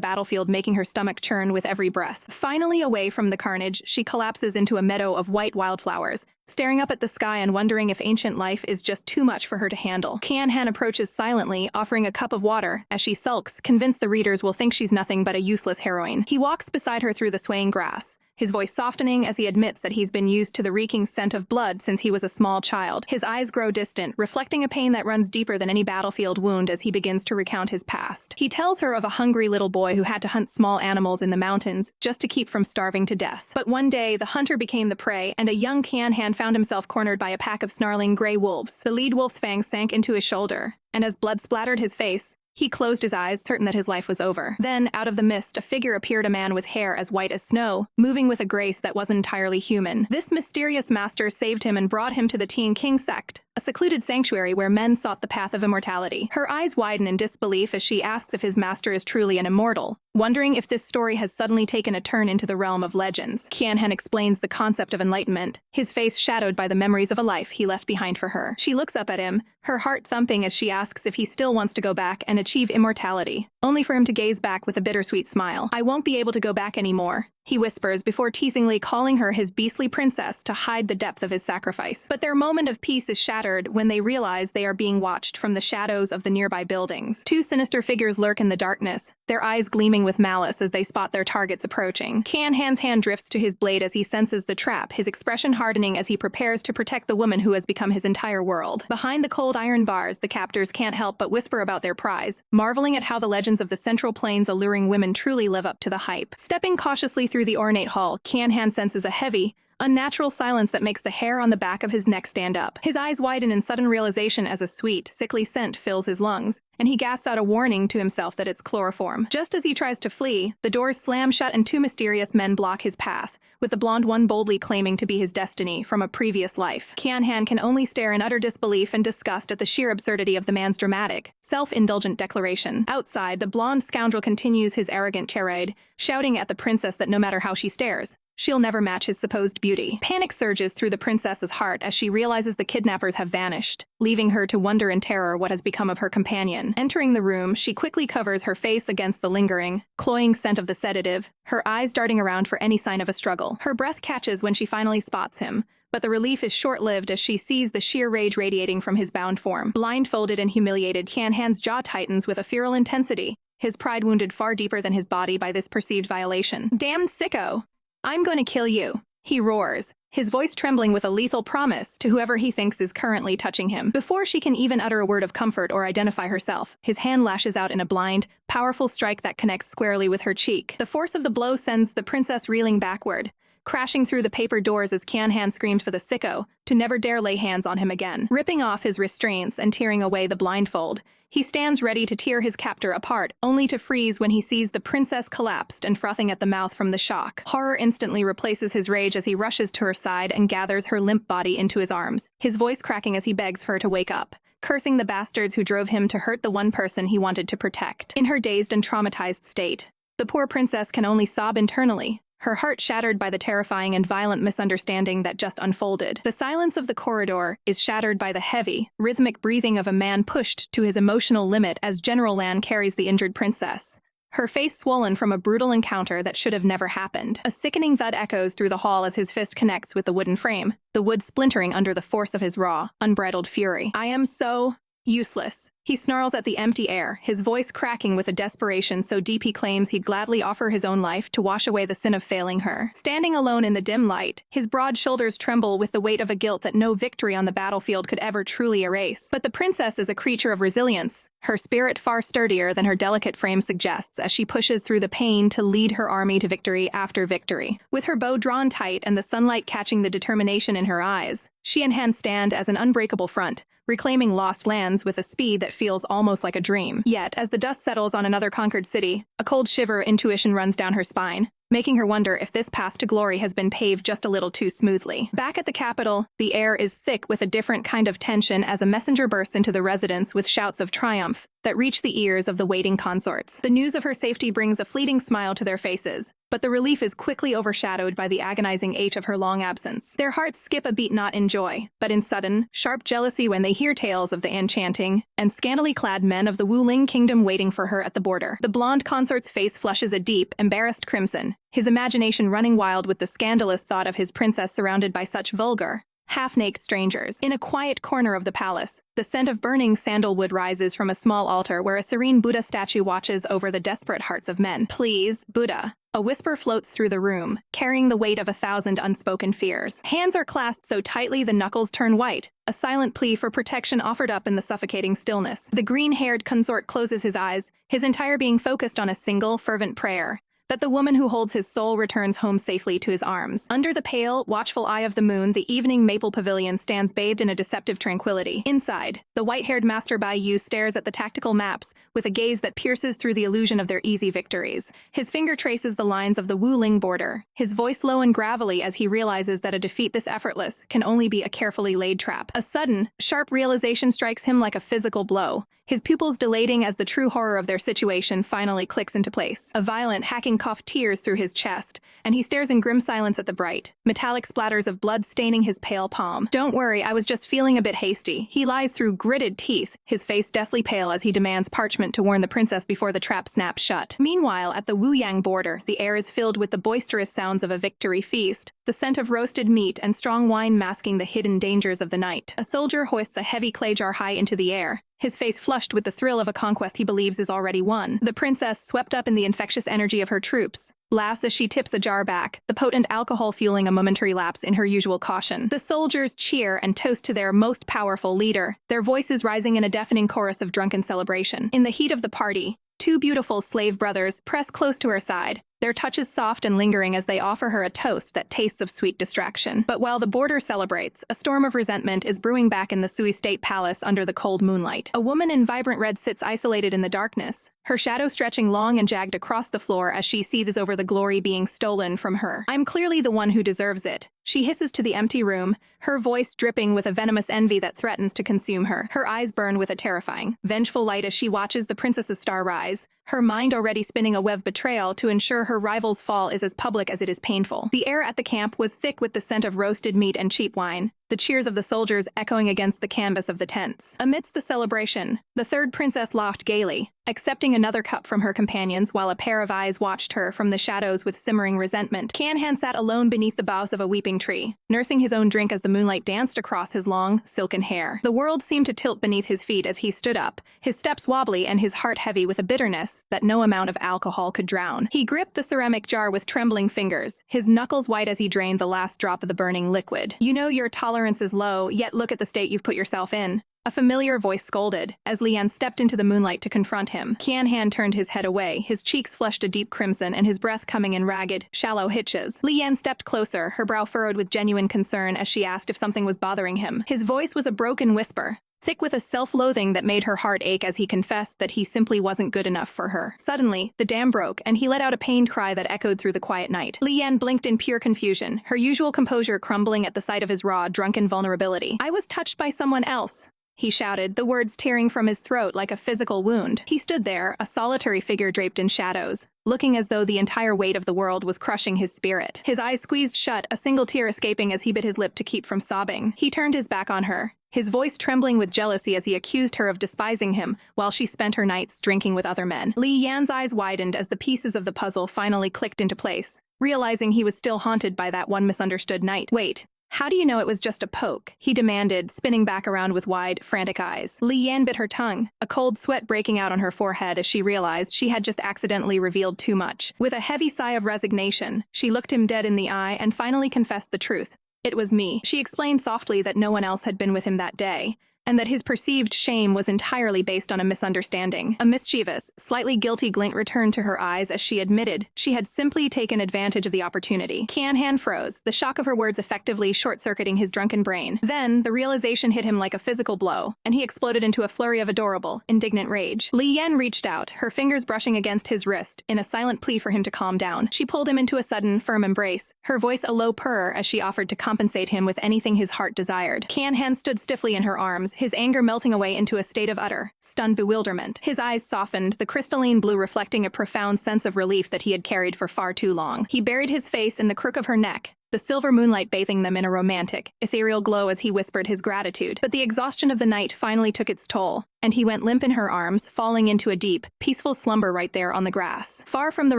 Speaker 1: battlefield making her stomach churn with every breath. Finally away from the carnage, she collapses into a meadow of white wildflowers, staring up at the sky and wondering if ancient life is just too much for her to handle. Qian Han approaches silently, offering a cup of water, as she sulks, convinced the readers will think she's nothing but a useless heroine. He walks beside her through the swaying grass, his voice softening as he admits that he's been used to the reeking scent of blood since he was a small child. His eyes grow distant, reflecting a pain that runs deeper than any battlefield wound as he begins to recount his past. He tells her of a hungry little boy who had to hunt small animals in the mountains just to keep from starving to death. But one day, the hunter became the prey, and a young Qian Han found himself cornered by a pack of snarling gray wolves. The lead wolf's fangs sank into his shoulder, and as blood splattered his face, he closed his eyes, certain that his life was over. Then, out of the mist, a figure appeared, a man with hair as white as snow, moving with a grace that wasn't entirely human. This mysterious master saved him and brought him to the Teen King sect, a secluded sanctuary where men sought the path of immortality. Her eyes widen in disbelief as she asks if his master is truly an immortal, wondering if this story has suddenly taken a turn into the realm of legends. Qian Han explains the concept of enlightenment, his face shadowed by the memories of a life he left behind for her. She looks up at him, her heart thumping as she asks if he still wants to go back and achieve immortality, only for him to gaze back with a bittersweet smile. "I won't be able to go back anymore," he whispers before teasingly calling her his beastly princess to hide the depth of his sacrifice. But their moment of peace is shattered when they realize they are being watched from the shadows of the nearby buildings. Two sinister figures lurk in the darkness, their eyes gleaming with malice as they spot their targets approaching. Qian Han's hand drifts to his blade as he senses the trap, his expression hardening as he prepares to protect the woman who has become his entire world. Behind the cold iron bars, the captors can't help but whisper about their prize, marveling at how the legends of the Central Plains alluring women truly live up to the hype. Stepping cautiously through the ornate hall, Qian Han senses a heavy, unnatural silence that makes the hair on the back of his neck stand up. His eyes widen in sudden realization as a sweet, sickly scent fills his lungs, and he gasps out a warning to himself that it's chloroform. Just as he tries to flee, the doors slam shut and two mysterious men block his path, with the blonde one boldly claiming to be his destiny from a previous life. Qian Han can only stare in utter disbelief and disgust at the sheer absurdity of the man's dramatic, self-indulgent declaration. Outside, the blonde scoundrel continues his arrogant tirade, shouting at the princess that no matter how she stares, she'll never match his supposed beauty. Panic surges through the princess's heart as she realizes the kidnappers have vanished, leaving her to wonder in terror what has become of her companion. Entering the room, she quickly covers her face against the lingering, cloying scent of the sedative, her eyes darting around for any sign of a struggle. Her breath catches when she finally spots him, but the relief is short-lived as she sees the sheer rage radiating from his bound form. Blindfolded and humiliated, Qian Han's jaw tightens with a feral intensity, his pride wounded far deeper than his body by this perceived violation. "Damned sicko! I'm going to kill you," he roars, his voice trembling with a lethal promise to whoever he thinks is currently touching him. Before she can even utter a word of comfort or identify herself, his hand lashes out in a blind, powerful strike that connects squarely with her cheek. The force of the blow sends the princess reeling backward, crashing through the paper doors as Qian Han screams for the sicko to never dare lay hands on him again. Ripping off his restraints and tearing away the blindfold, he stands ready to tear his captor apart, only to freeze when he sees the princess collapsed and frothing at the mouth from the shock. Horror instantly replaces his rage as he rushes to her side and gathers her limp body into his arms, his voice cracking as he begs for her to wake up, cursing the bastards who drove him to hurt the one person he wanted to protect. In her dazed and traumatized state, the poor princess can only sob internally, her heart shattered by the terrifying and violent misunderstanding that just unfolded. The silence of the corridor is shattered by the heavy, rhythmic breathing of a man pushed to his emotional limit as General Lan carries the injured princess, her face swollen from a brutal encounter that should have never happened. A sickening thud echoes through the hall as his fist connects with the wooden frame, the wood splintering under the force of his raw, unbridled fury. "I am so useless," He snarls at the empty air, his voice cracking with a desperation so deep he claims he'd gladly offer his own life to wash away the sin of failing her. Standing alone in the dim light, his broad shoulders tremble with the weight of a guilt that no victory on the battlefield could ever truly erase. But the princess is a creature of resilience, her spirit far sturdier than her delicate frame suggests as she pushes through the pain to lead her army to victory after victory. With her bow drawn tight and the sunlight catching the determination in her eyes, she and Han stand as an unbreakable front, reclaiming lost lands with a speed that feels almost like a dream. Yet, as the dust settles on another conquered city, a cold shiver of intuition runs down her spine, making her wonder if this path to glory has been paved just a little too smoothly. Back at the capital, the air is thick with a different kind of tension as a messenger bursts into the residence with shouts of triumph that reach the ears of the waiting consorts. The news of her safety brings a fleeting smile to their faces, but the relief is quickly overshadowed by the agonizing ache of her long absence. Their hearts skip a beat not in joy, but in sudden, sharp jealousy when they hear tales of the enchanting and scantily clad men of the Wuling kingdom waiting for her at the border. The blonde consort's face flushes a deep, embarrassed crimson, his imagination running wild with the scandalous thought of his princess surrounded by such vulgar, half-naked strangers. In a quiet corner of the palace, the scent of burning sandalwood rises from a small altar where a serene Buddha statue watches over the desperate hearts of men. "Please, Buddha." A whisper floats through the room, carrying the weight of 1,000 unspoken fears. Hands are clasped so tightly the knuckles turn white, a silent plea for protection offered up in the suffocating stillness. The green-haired consort closes his eyes, his entire being focused on a single, fervent prayer: that the woman who holds his soul returns home safely to his arms. Under the pale, watchful eye of the moon, the evening maple pavilion stands bathed in a deceptive tranquility. Inside, the white-haired Master Bai Yu stares at the tactical maps with a gaze that pierces through the illusion of their easy victories. His finger traces the lines of the Wuling border, his voice low and gravelly as he realizes that a defeat this effortless can only be a carefully laid trap. A sudden, sharp realization strikes him like a physical blow, his pupils dilating as the true horror of their situation finally clicks into place. A violent, hacking cough tears through his chest, and he stares in grim silence at the bright, metallic splatters of blood staining his pale palm. "Don't worry, I was just feeling a bit hasty." He lies through gritted teeth, his face deathly pale as he demands parchment to warn the princess before the trap snaps shut. Meanwhile, at the Wuyang border, the air is filled with the boisterous sounds of a victory feast, the scent of roasted meat and strong wine masking the hidden dangers of the night. A soldier hoists a heavy clay jar high into the air, his face flushed with the thrill of a conquest he believes is already won. The princess, swept up in the infectious energy of her troops, laughs as she tips a jar back, the potent alcohol fueling a momentary lapse in her usual caution. The soldiers cheer and toast to their most powerful leader, their voices rising in a deafening chorus of drunken celebration. In the heat of the party, two beautiful slave brothers press close to her side, their touches soft and lingering as they offer her a toast that tastes of sweet distraction. But while the border celebrates, a storm of resentment is brewing back in the Sui State Palace under the cold moonlight. A woman in vibrant red sits isolated in the darkness, her shadow stretching long and jagged across the floor as she seethes over the glory being stolen from her. "I'm clearly the one who deserves it," she hisses to the empty room, her voice dripping with a venomous envy that threatens to consume her. Her eyes burn with a terrifying, vengeful light as she watches the princess's star rise, her mind already spinning a web of betrayal to ensure her rival's fall is as public as it is painful. The air at the camp was thick with the scent of roasted meat and cheap wine, the cheers of the soldiers echoing against the canvas of the tents. Amidst the celebration, the third princess laughed gaily, accepting another cup from her companions while a pair of eyes watched her from the shadows with simmering resentment. Kanhan sat alone beneath the boughs of a weeping tree, nursing his own drink as the moonlight danced across his long, silken hair. The world seemed to tilt beneath his feet as he stood up, his steps wobbly and his heart heavy with a bitterness that no amount of alcohol could drown. He gripped the ceramic jar with trembling fingers, his knuckles white as he drained the last drop of the burning liquid. "You know your tolerance is low, yet look at the state you've put yourself in," a familiar voice scolded, as Lian stepped into the moonlight to confront him. Qianhan turned his head away, his cheeks flushed a deep crimson and his breath coming in ragged, shallow hitches. Lian stepped closer, her brow furrowed with genuine concern as she asked if something was bothering him. His voice was a broken whisper, thick with a self-loathing that made her heart ache as he confessed that he simply wasn't good enough for her. Suddenly, the dam broke, and he let out a pained cry that echoed through the quiet night. Lian blinked in pure confusion, her usual composure crumbling at the sight of his raw, drunken vulnerability. "I was touched by someone else," he shouted, the words tearing from his throat like a physical wound. He stood there, a solitary figure draped in shadows, looking as though the entire weight of the world was crushing his spirit. His eyes squeezed shut, a single tear escaping as he bit his lip to keep from sobbing. He turned his back on her, his voice trembling with jealousy as he accused her of despising him while she spent her nights drinking with other men. Li Yan's eyes widened as the pieces of the puzzle finally clicked into place, realizing he was still haunted by that one misunderstood night. "Wait, How do you know it was just a poke? He demanded, spinning back around with wide, frantic eyes. Li Yan bit her tongue, a cold sweat breaking out on her forehead as she realized she had just accidentally revealed too much. With a heavy sigh of resignation, she looked him dead in the eye and finally confessed the truth. It was me. She explained softly that no one else had been with him that day, and that his perceived shame was entirely based on a misunderstanding. A mischievous, slightly guilty glint returned to her eyes as she admitted she had simply taken advantage of the opportunity. Qianhan froze, the shock of her words effectively short-circuiting his drunken brain. Then, the realization hit him like a physical blow, and he exploded into a flurry of adorable, indignant rage. Li Yan reached out, her fingers brushing against his wrist, in a silent plea for him to calm down. She pulled him into a sudden, firm embrace, her voice a low purr as she offered to compensate him with anything his heart desired. Qianhan stood stiffly in her arms, his anger melting away into a state of utter, stunned bewilderment. His eyes softened, the crystalline blue reflecting a profound sense of relief that he had carried for far too long. He buried his face in the crook of her neck, the silver moonlight bathing them in a romantic, ethereal glow as he whispered his gratitude. But the exhaustion of the night finally took its toll, and he went limp in her arms, falling into a deep, peaceful slumber right there on the grass. Far from the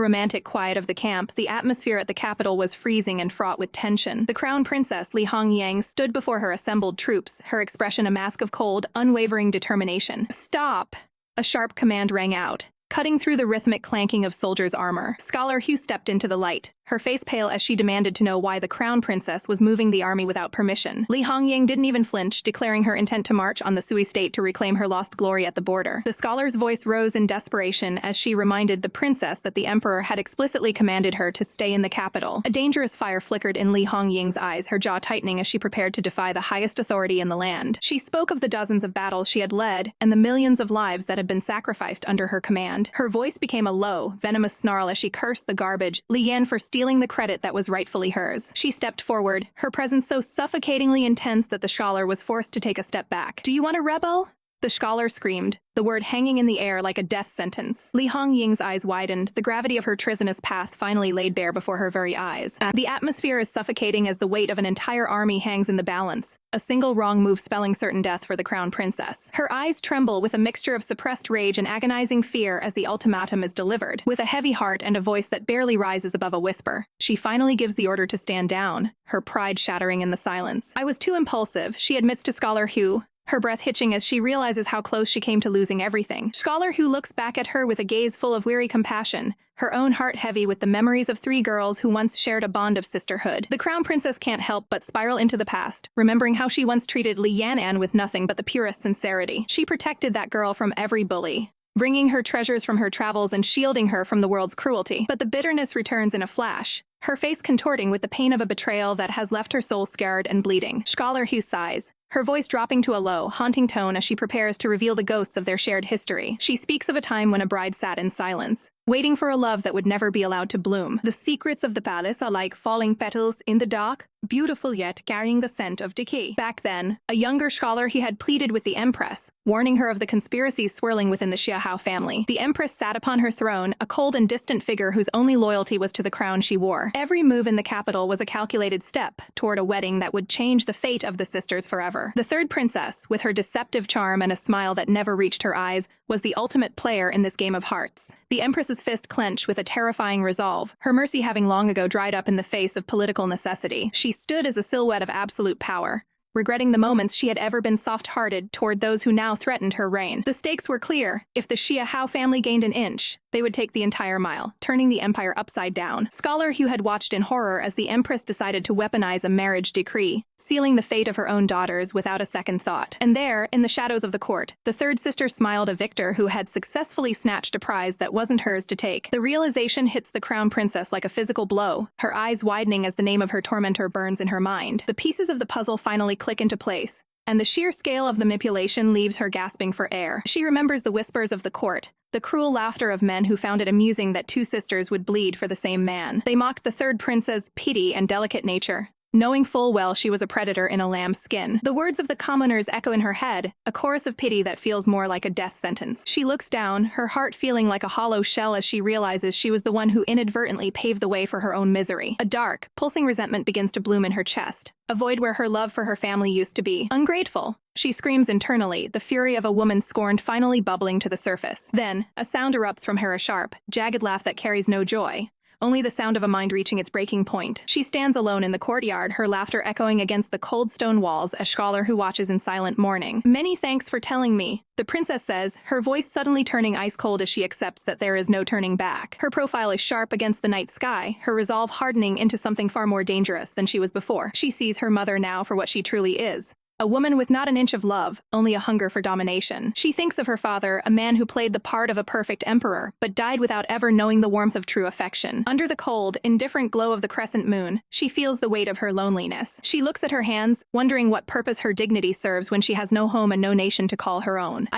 Speaker 1: romantic quiet of the camp, the atmosphere at the capital was freezing and fraught with tension. The crown princess, Li Hongyang, stood before her assembled troops, her expression a mask of cold, unwavering determination. "Stop!" A sharp command rang out, cutting through the rhythmic clanking of soldiers' armor. Scholar Hugh stepped into the light, her face pale as she demanded to know why the crown princess was moving the army without permission. Li Hongyang didn't even flinch, declaring her intent to march on the Sui state to reclaim her lost glory at the border. The scholar's voice rose in desperation as she reminded the princess that the emperor had explicitly commanded her to stay in the capital. A dangerous fire flickered in Li Hongyang's eyes, her jaw tightening as she prepared to defy the highest authority in the land. She spoke of the dozens of battles she had led and the millions of lives that had been sacrificed under her command. Her voice became a low, venomous snarl as she cursed the garbage, Li Yan for stealing the credit that was rightfully hers. She stepped forward, her presence so suffocatingly intense that the scholar was forced to take a step back. "Do you want to rebel?" The scholar screamed, the word hanging in the air like a death sentence. Li Hongying's eyes widened, the gravity of her treasonous path finally laid bare before her very eyes. The atmosphere is suffocating as the weight of an entire army hangs in the balance, a single wrong move spelling certain death for the crown princess. Her eyes tremble with a mixture of suppressed rage and agonizing fear as the ultimatum is delivered. With a heavy heart and a voice that barely rises above a whisper, she finally gives the order to stand down, her pride shattering in the silence. "I was too impulsive," she admits to Scholar Hugh, her breath hitching as she realizes how close she came to losing everything. Scholar Who looks back at her with a gaze full of weary compassion, her own heart heavy with the memories of 3 girls who once shared a bond of sisterhood. The crown princess can't help but spiral into the past, remembering how she once treated Li Yanan with nothing but the purest sincerity. She protected that girl from every bully, bringing her treasures from her travels and shielding her from the world's cruelty. But the bitterness returns in a flash, her face contorting with the pain of a betrayal that has left her soul scarred and bleeding. Scholar Hugh sighs, her voice dropping to a low, haunting tone as she prepares to reveal the ghosts of their shared history. She speaks of a time when a bride sat in silence, waiting for a love that would never be allowed to bloom. "The secrets of the palace are like falling petals in the dark, beautiful yet carrying the scent of decay." Back then, a younger scholar he had pleaded with the Empress, warning her of the conspiracies swirling within the Xiahao family. The Empress sat upon her throne, a cold and distant figure whose only loyalty was to the crown she wore. Every move in the capital was a calculated step toward a wedding that would change the fate of the sisters forever. The third princess, with her deceptive charm and a smile that never reached her eyes, was the ultimate player in this game of hearts. The Empress's fist clenched with a terrifying resolve, her mercy having long ago dried up in the face of political necessity. She stood as a silhouette of absolute power, regretting the moments she had ever been soft-hearted toward those who now threatened her reign. The stakes were clear. If the Xiahao family gained an inch, they would take the entire mile, turning the empire upside down. Scholar Hugh had watched in horror as the Empress decided to weaponize a marriage decree, sealing the fate of her own daughters without a second thought. And there, in the shadows of the court, the third sister smiled a victor who had successfully snatched a prize that wasn't hers to take. The realization hits the crown princess like a physical blow, her eyes widening as the name of her tormentor burns in her mind. The pieces of the puzzle finally click into place, and the sheer scale of the manipulation leaves her gasping for air. She remembers the whispers of the court, the cruel laughter of men who found it amusing that 2 sisters would bleed for the same man. They mocked the third princess' pity and delicate nature, knowing full well she was a predator in a lamb's skin. The words of the commoners echo in her head, a chorus of pity that feels more like a death sentence. She looks down, her heart feeling like a hollow shell as she realizes she was the one who inadvertently paved the way for her own misery. A dark, pulsing resentment begins to bloom in her chest, a void where her love for her family used to be. Ungrateful, she screams internally, the fury of a woman scorned finally bubbling to the surface. Then, a sound erupts from her, a sharp, jagged laugh that carries no joy, only the sound of a mind reaching its breaking point. She stands alone in the courtyard, her laughter echoing against the cold stone walls, a scholar who watches in silent mourning. "Many thanks for telling me," the princess says, her voice suddenly turning ice cold as she accepts that there is no turning back. Her profile is sharp against the night sky, her resolve hardening into something far more dangerous than she was before. She sees her mother now for what she truly is. A woman with not an inch of love, only a hunger for domination. She thinks of her father, a man who played the part of a perfect emperor, but died without ever knowing the warmth of true affection. Under the cold, indifferent glow of the crescent moon, she feels the weight of her loneliness. She looks at her hands, wondering what purpose her dignity serves when she has no home and no nation to call her own.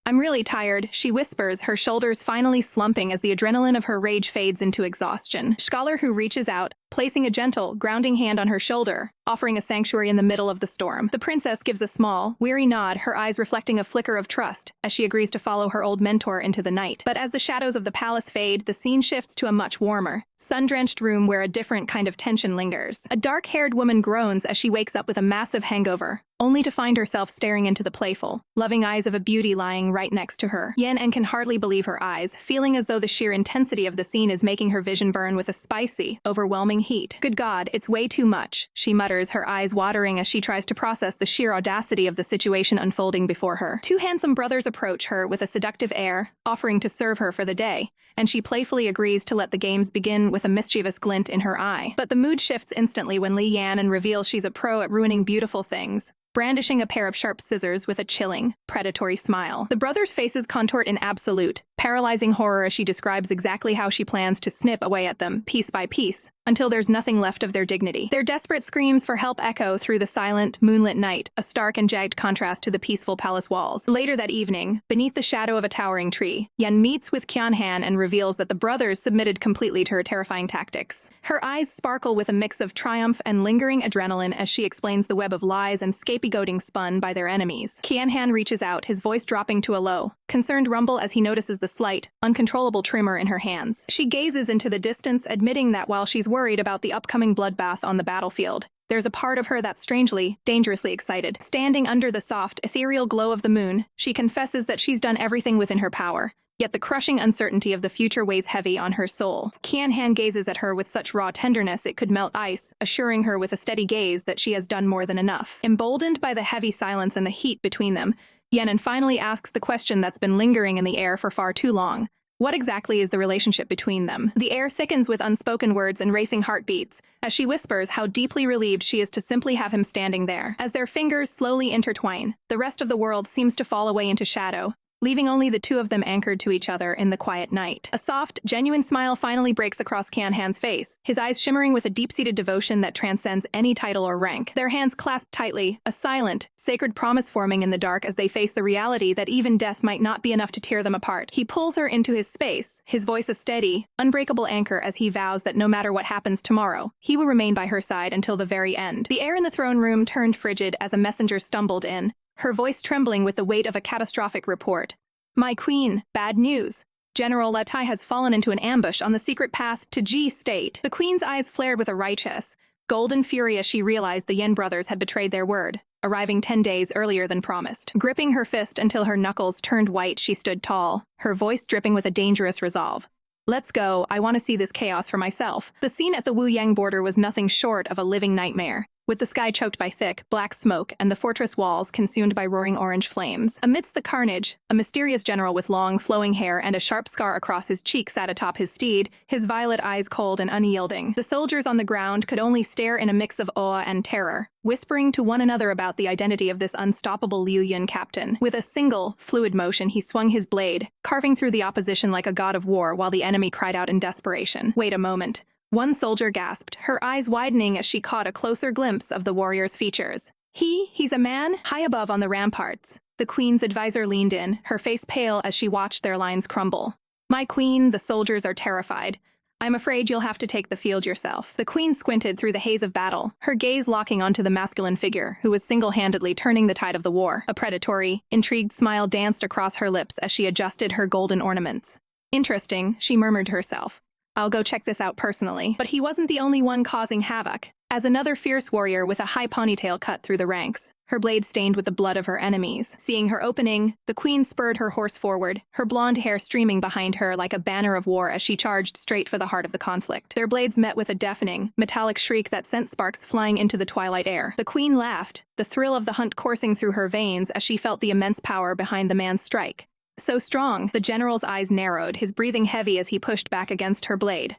Speaker 1: I'm really tired, she whispers, her shoulders finally slumping as the adrenaline of her rage fades into exhaustion. Scholar who reaches out, placing a gentle, grounding hand on her shoulder, offering a sanctuary in the middle of the storm. The princess gives a small, weary nod, her eyes reflecting a flicker of trust, as she agrees to follow her old mentor into the night. But as the shadows of the palace fade, the scene shifts to a much warmer, sun-drenched room where a different kind of tension lingers. A dark-haired woman groans as she wakes up with a massive hangover, only to find herself staring into the playful, loving eyes of a beauty lying right next to her. Yen can hardly believe her eyes, feeling as though the sheer intensity of the scene is making her vision burn with a spicy, overwhelming heat. Good God, it's way too much, she mutters, her eyes watering as she tries to process the sheer audacity of the situation unfolding before her. Two handsome brothers approach her with a seductive air, offering to serve her for the day, and she playfully agrees to let the games begin with a mischievous glint in her eye. But the mood shifts instantly when Li Yan reveals she's a pro at ruining beautiful things, brandishing a pair of sharp scissors with a chilling, predatory smile. The brothers' faces contort in absolute, paralyzing horror as she describes exactly how she plans to snip away at them, piece by piece, until there's nothing left of their dignity. Their desperate screams for help echo through the silent, moonlit night, a stark and jagged contrast to the peaceful palace walls. Later that evening, beneath the shadow of a towering tree, Yen meets with Qianhan and reveals that the brothers submitted completely to her terrifying tactics. Her eyes sparkle with a mix of triumph and lingering adrenaline as she explains the web of lies and scapegoating spun by their enemies. Qianhan reaches out, his voice dropping to a low, concerned rumble as he notices the slight, uncontrollable tremor in her hands. She gazes into the distance, admitting that while she's worried about the upcoming bloodbath on the battlefield, there's a part of her that's strangely, dangerously excited. Standing under the soft, ethereal glow of the moon, she confesses that she's done everything within her power, yet the crushing uncertainty of the future weighs heavy on her soul. Qianhan gazes at her with such raw tenderness it could melt ice, assuring her with a steady gaze that she has done more than enough. Emboldened by the heavy silence and the heat between them, Yen finally asks the question that's been lingering in the air for far too long. What exactly is the relationship between them? The air thickens with unspoken words and racing heartbeats, as she whispers how deeply relieved she is to simply have him standing there. As their fingers slowly intertwine, the rest of the world seems to fall away into shadow, leaving only the two of them anchored to each other in the quiet night. A soft, genuine smile finally breaks across Qianhan's face, his eyes shimmering with a deep-seated devotion that transcends any title or rank. Their hands clasped tightly, a silent, sacred promise forming in the dark as they face the reality that even death might not be enough to tear them apart. He pulls her into his space, his voice a steady, unbreakable anchor as he vows that no matter what happens tomorrow, he will remain by her side until the very end. The air in the throne room turned frigid as a messenger stumbled in, her voice trembling with the weight of a catastrophic report. "My queen, bad news. General Latai has fallen into an ambush on the secret path to G State." The queen's eyes flared with a righteous, golden fury as she realized the Yen brothers had betrayed their word, arriving 10 days earlier than promised. Gripping her fist until her knuckles turned white, she stood tall, her voice dripping with a dangerous resolve. "Let's go, I want to see this chaos for myself." The scene at the Wu-Yang border was nothing short of a living nightmare, with the sky choked by thick, black smoke and the fortress walls consumed by roaring orange flames. Amidst the carnage, a mysterious general with long, flowing hair and a sharp scar across his cheek sat atop his steed, his violet eyes cold and unyielding. The soldiers on the ground could only stare in a mix of awe and terror, whispering to one another about the identity of this unstoppable Liu Yun captain. With a single, fluid motion, he swung his blade, carving through the opposition like a god of war while the enemy cried out in desperation. "Wait a moment." One soldier gasped, her eyes widening as she caught a closer glimpse of the warrior's features. He's a man, high above on the ramparts." The queen's advisor leaned in, her face pale as she watched their lines crumble. "My queen, the soldiers are terrified. I'm afraid you'll have to take the field yourself." The queen squinted through the haze of battle, her gaze locking onto the masculine figure who was single-handedly turning the tide of the war. A predatory, intrigued smile danced across her lips as she adjusted her golden ornaments. "Interesting," she murmured to herself. "I'll go check this out personally." But he wasn't the only one causing havoc. as another fierce warrior with a high ponytail cut through the ranks, her blade stained with the blood of her enemies. Seeing her opening, the queen spurred her horse forward, her blonde hair streaming behind her like a banner of war as she charged straight for the heart of the conflict. Their blades met with a deafening, metallic shriek that sent sparks flying into the twilight air. The queen laughed, the thrill of the hunt coursing through her veins as she felt the immense power behind the man's strike. So strong, the general's eyes narrowed, his breathing heavy as he pushed back against her blade.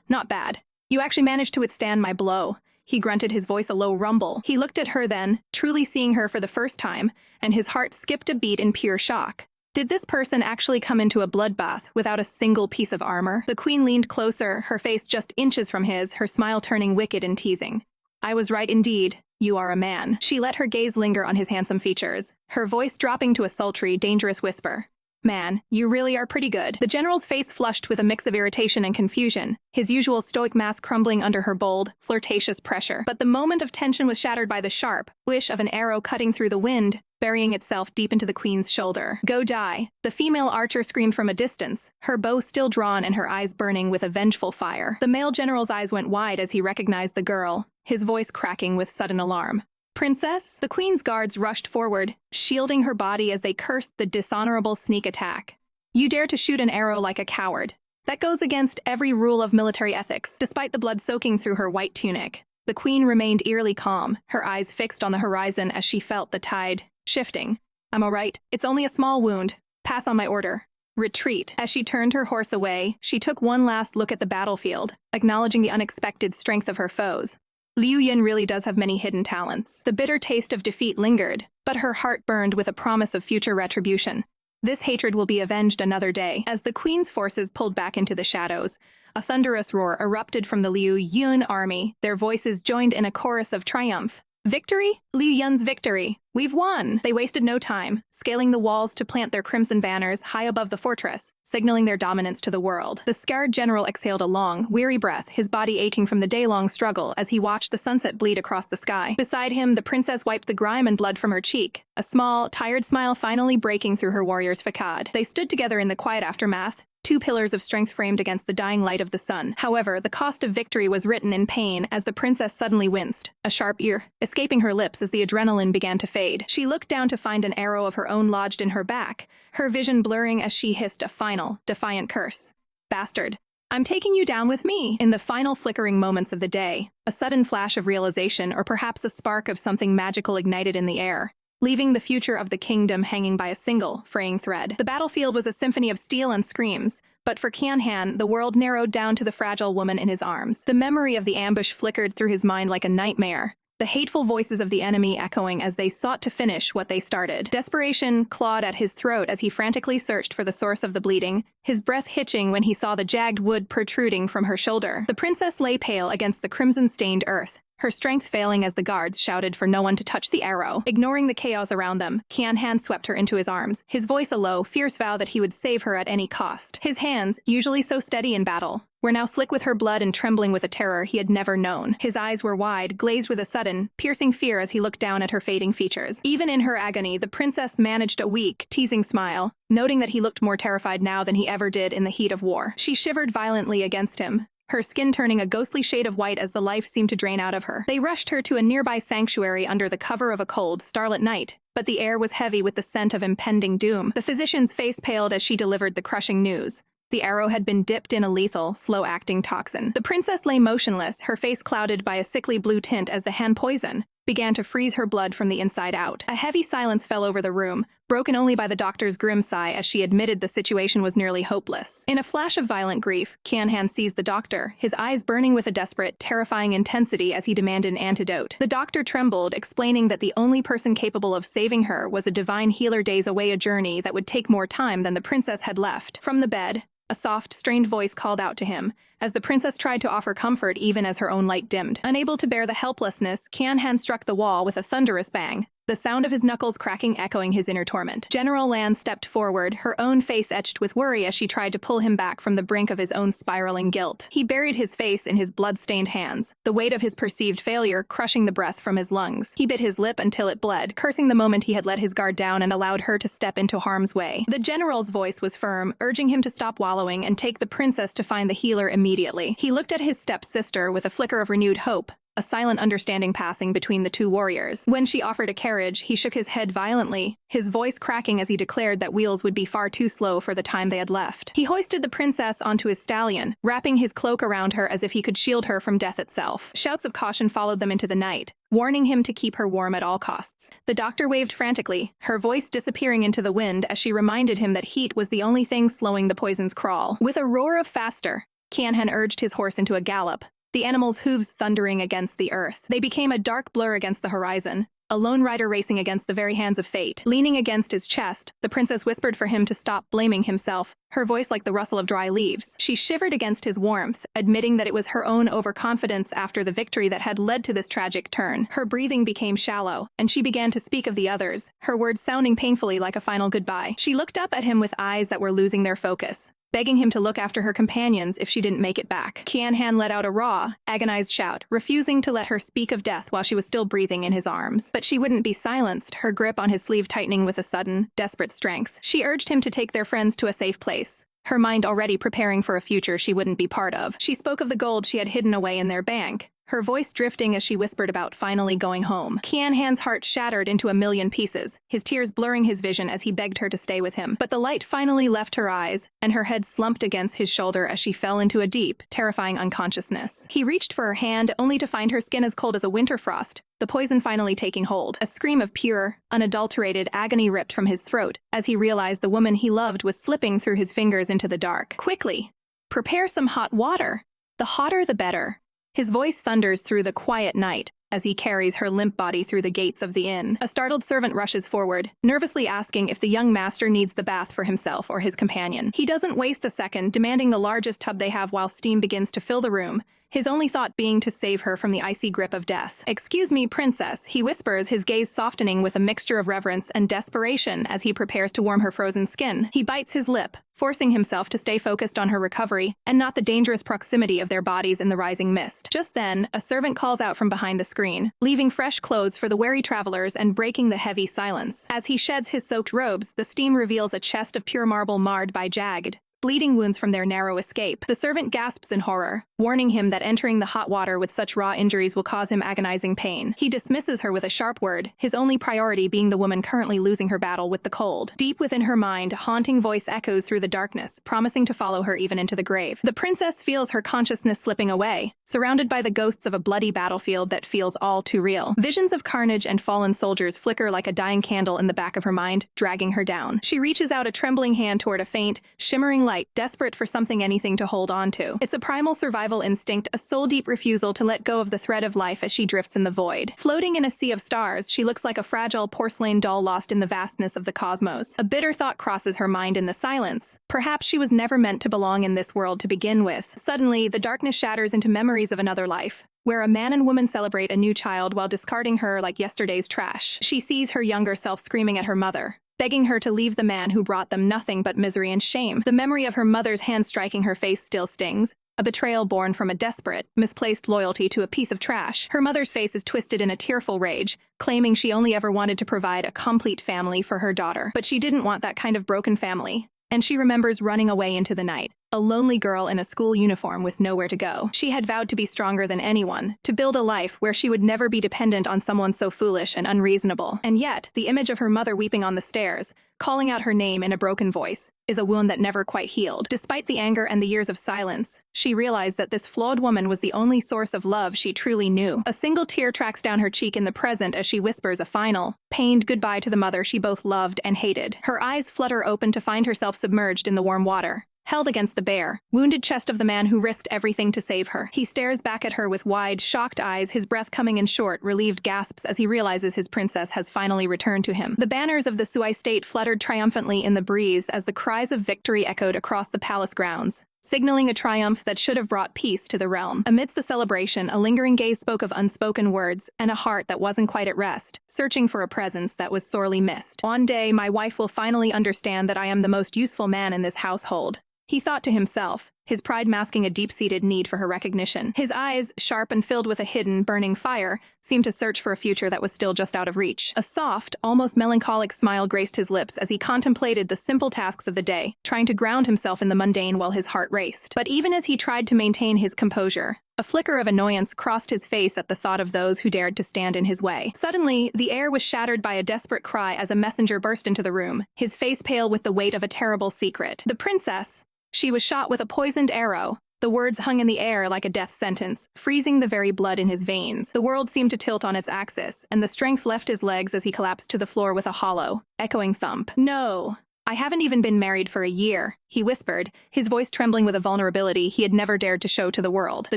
Speaker 1: Not bad. You actually managed to withstand my blow. He grunted, his voice a low rumble. He looked at her then, truly seeing her for the first time, and his heart skipped a beat in pure shock. Did this person actually come into a bloodbath without a single piece of armor? The queen leaned closer, her face just inches from his, her smile turning wicked and teasing. I was right indeed. You are a man. She let her gaze linger on his handsome features, her voice dropping to a sultry, dangerous whisper. Man, you really are pretty good. The general's face flushed with a mix of irritation and confusion, his usual stoic mask crumbling under her bold, flirtatious pressure. But the moment of tension was shattered by the sharp whish of an arrow cutting through the wind, burying itself deep into the queen's shoulder. Go die, the female archer screamed from a distance, her bow still drawn and her eyes burning with a vengeful fire. The male general's eyes went wide as he recognized the girl, his voice cracking with sudden alarm. Princess? The queen's guards rushed forward, shielding her body as they cursed the dishonorable sneak attack. You dare to shoot an arrow like a coward. That goes against every rule of military ethics. Despite the blood soaking through her white tunic, the queen remained eerily calm, her eyes fixed on the horizon as she felt the tide shifting. I'm all right. It's only a small wound. Pass on my order. Retreat. As she turned her horse away, she took one last look at the battlefield, acknowledging the unexpected strength of her foes. Liu Yin really does have many hidden talents. The bitter taste of defeat lingered, but her heart burned with a promise of future retribution. This hatred will be avenged another day. As the queen's forces pulled back into the shadows, a thunderous roar erupted from the Liu Yun army, their voices joined in a chorus of triumph. Victory? Liu Yun's victory. We've won! They wasted no time, scaling the walls to plant their crimson banners high above the fortress, signaling their dominance to the world. The scarred general exhaled a long, weary breath, his body aching from the day-long struggle as he watched the sunset bleed across the sky. Beside him, the princess wiped the grime and blood from her cheek, a small, tired smile finally breaking through her warrior's facade. They stood together in the quiet aftermath, two pillars of strength framed against the dying light of the sun. However, the cost of victory was written in pain as the princess suddenly winced, a sharp ear escaping her lips as the adrenaline began to fade. She looked down to find an arrow of her own lodged in her back, her vision blurring as she hissed a final, defiant curse. Bastard. I'm taking you down with me. In the final flickering moments of the day, a sudden flash of realization or perhaps a spark of something magical ignited in the air, leaving the future of the kingdom hanging by a single, fraying thread. The battlefield was a symphony of steel and screams, but for Qianhan, the world narrowed down to the fragile woman in his arms. The memory of the ambush flickered through his mind like a nightmare, the hateful voices of the enemy echoing as they sought to finish what they started. Desperation clawed at his throat as he frantically searched for the source of the bleeding, his breath hitching when he saw the jagged wood protruding from her shoulder. The princess lay pale against the crimson-stained earth, her strength failing as the guards shouted for no one to touch the arrow. Ignoring the chaos around them, Qianhan swept her into his arms, his voice a low, fierce vow that he would save her at any cost. His hands, usually so steady in battle, were now slick with her blood and trembling with a terror he had never known. His eyes were wide, glazed with a sudden, piercing fear as he looked down at her fading features. Even in her agony, the princess managed a weak, teasing smile, noting that he looked more terrified now than he ever did in the heat of war. She shivered violently against him, her skin turning a ghostly shade of white as the life seemed to drain out of her. They rushed her to a nearby sanctuary under the cover of a cold, starlit night, but the air was heavy with the scent of impending doom. The physician's face paled as she delivered the crushing news. The arrow had been dipped in a lethal, slow-acting toxin. The princess lay motionless, her face clouded by a sickly blue tint as the hand poison began to freeze her blood from the inside out. A heavy silence fell over the room, broken only by the doctor's grim sigh as she admitted the situation was nearly hopeless. In a flash of violent grief, Qianhan seized the doctor, his eyes burning with a desperate, terrifying intensity as he demanded an antidote. The doctor trembled, explaining that the only person capable of saving her was a divine healer days away, a journey that would take more time than the princess had left. From the bed, a soft, strained voice called out to him, as the princess tried to offer comfort even as her own light dimmed. Unable to bear the helplessness, Qianhan struck the wall with a thunderous bang, the sound of his knuckles cracking echoing his inner torment. General Lan stepped forward, her own face etched with worry as she tried to pull him back from the brink of his own spiraling guilt. He buried his face in his blood-stained hands, the weight of his perceived failure crushing the breath from his lungs. He bit his lip until it bled, cursing the moment he had let his guard down and allowed her to step into harm's way. The general's voice was firm, urging him to stop wallowing and take the princess to find the healer immediately. He looked at his stepsister with a flicker of renewed hope, a silent understanding passing between the two warriors. When she offered a carriage, he shook his head violently, his voice cracking as he declared that wheels would be far too slow for the time they had left. He hoisted the princess onto his stallion, wrapping his cloak around her as if he could shield her from death itself. Shouts of caution followed them into the night, warning him to keep her warm at all costs. The doctor waved frantically, her voice disappearing into the wind as she reminded him that heat was the only thing slowing the poison's crawl. With a roar of faster, Qianhan urged his horse into a gallop, the animal's hooves thundering against the earth. They became a dark blur against the horizon, a lone rider racing against the very hands of fate. Leaning against his chest, the princess whispered for him to stop blaming himself, her voice like the rustle of dry leaves. She shivered against his warmth, admitting that it was her own overconfidence after the victory that had led to this tragic turn. Her breathing became shallow, and she began to speak of the others, her words sounding painfully like a final goodbye. She looked up at him with eyes that were losing their focus, begging him to look after her companions if she didn't make it back. Qianhan let out a raw, agonized shout, refusing to let her speak of death while she was still breathing in his arms. But she wouldn't be silenced, her grip on his sleeve tightening with a sudden, desperate strength. She urged him to take their friends to a safe place, her mind already preparing for a future she wouldn't be part of. She spoke of the gold she had hidden away in their bank, her voice drifting as she whispered about finally going home. Qianhan's heart shattered into a million pieces, his tears blurring his vision as he begged her to stay with him. But the light finally left her eyes, and her head slumped against his shoulder as she fell into a deep, terrifying unconsciousness. He reached for her hand, only to find her skin as cold as a winter frost, the poison finally taking hold. A scream of pure, unadulterated agony ripped from his throat as he realized the woman he loved was slipping through his fingers into the dark. Quickly, prepare some hot water. The hotter the better. His voice thunders through the quiet night as he carries her limp body through the gates of the inn. A startled servant rushes forward, nervously asking if the young master needs the bath for himself or his companion. He doesn't waste a second, demanding the largest tub they have while steam begins to fill the room, his only thought being to save her from the icy grip of death. "Excuse me, princess," he whispers, his gaze softening with a mixture of reverence and desperation as he prepares to warm her frozen skin. He bites his lip, forcing himself to stay focused on her recovery and not the dangerous proximity of their bodies in the rising mist. Just then, a servant calls out from behind the screen, leaving fresh clothes for the wary travelers and breaking the heavy silence. As he sheds his soaked robes, the steam reveals a chest of pure marble marred by jagged, bleeding wounds from their narrow escape. The servant gasps in horror, warning him that entering the hot water with such raw injuries will cause him agonizing pain. He dismisses her with a sharp word, his only priority being the woman currently losing her battle with the cold. Deep within her mind, a haunting voice echoes through the darkness, promising to follow her even into the grave. The princess feels her consciousness slipping away, surrounded by the ghosts of a bloody battlefield that feels all too real. Visions of carnage and fallen soldiers flicker like a dying candle in the back of her mind, dragging her down. She reaches out a trembling hand toward a faint, shimmering light, desperate for anything to hold on to. It's a primal survival instinct, a soul-deep refusal to let go of the thread of life as she drifts in the void. Floating in a sea of stars, she looks like a fragile porcelain doll lost in the vastness of the cosmos. A bitter thought crosses her mind in the silence. Perhaps she was never meant to belong in this world to begin with. Suddenly, the darkness shatters into memories of another life, where a man and woman celebrate a new child while discarding her like yesterday's trash. She sees her younger self screaming at her mother, begging her to leave the man who brought them nothing but misery and shame. The memory of her mother's hand striking her face still stings, a betrayal born from a desperate, misplaced loyalty to a piece of trash. Her mother's face is twisted in a tearful rage, claiming she only ever wanted to provide a complete family for her daughter. But she didn't want that kind of broken family. And she remembers running away into the night, a lonely girl in a school uniform with nowhere to go. She had vowed to be stronger than anyone, to build a life where she would never be dependent on someone so foolish and unreasonable. And yet, the image of her mother weeping on the stairs, calling out her name in a broken voice, is a wound that never quite healed. Despite the anger and the years of silence, she realized that this flawed woman was the only source of love she truly knew. A single tear tracks down her cheek in the present as she whispers a final, pained goodbye to the mother she both loved and hated. Her eyes flutter open to find herself submerged in the warm water, held against the bare, wounded chest of the man who risked everything to save her. He stares back at her with wide, shocked eyes, his breath coming in short, relieved gasps as he realizes his princess has finally returned to him. The banners of the Sui state fluttered triumphantly in the breeze as the cries of victory echoed across the palace grounds, signaling a triumph that should have brought peace to the realm. Amidst the celebration, a lingering gaze spoke of unspoken words and a heart that wasn't quite at rest, searching for a presence that was sorely missed. "One day, my wife will finally understand that I am the most useful man in this household," he thought to himself, his pride masking a deep-seated need for her recognition. His eyes, sharp and filled with a hidden, burning fire, seemed to search for a future that was still just out of reach. A soft, almost melancholic smile graced his lips as he contemplated the simple tasks of the day, trying to ground himself in the mundane while his heart raced. But even as he tried to maintain his composure, a flicker of annoyance crossed his face at the thought of those who dared to stand in his way. Suddenly, the air was shattered by a desperate cry as a messenger burst into the room, his face pale with the weight of a terrible secret. The princess! She was shot with a poisoned arrow. The words hung in the air like a death sentence, freezing the very blood in his veins. The world seemed to tilt on its axis, and the strength left his legs as he collapsed to the floor with a hollow, echoing thump. No! I haven't even been married for a year, he whispered, his voice trembling with a vulnerability he had never dared to show to the world. The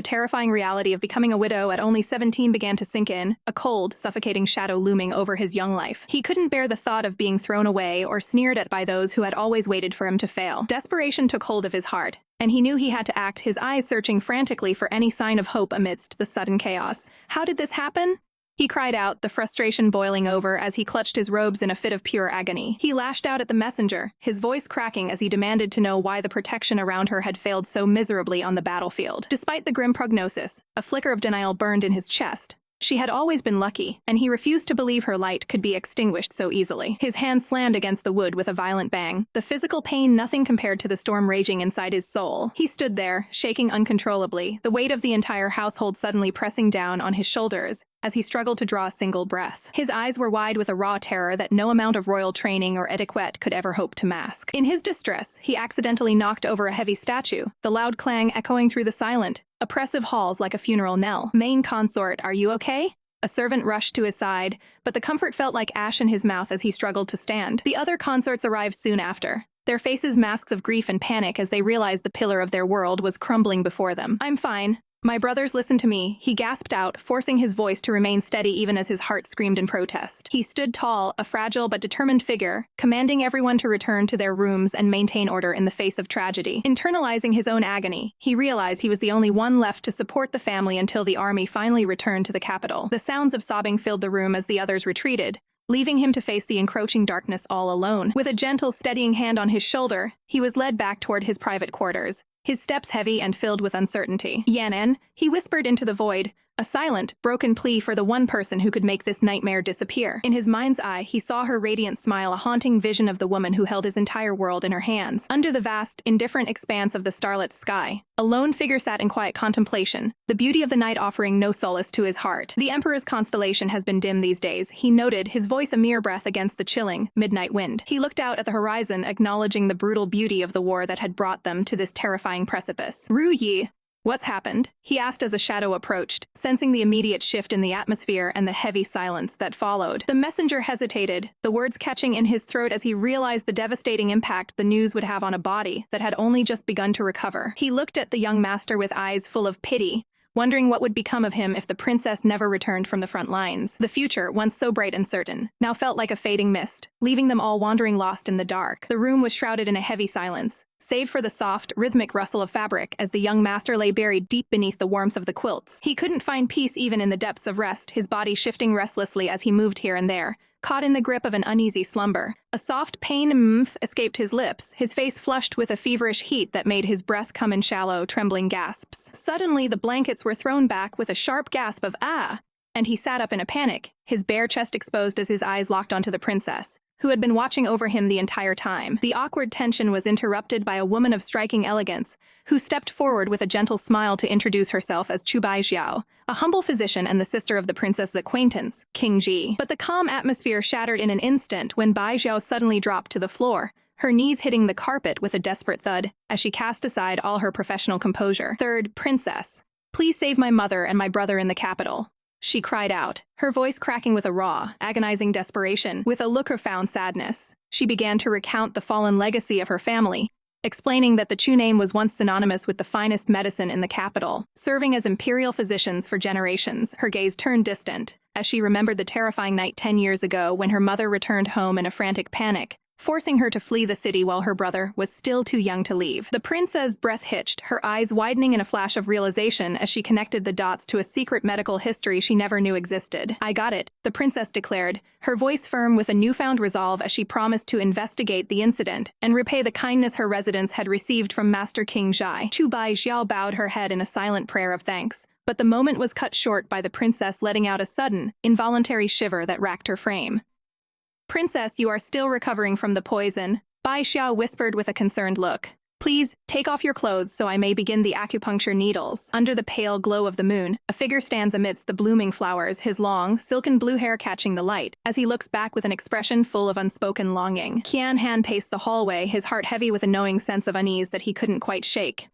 Speaker 1: terrifying reality of becoming a widow at only 17 began to sink in, a cold, suffocating shadow looming over his young life. He couldn't bear the thought of being thrown away or sneered at by those who had always waited for him to fail. Desperation took hold of his heart, and he knew he had to act, his eyes searching frantically for any sign of hope amidst the sudden chaos. How did this happen? He cried out, the frustration boiling over as he clutched his robes in a fit of pure agony. He lashed out at the messenger, his voice cracking as he demanded to know why the protection around her had failed so miserably on the battlefield. Despite the grim prognosis, a flicker of denial burned in his chest. She had always been lucky, and he refused to believe her light could be extinguished so easily. His hand slammed against the wood with a violent bang, the physical pain nothing compared to the storm raging inside his soul. He stood there, shaking uncontrollably, the weight of the entire household suddenly pressing down on his shoulders as he struggled to draw a single breath. His eyes were wide with a raw terror that no amount of royal training or etiquette could ever hope to mask. In his distress, he accidentally knocked over a heavy statue, the loud clang echoing through the silent, oppressive halls like a funeral knell. Main consort, are you okay? A servant rushed to his side, but the comfort felt like ash in his mouth as he struggled to stand. The other consorts arrived soon after, their faces masks of grief and panic as they realized the pillar of their world was crumbling before them. I'm fine. My brothers, listen to me, he gasped out, forcing his voice to remain steady even as his heart screamed in protest. He stood tall, a fragile but determined figure, commanding everyone to return to their rooms and maintain order in the face of tragedy. Internalizing his own agony, he realized he was the only one left to support the family until the army finally returned to the capital. The sounds of sobbing filled the room as the others retreated, leaving him to face the encroaching darkness all alone. With a gentle, steadying hand on his shoulder, he was led back toward his private quarters, his steps heavy and filled with uncertainty. Yanan, he whispered into the void, a silent, broken plea for the one person who could make this nightmare disappear. In his mind's eye, he saw her radiant smile, a haunting vision of the woman who held his entire world in her hands. Under the vast, indifferent expanse of the starlit sky, a lone figure sat in quiet contemplation, the beauty of the night offering no solace to his heart. The Emperor's constellation has been dim these days, he noted, his voice a mere breath against the chilling, midnight wind. He looked out at the horizon, acknowledging the brutal beauty of the war that had brought them to this terrifying precipice. Ru Yi, what's happened? He asked as a shadow approached, sensing the immediate shift in the atmosphere and the heavy silence that followed. The messenger hesitated, the words catching in his throat as he realized the devastating impact the news would have on a body that had only just begun to recover. He looked at the young master with eyes full of pity, wondering what would become of him if the princess never returned from the front lines. The future, once so bright and certain, now felt like a fading mist, leaving them all wandering lost in the dark. The room was shrouded in a heavy silence, save for the soft, rhythmic rustle of fabric as the young master lay buried deep beneath the warmth of the quilts. He couldn't find peace even in the depths of rest, his body shifting restlessly as he moved here and there, caught in the grip of an uneasy slumber. A soft pain escaped his lips, his face flushed with a feverish heat that made his breath come in shallow, trembling gasps. Suddenly, the blankets were thrown back with a sharp gasp of "ah!" and he sat up in a panic, his bare chest exposed as his eyes locked onto the princess, who had been watching over him the entire time. The awkward tension was interrupted by a woman of striking elegance, who stepped forward with a gentle smile to introduce herself as Chubai Xiao, a humble physician and the sister of the princess's acquaintance, King Ji. But the calm atmosphere shattered in an instant when Bai Xiao suddenly dropped to the floor, her knees hitting the carpet with a desperate thud, as she cast aside all her professional composure. Third, princess, please save my mother and my brother in the capital, she cried out, her voice cracking with a raw, agonizing desperation. With a look of profound sadness, she began to recount the fallen legacy of her family, explaining that the Chu name was once synonymous with the finest medicine in the capital, serving as imperial physicians for generations. Her gaze turned distant, as she remembered the terrifying night 10 years ago when her mother returned home in a frantic panic, forcing her to flee the city while her brother was still too young to leave. The princess' breath hitched, her eyes widening in a flash of realization as she connected the dots to a secret medical history she never knew existed. "I got it," the princess declared, her voice firm with a newfound resolve as she promised to investigate the incident and repay the kindness her residents had received from Master King Zhai. Chu Bai Xiao bowed her head in a silent prayer of thanks, but the moment was cut short by the princess letting out a sudden, involuntary shiver that racked her frame. "Princess, you are still recovering from the poison," Bai Xiao whispered with a concerned look. "Please, take off your clothes so I may begin the acupuncture needles." Under the pale glow of the moon, a figure stands amidst the blooming flowers, his long, silken blue hair catching the light, as he looks back with an expression full of unspoken longing. Qian Han paced the hallway, his heart heavy with a knowing sense of unease that he couldn't quite shake.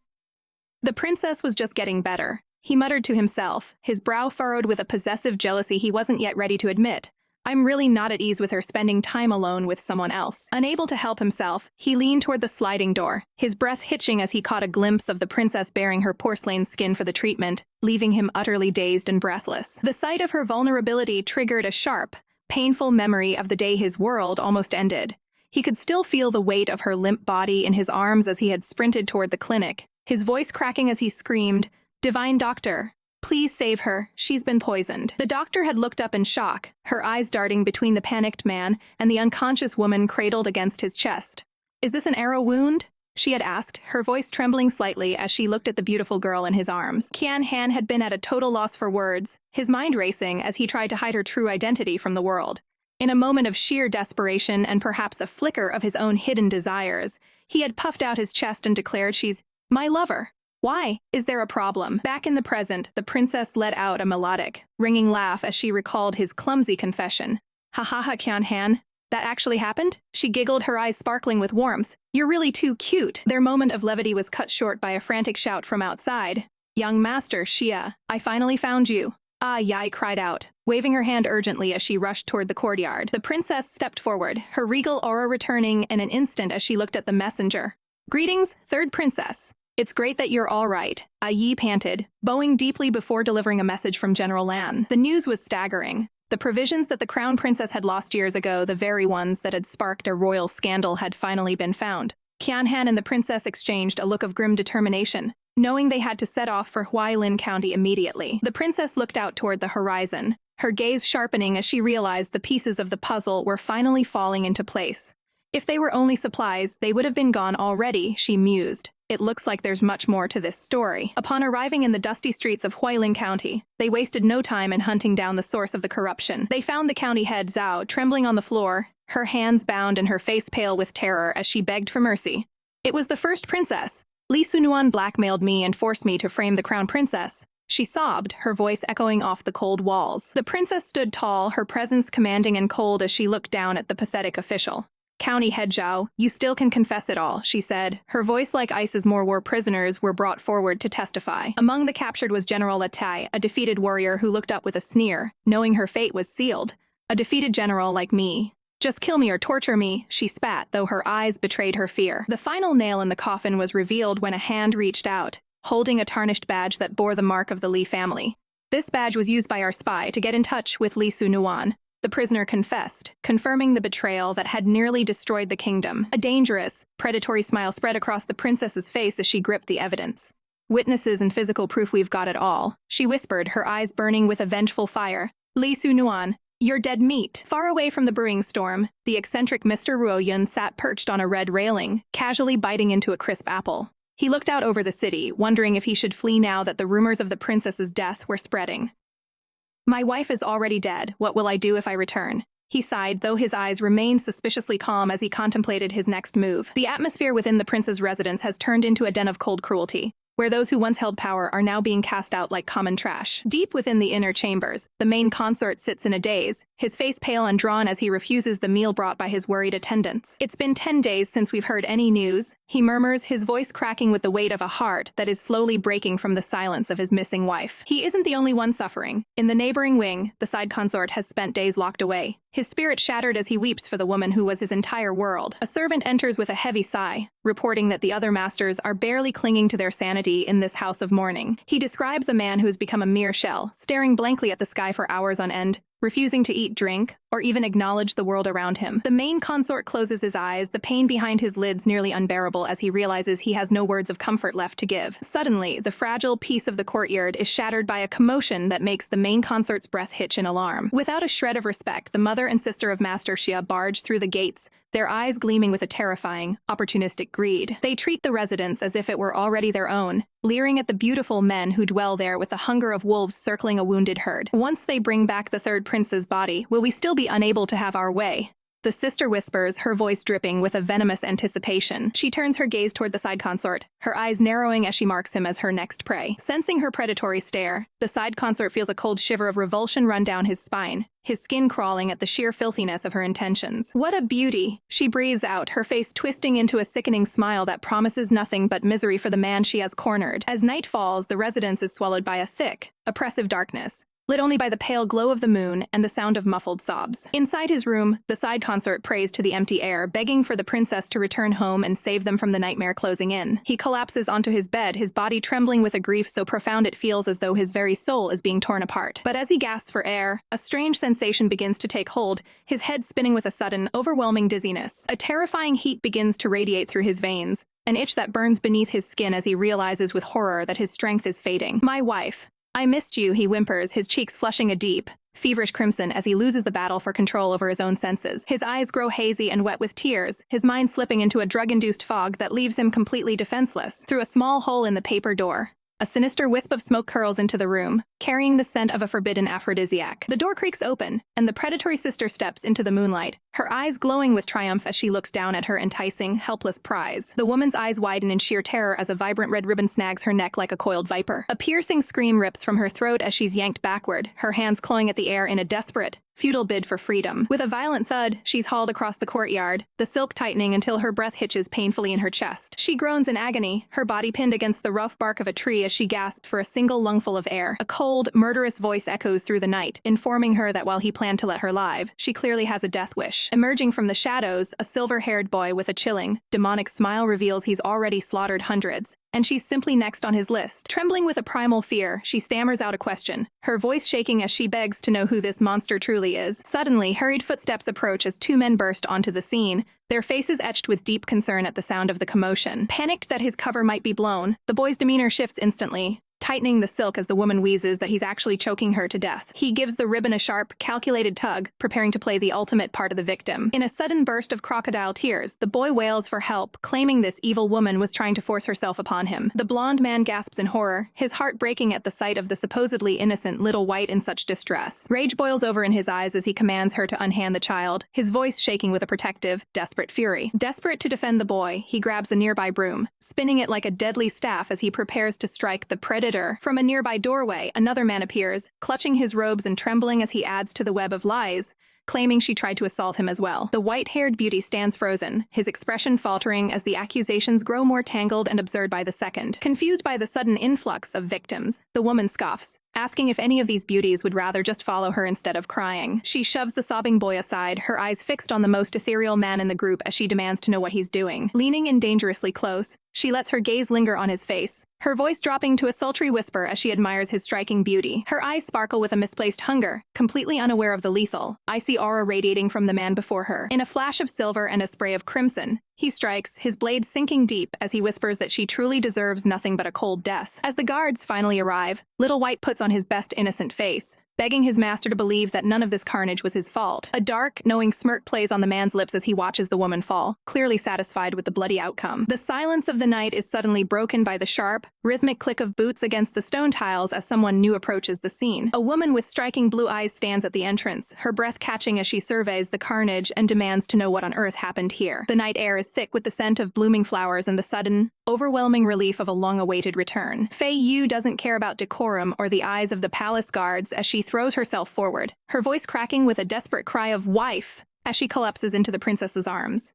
Speaker 1: The princess was just getting better, he muttered to himself, his brow furrowed with a possessive jealousy he wasn't yet ready to admit. "I'm really not at ease with her spending time alone with someone else." Unable to help himself, he leaned toward the sliding door, his breath hitching as he caught a glimpse of the princess baring her porcelain skin for the treatment, leaving him utterly dazed and breathless. The sight of her vulnerability triggered a sharp, painful memory of the day his world almost ended. He could still feel the weight of her limp body in his arms as he had sprinted toward the clinic, his voice cracking as he screamed, "Divine Doctor, please save her, she's been poisoned." The doctor had looked up in shock, her eyes darting between the panicked man and the unconscious woman cradled against his chest. "Is this an arrow wound?" she had asked, her voice trembling slightly as she looked at the beautiful girl in his arms. Qian Han had been at a total loss for words, his mind racing as he tried to hide her true identity from the world. In a moment of sheer desperation and perhaps a flicker of his own hidden desires, he had puffed out his chest and declared, "She's my lover." "Why? Is there a problem?" Back in the present, the princess let out a melodic, ringing laugh as she recalled his clumsy confession. "Ha ha ha, Qian Han. That actually happened?" She giggled, her eyes sparkling with warmth. "You're really too cute." Their moment of levity was cut short by a frantic shout from outside. "Young Master Xia, I finally found you." "Ah," Yai cried out, waving her hand urgently as she rushed toward the courtyard. The princess stepped forward, her regal aura returning in an instant as she looked at the messenger. "Greetings, third princess. It's great that you're all right," Yi panted, bowing deeply before delivering a message from General Lan. The news was staggering. The provisions that the crown princess had lost years ago, the very ones that had sparked a royal scandal, had finally been found. Qian Han and the princess exchanged a look of grim determination, knowing they had to set off for Huailin County immediately. The princess looked out toward the horizon, her gaze sharpening as she realized the pieces of the puzzle were finally falling into place. If they were only supplies, they would have been gone already, she mused. It looks like there's much more to this story. Upon arriving in the dusty streets of Huailin County, they wasted no time in hunting down the source of the corruption. They found the county head Zhao trembling on the floor, her hands bound and her face pale with terror as she begged for mercy. "It was the first princess. Li Sunuan blackmailed me and forced me to frame the crown princess." She sobbed, her voice echoing off the cold walls. The princess stood tall, her presence commanding and cold as she looked down at the pathetic official. "County head Zhao, you still can confess it all," she said. Her voice like ice as more war prisoners were brought forward to testify. Among the captured was General Latai, a defeated warrior who looked up with a sneer, knowing her fate was sealed. "A defeated general like me. Just kill me or torture me," she spat, though her eyes betrayed her fear. The final nail in the coffin was revealed when a hand reached out, holding a tarnished badge that bore the mark of the Li family. "This badge was used by our spy to get in touch with Li Sunuan." The prisoner confessed, confirming the betrayal that had nearly destroyed the kingdom. A dangerous, predatory smile spread across the princess's face as she gripped the evidence. "Witnesses and physical proof, we've got it all," she whispered, her eyes burning with a vengeful fire. "Li Sunuan, you're dead meat." Far away from the brewing storm, the eccentric Mr. Ruoyun sat perched on a red railing, casually biting into a crisp apple. He looked out over the city, wondering if he should flee now that the rumors of the princess's death were spreading. "My wife is already dead. What will I do if I return?" He sighed, though his eyes remained suspiciously calm as he contemplated his next move. The atmosphere within the prince's residence has turned into a den of cold cruelty, where those who once held power are now being cast out like common trash. Deep within the inner chambers, the main consort sits in a daze, his face pale and drawn as he refuses the meal brought by his worried attendants. "It's been 10 days since we've heard any news," he murmurs, his voice cracking with the weight of a heart that is slowly breaking from the silence of his missing wife. He isn't the only one suffering. In the neighboring wing, the side consort has spent days locked away, his spirit shattered as he weeps for the woman who was his entire world. A servant enters with a heavy sigh, reporting that the other masters are barely clinging to their sanity in this house of mourning. He describes a man who has become a mere shell, staring blankly at the sky for hours on end, refusing to eat, drink, or even acknowledge the world around him. The main consort closes his eyes, the pain behind his lids nearly unbearable as he realizes he has no words of comfort left to give. Suddenly, the fragile peace of the courtyard is shattered by a commotion that makes the main consort's breath hitch in alarm. Without a shred of respect, the mother and sister of Master Xia barge through the gates, their eyes gleaming with a terrifying, opportunistic greed. They treat the residence as if it were already their own, leering at the beautiful men who dwell there with the hunger of wolves circling a wounded herd. Once they bring back the third prince's body, will we still be unable to have our way? The sister whispers, her voice dripping with a venomous anticipation. She turns her gaze toward the side consort, her eyes narrowing as she marks him as her next prey. Sensing her predatory stare, the side consort feels a cold shiver of revulsion run down his spine, his skin crawling at the sheer filthiness of her intentions. "What a beauty!" she breathes out, her face twisting into a sickening smile that promises nothing but misery for the man she has cornered. As night falls, the residence is swallowed by a thick, oppressive darkness, lit only by the pale glow of the moon and the sound of muffled sobs. Inside his room, the side consort prays to the empty air, begging for the princess to return home and save them from the nightmare closing in. He collapses onto his bed, his body trembling with a grief so profound it feels as though his very soul is being torn apart. But as he gasps for air, a strange sensation begins to take hold, his head spinning with a sudden, overwhelming dizziness. A terrifying heat begins to radiate through his veins, an itch that burns beneath his skin as he realizes with horror that his strength is fading. "My wife. I missed you," he whimpers, his cheeks flushing a deep, feverish crimson as he loses the battle for control over his own senses. His eyes grow hazy and wet with tears, his mind slipping into a drug-induced fog that leaves him completely defenseless. Through a small hole in the paper door, a sinister wisp of smoke curls into the room, carrying the scent of a forbidden aphrodisiac. The door creaks open, and the predatory sister steps into the moonlight, her eyes glowing with triumph as she looks down at her enticing, helpless prize. The woman's eyes widen in sheer terror as a vibrant red ribbon snags her neck like a coiled viper. A piercing scream rips from her throat as she's yanked backward, her hands clawing at the air in a desperate, futile bid for freedom. With a violent thud, she's hauled across the courtyard, the silk tightening until her breath hitches painfully in her chest. She groans in agony, her body pinned against the rough bark of a tree as she gasps for a single lungful of air. A cold, murderous voice echoes through the night, informing her that while he planned to let her live, she clearly has a death wish. Emerging from the shadows, a silver-haired boy with a chilling, demonic smile reveals he's already slaughtered hundreds, and she's simply next on his list. Trembling with a primal fear, she stammers out a question, her voice shaking as she begs to know who this monster truly is. Suddenly, hurried footsteps approach as two men burst onto the scene, their faces etched with deep concern at the sound of the commotion. Panicked that his cover might be blown, the boy's demeanor shifts instantly, tightening the silk as the woman wheezes that he's actually choking her to death. He gives the ribbon a sharp, calculated tug, preparing to play the ultimate part of the victim. In a sudden burst of crocodile tears, the boy wails for help, claiming this evil woman was trying to force herself upon him. The blonde man gasps in horror, his heart breaking at the sight of the supposedly innocent little white in such distress. Rage boils over in his eyes as he commands her to unhand the child, his voice shaking with a protective, desperate fury. Desperate to defend the boy, he grabs a nearby broom, spinning it like a deadly staff as he prepares to strike the predator. From a nearby doorway, another man appears, clutching his robes and trembling as he adds to the web of lies, claiming she tried to assault him as well. The white-haired beauty stands frozen, his expression faltering as the accusations grow more tangled and absurd by the second. Confused by the sudden influx of victims, the woman scoffs, asking if any of these beauties would rather just follow her instead of crying. She shoves the sobbing boy aside, her eyes fixed on the most ethereal man in the group as she demands to know what he's doing. Leaning in dangerously close, she lets her gaze linger on his face, her voice dropping to a sultry whisper as she admires his striking beauty. Her eyes sparkle with a misplaced hunger, completely unaware of the lethal, icy aura radiating from the man before her. In a flash of silver and a spray of crimson, he strikes, his blade sinking deep as he whispers that she truly deserves nothing but a cold death. As the guards finally arrive, Little White puts on his best innocent face, begging his master to believe that none of this carnage was his fault. A dark, knowing smirk plays on the man's lips as he watches the woman fall, clearly satisfied with the bloody outcome. The silence of the night is suddenly broken by the sharp, rhythmic click of boots against the stone tiles as someone new approaches the scene. A woman with striking blue eyes stands at the entrance, her breath catching as she surveys the carnage and demands to know what on earth happened here. The night air is thick with the scent of blooming flowers and the sudden, overwhelming relief of a long-awaited return. Fei Yu doesn't care about decorum or the eyes of the palace guards as she throws herself forward, her voice cracking with a desperate cry of "wife" as she collapses into the princess's arms.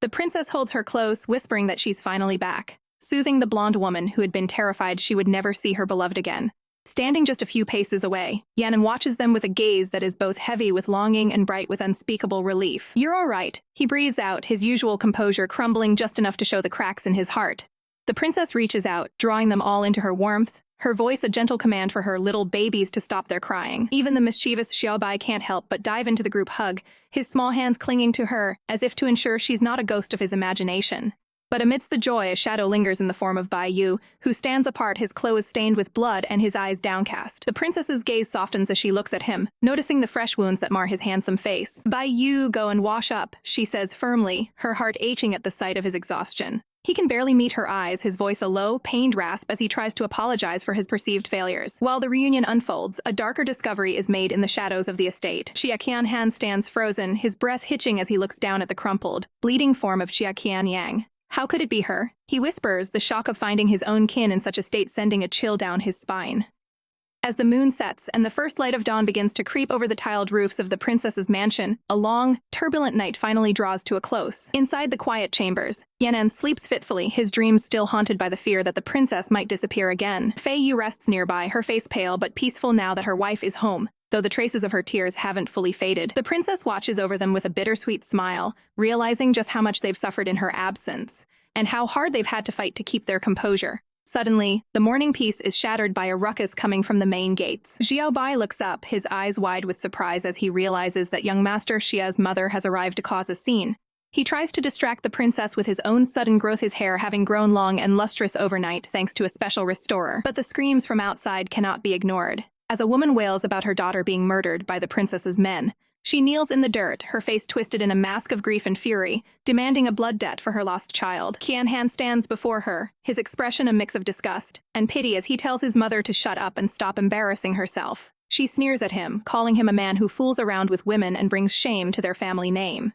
Speaker 1: The princess holds her close, whispering that she's finally back, soothing the blonde woman who had been terrified she would never see her beloved again. Standing just a few paces away, Yanan watches them with a gaze that is both heavy with longing and bright with unspeakable relief. "You're all right," he breathes out, his usual composure crumbling just enough to show the cracks in his heart. The princess reaches out, drawing them all into her warmth, her voice a gentle command for her little babies to stop their crying. Even the mischievous Xiaobai can't help but dive into the group hug, his small hands clinging to her, as if to ensure she's not a ghost of his imagination. But amidst the joy, a shadow lingers in the form of Bai Yu, who stands apart, his clothes stained with blood and his eyes downcast. The princess's gaze softens as she looks at him, noticing the fresh wounds that mar his handsome face. Bai Yu, go and wash up, she says firmly, her heart aching at the sight of his exhaustion. He can barely meet her eyes, his voice a low, pained rasp as he tries to apologize for his perceived failures. While the reunion unfolds, a darker discovery is made in the shadows of the estate. Xia Qianhan stands frozen, his breath hitching as he looks down at the crumpled, bleeding form of Xia Qianyang. How could it be her? He whispers, the shock of finding his own kin in such a state sending a chill down his spine. As the moon sets and the first light of dawn begins to creep over the tiled roofs of the princess's mansion, a long, turbulent night finally draws to a close. Inside the quiet chambers, Yanan sleeps fitfully, his dreams still haunted by the fear that the princess might disappear again. Fei Yu rests nearby, her face pale but peaceful now that her wife is home, though the traces of her tears haven't fully faded. The princess watches over them with a bittersweet smile, realizing just how much they've suffered in her absence, and how hard they've had to fight to keep their composure. Suddenly, the morning peace is shattered by a ruckus coming from the main gates. Xiao Bai looks up, his eyes wide with surprise as he realizes that young Master Xia's mother has arrived to cause a scene. He tries to distract the princess with his own sudden growth, his hair having grown long and lustrous overnight thanks to a special restorer. But the screams from outside cannot be ignored. As a woman wails about her daughter being murdered by the princess's men, she kneels in the dirt, her face twisted in a mask of grief and fury, demanding a blood debt for her lost child. Qianhan stands before her, his expression a mix of disgust and pity as he tells his mother to shut up and stop embarrassing herself. She sneers at him, calling him a man who fools around with women and brings shame to their family name.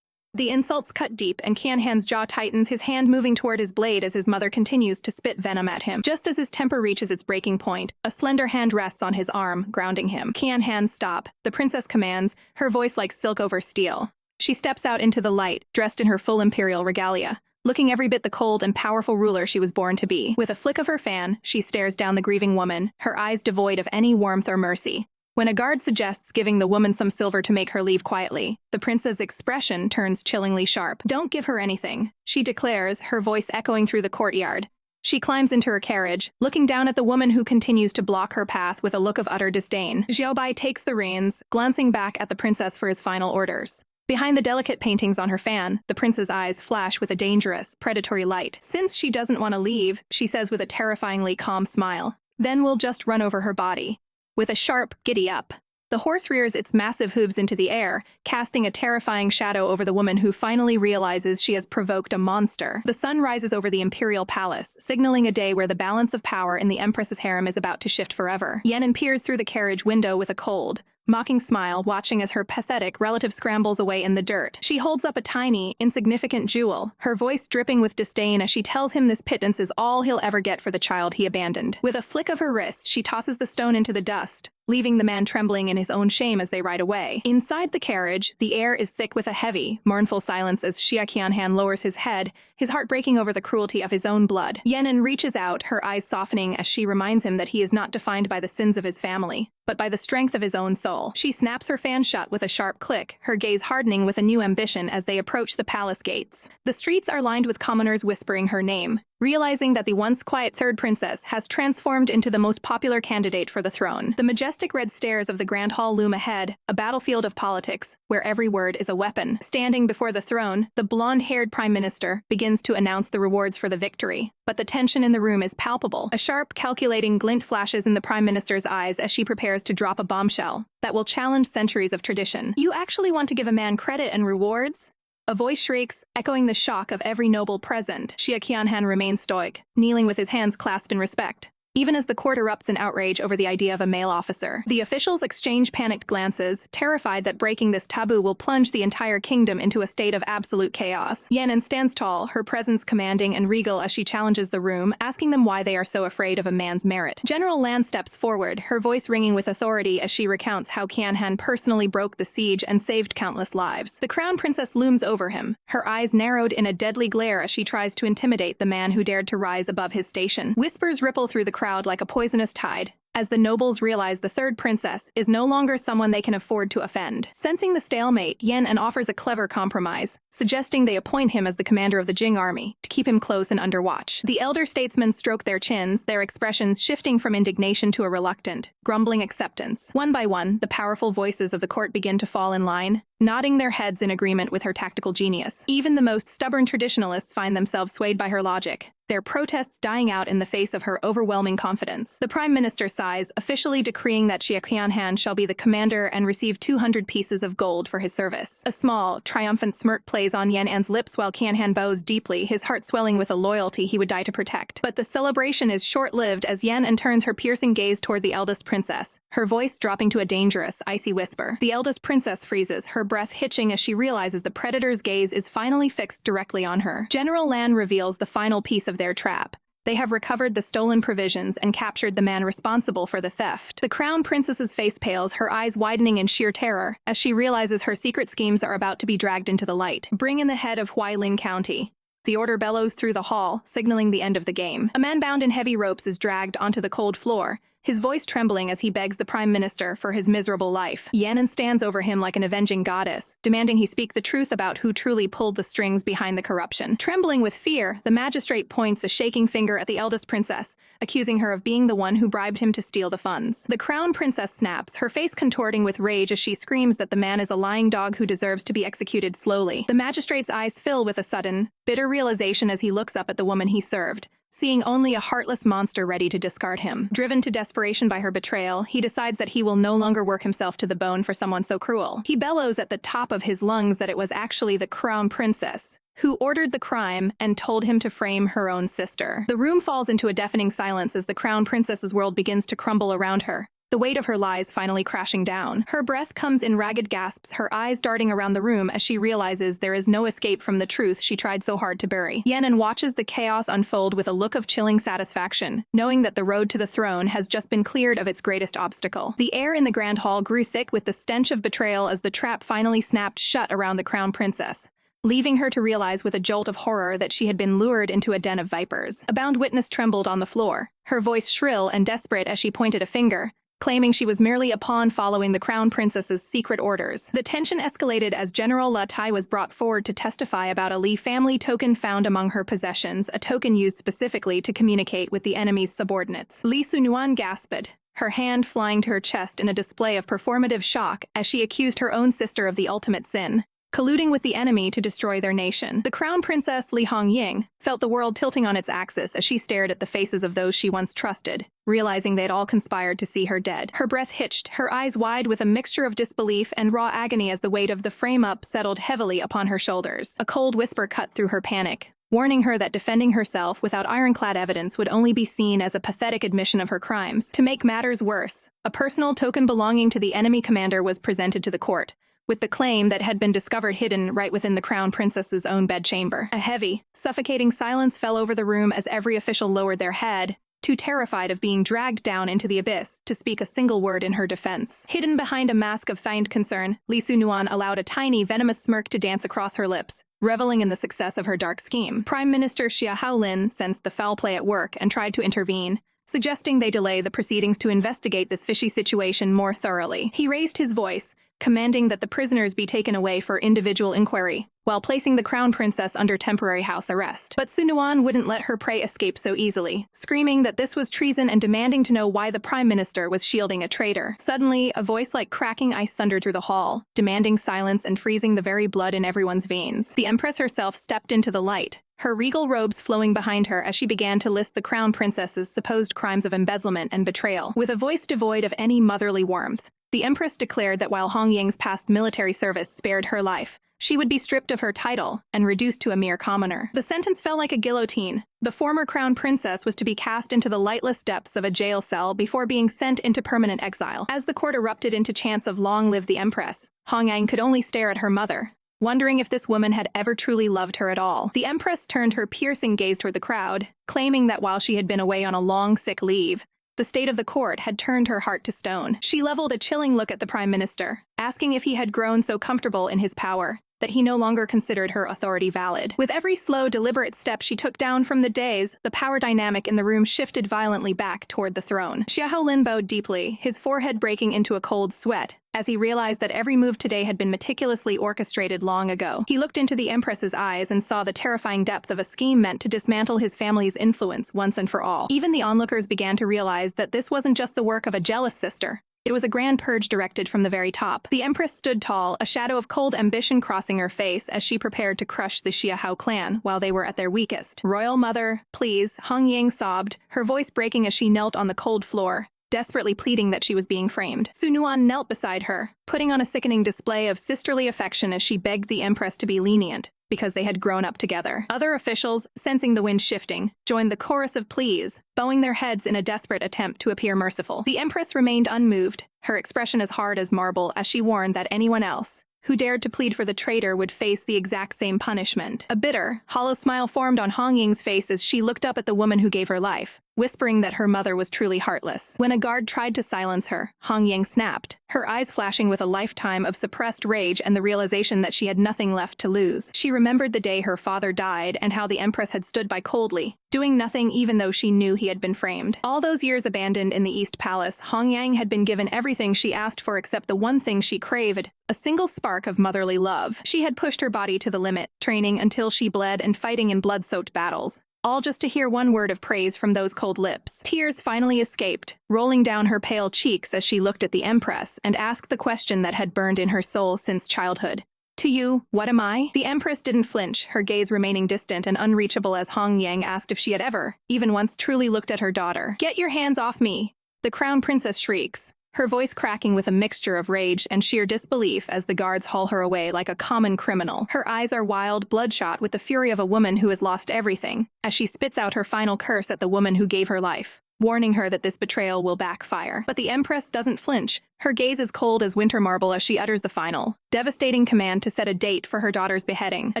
Speaker 1: The insults cut deep, and Qianhan's jaw tightens, his hand moving toward his blade as his mother continues to spit venom at him. Just as his temper reaches its breaking point, a slender hand rests on his arm, grounding him. Qianhan, stop, the princess commands, her voice like silk over steel. She steps out into the light, dressed in her full imperial regalia, looking every bit the cold and powerful ruler she was born to be. With a flick of her fan, she stares down the grieving woman, her eyes devoid of any warmth or mercy. When a guard suggests giving the woman some silver to make her leave quietly, the prince's expression turns chillingly sharp. Don't give her anything, she declares, her voice echoing through the courtyard. She climbs into her carriage, looking down at the woman who continues to block her path with a look of utter disdain. Xiaobai takes the reins, glancing back at the princess for his final orders. Behind the delicate paintings on her fan, the prince's eyes flash with a dangerous, predatory light. Since she doesn't want to leave, she says with a terrifyingly calm smile, then we'll just run over her body. With a sharp, giddy up, the horse rears its massive hooves into the air, casting a terrifying shadow over the woman who finally realizes she has provoked a monster. The sun rises over the imperial palace, signaling a day where the balance of power in the empress's harem is about to shift forever. Yenin peers through the carriage window with a cold, mocking smile, watching as her pathetic relative scrambles away in the dirt. She holds up a tiny, insignificant jewel, her voice dripping with disdain as she tells him this pittance is all he'll ever get for the child he abandoned. With a flick of her wrist, she tosses the stone into the dust, leaving the man trembling in his own shame as they ride away. Inside the carriage, the air is thick with a heavy, mournful silence as Xia Qianhan lowers his head, his heart breaking over the cruelty of his own blood. Yenin reaches out, her eyes softening as she reminds him that he is not defined by the sins of his family, but by the strength of his own soul. She snaps her fan shut with a sharp click, her gaze hardening with a new ambition as they approach the palace gates. The streets are lined with commoners whispering her name, realizing that the once quiet third princess has transformed into the most popular candidate for the throne. The majestic red stairs of the Grand Hall loom ahead, a battlefield of politics, where every word is a weapon. Standing before the throne, the blonde-haired prime minister begins to announce the rewards for the victory. But the tension in the room is palpable. A sharp, calculating glint flashes in the prime minister's eyes as she prepares to drop a bombshell that will challenge centuries of tradition. You actually want to give a man credit and rewards? A voice shrieks, echoing the shock of every noble present. Xia Qianhan remains stoic, kneeling with his hands clasped in respect, even as the court erupts in outrage over the idea of a male officer. The officials exchange panicked glances, terrified that breaking this taboo will plunge the entire kingdom into a state of absolute chaos. Yenin stands tall, her presence commanding and regal as she challenges the room, asking them why they are so afraid of a man's merit. General Lan steps forward, her voice ringing with authority as she recounts how Qianhan personally broke the siege and saved countless lives. The crown princess looms over him, her eyes narrowed in a deadly glare as she tries to intimidate the man who dared to rise above his station. Whispers ripple through the crowd like a poisonous tide, as the nobles realize the third princess is no longer someone they can afford to offend. Sensing the stalemate, Yan offers a clever compromise, suggesting they appoint him as the commander of the Jing army to keep him close and under watch. The elder statesmen stroke their chins, their expressions shifting from indignation to a reluctant, grumbling acceptance. One by one, the powerful voices of the court begin to fall in line, nodding their heads in agreement with her tactical genius. Even the most stubborn traditionalists find themselves swayed by her logic, their protests dying out in the face of her overwhelming confidence. The prime minister sighs, officially decreeing that Xia Qianhan shall be the commander and receive 200 pieces of gold for his service. A small, triumphant smirk plays on Yan'an's lips while Qianhan bows deeply, his heart swelling with a loyalty he would die to protect. But the celebration is short-lived as Yan turns her piercing gaze toward the eldest princess, her voice dropping to a dangerous, icy whisper. The eldest princess freezes, her breath hitching as she realizes the predator's gaze is finally fixed directly on her. General Lan reveals the final piece of their trap. They have recovered the stolen provisions and captured the man responsible for the theft. The crown princess's face pales, her eyes widening in sheer terror, as she realizes her secret schemes are about to be dragged into the light. Bring in the head of Huailin County. The order bellows through the hall, signaling the end of the game. A man bound in heavy ropes is dragged onto the cold floor, his voice trembling as he begs the prime minister for his miserable life. Yan stands over him like an avenging goddess, demanding he speak the truth about who truly pulled the strings behind the corruption. Trembling with fear, the magistrate points a shaking finger at the eldest princess, accusing her of being the one who bribed him to steal the funds. The crown princess snaps, her face contorting with rage as she screams that the man is a lying dog who deserves to be executed slowly. The magistrate's eyes fill with a sudden, bitter realization as he looks up at the woman he served, seeing only a heartless monster ready to discard him. Driven to desperation by her betrayal, he decides that he will no longer work himself to the bone for someone so cruel. He bellows at the top of his lungs that it was actually the crown princess who ordered the crime and told him to frame her own sister. The room falls into a deafening silence as the crown princess's world begins to crumble around her, the weight of her lies finally crashing down. Her breath comes in ragged gasps, her eyes darting around the room as she realizes there is no escape from the truth she tried so hard to bury. Yan watches the chaos unfold with a look of chilling satisfaction, knowing that the road to the throne has just been cleared of its greatest obstacle. The air in the grand hall grew thick with the stench of betrayal as the trap finally snapped shut around the crown princess, leaving her to realize with a jolt of horror that she had been lured into a den of vipers. A bound witness trembled on the floor, her voice shrill and desperate as she pointed a finger, claiming she was merely a pawn following the crown princess's secret orders. The tension escalated as General La Tai was brought forward to testify about a Li family token found among her possessions, a token used specifically to communicate with the enemy's subordinates. Li Sunuan gasped, her hand flying to her chest in a display of performative shock as she accused her own sister of the ultimate sin, colluding with the enemy to destroy their nation. The crown princess Li Hongying felt the world tilting on its axis as she stared at the faces of those she once trusted, realizing they'd all conspired to see her dead. Her breath hitched, her eyes wide with a mixture of disbelief and raw agony as the weight of the frame-up settled heavily upon her shoulders. A cold whisper cut through her panic, warning her that defending herself without ironclad evidence would only be seen as a pathetic admission of her crimes. To make matters worse, a personal token belonging to the enemy commander was presented to the court, with the claim that had been discovered hidden right within the crown princess's own bedchamber. A heavy, suffocating silence fell over the room as every official lowered their head, too terrified of being dragged down into the abyss to speak a single word in her defense. Hidden behind a mask of feigned concern, Li Sunuan allowed a tiny, venomous smirk to dance across her lips, reveling in the success of her dark scheme. Prime Minister Xia Haolin sensed the foul play at work and tried to intervene, suggesting they delay the proceedings to investigate this fishy situation more thoroughly. He raised his voice, commanding that the prisoners be taken away for individual inquiry, while placing the crown princess under temporary house arrest. But Sunuan wouldn't let her prey escape so easily, screaming that this was treason and demanding to know why the prime minister was shielding a traitor. Suddenly, a voice like cracking ice thundered through the hall, demanding silence and freezing the very blood in everyone's veins. The empress herself stepped into the light, her regal robes flowing behind her as she began to list the crown princess's supposed crimes of embezzlement and betrayal. With a voice devoid of any motherly warmth, the empress declared that while Hongying's past military service spared her life, she would be stripped of her title and reduced to a mere commoner. The sentence fell like a guillotine. The former crown princess was to be cast into the lightless depths of a jail cell before being sent into permanent exile. As the court erupted into chants of "Long live the Empress," Hongying could only stare at her mother, wondering if this woman had ever truly loved her at all. The empress turned her piercing gaze toward the crowd, claiming that while she had been away on a long sick leave, the state of the court had turned her heart to stone. She leveled a chilling look at the prime minister, asking if he had grown so comfortable in his power that he no longer considered her authority valid. With every slow, deliberate step she took down from the dais, the power dynamic in the room shifted violently back toward the throne. Xiaolin bowed deeply, his forehead breaking into a cold sweat, as he realized that every move today had been meticulously orchestrated long ago. He looked into the Empress's eyes and saw the terrifying depth of a scheme meant to dismantle his family's influence once and for all. Even the onlookers began to realize that this wasn't just the work of a jealous sister. It was a grand purge directed from the very top. The Empress stood tall, a shadow of cold ambition crossing her face as she prepared to crush the Xiahou clan while they were at their weakest. "Royal Mother, please," Hong Ying sobbed, her voice breaking as she knelt on the cold floor, desperately pleading that she was being framed. Su Nuan knelt beside her, putting on a sickening display of sisterly affection as she begged the Empress to be lenient, because they had grown up together. Other officials, sensing the wind shifting, joined the chorus of pleas, bowing their heads in a desperate attempt to appear merciful. The Empress remained unmoved, her expression as hard as marble as she warned that anyone else who dared to plead for the traitor would face the exact same punishment. A bitter, hollow smile formed on Hong Ying's face as she looked up at the woman who gave her life, whispering that her mother was truly heartless. When a guard tried to silence her, Hong Ying snapped, her eyes flashing with a lifetime of suppressed rage and the realization that she had nothing left to lose. She remembered the day her father died and how the Empress had stood by coldly, doing nothing even though she knew he had been framed. All those years abandoned in the East Palace, Hong Yang had been given everything she asked for except the one thing she craved, a single spark of motherly love. She had pushed her body to the limit, training until she bled and fighting in blood-soaked battles, all just to hear one word of praise from those cold lips. Tears finally escaped, rolling down her pale cheeks as she looked at the Empress and asked the question that had burned in her soul since childhood. "To you, what am I?" The Empress didn't flinch, her gaze remaining distant and unreachable as Hong Yang asked if she had ever, even once, truly looked at her daughter. "Get your hands off me!" The Crown Princess shrieks, her voice cracking with a mixture of rage and sheer disbelief as the guards haul her away like a common criminal. Her eyes are wild, bloodshot with the fury of a woman who has lost everything, as she spits out her final curse at the woman who gave her life, warning her that this betrayal will backfire. But the Empress doesn't flinch, her gaze as cold as winter marble as she utters the final, devastating command to set a date for her daughter's beheading. A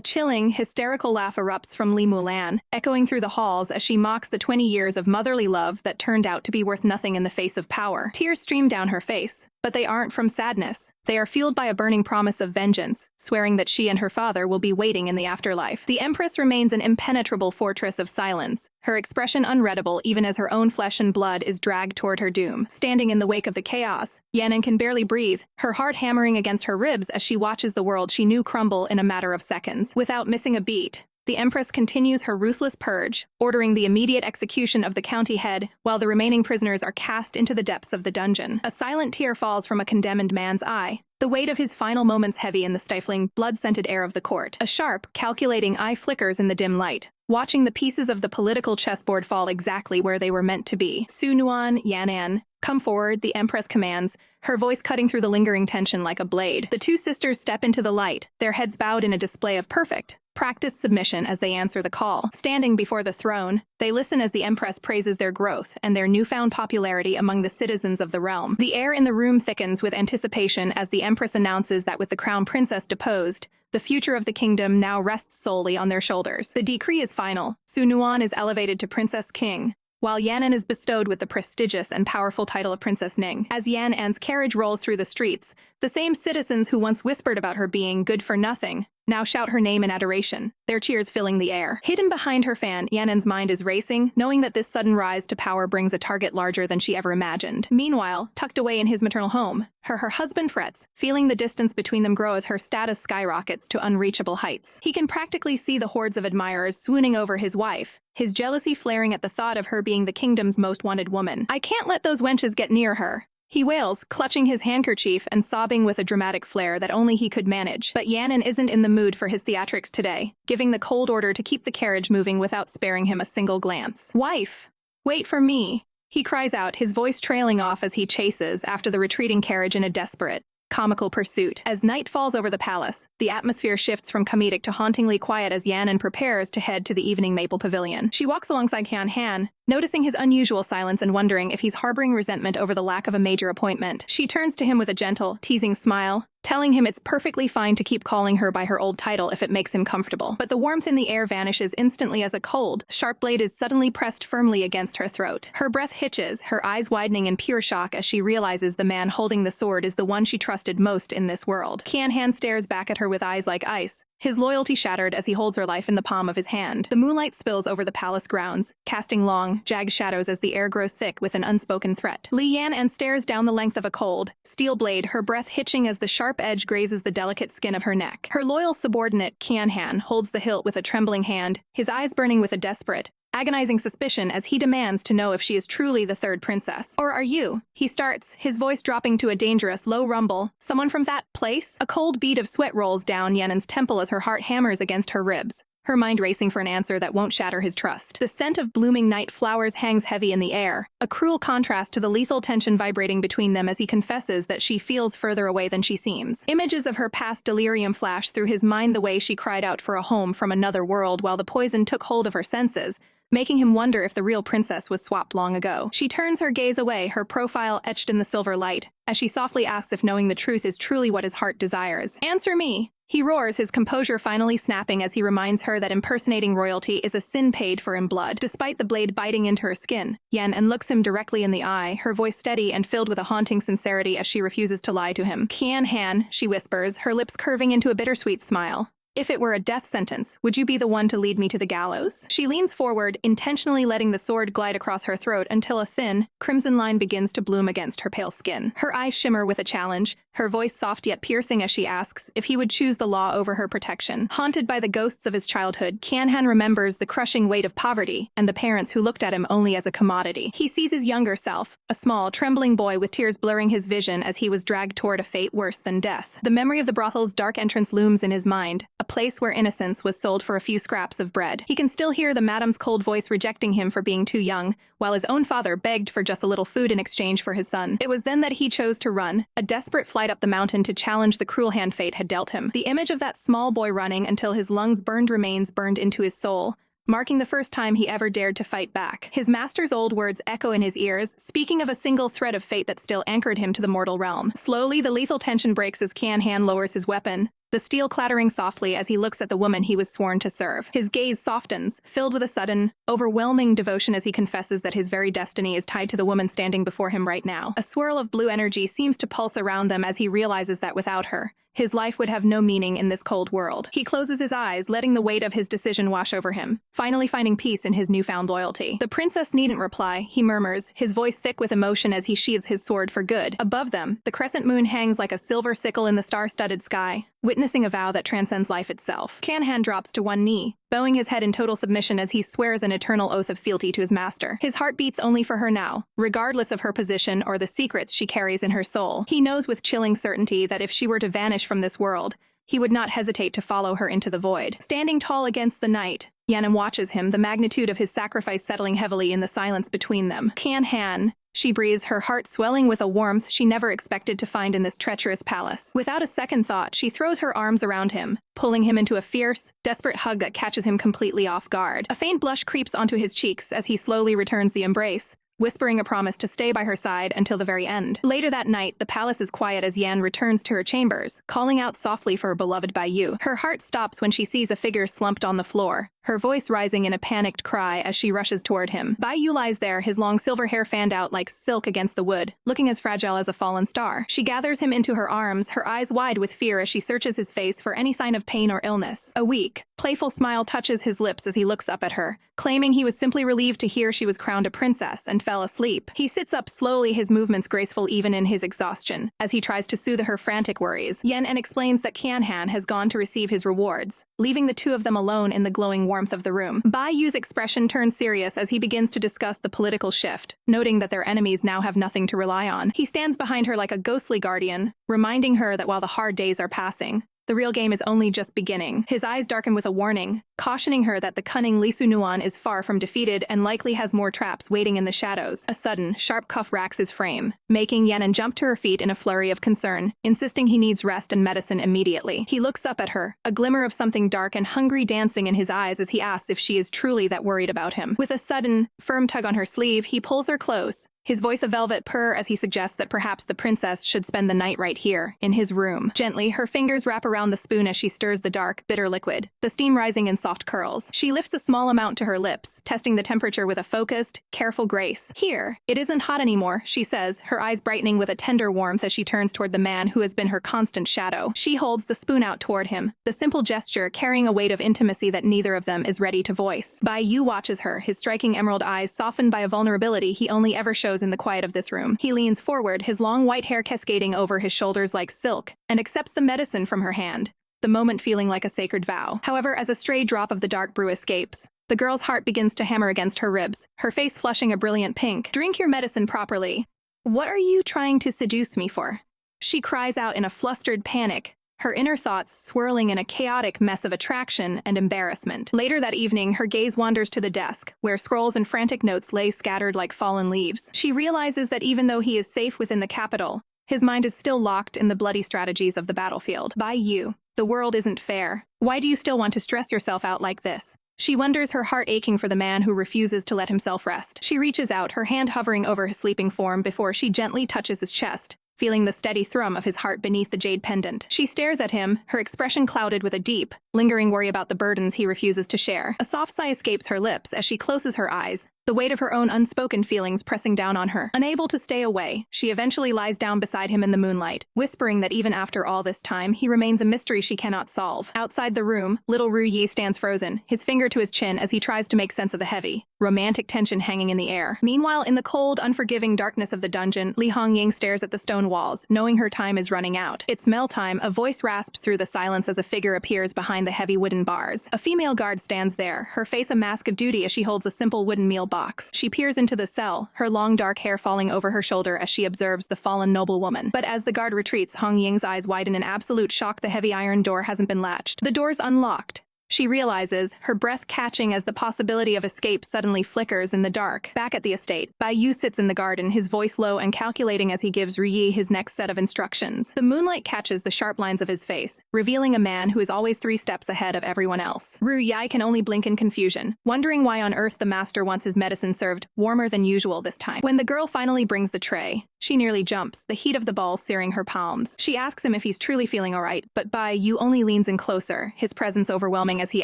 Speaker 1: chilling, hysterical laugh erupts from Li Mulan, echoing through the halls as she mocks the 20 years of motherly love that turned out to be worth nothing in the face of power. Tears stream down her face, but they aren't from sadness. They are fueled by a burning promise of vengeance, swearing that she and her father will be waiting in the afterlife. The Empress remains an impenetrable fortress of silence, her expression unreadable even as her own flesh and blood is dragged toward her doom. Standing in the wake of the chaos, Yanan can barely breathe, her heart hammering against her ribs as she watches the world she knew crumble in a matter of seconds. Without missing a beat, the Empress continues her ruthless purge, ordering the immediate execution of the county head while the remaining prisoners are cast into the depths of the dungeon. A silent tear falls from a condemned man's eye, the weight of his final moments heavy in the stifling, blood-scented air of the court. A sharp, calculating eye flickers in the dim light, watching the pieces of the political chessboard fall exactly where they were meant to be. Su Nuan, Yanan, "Come forward," the Empress commands, her voice cutting through the lingering tension like a blade. The two sisters step into the light, their heads bowed in a display of perfect, practiced submission as they answer the call. Standing before the throne, they listen as the Empress praises their growth and their newfound popularity among the citizens of the realm. The air in the room thickens with anticipation as the Empress announces that with the Crown Princess deposed, the future of the kingdom now rests solely on their shoulders. The decree is final. Su Nuan is elevated to Princess King, while Yanan is bestowed with the prestigious and powerful title of Princess Ning. As Yanan's carriage rolls through the streets, the same citizens who once whispered about her being good for nothing now shout her name in adoration, their cheers filling the air. Hidden behind her fan, Yanan's mind is racing, knowing that this sudden rise to power brings a target larger than she ever imagined. Meanwhile, tucked away in his maternal home, her husband frets, feeling the distance between them grow as her status skyrockets to unreachable heights. He can practically see the hordes of admirers swooning over his wife, his jealousy flaring at the thought of her being the kingdom's most wanted woman. "I can't let those wenches get near her," he wails, clutching his handkerchief and sobbing with a dramatic flair that only he could manage. But Yanan isn't in the mood for his theatrics today, giving the cold order to keep the carriage moving without sparing him a single glance. "Wife, wait for me," he cries out, his voice trailing off as he chases after the retreating carriage in a desperate, comical pursuit. As night falls over the palace, the atmosphere shifts from comedic to hauntingly quiet as Yanan prepares to head to the evening maple pavilion. She walks alongside Tian Han, Noticing his unusual silence and wondering if he's harboring resentment over the lack of a major appointment, she turns to him with a gentle, teasing smile, telling him it's perfectly fine to keep calling her by her old title if it makes him comfortable. But the warmth in the air vanishes instantly as a cold, sharp blade is suddenly pressed firmly against her throat. Her breath hitches, her eyes widening in pure shock as she realizes the man holding the sword is the one she trusted most in this world. Kian-han stares back at her with eyes like ice, his loyalty shattered as he holds her life in the palm of his hand. The moonlight spills over the palace grounds, casting long, jagged shadows as the air grows thick with an unspoken threat. Li Yan stares down the length of a cold, steel blade, her breath hitching as the sharp edge grazes the delicate skin of her neck. Her loyal subordinate, Kian-han, holds the hilt with a trembling hand, his eyes burning with a desperate, agonizing suspicion as he demands to know if she is truly the third princess. Or are you? He starts, his voice dropping to a dangerous, low rumble. Someone from that place? A cold bead of sweat rolls down Yan'an's temple as her heart hammers against her ribs, her mind racing for an answer that won't shatter his trust. The scent of blooming night flowers hangs heavy in the air, a cruel contrast to the lethal tension vibrating between them as he confesses that she feels further away than she seems. Images of her past delirium flash through his mind, the way she cried out for a home from another world while the poison took hold of her senses, making him wonder if the real princess was swapped long ago. She turns her gaze away, her profile etched in the silver light, as she softly asks if knowing the truth is truly what his heart desires. "Answer me!" He roars, his composure finally snapping as he reminds her that impersonating royalty is a sin paid for in blood. Despite the blade biting into her skin, Yan looks him directly in the eye, her voice steady and filled with a haunting sincerity as she refuses to lie to him. "Kian-han," she whispers, her lips curving into a bittersweet smile. "If it were a death sentence, would you be the one to lead me to the gallows?" She leans forward, intentionally letting the sword glide across her throat until a thin, crimson line begins to bloom against her pale skin. Her eyes shimmer with a challenge, her voice soft yet piercing as she asks if he would choose the law over her protection. Haunted by the ghosts of his childhood, Kian-han remembers the crushing weight of poverty and the parents who looked at him only as a commodity. He sees his younger self, a small, trembling boy with tears blurring his vision as he was dragged toward a fate worse than death. The memory of the brothel's dark entrance looms in his mind, a place where innocence was sold for a few scraps of bread. He can still hear the madam's cold voice rejecting him for being too young, while his own father begged for just a little food in exchange for his son. It was then that he chose to run, a desperate flight up the mountain to challenge the cruel hand fate had dealt him. The image of that small boy running until his lungs burned remains burned into his soul, marking the first time he ever dared to fight back. His master's old words echo in his ears, speaking of a single thread of fate that still anchored him to the mortal realm. Slowly, the lethal tension breaks as Kian-han lowers his weapon, the steel clattering softly as he looks at the woman he was sworn to serve. His gaze softens, filled with a sudden, overwhelming devotion as he confesses that his very destiny is tied to the woman standing before him right now. A swirl of blue energy seems to pulse around them as he realizes that without her, his life would have no meaning in this cold world. He closes his eyes, letting the weight of his decision wash over him, finally finding peace in his newfound loyalty. "The princess needn't reply," he murmurs, his voice thick with emotion as he sheathes his sword for good. Above them, the crescent moon hangs like a silver sickle in the star-studded sky, witnessing a vow that transcends life itself. Kian-han drops to one knee, bowing his head in total submission as he swears an eternal oath of fealty to his master. His heart beats only for her now, regardless of her position or the secrets she carries in her soul. He knows with chilling certainty that if she were to vanish from this world, he would not hesitate to follow her into the void. Standing tall against the night, Yan'an watches him, the magnitude of his sacrifice settling heavily in the silence between them. "Kian-han," she breathes, her heart swelling with a warmth she never expected to find in this treacherous palace. Without a second thought, she throws her arms around him, pulling him into a fierce, desperate hug that catches him completely off guard. A faint blush creeps onto his cheeks as he slowly returns the embrace, whispering a promise to stay by her side until the very end. Later that night, the palace is quiet as Yan returns to her chambers, calling out softly for her beloved Baiyu. Her heart stops when she sees a figure slumped on the floor, her voice rising in a panicked cry as she rushes toward him. Baiyu lies there, his long silver hair fanned out like silk against the wood, looking as fragile as a fallen star. She gathers him into her arms, her eyes wide with fear as she searches his face for any sign of pain or illness. A weak, playful smile touches his lips as he looks up at her, claiming he was simply relieved to hear she was crowned a princess, and fell asleep. He sits up slowly, his movements graceful even in his exhaustion, as he tries to soothe her frantic worries. Yan explains that Kian-han has gone to receive his rewards, leaving the two of them alone in the glowing warmth of the room. Baiyu's expression turns serious as he begins to discuss the political shift, noting that their enemies now have nothing to rely on. He stands behind her like a ghostly guardian, reminding her that while the hard days are passing, the real game is only just beginning. His eyes darken with a warning, cautioning her that the cunning Lee Sunuan is far from defeated and likely has more traps waiting in the shadows. A sudden, sharp cuff racks his frame, making Yenin jump to her feet in a flurry of concern, insisting he needs rest and medicine immediately. He looks up at her, a glimmer of something dark and hungry dancing in his eyes as he asks if she is truly that worried about him. With a sudden, firm tug on her sleeve, he pulls her close, his voice a velvet purr as he suggests that perhaps the princess should spend the night right here, in his room. Gently, her fingers wrap around the spoon as she stirs the dark, bitter liquid, the steam rising in soft curls. She lifts a small amount to her lips, testing the temperature with a focused, careful grace. Here, it isn't hot anymore, she says, her eyes brightening with a tender warmth as she turns toward the man who has been her constant shadow. She holds the spoon out toward him, the simple gesture carrying a weight of intimacy that neither of them is ready to voice. Bai Yu watches her, his striking emerald eyes softened by a vulnerability he only ever shows in the quiet of this room. He leans forward, his long white hair cascading over his shoulders like silk, and accepts the medicine from her hand, the moment feeling like a sacred vow. However, as a stray drop of the dark brew escapes, the girl's heart begins to hammer against her ribs, her face flushing a brilliant pink. "Drink your medicine properly. What are you trying to seduce me for?" She cries out in a flustered panic, her inner thoughts swirling in a chaotic mess of attraction and embarrassment. Later that evening, her gaze wanders to the desk, where scrolls and frantic notes lay scattered like fallen leaves. She realizes that even though he is safe within the capital, his mind is still locked in the bloody strategies of the battlefield. Bai Yu, the world isn't fair. Why do you still want to stress yourself out like this? She wonders, her heart aching for the man who refuses to let himself rest. She reaches out, her hand hovering over his sleeping form before she gently touches his chest, feeling the steady thrum of his heart beneath the jade pendant. She stares at him, her expression clouded with a deep, lingering worry about the burdens he refuses to share. A soft sigh escapes her lips as she closes her eyes, the weight of her own unspoken feelings pressing down on her. Unable to stay away, she eventually lies down beside him in the moonlight, whispering that even after all this time, he remains a mystery she cannot solve. Outside the room, little Ru Yi stands frozen, his finger to his chin as he tries to make sense of the heavy, romantic tension hanging in the air. Meanwhile, in the cold, unforgiving darkness of the dungeon, Li Hongying stares at the stone walls, knowing her time is running out. It's mail time. A voice rasps through the silence as a figure appears behind the heavy wooden bars. A female guard stands there, her face a mask of duty as she holds a simple wooden meal box. She peers into the cell, her long dark hair falling over her shoulder as she observes the fallen noblewoman. But as the guard retreats, Hongying's eyes widen in absolute shock. The heavy iron door hasn't been latched. The door's unlocked. She realizes, her breath catching as the possibility of escape suddenly flickers in the dark. Back at the estate, Bai Yu sits in the garden, his voice low and calculating as he gives Ru Yi his next set of instructions. The moonlight catches the sharp lines of his face, revealing a man who is always 3 steps ahead of everyone else. Ru Yi can only blink in confusion, wondering why on earth the master wants his medicine served warmer than usual this time. When the girl finally brings the tray, she nearly jumps, the heat of the ball searing her palms. She asks him if he's truly feeling alright, but Bai Yu only leans in closer, his presence overwhelming as he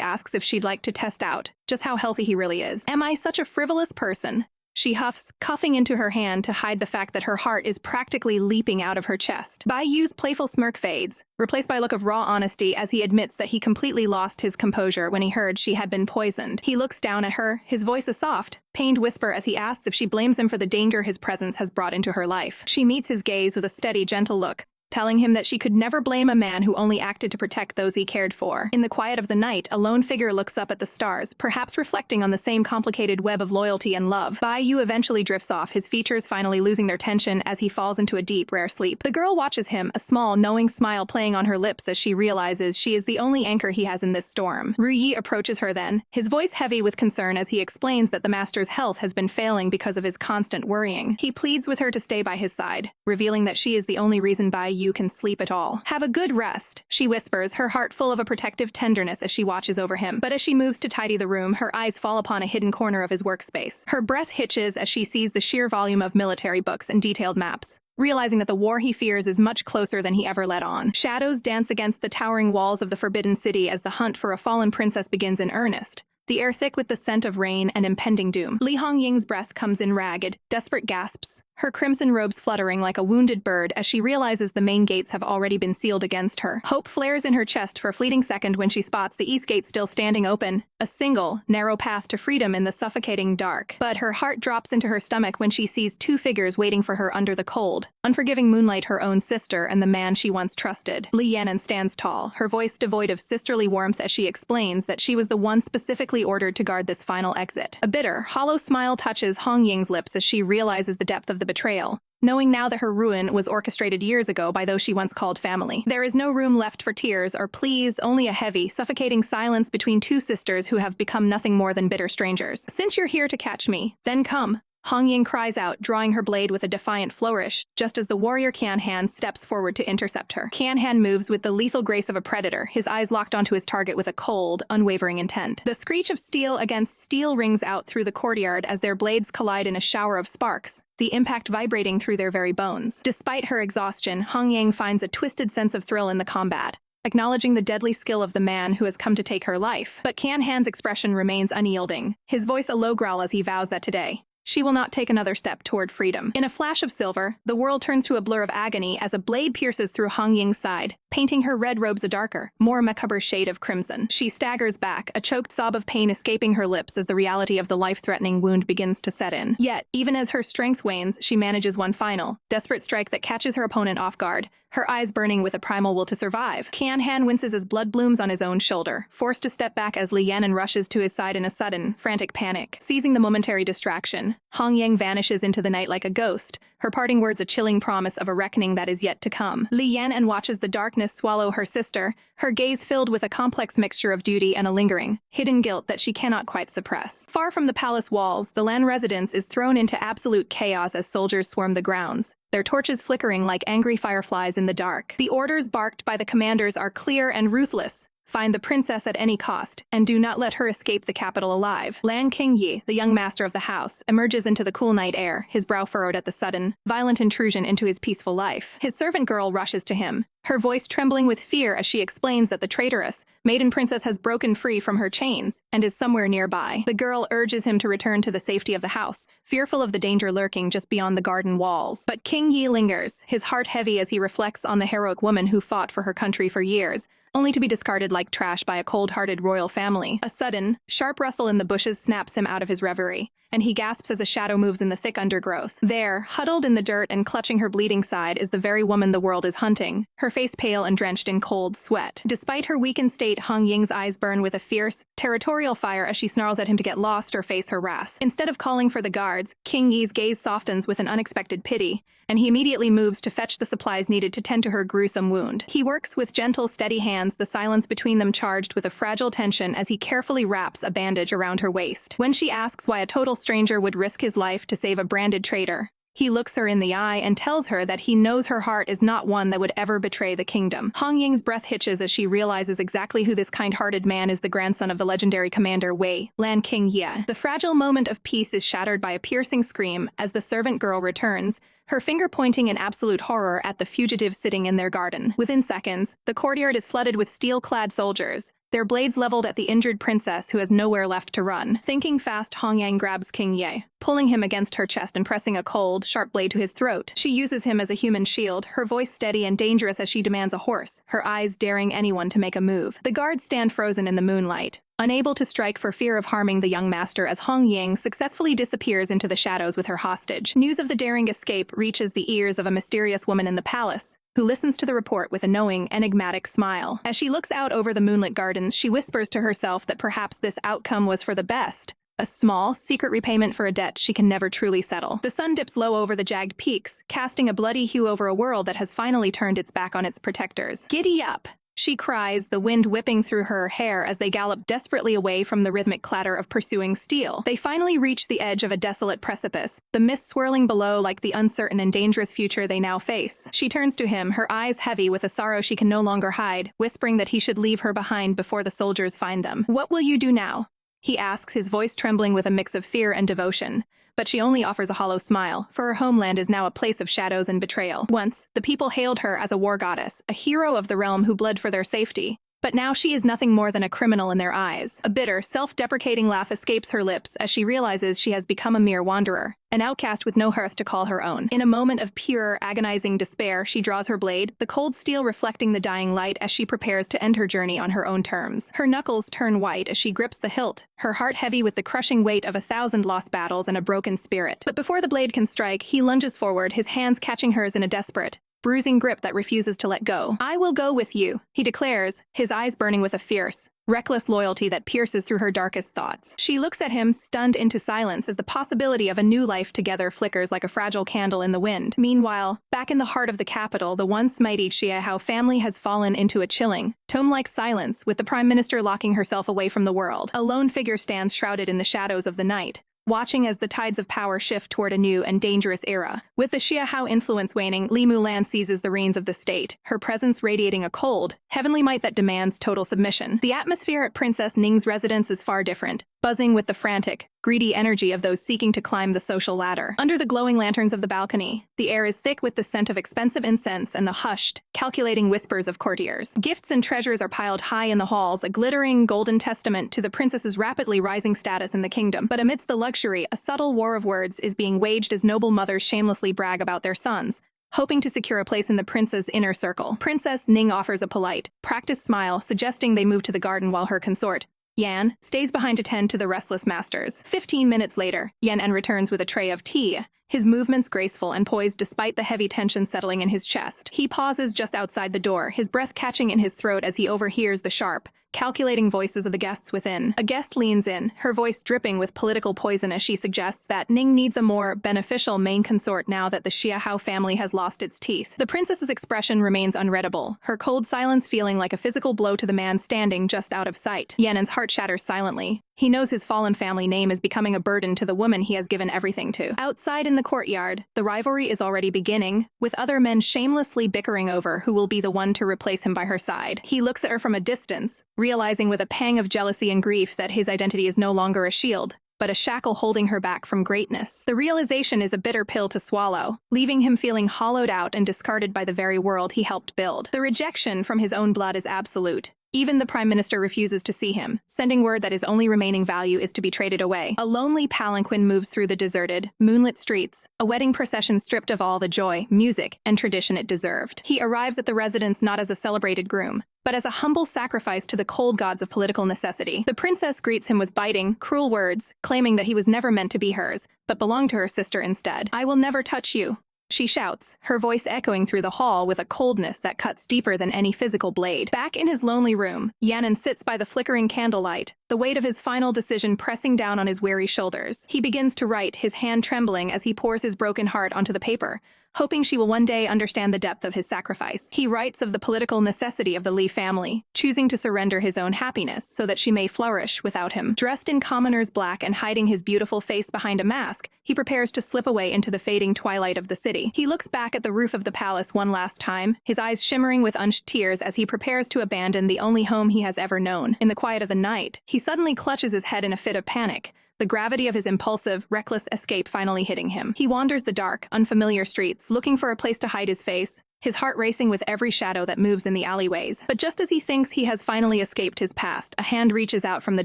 Speaker 1: asks if she'd like to test out just how healthy he really is. "Am I such a frivolous person?" She huffs, coughing into her hand to hide the fact that her heart is practically leaping out of her chest. Bai Yu's playful smirk fades, replaced by a look of raw honesty as he admits that he completely lost his composure when he heard she had been poisoned. He looks down at her, his voice a soft, pained whisper as he asks if she blames him for the danger his presence has brought into her life. She meets his gaze with a steady, gentle look, telling him that she could never blame a man who only acted to protect those he cared for. In the quiet of the night, a lone figure looks up at the stars, perhaps reflecting on the same complicated web of loyalty and love. Bai Yu eventually drifts off, his features finally losing their tension as he falls into a deep, rare sleep. The girl watches him, a small, knowing smile playing on her lips as she realizes she is the only anchor he has in this storm. Ru Yi approaches her then, his voice heavy with concern as he explains that the master's health has been failing because of his constant worrying. He pleads with her to stay by his side, revealing that she is the only reason Bai Yu can sleep at all. "Have a good rest," she whispers, her heart full of a protective tenderness as she watches over him. But as she moves to tidy the room, her eyes fall upon a hidden corner of his workspace. Her breath hitches as she sees the sheer volume of military books and detailed maps, realizing that the war he fears is much closer than he ever let on. Shadows dance against the towering walls of the Forbidden City as the hunt for a fallen princess begins in earnest, the air thick with the scent of rain and impending doom. Li Hongying's breath comes in ragged, desperate gasps, her crimson robes fluttering like a wounded bird as she realizes the main gates have already been sealed against her. Hope flares in her chest for a fleeting second when she spots the east gate still standing open, a single, narrow path to freedom in the suffocating dark. But her heart drops into her stomach when she sees 2 figures waiting for her under the cold, unforgiving moonlight, her own sister and the man she once trusted. Li Yan'an stands tall, her voice devoid of sisterly warmth as she explains that she was the one specifically ordered to guard this final exit. A bitter, hollow smile touches Hongying's lips as she realizes the depth of the betrayal, knowing now that her ruin was orchestrated years ago by those she once called family. There is no room left for tears or pleas, only a heavy, suffocating silence between two sisters who have become nothing more than bitter strangers. "Since you're here to catch me, then come," Hong Ying cries out, drawing her blade with a defiant flourish, just as the warrior Qian Han steps forward to intercept her. Qian Han moves with the lethal grace of a predator, his eyes locked onto his target with a cold, unwavering intent. The screech of steel against steel rings out through the courtyard as their blades collide in a shower of sparks, the impact vibrating through their very bones. Despite her exhaustion, Hong Ying finds a twisted sense of thrill in the combat, acknowledging the deadly skill of the man who has come to take her life. But Qian Han's expression remains unyielding, his voice a low growl as he vows that today, she will not take another step toward freedom. In a flash of silver, the world turns to a blur of agony as a blade pierces through Hong Ying's side, painting her red robes a darker, more macabre shade of crimson. She staggers back, a choked sob of pain escaping her lips as the reality of the life-threatening wound begins to set in. Yet, even as her strength wanes, she manages one final, desperate strike that catches her opponent off guard, her eyes burning with a primal will to survive. Qian Han winces as blood blooms on his own shoulder, forced to step back as Li Yan'an rushes to his side in a sudden, frantic panic. Seizing the momentary distraction, Hong Ying vanishes into the night like a ghost, her parting words a chilling promise of a reckoning that is yet to come. Li Yan'an watches the darkness swallow her sister, her gaze filled with a complex mixture of duty and a lingering, hidden guilt that she cannot quite suppress. Far from the palace walls, the Lan residence is thrown into absolute chaos as soldiers swarm the grounds, their torches flickering like angry fireflies in the dark. The orders barked by the commanders are clear and ruthless. Find the princess at any cost, and do not let her escape the capital alive. Lan Qingyi, the young master of the house, emerges into the cool night air, his brow furrowed at the sudden, violent intrusion into his peaceful life. His servant girl rushes to him, her voice trembling with fear as she explains that the traitorous maiden princess has broken free from her chains and is somewhere nearby. The girl urges him to return to the safety of the house, fearful of the danger lurking just beyond the garden walls. But Qingyi lingers, his heart heavy as he reflects on the heroic woman who fought for her country for years, only to be discarded like trash by a cold-hearted royal family. A sudden, sharp rustle in the bushes snaps him out of his reverie, and he gasps as a shadow moves in the thick undergrowth. There, huddled in the dirt and clutching her bleeding side, is the very woman the world is hunting, her face pale and drenched in cold sweat. Despite her weakened state, Hong Ying's eyes burn with a fierce, territorial fire as she snarls at him to get lost or face her wrath. Instead of calling for the guards, King Yi's gaze softens with an unexpected pity, and he immediately moves to fetch the supplies needed to tend to her gruesome wound. He works with gentle, steady hands, the silence between them charged with a fragile tension as he carefully wraps a bandage around her waist. When she asks why a total stranger would risk his life to save a branded traitor, he looks her in the eye and tells her that he knows her heart is not one that would ever betray the kingdom. Hong Ying's breath hitches as she realizes exactly who this kind-hearted man is, the grandson of the legendary commander Wei, Lan Qingye. The fragile moment of peace is shattered by a piercing scream as the servant girl returns, her finger pointing in absolute horror at the fugitive sitting in their garden. Within seconds, the courtyard is flooded with steel-clad soldiers, their blades leveled at the injured princess who has nowhere left to run. Thinking fast, Hong Yang grabs King Ye, pulling him against her chest and pressing a cold, sharp blade to his throat. She uses him as a human shield, her voice steady and dangerous as she demands a horse, her eyes daring anyone to make a move. The guards stand frozen in the moonlight, unable to strike for fear of harming the young master as Hong Ying successfully disappears into the shadows with her hostage. News of the daring escape reaches the ears of a mysterious woman in the palace, who listens to the report with a knowing, enigmatic smile. As she looks out over the moonlit gardens, she whispers to herself that perhaps this outcome was for the best, a small, secret repayment for a debt she can never truly settle. The sun dips low over the jagged peaks, casting a bloody hue over a world that has finally turned its back on its protectors. "Giddy up!" she cries, the wind whipping through her hair as they gallop desperately away from the rhythmic clatter of pursuing steel. They finally reach the edge of a desolate precipice, the mist swirling below like the uncertain and dangerous future they now face. She turns to him, her eyes heavy with a sorrow she can no longer hide, whispering that he should leave her behind before the soldiers find them. "What will you do now?" he asks, his voice trembling with a mix of fear and devotion. But she only offers a hollow smile, for her homeland is now a place of shadows and betrayal. Once, the people hailed her as a war goddess, a hero of the realm who bled for their safety. But now she is nothing more than a criminal in their eyes. A bitter, self-deprecating laugh escapes her lips as she realizes she has become a mere wanderer, an outcast with no hearth to call her own. In a moment of pure, agonizing despair, she draws her blade, the cold steel reflecting the dying light as she prepares to end her journey on her own terms. Her knuckles turn white as she grips the hilt, her heart heavy with the crushing weight of 1,000 lost battles and a broken spirit. But before the blade can strike, he lunges forward, his hands catching hers in a desperate, bruising grip that refuses to let go. "I will go with you," he declares, his eyes burning with a fierce, reckless loyalty that pierces through her darkest thoughts. She looks at him, stunned into silence, as the possibility of a new life together flickers like a fragile candle in the wind. Meanwhile, back in the heart of the capital, the once mighty Xiahao family has fallen into a chilling, tomb-like silence, with the prime minister locking herself away from the world. A lone figure stands shrouded in the shadows of the night, watching as the tides of power shift toward a new and dangerous era. With the Xiahao influence waning, Li Mulan seizes the reins of the state, her presence radiating a cold, heavenly might that demands total submission. The atmosphere at Princess Ning's residence is far different, buzzing with the frantic, greedy energy of those seeking to climb the social ladder. Under the glowing lanterns of the balcony, the air is thick with the scent of expensive incense and the hushed, calculating whispers of courtiers. Gifts and treasures are piled high in the halls, a glittering golden testament to the princess's rapidly rising status in the kingdom. But amidst the luxury, a subtle war of words is being waged as noble mothers shamelessly brag about their sons, hoping to secure a place in the prince's inner circle. Princess Ning offers a polite, practiced smile, suggesting they move to the garden while her consort, Yan, stays behind to tend to the restless masters. 15 minutes later, Yan returns with a tray of tea, his movements graceful and poised despite the heavy tension settling in his chest. He pauses just outside the door, his breath catching in his throat as he overhears the sharp, calculating voices of the guests within. A guest leans in, her voice dripping with political poison as she suggests that Ning needs a more beneficial main consort now that the Xiahao family has lost its teeth. The princess's expression remains unreadable, her cold silence feeling like a physical blow to the man standing just out of sight. Yan'an's heart shatters silently. He knows his fallen family name is becoming a burden to the woman he has given everything to. Outside in the courtyard, the rivalry is already beginning, with other men shamelessly bickering over who will be the one to replace him by her side. He looks at her from a distance, realizing with a pang of jealousy and grief that his identity is no longer a shield, but a shackle holding her back from greatness. The realization is a bitter pill to swallow, leaving him feeling hollowed out and discarded by the very world he helped build. The rejection from his own blood is absolute. Even the prime minister refuses to see him, sending word that his only remaining value is to be traded away. A lonely palanquin moves through the deserted, moonlit streets, a wedding procession stripped of all the joy, music, and tradition it deserved. He arrives at the residence not as a celebrated groom, but as a humble sacrifice to the cold gods of political necessity. The princess greets him with biting, cruel words, claiming that he was never meant to be hers, but belonged to her sister instead. "I will never touch you," she shouts, her voice echoing through the hall with a coldness that cuts deeper than any physical blade. Back in his lonely room, Yan'an sits by the flickering candlelight, the weight of his final decision pressing down on his weary shoulders. He begins to write, his hand trembling as he pours his broken heart onto the paper, hoping she will one day understand the depth of his sacrifice. He writes of the political necessity of the Li family, choosing to surrender his own happiness so that she may flourish without him. Dressed in commoner's black and hiding his beautiful face behind a mask, he prepares to slip away into the fading twilight of the city. He looks back at the roof of the palace one last time, his eyes shimmering with unshed tears as he prepares to abandon the only home he has ever known. In the quiet of the night, he suddenly clutches his head in a fit of panic, the gravity of his impulsive, reckless escape finally hitting him. He wanders the dark, unfamiliar streets, looking for a place to hide his face, his heart racing with every shadow that moves in the alleyways. But just as he thinks he has finally escaped his past, a hand reaches out from the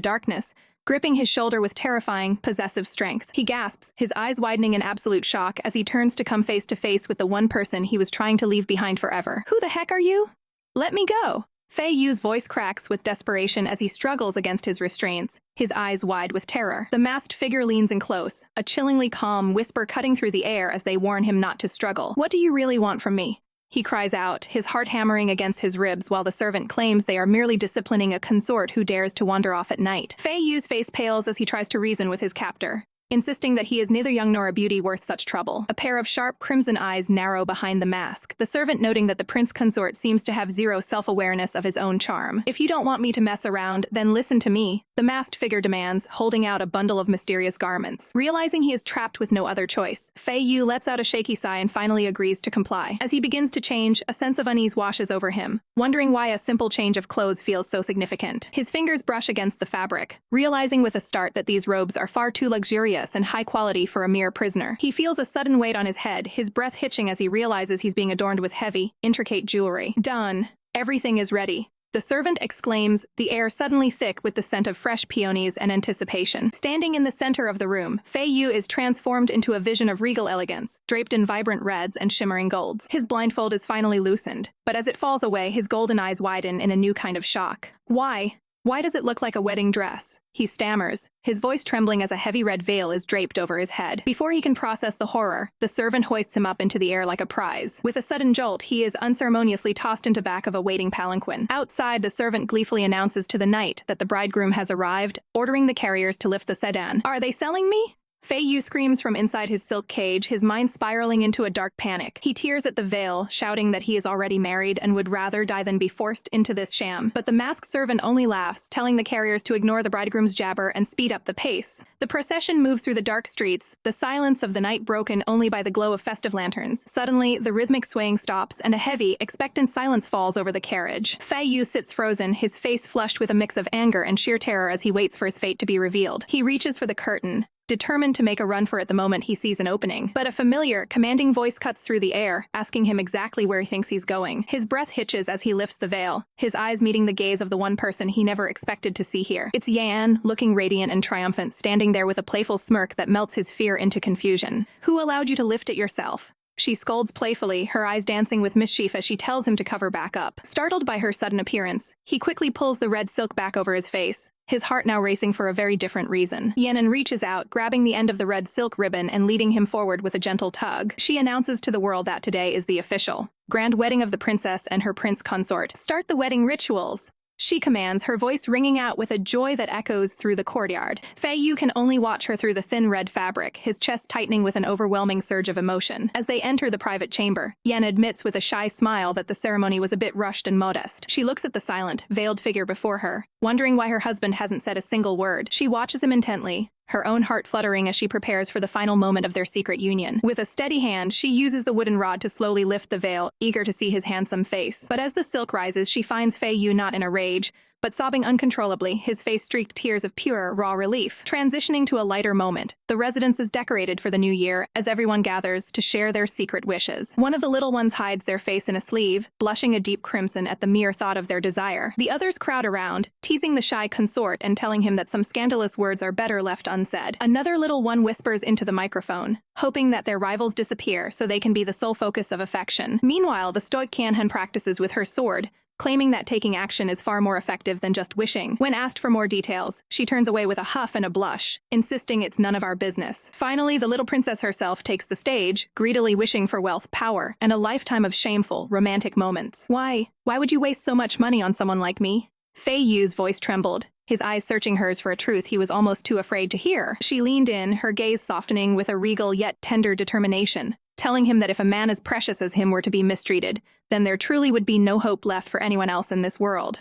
Speaker 1: darkness, gripping his shoulder with terrifying, possessive strength. He gasps, his eyes widening in absolute shock as he turns to come face to face with the one person he was trying to leave behind forever. "Who the heck are you? Let me go!" Fei Yu's voice cracks with desperation as he struggles against his restraints, his eyes wide with terror. The masked figure leans in close, a chillingly calm whisper cutting through the air as they warn him not to struggle. "What do you really want from me?" he cries out, his heart hammering against his ribs while the servant claims they are merely disciplining a consort who dares to wander off at night. Fei Yu's face pales as he tries to reason with his captor, insisting that he is neither young nor a beauty worth such trouble. A pair of sharp crimson eyes narrow behind the mask, the servant noting that the prince consort seems to have zero self-awareness of his own charm. "If you don't want me to mess around, then listen to me," the masked figure demands, holding out a bundle of mysterious garments. Realizing he is trapped with no other choice, Fei Yu lets out a shaky sigh and finally agrees to comply. As he begins to change, a sense of unease washes over him, wondering why a simple change of clothes feels so significant. His fingers brush against the fabric, realizing with a start that these robes are far too luxurious and high quality for a mere prisoner. He feels a sudden weight on his head, his breath hitching as he realizes he's being adorned with heavy, intricate jewelry. "Done. Everything is ready," the servant exclaims, the air suddenly thick with the scent of fresh peonies and anticipation. Standing in the center of the room, Fei Yu is transformed into a vision of regal elegance, draped in vibrant reds and shimmering golds. His blindfold is finally loosened, but as it falls away, his golden eyes widen in a new kind of shock. "Why? Why does it look like a wedding dress? He stammers, his voice trembling as a heavy red veil is draped over his head. Before he can process the horror, the servant hoists him up into the air like a prize. With a sudden jolt, he is unceremoniously tossed into back of a waiting palanquin. Outside, the servant gleefully announces to the knight that the bridegroom has arrived, ordering the carriers to lift the sedan. Are they selling me? Fei Yu screams from inside his silk cage, his mind spiraling into a dark panic. He tears at the veil, shouting that he is already married and would rather die than be forced into this sham. But the masked servant only laughs, telling the carriers to ignore the bridegroom's jabber and speed up the pace. The procession moves through the dark streets, the silence of the night broken only by the glow of festive lanterns. Suddenly, the rhythmic swaying stops, and a heavy, expectant silence falls over the carriage. Fei Yu sits frozen, his face flushed with a mix of anger and sheer terror as he waits for his fate to be revealed. He reaches for the curtain, determined to make a run for it the moment he sees an opening. But a familiar, commanding voice cuts through the air, asking him exactly where he thinks he's going. His breath hitches as he lifts the veil, his eyes meeting the gaze of the one person he never expected to see here. It's Yan, looking radiant and triumphant, standing there with a playful smirk that melts his fear into confusion. Who allowed you to lift it yourself? She scolds playfully, her eyes dancing with mischief as she tells him to cover back up. Startled by her sudden appearance, he quickly pulls the red silk back over his face, his heart now racing for a very different reason. Yenin reaches out, grabbing the end of the red silk ribbon and leading him forward with a gentle tug. She announces to the world that today is the official grand wedding of the princess and her prince consort. Start the wedding rituals, she commands, her voice ringing out with a joy that echoes through the courtyard. Fei Yu can only watch her through the thin red fabric, his chest tightening with an overwhelming surge of emotion. As they enter the private chamber, Yan admits with a shy smile that the ceremony was a bit rushed and modest. She looks at the silent, veiled figure before her, wondering why her husband hasn't said a single word. She watches him intently, her own heart fluttering as she prepares for the final moment of their secret union. With a steady hand, she uses the wooden rod to slowly lift the veil, eager to see his handsome face. But as the silk rises, she finds Fei Yu not in a rage, but sobbing uncontrollably, his face streaked tears of pure, raw relief. Transitioning to a lighter moment, the residence is decorated for the new year as everyone gathers to share their secret wishes. One of the little ones hides their face in a sleeve, blushing a deep crimson at the mere thought of their desire. The others crowd around, teasing the shy consort and telling him that some scandalous words are better left unsaid. Another little one whispers into the microphone, hoping that their rivals disappear so they can be the sole focus of affection. Meanwhile, the stoic Qianhan practices with her sword, claiming that taking action is far more effective than just wishing. When asked for more details, she turns away with a huff and a blush, insisting it's none of our business. Finally, the little princess herself takes the stage, greedily wishing for wealth, power, and a lifetime of shameful, romantic moments. Why would you waste so much money on someone like me? Fei Yu's voice trembled, his eyes searching hers for a truth he was almost too afraid to hear. She leaned in, her gaze softening with a regal yet tender determination, telling him that if a man as precious as him were to be mistreated, then there truly would be no hope left for anyone else in this world.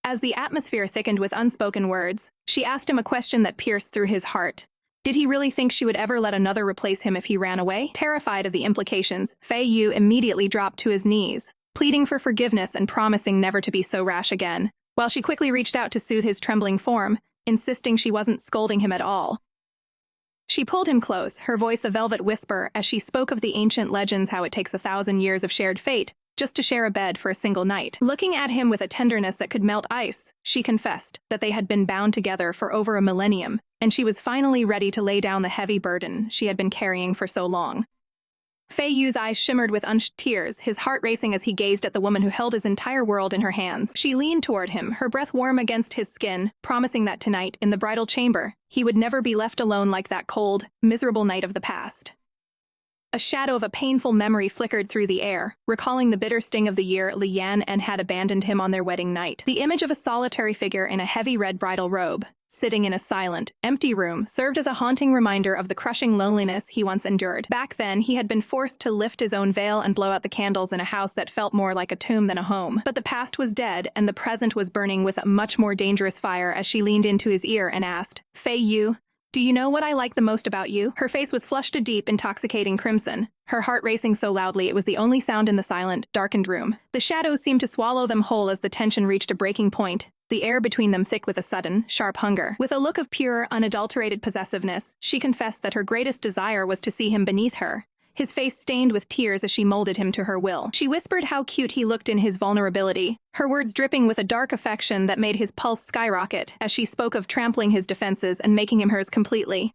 Speaker 1: As the atmosphere thickened with unspoken words, she asked him a question that pierced through his heart. Did he really think she would ever let another replace him if he ran away? Terrified of the implications, Fei Yu immediately dropped to his knees, pleading for forgiveness and promising never to be so rash again, while she quickly reached out to soothe his trembling form, insisting she wasn't scolding him at all. She pulled him close, her voice a velvet whisper as she spoke of the ancient legends, how it takes 1,000 years of shared fate just to share a bed for a single night. Looking at him with a tenderness that could melt ice, she confessed that they had been bound together for over a millennium, and she was finally ready to lay down the heavy burden she had been carrying for so long. Fei Yu's eyes shimmered with unshed tears, his heart racing as he gazed at the woman who held his entire world in her hands. She leaned toward him, her breath warm against his skin, promising that tonight, in the bridal chamber, he would never be left alone like that cold, miserable night of the past. A shadow of a painful memory flickered through the air, recalling the bitter sting of the year Li Yan and had abandoned him on their wedding night. The image of a solitary figure in a heavy red bridal robe, sitting in a silent, empty room, served as a haunting reminder of the crushing loneliness he once endured. Back then, he had been forced to lift his own veil and blow out the candles in a house that felt more like a tomb than a home. But the past was dead, and the present was burning with a much more dangerous fire as she leaned into his ear and asked, "Fei Yu, do you know what I like the most about you?" Her face was flushed a deep, intoxicating crimson, her heart racing so loudly it was the only sound in the silent, darkened room. The shadows seemed to swallow them whole as the tension reached a breaking point, the air between them thick with a sudden, sharp hunger. With a look of pure, unadulterated possessiveness, she confessed that her greatest desire was to see him beneath her, his face stained with tears as she molded him to her will. She whispered how cute he looked in his vulnerability, her words dripping with a dark affection that made his pulse skyrocket as she spoke of trampling his defenses and making him hers completely.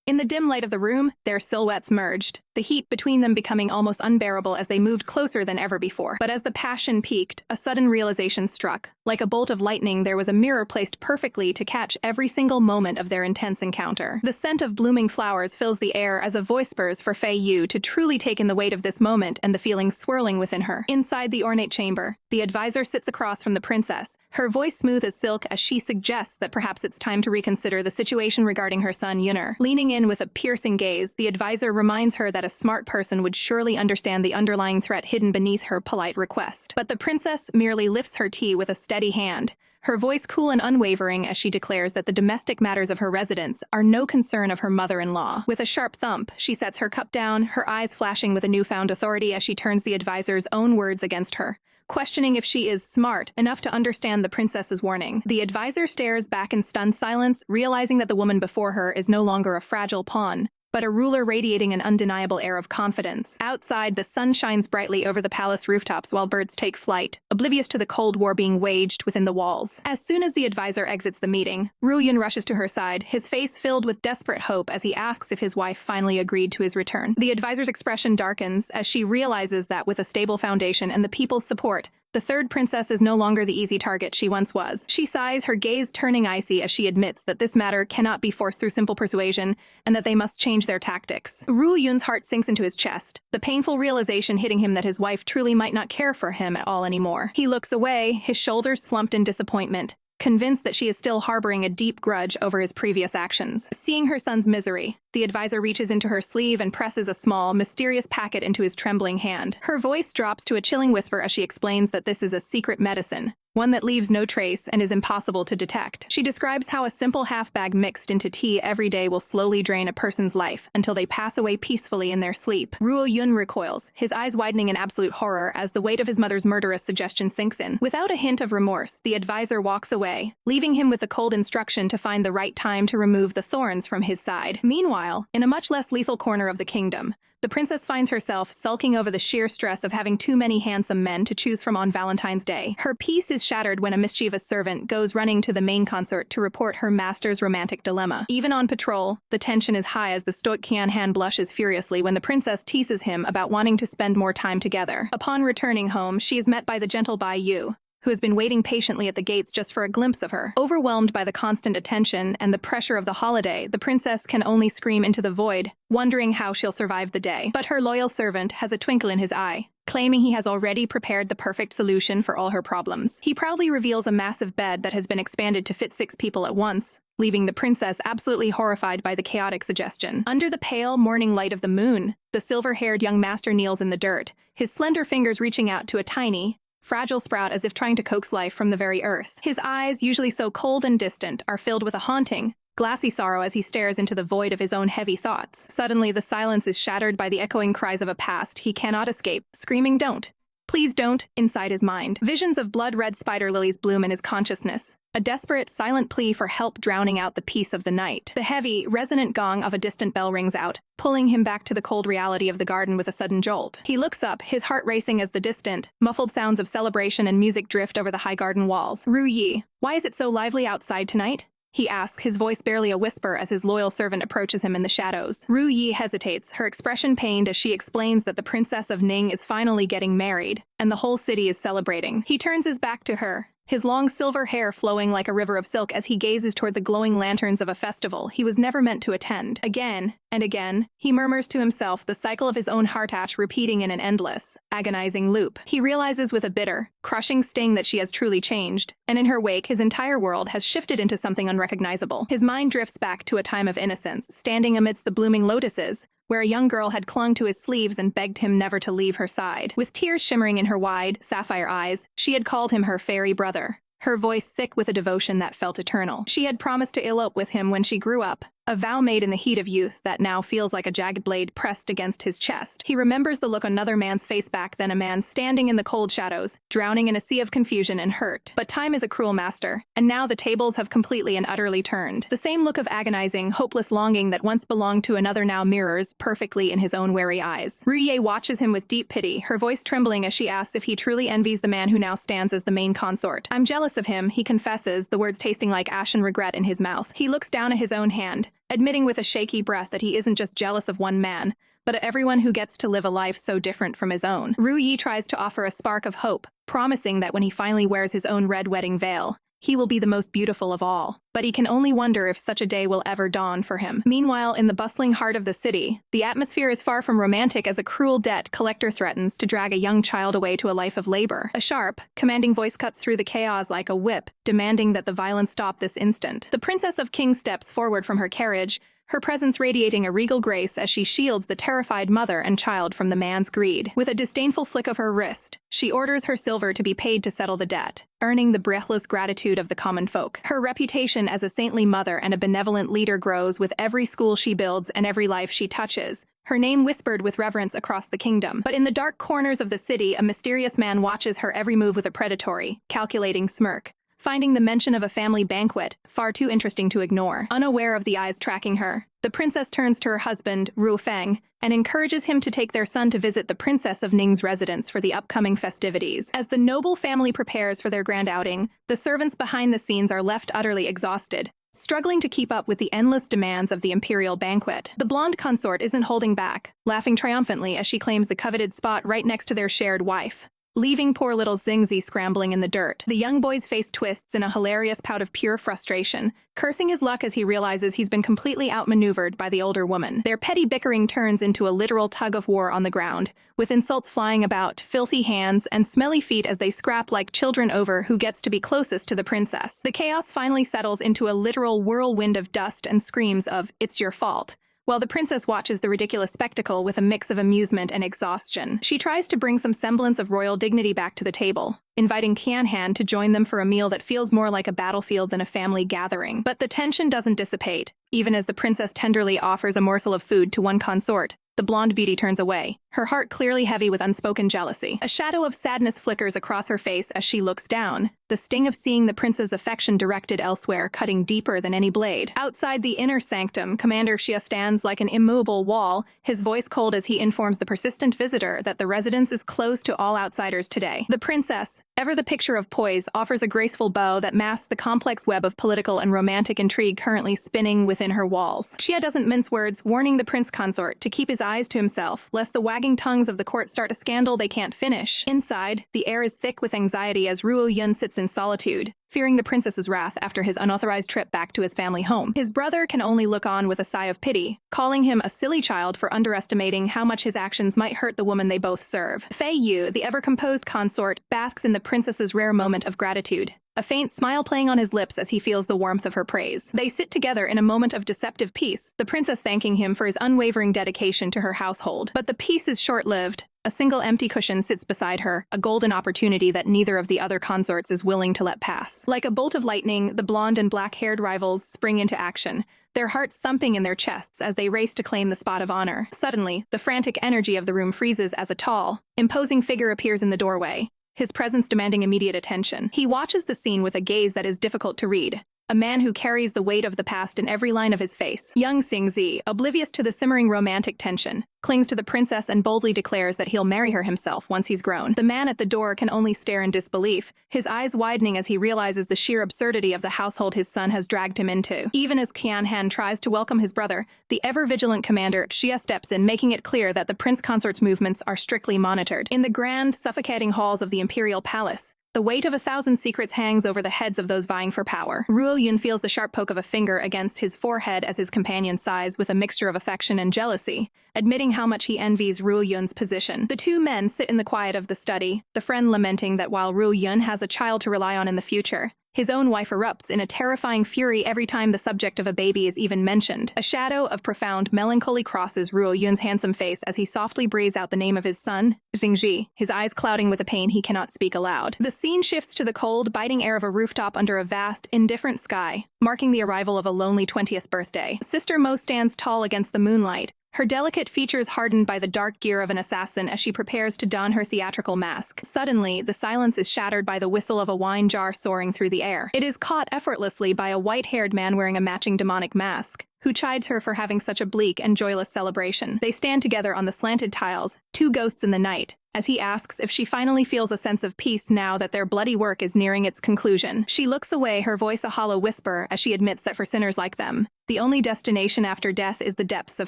Speaker 1: In the dim light of the room, their silhouettes merged, the heat between them becoming almost unbearable as they moved closer than ever before. But as the passion peaked, a sudden realization struck. Like a bolt of lightning, there was a mirror placed perfectly to catch every single moment of their intense encounter. The scent of blooming flowers fills the air as a voice spurs for Fei Yu to truly take in the weight of this moment and the feelings swirling within her. Inside the ornate chamber, the advisor sits across from the princess, her voice smooth as silk as she suggests that perhaps it's time to reconsider the situation regarding her son Yun'er. Leaning in with a piercing gaze, the advisor reminds her that a smart person would surely understand the underlying threat hidden beneath her polite request. But the princess merely lifts her tea with a steady hand, her voice cool and unwavering as she declares that the domestic matters of her residence are no concern of her mother-in-law. With a sharp thump, she sets her cup down, her eyes flashing with a newfound authority as she turns the advisor's own words against her, questioning if she is smart enough to understand the princess's warning. The advisor stares back in stunned silence, realizing that the woman before her is no longer a fragile pawn, but a ruler radiating an undeniable air of confidence. Outside, the sun shines brightly over the palace rooftops while birds take flight, oblivious to the cold war being waged within the walls. As soon as the advisor exits the meeting, Yun rushes to her side, his face filled with desperate hope as he asks if his wife finally agreed to his return. The advisor's expression darkens as she realizes that with a stable foundation and the people's support, the third princess is no longer the easy target she once was. She sighs, her gaze turning icy as she admits that this matter cannot be forced through simple persuasion and that they must change their tactics. Yun's heart sinks into his chest, the painful realization hitting him that his wife truly might not care for him at all anymore. He looks away, his shoulders slumped in disappointment, convinced that she is still harboring a deep grudge over his previous actions. Seeing her son's misery, the advisor reaches into her sleeve and presses a small, mysterious packet into his trembling hand. Her voice drops to a chilling whisper as she explains that this is a secret medicine, one that leaves no trace and is impossible to detect. She describes how a simple half-bag mixed into tea every day will slowly drain a person's life until they pass away peacefully in their sleep. Yun recoils, his eyes widening in absolute horror as the weight of his mother's murderous suggestion sinks in. Without a hint of remorse, the advisor walks away, leaving him with the cold instruction to find the right time to remove the thorns from his side. Meanwhile, in a much less lethal corner of the kingdom, the princess finds herself sulking over the sheer stress of having too many handsome men to choose from on Valentine's Day. Her peace is shattered when a mischievous servant goes running to the main consort to report her master's romantic dilemma. Even on patrol, the tension is high as the stoic Qianhan blushes furiously when the princess teases him about wanting to spend more time together. Upon returning home, she is met by the gentle Bai Yu, who has been waiting patiently at the gates just for a glimpse of her. Overwhelmed by the constant attention and the pressure of the holiday, the princess can only scream into the void, wondering how she'll survive the day. But her loyal servant has a twinkle in his eye, claiming he has already prepared the perfect solution for all her problems. He proudly reveals a massive bed that has been expanded to fit 6 people at once, leaving the princess absolutely horrified by the chaotic suggestion. Under the pale morning light of the moon, the silver-haired young master kneels in the dirt, his slender fingers reaching out to a tiny, fragile sprout as if trying to coax life from the very earth. His eyes, usually so cold and distant, are filled with a haunting, glassy sorrow as he stares into the void of his own heavy thoughts. Suddenly, the silence is shattered by the echoing cries of a past he cannot escape, screaming, "Don't! Please don't," inside his mind. Visions of blood-red spider lilies bloom in his consciousness, a desperate, silent plea for help drowning out the peace of the night. The heavy, resonant gong of a distant bell rings out, pulling him back to the cold reality of the garden with a sudden jolt. He looks up, his heart racing as the distant, muffled sounds of celebration and music drift over the high garden walls. "Yi, why is it so lively outside tonight?" he asks, his voice barely a whisper as his loyal servant approaches him in the shadows. Yi hesitates, her expression pained as she explains that the Princess of Ning is finally getting married, and the whole city is celebrating. He turns his back to her, his long silver hair flowing like a river of silk as he gazes toward the glowing lanterns of a festival he was never meant to attend. Again and again, he murmurs to himself, the cycle of his own heart-ache repeating in an endless, agonizing loop. He realizes with a bitter, crushing sting that she has truly changed, and in her wake his entire world has shifted into something unrecognizable. His mind drifts back to a time of innocence, standing amidst the blooming lotuses, where a young girl had clung to his sleeves and begged him never to leave her side. With tears shimmering in her wide, sapphire eyes, she had called him her fairy brother, her voice thick with a devotion that felt eternal. She had promised to elope with him when she grew up, a vow made in the heat of youth that now feels like a jagged blade pressed against his chest. He remembers the look on another man's face back then, a man standing in the cold shadows, drowning in a sea of confusion and hurt. But time is a cruel master, and now the tables have completely and utterly turned. The same look of agonizing, hopeless longing that once belonged to another now mirrors perfectly in his own wary eyes. Ruye watches him with deep pity, her voice trembling as she asks if he truly envies the man who now stands as the main consort. "I'm jealous of him," he confesses, the words tasting like ashen regret in his mouth. He looks down at his own hand, admitting with a shaky breath that he isn't just jealous of one man, but of everyone who gets to live a life so different from his own. Ru Yi tries to offer a spark of hope, promising that when he finally wears his own red wedding veil, he will be the most beautiful of all. But he can only wonder if such a day will ever dawn for him. Meanwhile, in the bustling heart of the city, the atmosphere is far from romantic as a cruel debt collector threatens to drag a young child away to a life of labor. A sharp, commanding voice cuts through the chaos like a whip, demanding that the violence stop this instant. The Princess of King steps forward from her carriage, her presence radiating a regal grace as she shields the terrified mother and child from the man's greed. With a disdainful flick of her wrist, she orders her silver to be paid to settle the debt, earning the breathless gratitude of the common folk. Her reputation as a saintly mother and a benevolent leader grows with every school she builds and every life she touches, her name whispered with reverence across the kingdom. But in the dark corners of the city, a mysterious man watches her every move with a predatory, calculating smirk, finding the mention of a family banquet far too interesting to ignore. Unaware of the eyes tracking her, the princess turns to her husband, Ru Feng, and encourages him to take their son to visit the Princess of Ning's residence for the upcoming festivities. As the noble family prepares for their grand outing, the servants behind the scenes are left utterly exhausted, struggling to keep up with the endless demands of the imperial banquet. The blonde consort isn't holding back, laughing triumphantly as she claims the coveted spot right next to their shared wife, leaving poor little Xingzi scrambling in the dirt. The young boy's face twists in a hilarious pout of pure frustration, cursing his luck as he realizes he's been completely outmaneuvered by the older woman. Their petty bickering turns into a literal tug-of-war on the ground, with insults flying about, filthy hands, and smelly feet as they scrap like children over who gets to be closest to the princess. The chaos finally settles into a literal whirlwind of dust and screams of, "It's your fault," while the princess watches the ridiculous spectacle with a mix of amusement and exhaustion. She tries to bring some semblance of royal dignity back to the table, inviting Qianhan to join them for a meal that feels more like a battlefield than a family gathering. But the tension doesn't dissipate, even as the princess tenderly offers a morsel of food to one consort. The blonde beauty turns away, her heart clearly heavy with unspoken jealousy. A shadow of sadness flickers across her face as she looks down, the sting of seeing the prince's affection directed elsewhere cutting deeper than any blade. Outside the inner sanctum, Commander Xia stands like an immovable wall, his voice cold as he informs the persistent visitor that the residence is closed to all outsiders today. The princess, ever the picture of poise, offers a graceful bow that masks the complex web of political and romantic intrigue currently spinning within her walls. Xia doesn't mince words, warning the prince consort to keep his eyes to himself, lest the wagging tongues of the court start a scandal they can't finish. Inside, the air is thick with anxiety as Ruo Yun sits in solitude, fearing the princess's wrath after his unauthorized trip back to his family home. His brother can only look on with a sigh of pity, calling him a silly child for underestimating how much his actions might hurt the woman they both serve. Fei Yu, the ever-composed consort, basks in the princess's rare moment of gratitude, a faint smile playing on his lips as he feels the warmth of her praise. They sit together in a moment of deceptive peace, the princess thanking him for his unwavering dedication to her household. But the peace is short-lived. A single empty cushion sits beside her, a golden opportunity that neither of the other consorts is willing to let pass. Like a bolt of lightning, the blonde and black-haired rivals spring into action, their hearts thumping in their chests as they race to claim the spot of honor. Suddenly, the frantic energy of the room freezes as a tall, imposing figure appears in the doorway, his presence demanding immediate attention. He watches the scene with a gaze that is difficult to read, a man who carries the weight of the past in every line of his face. Young Xingzi, oblivious to the simmering romantic tension, clings to the princess and boldly declares that he'll marry her himself once he's grown. The man at the door can only stare in disbelief, his eyes widening as he realizes the sheer absurdity of the household his son has dragged him into. Even as Qianhan tries to welcome his brother, the ever-vigilant commander Xia steps in, making it clear that the prince consort's movements are strictly monitored. In the grand, suffocating halls of the imperial palace, the weight of 1,000 secrets hangs over the heads of those vying for power. Ruo Yun feels the sharp poke of a finger against his forehead as his companion sighs with a mixture of affection and jealousy, admitting how much he envies Ruo Yun's position. The two men sit in the quiet of the study, the friend lamenting that while Ruo Yun has a child to rely on in the future, his own wife erupts in a terrifying fury every time the subject of a baby is even mentioned. A shadow of profound melancholy crosses Ruo Yun's handsome face as he softly breathes out the name of his son, Xingji, his eyes clouding with a pain he cannot speak aloud. The scene shifts to the cold, biting air of a rooftop under a vast, indifferent sky, marking the arrival of a lonely 20th birthday. Sister Mo stands tall against the moonlight, her delicate features hardened by the dark gear of an assassin as she prepares to don her theatrical mask. Suddenly, the silence is shattered by the whistle of a wine jar soaring through the air. It is caught effortlessly by a white-haired man wearing a matching demonic mask, who chides her for having such a bleak and joyless celebration. They stand together on the slanted tiles, two ghosts in the night, as he asks if she finally feels a sense of peace now that their bloody work is nearing its conclusion. She looks away, her voice a hollow whisper as she admits that for sinners like them, the only destination after death is the depths of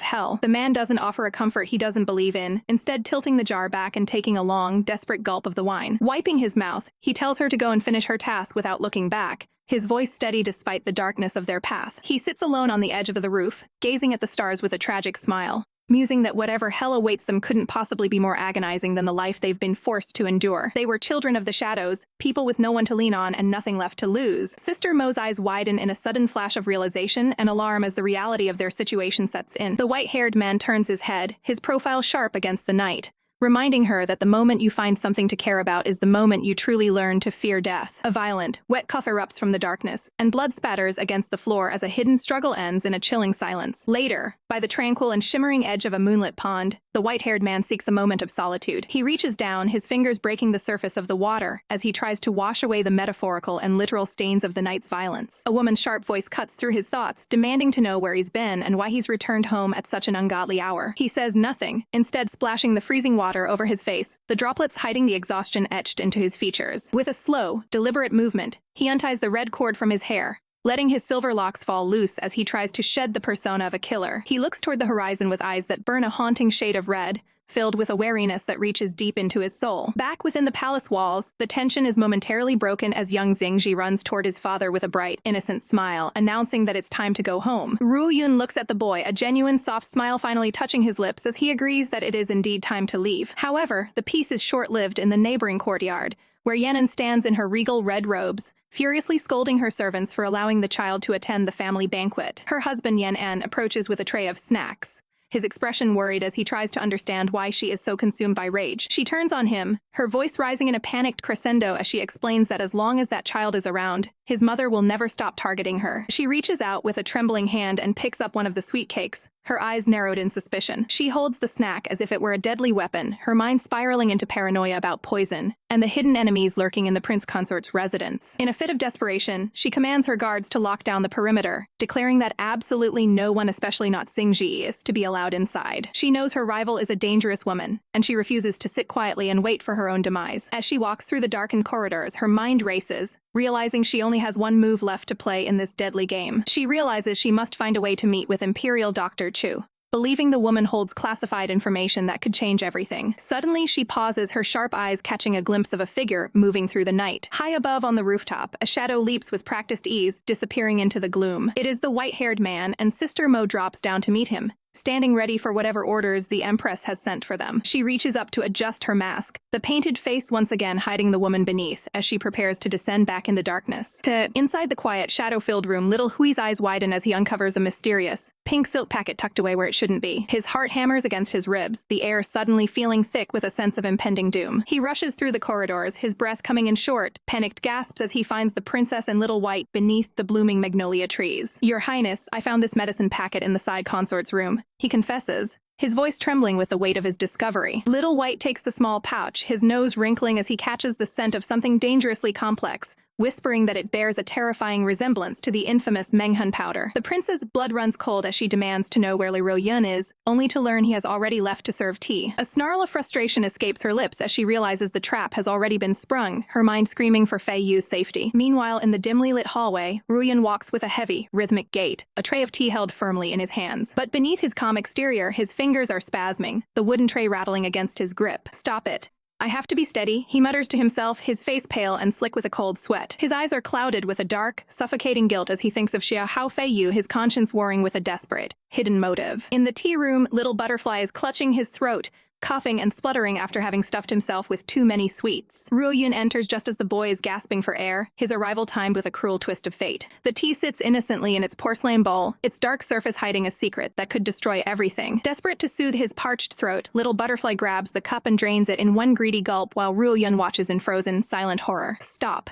Speaker 1: hell. The man doesn't offer a comfort he doesn't believe in, instead tilting the jar back and taking a long, desperate gulp of the wine. Wiping his mouth, he tells her to go and finish her task without looking back, his voice steady despite the darkness of their path. He sits alone on the edge of the roof, gazing at the stars with a tragic smile, musing that whatever hell awaits them couldn't possibly be more agonizing than the life they've been forced to endure. They were children of the shadows, people with no one to lean on and nothing left to lose. Sister Mo's eyes widen in a sudden flash of realization and alarm as the reality of their situation sets in. The white-haired man turns his head, his profile sharp against the night, reminding her that the moment you find something to care about is the moment you truly learn to fear death. A violent, wet cough erupts from the darkness, and blood spatters against the floor as a hidden struggle ends in a chilling silence. Later, by the tranquil and shimmering edge of a moonlit pond, the white-haired man seeks a moment of solitude. He reaches down, his fingers breaking the surface of the water as he tries to wash away the metaphorical and literal stains of the night's violence. A woman's sharp voice cuts through his thoughts, demanding to know where he's been and why he's returned home at such an ungodly hour. He says nothing, instead splashing the freezing water over his face, the droplets hiding the exhaustion etched into his features. With a slow, deliberate movement, he unties the red cord from his hair, letting his silver locks fall loose as he tries to shed the persona of a killer. He looks toward the horizon with eyes that burn a haunting shade of red, filled with a wariness that reaches deep into his soul. Back within the palace walls, the tension is momentarily broken as young Xingji runs toward his father with a bright, innocent smile, announcing that it's time to go home. Ru Yun looks at the boy, a genuine soft smile finally touching his lips as he agrees that it is indeed time to leave. However, the peace is short-lived in the neighboring courtyard, where Yanan stands in her regal red robes, furiously scolding her servants for allowing the child to attend the family banquet. Her husband Yan An approaches with a tray of snacks, his expression worried as he tries to understand why she is so consumed by rage. She turns on him, her voice rising in a panicked crescendo as she explains that as long as that child is around, his mother will never stop targeting her. She reaches out with a trembling hand and picks up one of the sweet cakes, her eyes narrowed in suspicion. She holds the snack as if it were a deadly weapon, her mind spiraling into paranoia about poison and the hidden enemies lurking in the prince consort's residence. In a fit of desperation, she commands her guards to lock down the perimeter, declaring that absolutely no one, especially not Xingji, is to be allowed inside. She knows her rival is a dangerous woman, and she refuses to sit quietly and wait for her own demise. As she walks through the darkened corridors, her mind races, realizing she only has one move left to play in this deadly game. She realizes she must find a way to meet with Imperial Dr. Chu, believing the woman holds classified information that could change everything. Suddenly, she pauses, her sharp eyes catching a glimpse of a figure moving through the night. High above on the rooftop, a shadow leaps with practiced ease, disappearing into the gloom. It is the white-haired man, and Sister Mo drops down to meet him, standing ready for whatever orders the Empress has sent for them. She reaches up to adjust her mask, the painted face once again hiding the woman beneath as she prepares to descend back in the darkness. Inside the quiet, shadow-filled room, little Hui's eyes widen as he uncovers a mysterious, pink silk packet tucked away where it shouldn't be. His heart hammers against his ribs, the air suddenly feeling thick with a sense of impending doom. He rushes through the corridors, his breath coming in short, panicked gasps as he finds the princess and little white beneath the blooming magnolia trees. "Your Highness, I found this medicine packet in the side consort's room," he confesses, his voice trembling with the weight of his discovery. Little White takes the small pouch, his nose wrinkling as he catches the scent of something dangerously complex, whispering that it bears a terrifying resemblance to the infamous Menghun powder. The prince's blood runs cold as she demands to know where Li Ruoyun is, only to learn he has already left to serve tea. A snarl of frustration escapes her lips as she realizes the trap has already been sprung, her mind screaming for Fei Yu's safety. Meanwhile, in the dimly lit hallway, Ruoyun walks with a heavy, rhythmic gait, a tray of tea held firmly in his hands. But beneath his calm exterior, his fingers are spasming, the wooden tray rattling against his grip. "Stop it. I have to be steady," he mutters to himself, his face pale and slick with a cold sweat. His eyes are clouded with a dark, suffocating guilt as he thinks of Xia Hao Fei Yu, his conscience warring with a desperate, hidden motive. In the tea room, little Butterfly is clutching his throat, coughing and spluttering after having stuffed himself with too many sweets. Ruoyun enters just as the boy is gasping for air, his arrival timed with a cruel twist of fate. The tea sits innocently in its porcelain bowl, its dark surface hiding a secret that could destroy everything. Desperate to soothe his parched throat, little Butterfly grabs the cup and drains it in one greedy gulp while Ruoyun watches in frozen, silent horror. "Stop.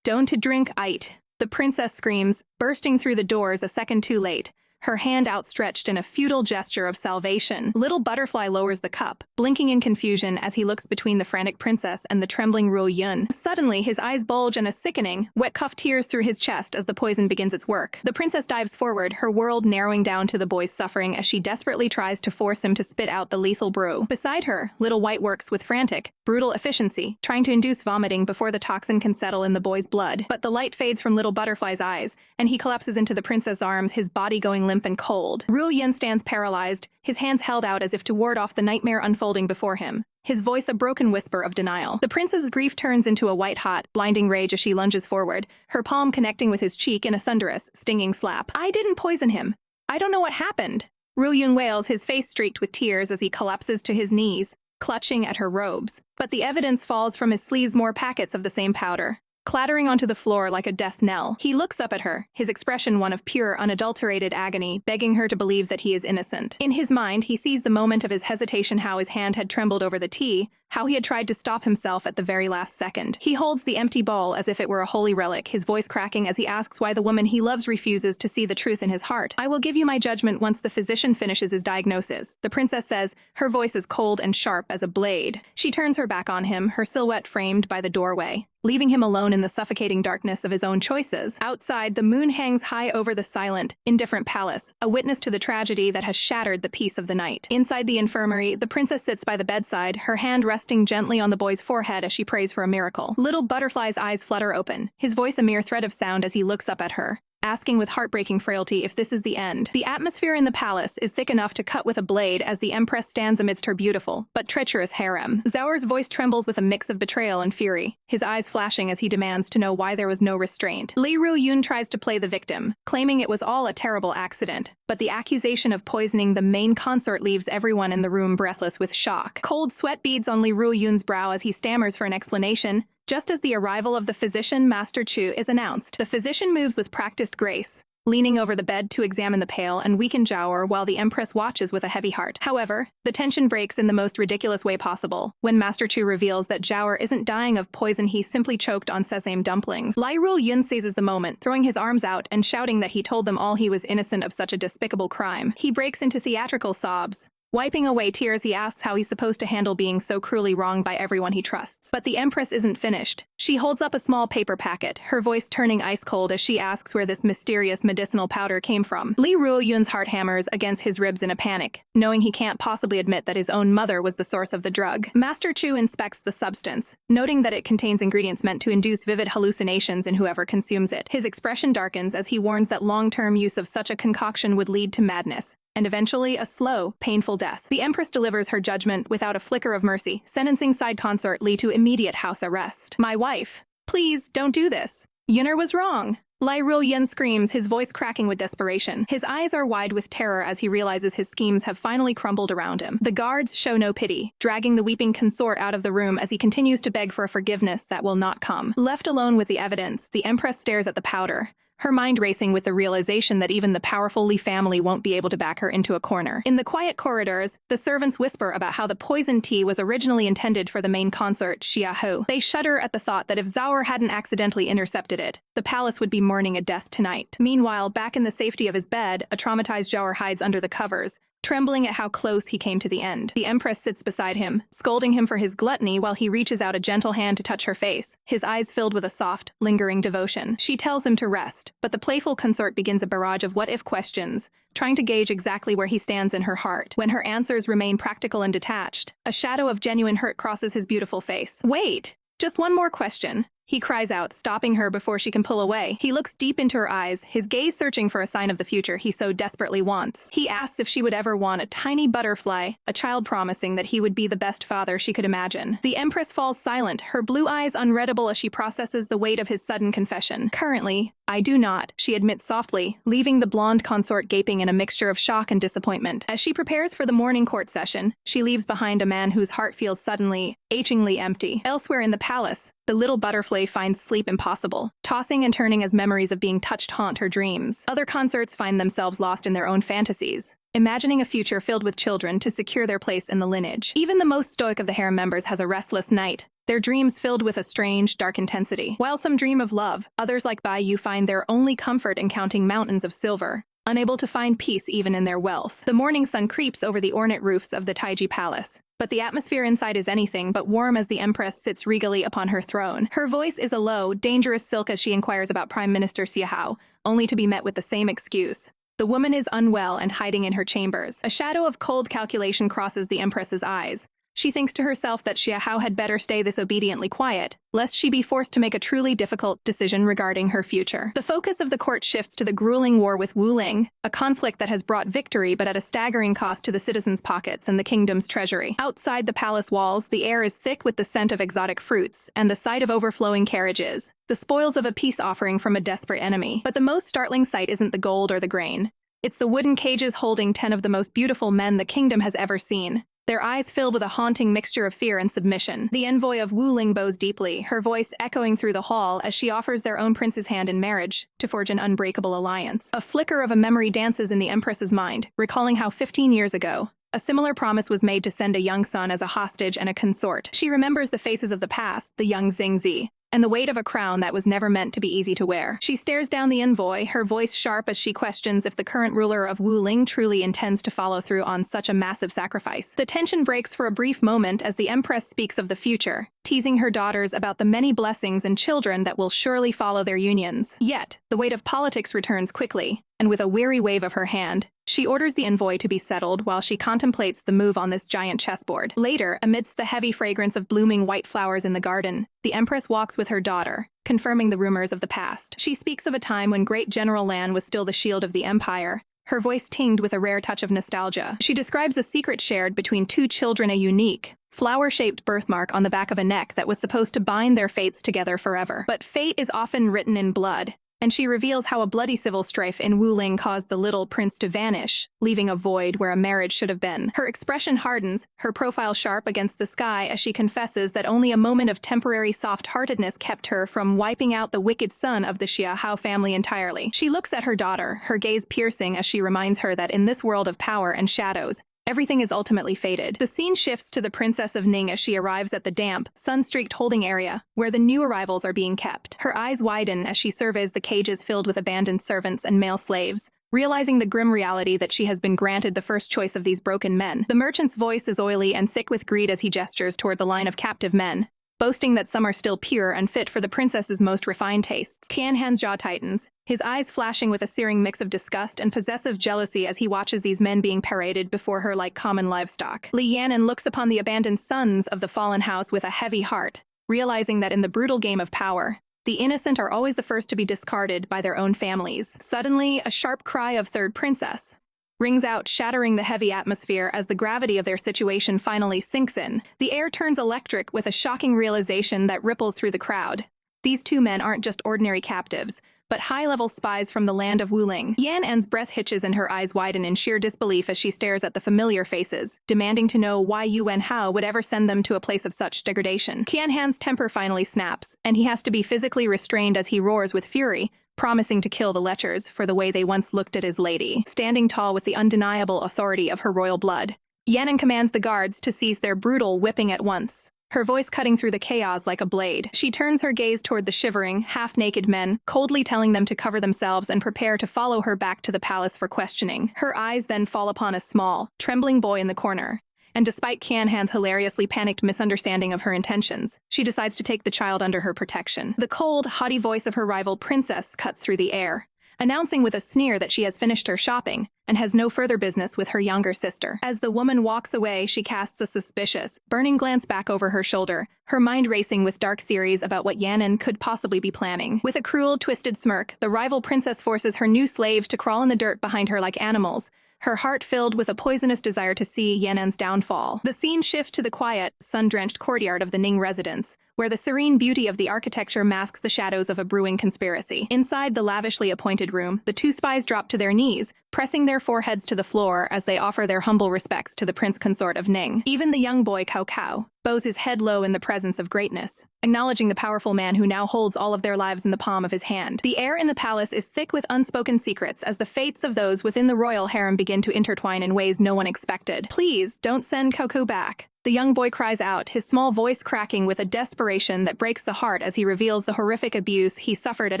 Speaker 1: Don't drink it," the princess screams, bursting through the doors a second too late, her hand outstretched in a futile gesture of salvation. Little Butterfly lowers the cup, blinking in confusion as he looks between the frantic princess and the trembling Ruo Yun. Suddenly, his eyes bulge and a sickening, wet cough tears through his chest as the poison begins its work. The princess dives forward, her world narrowing down to the boy's suffering as she desperately tries to force him to spit out the lethal brew. Beside her, Little White works with frantic, brutal efficiency, trying to induce vomiting before the toxin can settle in the boy's blood. But the light fades from Little Butterfly's eyes, and he collapses into the princess's arms, his body going limp and cold. Ruo Yin stands paralyzed, his hands held out as if to ward off the nightmare unfolding before him, his voice a broken whisper of denial. The princess's grief turns into a white-hot, blinding rage as she lunges forward, her palm connecting with his cheek in a thunderous, stinging slap. "I didn't poison him. I don't know what happened." Ruo Yun wails, his face streaked with tears as he collapses to his knees, clutching at her robes. But the evidence falls from his sleeves, more packets of the same powder, clattering onto the floor like a death knell. He looks up at her, his expression one of pure, unadulterated agony, begging her to believe that he is innocent. In his mind, he sees the moment of his hesitation, how his hand had trembled over the tea, how he had tried to stop himself at the very last second. He holds the empty bowl as if it were a holy relic, his voice cracking as he asks why the woman he loves refuses to see the truth in his heart. "I will give you my judgment once the physician finishes his diagnosis," the princess says, her voice is cold and sharp as a blade. She turns her back on him, her silhouette framed by the doorway, leaving him alone in the suffocating darkness of his own choices. Outside, the moon hangs high over the silent, indifferent palace, a witness to the tragedy that has shattered the peace of the night. Inside the infirmary, the princess sits by the bedside, her hand resting gently on the boy's forehead as she prays for a miracle. Little Butterfly's eyes flutter open, his voice a mere thread of sound as he looks up at her, asking with heartbreaking frailty if this is the end. The atmosphere in the palace is thick enough to cut with a blade as the empress stands amidst her beautiful, but treacherous harem. Zhao's voice trembles with a mix of betrayal and fury, his eyes flashing as he demands to know why there was no restraint. Li Ruo Yun tries to play the victim, claiming it was all a terrible accident, but the accusation of poisoning the main consort leaves everyone in the room breathless with shock. Cold sweat beads on Li Ruo Yun's brow as he stammers for an explanation. Just as the arrival of the physician, Master Chu, is announced, the physician moves with practiced grace, leaning over the bed to examine the pale and weakened Zhao while the empress watches with a heavy heart. However, the tension breaks in the most ridiculous way possible when Master Chu reveals that Zhao isn't dying of poison, he simply choked on sesame dumplings. Li Ruo Yun seizes the moment, throwing his arms out and shouting that he told them all he was innocent of such a despicable crime. He breaks into theatrical sobs. Wiping away tears, he asks how he's supposed to handle being so cruelly wronged by everyone he trusts. But the empress isn't finished. She holds up a small paper packet, her voice turning ice cold as she asks where this mysterious medicinal powder came from. Li Ruo Yun's heart hammers against his ribs in a panic, knowing he can't possibly admit that his own mother was the source of the drug. Master Chu inspects the substance, noting that it contains ingredients meant to induce vivid hallucinations in whoever consumes it. His expression darkens as he warns that long-term use of such a concoction would lead to madness, and eventually a slow, painful death. The empress delivers her judgment without a flicker of mercy, sentencing side consort Li to immediate house arrest. "My wife, please don't do this. Yun'er was wrong." Li Ruo Yun screams, his voice cracking with desperation. His eyes are wide with terror as he realizes his schemes have finally crumbled around him. The guards show no pity, dragging the weeping consort out of the room as he continues to beg for a forgiveness that will not come. Left alone with the evidence, the empress stares at the powder, her mind racing with the realization that even the powerful Li family won't be able to back her into a corner. In the quiet corridors, the servants whisper about how the poisoned tea was originally intended for the main consort, Xiaohu. They shudder at the thought that if Zhao hadn't accidentally intercepted it, the palace would be mourning a death tonight. Meanwhile, back in the safety of his bed, a traumatized Zhao hides under the covers, trembling at how close he came to the end. The empress sits beside him, scolding him for his gluttony while he reaches out a gentle hand to touch her face, his eyes filled with a soft, lingering devotion. She tells him to rest, but the playful consort begins a barrage of what-if questions, trying to gauge exactly where he stands in her heart. When her answers remain practical and detached, a shadow of genuine hurt crosses his beautiful face. "Wait! Just one more question," he cries out, stopping her before she can pull away. He looks deep into her eyes, his gaze searching for a sign of the future he so desperately wants. He asks if she would ever want a tiny butterfly, a child promising that he would be the best father she could imagine. The empress falls silent, her blue eyes unreadable as she processes the weight of his sudden confession. "Currently, I do not," she admits softly, leaving the blonde consort gaping in a mixture of shock and disappointment. As she prepares for the morning court session, she leaves behind a man whose heart feels suddenly, achingly empty. Elsewhere in the palace, the little butterfly finds sleep impossible, tossing and turning as memories of being touched haunt her dreams. Other consorts find themselves lost in their own fantasies, imagining a future filled with children to secure their place in the lineage. Even the most stoic of the harem members has a restless night, their dreams filled with a strange, dark intensity. While some dream of love, others like Bai Yu find their only comfort in counting mountains of silver, unable to find peace even in their wealth. The morning sun creeps over the ornate roofs of the Taiji Palace, but the atmosphere inside is anything but warm as the Empress sits regally upon her throne. Her voice is a low, dangerous silk as she inquires about Prime Minister Xiahao, only to be met with the same excuse. The woman is unwell and hiding in her chambers. A shadow of cold calculation crosses the Empress's eyes. She thinks to herself that Xiahao had better stay this obediently quiet, lest she be forced to make a truly difficult decision regarding her future. The focus of the court shifts to the grueling war with Wu Ling, a conflict that has brought victory but at a staggering cost to the citizens' pockets and the kingdom's treasury. Outside the palace walls, the air is thick with the scent of exotic fruits and the sight of overflowing carriages, the spoils of a peace offering from a desperate enemy. But the most startling sight isn't the gold or the grain. It's the wooden cages holding 10 of the most beautiful men the kingdom has ever seen. Their eyes filled with a haunting mixture of fear and submission. The envoy of Wu Ling bows deeply, her voice echoing through the hall as she offers their own prince's hand in marriage to forge an unbreakable alliance. A flicker of a memory dances in the Empress's mind, recalling how 15 years ago, a similar promise was made to send a young son as a hostage and a consort. She remembers the faces of the past, the young Xingzi, and the weight of a crown that was never meant to be easy to wear. She stares down the envoy, her voice sharp as she questions if the current ruler of Wu Ling truly intends to follow through on such a massive sacrifice. The tension breaks for a brief moment as the Empress speaks of the future, teasing her daughters about the many blessings and children that will surely follow their unions. Yet, the weight of politics returns quickly, and with a weary wave of her hand, she orders the envoy to be settled while she contemplates the move on this giant chessboard. Later, amidst the heavy fragrance of blooming white flowers in the garden, the Empress walks with her daughter, confirming the rumors of the past. She speaks of a time when great General Lan was still the shield of the empire, her voice tinged with a rare touch of nostalgia. She describes a secret shared between two children, a unique, flower-shaped birthmark on the back of a neck that was supposed to bind their fates together forever. But fate is often written in blood, and she reveals how a bloody civil strife in Wu Ling caused the little prince to vanish, leaving a void where a marriage should have been. Her expression hardens, her profile sharp against the sky as she confesses that only a moment of temporary soft-heartedness kept her from wiping out the wicked son of the Xiahao family entirely. She looks at her daughter, her gaze piercing as she reminds her that in this world of power and shadows, everything is ultimately fated. The scene shifts to the Princess of Ning as she arrives at the damp, sun-streaked holding area, where the new arrivals are being kept. Her eyes widen as she surveys the cages filled with abandoned servants and male slaves, realizing the grim reality that she has been granted the first choice of these broken men. The merchant's voice is oily and thick with greed as he gestures toward the line of captive men, boasting that some are still pure and fit for the princess's most refined tastes. Qian Han's jaw tightens, his eyes flashing with a searing mix of disgust and possessive jealousy as he watches these men being paraded before her like common livestock. Li Yan'an looks upon the abandoned sons of the fallen house with a heavy heart, realizing that in the brutal game of power, the innocent are always the first to be discarded by their own families. Suddenly, a sharp cry of "Third Princess" rings out, shattering the heavy atmosphere as the gravity of their situation finally sinks in. The air turns electric with a shocking realization that ripples through the crowd. These two men aren't just ordinary captives, but high-level spies from the land of Wu Ling. Yan An's breath hitches and her eyes widen in sheer disbelief as she stares at the familiar faces, demanding to know why Yuan Hao would ever send them to a place of such degradation. Qian Han's temper finally snaps, and he has to be physically restrained as he roars with fury, promising to kill the lechers for the way they once looked at his lady. Standing tall with the undeniable authority of her royal blood, Yanan commands the guards to cease their brutal whipping at once, her voice cutting through the chaos like a blade. She turns her gaze toward the shivering, half-naked men, coldly telling them to cover themselves and prepare to follow her back to the palace for questioning. Her eyes then fall upon a small, trembling boy in the corner, and despite Qian Han's hilariously panicked misunderstanding of her intentions, she decides to take the child under her protection. The cold, haughty voice of her rival princess cuts through the air, announcing with a sneer that she has finished her shopping and has no further business with her younger sister. As the woman walks away, she casts a suspicious, burning glance back over her shoulder, her mind racing with dark theories about what Yanan could possibly be planning. With a cruel, twisted smirk, the rival princess forces her new slaves to crawl in the dirt behind her like animals, her heart filled with a poisonous desire to see Yanan's downfall. The scene shifts to the quiet, sun-drenched courtyard of the Ning residence, where the serene beauty of the architecture masks the shadows of a brewing conspiracy. Inside the lavishly appointed room, the two spies drop to their knees, pressing their foreheads to the floor as they offer their humble respects to the prince consort of Ning. Even the young boy Cao Cao bows his head low in the presence of greatness, acknowledging the powerful man who now holds all of their lives in the palm of his hand. The air in the palace is thick with unspoken secrets as the fates of those within the royal harem begin to intertwine in ways no one expected. Please, don't send Cao Cao back, The young boy cries out, his small voice cracking with a desperation that breaks the heart as he reveals the horrific abuse he suffered at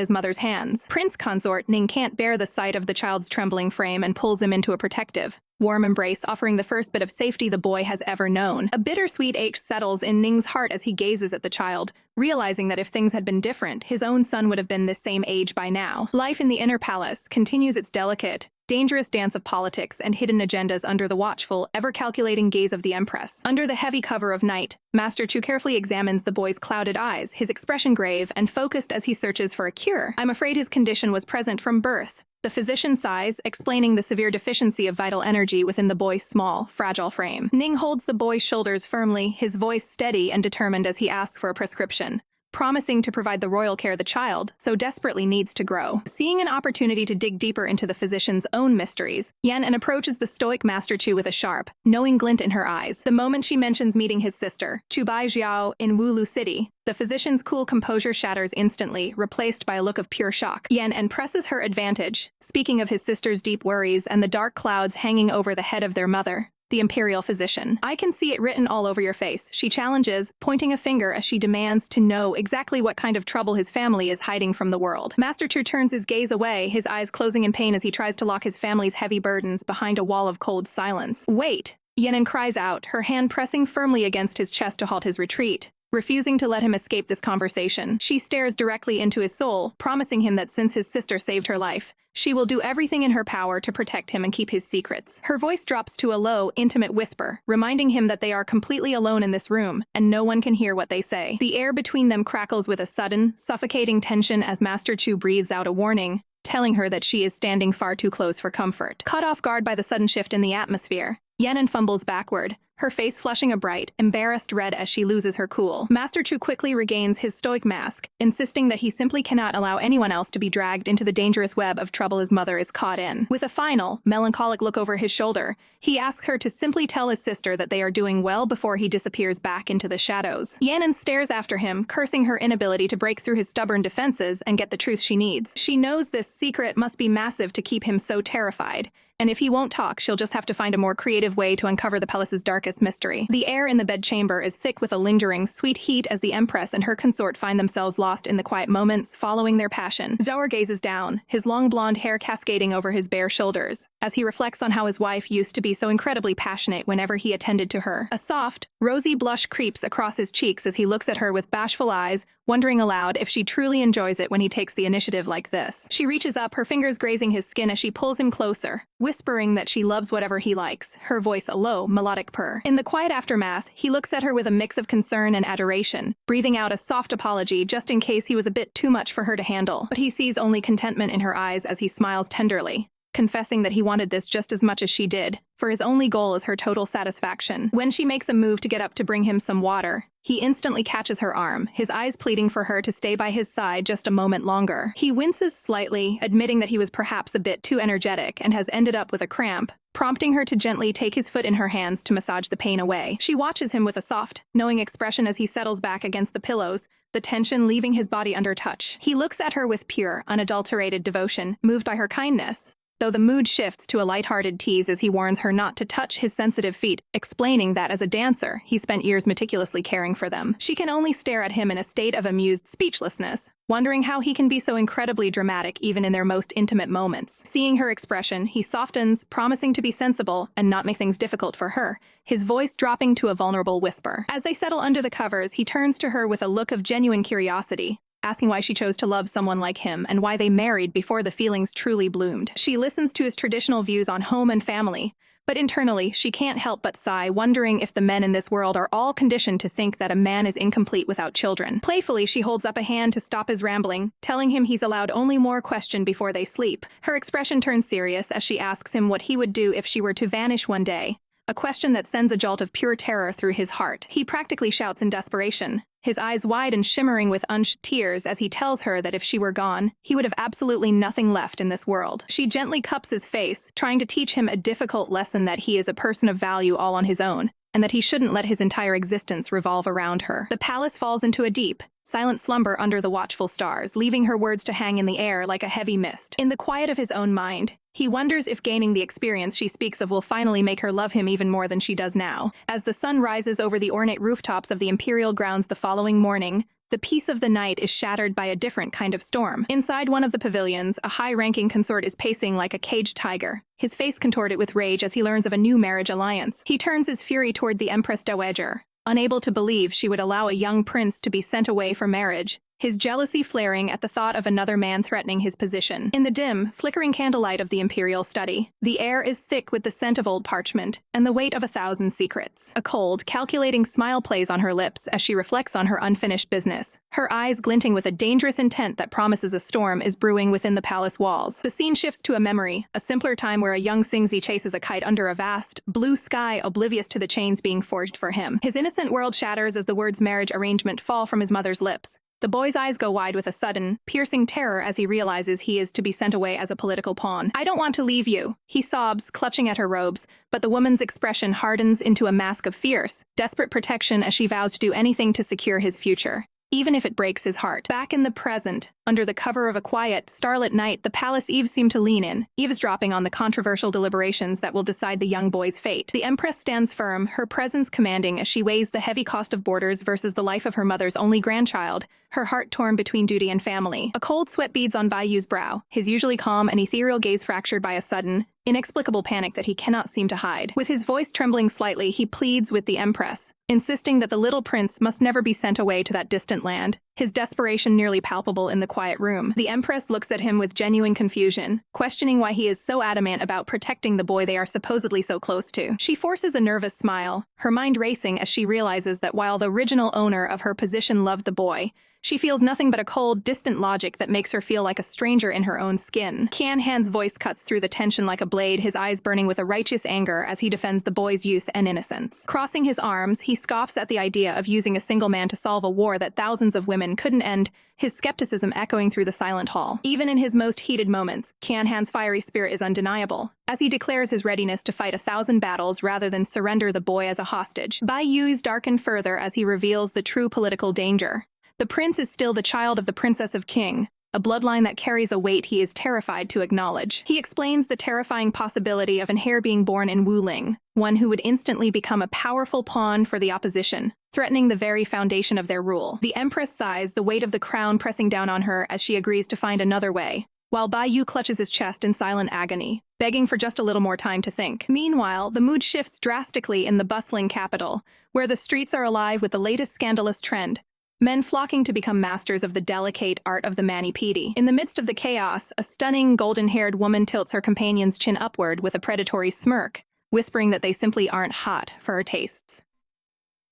Speaker 1: his mother's hands. Prince consort Ning can't bear the sight of the child's trembling frame and pulls him into a protective, warm embrace, offering the first bit of safety the boy has ever known. A bittersweet ache settles in Ning's heart as he gazes at the child, realizing that if things had been different, his own son would have been this same age by now. Life in the inner palace continues its delicate, dangerous dance of politics and hidden agendas under the watchful, ever-calculating gaze of the Empress. Under the heavy cover of night, Master Chu carefully examines the boy's clouded eyes, his expression grave and focused as he searches for a cure. I'm afraid his condition was present from birth. The physician sighs, explaining the severe deficiency of vital energy within the boy's small, fragile frame. Ning holds the boy's shoulders firmly, his voice steady and determined as he asks for a prescription, promising to provide the royal care the child so desperately needs to grow. Seeing an opportunity to dig deeper into the physician's own mysteries, Yan approaches the stoic Master Chu with a sharp, knowing glint in her eyes. The moment she mentions meeting his sister, Chu Bai Jiao, in Wulu City, the physician's cool composure shatters instantly, replaced by a look of pure shock. Yan presses her advantage, speaking of his sister's deep worries and the dark clouds hanging over the head of their mother, the imperial physician. I can see it written all over your face, she challenges, pointing a finger as she demands to know exactly what kind of trouble his family is hiding from the world. Master Chu turns his gaze away, his eyes closing in pain as he tries to lock his family's heavy burdens behind a wall of cold silence. Wait! Yan cries out, her hand pressing firmly against his chest to halt his retreat, refusing to let him escape this conversation. She stares directly into his soul, promising him that since his sister saved her life, she will do everything in her power to protect him and keep his secrets. Her voice drops to a low, intimate whisper, reminding him that they are completely alone in this room, and no one can hear what they say. The air between them crackles with a sudden, suffocating tension as Master Chu breathes out a warning, telling her that she is standing far too close for comfort. Caught off guard by the sudden shift in the atmosphere, Yan fumbles backward, her face flushing a bright, embarrassed red as she loses her cool. Master Chu quickly regains his stoic mask, insisting that he simply cannot allow anyone else to be dragged into the dangerous web of trouble his mother is caught in. With a final, melancholic look over his shoulder, he asks her to simply tell his sister that they are doing well before he disappears back into the shadows. Yan stares after him, cursing her inability to break through his stubborn defenses and get the truth she needs. She knows this secret must be massive to keep him so terrified, and if he won't talk, she'll just have to find a more creative way to uncover the palace's darkest mystery. The air in the bedchamber is thick with a lingering, sweet heat as the Empress and her consort find themselves lost in the quiet moments following their passion. Zhao gazes down, his long blonde hair cascading over his bare shoulders, as he reflects on how his wife used to be so incredibly passionate whenever he attended to her. A soft, rosy blush creeps across his cheeks as he looks at her with bashful eyes, wondering aloud if she truly enjoys it when he takes the initiative like this. She reaches up, her fingers grazing his skin as she pulls him closer, whispering that she loves whatever he likes, her voice a low, melodic purr. In the quiet aftermath, he looks at her with a mix of concern and adoration, breathing out a soft apology just in case he was a bit too much for her to handle. But he sees only contentment in her eyes as he smiles tenderly, confessing that he wanted this just as much as she did, for his only goal is her total satisfaction. When she makes a move to get up to bring him some water, he instantly catches her arm, his eyes pleading for her to stay by his side just a moment longer. He winces slightly, admitting that he was perhaps a bit too energetic and has ended up with a cramp, prompting her to gently take his foot in her hands to massage the pain away. She watches him with a soft, knowing expression as he settles back against the pillows, the tension leaving his body under touch. He looks at her with pure, unadulterated devotion, moved by her kindness, though the mood shifts to a lighthearted tease as he warns her not to touch his sensitive feet, explaining that as a dancer, he spent years meticulously caring for them. She can only stare at him in a state of amused speechlessness, wondering how he can be so incredibly dramatic even in their most intimate moments. Seeing her expression, he softens, promising to be sensible and not make things difficult for her, his voice dropping to a vulnerable whisper. As they settle under the covers, he turns to her with a look of genuine curiosity, asking why she chose to love someone like him and why they married before the feelings truly bloomed. She listens to his traditional views on home and family, but internally, she can't help but sigh, wondering if the men in this world are all conditioned to think that a man is incomplete without children. Playfully, she holds up a hand to stop his rambling, telling him he's allowed only more question before they sleep. Her expression turns serious as she asks him what he would do if she were to vanish one day, a question that sends a jolt of pure terror through his heart. He practically shouts in desperation, his eyes wide and shimmering with unshed tears as he tells her that if she were gone, he would have absolutely nothing left in this world. She gently cups his face, trying to teach him a difficult lesson that he is a person of value all on his own, and that he shouldn't let his entire existence revolve around her. The palace falls into a deep, silent slumber under the watchful stars, leaving her words to hang in the air like a heavy mist. In the quiet of his own mind, He wonders if gaining the experience she speaks of will finally make her love him even more than she does now. As the sun rises over the ornate rooftops of the imperial grounds the following morning, the peace of the night is shattered by a different kind of storm. Inside one of the pavilions, a high-ranking consort is pacing like a caged tiger, his face contorted with rage as he learns of a new marriage alliance. He turns his fury toward the Empress Dowager, unable to believe she would allow a young prince to be sent away for marriage, his jealousy flaring at the thought of another man threatening his position. In the dim, flickering candlelight of the imperial study, the air is thick with the scent of old parchment and the weight of 1,000 secrets. A cold, calculating smile plays on her lips as she reflects on her unfinished business, her eyes glinting with a dangerous intent that promises a storm is brewing within the palace walls. The scene shifts to a memory, a simpler time where a young Singzi chases a kite under a vast, blue sky, oblivious to the chains being forged for him. His innocent world shatters as the words marriage arrangement fall from his mother's lips. The boy's eyes go wide with a sudden, piercing terror as he realizes he is to be sent away as a political pawn. "I don't want to leave you," he sobs, clutching at her robes, but the woman's expression hardens into a mask of fierce, desperate protection as she vows to do anything to secure his future, even if it breaks his heart. Back in the present, under the cover of a quiet, starlit night, the palace eaves seem to lean in, eavesdropping on the controversial deliberations that will decide the young boy's fate. The Empress stands firm, her presence commanding as she weighs the heavy cost of boarders versus the life of her mother's only grandchild, her heart torn between duty and family. A cold sweat beads on Bayu's brow, his usually calm and ethereal gaze fractured by a sudden, inexplicable panic that he cannot seem to hide. With his voice trembling slightly, he pleads with the Empress, insisting that the little prince must never be sent away to that distant land, his desperation nearly palpable in the quiet room. The Empress looks at him with genuine confusion, questioning why he is so adamant about protecting the boy they are supposedly so close to. She forces a nervous smile, her mind racing as she realizes that while the original owner of her position loved the boy, she feels nothing but a cold, distant logic that makes her feel like a stranger in her own skin. Qian Han's voice cuts through the tension like a blade, his eyes burning with a righteous anger as he defends the boy's youth and innocence. Crossing his arms, he scoffs at the idea of using a single man to solve a war that thousands of women couldn't end, his skepticism echoing through the silent hall. Even in his most heated moments, Qian Han's fiery spirit is undeniable, as he declares his readiness to fight 1,000 battles rather than surrender the boy as a hostage. Bai Yu's darken further as he reveals the true political danger. The prince is still the child of the Princess of Qing, a bloodline that carries a weight he is terrified to acknowledge. He explains the terrifying possibility of an heir being born in Wuling, one who would instantly become a powerful pawn for the opposition, threatening the very foundation of their rule. The Empress sighs, the weight of the crown pressing down on her as she agrees to find another way, while Bai Yu clutches his chest in silent agony, begging for just a little more time to think. Meanwhile, the mood shifts drastically in the bustling capital, where the streets are alive with the latest scandalous trend, men flocking to become masters of the delicate art of the mani-pedi. In the midst of the chaos, a stunning, golden-haired woman tilts her companion's chin upward with a predatory smirk, whispering that they simply aren't hot for her tastes.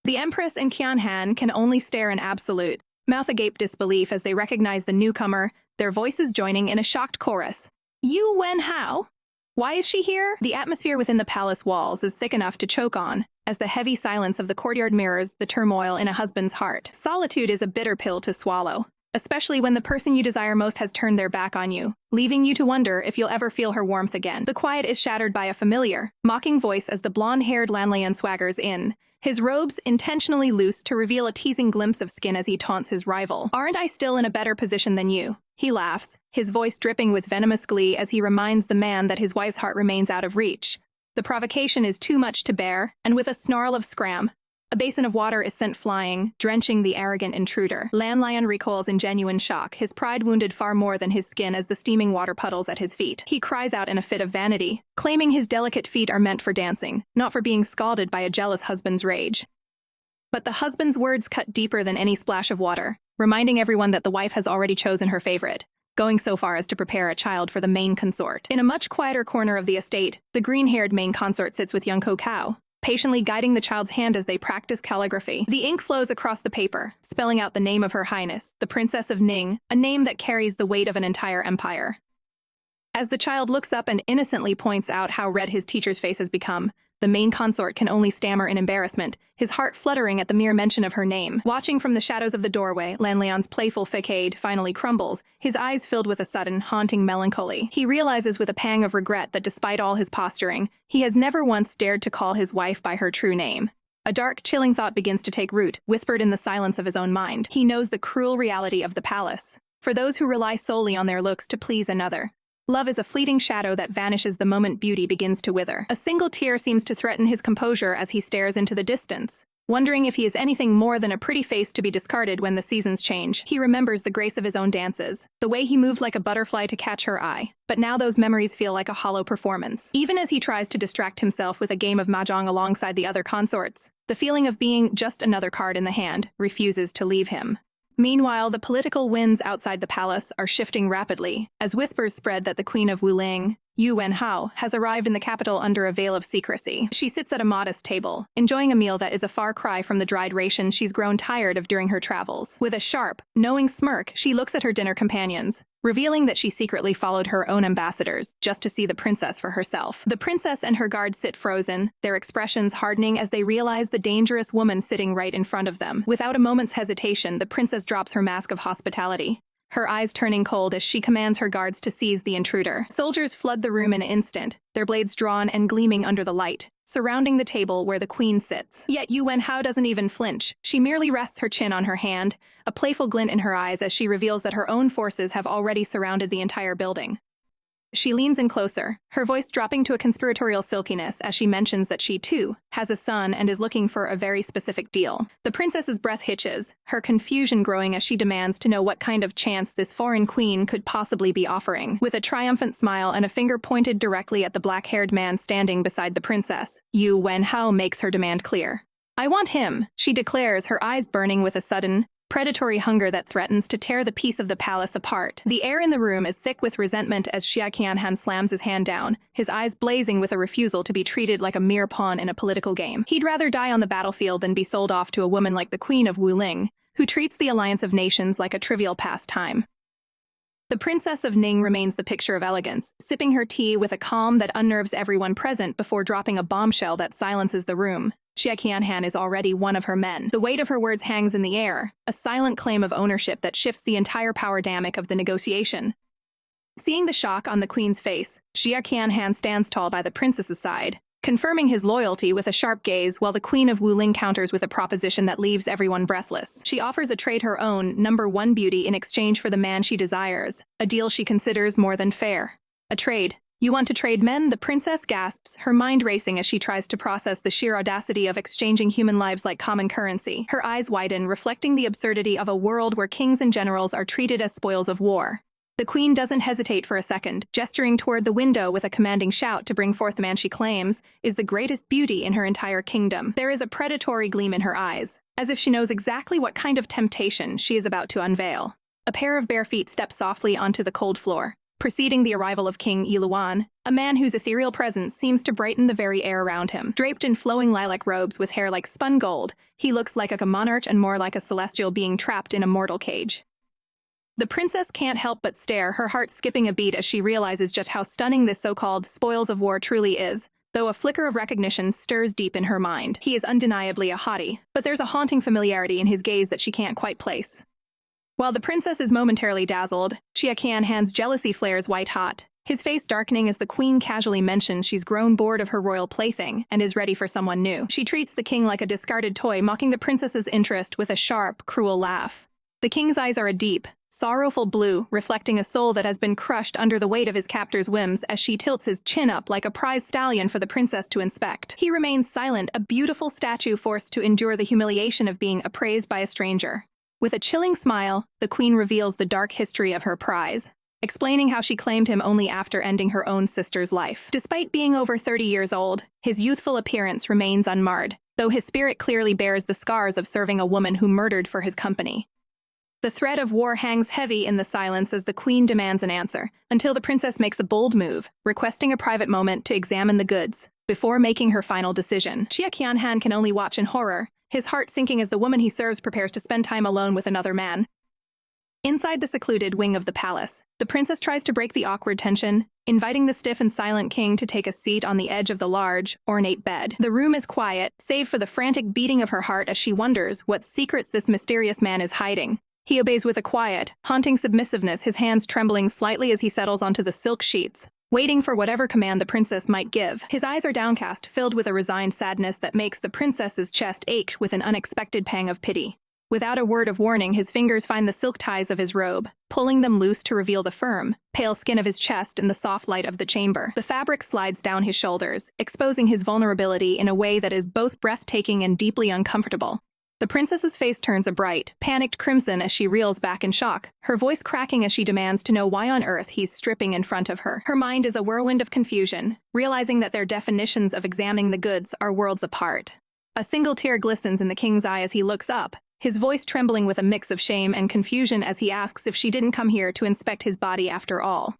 Speaker 1: The Empress and Qian Han can only stare in absolute, mouth-agape disbelief as they recognize the newcomer, their voices joining in a shocked chorus. "Yu Wen Hao? Why is she here?" The atmosphere within the palace walls is thick enough to choke on, as the heavy silence of the courtyard mirrors the turmoil in a husband's heart. Solitude is a bitter pill to swallow, especially when the person you desire most has turned their back on you, leaving you to wonder if you'll ever feel her warmth again. The quiet is shattered by a familiar, mocking voice as the blonde-haired Lanlian swaggers in, his robes intentionally loose to reveal a teasing glimpse of skin as he taunts his rival. "Aren't I still in a better position than you?" He laughs, his voice dripping with venomous glee as he reminds the man that his wife's heart remains out of reach. The provocation is too much to bear, and with a snarl of scram, a basin of water is sent flying, drenching the arrogant intruder. Lanlian recoils in genuine shock, his pride wounded far more than his skin as the steaming water puddles at his feet. He cries out in a fit of vanity, claiming his delicate feet are meant for dancing, not for being scalded by a jealous husband's rage. But the husband's words cut deeper than any splash of water, reminding everyone that the wife has already chosen her favorite, going so far as to prepare a child for the main consort. In a much quieter corner of the estate, the green-haired main consort sits with young Kokao, patiently guiding the child's hand as they practice calligraphy. The ink flows across the paper, spelling out the name of Her Highness, the Princess of Ning, a name that carries the weight of an entire empire. As the child looks up and innocently points out how red his teacher's face has become, the main consort can only stammer in embarrassment, his heart fluttering at the mere mention of her name. Watching from the shadows of the doorway, Lanlian's playful facade finally crumbles, his eyes filled with a sudden, haunting melancholy. He realizes with a pang of regret that despite all his posturing, he has never once dared to call his wife by her true name. A dark, chilling thought begins to take root, whispered in the silence of his own mind. He knows the cruel reality of the palace. For those who rely solely on their looks to please another, Love is a fleeting shadow that vanishes the moment beauty begins to wither. A single tear seems to threaten his composure as he stares into the distance, wondering if he is anything more than a pretty face to be discarded when the seasons change. He remembers the grace of his own dances, the way he moved like a butterfly to catch her eye, but now those memories feel like a hollow performance. Even as he tries to distract himself with a game of mahjong alongside the other consorts, the feeling of being just another card in the hand refuses to leave him. Meanwhile, the political winds outside the palace are shifting rapidly, as whispers spread that the Queen of Wuling, Yu Wenhao, has arrived in the capital under a veil of secrecy. She sits at a modest table, enjoying a meal that is a far cry from the dried rations she's grown tired of during her travels. With a sharp, knowing smirk, she looks at her dinner companions, revealing that she secretly followed her own ambassadors just to see the princess for herself. The princess and her guards sit frozen, their expressions hardening as they realize the dangerous woman sitting right in front of them. Without a moment's hesitation, the princess drops her mask of hospitality, her eyes turning cold as she commands her guards to seize the intruder. Soldiers flood the room in an instant, their blades drawn and gleaming under the light, surrounding the table where the queen sits. Yet Yu Wenhao doesn't even flinch. She merely rests her chin on her hand, a playful glint in her eyes as she reveals that her own forces have already surrounded the entire building. She leans in closer, her voice dropping to a conspiratorial silkiness as she mentions that she, too, has a son and is looking for a very specific deal. The princess's breath hitches, her confusion growing as she demands to know what kind of chance this foreign queen could possibly be offering. With a triumphant smile and a finger pointed directly at the black-haired man standing beside the princess, Yu Wenhao makes her demand clear. "I want him," she declares, her eyes burning with a sudden, predatory hunger that threatens to tear the peace of the palace apart. The air in the room is thick with resentment as Xia Qianhan slams his hand down, his eyes blazing with a refusal to be treated like a mere pawn in a political game. He'd rather die on the battlefield than be sold off to a woman like the Queen of Wuling, who treats the alliance of nations like a trivial pastime. The Princess of Ning remains the picture of elegance, sipping her tea with a calm that unnerves everyone present before dropping a bombshell that silences the room. Xia Qianhan is already one of her men. The weight of her words hangs in the air, a silent claim of ownership that shifts the entire power dynamic of the negotiation. Seeing the shock on the queen's face, Xia Qianhan stands tall by the princess's side, confirming his loyalty with a sharp gaze while the Queen of Wuling counters with a proposition that leaves everyone breathless. She offers a trade her own, #1 beauty in exchange for the man she desires, a deal she considers more than fair. A trade. "You want to trade men?" The princess gasps, her mind racing as she tries to process the sheer audacity of exchanging human lives like common currency. Her eyes widen, reflecting the absurdity of a world where kings and generals are treated as spoils of war. The queen doesn't hesitate for a second, gesturing toward the window with a commanding shout to bring forth the man she claims is the greatest beauty in her entire kingdom. There is a predatory gleam in her eyes, as if she knows exactly what kind of temptation she is about to unveil. A pair of bare feet step softly onto the cold floor, preceding the arrival of King Yiluan, a man whose ethereal presence seems to brighten the very air around him. Draped in flowing lilac robes with hair like spun gold, he looks like a monarch and more like a celestial being trapped in a mortal cage. The princess can't help but stare, her heart skipping a beat as she realizes just how stunning this so-called spoils of war truly is, though a flicker of recognition stirs deep in her mind. He is undeniably a hottie, but there's a haunting familiarity in his gaze that she can't quite place. While the princess is momentarily dazzled, Xia Qianhan's jealousy flares white-hot, his face darkening as the queen casually mentions she's grown bored of her royal plaything and is ready for someone new. She treats the king like a discarded toy, mocking the princess's interest with a sharp, cruel laugh. The king's eyes are a deep, sorrowful blue, reflecting a soul that has been crushed under the weight of his captor's whims as she tilts his chin up like a prize stallion for the princess to inspect. He remains silent, a beautiful statue forced to endure the humiliation of being appraised by a stranger. With a chilling smile, the queen reveals the dark history of her prize, explaining how she claimed him only after ending her own sister's life. Despite being over 30 years old, his youthful appearance remains unmarred, though his spirit clearly bears the scars of serving a woman who murdered for his company. The threat of war hangs heavy in the silence as the queen demands an answer, until the princess makes a bold move, requesting a private moment to examine the goods, before making her final decision. Xia Qianhan can only watch in horror, his heart sinking as the woman he serves prepares to spend time alone with another man. Inside the secluded wing of the palace, the princess tries to break the awkward tension, inviting the stiff and silent king to take a seat on the edge of the large, ornate bed. The room is quiet, save for the frantic beating of her heart as she wonders what secrets this mysterious man is hiding. He obeys with a quiet, haunting submissiveness, his hands trembling slightly as he settles onto the silk sheets, waiting for whatever command the princess might give. His eyes are downcast, filled with a resigned sadness that makes the princess's chest ache with an unexpected pang of pity. Without a word of warning, his fingers find the silk ties of his robe, pulling them loose to reveal the firm, pale skin of his chest in the soft light of the chamber. The fabric slides down his shoulders, exposing his vulnerability in a way that is both breathtaking and deeply uncomfortable. The princess's face turns a bright, panicked crimson as she reels back in shock, her voice cracking as she demands to know why on earth he's stripping in front of her. Her mind is a whirlwind of confusion, realizing that their definitions of examining the goods are worlds apart. A single tear glistens in the king's eye as he looks up, his voice trembling with a mix of shame and confusion as he asks if she didn't come here to inspect his body after all.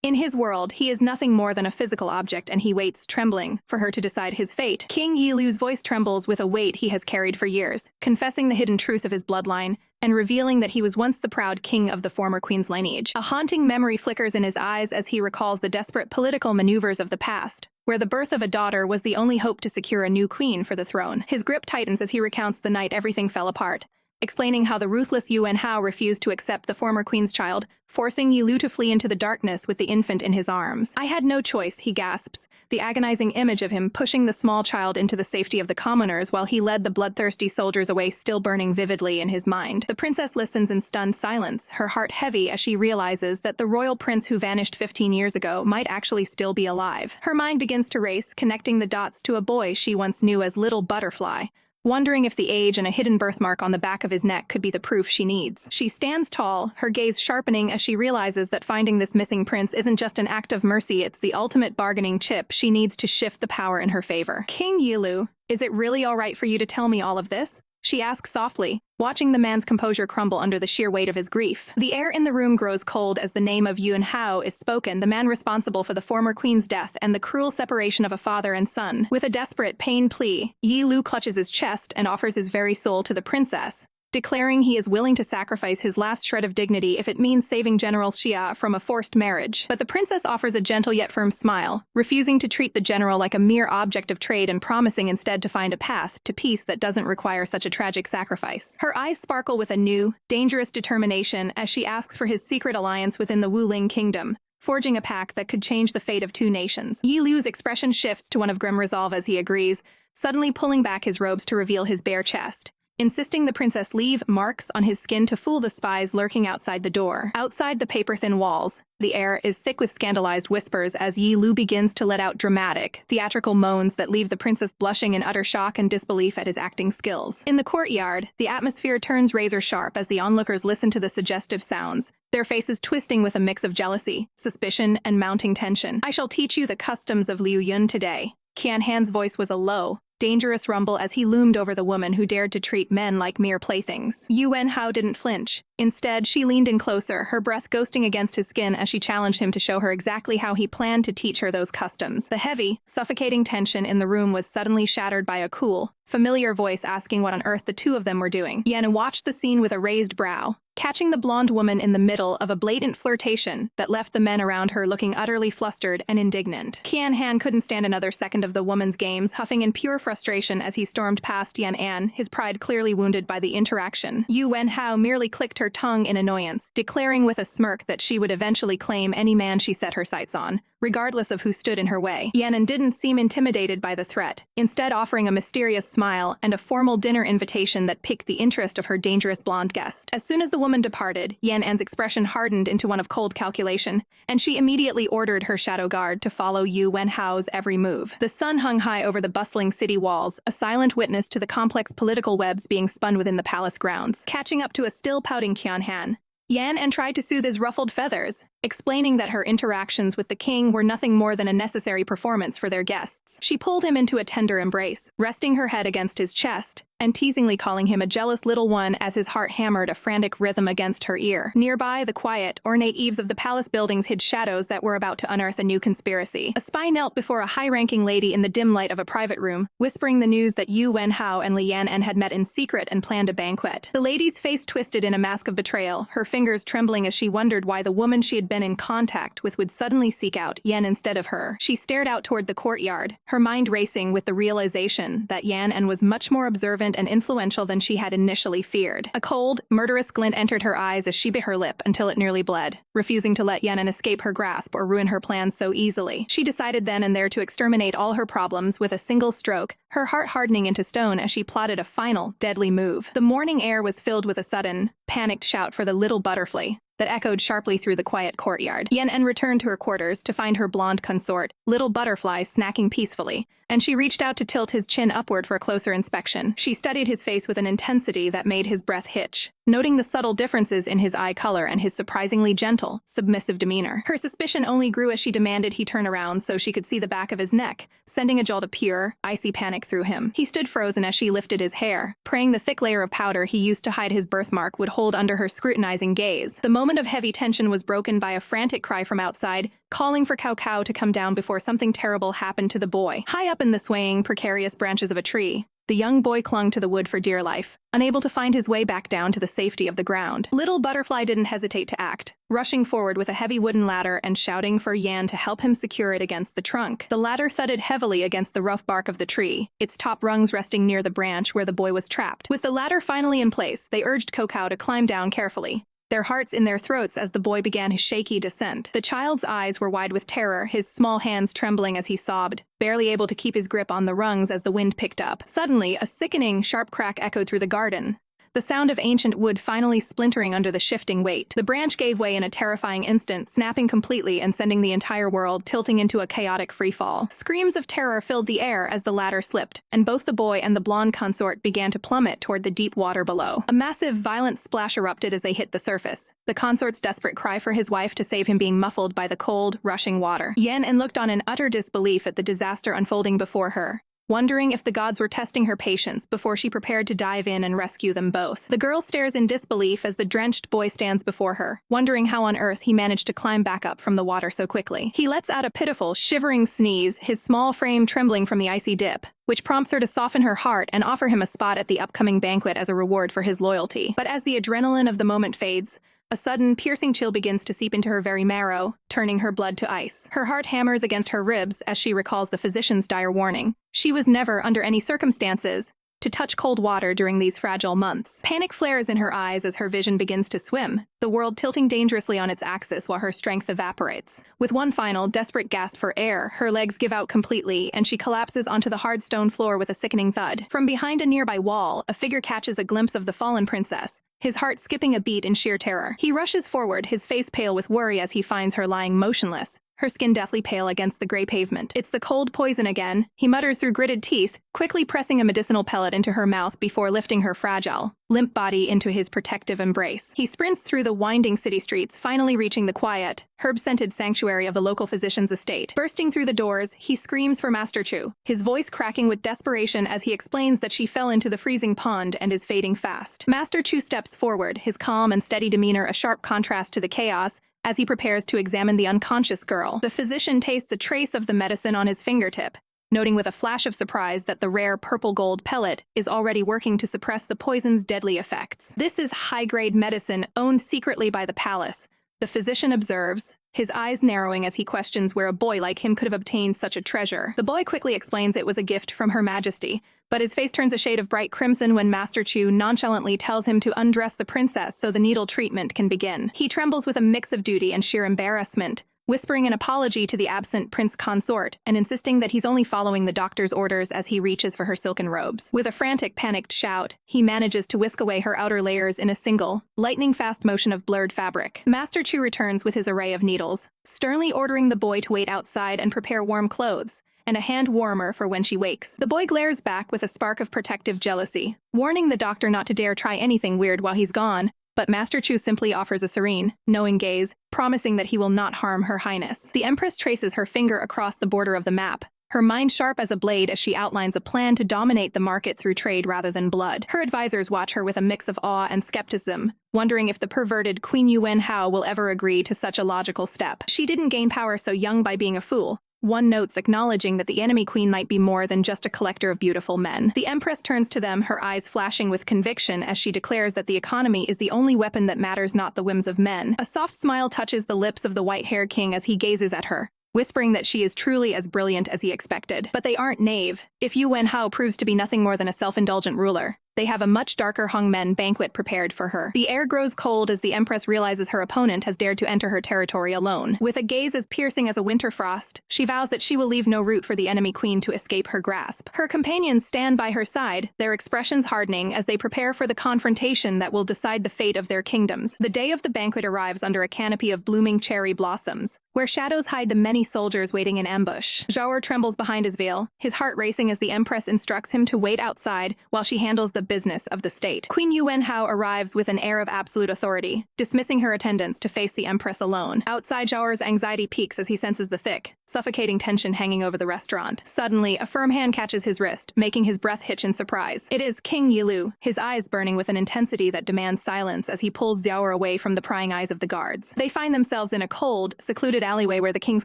Speaker 1: In his world, he is nothing more than a physical object, and he waits, trembling, for her to decide his fate. King Yilu's voice trembles with a weight he has carried for years, confessing the hidden truth of his bloodline and revealing that he was once the proud king of the former queen's lineage. A haunting memory flickers in his eyes as he recalls the desperate political maneuvers of the past, where the birth of a daughter was the only hope to secure a new queen for the throne. His grip tightens as he recounts the night everything fell apart, explaining how the ruthless Yuan Hao refused to accept the former queen's child, forcing Yilu to flee into the darkness with the infant in his arms. "I had no choice," he gasps, the agonizing image of him pushing the small child into the safety of the commoners while he led the bloodthirsty soldiers away still burning vividly in his mind. The princess listens in stunned silence, her heart heavy as she realizes that the royal prince who vanished 15 years ago might actually still be alive. Her mind begins to race, connecting the dots to a boy she once knew as Little Butterfly, wondering if the age and a hidden birthmark on the back of his neck could be the proof she needs. She stands tall, her gaze sharpening as she realizes that finding this missing prince isn't just an act of mercy, it's the ultimate bargaining chip she needs to shift the power in her favor. "King Yilu, is it really all right for you to tell me all of this?" she asks softly, watching the man's composure crumble under the sheer weight of his grief. The air in the room grows cold as the name of Yuan Hao is spoken, the man responsible for the former queen's death and the cruel separation of a father and son. With a desperate pain plea, Yi Lu clutches his chest and offers his very soul to the princess, declaring he is willing to sacrifice his last shred of dignity if it means saving General Xia from a forced marriage. But the princess offers a gentle yet firm smile, refusing to treat the general like a mere object of trade and promising instead to find a path to peace that doesn't require such a tragic sacrifice. Her eyes sparkle with a new, dangerous determination as she asks for his secret alliance within the Wuling kingdom, forging a pact that could change the fate of two nations. Yi Lu's expression shifts to one of grim resolve as he agrees, suddenly pulling back his robes to reveal his bare chest, insisting the princess leave marks on his skin to fool the spies lurking outside the door. Outside the paper-thin walls, the air is thick with scandalized whispers as Yi Lu begins to let out dramatic, theatrical moans that leave the princess blushing in utter shock and disbelief at his acting skills. In the courtyard, the atmosphere turns razor-sharp as the onlookers listen to the suggestive sounds, their faces twisting with a mix of jealousy, suspicion, and mounting tension. "I shall teach you the customs of Liu Yun today." Qian Han's voice was a low, dangerous rumble as he loomed over the woman who dared to treat men like mere playthings. Yuan Hao didn't flinch. Instead, she leaned in closer, her breath ghosting against his skin as she challenged him to show her exactly how he planned to teach her those customs. The heavy, suffocating tension in the room was suddenly shattered by a cool, familiar voice asking what on earth the two of them were doing. Yan watched the scene with a raised brow, catching the blonde woman in the middle of a blatant flirtation that left the men around her looking utterly flustered and indignant. Qian Han couldn't stand another second of the woman's games, huffing in pure frustration as he stormed past Yan An, his pride clearly wounded by the interaction. Yuan Hao merely clicked her tongue in annoyance, declaring with a smirk that she would eventually claim any man she set her sights on, regardless of who stood in her way. Yanan didn't seem intimidated by the threat, instead offering a mysterious smile and a formal dinner invitation that piqued the interest of her dangerous blonde guest. As soon as the woman departed, Yanan's expression hardened into one of cold calculation, and she immediately ordered her shadow guard to follow Yu Wenhao's every move. The sun hung high over the bustling city walls, a silent witness to the complex political webs being spun within the palace grounds. Catching up to a still pouting Qian Han, Yan tried to soothe his ruffled feathers, explaining that her interactions with the king were nothing more than a necessary performance for their guests. She pulled him into a tender embrace, resting her head against his chest, and teasingly calling him a jealous little one as his heart hammered a frantic rhythm against her ear. Nearby, the quiet, ornate eaves of the palace buildings hid shadows that were about to unearth a new conspiracy. A spy knelt before a high-ranking lady in the dim light of a private room, whispering the news that Yu Wenhao and Li Yan had met in secret and planned a banquet. The lady's face twisted in a mask of betrayal, her fingers trembling as she wondered why the woman she had been in contact with would suddenly seek out Yan instead of her. She stared out toward the courtyard, her mind racing with the realization that Yan was much more observant efficient and influential than she had initially feared. A cold, murderous glint entered her eyes as she bit her lip until it nearly bled, refusing to let Yenin escape her grasp or ruin her plans so easily. She decided then and there to exterminate all her problems with a single stroke, her heart hardening into stone as she plotted a final, deadly move. The morning air was filled with a sudden, panicked shout for the little butterfly that echoed sharply through the quiet courtyard. Yen returned to her quarters to find her blonde consort, Little Butterfly, snacking peacefully, and she reached out to tilt his chin upward for a closer inspection. She studied his face with an intensity that made his breath hitch, noting the subtle differences in his eye color and his surprisingly gentle, submissive demeanor. Her suspicion only grew as she demanded he turn around so she could see the back of his neck, sending a jolt of pure, icy panic through him. He stood frozen as she lifted his hair, praying the thick layer of powder he used to hide his birthmark would hold under her scrutinizing gaze. The moment of heavy tension was broken by a frantic cry from outside, calling for Cao Cao to come down before something terrible happened to the boy. High up in the swaying, precarious branches of a tree, the young boy clung to the wood for dear life, unable to find his way back down to the safety of the ground. Little Butterfly didn't hesitate to act, rushing forward with a heavy wooden ladder and shouting for Yan to help him secure it against the trunk. The ladder thudded heavily against the rough bark of the tree, its top rungs resting near the branch where the boy was trapped. With the ladder finally in place, they urged Cao Cao to climb down carefully, their hearts in their throats as the boy began his shaky descent. The child's eyes were wide with terror, his small hands trembling as he sobbed, barely able to keep his grip on the rungs as the wind picked up. Suddenly, a sickening, sharp crack echoed through the garden, the sound of ancient wood finally splintering under the shifting weight. The branch gave way in a terrifying instant, snapping completely and sending the entire world tilting into a chaotic freefall. Screams of terror filled the air as the ladder slipped, and both the boy and the blonde consort began to plummet toward the deep water below. A massive, violent splash erupted as they hit the surface, the consort's desperate cry for his wife to save him being muffled by the cold, rushing water. Yen looked on in utter disbelief at the disaster unfolding before her, wondering if the gods were testing her patience before she prepared to dive in and rescue them both. The girl stares in disbelief as the drenched boy stands before her, wondering how on earth he managed to climb back up from the water so quickly. He lets out a pitiful, shivering sneeze, his small frame trembling from the icy dip, which prompts her to soften her heart and offer him a spot at the upcoming banquet as a reward for his loyalty. But as the adrenaline of the moment fades, a sudden, piercing chill begins to seep into her very marrow, turning her blood to ice. Her heart hammers against her ribs as she recalls the physician's dire warning. She was never, under any circumstances, to touch cold water during these fragile months. Panic flares in her eyes as her vision begins to swim, the world tilting dangerously on its axis while her strength evaporates. With one final, desperate gasp for air, her legs give out completely, and she collapses onto the hard stone floor with a sickening thud. From behind a nearby wall, a figure catches a glimpse of the fallen princess, his heart skipping a beat in sheer terror. He rushes forward, his face pale with worry as he finds her lying motionless, her skin deathly pale against the gray pavement. It's the cold poison again, he mutters through gritted teeth, quickly pressing a medicinal pellet into her mouth before lifting her fragile, limp body into his protective embrace. He sprints through the winding city streets, finally reaching the quiet, herb-scented sanctuary of the local physician's estate. Bursting through the doors, he screams for Master Chu, his voice cracking with desperation as he explains that she fell into the freezing pond and is fading fast. Master Chu steps forward, his calm and steady demeanor a sharp contrast to the chaos, as he prepares to examine the unconscious girl. The physician tastes a trace of the medicine on his fingertip, noting with a flash of surprise that the rare purple-gold pellet is already working to suppress the poison's deadly effects. This is high-grade medicine owned secretly by the palace, the physician observes, his eyes narrowing as he questions where a boy like him could have obtained such a treasure. The boy quickly explains it was a gift from Her Majesty, but his face turns a shade of bright crimson when Master Chu nonchalantly tells him to undress the princess so the needle treatment can begin. He trembles with a mix of duty and sheer embarrassment, whispering an apology to the absent prince consort and insisting that he's only following the doctor's orders as he reaches for her silken robes. With a frantic, panicked shout, he manages to whisk away her outer layers in a single, lightning-fast motion of blurred fabric. Master Chu returns with his array of needles, sternly ordering the boy to wait outside and prepare warm clothes, and a hand warmer for when she wakes. The boy glares back with a spark of protective jealousy, warning the doctor not to dare try anything weird while he's gone, but Master Chu simply offers a serene, knowing gaze, promising that he will not harm Her Highness. The Empress traces her finger across the border of the map, her mind sharp as a blade as she outlines a plan to dominate the market through trade rather than blood. Her advisors watch her with a mix of awe and skepticism, wondering if the perverted Queen Yuan Hao will ever agree to such a logical step. She didn't gain power so young by being a fool. One notes acknowledging that the enemy queen might be more than just a collector of beautiful men. The Empress turns to them, her eyes flashing with conviction as she declares that the economy is the only weapon that matters, not the whims of men. A soft smile touches the lips of the white-haired king as he gazes at her, whispering that she is truly as brilliant as he expected. But they aren't naive. If Yu Wenhao proves to be nothing more than a self-indulgent ruler, They have a much darker Hongmen banquet prepared for her. The air grows cold as the Empress realizes her opponent has dared to enter her territory alone. With a gaze as piercing as a winter frost, she vows that she will leave no route for the enemy queen to escape her grasp. Her companions stand by her side, their expressions hardening as they prepare for the confrontation that will decide the fate of their kingdoms. The day of the banquet arrives under a canopy of blooming cherry blossoms, where shadows hide the many soldiers waiting in ambush. Zhaor trembles behind his veil, his heart racing as the Empress instructs him to wait outside while she handles the business of the state. Queen Yuanhao arrives with an air of absolute authority, dismissing her attendants to face the Empress alone. Outside, Zhaor's anxiety peaks as he senses the thick, suffocating tension hanging over the restaurant. Suddenly, a firm hand catches his wrist, making his breath hitch in surprise. It is King Yilu, his eyes burning with an intensity that demands silence as he pulls Zhaor away from the prying eyes of the guards. They find themselves in a cold, secluded alleyway where the king's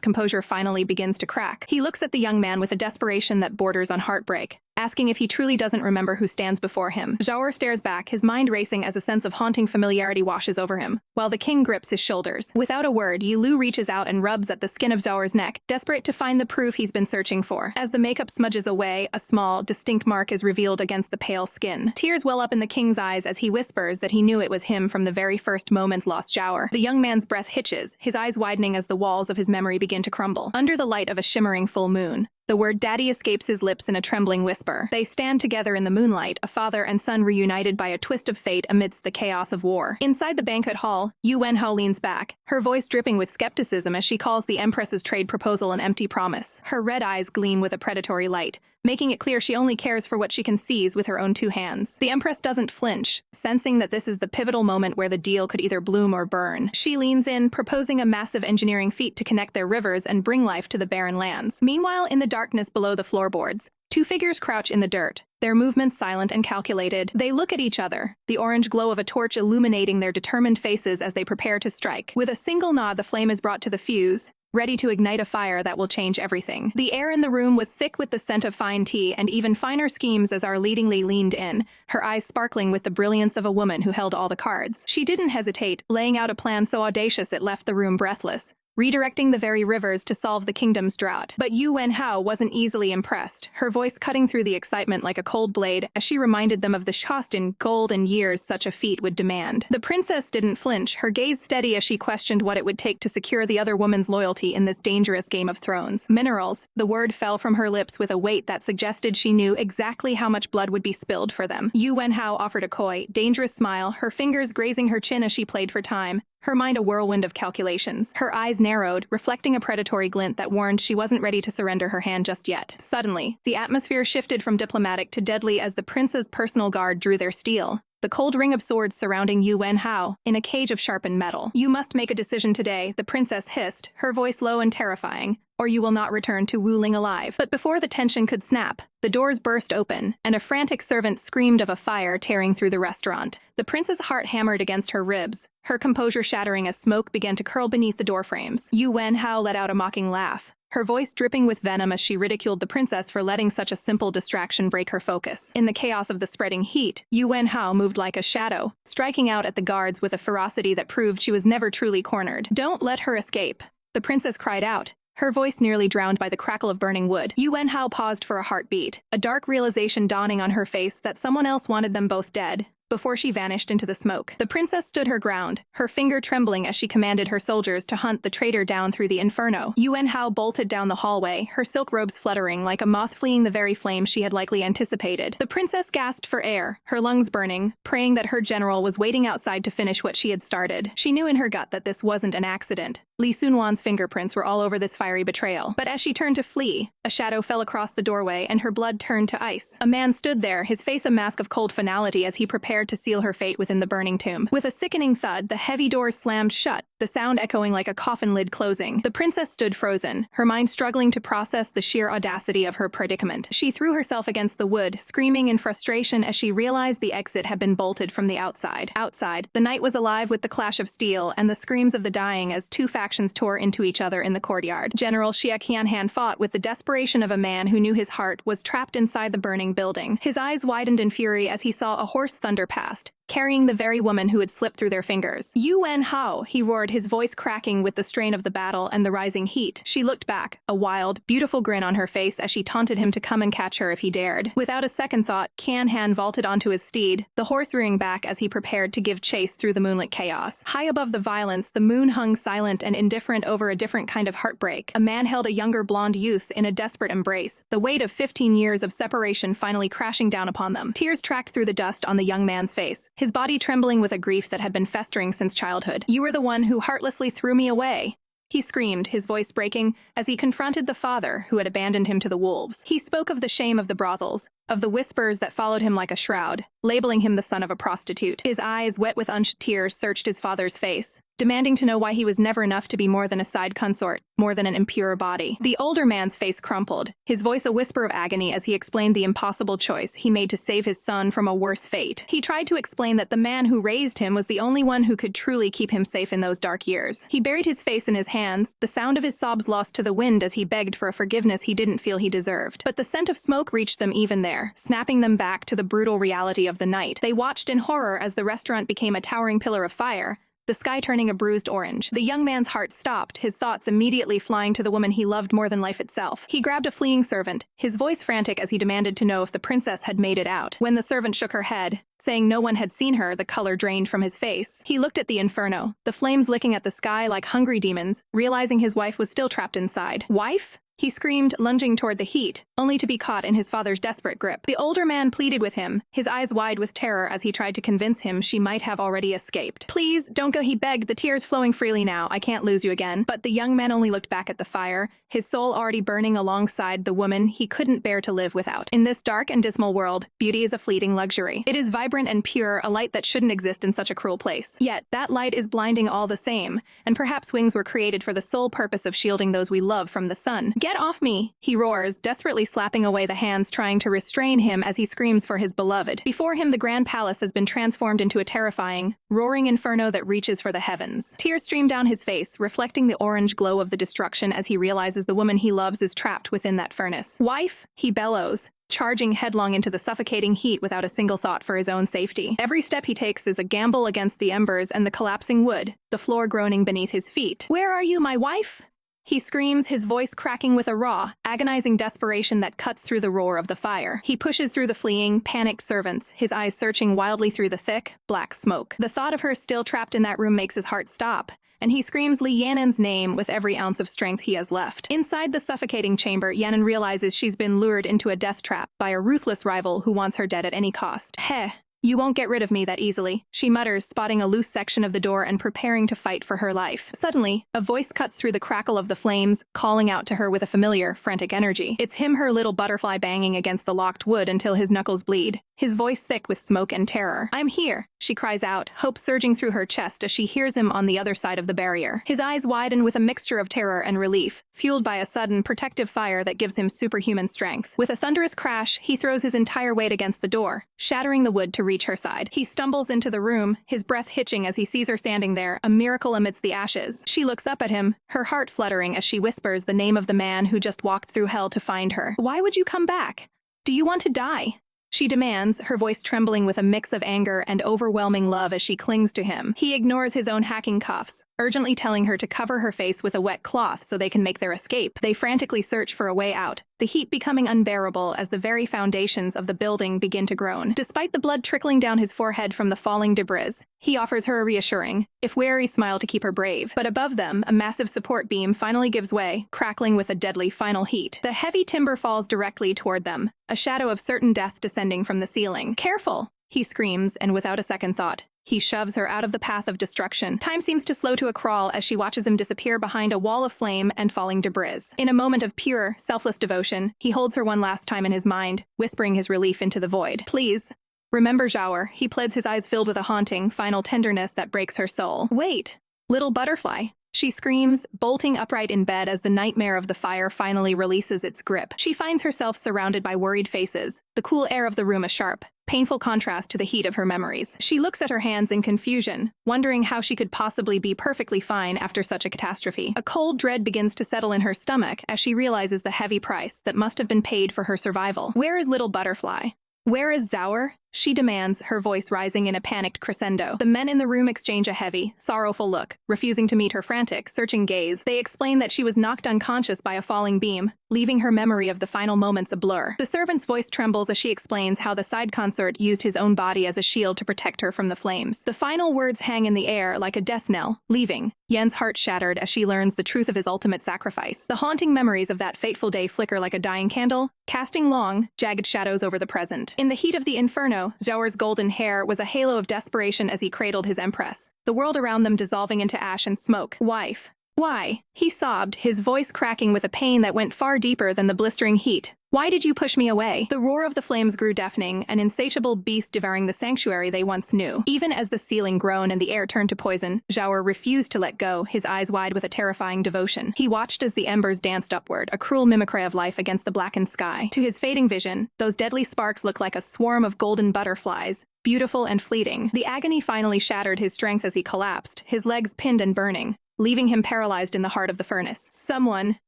Speaker 1: composure finally begins to crack. He looks at the young man with a desperation that borders on heartbreak, asking if he truly doesn't remember who stands before him. Zhaor stares back, his mind racing as a sense of haunting familiarity washes over him, while the king grips his shoulders. Without a word, Yilu reaches out and rubs at the skin of Zhaor's neck, desperate to find the proof he's been searching for. As the makeup smudges away, a small, distinct mark is revealed against the pale skin. Tears well up in the king's eyes as he whispers that he knew it was him from the very first moments lost Zhaor. The young man's breath hitches, his eyes widening as the walls of his memory begin to crumble. Under the light of a shimmering full moon, the word daddy escapes his lips in a trembling whisper. They stand together in the moonlight, a father and son reunited by a twist of fate amidst the chaos of war. Inside the banquet hall, Yu Wenhao leans back, her voice dripping with skepticism as she calls the Empress's trade proposal an empty promise. Her red eyes gleam with a predatory light, making it clear she only cares for what she can seize with her own two hands. The Empress doesn't flinch, sensing that this is the pivotal moment where the deal could either bloom or burn. She leans in, proposing a massive engineering feat to connect their rivers and bring life to the barren lands. Meanwhile, in the darkness below the floorboards, two figures crouch in the dirt, their movements silent and calculated. They look at each other, the orange glow of a torch illuminating their determined faces as they prepare to strike. With a single nod, the flame is brought to the fuse, ready to ignite a fire that will change everything. The air in the room was thick with the scent of fine tea and even finer schemes as our leading lady leaned in, her eyes sparkling with the brilliance of a woman who held all the cards. She didn't hesitate, laying out a plan so audacious it left the room breathless, redirecting the very rivers to solve the kingdom's drought. But Yu Wenhao wasn't easily impressed, her voice cutting through the excitement like a cold blade as she reminded them of the cost in gold and years such a feat would demand. The princess didn't flinch, her gaze steady as she questioned what it would take to secure the other woman's loyalty in this dangerous game of thrones. Minerals, the word fell from her lips with a weight that suggested she knew exactly how much blood would be spilled for them. Yu Wenhao offered a coy, dangerous smile, her fingers grazing her chin as she played for time, her mind a whirlwind of calculations. Her eyes narrowed, reflecting a predatory glint that warned she wasn't ready to surrender her hand just yet. Suddenly, the atmosphere shifted from diplomatic to deadly as the prince's personal guard drew their steel, the cold ring of swords surrounding Yu Wenhao in a cage of sharpened metal. "You must make a decision today," the princess hissed, her voice low and terrifying, "or you will not return to Wuling alive." But before the tension could snap, the doors burst open, and a frantic servant screamed of a fire tearing through the restaurant. The prince's heart hammered against her ribs, her composure shattering as smoke began to curl beneath the doorframes. Yu Wenhao let out a mocking laugh, her voice dripping with venom as she ridiculed the princess for letting such a simple distraction break her focus. In the chaos of the spreading heat, Yu Wenhao moved like a shadow, striking out at the guards with a ferocity that proved she was never truly cornered. "Don't let her escape," the princess cried out, her voice nearly drowned by the crackle of burning wood. Yu Wenhao paused for a heartbeat, a dark realization dawning on her face that someone else wanted them both dead, before she vanished into the smoke. The princess stood her ground, her finger trembling as she commanded her soldiers to hunt the traitor down through the inferno. Yu Wenhao bolted down the hallway, her silk robes fluttering like a moth fleeing the very flame she had likely anticipated. The princess gasped for air, her lungs burning, praying that her general was waiting outside to finish what she had started. She knew in her gut that this wasn't an accident. Li Sunwan's fingerprints were all over this fiery betrayal. But as she turned to flee, a shadow fell across the doorway and her blood turned to ice. A man stood there, his face a mask of cold finality as he prepared to seal her fate within the burning tomb. With a sickening thud, the heavy doors slammed shut, the sound echoing like a coffin lid closing. The princess stood frozen, her mind struggling to process the sheer audacity of her predicament. She threw herself against the wood, screaming in frustration as she realized the exit had been bolted from the outside. Outside, the night was alive with the clash of steel and the screams of the dying as two factions tore into each other in the courtyard. General Xia Qianhan fought with the desperation of a man who knew his heart was trapped inside the burning building. His eyes widened in fury as he saw a horse thunder past, carrying the very woman who had slipped through their fingers. "Yu Wenhao," he roared roared, his voice cracking with the strain of the battle and the rising heat. She looked back, a wild, beautiful grin on her face as she taunted him to come and catch her if he dared. Without a second thought, Kan-han vaulted onto his steed, the horse rearing back as he prepared to give chase through the moonlit chaos. High above the violence, the moon hung silent and indifferent over a different kind of heartbreak. A man held a younger blonde youth in a desperate embrace, the weight of 15 years of separation finally crashing down upon them. Tears tracked through the dust on the young man's face, his body trembling with a grief that had been festering since childhood. "You were the one who heartlessly threw me away," he screamed, his voice breaking, as he confronted the father who had abandoned him to the wolves. He spoke of the shame of the brothels, of the whispers that followed him like a shroud, labeling him the son of a prostitute. His eyes, wet with unshed tears, searched his father's face, demanding to know why he was never enough to be more than a side consort, more than an impure body. The older man's face crumpled, his voice a whisper of agony as he explained the impossible choice he made to save his son from a worse fate. He tried to explain that the man who raised him was the only one who could truly keep him safe in those dark years. He buried his face in his hands, the sound of his sobs lost to the wind as he begged for a forgiveness he didn't feel he deserved. But the scent of smoke reached them even there, snapping them back to the brutal reality of the night. They watched in horror as the restaurant became a towering pillar of fire, the sky turning a bruised orange. The young man's heart stopped, his thoughts immediately flying to the woman he loved more than life itself. He grabbed a fleeing servant, his voice frantic as he demanded to know if the princess had made it out. When the servant shook her head, saying no one had seen her, the color drained from his face. He looked at the inferno, the flames licking at the sky like hungry demons, realizing his wife was still trapped inside. "Wife?" he screamed, lunging toward the heat, only to be caught in his father's desperate grip. The older man pleaded with him, his eyes wide with terror as he tried to convince him she might have already escaped. "Please, don't go," he begged, the tears flowing freely now. "I can't lose you again." But the young man only looked back at the fire, his soul already burning alongside the woman he couldn't bear to live without. In this dark and dismal world, beauty is a fleeting luxury. It is vibrant and pure, a light that shouldn't exist in such a cruel place. Yet, that light is blinding all the same, and perhaps wings were created for the sole purpose of shielding those we love from the sun. "Get off me!" he roars, desperately slapping away the hands trying to restrain him as he screams for his beloved. Before him, the grand palace has been transformed into a terrifying, roaring inferno that reaches for the heavens. Tears stream down his face, reflecting the orange glow of the destruction as he realizes the woman he loves is trapped within that furnace. "Wife!" he bellows, charging headlong into the suffocating heat without a single thought for his own safety. Every step he takes is a gamble against the embers and the collapsing wood, the floor groaning beneath his feet. "Where are you, my wife?" he screams, his voice cracking with a raw, agonizing desperation that cuts through the roar of the fire. He pushes through the fleeing, panicked servants, his eyes searching wildly through the thick, black smoke. The thought of her still trapped in that room makes his heart stop, and he screams Li Yanan's name with every ounce of strength he has left. Inside the suffocating chamber, Yanan realizes she's been lured into a death trap by a ruthless rival who wants her dead at any cost. "Heh. You won't get rid of me that easily," she mutters, spotting a loose section of the door and preparing to fight for her life. Suddenly, a voice cuts through the crackle of the flames, calling out to her with a familiar, frantic energy. It's him, her little butterfly banging against the locked wood until his knuckles bleed, his voice thick with smoke and terror. "I'm here," she cries out, hope surging through her chest as she hears him on the other side of the barrier. His eyes widen with a mixture of terror and relief, fueled by a sudden, protective fire that gives him superhuman strength. With a thunderous crash, he throws his entire weight against the door, shattering the wood to reach her side. He stumbles into the room, his breath hitching as he sees her standing there, a miracle amidst the ashes. She looks up at him, her heart fluttering as she whispers the name of the man who just walked through hell to find her. "Why would you come back? Do you want to die?" she demands, her voice trembling with a mix of anger and overwhelming love as she clings to him. He ignores his own hacking cuffs, urgently telling her to cover her face with a wet cloth so they can make their escape. They frantically search for a way out, the heat becoming unbearable as the very foundations of the building begin to groan. Despite the blood trickling down his forehead from the falling debris, he offers her a reassuring, if wary smile to keep her brave. But above them, a massive support beam finally gives way, crackling with a deadly final heat. The heavy timber falls directly toward them, a shadow of certain death descending from the ceiling. "Careful!" he screams, and without a second thought, he shoves her out of the path of destruction. Time seems to slow to a crawl as she watches him disappear behind a wall of flame and falling debris. In a moment of pure, selfless devotion, he holds her one last time in his mind, whispering his relief into the void. "Please, remember Zhaoer," he pleads, his eyes filled with a haunting, final tenderness that breaks her soul. "Wait, little butterfly," she screams, bolting upright in bed as the nightmare of the fire finally releases its grip. She finds herself surrounded by worried faces, the cool air of the room a sharp, painful contrast to the heat of her memories. She looks at her hands in confusion, wondering how she could possibly be perfectly fine after such a catastrophe. A cold dread begins to settle in her stomach as she realizes the heavy price that must have been paid for her survival. Where is little butterfly? Where is Zhaoer? she demands, her voice rising in a panicked crescendo. The men in the room exchange a heavy, sorrowful look, refusing to meet her frantic, searching gaze. They explain that she was knocked unconscious by a falling beam, leaving her memory of the final moments a blur. The servant's voice trembles as she explains how the side consort used his own body as a shield to protect her from the flames. The final words hang in the air like a death knell, leaving Yen's heart shattered as she learns the truth of his ultimate sacrifice. The haunting memories of that fateful day flicker like a dying candle, casting long, jagged shadows over the present. In the heat of the inferno, Zhao's golden hair was a halo of desperation as he cradled his empress, the world around them dissolving into ash and smoke. Wife. Why? He sobbed, his voice cracking with a pain that went far deeper than the blistering heat. Why did you push me away? The roar of the flames grew deafening, an insatiable beast devouring the sanctuary they once knew. Even as the ceiling groaned and the air turned to poison, Zhao refused to let go, his eyes wide with a terrifying devotion. He watched as the embers danced upward, a cruel mimicry of life against the blackened sky. To his fading vision, those deadly sparks looked like a swarm of golden butterflies, beautiful and fleeting. The agony finally shattered his strength as he collapsed, his legs pinned and burning, leaving him paralyzed in the heart of the furnace. Someone,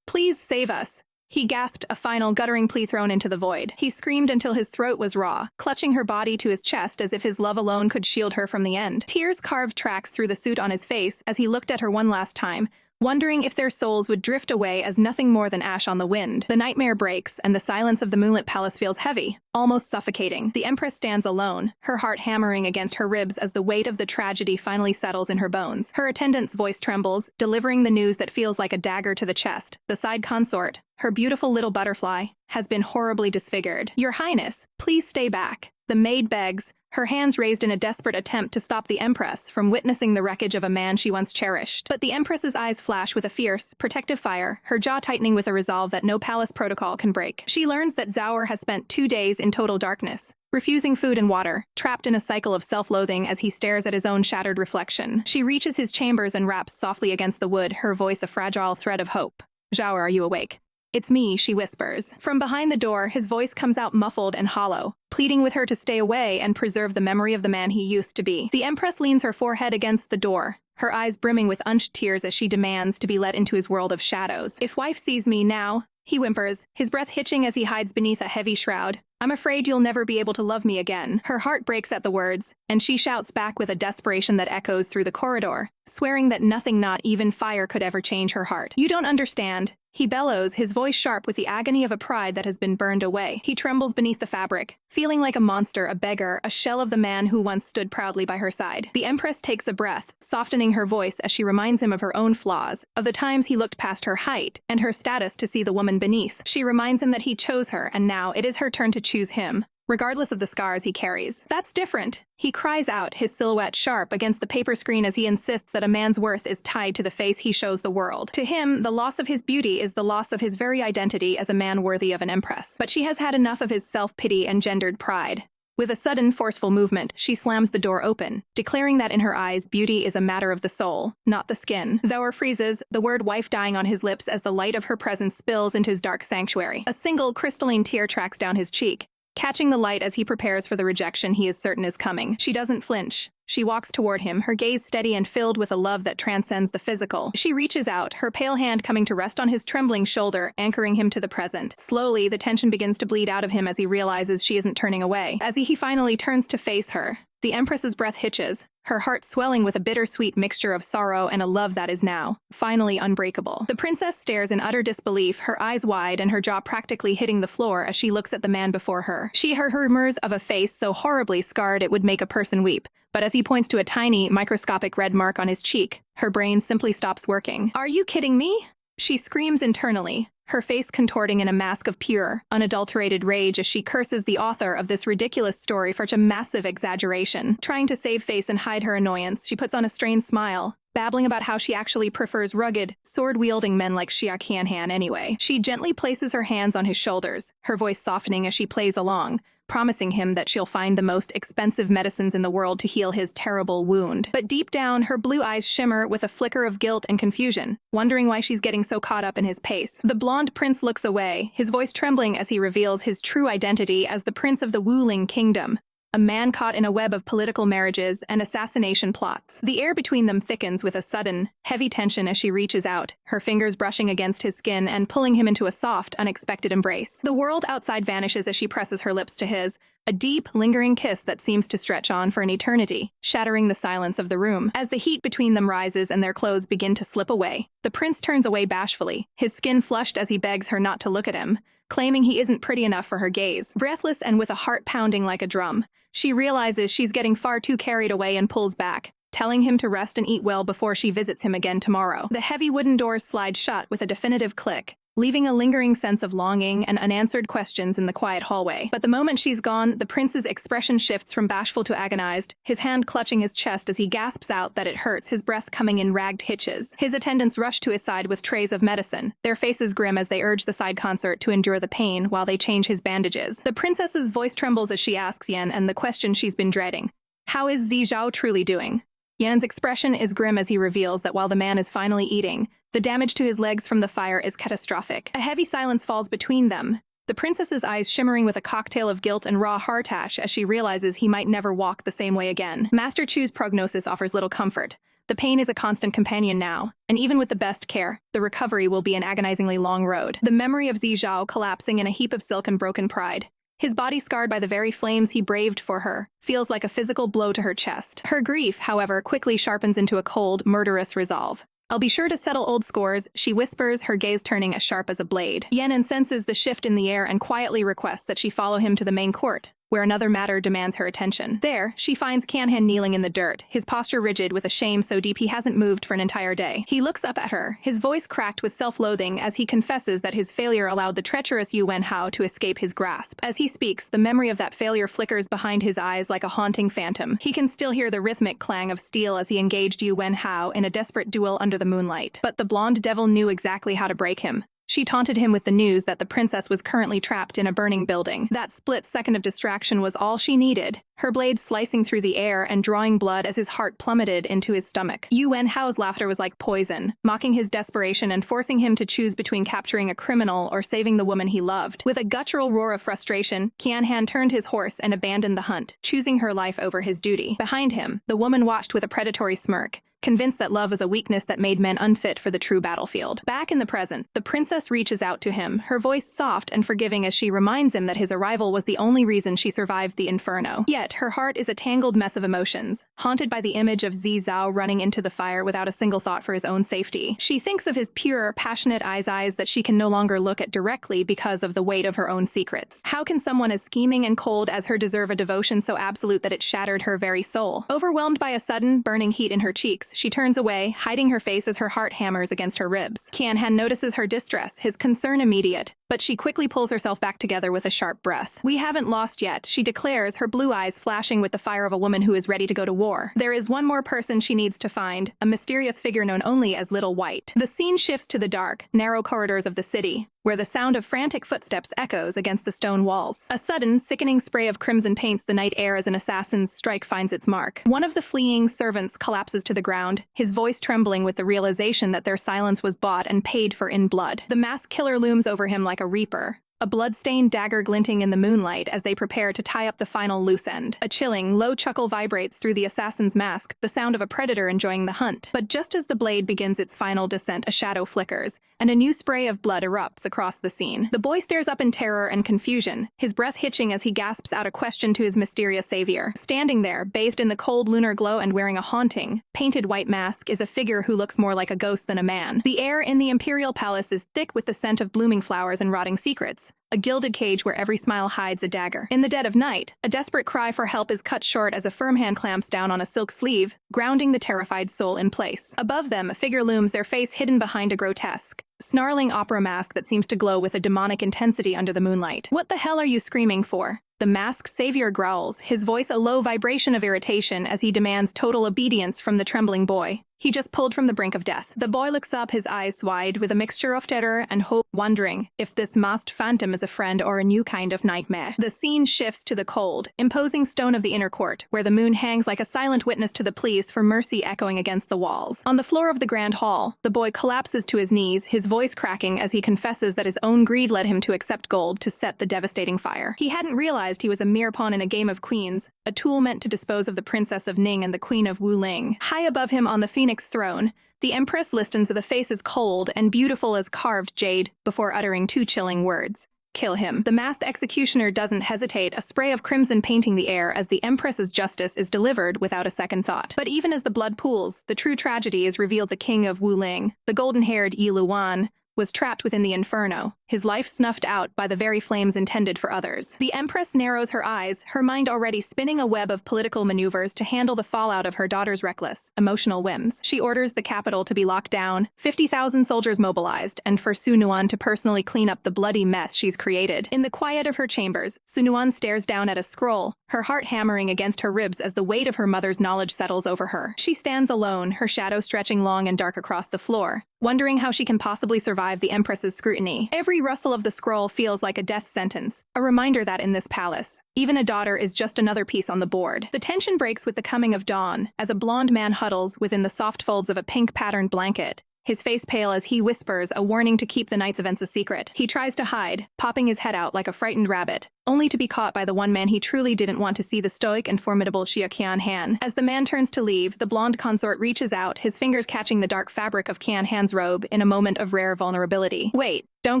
Speaker 1: please save us. He gasped, a final guttering plea thrown into the void. He screamed until his throat was raw, clutching her body to his chest as if his love alone could shield her from the end. Tears carved tracks through the suit on his face as he looked at her one last time, wondering if their souls would drift away as nothing more than ash on the wind. The nightmare breaks, and the silence of the moonlit palace feels heavy, almost suffocating. The Empress stands alone, her heart hammering against her ribs as the weight of the tragedy finally settles in her bones. Her attendant's voice trembles, delivering the news that feels like a dagger to the chest. The side consort, her beautiful little butterfly, has been horribly disfigured. Your Highness, please stay back. The maid begs, her hands raised in a desperate attempt to stop the Empress from witnessing the wreckage of a man she once cherished. But the Empress's eyes flash with a fierce, protective fire, her jaw tightening with a resolve that no palace protocol can break. She learns that Zhao has spent 2 days in total darkness, refusing food and water, trapped in a cycle of self-loathing as he stares at his own shattered reflection. She reaches his chambers and raps softly against the wood, her voice a fragile thread of hope. Zhao, are you awake? It's me, she whispers. From behind the door, his voice comes out muffled and hollow, pleading with her to stay away and preserve the memory of the man he used to be. The Empress leans her forehead against the door, her eyes brimming with unshed tears as she demands to be let into his world of shadows. If wife sees me now, he whimpers, his breath hitching as he hides beneath a heavy shroud, I'm afraid you'll never be able to love me again. Her heart breaks at the words, and she shouts back with a desperation that echoes through the corridor, swearing that nothing, not even fire, could ever change her heart. You don't understand. He bellows, his voice sharp with the agony of a pride that has been burned away. He trembles beneath the fabric, feeling like a monster, a beggar, a shell of the man who once stood proudly by her side. The Empress takes a breath, softening her voice as she reminds him of her own flaws, of the times he looked past her height and her status to see the woman beneath. She reminds him that he chose her, and now it is her turn to choose him, regardless of the scars he carries. That's different. He cries out, his silhouette sharp against the paper screen as he insists that a man's worth is tied to the face he shows the world. To him, the loss of his beauty is the loss of his very identity as a man worthy of an empress. But she has had enough of his self-pity and gendered pride. With a sudden, forceful movement, she slams the door open, declaring that in her eyes, beauty is a matter of the soul, not the skin. Zhao freezes, the word wife dying on his lips as the light of her presence spills into his dark sanctuary. A single crystalline tear tracks down his cheek, catching the light as he prepares for the rejection he is certain is coming. She doesn't flinch. She walks toward him, her gaze steady and filled with a love that transcends the physical. She reaches out, her pale hand coming to rest on his trembling shoulder, anchoring him to the present. Slowly, the tension begins to bleed out of him as he realizes she isn't turning away. As he finally turns to face her, the Empress's breath hitches, her heart swelling with a bittersweet mixture of sorrow and a love that is now, finally, unbreakable. The princess stares in utter disbelief, her eyes wide and her jaw practically hitting the floor as she looks at the man before her. She heard rumors of a face so horribly scarred it would make a person weep, but as he points to a tiny, microscopic red mark on his cheek, her brain simply stops working. Are you kidding me? She screams internally, her face contorting in a mask of pure, unadulterated rage as she curses the author of this ridiculous story for such a massive exaggeration. Trying to save face and hide her annoyance, she puts on a strained smile, babbling about how she actually prefers rugged, sword-wielding men like Xia Qianhan anyway. She gently places her hands on his shoulders, her voice softening as she plays along, promising him that she'll find the most expensive medicines in the world to heal his terrible wound. But deep down, her blue eyes shimmer with a flicker of guilt and confusion, wondering why she's getting so caught up in his pace. The blonde prince looks away, his voice trembling as he reveals his true identity as the prince of the Wuling kingdom, a man caught in a web of political marriages and assassination plots. The air between them thickens with a sudden, heavy tension as she reaches out, her fingers brushing against his skin and pulling him into a soft, unexpected embrace. The world outside vanishes as she presses her lips to his, a deep, lingering kiss that seems to stretch on for an eternity, shattering the silence of the room. As the heat between them rises and their clothes begin to slip away, the prince turns away bashfully, his skin flushed as he begs her not to look at him, claiming he isn't pretty enough for her gaze. Breathless and with a heart pounding like a drum, she realizes she's getting far too carried away and pulls back, telling him to rest and eat well before she visits him again tomorrow. The heavy wooden doors slide shut with a definitive click, leaving a lingering sense of longing and unanswered questions in the quiet hallway. But the moment she's gone, the prince's expression shifts from bashful to agonized, his hand clutching his chest as he gasps out that it hurts, his breath coming in ragged hitches. His attendants rush to his side with trays of medicine, their faces grim as they urge the side concert to endure the pain while they change his bandages. The princess's voice trembles as she asks Yan and the question she's been dreading. How is Zizhao truly doing? Yan's expression is grim as he reveals that while the man is finally eating, the damage to his legs from the fire is catastrophic. A heavy silence falls between them, the princess's eyes shimmering with a cocktail of guilt and raw heartache as she realizes he might never walk the same way again. Master Chu's prognosis offers little comfort. The pain is a constant companion now, and even with the best care, the recovery will be an agonizingly long road. The memory of Zizhao collapsing in a heap of silk and broken pride, his body scarred by the very flames he braved for her, feels like a physical blow to her chest. Her grief, however, quickly sharpens into a cold, murderous resolve. I'll be sure to settle old scores, she whispers, her gaze turning as sharp as a blade. Yan senses the shift in the air and quietly requests that she follow him to the main court, where another matter demands her attention. There, she finds Kanhan kneeling in the dirt, his posture rigid with a shame so deep he hasn't moved for an entire day. He looks up at her, his voice cracked with self-loathing as he confesses that his failure allowed the treacherous Yu Wenhao to escape his grasp. As he speaks, the memory of that failure flickers behind his eyes like a haunting phantom. He can still hear the rhythmic clang of steel as he engaged Yu Wenhao in a desperate duel under the moonlight. But the blonde devil knew exactly how to break him. She taunted him with the news that the princess was currently trapped in a burning building. That split second of distraction was all she needed, her blade slicing through the air and drawing blood as his heart plummeted into his stomach. Yu Wenhao's laughter was like poison, mocking his desperation and forcing him to choose between capturing a criminal or saving the woman he loved. With a guttural roar of frustration, Qianhan turned his horse and abandoned the hunt, choosing her life over his duty. Behind him, the woman watched with a predatory smirk, convinced that love was a weakness that made men unfit for the true battlefield. Back in the present, the princess reaches out to him, her voice soft and forgiving as she reminds him that his arrival was the only reason she survived the inferno. Yet, her heart is a tangled mess of emotions, haunted by the image of Zizhao running into the fire without a single thought for his own safety. She thinks of his pure, passionate eyes that she can no longer look at directly because of the weight of her own secrets. How can someone as scheming and cold as her deserve a devotion so absolute that it shattered her very soul? Overwhelmed by a sudden, burning heat in her cheeks, she turns away, hiding her face as her heart hammers against her ribs. Qianhan notices her distress, his concern immediate, but she quickly pulls herself back together with a sharp breath. We haven't lost yet, she declares, her blue eyes flashing with the fire of a woman who is ready to go to war. There is one more person she needs to find, a mysterious figure known only as Little White. The scene shifts to the dark, narrow corridors of the city, where the sound of frantic footsteps echoes against the stone walls. A sudden, sickening spray of crimson paints the night air as an assassin's strike finds its mark. One of the fleeing servants collapses to the ground, his voice trembling with the realization that their silence was bought and paid for in blood. The masked killer looms over him like a reaper, a blood-stained dagger glinting in the moonlight as they prepare to tie up the final loose end. A chilling, low chuckle vibrates through the assassin's mask, the sound of a predator enjoying the hunt. But just as the blade begins its final descent, a shadow flickers, and a new spray of blood erupts across the scene. The boy stares up in terror and confusion, his breath hitching as he gasps out a question to his mysterious savior. Standing there, bathed in the cold lunar glow and wearing a haunting, painted white mask, is a figure who looks more like a ghost than a man. The air in the imperial palace is thick with the scent of blooming flowers and rotting secrets, a gilded cage where every smile hides a dagger. In the dead of night, a desperate cry for help is cut short as a firm hand clamps down on a silk sleeve, grounding the terrified soul in place. Above them, a figure looms, their face hidden behind a grotesque, snarling opera mask that seems to glow with a demonic intensity under the moonlight. What the hell are you screaming for? The masked savior growls, his voice a low vibration of irritation as he demands total obedience from the trembling boy. He just pulled from the brink of death. The boy looks up, his eyes wide with a mixture of terror and hope, wondering if this masked phantom is a friend or a new kind of nightmare. The scene shifts to the cold, imposing stone of the inner court, where the moon hangs like a silent witness to the pleas for mercy echoing against the walls. On the floor of the grand hall, the boy collapses to his knees, his voice cracking as he confesses that his own greed led him to accept gold to set the devastating fire. He hadn't realized realized he was a mere pawn in a game of queens, a tool meant to dispose of the Princess of Ning and the Queen of Wuling. High above him on the Phoenix throne, the Empress listens with a face as cold and beautiful as carved jade before uttering two chilling words. Kill him. The masked executioner doesn't hesitate, a spray of crimson painting the air as the Empress's justice is delivered without a second thought. But even as the blood pools, the true tragedy is revealed. The king of Wuling, the golden-haired Yi Luan, was trapped within the inferno, his life snuffed out by the very flames intended for others. The Empress narrows her eyes, her mind already spinning a web of political maneuvers to handle the fallout of her daughter's reckless, emotional whims. She orders the capital to be locked down, 50,000 soldiers mobilized, and for Sunuan to personally clean up the bloody mess she's created. In the quiet of her chambers, Sunuan stares down at a scroll, her heart hammering against her ribs as the weight of her mother's knowledge settles over her. She stands alone, her shadow stretching long and dark across the floor, wondering how she can possibly survive the Empress's scrutiny. Every rustle of the scroll feels like a death sentence, a reminder that in this palace, even a daughter is just another piece on the board. The tension breaks with the coming of dawn, as a blonde man huddles within the soft folds of a pink-patterned blanket, his face pale as he whispers a warning to keep the night's events a secret. He tries to hide, popping his head out like a frightened rabbit, only to be caught by the one man he truly didn't want to see, the stoic and formidable Xia Qianhan. As the man turns to leave, the blonde consort reaches out, his fingers catching the dark fabric of Qianhan's robe in a moment of rare vulnerability. "Wait, don't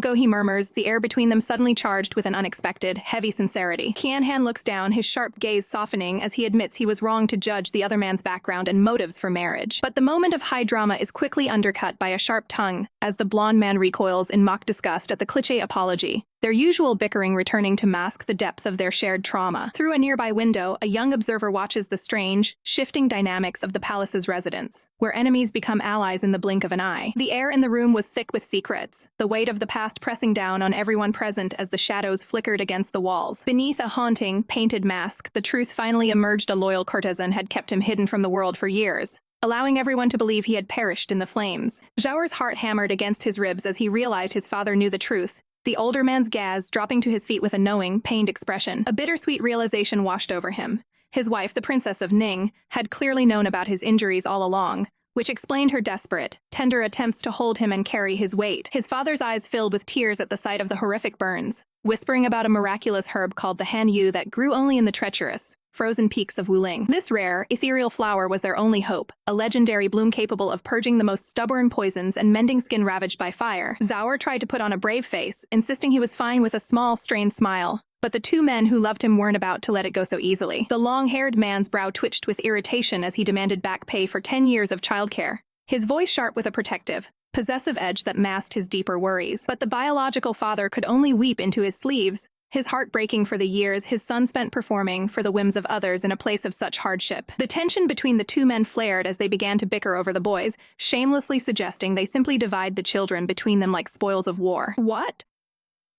Speaker 1: go," he murmurs, the air between them suddenly charged with an unexpected, heavy sincerity. Qianhan looks down, his sharp gaze softening as he admits he was wrong to judge the other man's background and motives for marriage. But the moment of high drama is quickly undercut by a sharp tongue, as the blonde man recoils in mock disgust at the cliché apology, their usual bickering returning to mask the depth of their shared trauma. Through a nearby window, a young observer watches the strange, shifting dynamics of the palace's residence, where enemies become allies in the blink of an eye. The air in the room was thick with secrets, the weight of the past pressing down on everyone present as the shadows flickered against the walls. Beneath a haunting, painted mask, the truth finally emerged: a loyal courtesan had kept him hidden from the world for years, allowing everyone to believe he had perished in the flames. Zhao's heart hammered against his ribs as he realized his father knew the truth, the older man's gaze dropping to his feet with a knowing, pained expression. A bittersweet realization washed over him. His wife, the Princess of Ning, had clearly known about his injuries all along, which explained her desperate, tender attempts to hold him and carry his weight. His father's eyes filled with tears at the sight of the horrific burns, whispering about a miraculous herb called the hanyu that grew only in the treacherous, frozen peaks of Wuling. This rare, ethereal flower was their only hope, a legendary bloom capable of purging the most stubborn poisons and mending skin ravaged by fire. Zhao tried to put on a brave face, insisting he was fine with a small, strained smile. But the two men who loved him weren't about to let it go so easily. The long-haired man's brow twitched with irritation as he demanded back pay for 10 years of childcare, his voice sharp with a protective, possessive edge that masked his deeper worries. But the biological father could only weep into his sleeves, his heart breaking for the years his son spent performing for the whims of others in a place of such hardship. The tension between the two men flared as they began to bicker over the boys, shamelessly suggesting they simply divide the children between them like spoils of war. "What?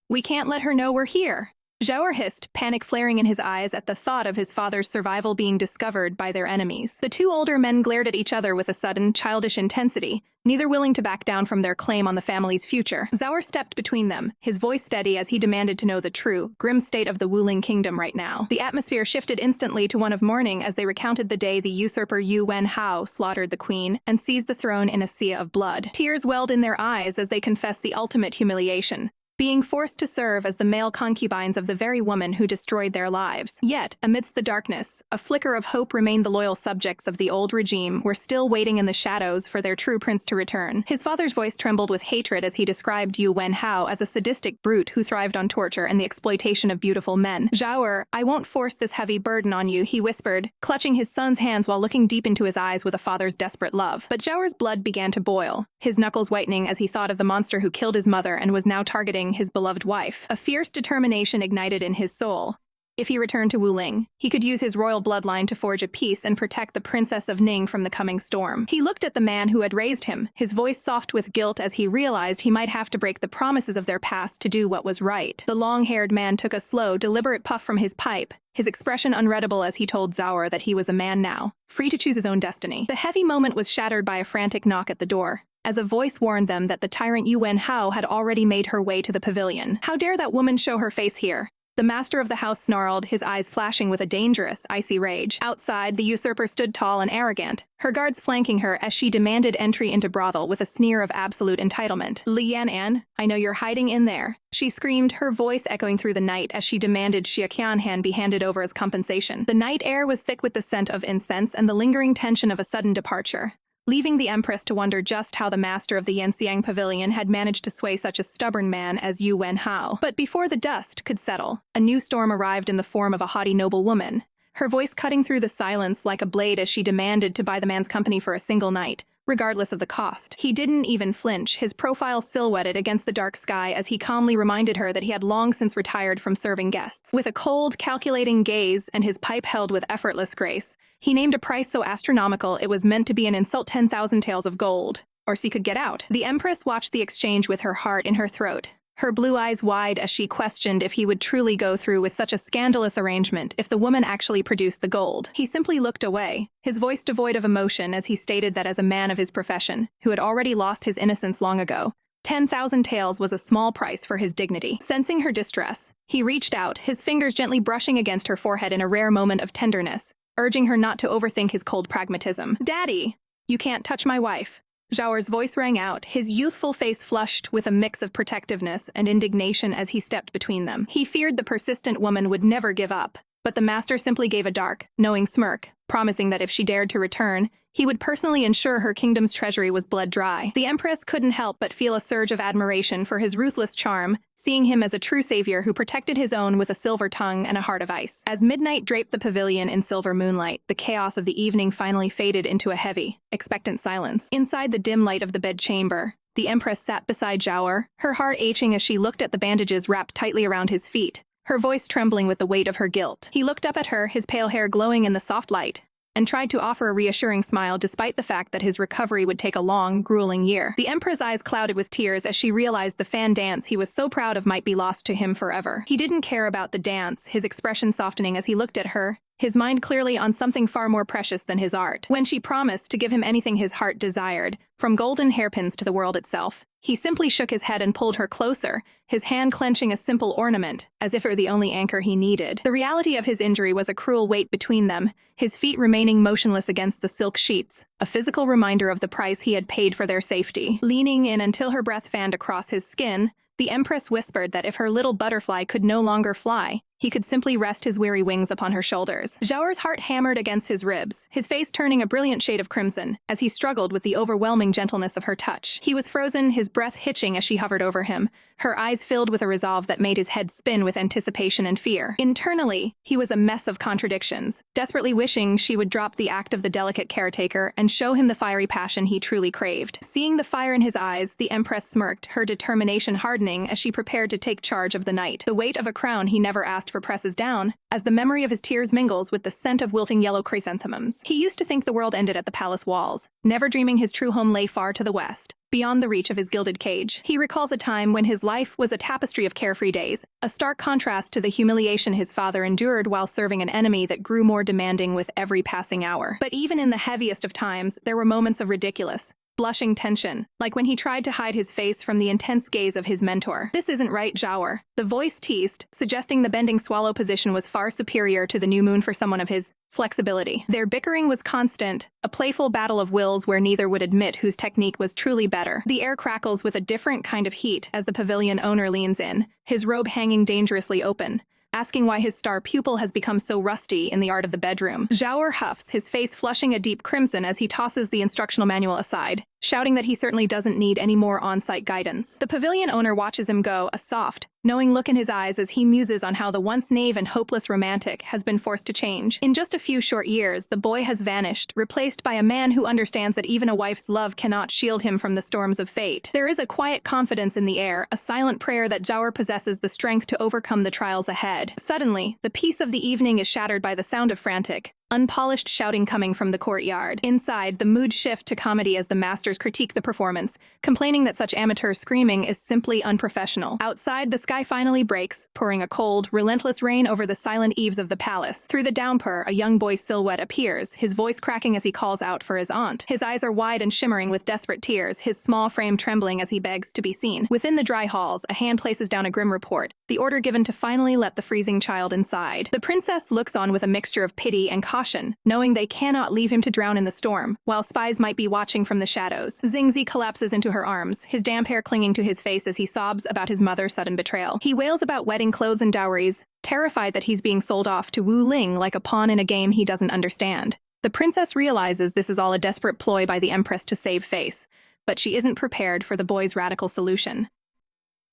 Speaker 1: We can't let her know we're here," Zhao hissed, panic flaring in his eyes at the thought of his father's survival being discovered by their enemies. The two older men glared at each other with a sudden, childish intensity, neither willing to back down from their claim on the family's future. Zhao stepped between them, his voice steady as he demanded to know the true, grim state of the Wuling kingdom right now. The atmosphere shifted instantly to one of mourning as they recounted the day the usurper Yu Wenhao slaughtered the queen and seized the throne in a sea of blood. Tears welled in their eyes as they confessed the ultimate humiliation, being forced to serve as the male concubines of the very woman who destroyed their lives. Yet, amidst the darkness, a flicker of hope remained. The loyal subjects of the old regime were still waiting in the shadows for their true prince to return. His father's voice trembled with hatred as he described Yu Wenhao as a sadistic brute who thrived on torture and the exploitation of beautiful men. "Zhao, I won't force this heavy burden on you," he whispered, clutching his son's hands while looking deep into his eyes with a father's desperate love. But Zhao's blood began to boil, his knuckles whitening as he thought of the monster who killed his mother and was now targeting his beloved wife. A fierce determination ignited in his soul. If he returned to Wuling, he could use his royal bloodline to forge a peace and protect the Princess of Ning from the coming storm. He looked at the man who had raised him, his voice soft with guilt as he realized he might have to break the promises of their past to do what was right. The long-haired man took a slow, deliberate puff from his pipe, his expression unreadable as he told Zhao that he was a man now, free to choose his own destiny. The heavy moment was shattered by a frantic knock at the door, as a voice warned them that the tyrant Yu Wenhao had already made her way to the pavilion. "How dare that woman show her face here?" The master of the house snarled, his eyes flashing with a dangerous, icy rage. Outside, the usurper stood tall and arrogant, her guards flanking her as she demanded entry into brothel with a sneer of absolute entitlement. Lian, I know you're hiding in there, she screamed, her voice echoing through the night as she demanded Xiaqianhan be handed over as compensation. The night air was thick with the scent of incense and the lingering tension of a sudden departure, leaving the Empress to wonder just how the master of the Yanxiang Pavilion had managed to sway such a stubborn man as Yu Wenhao. But before the dust could settle, a new storm arrived in the form of a haughty noble woman, her voice cutting through the silence like a blade as she demanded to buy the man's company for a single night, regardless of the cost. He didn't even flinch, his profile silhouetted against the dark sky as he calmly reminded her that he had long since retired from serving guests. With a cold, calculating gaze and his pipe held with effortless grace, he named a price so astronomical it was meant to be an insult. 10,000 taels of gold, or she could get out. The Empress watched the exchange with her heart in her throat, her blue eyes wide as she questioned if he would truly go through with such a scandalous arrangement if the woman actually produced the gold. He simply looked away, his voice devoid of emotion as he stated that as a man of his profession, who had already lost his innocence long ago, 10,000 taels was a small price for his dignity. Sensing her distress, he reached out, his fingers gently brushing against her forehead in a rare moment of tenderness, urging her not to overthink his cold pragmatism. "Daddy, you can't touch my wife." Zhao's voice rang out, his youthful face flushed with a mix of protectiveness and indignation as he stepped between them. He feared the persistent woman would never give up, but the master simply gave a dark, knowing smirk, promising that if she dared to return, he would personally ensure her kingdom's treasury was blood dry. The Empress couldn't help but feel a surge of admiration for his ruthless charm, seeing him as a true savior who protected his own with a silver tongue and a heart of ice. As midnight draped the pavilion in silver moonlight, the chaos of the evening finally faded into a heavy, expectant silence. Inside the dim light of the bedchamber, the Empress sat beside Zhao, her heart aching as she looked at the bandages wrapped tightly around his feet, her voice trembling with the weight of her guilt. He looked up at her, his pale hair glowing in the soft light, and tried to offer a reassuring smile despite the fact that his recovery would take a long, grueling year. The Emperor's eyes clouded with tears as she realized the fan dance he was so proud of might be lost to him forever. He didn't care about the dance, his expression softening as he looked at her, his mind clearly on something far more precious than his art. When she promised to give him anything his heart desired, from golden hairpins to the world itself, he simply shook his head and pulled her closer, his hand clenching a simple ornament, as if it were the only anchor he needed. The reality of his injury was a cruel weight between them, his feet remaining motionless against the silk sheets, a physical reminder of the price he had paid for their safety. Leaning in until her breath fanned across his skin, the Empress whispered that if her little butterfly could no longer fly, he could simply rest his weary wings upon her shoulders. Zhao's heart hammered against his ribs, his face turning a brilliant shade of crimson, as he struggled with the overwhelming gentleness of her touch. He was frozen, his breath hitching as she hovered over him, her eyes filled with a resolve that made his head spin with anticipation and fear. Internally, he was a mess of contradictions, desperately wishing she would drop the act of the delicate caretaker and show him the fiery passion he truly craved. Seeing the fire in his eyes, the Empress smirked, her determination hardening as she prepared to take charge of the night. The weight of a crown he never asked for presses down, as the memory of his tears mingles with the scent of wilting yellow chrysanthemums. He used to think the world ended at the palace walls, never dreaming his true home lay far to the west, beyond the reach of his gilded cage. He recalls a time when his life was a tapestry of carefree days, a stark contrast to the humiliation his father endured while serving an enemy that grew more demanding with every passing hour. But even in the heaviest of times, there were moments of ridiculous, blushing tension, like when he tried to hide his face from the intense gaze of his mentor. "This isn't right, Zhao." The voice teased, suggesting the bending swallow position was far superior to the new moon for someone of his flexibility. Their bickering was constant, a playful battle of wills where neither would admit whose technique was truly better. The air crackles with a different kind of heat as the pavilion owner leans in, his robe hanging dangerously open, asking why his star pupil has become so rusty in the art of the bedroom. Zhao huffs, his face flushing a deep crimson as he tosses the instructional manual aside, shouting that he certainly doesn't need any more on-site guidance. The pavilion owner watches him go, a soft, knowing look in his eyes as he muses on how the once naive and hopeless romantic has been forced to change. In just a few short years, the boy has vanished, replaced by a man who understands that even a wife's love cannot shield him from the storms of fate. There is a quiet confidence in the air, a silent prayer that Zhao possesses the strength to overcome the trials ahead. Suddenly, the peace of the evening is shattered by the sound of frantic, unpolished shouting coming from the courtyard. Inside, the mood shift to comedy as the masters critique the performance, complaining that such amateur screaming is simply unprofessional. Outside, the sky finally breaks, pouring a cold, relentless rain over the silent eaves of the palace. Through the downpour, a young boy's silhouette appears, his voice cracking as he calls out for his aunt. His eyes are wide and shimmering with desperate tears, his small frame trembling as he begs to be seen. Within the dry halls, a hand places down a grim report, the order given to finally let the freezing child inside. The princess looks on with a mixture of pity and caution, knowing they cannot leave him to drown in the storm, while spies might be watching from the shadows. Xingzi collapses into her arms, his damp hair clinging to his face as he sobs about his mother's sudden betrayal. He wails about wedding clothes and dowries, terrified that he's being sold off to Wu Ling like a pawn in a game he doesn't understand. The princess realizes this is all a desperate ploy by the empress to save face, but she isn't prepared for the boy's radical solution.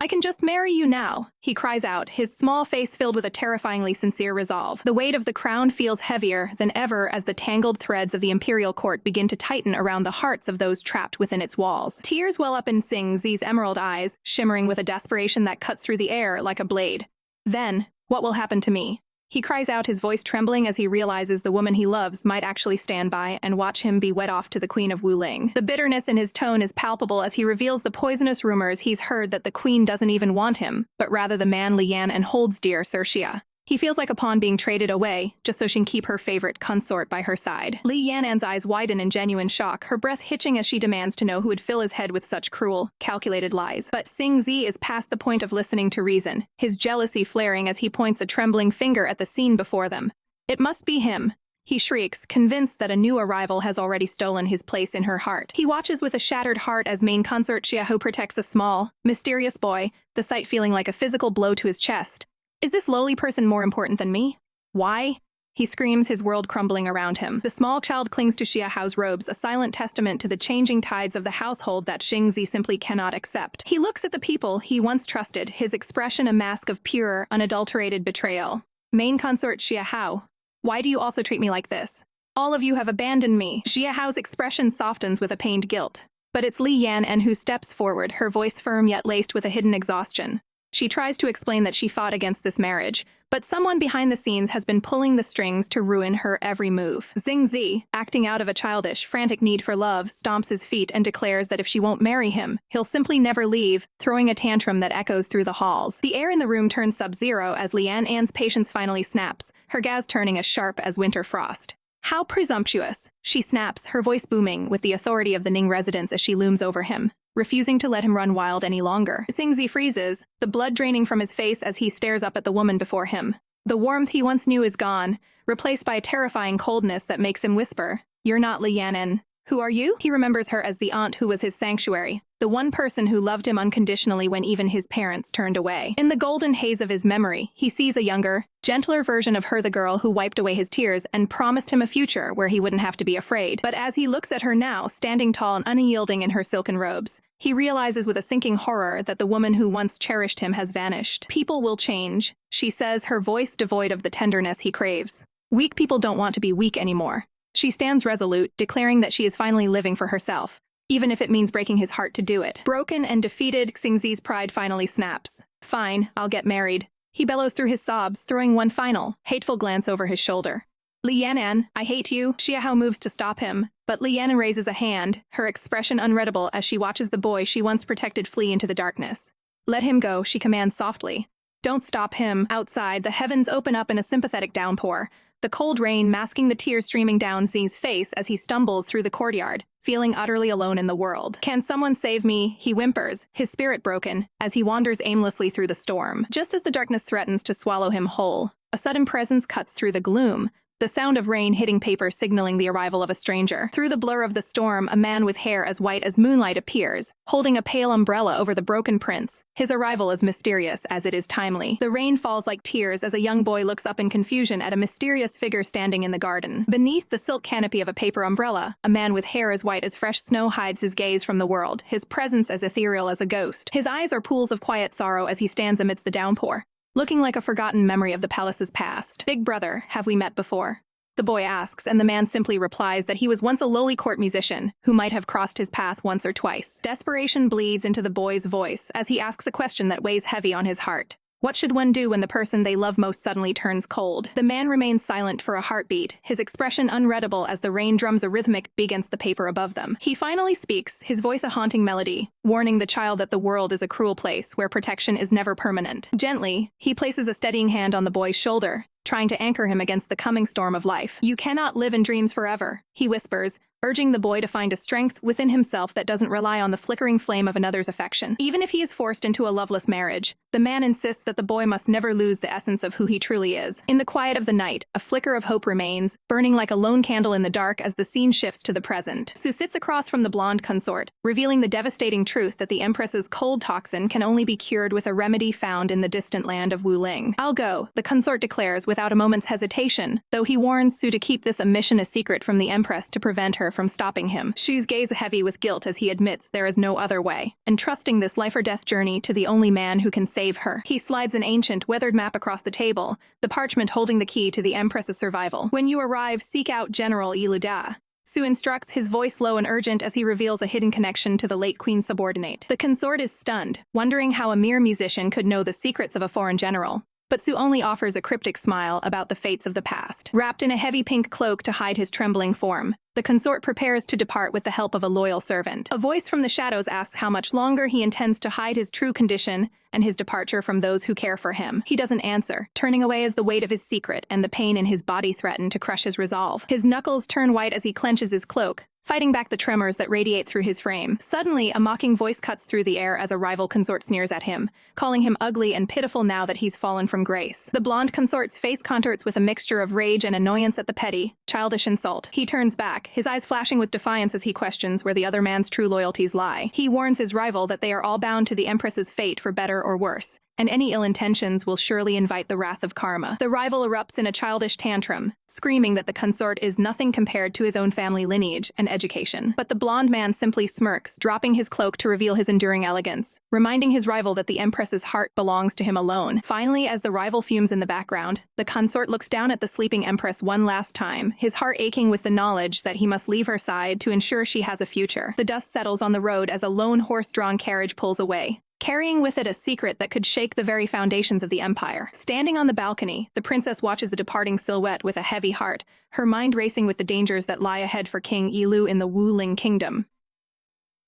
Speaker 1: "I can just marry you now," he cries out, his small face filled with a terrifyingly sincere resolve. The weight of the crown feels heavier than ever as the tangled threads of the imperial court begin to tighten around the hearts of those trapped within its walls. Tears well up in Xingzi's emerald eyes, shimmering with a desperation that cuts through the air like a blade. "Then, what will happen to me?" He cries out, his voice trembling as he realizes the woman he loves might actually stand by and watch him be wed off to the Queen of Wuling. The bitterness in his tone is palpable as he reveals the poisonous rumors he's heard that the queen doesn't even want him, but rather the man Li Yan and holds dear, Cercia. He feels like a pawn being traded away, just so she can keep her favorite consort by her side. Li Yan'an's eyes widen in genuine shock, her breath hitching as she demands to know who would fill his head with such cruel, calculated lies. But Xingzi is past the point of listening to reason, his jealousy flaring as he points a trembling finger at the scene before them. "It must be him," he shrieks, convinced that a new arrival has already stolen his place in her heart. He watches with a shattered heart as main consort Xiaohu protects a small, mysterious boy, the sight feeling like a physical blow to his chest. "Is this lowly person more important than me? Why?" He screams, his world crumbling around him. The small child clings to Xiaohu's robes, a silent testament to the changing tides of the household that Xingzi simply cannot accept. He looks at the people he once trusted, his expression a mask of pure, unadulterated betrayal. "Main consort Xiaohu, why do you also treat me like this? All of you have abandoned me." Xiaohu's expression softens with a pained guilt. But it's Li Yan who steps forward, her voice firm yet laced with a hidden exhaustion. She tries to explain that she fought against this marriage, but someone behind the scenes has been pulling the strings to ruin her every move. Xingzi, acting out of a childish, frantic need for love, stomps his feet and declares that if she won't marry him, he'll simply never leave, throwing a tantrum that echoes through the halls. The air in the room turns sub-zero as Li Yan'an's patience finally snaps, her gaze turning as sharp as winter frost. "How presumptuous!" she snaps, her voice booming with the authority of the Ning residents as she looms over him, refusing to let him run wild any longer. Xingzi freezes, the blood draining from his face as he stares up at the woman before him. The warmth he once knew is gone, replaced by a terrifying coldness that makes him whisper, "You're not Li Yan'an. Who are you?" He remembers her as the aunt who was his sanctuary, the one person who loved him unconditionally when even his parents turned away. In the golden haze of his memory, he sees a younger, gentler version of her, the girl who wiped away his tears and promised him a future where he wouldn't have to be afraid. But as he looks at her now, standing tall and unyielding in her silken robes, he realizes with a sinking horror that the woman who once cherished him has vanished. "People will change," she says, her voice devoid of the tenderness he craves. "Weak people don't want to be weak anymore." She stands resolute, declaring that she is finally living for herself, even if it means breaking his heart to do it. Broken and defeated, Xingzi's pride finally snaps. "Fine, I'll get married." He bellows through his sobs, throwing one final, hateful glance over his shoulder. "Li Yan'an, I hate you." Xiaohu moves to stop him, but Li Yan'an raises a hand, her expression unreadable as she watches the boy she once protected flee into the darkness. "Let him go," she commands softly. "Don't stop him." Outside, the heavens open up in a sympathetic downpour, the cold rain masking the tears streaming down Zi's face as he stumbles through the courtyard, feeling utterly alone in the world. "Can someone save me?" he whimpers, his spirit broken, as he wanders aimlessly through the storm. Just as the darkness threatens to swallow him whole, a sudden presence cuts through the gloom, the sound of rain hitting paper signaling the arrival of a stranger. Through the blur of the storm, a man with hair as white as moonlight appears, holding a pale umbrella over the broken prince. His arrival is mysterious as it is timely. The rain falls like tears as a young boy looks up in confusion at a mysterious figure standing in the garden. Beneath the silk canopy of a paper umbrella, a man with hair as white as fresh snow hides his gaze from the world, his presence as ethereal as a ghost. His eyes are pools of quiet sorrow as he stands amidst the downpour, looking like a forgotten memory of the palace's past. "Big brother, have we met before?" the boy asks, and the man simply replies that he was once a lowly court musician who might have crossed his path once or twice. Desperation bleeds into the boy's voice as he asks a question that weighs heavy on his heart. What should one do when the person they love most suddenly turns cold? The man remains silent for a heartbeat, his expression unreadable as the rain drums a rhythmic beat against the paper above them. He finally speaks, his voice a haunting melody, warning the child that the world is a cruel place where protection is never permanent. Gently, he places a steadying hand on the boy's shoulder, trying to anchor him against the coming storm of life. "You cannot live in dreams forever," he whispers, urging the boy to find a strength within himself that doesn't rely on the flickering flame of another's affection. Even if he is forced into a loveless marriage, the man insists that the boy must never lose the essence of who he truly is. In the quiet of the night, a flicker of hope remains, burning like a lone candle in the dark as the scene shifts to the present. Su sits across from the blonde consort, revealing the devastating truth that the Empress's cold toxin can only be cured with a remedy found in the distant land of Wuling. "I'll go," the consort declares without a moment's hesitation, though he warns Su to keep this mission a secret from the Empress to prevent her from stopping him. Shu's gaze heavy with guilt as he admits there is no other way, entrusting this life-or-death journey to the only man who can save her. He slides an ancient, weathered map across the table, the parchment holding the key to the Empress's survival. "When you arrive, seek out General Iluda," Su instructs, his voice low and urgent as he reveals a hidden connection to the late queen's subordinate. The consort is stunned, wondering how a mere musician could know the secrets of a foreign general. But Su only offers a cryptic smile about the fates of the past. Wrapped in a heavy pink cloak to hide his trembling form, the consort prepares to depart with the help of a loyal servant. A voice from the shadows asks how much longer he intends to hide his true condition and his departure from those who care for him. He doesn't answer, turning away as the weight of his secret and the pain in his body threaten to crush his resolve. His knuckles turn white as he clenches his cloak, fighting back the tremors that radiate through his frame. Suddenly, a mocking voice cuts through the air as a rival consort sneers at him, calling him ugly and pitiful now that he's fallen from grace. The blonde consort's face contorts with a mixture of rage and annoyance at the petty, childish insult. He turns back, his eyes flashing with defiance as he questions where the other man's true loyalties lie. He warns his rival that they are all bound to the Empress's fate for better or worse, and any ill intentions will surely invite the wrath of karma. The rival erupts in a childish tantrum, screaming that the consort is nothing compared to his own family lineage and education. But the blonde man simply smirks, dropping his cloak to reveal his enduring elegance, reminding his rival that the Empress's heart belongs to him alone. Finally, as the rival fumes in the background, the consort looks down at the sleeping Empress one last time, his heart aching with the knowledge that he must leave her side to ensure she has a future. The dust settles on the road as a lone horse-drawn carriage pulls away, carrying with it a secret that could shake the very foundations of the empire. Standing on the balcony, the princess watches the departing silhouette with a heavy heart, her mind racing with the dangers that lie ahead for King Yilu in the Wuling kingdom.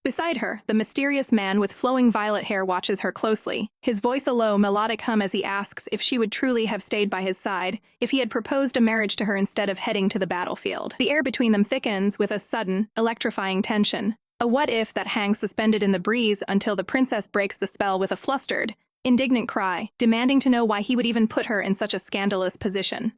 Speaker 1: Beside her, the mysterious man with flowing violet hair watches her closely, his voice a low, melodic hum as he asks if she would truly have stayed by his side, if he had proposed a marriage to her instead of heading to the battlefield. The air between them thickens with a sudden, electrifying tension, a what-if that hangs suspended in the breeze until the princess breaks the spell with a flustered, indignant cry, demanding to know why he would even put her in such a scandalous position.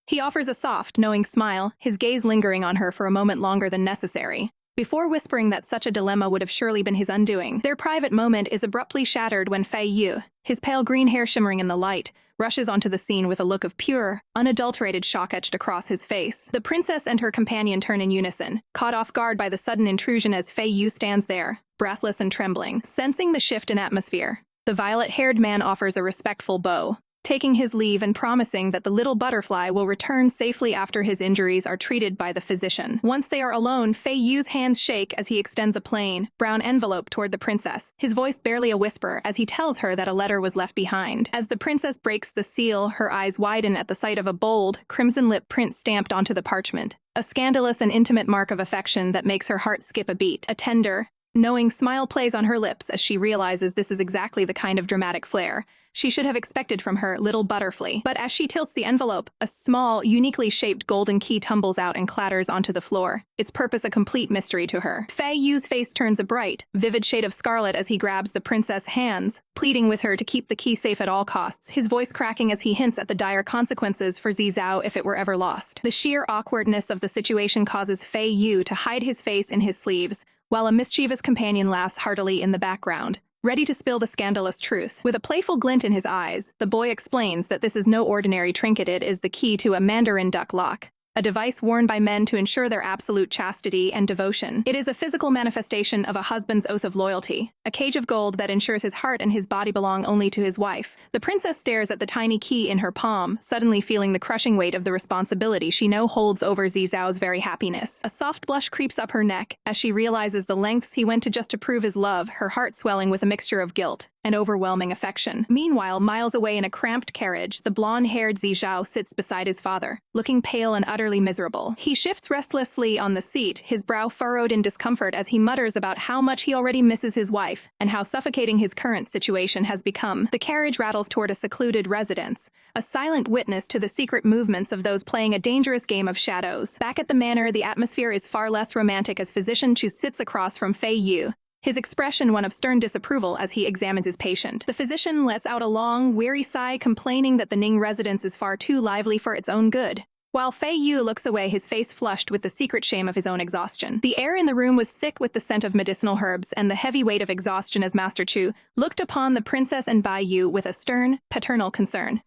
Speaker 1: He offers a soft, knowing smile, his gaze lingering on her for a moment longer than necessary, before whispering that such a dilemma would have surely been his undoing. Their private moment is abruptly shattered when Fei Yu, his pale green hair shimmering in the light, rushes onto the scene with a look of pure, unadulterated shock etched across his face. The princess and her companion turn in unison, caught off guard by the sudden intrusion as Fei Yu stands there, breathless and trembling. Sensing the shift in atmosphere, the violet-haired man offers a respectful bow, taking his leave and promising that the little butterfly will return safely after his injuries are treated by the physician. Once they are alone, Fei Yu's hands shake as he extends a plain, brown envelope toward the princess, his voice barely a whisper as he tells her that a letter was left behind. As the princess breaks the seal, her eyes widen at the sight of a bold, crimson-lip print stamped onto the parchment, a scandalous and intimate mark of affection that makes her heart skip a beat. A tender, knowing smile plays on her lips as she realizes this is exactly the kind of dramatic flair she should have expected from her little butterfly. But as she tilts the envelope, a small, uniquely shaped golden key tumbles out and clatters onto the floor, its purpose a complete mystery to her. Fei Yu's face turns a bright, vivid shade of scarlet as he grabs the princess' hands, pleading with her to keep the key safe at all costs, his voice cracking as he hints at the dire consequences for Zizao if it were ever lost. The sheer awkwardness of the situation causes Fei Yu to hide his face in his sleeves, while a mischievous companion laughs heartily in the background, ready to spill the scandalous truth. With a playful glint in his eyes, the boy explains that this is no ordinary trinket. It is the key to a mandarin duck lock, a device worn by men to ensure their absolute chastity and devotion. It is a physical manifestation of a husband's oath of loyalty, a cage of gold that ensures his heart and his body belong only to his wife. The princess stares at the tiny key in her palm, suddenly feeling the crushing weight of the responsibility she now holds over Zizao's very happiness. A soft blush creeps up her neck as she realizes the lengths he went to just to prove his love, her heart swelling with a mixture of guilt, and overwhelming affection. Meanwhile, miles away in a cramped carriage, the blonde-haired Zizhao sits beside his father, looking pale and utterly miserable. He shifts restlessly on the seat, his brow furrowed in discomfort as he mutters about how much he already misses his wife and how suffocating his current situation has become. The carriage rattles toward a secluded residence, a silent witness to the secret movements of those playing a dangerous game of shadows. Back at the manor, the atmosphere is far less romantic as physician Chu sits across from Fei Yu, his expression one of stern disapproval as he examines his patient. The physician lets out a long, weary sigh, complaining that the Ning residence is far too lively for its own good. While Fei Yu looks away, his face flushed with the secret shame of his own exhaustion. The air in the room was thick with the scent of medicinal herbs and the heavy weight of exhaustion as Master Chu looked upon the princess and Bai Yu with a stern, paternal concern.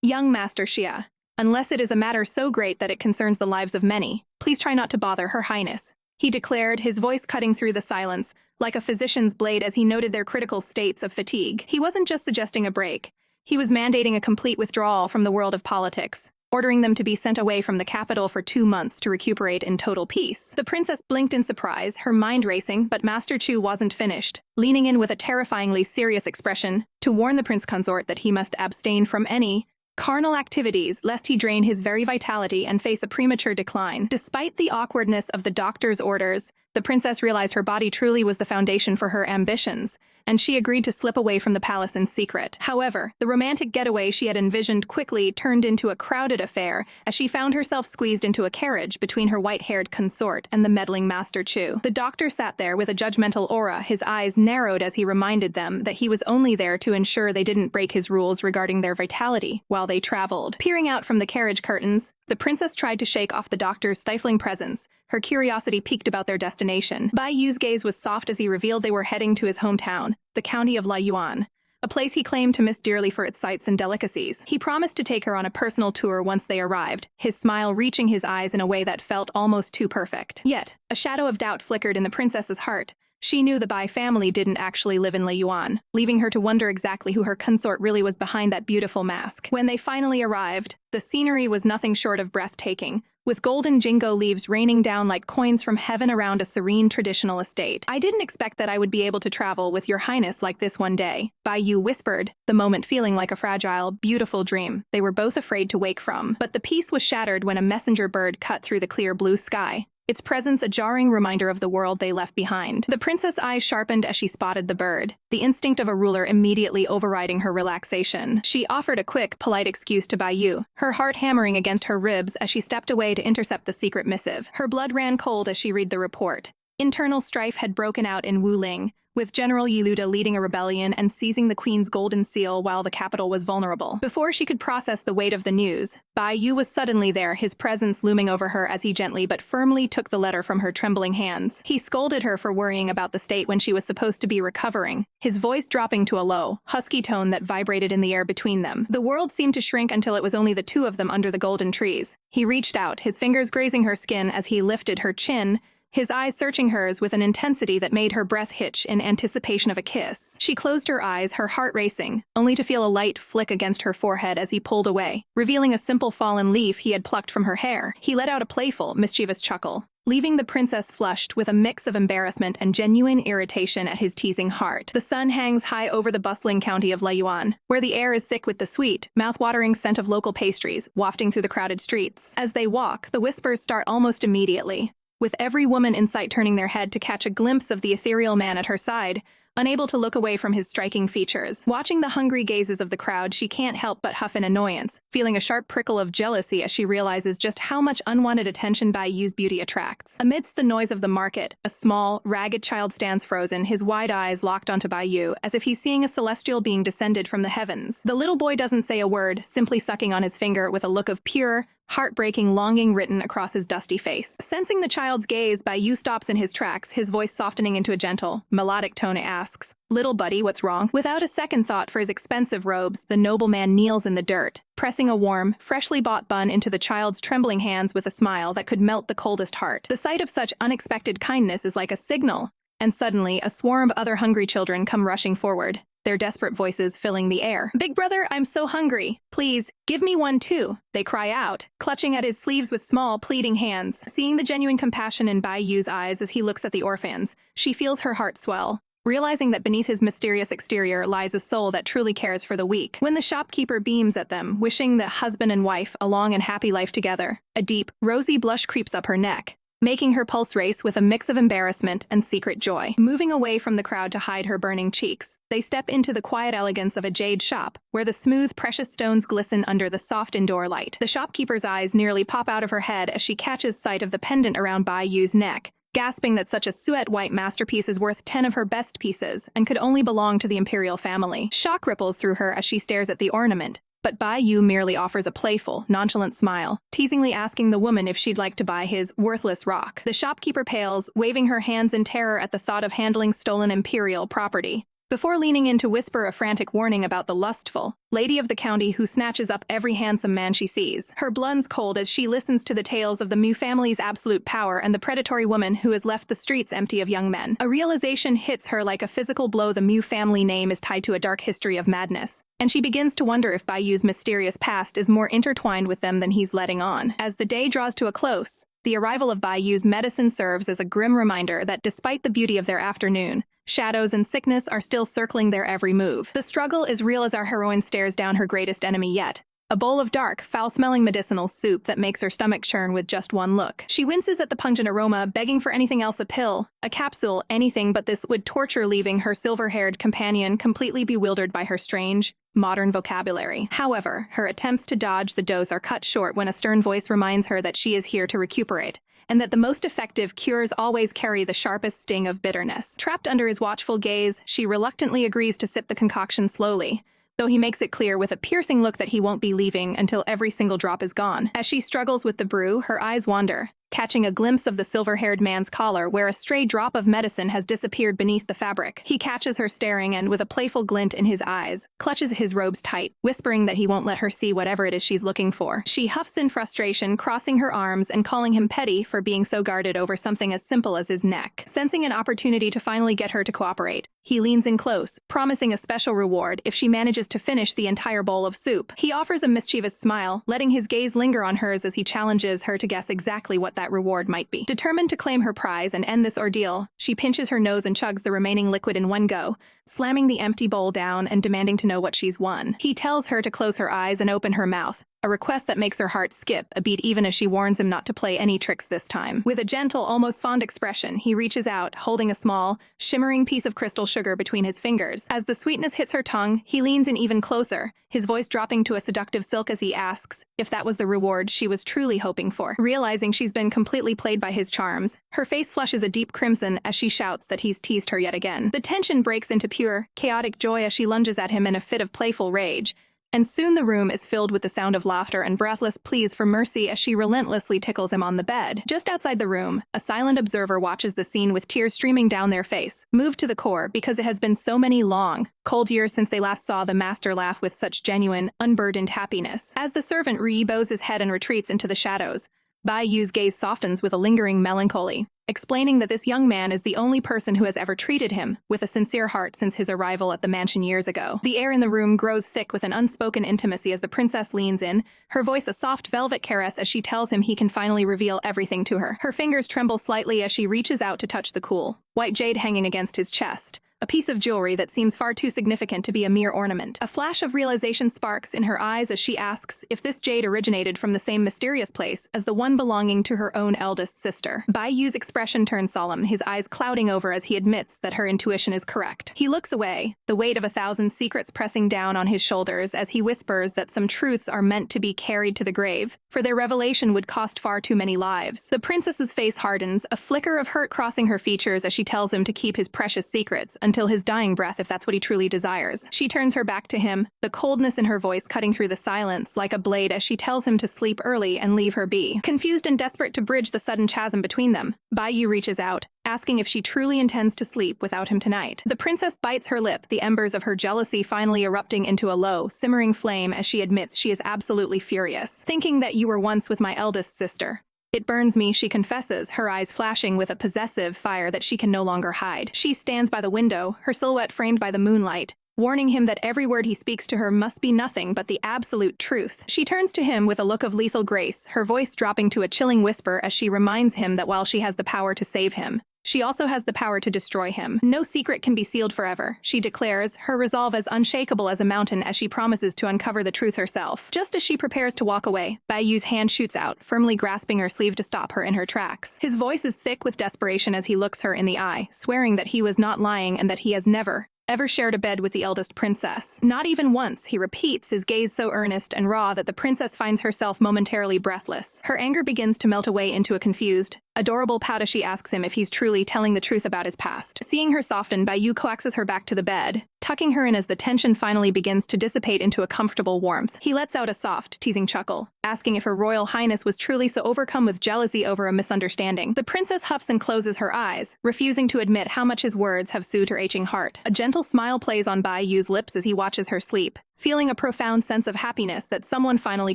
Speaker 1: Young Master Xia, unless it is a matter so great that it concerns the lives of many, please try not to bother Her Highness, he declared, his voice cutting through the silence, like a physician's blade as he noted their critical states of fatigue. He wasn't just suggesting a break. He was mandating a complete withdrawal from the world of politics, ordering them to be sent away from the capital for 2 months to recuperate in total peace. The princess blinked in surprise, her mind racing, but Master Chu wasn't finished, leaning in with a terrifyingly serious expression to warn the prince consort that he must abstain from any carnal activities lest he drain his very vitality and face a premature decline. Despite the awkwardness of the doctor's orders, the princess realized her body truly was the foundation for her ambitions, and she agreed to slip away from the palace in secret. However, the romantic getaway she had envisioned quickly turned into a crowded affair as she found herself squeezed into a carriage between her white-haired consort and the meddling Master Chu. The doctor sat there with a judgmental aura, his eyes narrowed as he reminded them that he was only there to ensure they didn't break his rules regarding their vitality while they traveled. Peering out from the carriage curtains, the princess tried to shake off the doctor's stifling presence, her curiosity piqued about their destination. Bai Yu's gaze was soft as he revealed they were heading to his hometown, the county of Yuan, a place he claimed to miss dearly for its sights and delicacies. He promised to take her on a personal tour once they arrived, his smile reaching his eyes in a way that felt almost too perfect. Yet, a shadow of doubt flickered in the princess's heart. She knew the Bai family didn't actually live in Yuan, leaving her to wonder exactly who her consort really was behind that beautiful mask. When they finally arrived, the scenery was nothing short of breathtaking, with golden jingo leaves raining down like coins from heaven around a serene traditional estate. I didn't expect that I would be able to travel with your highness like this one day, Bai Yu whispered, the moment feeling like a fragile, beautiful dream they were both afraid to wake from. But the peace was shattered when a messenger bird cut through the clear blue sky, its presence a jarring reminder of the world they left behind. The princess' eyes sharpened as she spotted the bird, the instinct of a ruler immediately overriding her relaxation. She offered a quick, polite excuse to Bai Yu, her heart hammering against her ribs as she stepped away to intercept the secret missive. Her blood ran cold as she read the report. Internal strife had broken out in Wuling, with General Yeluda leading a rebellion and seizing the queen's golden seal while the capital was vulnerable. Before she could process the weight of the news, Bai Yu was suddenly there, his presence looming over her as he gently but firmly took the letter from her trembling hands. He scolded her for worrying about the state when she was supposed to be recovering, his voice dropping to a low, husky tone that vibrated in the air between them. The world seemed to shrink until it was only the two of them under the golden trees. He reached out, his fingers grazing her skin as he lifted her chin, his eyes searching hers with an intensity that made her breath hitch in anticipation of a kiss. She closed her eyes, her heart racing, only to feel a light flick against her forehead as he pulled away, revealing a simple fallen leaf he had plucked from her hair. He let out a playful, mischievous chuckle, leaving the princess flushed with a mix of embarrassment and genuine irritation at his teasing heart. The sun hangs high over the bustling county of Yuan, where the air is thick with the sweet, mouth-watering scent of local pastries wafting through the crowded streets. As they walk, the whispers start almost immediately, with every woman in sight turning their head to catch a glimpse of the ethereal man at her side, unable to look away from his striking features. Watching the hungry gazes of the crowd, she can't help but huff in annoyance, feeling a sharp prickle of jealousy as she realizes just how much unwanted attention Bai Yu's beauty attracts. Amidst the noise of the market, a small, ragged child stands frozen, his wide eyes locked onto Bai Yu, as if he's seeing a celestial being descended from the heavens. The little boy doesn't say a word, simply sucking on his finger with a look of pure, heartbreaking longing written across his dusty face. Sensing the child's gaze, Bai Yu stops in his tracks, his voice softening into a gentle, melodic tone. Asks, "Little buddy, what's wrong?" Without a second thought for his expensive robes, the nobleman kneels in the dirt, pressing a warm, freshly bought bun into the child's trembling hands with a smile that could melt the coldest heart. The sight of such unexpected kindness is like a signal, and suddenly a swarm of other hungry children come rushing forward, their desperate voices filling the air. "Big brother, I'm so hungry. Please, give me one too," they cry out, clutching at his sleeves with small, pleading hands. Seeing the genuine compassion in Bai Yu's eyes as he looks at the orphans, she feels her heart swell. realizing that beneath his mysterious exterior lies a soul that truly cares for the weak. When the shopkeeper beams at them, wishing the husband and wife a long and happy life together, a deep, rosy blush creeps up her neck, making her pulse race with a mix of embarrassment and secret joy. Moving away from the crowd to hide her burning cheeks, they step into the quiet elegance of a jade shop, where the smooth, precious stones glisten under the soft indoor light. The shopkeeper's eyes nearly pop out of her head as she catches sight of the pendant around Bai Yu's neck, gasping that such a suet-white masterpiece is worth 10 of her best pieces and could only belong to the imperial family. Shock ripples through her as she stares at the ornament, but Bai Yu merely offers a playful, nonchalant smile, teasingly asking the woman if she'd like to buy his worthless rock. The shopkeeper pales, waving her hands in terror at the thought of handling stolen imperial property, before leaning in to whisper a frantic warning about the lustful lady of the county who snatches up every handsome man she sees. Her blood's cold as she listens to the tales of the Mu family's absolute power and the predatory woman who has left the streets empty of young men. A realization hits her like a physical blow. The Mu family name is tied to a dark history of madness, and she begins to wonder if Bai Yu's mysterious past is more intertwined with them than he's letting on. As the day draws to a close, the arrival of Bai Yu's medicine serves as a grim reminder that despite the beauty of their afternoon, shadows and sickness are still circling their every move. The struggle is real as our heroine stares down her greatest enemy yet, a bowl of dark, foul-smelling medicinal soup that makes her stomach churn with just one look. She winces at the pungent aroma, begging for anything else: a pill, a capsule, anything but this would torture, leaving her silver-haired companion completely bewildered by her strange, modern vocabulary. However, her attempts to dodge the dose are cut short when a stern voice reminds her that she is here to recuperate, and that the most effective cures always carry the sharpest sting of bitterness. Trapped under his watchful gaze, she reluctantly agrees to sip the concoction slowly, though he makes it clear with a piercing look that he won't be leaving until every single drop is gone. As she struggles with the brew, her eyes wander, catching a glimpse of the silver-haired man's collar where a stray drop of medicine has disappeared beneath the fabric. He catches her staring and, with a playful glint in his eyes, clutches his robes tight, whispering that he won't let her see whatever it is she's looking for. She huffs in frustration, crossing her arms and calling him petty for being so guarded over something as simple as his neck. Sensing an opportunity to finally get her to cooperate, he leans in close, promising a special reward if she manages to finish the entire bowl of soup. He offers a mischievous smile, letting his gaze linger on hers as he challenges her to guess exactly what that reward might be. Determined to claim her prize and end this ordeal, she pinches her nose and chugs the remaining liquid in one go, slamming the empty bowl down and demanding to know what she's won. He tells her to close her eyes and open her mouth, a request that makes her heart skip a beat even as she warns him not to play any tricks this time. With a gentle, almost fond expression, he reaches out, holding a small, shimmering piece of crystal sugar between his fingers. As the sweetness hits her tongue, he leans in even closer, his voice dropping to a seductive silk as he asks if that was the reward she was truly hoping for. Realizing she's been completely played by his charms, her face flushes a deep crimson as she shouts that he's teased her yet again. The tension breaks into pure, chaotic joy as she lunges at him in a fit of playful rage, and soon the room is filled with the sound of laughter and breathless pleas for mercy as she relentlessly tickles him on the bed. Just outside the room, a silent observer watches the scene with tears streaming down their face, moved to the core because it has been so many long, cold years since they last saw the master laugh with such genuine, unburdened happiness. As the servant bows his head and retreats into the shadows, Bai Yu's gaze softens with a lingering melancholy, explaining that this young man is the only person who has ever treated him with a sincere heart since his arrival at the mansion years ago. The air in the room grows thick with an unspoken intimacy as the princess leans in, her voice a soft velvet caress as she tells him he can finally reveal everything to her. Her fingers tremble slightly as she reaches out to touch the cool, white jade hanging against his chest, a piece of jewelry that seems far too significant to be a mere ornament. A flash of realization sparks in her eyes as she asks if this jade originated from the same mysterious place as the one belonging to her own eldest sister. Bai Yu's expression turns solemn, his eyes clouding over as he admits that her intuition is correct. He looks away, the weight of 1,000 secrets pressing down on his shoulders as he whispers that some truths are meant to be carried to the grave, for their revelation would cost far too many lives. The princess's face hardens, a flicker of hurt crossing her features as she tells him to keep his precious secrets until his dying breath if that's what he truly desires. She turns her back to him, the coldness in her voice cutting through the silence like a blade as she tells him to sleep early and leave her be. Confused and desperate to bridge the sudden chasm between them, Bai Yu reaches out, asking if she truly intends to sleep without him tonight. The princess bites her lip, the embers of her jealousy finally erupting into a low, simmering flame as she admits she is absolutely furious. Thinking that you were once with my eldest sister. It burns me, she confesses, her eyes flashing with a possessive fire that she can no longer hide. She stands by the window, her silhouette framed by the moonlight, warning him that every word he speaks to her must be nothing but the absolute truth. She turns to him with a look of lethal grace, her voice dropping to a chilling whisper as she reminds him that while she has the power to save him, She also has the power to destroy him. No secret can be sealed forever, she declares, her resolve as unshakable as a mountain as she promises to uncover the truth herself. Just as she prepares to walk away, Baiyu's hand shoots out, firmly grasping her sleeve to stop her in her tracks. His voice is thick with desperation as he looks her in the eye, swearing that he was not lying and that he has never shared a bed with the eldest princess. Not even once, he repeats, his gaze so earnest and raw that the princess finds herself momentarily breathless. Her anger begins to melt away into a confused, adorable pout as she asks him if he's truly telling the truth about his past. Seeing her soften, Baiyu coaxes her back to the bed, tucking her in as the tension finally begins to dissipate into a comfortable warmth. He lets out a soft, teasing chuckle, asking if Her Royal Highness was truly so overcome with jealousy over a misunderstanding. The princess huffs and closes her eyes, refusing to admit how much his words have soothed her aching heart. A gentle smile plays on Baiyu's lips as he watches her sleep, feeling a profound sense of happiness that someone finally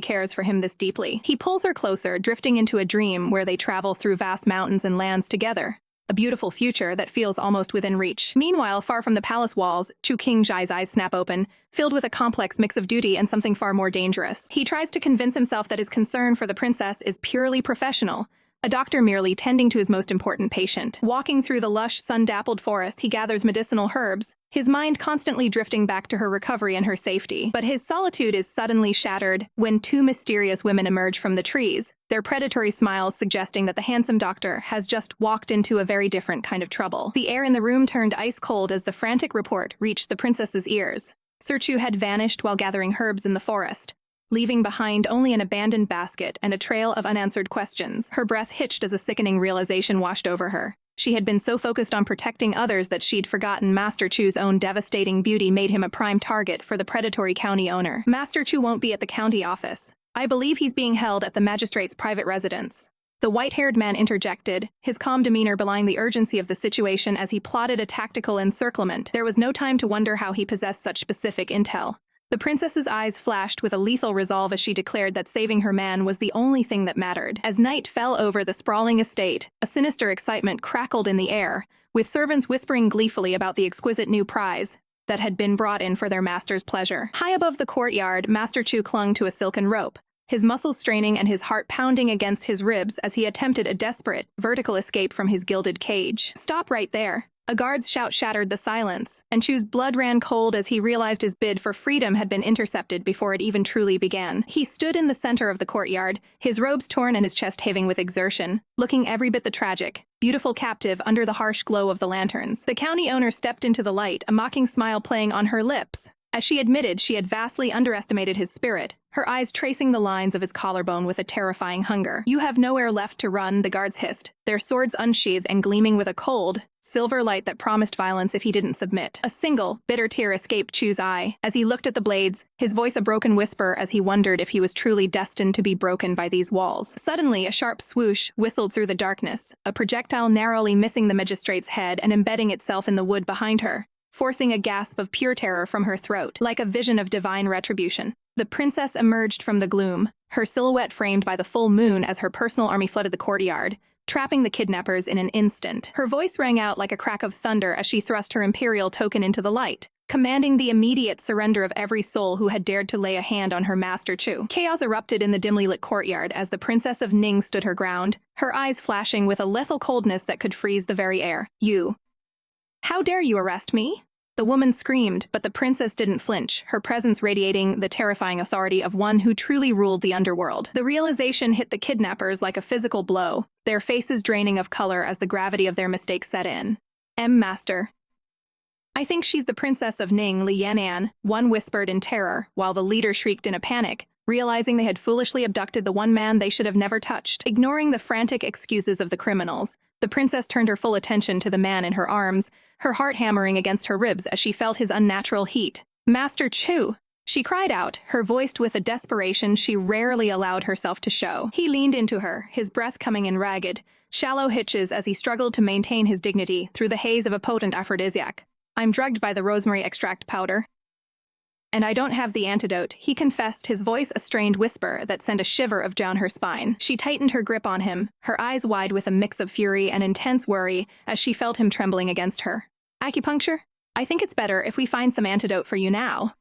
Speaker 1: cares for him this deeply. He pulls her closer, drifting into a dream where they travel through vast mountains and lands together. A beautiful future that feels almost within reach. Meanwhile, far from the palace walls, Chu Qingzhai's eyes snap open, filled with a complex mix of duty and something far more dangerous. He tries to convince himself that his concern for the princess is purely professional, a doctor merely tending to his most important patient. Walking through the lush, sun-dappled forest, he gathers medicinal herbs, his mind constantly drifting back to her recovery and her safety. But his solitude is suddenly shattered when two mysterious women emerge from the trees, their predatory smiles suggesting that the handsome doctor has just walked into a very different kind of trouble. The air in the room turned ice-cold as the frantic report reached the princess's ears. Sir Chu had vanished while gathering herbs in the forest, leaving behind only an abandoned basket and a trail of unanswered questions. Her breath hitched as a sickening realization washed over her. She had been so focused on protecting others that she'd forgotten Master Chu's own devastating beauty made him a prime target for the predatory county owner. Master Chu won't be at the county office. I believe he's being held at the magistrate's private residence. The white-haired man interjected, his calm demeanor belying the urgency of the situation as he plotted a tactical encirclement. There was no time to wonder how he possessed such specific intel. The princess's eyes flashed with a lethal resolve as she declared that saving her man was the only thing that mattered. As night fell over the sprawling estate, a sinister excitement crackled in the air, with servants whispering gleefully about the exquisite new prize that had been brought in for their master's pleasure. High above the courtyard, Master Chu clung to a silken rope, his muscles straining and his heart pounding against his ribs as he attempted a desperate, vertical escape from his gilded cage. "Stop right there." A guard's shout shattered the silence, and Chu's blood ran cold as he realized his bid for freedom had been intercepted before it even truly began. He stood in the center of the courtyard, his robes torn and his chest heaving with exertion, looking every bit the tragic, beautiful captive under the harsh glow of the lanterns. The county owner stepped into the light, a mocking smile playing on her lips, as she admitted she had vastly underestimated his spirit, her eyes tracing the lines of his collarbone with a terrifying hunger. "You have nowhere left to run," the guards hissed, their swords unsheathed and gleaming with a cold, silver light that promised violence if he didn't submit. A single, bitter tear escaped Chu's eye as he looked at the blades, his voice a broken whisper as he wondered if he was truly destined to be broken by these walls. Suddenly, a sharp swoosh whistled through the darkness, a projectile narrowly missing the magistrate's head and embedding itself in the wood behind her, forcing a gasp of pure terror from her throat. Like a vision of divine retribution, the princess emerged from the gloom, her silhouette framed by the full moon as her personal army flooded the courtyard, trapping the kidnappers in an instant. Her voice rang out like a crack of thunder as she thrust her imperial token into the light, commanding the immediate surrender of every soul who had dared to lay a hand on her Master Chu. Chaos erupted in the dimly lit courtyard as the Princess of Ning stood her ground, her eyes flashing with a lethal coldness that could freeze the very air. "You! How dare you arrest me?" The woman screamed, but the princess didn't flinch, her presence radiating the terrifying authority of one who truly ruled the underworld. The realization hit the kidnappers like a physical blow, their faces draining of color as the gravity of their mistake set in. Master. "I think she's the Princess of Ning, Li Yan'an," one whispered in terror, while the leader shrieked in a panic, realizing they had foolishly abducted the one man they should have never touched. Ignoring the frantic excuses of the criminals, the princess turned her full attention to the man in her arms, her heart hammering against her ribs as she felt his unnatural heat. "Master Chu!" she cried out, her voice with a desperation she rarely allowed herself to show. He leaned into her, his breath coming in ragged, shallow hitches as he struggled to maintain his dignity through the haze of a potent aphrodisiac. "I'm drugged by the rosemary extract powder. And I don't have the antidote," he confessed, his voice a strained whisper that sent a shiver down her spine. She tightened her grip on him, her eyes wide with a mix of fury and intense worry as she felt him trembling against her. "Acupuncture? I think it's better if we find some antidote for you now."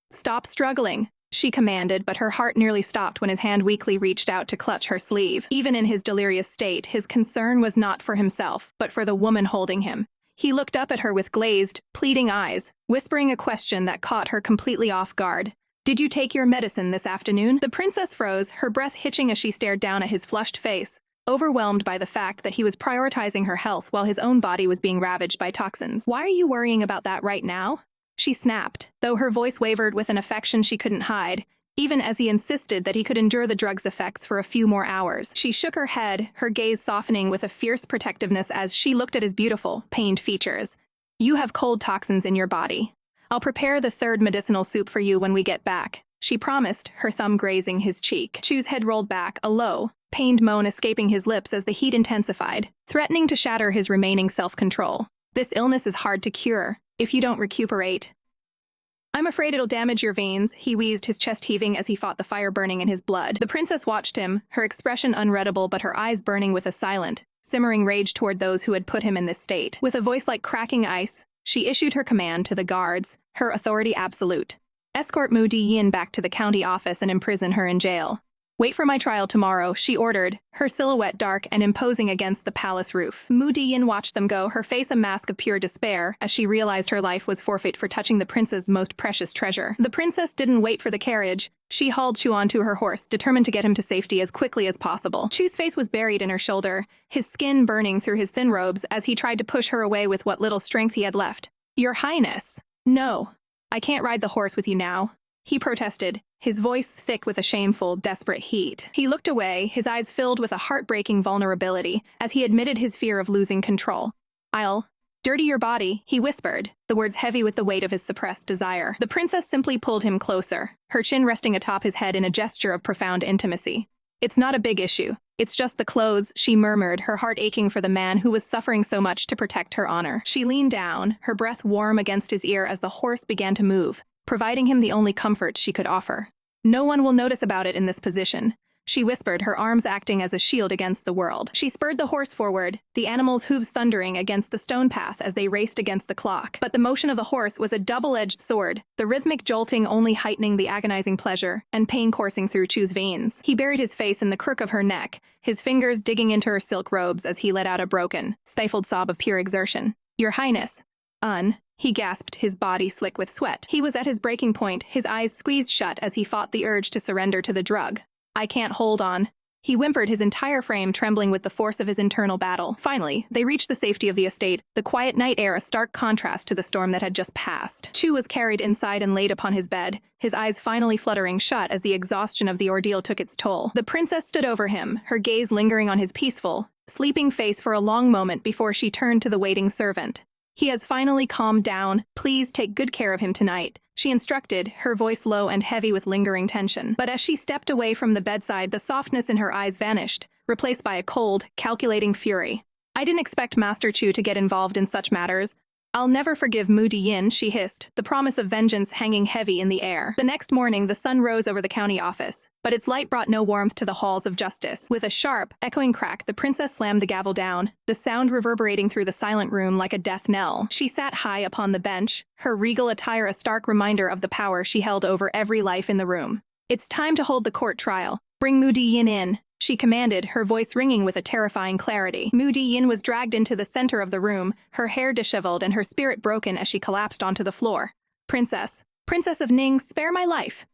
Speaker 1: "Stop struggling," she commanded, but her heart nearly stopped when his hand weakly reached out to clutch her sleeve. Even in his delirious state, his concern was not for himself, but for the woman holding him. He looked up at her with glazed, pleading eyes, whispering a question that caught her completely off guard. "Did you take your medicine this afternoon?" The princess froze, her breath hitching as she stared down at his flushed face, overwhelmed by the fact that he was prioritizing her health while his own body was being ravaged by toxins. "Why are you worrying about that right now?" she snapped, though her voice wavered with an affection she couldn't hide, even as he insisted that he could endure the drug's effects for a few more hours. She shook her head, her gaze softening with a fierce protectiveness as she looked at his beautiful, pained features. "You have cold toxins in your body. I'll prepare the third medicinal soup for you when we get back," she promised, her thumb grazing his cheek. Chu's head rolled back, a low, pained moan escaping his lips as the heat intensified, threatening to shatter his remaining self-control. "This illness is hard to cure, if you don't recuperate." "I'm afraid it'll damage your veins," he wheezed, his chest heaving as he fought the fire burning in his blood. The princess watched him, her expression unreadable but her eyes burning with a silent, simmering rage toward those who had put him in this state. With a voice like cracking ice, she issued her command to the guards, her authority absolute. "Escort Mu Di-yin back to the county office and imprison her in jail. Wait for my trial tomorrow," she ordered, her silhouette dark and imposing against the palace roof. Mu Di-yin watched them go, her face a mask of pure despair, as she realized her life was forfeit for touching the prince's most precious treasure. The princess didn't wait for the carriage. She hauled Chu onto her horse, determined to get him to safety as quickly as possible. Chu's face was buried in her shoulder, his skin burning through his thin robes as he tried to push her away with what little strength he had left. "Your Highness." "No, I can't ride the horse with you now," he protested, his voice thick with a shameful, desperate heat. He looked away, his eyes filled with a heartbreaking vulnerability, as he admitted his fear of losing control. "I'll dirty your body," he whispered, the words heavy with the weight of his suppressed desire. The princess simply pulled him closer, her chin resting atop his head in a gesture of profound intimacy. "It's not a big issue. It's just the clothes," she murmured, her heart aching for the man who was suffering so much to protect her honor. She leaned down, her breath warm against his ear as the horse began to move, providing him the only comfort she could offer. "No one will notice about it in this position," she whispered, her arms acting as a shield against the world. She spurred the horse forward, the animal's hooves thundering against the stone path as they raced against the clock. But the motion of the horse was a double-edged sword, the rhythmic jolting only heightening the agonizing pleasure and pain coursing through Chu's veins. He buried his face in the crook of her neck, his fingers digging into her silk robes as he let out a broken, stifled sob of pure exertion. "Your Highness." He gasped, his body slick with sweat. He was at his breaking point, his eyes squeezed shut as he fought the urge to surrender to the drug. "I can't hold on." He whimpered, his entire frame trembling with the force of his internal battle. Finally, they reached the safety of the estate, the quiet night air a stark contrast to the storm that had just passed. Chu was carried inside and laid upon his bed, his eyes finally fluttering shut as the exhaustion of the ordeal took its toll. The princess stood over him, her gaze lingering on his peaceful, sleeping face for a long moment before she turned to the waiting servant. "He has finally calmed down. Please take good care of him tonight," she instructed, her voice low and heavy with lingering tension. But as she stepped away from the bedside, the softness in her eyes vanished, replaced by a cold, calculating fury. "I didn't expect Master Chu to get involved in such matters. I'll never forgive Mu Di-yin," she hissed, the promise of vengeance hanging heavy in the air. The next morning, the sun rose over the county office, but its light brought no warmth to the halls of justice. With a sharp, echoing crack, the princess slammed the gavel down, the sound reverberating through the silent room like a death knell. She sat high upon the bench, her regal attire a stark reminder of the power she held over every life in the room. "It's time to hold the court trial. Bring Mu Di-yin in," she commanded, her voice ringing with a terrifying clarity. Mu Di-yin was dragged into the center of the room, her hair disheveled and her spirit broken as she collapsed onto the floor. Princess of Ning, spare my life."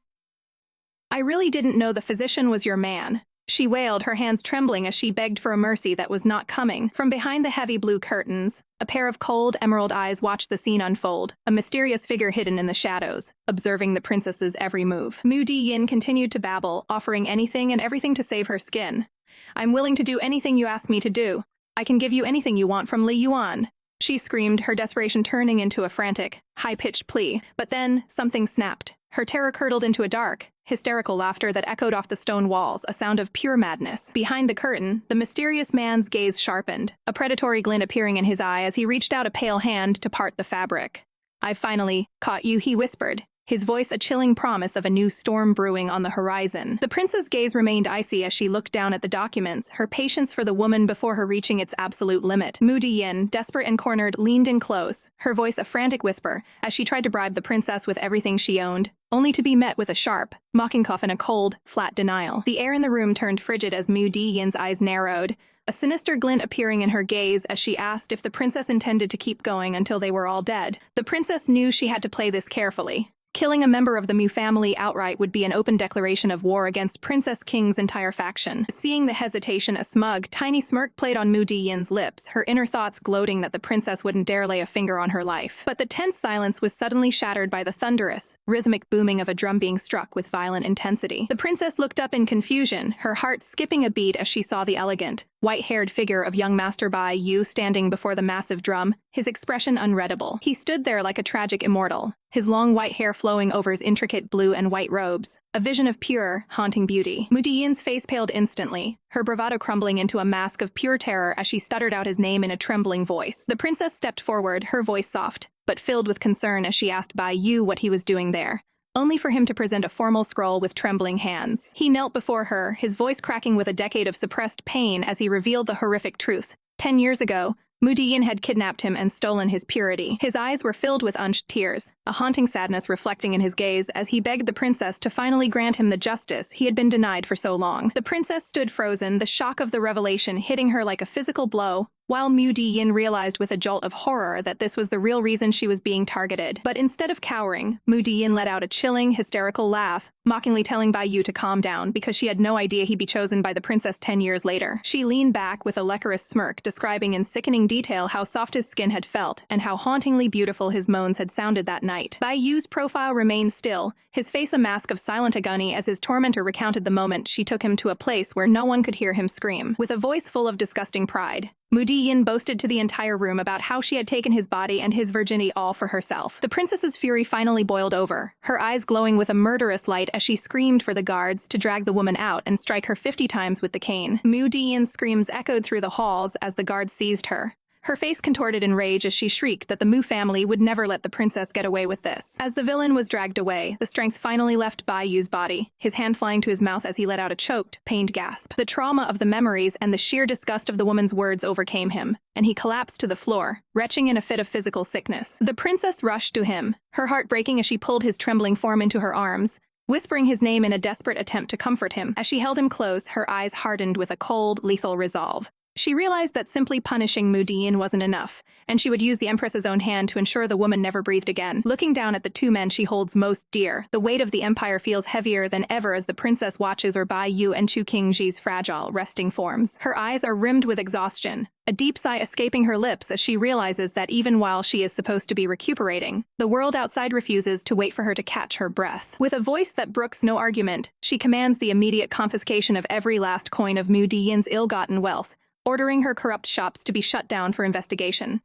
Speaker 1: "I really didn't know the physician was your man," she wailed, her hands trembling as she begged for a mercy that was not coming. From behind the heavy blue curtains, a pair of cold, emerald eyes watched the scene unfold, a mysterious figure hidden in the shadows, observing the princess's every move. Mu Di-yin continued to babble, offering anything and everything to save her skin. "I'm willing to do anything you ask me to do. I can give you anything you want from Li Yuan," she screamed, her desperation turning into a frantic, high-pitched plea. But then, something snapped. Her terror curdled into a dark, hysterical laughter that echoed off the stone walls, a sound of pure madness. Behind the curtain, the mysterious man's gaze sharpened, a predatory glint appearing in his eye as he reached out a pale hand to part the fabric. "I've finally caught you," he whispered, his voice a chilling promise of a new storm brewing on the horizon. The prince's gaze remained icy as she looked down at the documents, her patience for the woman before her reaching its absolute limit. Mu Diyin, desperate and cornered, leaned in close, her voice a frantic whisper, as she tried to bribe the princess with everything she owned, only to be met with a sharp, mocking cough and a cold, flat denial. The air in the room turned frigid as Mu Diyin's eyes narrowed, a sinister glint appearing in her gaze as she asked if the princess intended to keep going until they were all dead. The princess knew she had to play this carefully. Killing a member of the Mu family outright would be an open declaration of war against Princess King's entire faction. Seeing the hesitation, a smug, tiny smirk played on Mu Diyin's lips, her inner thoughts gloating that the princess wouldn't dare lay a finger on her life. But the tense silence was suddenly shattered by the thunderous, rhythmic booming of a drum being struck with violent intensity. The princess looked up in confusion, her heart skipping a beat as she saw the elegant, white-haired figure of young Master Bai Yu standing before the massive drum, his expression unreadable. He stood there like a tragic immortal, his long white hair flowing over his intricate blue and white robes, a vision of pure, haunting beauty. Mu Diyin's face paled instantly, her bravado crumbling into a mask of pure terror as she stuttered out his name in a trembling voice. The princess stepped forward, her voice soft, but filled with concern as she asked Bai Yu what he was doing there, only for him to present a formal scroll with trembling hands. He knelt before her, his voice cracking with a decade of suppressed pain as he revealed the horrific truth. 10 years ago, Mu Diyin had kidnapped him and stolen his purity. His eyes were filled with unshed tears, a haunting sadness reflecting in his gaze as he begged the princess to finally grant him the justice he had been denied for so long. The princess stood frozen, the shock of the revelation hitting her like a physical blow, while Mu Diyin realized with a jolt of horror that this was the real reason she was being targeted. But instead of cowering, Mu Diyin let out a chilling, hysterical laugh, mockingly telling Bai Yu to calm down because she had no idea he'd be chosen by the princess 10 years later. She leaned back with a lecherous smirk, describing in sickening detail how soft his skin had felt and how hauntingly beautiful his moans had sounded that night. Bai Yu's profile remained still, his face a mask of silent agony as his tormentor recounted the moment she took him to a place where no one could hear him scream. With a voice full of disgusting pride, Mu Diyin boasted to the entire room about how she had taken his body and his virginity all for herself. The princess's fury finally boiled over, her eyes glowing with a murderous light as she screamed for the guards to drag the woman out and strike her 50 times with the cane. Mu Diyin's screams echoed through the halls as the guards seized her, her face contorted in rage as she shrieked that the Mu family would never let the princess get away with this. As the villain was dragged away, the strength finally left Bai Yu's body, his hand flying to his mouth as he let out a choked, pained gasp. The trauma of the memories and the sheer disgust of the woman's words overcame him, and he collapsed to the floor, retching in a fit of physical sickness. The princess rushed to him, her heart breaking as she pulled his trembling form into her arms, whispering his name in a desperate attempt to comfort him. As she held him close, her eyes hardened with a cold, lethal resolve. She realized that simply punishing Mu Diyin wasn't enough, and she would use the Empress's own hand to ensure the woman never breathed again. Looking down at the two men she holds most dear, the weight of the Empire feels heavier than ever as the princess watches over Bai Yu and Chu Qingji's fragile, resting forms. Her eyes are rimmed with exhaustion, a deep sigh escaping her lips as she realizes that even while she is supposed to be recuperating, the world outside refuses to wait for her to catch her breath. With a voice that brooks no argument, she commands the immediate confiscation of every last coin of Mu Diyin's ill-gotten wealth, ordering her corrupt shops to be shut down for investigation.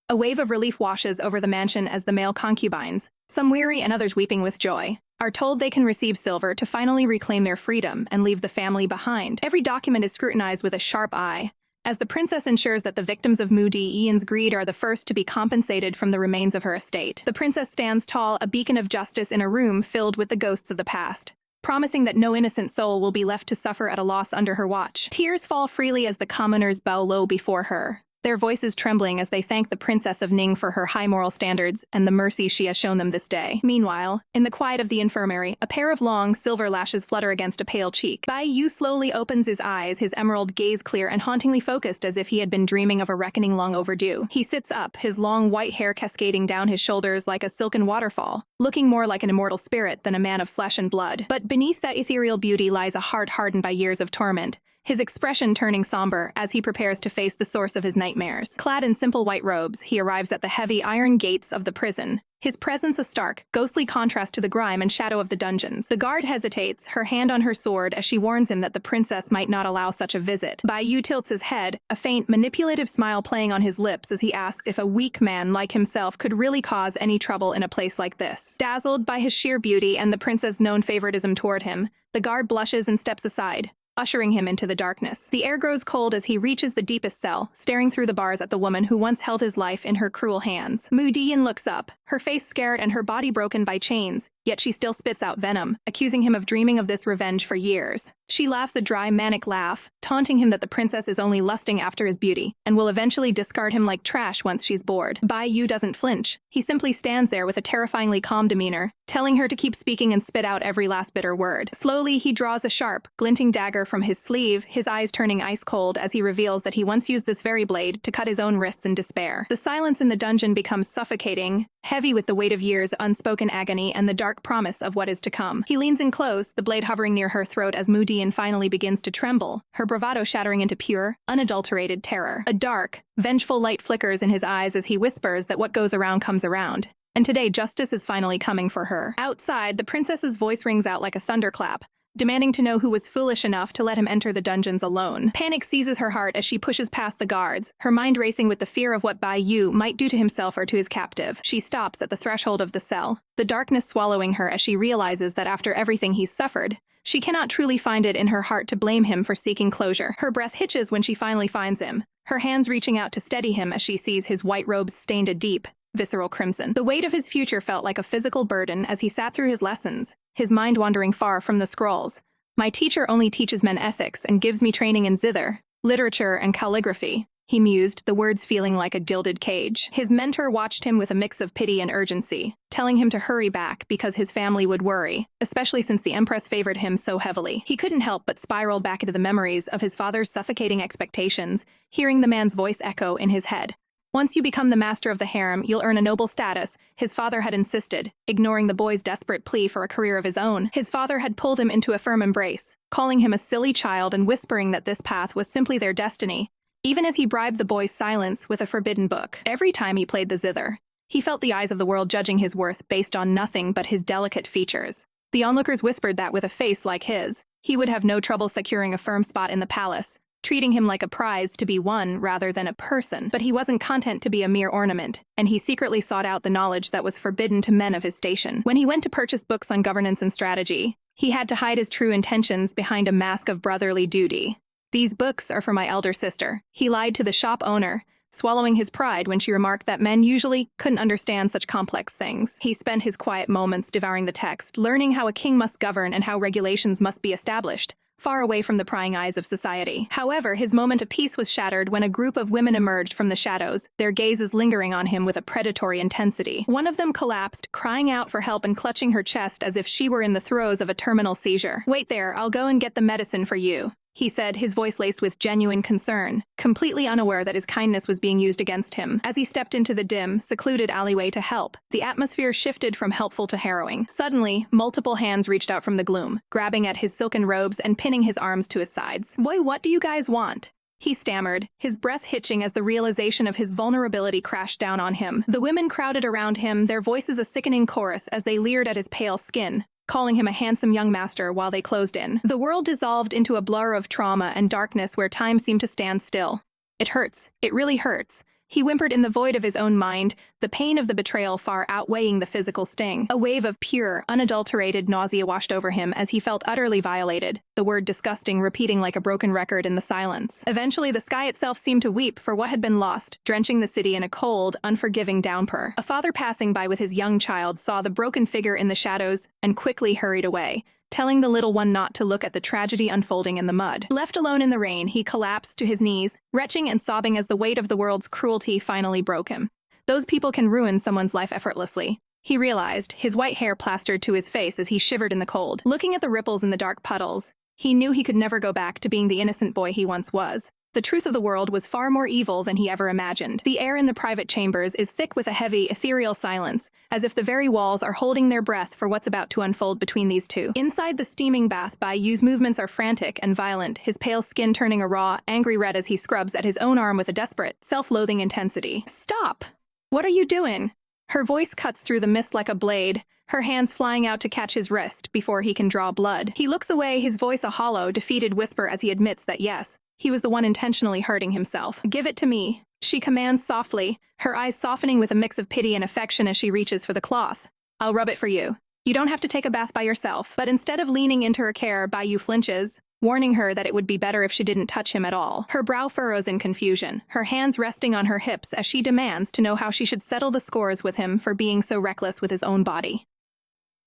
Speaker 1: A wave of relief washes over the mansion as the male concubines, some weary and others weeping with joy, are told they can receive silver to finally reclaim their freedom and leave the family behind. Every document is scrutinized with a sharp eye, as the princess ensures that the victims of Mu Diyin's greed are the first to be compensated from the remains of her estate. The princess stands tall, a beacon of justice in a room filled with the ghosts of the past, promising that no innocent soul will be left to suffer at a loss under her watch. Tears fall freely as the commoners bow low before her, their voices trembling as they thank the Princess of Ning for her high moral standards and the mercy she has shown them this day. Meanwhile, in the quiet of the infirmary, a pair of long, silver lashes flutter against a pale cheek. Bai Yu slowly opens his eyes, his emerald gaze clear and hauntingly focused as if he had been dreaming of a reckoning long overdue. He sits up, his long white hair cascading down his shoulders like a silken waterfall, looking more like an immortal spirit than a man of flesh and blood. But beneath that ethereal beauty lies a heart hardened by years of torment, his expression turning somber as he prepares to face the source of his nightmares. Clad in simple white robes, he arrives at the heavy iron gates of the prison, his presence a stark, ghostly contrast to the grime and shadow of the dungeons. The guard hesitates, her hand on her sword as she warns him that the princess might not allow such a visit. Bai Yu tilts his head, a faint, manipulative smile playing on his lips as he asks if a weak man like himself could really cause any trouble in a place like this. Dazzled by his sheer beauty and the princess' known favoritism toward him, the guard blushes and steps aside, ushering him into the darkness. The air grows cold as he reaches the deepest cell, staring through the bars at the woman who once held his life in her cruel hands. Mu Dian looks up, her face scared and her body broken by chains, yet she still spits out venom, accusing him of dreaming of this revenge for years. She laughs a dry, manic laugh, taunting him that the princess is only lusting after his beauty, and will eventually discard him like trash once she's bored. Bai Yu doesn't flinch. He simply stands there with a terrifyingly calm demeanor, telling her to keep speaking and spit out every last bitter word. Slowly, he draws a sharp, glinting dagger from his sleeve, his eyes turning ice cold as he reveals that he once used this very blade to cut his own wrists in despair. The silence in the dungeon becomes suffocating, heavy with the weight of years' unspoken agony and the dark promise of what is to come. He leans in close, the blade hovering near her throat as Mu Dian finally begins to tremble, her bravado shattering into pure, unadulterated terror. A dark, vengeful light flickers in his eyes as he whispers that what goes around comes around. And today, justice is finally coming for her. Outside, the princess's voice rings out like a thunderclap, demanding to know who was foolish enough to let him enter the dungeons alone. Panic seizes her heart as she pushes past the guards, her mind racing with the fear of what Bai Yu might do to himself or to his captive. She stops at the threshold of the cell, the darkness swallowing her as she realizes that after everything he's suffered, she cannot truly find it in her heart to blame him for seeking closure. Her breath hitches when she finally finds him, her hands reaching out to steady him as she sees his white robes stained a deep, visceral crimson. The weight of his future felt like a physical burden as he sat through his lessons, his mind wandering far from the scrolls. My teacher only teaches men ethics and gives me training in zither, literature, and calligraphy, he mused, the words feeling like a gilded cage. His mentor watched him with a mix of pity and urgency, telling him to hurry back because his family would worry, especially since the Empress favored him so heavily. He couldn't help but spiral back into the memories of his father's suffocating expectations, hearing the man's voice echo in his head. Once you become the master of the harem, you'll earn a noble status, his father had insisted, ignoring the boy's desperate plea for a career of his own. His father had pulled him into a firm embrace, calling him a silly child and whispering that this path was simply their destiny, even as he bribed the boy's silence with a forbidden book. Every time he played the zither, he felt the eyes of the world judging his worth based on nothing but his delicate features. The onlookers whispered that with a face like his, he would have no trouble securing a firm spot in the palace, treating him like a prize to be won rather than a person. But he wasn't content to be a mere ornament, and he secretly sought out the knowledge that was forbidden to men of his station. When he went to purchase books on governance and strategy, he had to hide his true intentions behind a mask of brotherly duty. These books are for my elder sister, he lied to the shop owner, swallowing his pride when she remarked that men usually couldn't understand such complex things. He spent his quiet moments devouring the text, learning how a king must govern and how regulations must be established, far away from the prying eyes of society. However, his moment of peace was shattered when a group of women emerged from the shadows, their gazes lingering on him with a predatory intensity. One of them collapsed, crying out for help and clutching her chest as if she were in the throes of a terminal seizure. "Wait there, I'll go and get the medicine for you," he said, his voice laced with genuine concern, completely unaware that his kindness was being used against him. As he stepped into the dim, secluded alleyway to help, the atmosphere shifted from helpful to harrowing. Suddenly, multiple hands reached out from the gloom, grabbing at his silken robes and pinning his arms to his sides. "Boy, what do you guys want?" he stammered, his breath hitching as the realization of his vulnerability crashed down on him. The women crowded around him, their voices a sickening chorus as they leered at his pale skin, calling him a handsome young master while they closed in. The world dissolved into a blur of trauma and darkness where time seemed to stand still. "It hurts. It really hurts," he whimpered in the void of his own mind, the pain of the betrayal far outweighing the physical sting. A wave of pure, unadulterated nausea washed over him as he felt utterly violated, the word disgusting repeating like a broken record in the silence. Eventually, the sky itself seemed to weep for what had been lost, drenching the city in a cold, unforgiving downpour. A father passing by with his young child saw the broken figure in the shadows and quickly hurried away, telling the little one not to look at the tragedy unfolding in the mud. Left alone in the rain, he collapsed to his knees, retching and sobbing as the weight of the world's cruelty finally broke him. Those people can ruin someone's life effortlessly, he realized, his white hair plastered to his face as he shivered in the cold. Looking at the ripples in the dark puddles, he knew he could never go back to being the innocent boy he once was. The truth of the world was far more evil than he ever imagined. The air in the private chambers is thick with a heavy, ethereal silence, as if the very walls are holding their breath for what's about to unfold between these two. Inside the steaming bath, Bai Yu's movements are frantic and violent, his pale skin turning a raw, angry red as he scrubs at his own arm with a desperate, self-loathing intensity. "Stop! What are you doing?" Her voice cuts through the mist like a blade, her hands flying out to catch his wrist before he can draw blood. He looks away, his voice a hollow, defeated whisper as he admits that yes, he was the one intentionally hurting himself. "Give it to me," she commands softly, her eyes softening with a mix of pity and affection as she reaches for the cloth. "I'll rub it for you. You don't have to take a bath by yourself." But instead of leaning into her care, Bai Yu flinches, warning her that it would be better if she didn't touch him at all. Her brow furrows in confusion, her hands resting on her hips as she demands to know how she should settle the scores with him for being so reckless with his own body.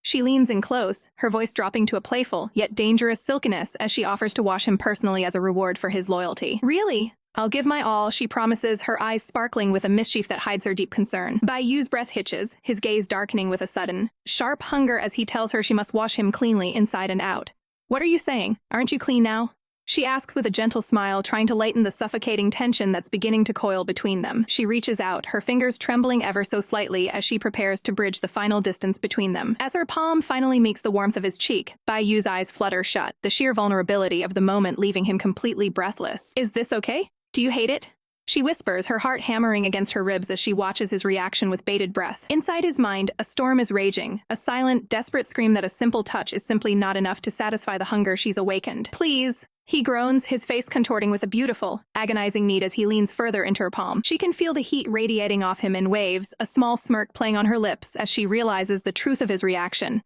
Speaker 1: She leans in close, her voice dropping to a playful, yet dangerous silkiness as she offers to wash him personally as a reward for his loyalty. Really? I'll give my all, she promises, her eyes sparkling with a mischief that hides her deep concern. Bai Yu's breath hitches, his gaze darkening with a sudden, sharp hunger as he tells her she must wash him cleanly inside and out. What are you saying? Aren't you clean now? She asks with a gentle smile, trying to lighten the suffocating tension that's beginning to coil between them. She reaches out, her fingers trembling ever so slightly as she prepares to bridge the final distance between them. As her palm finally meets the warmth of his cheek, Bai Yu's eyes flutter shut, the sheer vulnerability of the moment leaving him completely breathless. Is this okay? Do you hate it? She whispers, her heart hammering against her ribs as she watches his reaction with bated breath. Inside his mind, a storm is raging, a silent, desperate scream that a simple touch is simply not enough to satisfy the hunger she's awakened. Please. He groans, his face contorting with a beautiful, agonizing need as he leans further into her palm. She can feel the heat radiating off him in waves, a small smirk playing on her lips as she realizes the truth of his reaction.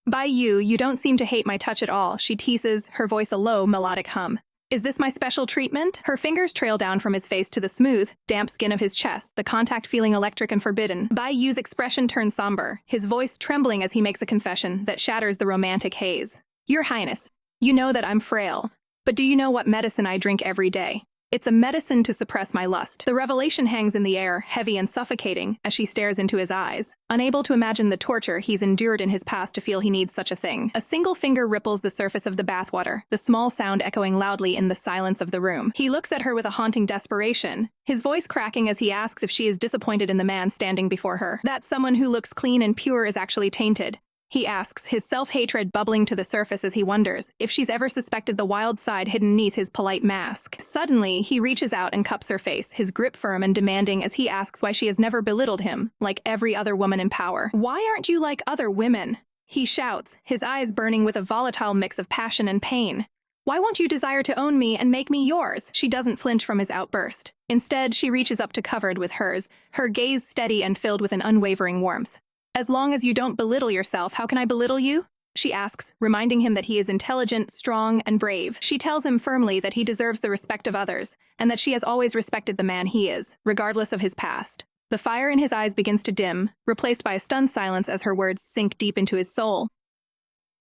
Speaker 1: Bai Yu, you don't seem to hate my touch at all, she teases, her voice a low, melodic hum. Is this my special treatment? Her fingers trail down from his face to the smooth, damp skin of his chest, the contact feeling electric and forbidden. Bai Yu's expression turns somber, his voice trembling as he makes a confession that shatters the romantic haze. Your Highness, you know that I'm frail. But do you know what medicine I drink every day? It's a medicine to suppress my lust. The revelation hangs in the air, heavy and suffocating, as she stares into his eyes, unable to imagine the torture he's endured in his past to feel he needs such a thing. A single finger ripples the surface of the bathwater, the small sound echoing loudly in the silence of the room. He looks at her with a haunting desperation, his voice cracking as he asks if she is disappointed in the man standing before her. That someone who looks clean and pure is actually tainted. He asks, his self-hatred bubbling to the surface as he wonders if she's ever suspected the wild side hidden beneath his polite mask. Suddenly, he reaches out and cups her face, his grip firm and demanding as he asks why she has never belittled him, like every other woman in power. Why aren't you like other women? He shouts, his eyes burning with a volatile mix of passion and pain. Why won't you desire to own me and make me yours? She doesn't flinch from his outburst. Instead, she reaches up to cover it with hers, her gaze steady and filled with an unwavering warmth. As long as you don't belittle yourself, how can I belittle you? She asks, reminding him that he is intelligent, strong, and brave. She tells him firmly that he deserves the respect of others, and that she has always respected the man he is, regardless of his past. The fire in his eyes begins to dim, replaced by a stunned silence as her words sink deep into his soul.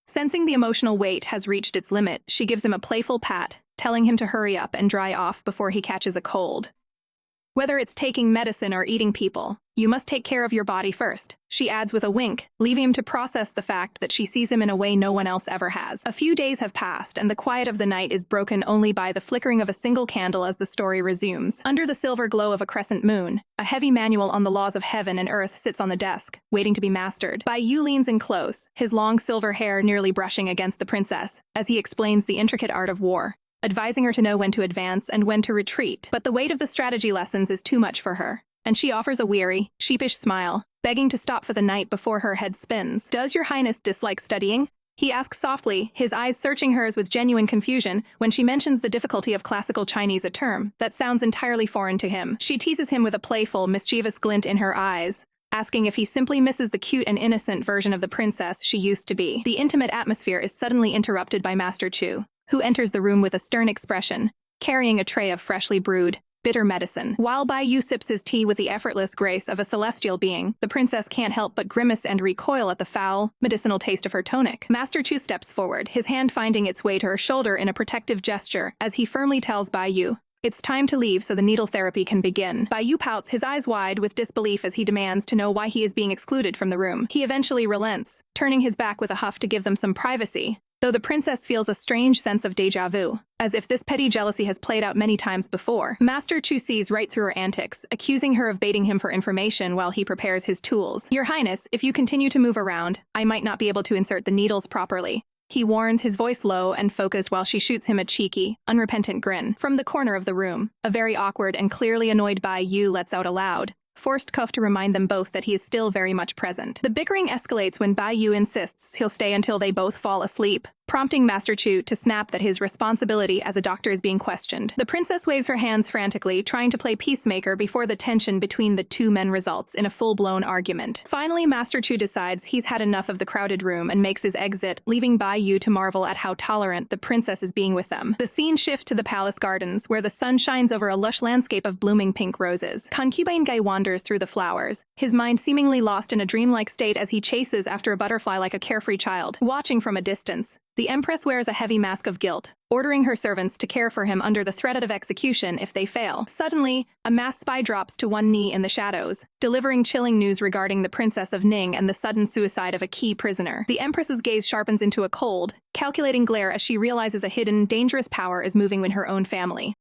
Speaker 1: Sensing the emotional weight has reached its limit, she gives him a playful pat, telling him to hurry up and dry off before he catches a cold. Whether it's taking medicine or eating people, you must take care of your body first, she adds with a wink, leaving him to process the fact that she sees him in a way no one else ever has. A few days have passed, and the quiet of the night is broken only by the flickering of a single candle as the story resumes. Under the silver glow of a crescent moon, a heavy manual on the laws of heaven and earth sits on the desk, waiting to be mastered. Bai Yu leans in close, his long silver hair nearly brushing against the princess, as he explains the intricate art of war, advising her to know when to advance and when to retreat. But the weight of the strategy lessons is too much for her, and she offers a weary, sheepish smile, begging to stop for the night before her head spins. Does your highness dislike studying? He asks softly, his eyes searching hers with genuine confusion when she mentions the difficulty of classical Chinese, a term that sounds entirely foreign to him. She teases him with a playful, mischievous glint in her eyes, asking if he simply misses the cute and innocent version of the princess she used to be. The intimate atmosphere is suddenly interrupted by Master Chu, who enters the room with a stern expression, carrying a tray of freshly brewed, bitter medicine. While Bai Yu sips his tea with the effortless grace of a celestial being, the princess can't help but grimace and recoil at the foul, medicinal taste of her tonic. Master Chu steps forward, his hand finding its way to her shoulder in a protective gesture as he firmly tells Bai Yu, it's time to leave so the needle therapy can begin. Bai Yu pouts, his eyes wide with disbelief as he demands to know why he is being excluded from the room. He eventually relents, turning his back with a huff to give them some privacy, though the princess feels a strange sense of déjà vu, as if this petty jealousy has played out many times before. Master Chu sees right through her antics, accusing her of baiting him for information while he prepares his tools. Your Highness, if you continue to move around, I might not be able to insert the needles properly, he warns, his voice low and focused while she shoots him a cheeky, unrepentant grin. From the corner of the room, a very awkward and clearly annoyed Bai Yu lets out a loud, forced cough to remind them both that he is still very much present. The bickering escalates when Bai Yu insists he'll stay until they both fall asleep, prompting Master Chu to snap that his responsibility as a doctor is being questioned. The princess waves her hands frantically, trying to play peacemaker before the tension between the two men results in a full-blown argument. Finally, Master Chu decides he's had enough of the crowded room and makes his exit, leaving Bai Yu to marvel at how tolerant the princess is being with them. The scene shifts to the palace gardens, where the sun shines over a lush landscape of blooming pink roses. Concubine Gai wanders through the flowers, his mind seemingly lost in a dreamlike state as he chases after a butterfly like a carefree child. Watching from a distance, the Empress wears a heavy mask of guilt, ordering her servants to care for him under the threat of execution if they fail. Suddenly, a masked spy drops to one knee in the shadows, delivering chilling news regarding the Princess of Ning and the sudden suicide of a key prisoner. The Empress's gaze sharpens into a cold, calculating glare as she realizes a hidden, dangerous power is moving in her own family.